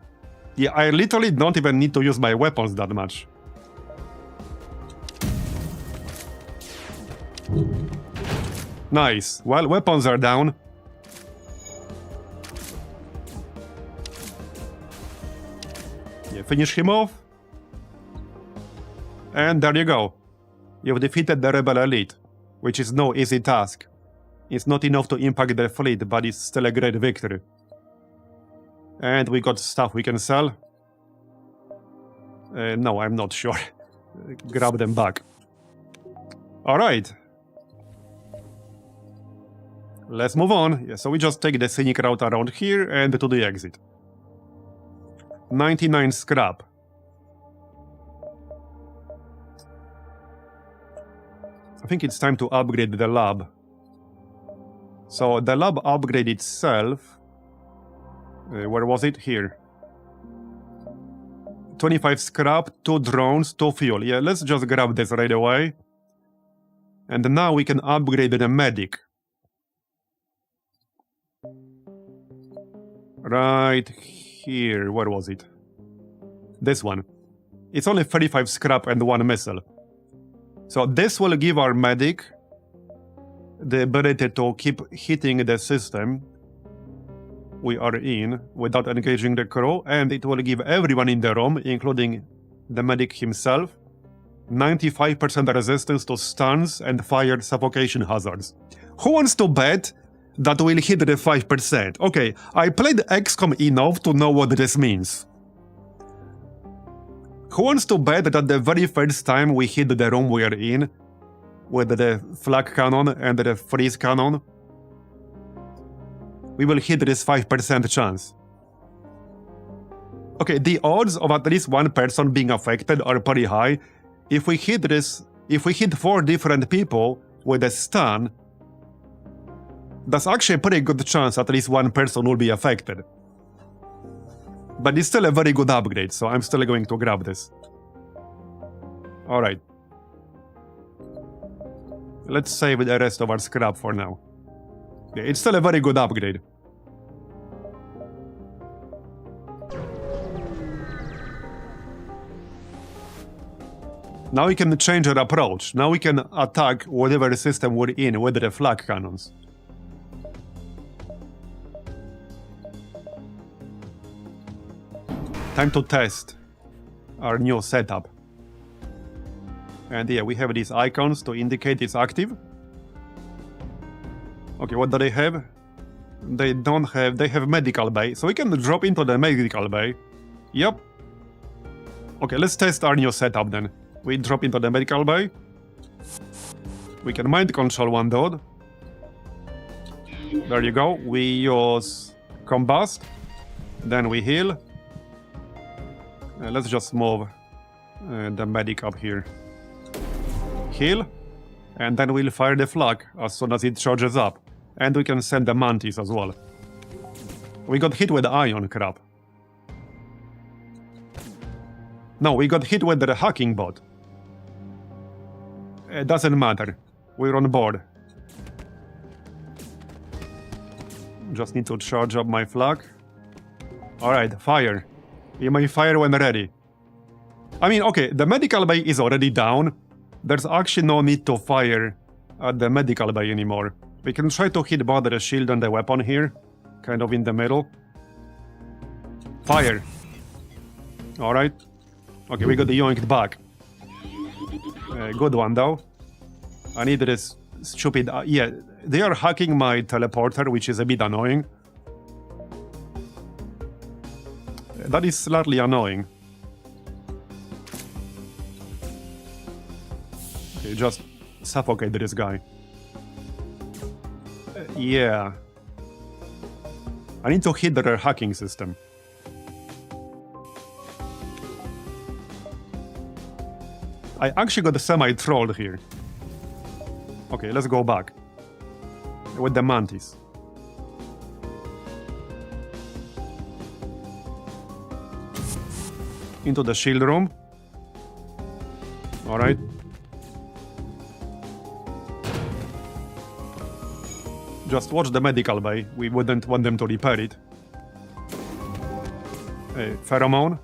Yeah, I literally don't even need to use my weapons that much. Nice. Well, weapons are down. Yeah, finish him off. And there you go. You've defeated the Rebel Elite, which is no easy task. It's not enough to impact their fleet, but it's still a great victory. And we got stuff we can sell. No, I'm not sure. Grab them back. Alright. Let's move on. Yeah, so we just take the scenic route around here and to the exit. 99 scrap. I think it's time to upgrade the lab. So the lab upgrade itself Where was it? Here. 25 scrap, 2 drones, 2 fuel. Yeah, let's just grab this right away. And now we can upgrade the medic. Right here. Where was it? This one. It's only 35 scrap and 1 missile. So this will give our medic the ability to keep hitting the system we are in without engaging the crew, and it will give everyone in the room, including the medic himself, 95% resistance to stuns and fire suffocation hazards. Who wants to bet that we'll hit the 5%? Okay, I played XCOM enough to know what this means. Who wants to bet that the very first time we hit the room we are in, with the flak cannon and the freeze cannon, we will hit this 5% chance? Okay, the odds of at least one person being affected are pretty high. If we hit 4 different people with a stun, that's actually a pretty good chance at least one person will be affected. But it's still a very good upgrade, so I'm still going to grab this. Alright. Let's save the rest of our scrap for now. Yeah, it's still a very good upgrade. Now we can change our approach. Now we can attack whatever system we're in with the flak cannons. Time to test our new setup. And yeah, we have these icons to indicate it's active. Okay, what do they have? They have medical bay, so we can drop into the medical bay. Yep. Okay, let's test our new setup then. We drop into the medical bay. We can mind control one dude. There you go. We use combust. Then we heal. Let's just move the medic up here. Heal. And then we'll fire the flak as soon as it charges up. And we can send the mantis as well. We got hit with the ion crap. No, we got hit with the hacking bot. It doesn't matter. We're on board. Just need to charge up my flak. Alright, fire. You may fire when ready. I mean, okay, the medical bay is already down. There's actually no need to fire at the medical bay anymore. We can try to hit both the shield and the weapon here. Kind of in the middle. Fire. Alright. Okay, we got the yoinked back. Good one though. I need this stupid... yeah, they are hacking my teleporter, which is a bit annoying. That is slightly annoying. Okay, just suffocate this guy. Yeah. I need to hit their hacking system. I actually got semi-trolled here. Okay, let's go back. With the mantis. Into the shield room. Alright. Just watch the medical bay. We wouldn't want them to repair it. Pheromone.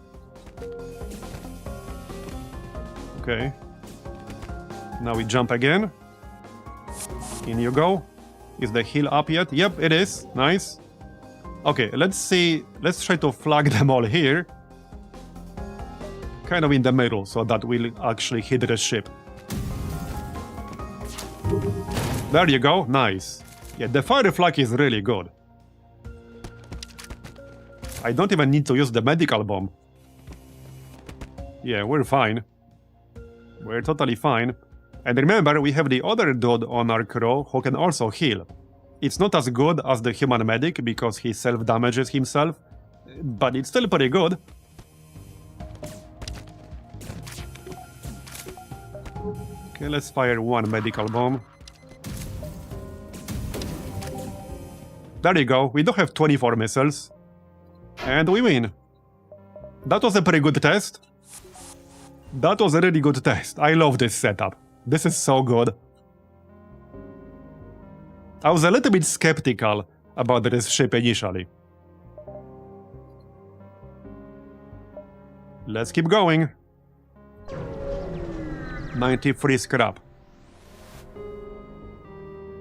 Okay. Now we jump again. In you go. Is the heal up yet? Yep, it is. Nice. Okay, let's see. Let's try to flag them all here. Kind of in the middle, so that we'll actually hit the ship. There you go. Nice. Yeah, the fire flag is really good. I don't even need to use the medical bomb. Yeah, we're fine. We're totally fine. And remember, we have the other dude on our crew who can also heal. It's not as good as the human medic because he self-damages himself, but it's still pretty good. Okay, let's fire one medical bomb. There you go, we do have 24 missiles. And we win. That was a pretty good test. That was a really good test. I love this setup. This is so good. I was a little bit skeptical about this ship initially. Let's keep going. 93 scrap.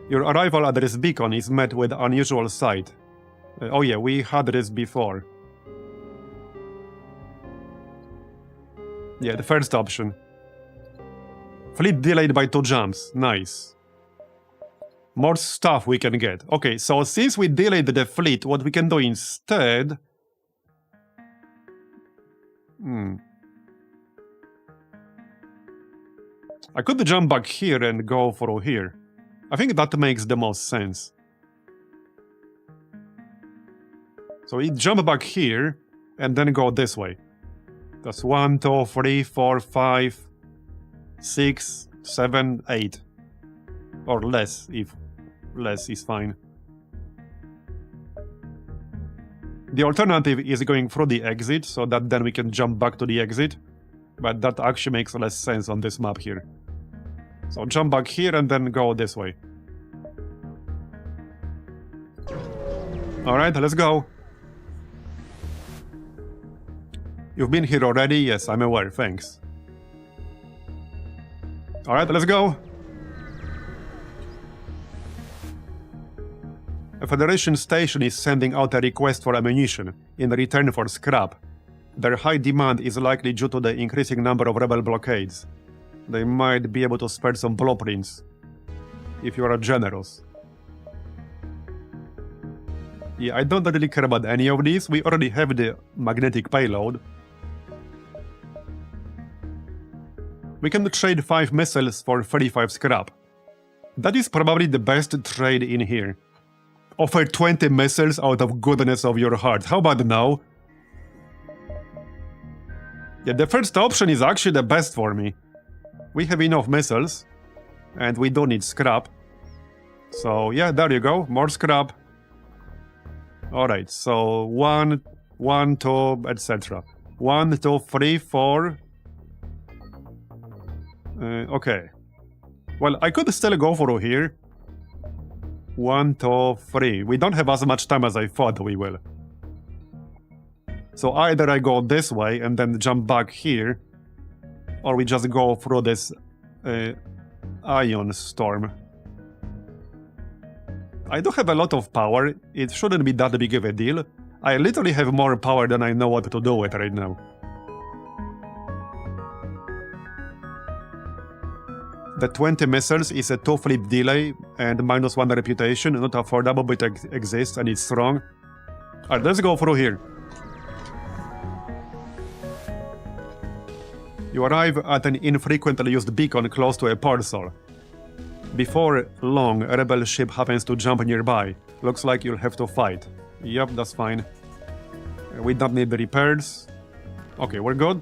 Your arrival at this beacon is met with unusual sight. Oh yeah, we had this before. Yeah, the first option. Fleet delayed by 2 jumps. Nice. More stuff we can get. Okay, so since we delayed the fleet, what we can do instead... I could jump back here and go through here. I think that makes the most sense. So we jump back here and then go this way. That's 1, 2, 3, 4, 5, 6, 7, 8. Or less, if less is fine. The alternative is going through the exit, so that then we can jump back to the exit. But that actually makes less sense on this map here. So jump back here and then go this way. Alright, let's go. You've been here already? Yes, I'm aware, thanks. Alright, let's go. A Federation station is sending out a request for ammunition in return for scrap. Their high demand is likely due to the increasing number of rebel blockades. They might be able to spare some blueprints, if you are generous. Yeah, I don't really care about any of these. We already have the magnetic payload. We can trade 5 missiles for 35 scrap. That is probably the best trade in here. Offer 20 missiles out of goodness of your heart. How about now? Yeah, the first option is actually the best for me. We have enough missiles, and we don't need scrap. So yeah, there you go, more scrap. Alright, so 1, 2, etc. 1, 2, 3, 4... okay. Well, I could still go through here. 1, 2, 3. We don't have as much time as I thought we will. So either I go this way and then jump back here, or we just go through this ion storm. I do have a lot of power. It shouldn't be that big of a deal. I literally have more power than I know what to do with right now. The 20 missiles is a 2 flip delay and -1 reputation, not affordable but exists and it's strong. Alright, let's go through here. You arrive at an infrequently used beacon close to a portal. Before long, a rebel ship happens to jump nearby. Looks like you'll have to fight. Yep, that's fine. We don't need the repairs. Okay, we're good.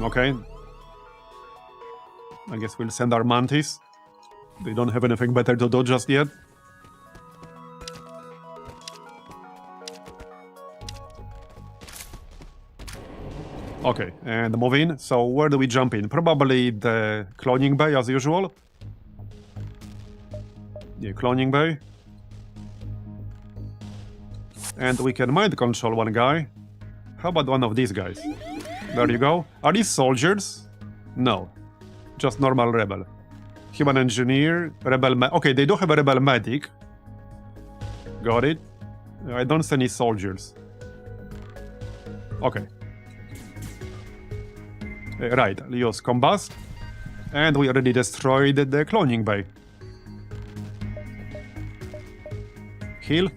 Okay. I guess we'll send our mantis. They don't have anything better to do just yet. Okay, and move in. So where do we jump in? Probably the cloning bay as usual. Yeah, cloning bay. And we can mind control one guy. How about one of these guys? There you go. Are these soldiers? No. Just normal rebel. Human engineer, rebel okay, they do have a rebel medic. Got it. I don't see any soldiers. Okay. Right, use combust. And we already destroyed the cloning bay. Heal.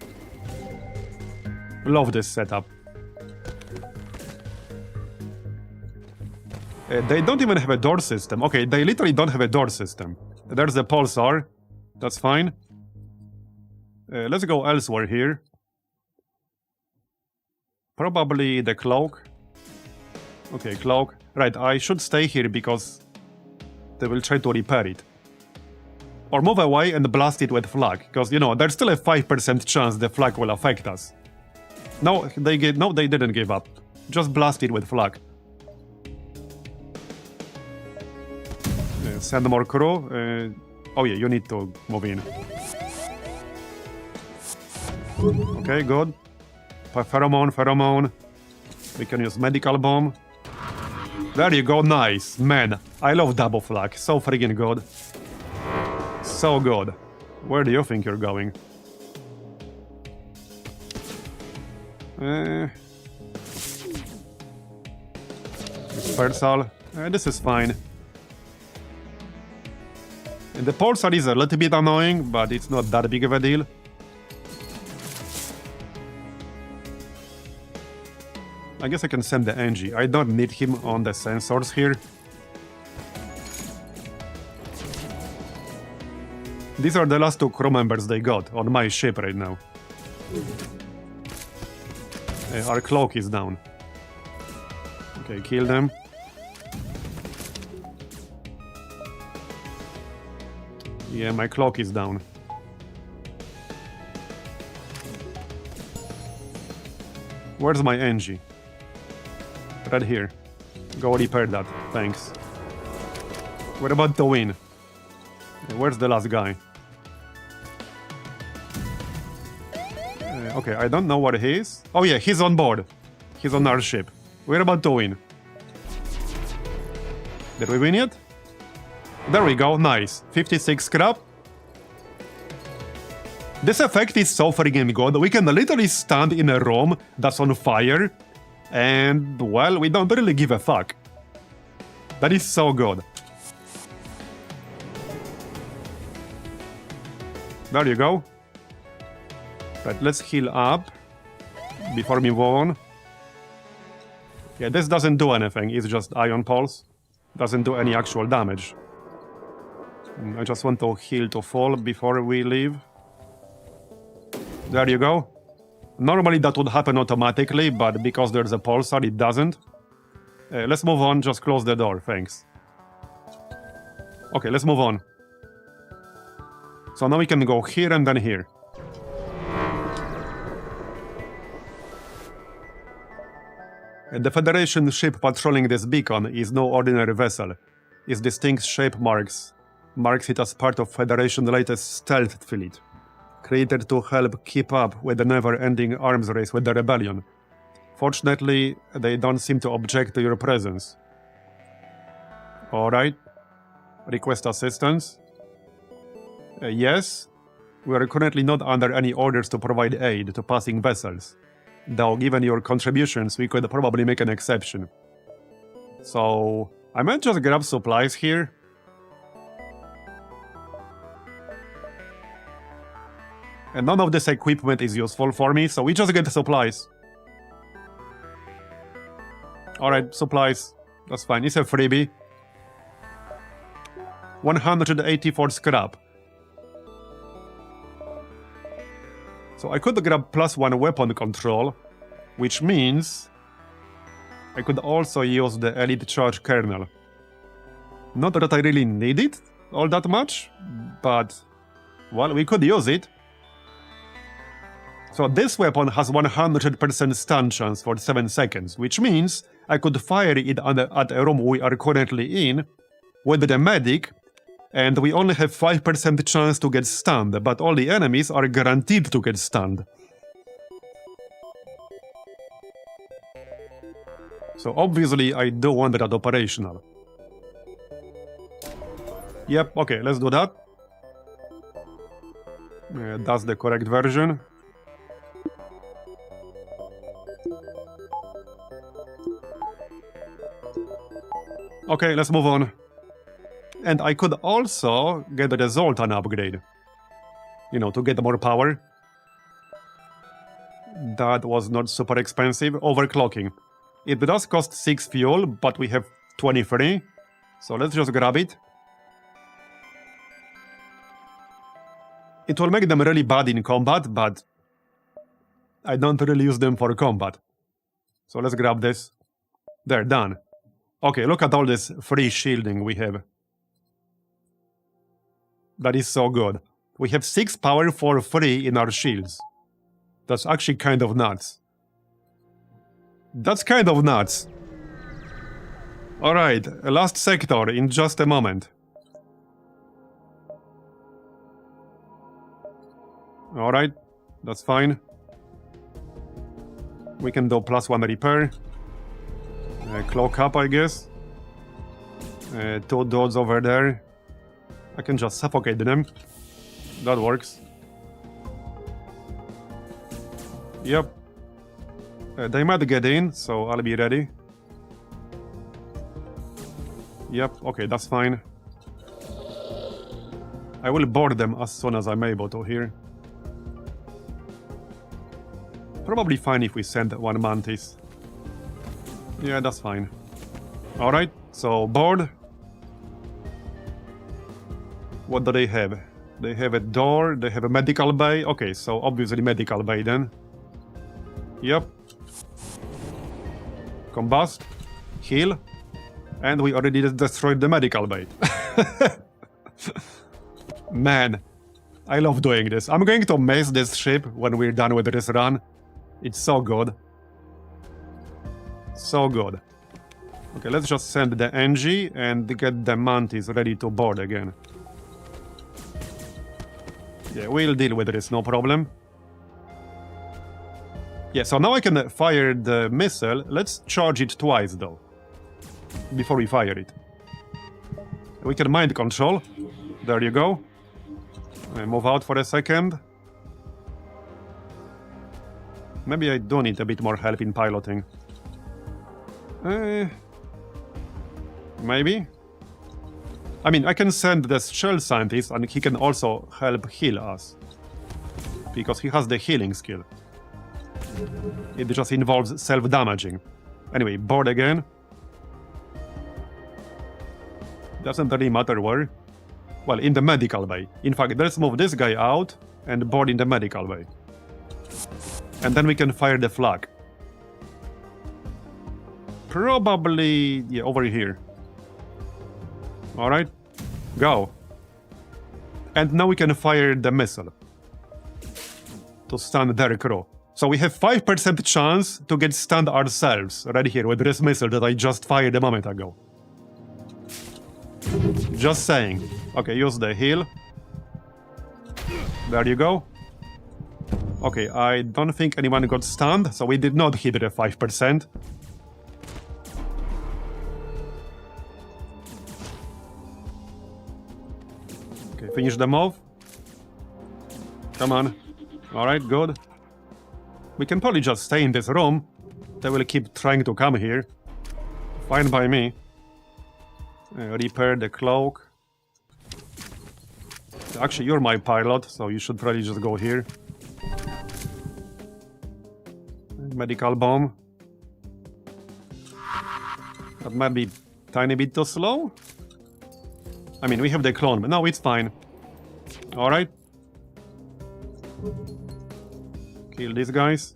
Love this setup. They don't even have a door system. Okay, they literally don't have a door system. There's the pulsar. That's fine. Let's go elsewhere here. Probably the cloak. Okay, cloak. Right, I should stay here because they will try to repair it. Or move away and blast it with flag, because, you know, there's still a 5% chance the flag will affect us. No, they didn't give up. Just blast it with flag. Send more crew. Oh yeah, you need to move in. Okay, good. Pheromone. We can use medical bomb. There you go, nice. Man, I love double flag. So freaking good. So good. Where do you think you're going? Dispersal. This is fine. And the pulsar is a little bit annoying, but it's not that big of a deal. I guess I can send the Angie. I don't need him on the sensors here. These are the last two crew members they got on my ship right now. Our cloak is down. Okay, kill them. Yeah, my cloak is down. Where's my Angie? Right here. Go repair that. Thanks. We're about to win. Where's the last guy? Okay, I don't know where he is. Oh yeah, he's on board. He's on our ship. We're about to win. Did we win yet? There we go, nice. 56 scrap. This effect is so freaking good. We can literally stand in a room that's on fire, and, well, we don't really give a fuck. That is so good. There you go. Right, let's heal up before we move on. Yeah, this doesn't do anything, it's just ion pulse. Doesn't do any actual damage. I just want to heal to full before we leave. There you go. Normally that would happen automatically, but because there's a pulsar, it doesn't. Let's move on, just close the door, thanks. Okay, let's move on. So now we can go here and then here. The Federation ship patrolling this beacon is no ordinary vessel. Its distinct shape marks it as part of Federation's latest stealth fleet, created to help keep up with the never-ending arms race with the Rebellion. Fortunately, they don't seem to object to your presence. Alright. Request assistance. Yes. We are currently not under any orders to provide aid to passing vessels. Though, given your contributions, we could probably make an exception. So, I might just grab supplies here. And none of this equipment is useful for me, so we just get the supplies. Alright, supplies. That's fine, it's a freebie. 184 scrap. So I could grab +1 weapon control, which means I could also use the elite charge kernel. Not that I really need it all that much, but, well, we could use it. So this weapon has 100% stun chance for 7 seconds, which means I could fire it at a room we are currently in with the medic, and we only have 5% chance to get stunned, but all the enemies are guaranteed to get stunned. So obviously I do want that operational. Yep, okay, let's do that. That's the correct version. Okay, let's move on. And I could also get the Zoltan upgrade. You know, to get more power. That was not super expensive. Overclocking. It does cost 6 fuel, but we have 23. So let's just grab it. It will make them really bad in combat, but I don't really use them for combat. So let's grab this. There, done. Okay, look at all this free shielding we have. That is so good. We have 6 power for free in our shields. That's actually kind of nuts. That's kind of nuts. Alright, last sector in just a moment. Alright, that's fine. We can do +1 repair. Cloak up, I guess. 2 dudes over there. I can just suffocate them. That works. Yep. They might get in, so I'll be ready. Yep, okay, that's fine. I will board them as soon as I'm able to here. Probably fine if we send 1 mantis. Yeah, that's fine. Alright, so board. What do they have? They have a door, they have a medical bay. Okay, so obviously medical bay then. Yep. Combust. Heal. And we already destroyed the medical bay. Man, I love doing this. I'm going to mace this ship when we're done with this run. It's so good. So good. Okay, let's just send the NG and get the mantis ready to board again. Yeah, we'll deal with this, no problem. Yeah, so now I can fire the missile. Let's charge it twice, though, before we fire it. We can mind control. There you go. Move out for a second. Maybe I do need a bit more help in piloting. Maybe? I mean, I can send the shell scientist and he can also help heal us. Because he has the healing skill. It just involves self-damaging. Anyway, board again. Doesn't really matter where. Well, in the medical bay. In fact, let's move this guy out and board in the medical bay. And then we can fire the flag. Probably, yeah, over here. Alright, go. And now we can fire the missile to stun their crew. So we have 5% chance to get stunned ourselves right here with this missile that I just fired a moment ago. Just saying. Okay, use the heal. There you go. Okay, I don't think anyone got stunned, so we did not hit the 5%. Okay, finish them off. Come on. Alright, good. We can probably just stay in this room. They will keep trying to come here. Fine by me. Repair the cloak. Actually, you're my pilot, so you should probably just go here. Medical bomb. That might be a tiny bit too slow. I mean, we have the clone, but no, it's fine. Alright. Kill these guys.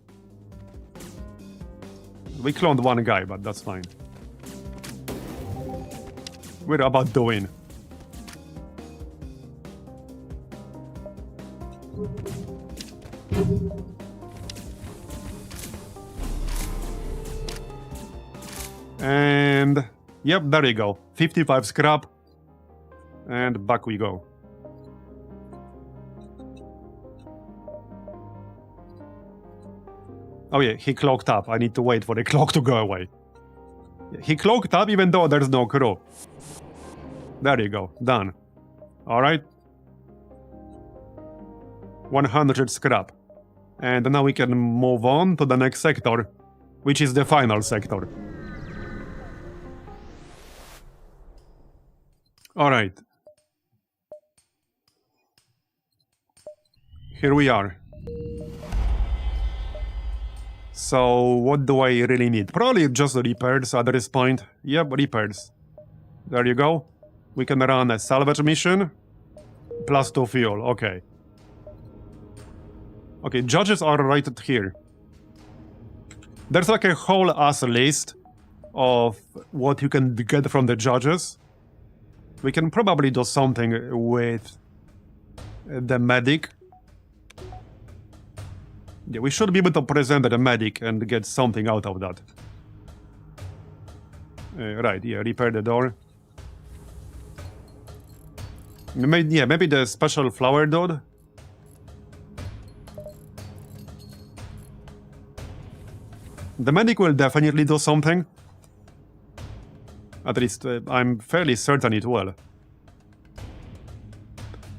We cloned one guy, but that's fine. We're about to win. And yep, there you go. 55 scrap. And back we go. Oh yeah, he cloaked up. I need to wait for the cloak to go away. He cloaked up even though there's no crew. There you go. Done. Alright. 100 scrap. And now we can move on to the next sector, which is the final sector. Alright. Here we are. So, what do I really need? Probably just repairs at this point. Yep, repairs. There you go. We can run a salvage mission. +2 fuel, okay. Okay, judges are right here. There's like a whole ass list of what you can get from the judges. We can probably do something with The medic. Yeah, we should be able to present the medic and get something out of that. Right, yeah, repair the door. Maybe the special flower dude. The medic will definitely do something. At least I'm fairly certain it will.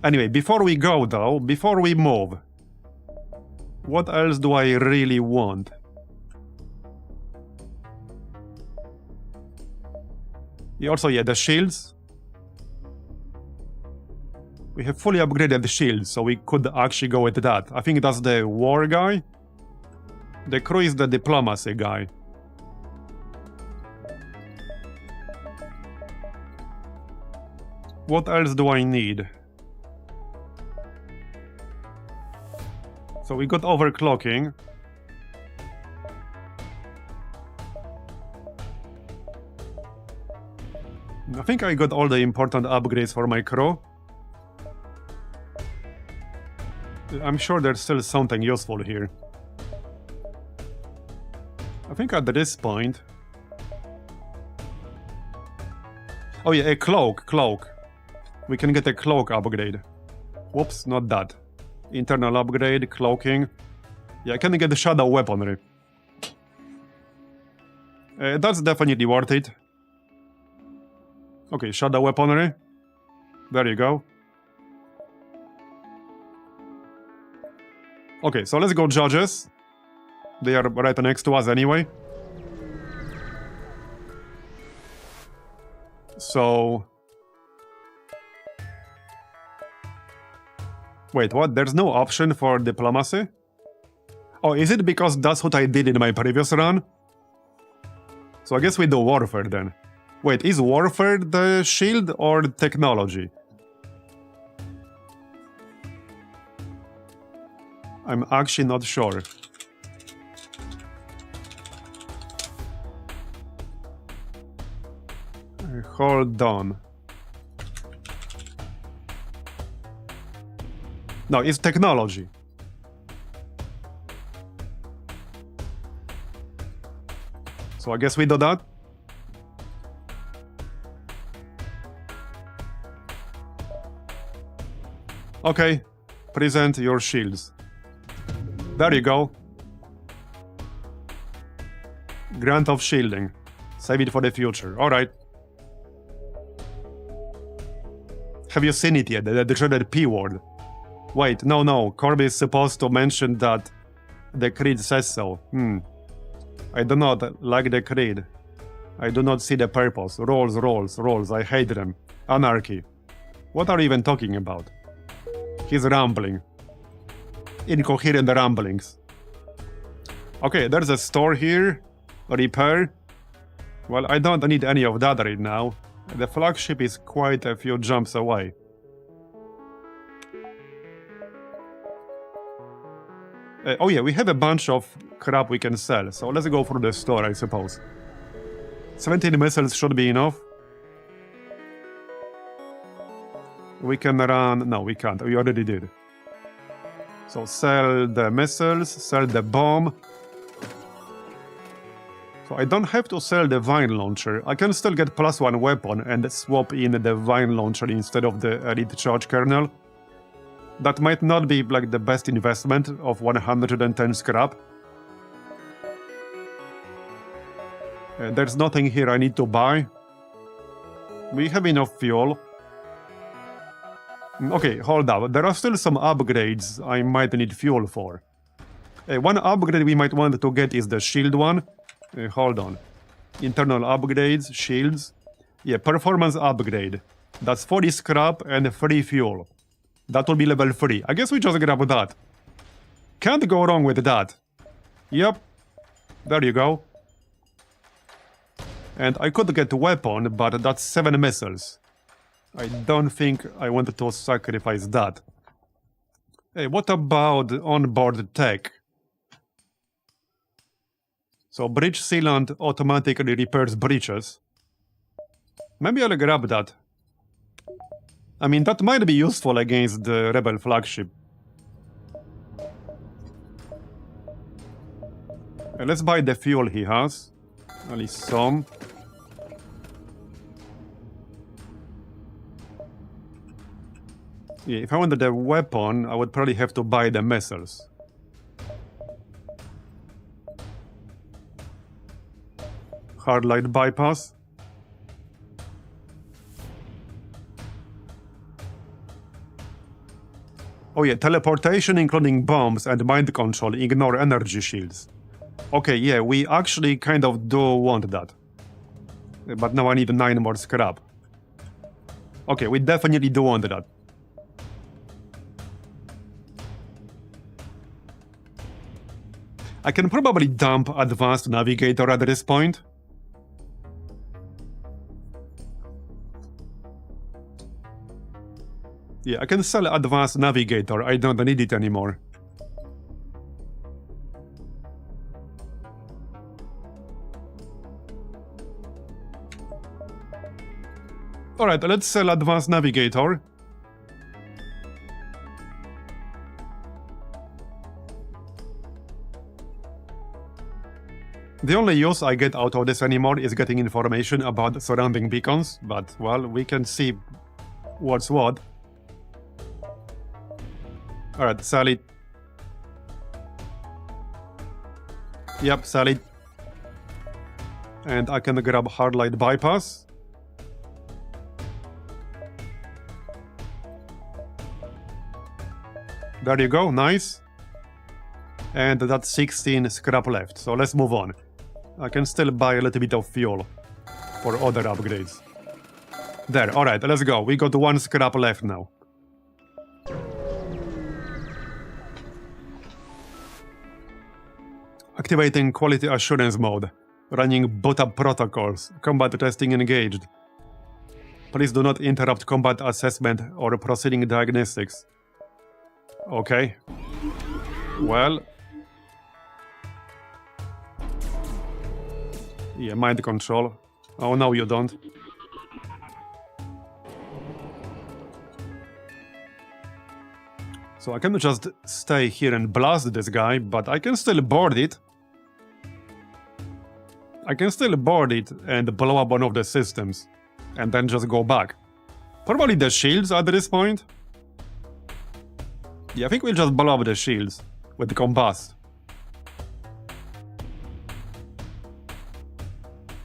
Anyway, before we go though, before we move, what else do I really want? Also, yeah, the shields. We have fully upgraded the shields, so we could actually go with that. I think that's the war guy. The crew is the diplomacy guy. What else do I need? So we got overclocking. I think I got all the important upgrades for my crew. I'm sure there's still something useful here. I think at this point... Oh yeah, a cloak. We can get a cloak upgrade. Whoops, not that. Internal upgrade, cloaking. Yeah, I can get the shadow weaponry. That's definitely worth it. Okay, shadow weaponry. There you go. Okay, so let's go judges. They are right next to us anyway. So... Wait, what? There's no option for diplomacy? Oh, is it because that's what I did in my previous run? So I guess we do warfare then. Wait, is warfare the shield or technology? I'm actually not sure. Hold on. No, it's technology. So I guess we do that. Okay, present your shields. There you go. Grant of shielding. Save it for the future. Alright. Have you seen it yet? The dreaded P word. Wait, no. Corby is supposed to mention that the creed says so. I do not like the creed. I do not see the purpose. Rules. I hate them. Anarchy. What are you even talking about? He's rambling. Incoherent ramblings. Okay, there's a store here. Repair. Well, I don't need any of that right now. The flagship is quite a few jumps away. Oh yeah, we have a bunch of crap we can sell, so let's go through the store, I suppose. 17 missiles should be enough. We can run... No, we can't. We already did. So sell the missiles, sell the bomb. So I don't have to sell the vine launcher. I can still get +1 weapon and swap in the vine launcher instead of the elite charge kernel. That might not be like the best investment of 110 scrap. There's nothing here I need to buy. We have enough fuel. Okay, hold up. There are still some upgrades I might need fuel for. One upgrade we might want to get is the shield one. Hold on. Internal upgrades, shields. Yeah, performance upgrade. That's 40 scrap and free fuel. That will be level 3. I guess we just grab that. Can't go wrong with that. Yep. There you go. And I could get a weapon, but that's 7 missiles. I don't think I wanted to sacrifice that. Hey, what about onboard tech? So breach sealant automatically repairs breaches. Maybe I'll grab that. I mean, that might be useful against the Rebel flagship. Let's buy the fuel he has. At least some. Yeah, if I wanted a weapon, I would probably have to buy the missiles. Hard light bypass. Oh yeah, teleportation including bombs and mind control ignore energy shields. Okay, yeah, we actually kind of do want that. But now I need 9 more scrap. Okay, we definitely do want that. I can probably dump advanced navigator at this point. Yeah, I can sell advanced navigator, I don't need it anymore. Alright, let's sell advanced navigator. The only use I get out of this anymore is getting information about surrounding beacons, but, well, we can see what's what. Alright, sell it. Yep, sell it. And I can grab hard light bypass. There you go, nice. And that's 16 scrap left, so let's move on. I can still buy a little bit of fuel for other upgrades. There, alright, let's go. We got 1 scrap left now. Activating quality assurance mode. Running boot-up protocols. Combat testing engaged. Please do not interrupt combat assessment or proceeding diagnostics. Okay. Well. Yeah, mind control. Oh, no, you don't. So I can just stay here and blast this guy, but I can still board it. I can still board it and blow up one of the systems. And then just go back. Probably the shields at this point. Yeah, I think we'll just blow up the shields with the combust.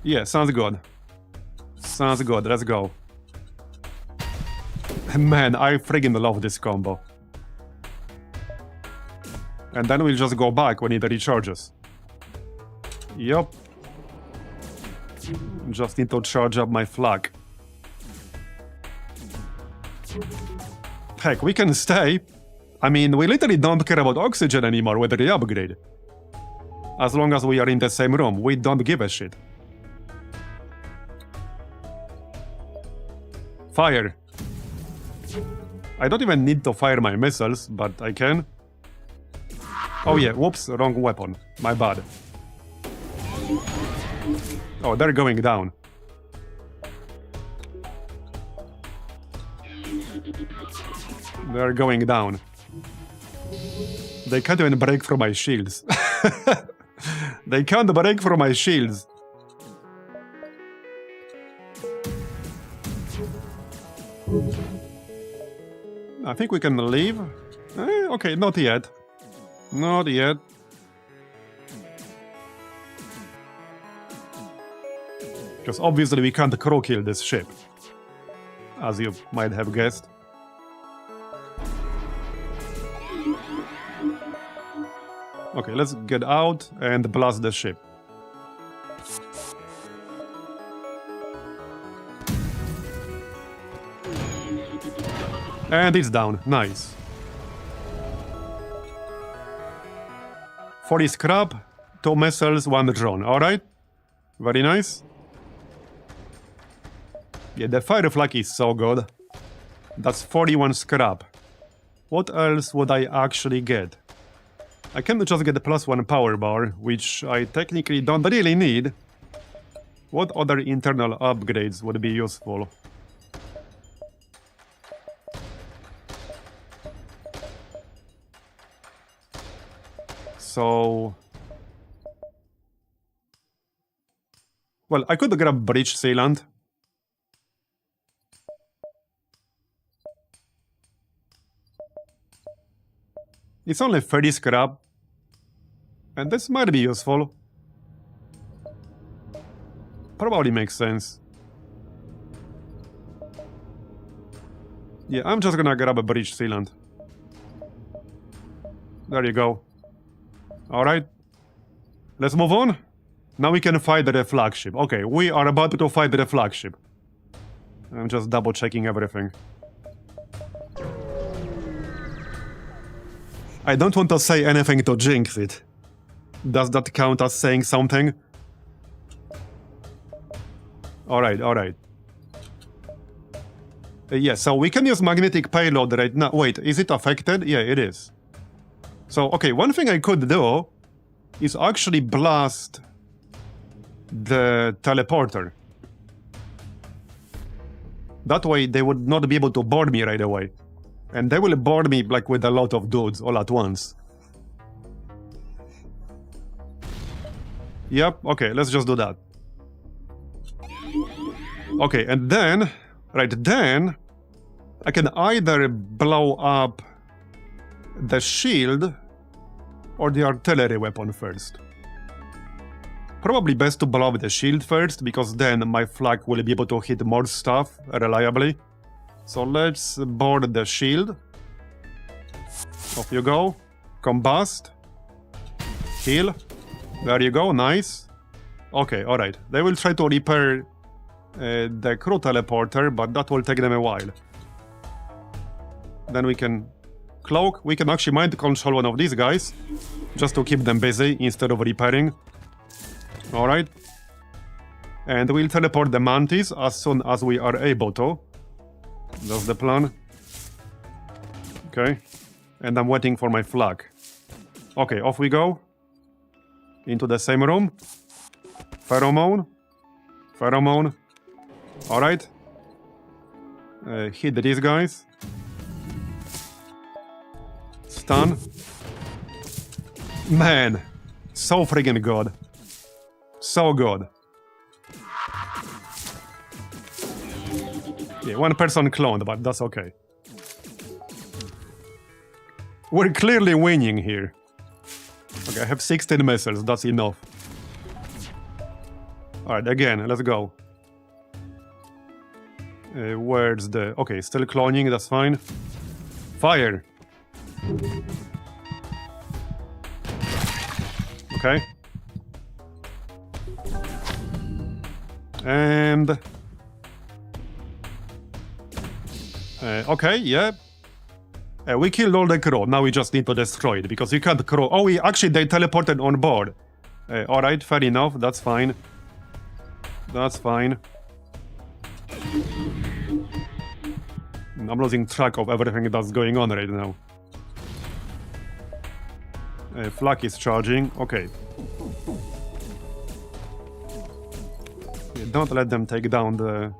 Yeah, sounds good. Sounds good, let's go. Man, I friggin' love this combo. And then we'll just go back when it recharges. Yup. Just need to charge up my flag. Heck, we can stay. I mean, we literally don't care about oxygen anymore with the upgrade. As long as we are in the same room, we don't give a shit. Fire. I don't even need to fire my missiles, but I can. Oh yeah, whoops, wrong weapon. My bad. Oh, they're going down. They're going down. They can't even break through my shields. They can't break through my shields. I think we can leave. Okay, not yet. Not yet. Because obviously we can't crow kill this ship. As you might have guessed. Okay, let's get out and blast the ship. And it's down. Nice. 40 scrap, 2 missiles, 1 drone. Alright. Very nice. Yeah, the fire flag is so good. That's 41 scrap. What else would I actually get? I can just get the +1 power bar, which I technically don't really need. What other internal upgrades would be useful? So... Well, I could grab bridge sealant. It's only 30 scrap. And this might be useful. Probably makes sense. Yeah, I'm just gonna grab a bridge sealant. There you go. Alright. Let's move on. Now we can fight the flagship. Okay, we are about to fight the flagship. I'm just double checking everything. I don't want to say anything to jinx it. Does that count as saying something? Alright, alright. Yeah, so we can use magnetic payload right now. Wait, is it affected? Yeah, it is. So, okay, one thing I could do is actually blast the teleporter. That way they would not be able to board me right away. And they will board me like with a lot of dudes all at once. Yep, okay, let's just do that. Okay, and then, right then, I can either blow up the shield or the artillery weapon first. Probably best to blow up the shield first, because then my flag will be able to hit more stuff reliably. So let's board the shield. Off you go. Combust. Heal. There you go, nice. Okay, alright. They will try to repair the crew teleporter, but that will take them a while. Then we can cloak. We can actually mind control one of these guys, just to keep them busy instead of repairing. Alright. And we'll teleport the mantis as soon as we are able to. That's the plan. Okay. And I'm waiting for my flag. Okay, off we go. Into the same room. Pheromone. Pheromone. Alright. Hit these guys. Stun. Man. So friggin' good. So good. Yeah, one person cloned, but that's okay. We're clearly winning here. Okay, I have 16 missiles, that's enough. Alright, again, let's go. Where's the... Okay, still cloning, that's fine. Fire! Okay. And... okay, yeah. We killed all the crew, now we just need to destroy it, because you can't crew... Oh, actually, they teleported on board. Alright, fair enough, that's fine. That's fine. I'm losing track of everything that's going on right now. Flak is charging, okay. Yeah, don't let them take down the...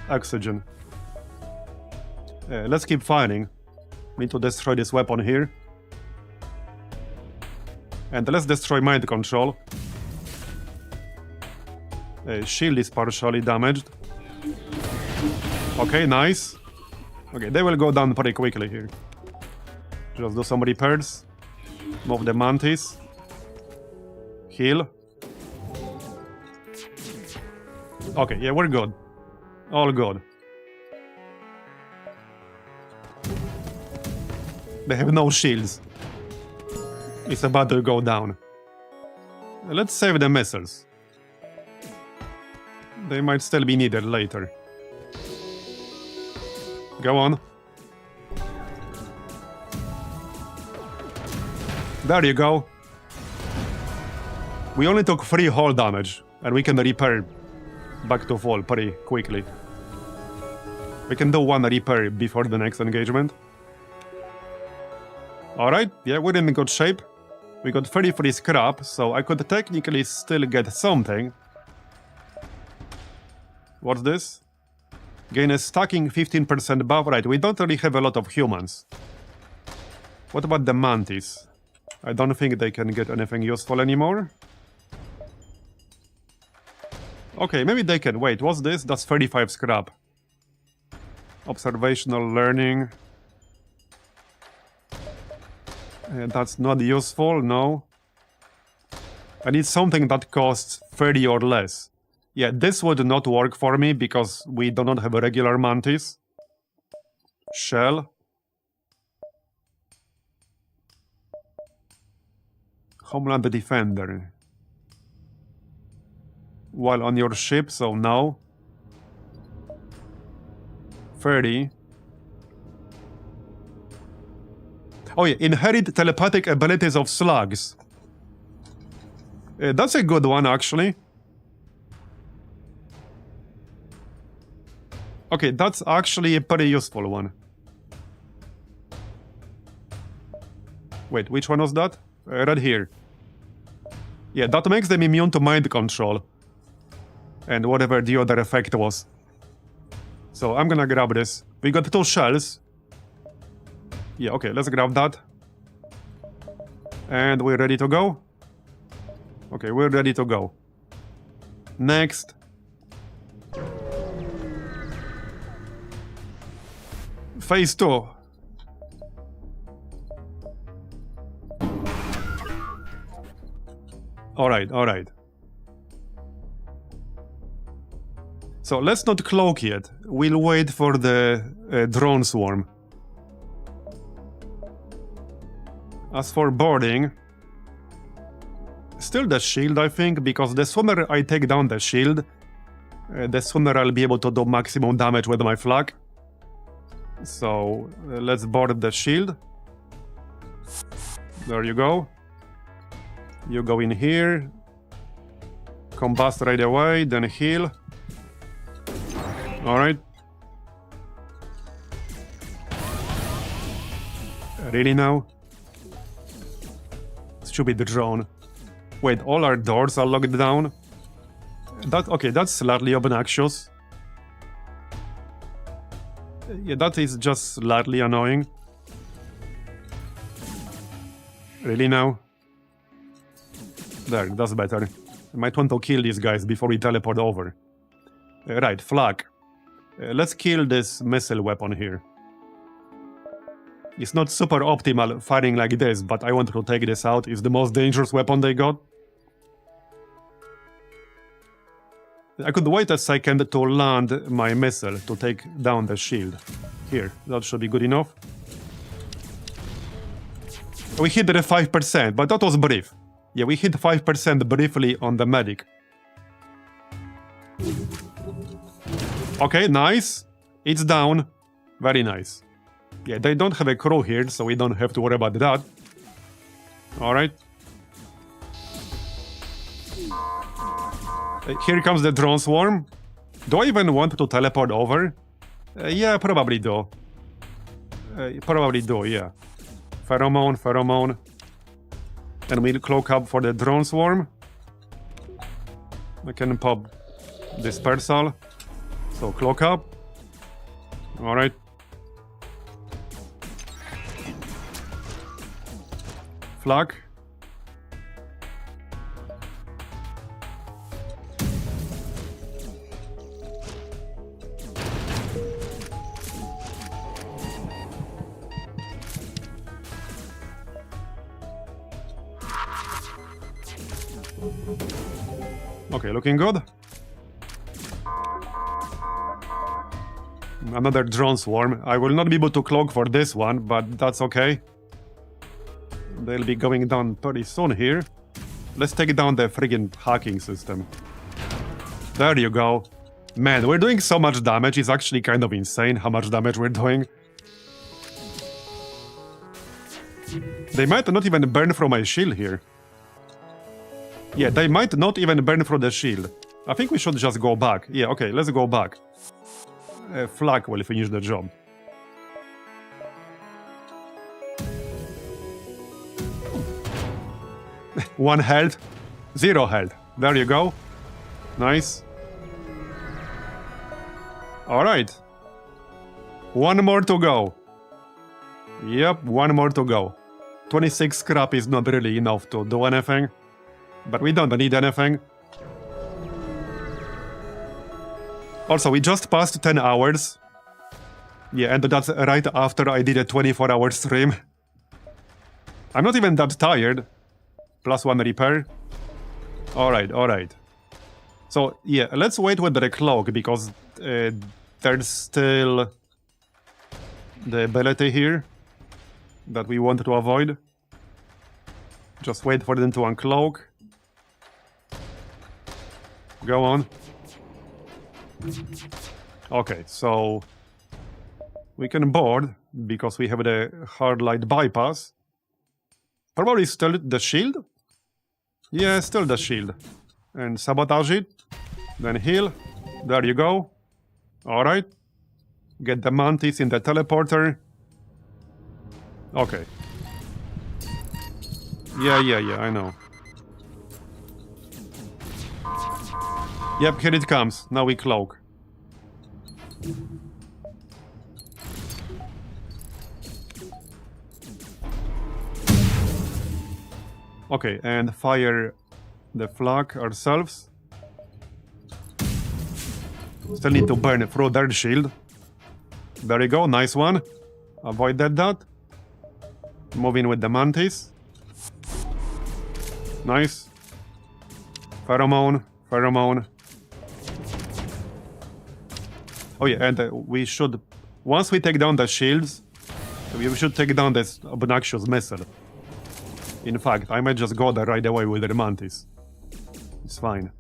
oxygen. Let's keep firing. We need to destroy this weapon here. And let's destroy mind control. Shield is partially damaged. Okay, nice. Okay, they will go down pretty quickly here. Just do some repairs. Move the mantis. Heal. Okay, yeah, we're good. All good. They have no shields. It's about to go down. Let's save the missiles. They might still be needed later. Go on. There you go. We only took 3 hull damage, and we can repair back to full pretty quickly. We can do 1 repair before the next engagement. Alright, yeah, we're in good shape. We got 33 scrap, so I could technically still get something. What's this? Gain a stacking 15% buff. Right, we don't really have a lot of humans. What about the mantis? I don't think they can get anything useful anymore. Okay, maybe they can. Wait, what's this? That's 35 scrap. Observational learning. That's not useful, no. I need something that costs 30 or less. Yeah, this would not work for me because we do not have a regular mantis. Shell. Homeland Defender. While on your ship, so no. 30. Oh yeah, inherit telepathic abilities of slugs. That's a good one, actually. Okay, that's actually a pretty useful one. Wait, which one was that? Right here. Yeah, that makes them immune to mind control. And whatever the other effect was. So I'm gonna grab this. We got 2 shells. Yeah, okay, let's grab that. And we're ready to go? Okay, we're ready to go. Next. Phase 2. Alright, alright. So let's not cloak yet. We'll wait for the drone swarm. As for boarding, still the shield, I think, because the swimmer, I take down the shield. The swimmer, I'll be able to do maximum damage with my flag. So let's board the shield. There you go. You go in here. Combust right away, then heal. Alright. Really now? Stupid drone. Wait, all our doors are locked down? Okay, that's slightly obnoxious. Yeah, that is just slightly annoying. Really now? There, that's better. I might want to kill these guys before we teleport over. Right, flag. Let's kill this missile weapon here. It's not super optimal firing like this, but I want to take this out. It's the most dangerous weapon they got. I could wait a second to land my missile to take down the shield. Here, that should be good enough. We hit the 5%, but that was brief. Yeah, we hit 5% briefly on the medic. Okay, nice. It's down. Very nice. Yeah, they don't have a crew here, so we don't have to worry about that. Alright. Here comes the drone swarm. Do I even want to teleport over? Yeah, probably do. Probably do, yeah. Pheromone, pheromone. And we'll cloak up for the drone swarm. I can pop dispersal. So cloak up. Alright. Flag. Okay, looking good. Another drone swarm. I will not be able to cloak for this one, but that's okay. They'll be going down pretty soon here. Let's take down the friggin' hacking system. There you go. Man, we're doing so much damage. It's actually kind of insane how much damage we're doing. They might not even burn from my shield here. Yeah, they might not even burn through the shield. I think we should just go back. Yeah, okay, let's go back. Flag will finish the job. One health, 0 health. There you go. Nice. Alright. One more to go. Yep, one more to go. 26 scrap is not really enough to do anything. But we don't need anything. Also, we just passed 10 hours. Yeah, and that's right after I did a 24-hour stream. I'm not even that tired. Plus 1 repair. Alright, alright. So, yeah, let's wait with the cloak, because there's still the ability here that we want to avoid. Just wait for them to uncloak. Go on. Okay, so we can board because we have the hard light bypass. Probably still the shield? Yeah, still the shield. And sabotage it. Then heal. There you go. Alright. Get the mantis in the teleporter. Okay. Yeah, I know. Yep, here it comes. Now we cloak. Okay, and fire the flag ourselves. Still need to burn through their shield. There you go, nice one. Avoided that. Move in with the mantis. Nice. Pheromone, pheromone. Oh yeah, and we should... Once we take down the shields, we should take down this obnoxious missile. In fact, I might just go there right away with the mantis. It's fine.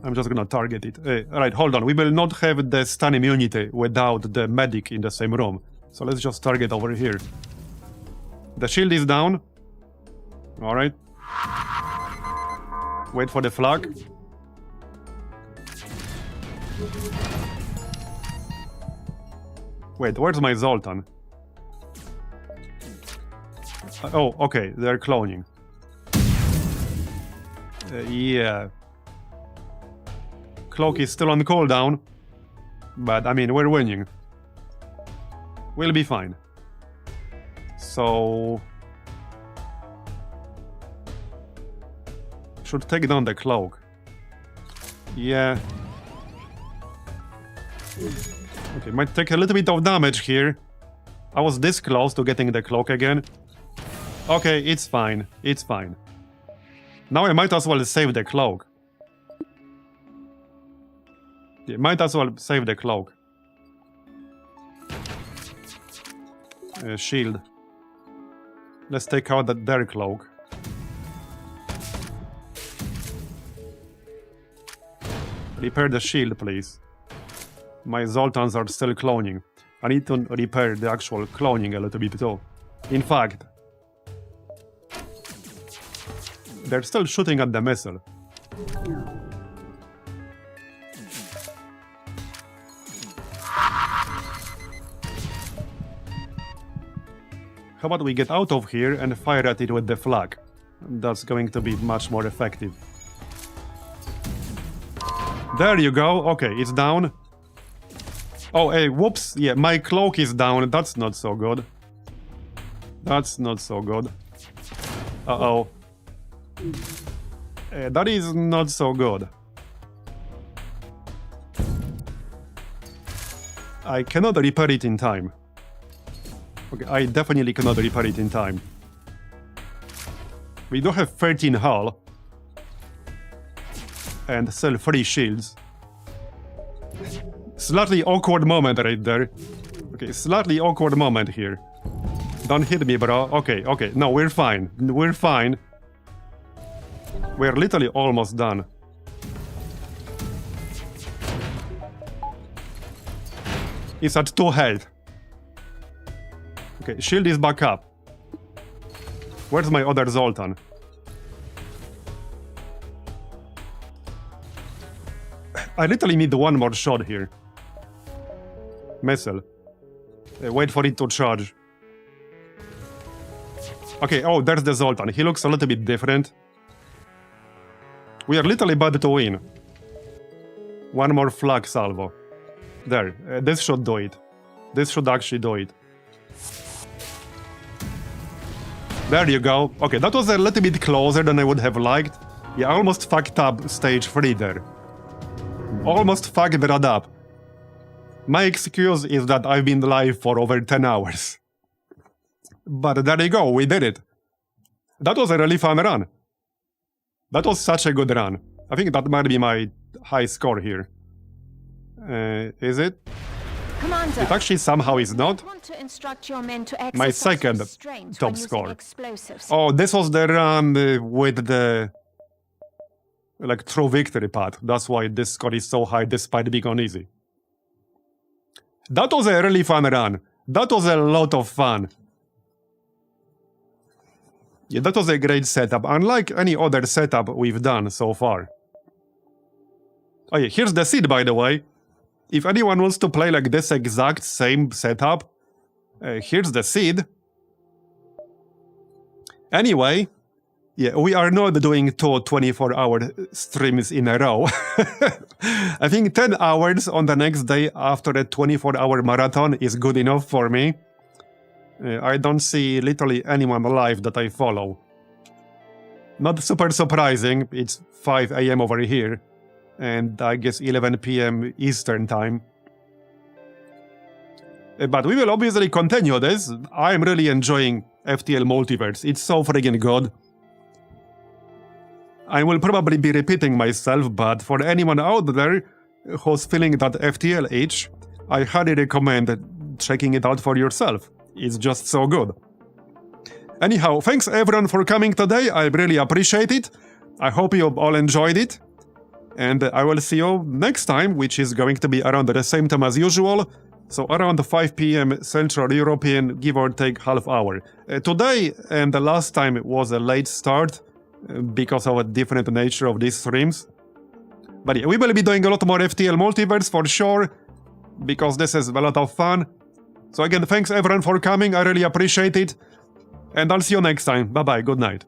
I'm just gonna target it. Alright, hold on. We will not have the stun immunity without the medic in the same room. So let's just target over here. The shield is down. Alright. Wait for the flag. Wait, where's my Zoltan? Oh, okay, they're cloning. Yeah. Cloak is still on cooldown. But, I mean, we're winning. We'll be fine. So... should take down the cloak. Yeah. Okay, might take a little bit of damage here. I was this close to getting the cloak again. Okay, it's fine. It's fine. Now I might as well save the cloak. Yeah, might as well save the cloak. Shield. Let's take out their cloak. Repair the shield, please. My Zoltans are still cloning. I need to repair the actual cloning a little bit too. In fact, they're still shooting at the missile. How about we get out of here and fire at it with the flag? That's going to be much more effective. There you go. Okay, it's down. Oh, hey, whoops. Yeah, my cloak is down. That's not so good. That's not so good. Uh-oh. That is not so good. I cannot repair it in time. Okay, I definitely cannot repair it in time. We do have 13 hull. And still 3 shields. Slightly awkward moment right there. Okay, slightly awkward moment here. Don't hit me, bro. Okay, okay. No, we're fine. We're fine. We're literally almost done. It's at 2 health. Okay, shield is back up. Where's my other Zoltan? I literally need one more shot here. Missile. Wait for it to charge. Okay, oh, there's the Zoltan. He looks a little bit different. We are literally about to win. One more flag salvo. There, this should do it. This should actually do it. There you go. Okay, that was a little bit closer than I would have liked. Yeah, I almost fucked up stage 3 there. Almost fucked that up. My excuse is that I've been live for over 10 hours. But there you go, we did it. That was a really fun run. That was such a good run. I think that might be my high score here. Is it? Commander, It actually somehow is not. want to instruct your men to My exercise second restraint top when using score. explosives. Oh, this was the run with the like true victory path. That's why this score is so high despite being on easy. That was a really fun run. That was a lot of fun. Yeah, that was a great setup, unlike any other setup we've done so far. Oh yeah, here's the seed, by the way. If anyone wants to play like this exact same setup, here's the seed. Anyway, yeah, we are not doing 2 24-hour streams in a row. I think 10 hours on the next day after a 24-hour marathon is good enough for me. I don't see literally anyone live that I follow. Not super surprising, it's 5 AM over here, and I guess 11 PM Eastern time. But we will obviously continue this. I'm really enjoying FTL Multiverse, it's so friggin' good. I will probably be repeating myself, but for anyone out there who's feeling that FTL itch, I highly recommend checking it out for yourself. It's just so good. Anyhow, thanks everyone for coming today. I really appreciate it. I hope you all enjoyed it. And I will see you next time, which is going to be around the same time as usual. So around 5 PM Central European, give or take half hour. Today and the last time was a late start because of a different nature of these streams. But yeah, we will be doing a lot more FTL Multiverse for sure, because this is a lot of fun. So again, thanks everyone for coming, I really appreciate it. And I'll see you next time. Bye bye, good night.